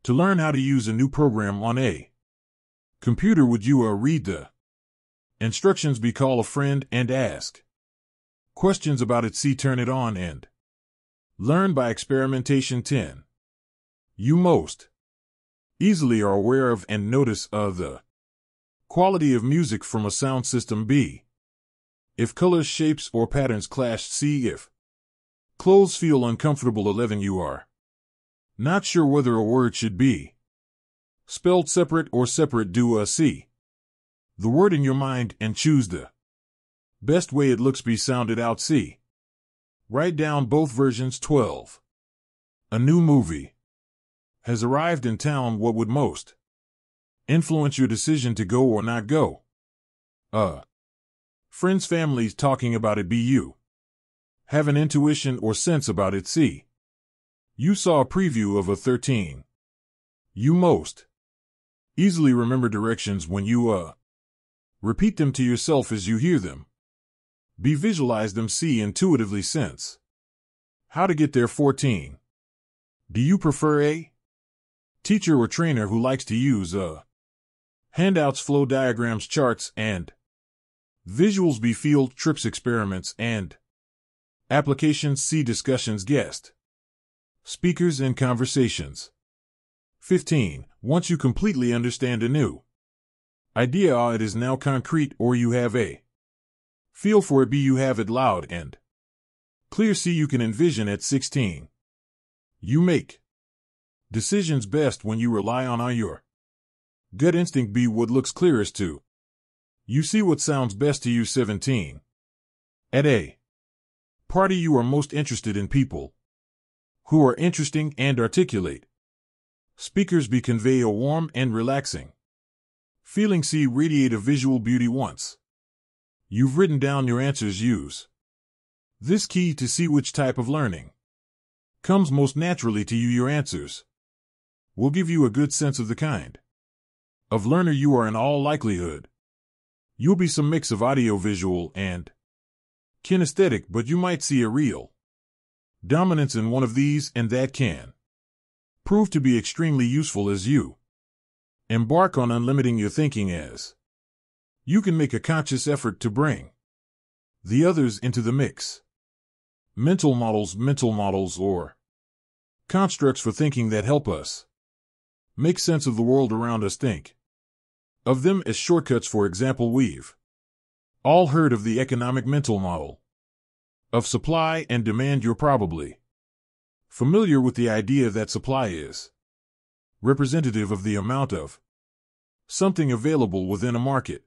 to learn how to use a new program on a computer. Would you read the instructions? B. Call a friend and ask questions about it. C. Turn it on and learn by experimentation. 10. You most easily are aware of and notice the quality of music from a sound system. B. If colors, shapes, or patterns clash. C. If clothes feel uncomfortable. 11. You are not sure whether a word should be spelled separate or separate. Do C. the word in your mind and choose the best way it looks. Be sounded out. C. write down both versions. 12. A new movie has arrived in town. What would most influence your decision to go or not go? Friends, families talking about it. B. You have an intuition or sense about it. C. You saw a preview of a 13. You most easily remember directions when you repeat them to yourself as you hear them. B. Visualize them. C. Intuitively sense how to get there. 14. Do you prefer a teacher or trainer who likes to use handouts, flow diagrams, charts, and visuals? B. Field trips, experiments, and applications. C. Discussions, guest speakers, and conversations. 15. Once you completely understand a new idea, it is now concrete, or you have a Feel for it. You have it loud and clear. See, you can envision at 16. You make decisions best when you rely on your gut instinct. Be what looks clearest to you. See what sounds best to you. 17. At a party, you are most interested in people who are interesting and articulate. Speakers be convey a warm and relaxing feeling. See, radiate a visual beauty. Once you've written down your answers, use this key to see which type of learning comes most naturally to you. Your answers will give you a good sense of the kind of learner you are. In all likelihood, you'll be some mix of audiovisual and kinesthetic, but you might see a real dominance in one of these, and that can prove to be extremely useful as you embark on unlimiting your thinking, as you can make a conscious effort to bring the others into the mix. Mental models or constructs for thinking that help us make sense of the world around us. Think of them as shortcuts. For example, we've all heard of the economic mental model of supply and demand. You're probably familiar with the idea that supply is representative of the amount of something available within a market,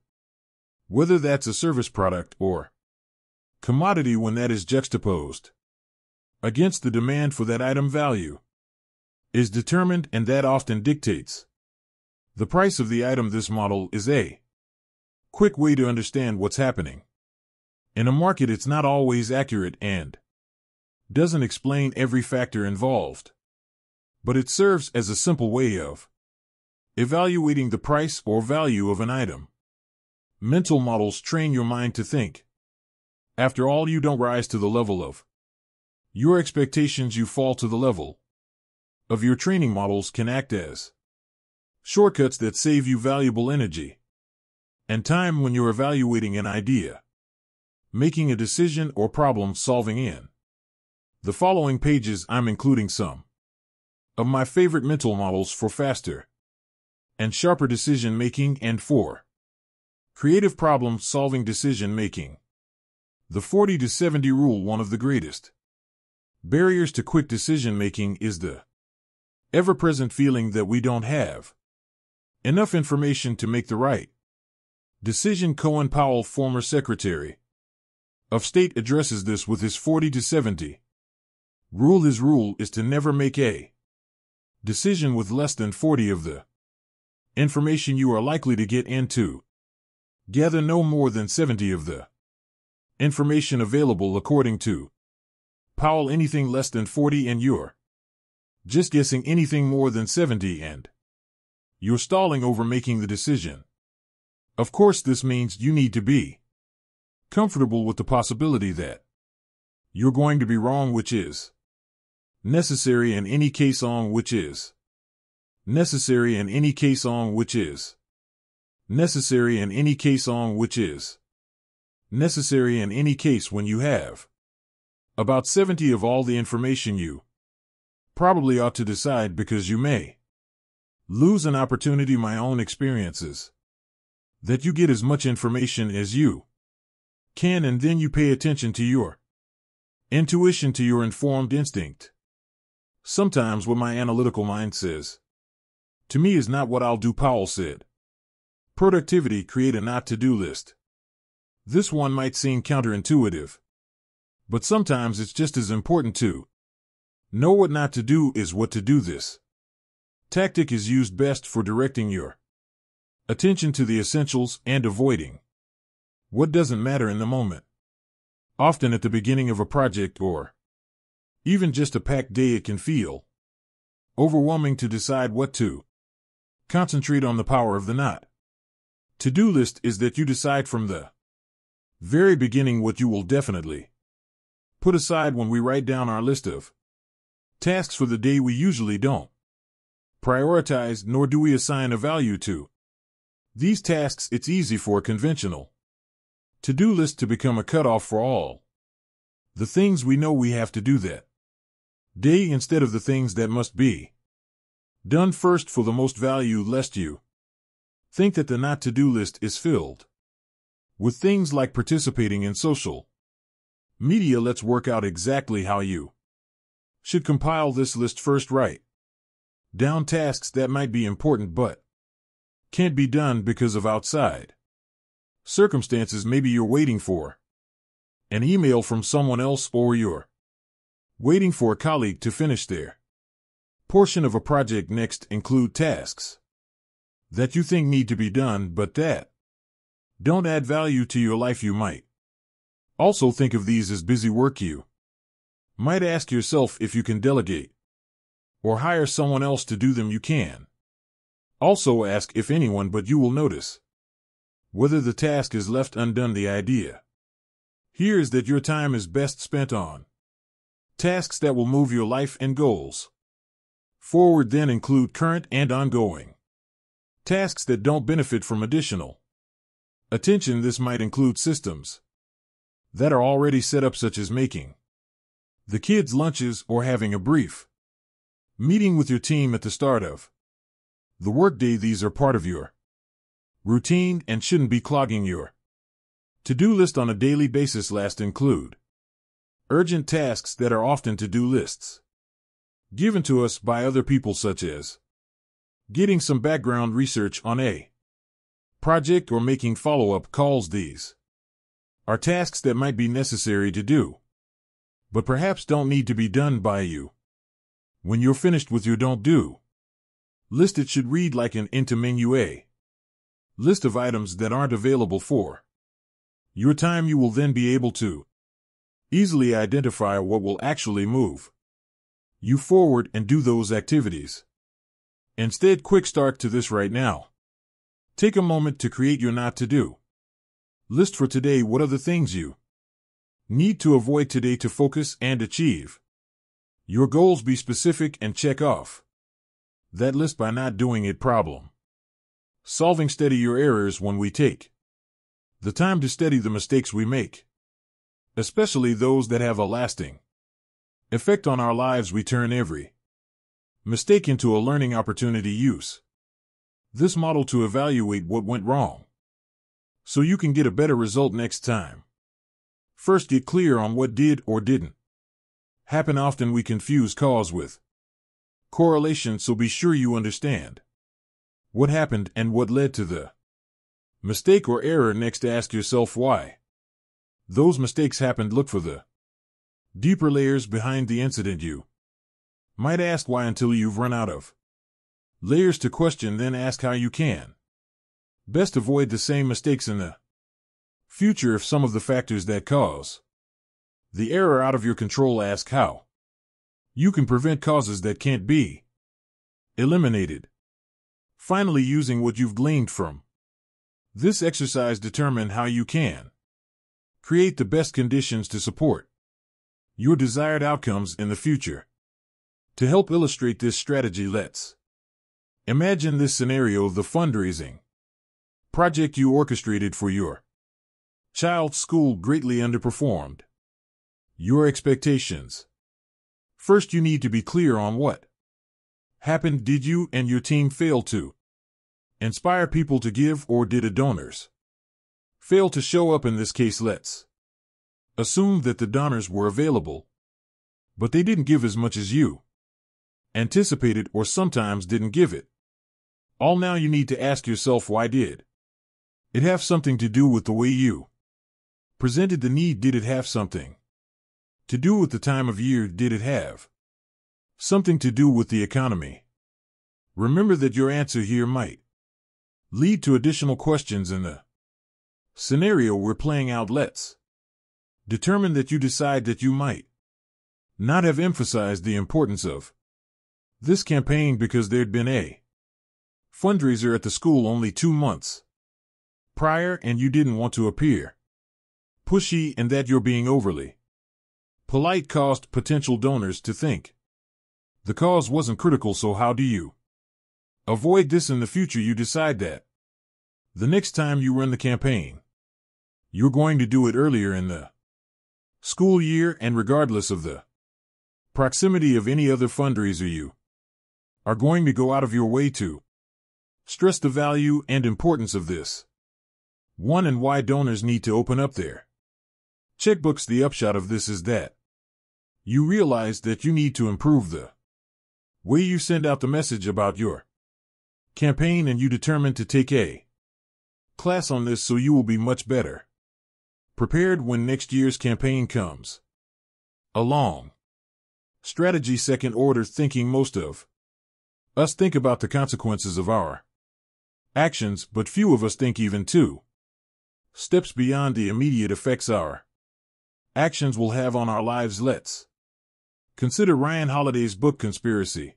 whether that's a service product or commodity. When that is juxtaposed against the demand for that item, value is determined, and that often dictates the price of the item. This model is a quick way to understand what's happening in a market. It's not always accurate and doesn't explain every factor involved, but it serves as a simple way of evaluating the price or value of an item. Mental models train your mind to think. After all, you don't rise to the level of your expectations, you fall to the level of your training. Models can act as shortcuts that save you valuable energy and time when you're evaluating an idea, making a decision, or problem solving. In the following pages, I'm including some of my favorite mental models for faster and sharper decision making and for creative problem solving decision making. The 40 to 70 rule. One of the greatest barriers to quick decision making is the ever-present feeling that we don't have enough information to make the right decision. Colin Powell, former Secretary of State, addresses this with his 40 to 70 rule. His rule is to never make a decision with less than 40 of the information you are likely to get into. Gather no more than 70 of the information available. According to Powell, anything less than 40 and you're just guessing. Anything more than 70 and you're stalling over making the decision. Of course, this means you need to be comfortable with the possibility that you're going to be wrong, which is necessary in any case on which is necessary in any case on which is necessary in any case on which is necessary in any case. When you have about 70 of all the information, you probably ought to decide, because you may lose an opportunity. My own experiences that you get as much information as you can, and then you pay attention to your intuition, to your informed instinct. Sometimes what my analytical mind says to me is not what I'll do. Powell said, productivity, create a not-to-do list. This one might seem counterintuitive, but sometimes it's just as important to know what not to do is what to do. This tactic is used best for directing your attention to the essentials and avoiding what doesn't matter in the moment. Often at the beginning of a project or even just a packed day, it can feel overwhelming to decide what to concentrate on. The power of the not-to-do list is that you decide from the very beginning what you will definitely put aside. When we write down our list of tasks for the day, we usually don't prioritize, nor do we assign a value to these tasks. It's easy for a conventional to-do list to become a cutoff for all the things we know we have to do that day, instead of the things that must be done first for the most value, lest you think that the not-to-do list is filled With things like participating in social media, let's work out exactly how you should compile this list first. Write down tasks that might be important but can't be done because of outside circumstances. Maybe you're waiting for an email from someone else, or you're waiting for a colleague to finish their portion of a project. Next, include tasks that you think need to be done but that don't add value to your life. You might also think of these as busy work. You might ask yourself if you can delegate or hire someone else to do them. You can also ask if anyone but you will notice whether the task is left undone. The idea here is that your time is best spent on tasks that will move your life and goals forward. Then include current and ongoing tasks that don't benefit from additional attention. This might include systems that are already set up, such as making the kids' lunches or having a brief meeting with your team at the start of the workday. These are part of your routine and shouldn't be clogging your to-do list on a daily basis. Last, include urgent tasks that are often to-do lists given to us by other people, such as getting some background research on a project or making follow-up calls. These are tasks that might be necessary to do, but perhaps don't need to be done by you. When you're finished with your don't do list, it should read like an into menu, a list of items that aren't available for your time. You will then be able to easily identify what will actually move you forward and do those activities. Instead, quick start to this right now. Take a moment to create your not to do list for today. What are the things you need to avoid today to focus and achieve your goals? Be specific and check off that list by not doing it. Problem solving. Study your errors. When we take the time to study the mistakes we make, especially those that have a lasting effect on our lives, we turn every mistake into a learning opportunity. Use this model to evaluate what went wrong so you can get a better result next time. First, get clear on what did or didn't happen. Often we confuse cause with correlation, so be sure you understand what happened and what led to the mistake or error. Next, ask yourself why those mistakes happened. Look for the deeper layers behind the incident. You might ask why until you've run out of layers to question. Then ask how you can best avoid the same mistakes in the future. If some of the factors that cause the error out of your control, ask how you can prevent causes that can't be eliminated. Finally, using what you've gleaned from this exercise, determine how you can create the best conditions to support your desired outcomes in the future. To help illustrate this strategy, let's imagine this scenario: the fundraising project you orchestrated for your child's school greatly underperformed your expectations. First, you need to be clear on what happened. Did you and your team fail to inspire people to give, or did a donors fail to show up? In this case, let's assume that the donors were available, but they didn't give as much as you anticipated, or sometimes didn't give it all. Now you need to ask yourself, why did it have something to do with the way you presented the need? Did it have something to do with the time of year? Did it have something to do with the economy? Remember that your answer here might lead to additional questions in the scenario we're playing out. Let's determine that you decide that you might not have emphasized the importance of this campaign because there'd been a fundraiser at the school only 2 months prior and you didn't want to appear pushy, and that you're being overly polite caused potential donors to think the cause wasn't critical. So how do you avoid this in the future? You decide that the next time you run the campaign, you're going to do it earlier in the school year, and regardless of the proximity of any other fundraiser, you are going to go out of your way to stress the value and importance of this One and why donors need to open up their checkbooks. The upshot of this is that you realize that you need to improve the way you send out the message about your campaign, and you determine to take a class on this so you will be much better prepared when next year's campaign comes along. Strategy. Second order thinking. Most of us think about the consequences of our actions, but few of us think even 2 steps beyond the immediate effects our actions will have on our lives. Let's consider Ryan Holiday's book Conspiracy,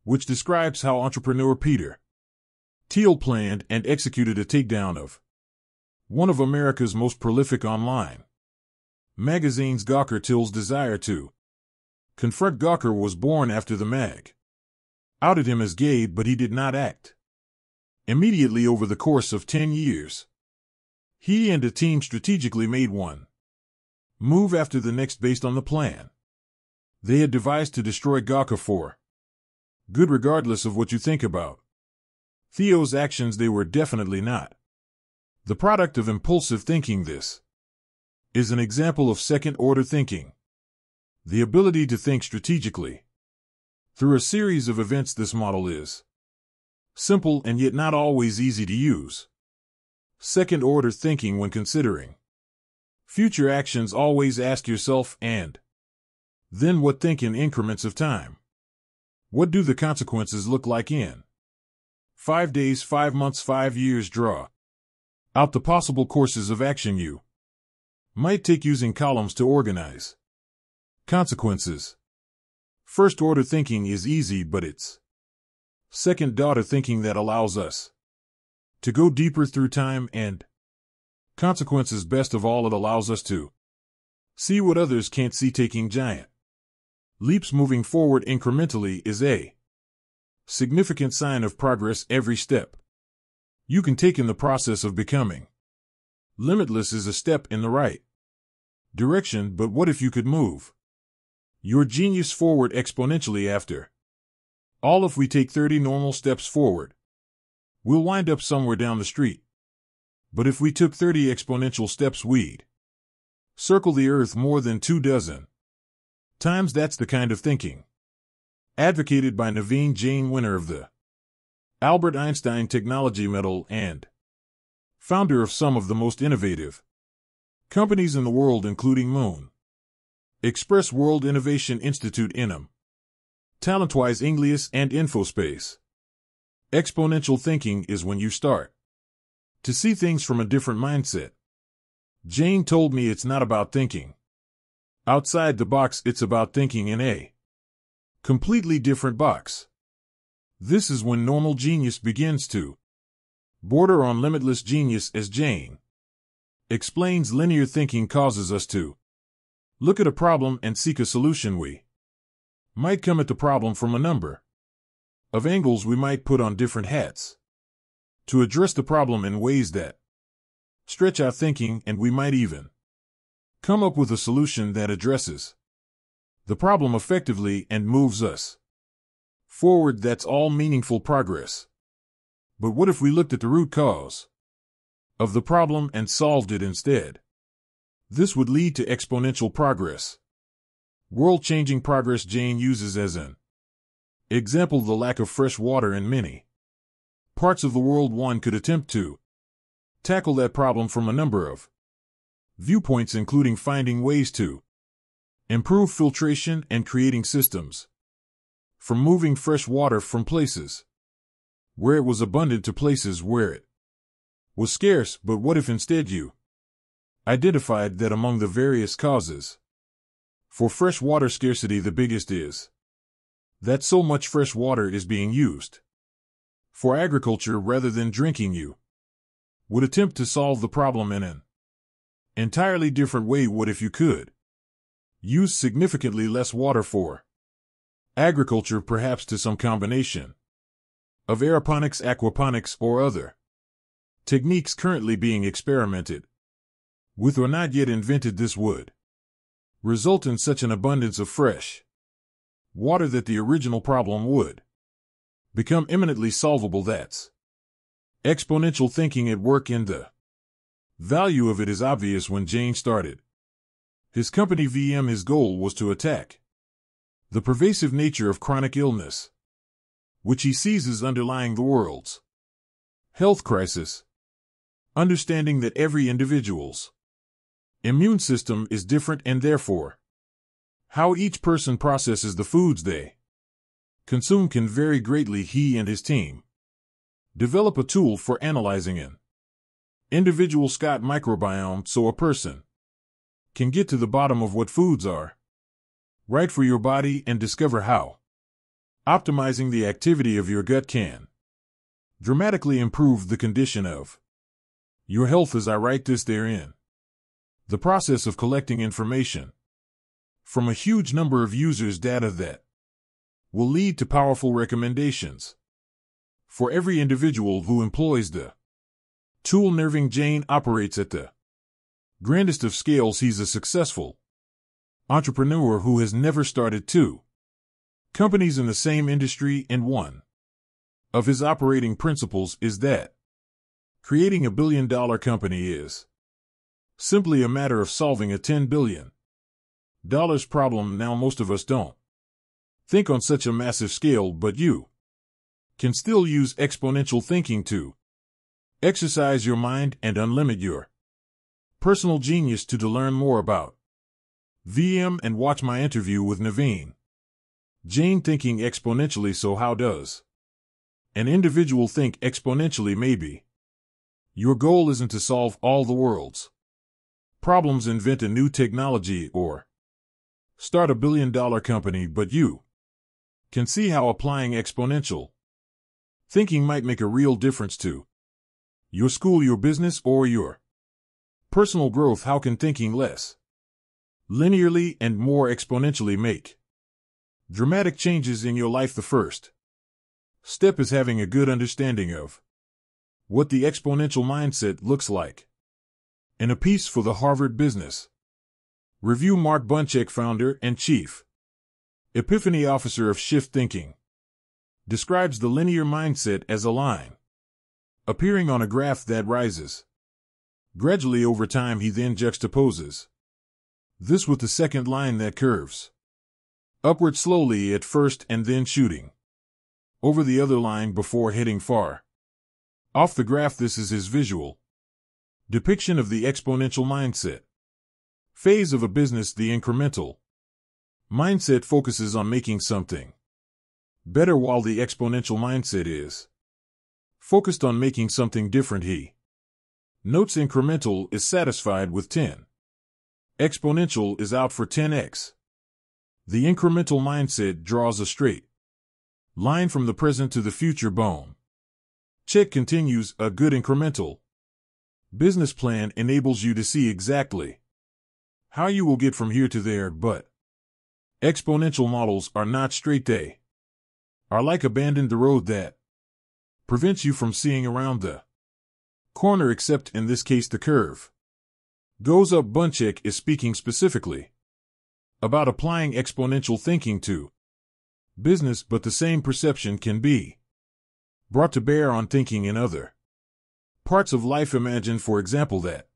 which describes how entrepreneur Peter Thiel planned and executed a takedown of one of America's most prolific online magazines. Gawker. Thiel's desire to confront Gawker was born after the mag outed him as gay, but he did not act immediately. Over the course of 10 years, he and a team strategically made one move after the next based on the plan they had devised to destroy Gawker for good. Regardless of what you think about Theo's actions, they were definitely not the product of impulsive thinking. This is an example of second-order thinking, the ability to think strategically through a series of events. This model is simple and yet not always easy to use. Second-order thinking. When considering future actions, always ask yourself, and then what? Think in increments of time. What do the consequences look like in 5 days, 5 months, 5 years? Draw out the possible courses of action you might take using columns to organize consequences. First-order thinking is easy, but it's second-order thinking that allows us to go deeper through time and consequences. Best of all, it allows us to see what others can't see. Taking giant leaps, moving forward incrementally, is a significant sign of progress. Every step you can take in the process of becoming limitless is a step in the right direction. But what if you could move your genius forward exponentially? After all, if we take 30 normal steps forward, we'll wind up somewhere down the street. But if we took 30 exponential steps, we'd circle the earth more than 24 times. That's the kind of thinking advocated by Naveen Jain, winner of the Albert Einstein Technology Medal and founder of some of the most innovative companies in the world, including Moon Express, World Innovation Institute, Inum, Talentwise, Inglius, and Infospace. Exponential thinking is when you start to see things from a different mindset. Jane told me it's not about thinking outside the box, it's about thinking in a completely different box. This is when normal genius begins to border on limitless genius. As Jane explains, linear thinking causes us to look at a problem and seek a solution. We might come at the problem from a number of angles. We might put on different hats to address the problem in ways that stretch our thinking, and we might even come up with a solution that addresses the problem effectively and moves us forward. That's all meaningful progress. But what if we looked at the root cause of the problem and solved it instead? This would lead to exponential progress, world-changing progress. Jane uses as an example the lack of fresh water in many parts of the world. One could attempt to tackle that problem from a number of viewpoints, including finding ways to improve filtration and creating systems for moving fresh water from places where it was abundant to places where it was scarce. But what if instead you identified that among the various causes for fresh water scarcity, the biggest is that so much fresh water is being used for agriculture rather than drinking? You would attempt to solve the problem in an entirely different way. What if you could use significantly less water for agriculture, perhaps to some combination of aeroponics, aquaponics, or other techniques currently being experimented with or not yet invented? This would result in such an abundance of fresh water that the original problem would become imminently solvable. That's exponential thinking at work. In the Value of it is obvious when Jane started his company VM. His goal was to attack the pervasive nature of chronic illness, which he sees as underlying the world's health crisis. Understanding that every individual's immune system is different and therefore how each person processes the foods they consume can vary greatly, he and his team develop a tool for analyzing an individual gut microbiome so a person can get to the bottom of what foods are right for your body and discover how optimizing the activity of your gut can dramatically improve the condition of your health. As I write this, therein the process of collecting information from a huge number of users' data that will lead to powerful recommendations for every individual who employs the tool. Nerving Jane operates at the grandest of scales. He's a successful entrepreneur who has never started two companies in the same industry, and one of his operating principles is that creating $1 billion company is simply a matter of solving a $10 billion problem. Now, most of us don't think on such a massive scale, but you can still use exponential thinking to exercise your mind and unlimit your personal genius. To learn more about VM and watch my interview with Naveen Jane, Thinking Exponentially. So how does an individual think exponentially? Maybe your goal isn't to solve all the world's problems, invent a new technology, or start $1 billion company, but you can see how applying exponential thinking might make a real difference to your school, your business, or your personal growth. How can thinking less linearly and more exponentially make dramatic changes in your life? The first step is having a good understanding of what the exponential mindset looks like. In a piece for the Harvard Business Review, Mark Bunchek, founder and chief epiphany officer of Shift Thinking, describes the linear mindset as a line appearing on a graph that rises gradually over time. He then juxtaposes this with the second line that curves upward slowly at first and then shooting over the other line before heading far off the graph. This is his visual depiction of the exponential mindset phase of a business. The incremental mindset focuses on making something better, while the exponential mindset is focused on making something different. He notes incremental is satisfied with 10. Exponential is out for 10x. The incremental mindset draws a straight line from the present to the future. Bone Check continues, a good incremental business plan enables you to see exactly how you will get from here to there, but exponential models are not straight. They are like abandoned the road that prevents you from seeing around the corner, except in this case the curve goes up. Bunchek is speaking specifically about applying exponential thinking to business, but the same perception can be brought to bear on thinking in other parts of life. Imagine, for example, that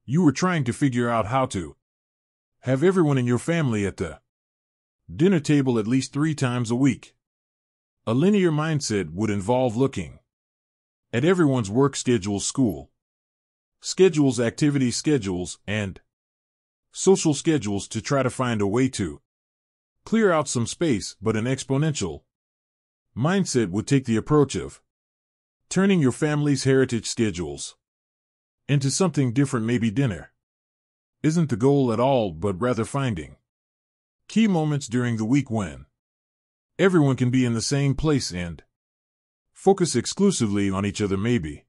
you were trying to figure out how to have everyone in your family at the dinner table at least 3 times a week. A linear mindset would involve looking at everyone's work schedules, school schedules, activity schedules, and social schedules to try to find a way to clear out some space. But an exponential mindset would take the approach of turning your family's heritage schedules into something different. Maybe dinner isn't the goal at all, but rather finding key moments during the week when everyone can be in the same place and focus exclusively on each other. Maybe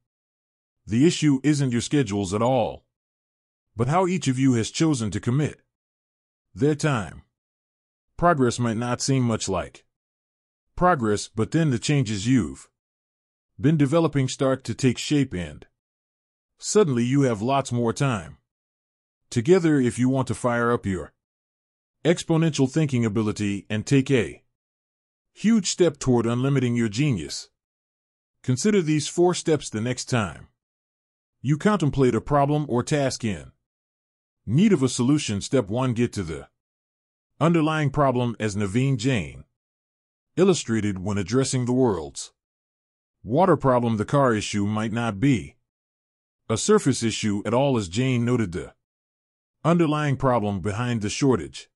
the issue isn't your schedules at all, but how each of you has chosen to commit their time. Progress might not seem much like progress, but then the changes you've been developing start to take shape, and suddenly you have lots more time together if you want to fire up your exponential thinking ability and take a huge step toward unlimiting your genius. Consider these 4 steps the next time You contemplate a problem or task in need of a solution. Step 1. Get to the underlying problem, as Naveen Jain illustrated when addressing the world's water problem. The car issue might not be a surface issue at all, as Jain noted. The underlying problem behind the shortage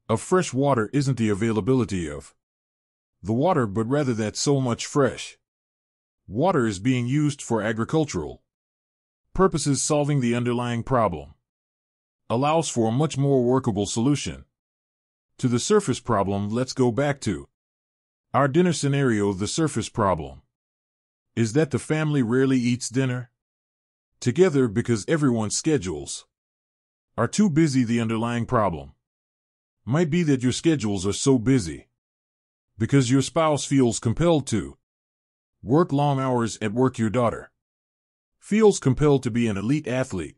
of fresh water isn't the availability of the water, but rather that so much fresh water is being used for agricultural purposes. Solving the underlying problem allows for a much more workable solution to the surface problem. Let's go back to our dinner scenario. The surface problem is that the family rarely eats dinner together because everyone's schedules are too busy. The underlying problem might be that your schedules are so busy because your spouse feels compelled to work long hours at work. Your daughter feels compelled to be an elite athlete.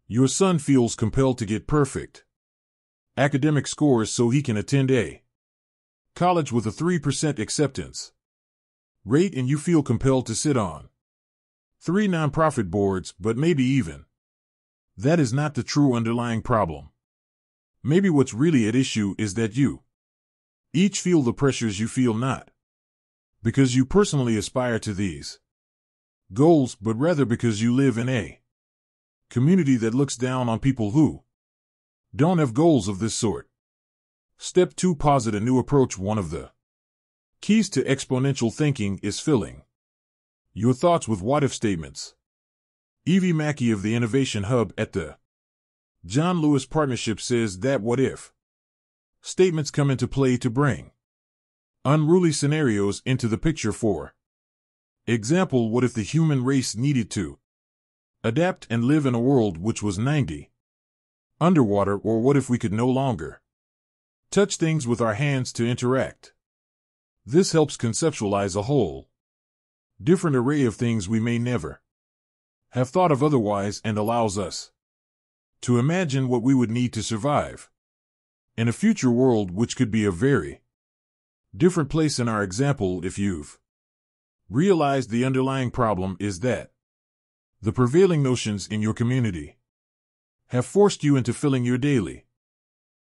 Your son feels compelled to get perfect academic scores so he can attend a college with a 3% acceptance rate, and you feel compelled to sit on 3 nonprofit boards. But maybe even that is not the true underlying problem. Maybe what's really at issue is that you each feel the pressures you feel, not because you personally aspire to these goals, but rather because you live in a community that looks down on people who don't have goals of this sort. Step 2. Posit a new approach. One of the keys to exponential thinking is filling your thoughts with what-if statements. Evie Mackey of the Innovation Hub at the John Lewis Partnership says that what-if statements come into play to bring unruly scenarios into the picture. For example, what if the human race needed to adapt and live in a world which was 90 underwater? Or what if we could no longer touch things with our hands to interact? This helps conceptualize a whole different array of things we may never have thought of otherwise, and allows us to imagine what we would need to survive in a future world which could be a very different place. In our example, if you've realized the underlying problem is that the prevailing notions in your community have forced you into filling your daily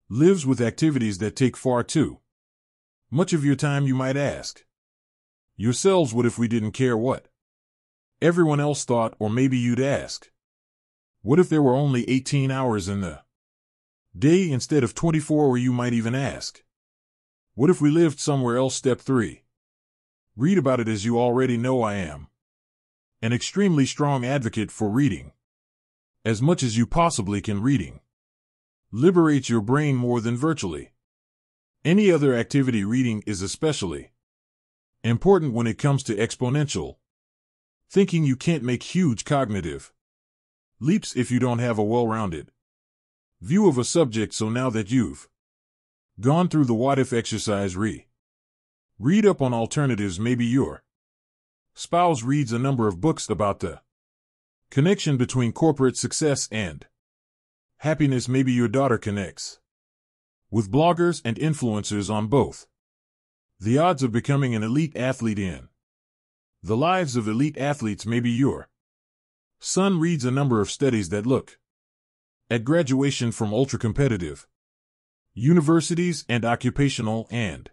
lives with activities that take far too much of your time, you might ask yourselves, what if we didn't care what everyone else thought? Or maybe you'd ask, what if there were only 18 hours in the day instead of 24? Or you might even ask, what if we lived somewhere else? Step 3. Read about it. As you already know, I am an extremely strong advocate for reading as much as you possibly can. Reading liberates your brain more than virtually any other activity. Reading is especially important when it comes to exponential thinking. You can't make huge cognitive leaps if you don't have a well-rounded view of a subject. So now that you've gone through the what-if exercise, read up on alternatives. Maybe your spouse reads a number of books about the connection between corporate success and happiness. Maybe your daughter connects with bloggers and influencers on both the odds of becoming an elite athlete in the lives of elite athletes. Maybe your son reads a number of studies that look at graduation from ultra-competitive universities and occupational and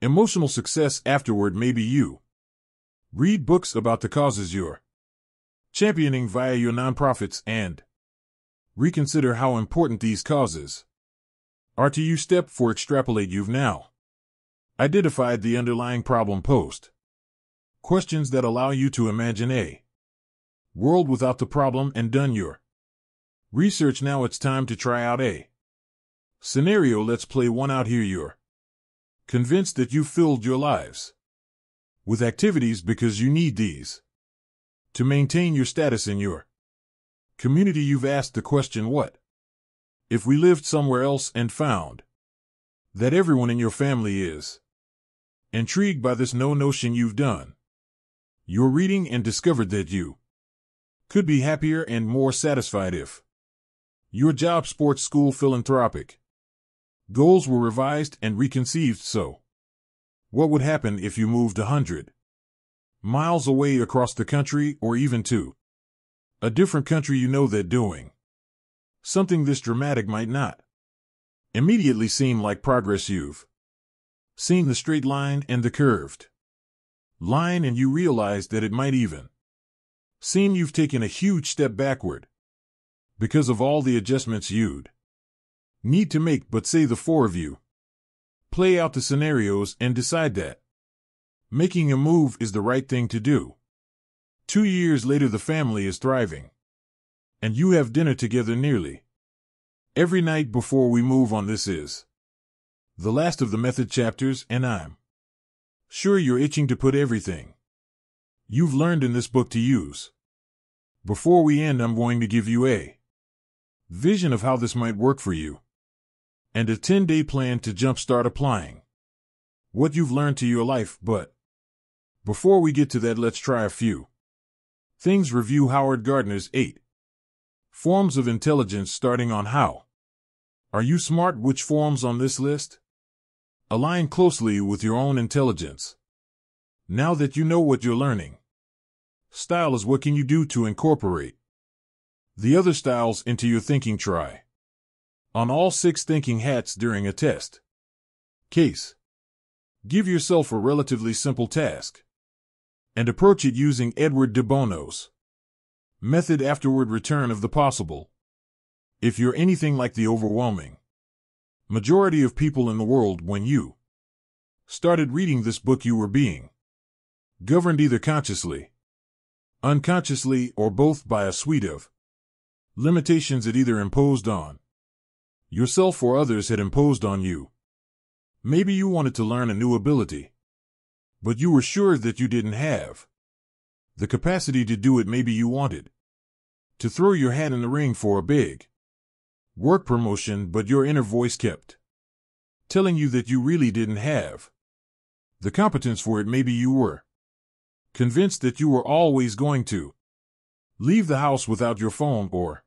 emotional success afterward. Maybe you read books about the causes you're championing via your nonprofits and reconsider how important these causes are to you. Step 4. Extrapolate. You've now identified the underlying problem. Post questions that allow you to imagine a world without the problem, and done your research. Now it's time to try out a scenario. Let's play one out here. You're convinced that you've filled your lives with activities because you need these to maintain your status in your community. You've asked the question, what if we lived somewhere else, and found that everyone in your family is intrigued by this notion. You've done your reading and discovered that you could be happier and more satisfied if your job, sports, school, philanthropic goals were revised and reconceived. So, what would happen if you moved 100 miles away across the country, or even to A different country you know that doing something this dramatic might not immediately seem like progress. You've seen the straight line and the curved line, and you realize that it might even seem you've taken a huge step backward because of all the adjustments you'd need to make. But say the four of you play out the scenarios and decide that making a move is the right thing to do. 2 years later, the family is thriving, and you have dinner together nearly every night before we move on. This is the last of the method chapters, and I'm sure you're itching to put everything you've learned in this book to use. Before we end, I'm going to give you a vision of how this might work for you, and a 10-day plan to jumpstart applying what you've learned to your life. But before we get to that, let's try a few things. Review Howard Gardner's 8 Forms of Intelligence, starting on How Are You Smart? Which forms on this list align closely with your own intelligence? Now that you know what you're learning, style is what can you do to incorporate the other styles into your thinking. Try on all 6 thinking hats during a test case. Give yourself a relatively simple task and approach it using Edward de Bono's method. Afterward, return of the possible. If you're anything like the overwhelming majority of people in the world, when you started reading this book, you were being governed either consciously, unconsciously, or both by a suite of limitations it either imposed on yourself or others had imposed on you. Maybe you wanted to learn a new ability, but you were sure that you didn't have the capacity to do it. Maybe you wanted to throw your hat in the ring for a big work promotion, but your inner voice kept telling you that you really didn't have the competence for it. Maybe you were convinced that you were always going to leave the house without your phone, or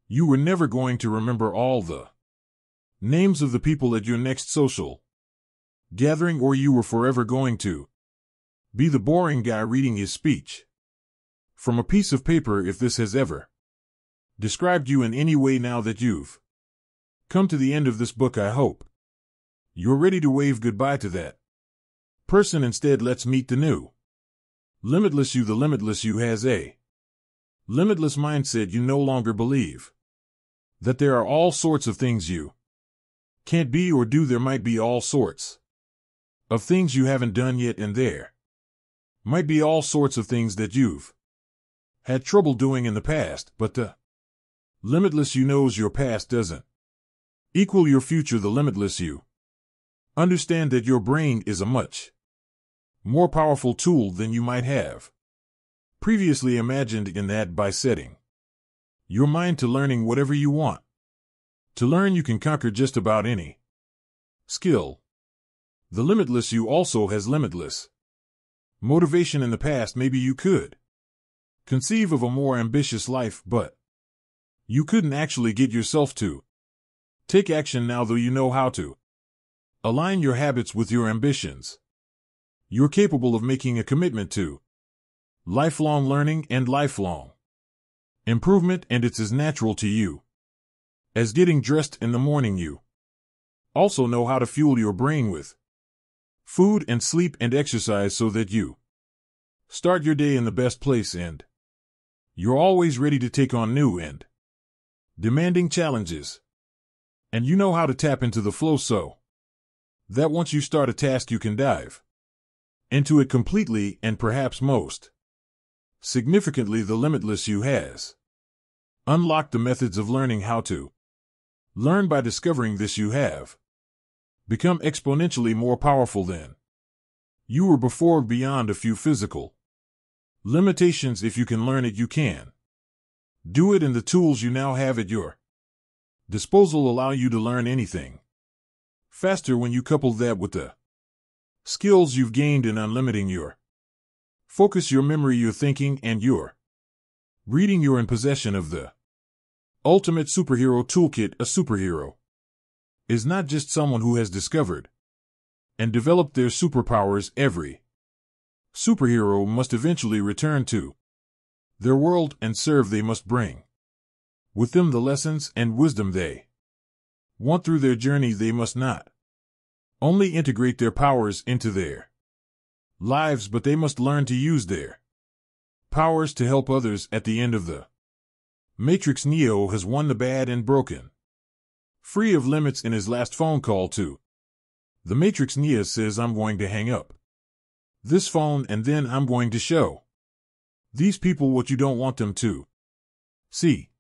you were never going to remember all the names of the people at your next social gathering, or you were forever going to be the boring guy reading his speech from a piece of paper. If this has ever described you in any way, now that you've come to the end of this book, I hope you're ready to wave goodbye to that person. Instead, let's meet the new limitless you. The limitless you has a limitless mindset. You no longer believe that there are all sorts of things you can't be or do. There might be all sorts of things you haven't done yet, and there might be all sorts of things that you've had trouble doing in the past, but the limitless you knows your past doesn't equal your future. The limitless you understand that your brain is a much more powerful tool than you might have previously imagined, in that by setting your mind to learning whatever you want to learn, you can conquer just about any skill. The limitless you also has limitless motivation. In the past, maybe you could conceive of a more ambitious life, but you couldn't actually get yourself to take action. Now, though, you know how to align your habits with your ambitions. You're capable of making a commitment to lifelong learning and lifelong improvement, and it's as natural to you as getting dressed in the morning. You also know how to fuel your brain with food and sleep and exercise so that you start your day in the best place, and you're always ready to take on new and demanding challenges. And you know how to tap into the flow so that once you start a task, you can dive into it completely. And perhaps most significantly, the limitless you has unlocked the methods of learning how to learn. By discovering this, you have become exponentially more powerful than you were before, beyond a few physical limitations. If you can learn it, you can do it, and the tools you now have at your disposal allow you to learn anything faster. When you couple that with the skills you've gained in unlimiting your focus, your memory, your thinking, and your reading, you're in possession of the ultimate superhero toolkit. A superhero is not just someone who has discovered and developed their superpowers. Every superhero must eventually return to Their world and serve they must bring. With them the lessons and wisdom they want through their journey they must not only integrate their powers into their lives, but they must learn to use their powers to help others. At the end of the Matrix, Neo has won the bad and broken free of limits. In his last phone call to the Matrix, Neo says, "I'm going to hang up this phone and then I'm going to show these people what you don't want them to see.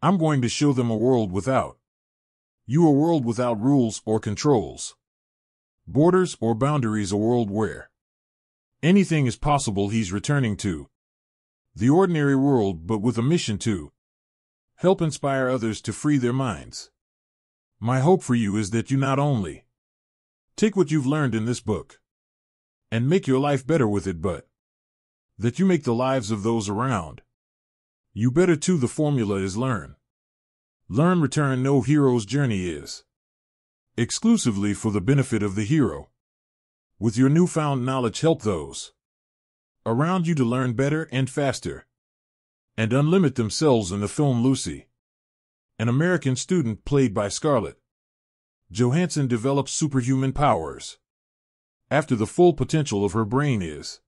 I'm going to show them a world without you, a world without rules or controls, borders or boundaries, a world where anything is possible." He's returning to the ordinary world, but with a mission to help inspire others to free their minds. My hope for you is that you not only take what you've learned in this book and make your life better with it, but that you make the lives of those around you better too. The formula is learn, return. No hero's journey is exclusively for the benefit of the hero. With your newfound knowledge, help those around you to learn better and faster and unlimit themselves. In the film Lucy, an American student played by Scarlett Johansson develops superhuman powers after the full potential of her brain is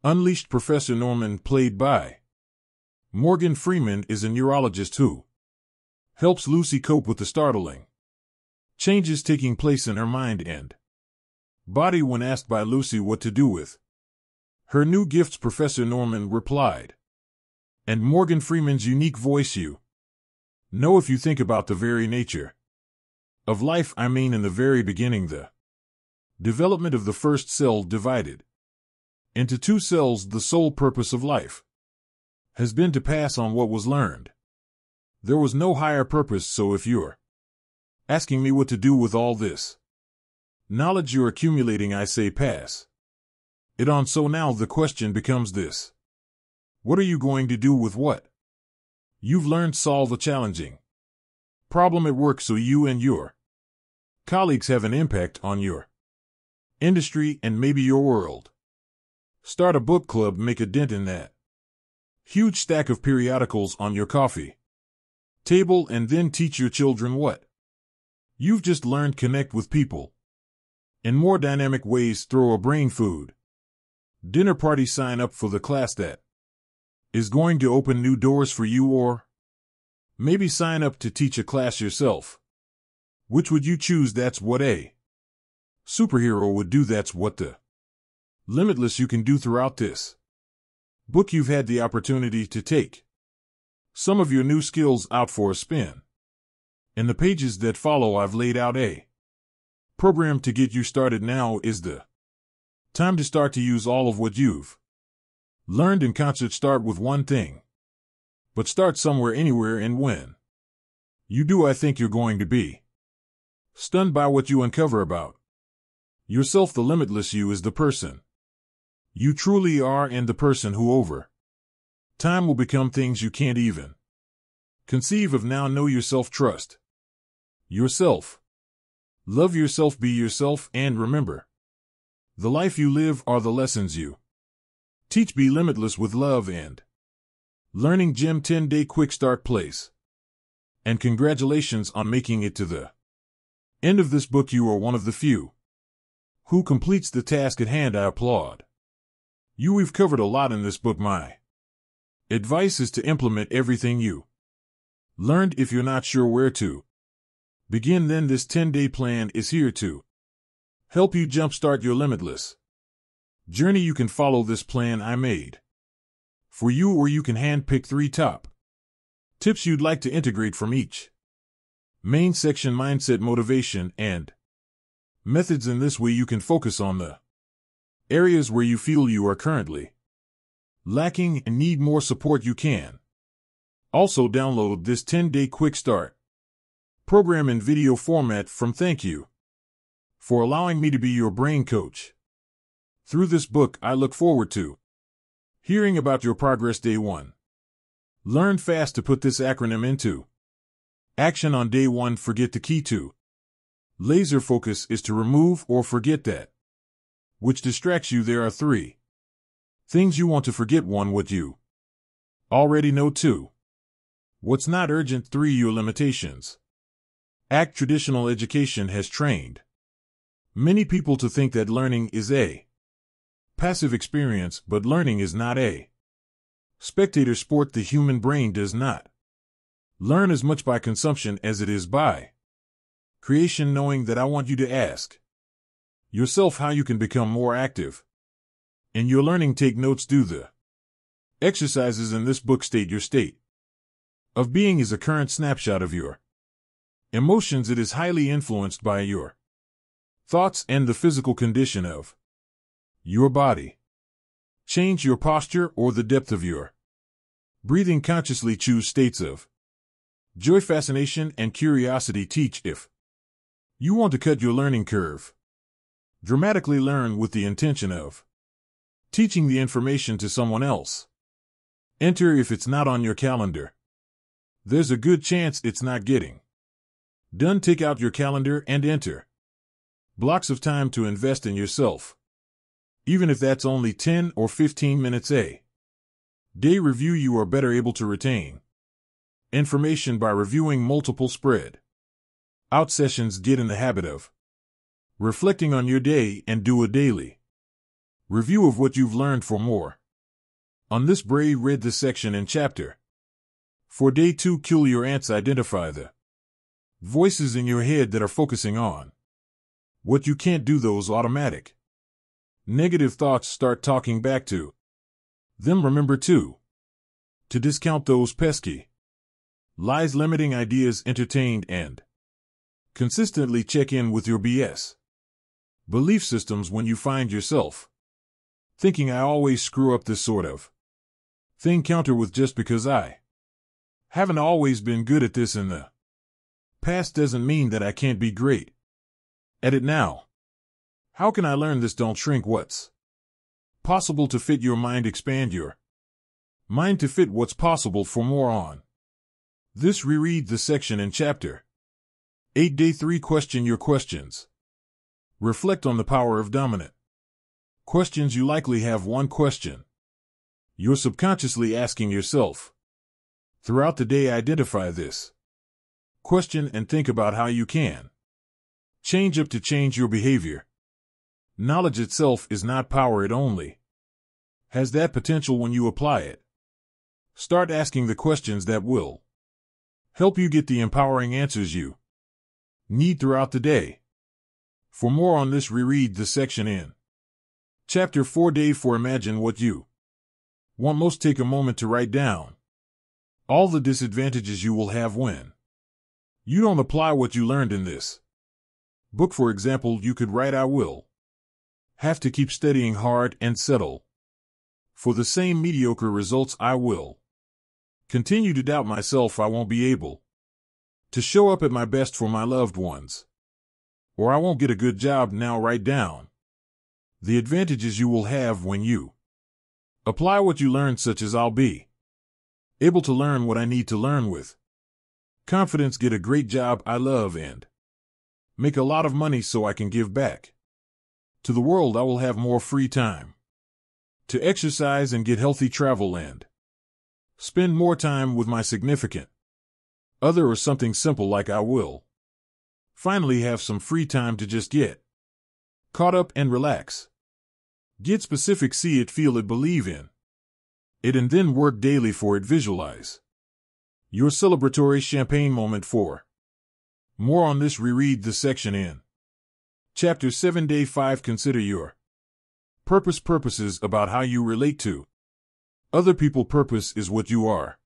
unleashed. Professor Norman, played by Morgan Freeman, is a neurologist who helps Lucy cope with the startling changes taking place in her mind and body. When asked by Lucy what to do with her new gifts, Professor Norman replied, and Morgan Freeman's unique voice, "You know, if you think about the very nature of life, I mean in the very beginning, the development of the first cell divided into two cells, the sole purpose of life has been to pass on what was learned. There was no higher purpose, so if you're asking me what to do with all this knowledge you're accumulating, I say pass it on." So now the question becomes this: what are you going to do with what you've learned? Solve a challenging problem at work so you and your colleagues have an impact on your industry and maybe your world. Start a book club, make a dent in that huge stack of periodicals on your coffee table, and then teach your children what you've just learned. Connect with people in more dynamic ways. Throw a brain food dinner party. Sign up for the class that is going to open new doors for you, or maybe sign up to teach a class yourself. Which would you choose? That's what a superhero would do. That's what the Limitless you can do. Throughout this book, you've had the opportunity to take some of your new skills out for a spin. In the pages that follow, I've laid out a program to get you started. Now is the time to start to use all of what you've learned in concert. Start with one thing, but start somewhere, anywhere, and when you do, I think you're going to be stunned by what you uncover about yourself. The limitless you is the person you truly are, and the person who over time will become things you can't even conceive of now. Know yourself, trust yourself, love yourself, be yourself, and remember, the life you live are the lessons you teach. Be limitless with love and learning. Gym 10-day quick start place. And congratulations on making it to the end of this book. You are one of the few who completes the task at hand. I applaud you. We've covered a lot in this book. My advice is to implement everything you learned. If you're not sure where to begin, then this 10-day plan is here to help you jumpstart your limitless journey. You can follow this plan I made for you, or you can handpick 3 top tips you'd like to integrate from each main section: mindset, motivation, and methods. In this way, you can focus on the areas where you feel you are currently lacking and need more support. You can also download this 10-day quick start program in video format from Thank you for allowing me to be your brain coach. Through this book, I look forward to hearing about your progress. Day 1. Learn fast to put this acronym into action on day 1. Forget the key to laser focus is to remove or forget that which distracts you. There are 3 things you want to forget. 1. What you Already know 2. What's not urgent? 3. Your limitations. Act. Traditional education has trained many people to think that learning is a passive experience, but learning is not a spectator sport. The human brain does not learn as much by consumption as it is by creation. Knowing that, I want you to ask yourself how you can become more active in your learning. Take notes. Do the exercises in this book. State your state of being is a current snapshot of your emotions. It is highly influenced by your thoughts and the physical condition of your body. Change your posture or the depth of your breathing. Consciously choose states of joy, fascination, and curiosity. Teach if you want to cut your learning curve. Dramatically learn with the intention of teaching the information to someone else. Enter if it's not on your calendar. There's a good chance it's not getting done. Take out your calendar and enter blocks of time to invest in yourself. Even if that's only 10 or 15 minutes a day. Review. You are better able to retain information by reviewing multiple spread out sessions. Get in the habit of reflecting on your day and do a daily review of what you've learned. For more on this, read this section in chapter. For day 2, kill your ants. Identify the voices in your head that are focusing on what you can't do. Those automatic negative thoughts. Start talking back to them. Remember to discount those pesky lies. Limiting ideas. Entertained and consistently check in with your BS belief systems. When you find yourself thinking, I always screw up this sort of thing, counter with, just because I haven't always been good at this in the past doesn't mean that I can't be great at it now. How can I learn this? Don't shrink what's possible to fit your mind. Expand your mind to fit what's possible. For more on this, reread the section in chapter 8. Day 3. Question your questions. Reflect on the power of dominant questions. You likely have one question you're subconsciously asking yourself throughout the day. Identify this question and think about how you can change up to change your behavior. Knowledge itself is not power. It only has that potential when you apply it. Start asking the questions that will help you get the empowering answers you need throughout the day. For more on this, reread the section in chapter 4. Day 4. Imagine what you want most. Take a moment to write down all the disadvantages you will have when you don't apply what you learned in this book. For example, you could write, I will have to keep studying hard and settle for the same mediocre results. I will continue to doubt myself. I won't be able to show up at my best for my loved ones. Or I won't get a good job. Now write down the advantages you will have when you apply what you learned, such as, I'll be able to learn what I need to learn with confidence, get a great job I love, and make a lot of money so I can give back to the world. I will have more free time to exercise and get healthy, travel, and spend more time with my significant other, or something simple like, I will finally have some free time to just get caught up and relax. Get specific. See it, feel it, believe in it, and then work daily for it. Visualize your celebratory champagne moment. For more on this, reread the section in chapter 7. Day 5. Consider your purpose. Purposes about how you relate to other people. Purpose is what you are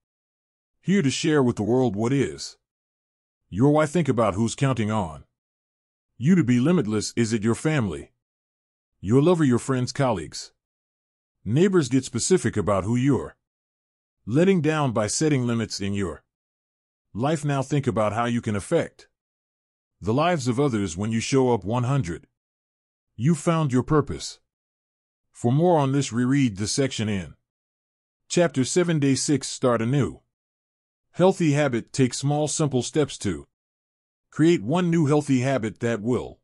here to share with the world. What is your why? Think about who's counting on you to be limitless. Is it your family, your lover, your friends, colleagues, neighbors? Get specific about who you're letting down by setting limits in your life. Now think about how you can affect the lives of others when you show up 100. You found your purpose. For more on this, reread the section in chapter 7. Day 6. Start a new healthy habit. Take small, simple steps to create one new healthy habit that will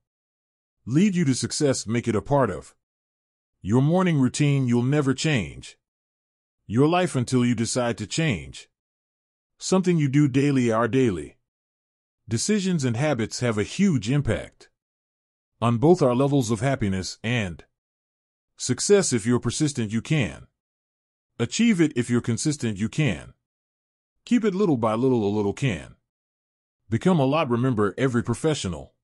lead you to success. Make it a part of your morning routine. You'll never change Your life until you decide to change. Something you do daily are daily. Decisions and habits have a huge impact on both our levels of happiness and success. If you're persistent, you can achieve it. If you're consistent, you can keep it. Little by little, a little can become a lot. Remember, every professional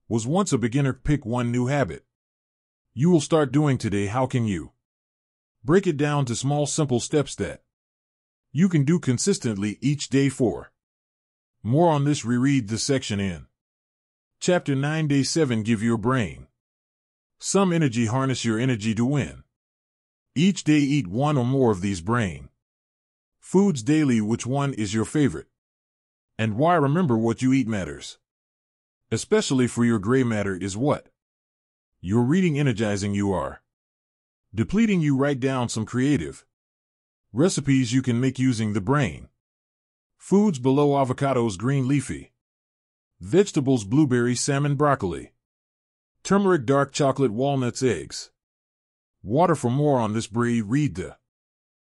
was once a beginner. Pick one new habit you will start doing today. How can you break it down to small, simple steps that you can do consistently each day? For more on this, reread the section in Chapter 9. Day 7. Give your brain some energy. Harness your energy to win. Each day, eat one or more of these brain foods daily. Which one is your favorite and why? Remember, what you eat matters, especially for your gray matter. Is what you're reading energizing you or depleting you? Write down some creative recipes you can make using the brain foods below: avocados, green leafy vegetables, blueberry, salmon, broccoli, turmeric, dark chocolate, walnuts, eggs, water. For more on this, read the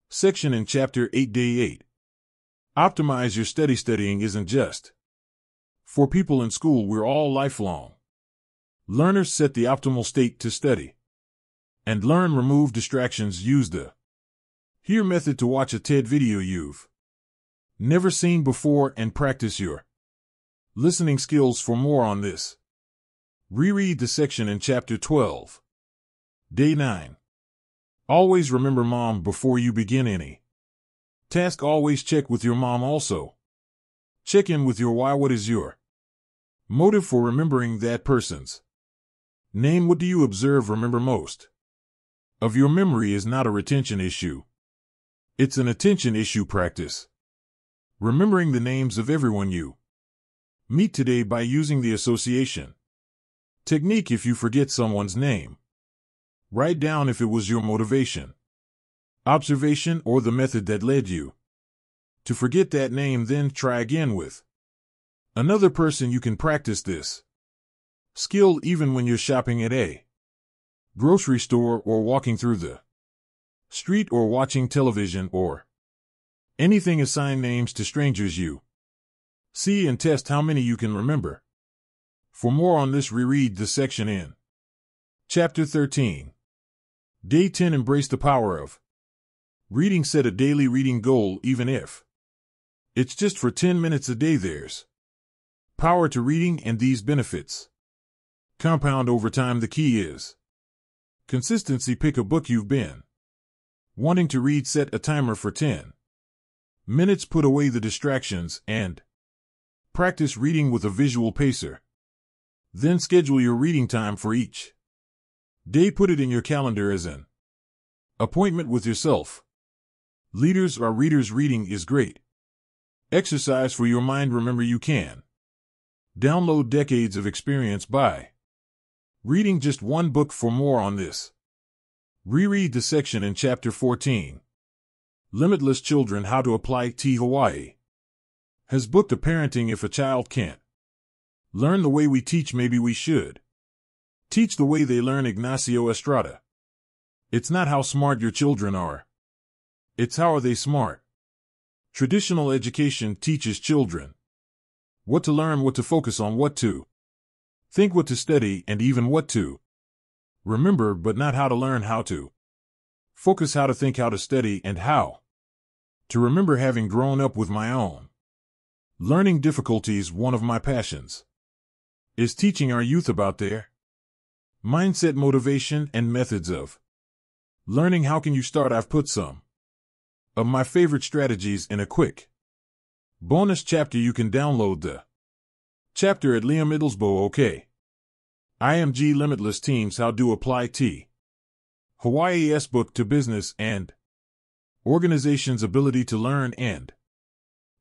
section in Chapter 8. Day 8. Optimize your study. Studying isn't just for people in school. We're all lifelong learners. Set the optimal state to study and learn. Remove distractions. Use the HERE method to watch a TED video you've never seen before and practice your listening skills. For more on this, reread the section in Chapter 12. Day 9. Always remember mom before you begin any task. Always check with your mom. Also, check in with your why. What is your motive for remembering that person's name? What do you observe? Remember, most of your memory is not a retention issue. It's an attention issue. Practice remembering the names of everyone you meet today by using the association technique. If you forget someone's name, write down if it was your motivation, observation, or the method that led you to forget that name. Then try again with another person. You can practice this skill even when you're shopping at a grocery store or walking through the street or watching television or anything. Assign names to strangers you see and test how many you can remember. For more on this, reread the section in Chapter 13. Day 10. Embrace the power of reading. Set a daily reading goal. Even if it's just for 10 minutes a day, there's power to reading, and these benefits compound over time. The key is consistency. Pick a book you've been wanting to read. Set a timer for 10 minutes. Put away the distractions and practice reading with a visual pacer. Then schedule your reading time for each day. Put it in your calendar as an appointment with yourself. Leaders are readers. Reading is great exercise for your mind. Remember, you can download decades of experience by reading just one book. For more on this, reread the section in Chapter 14. Limitless Children. How to apply T. Hawaii has booked a parenting. If a child can't learn the way we teach, maybe we should teach the way they learn. Ignacio Estrada. It's not how smart your children are, it's how are they smart. Traditional education teaches children what to learn, what to focus on, what to think, what to study, and even what to remember, but not how to learn, how to focus, how to think, how to study, and how to remember. Having grown up with my own learning difficulties, one of my passions is teaching our youth about their mindset, motivation, and methods of learning. How can you start? I've put some of my favorite strategies in a quick bonus chapter. You can download the chapter at Liam Middlesbrough. OK. IMG Limitless Teams. How to apply T. Hawaii's book to business and organizations' ability to learn and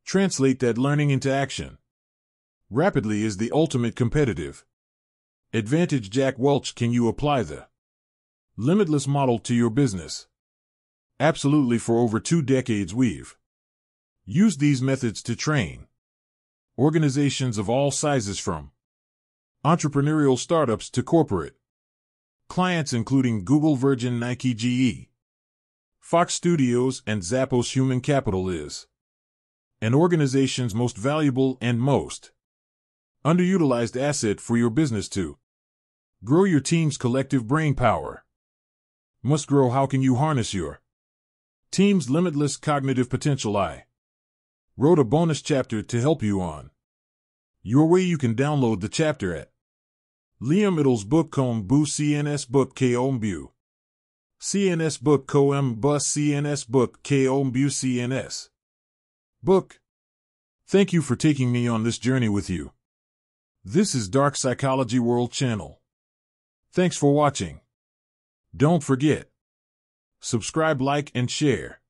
translate that learning into action rapidly is the ultimate competitive advantage. Jack Welch. Can you apply the Limitless model to your business? Absolutely. For over 2 decades, we've used these methods to train organizations of all sizes, from entrepreneurial startups to corporate clients, including Google, Virgin, Nike, GE, Fox Studios and Zappos Human Capital is an organization's most valuable and most underutilized asset for your business to grow your team's collective brain power. Must grow. How can you harness your team's limitless cognitive potential? I wrote a bonus chapter to help you on your way. You can download the chapter at Liam book com bu cns book kom bu cns book com bus cns book kom bu cns book. Thank you for taking me on this journey with you. This is Dark Psychology World Channel. Thanks for watching. Don't forget, subscribe, like, and share.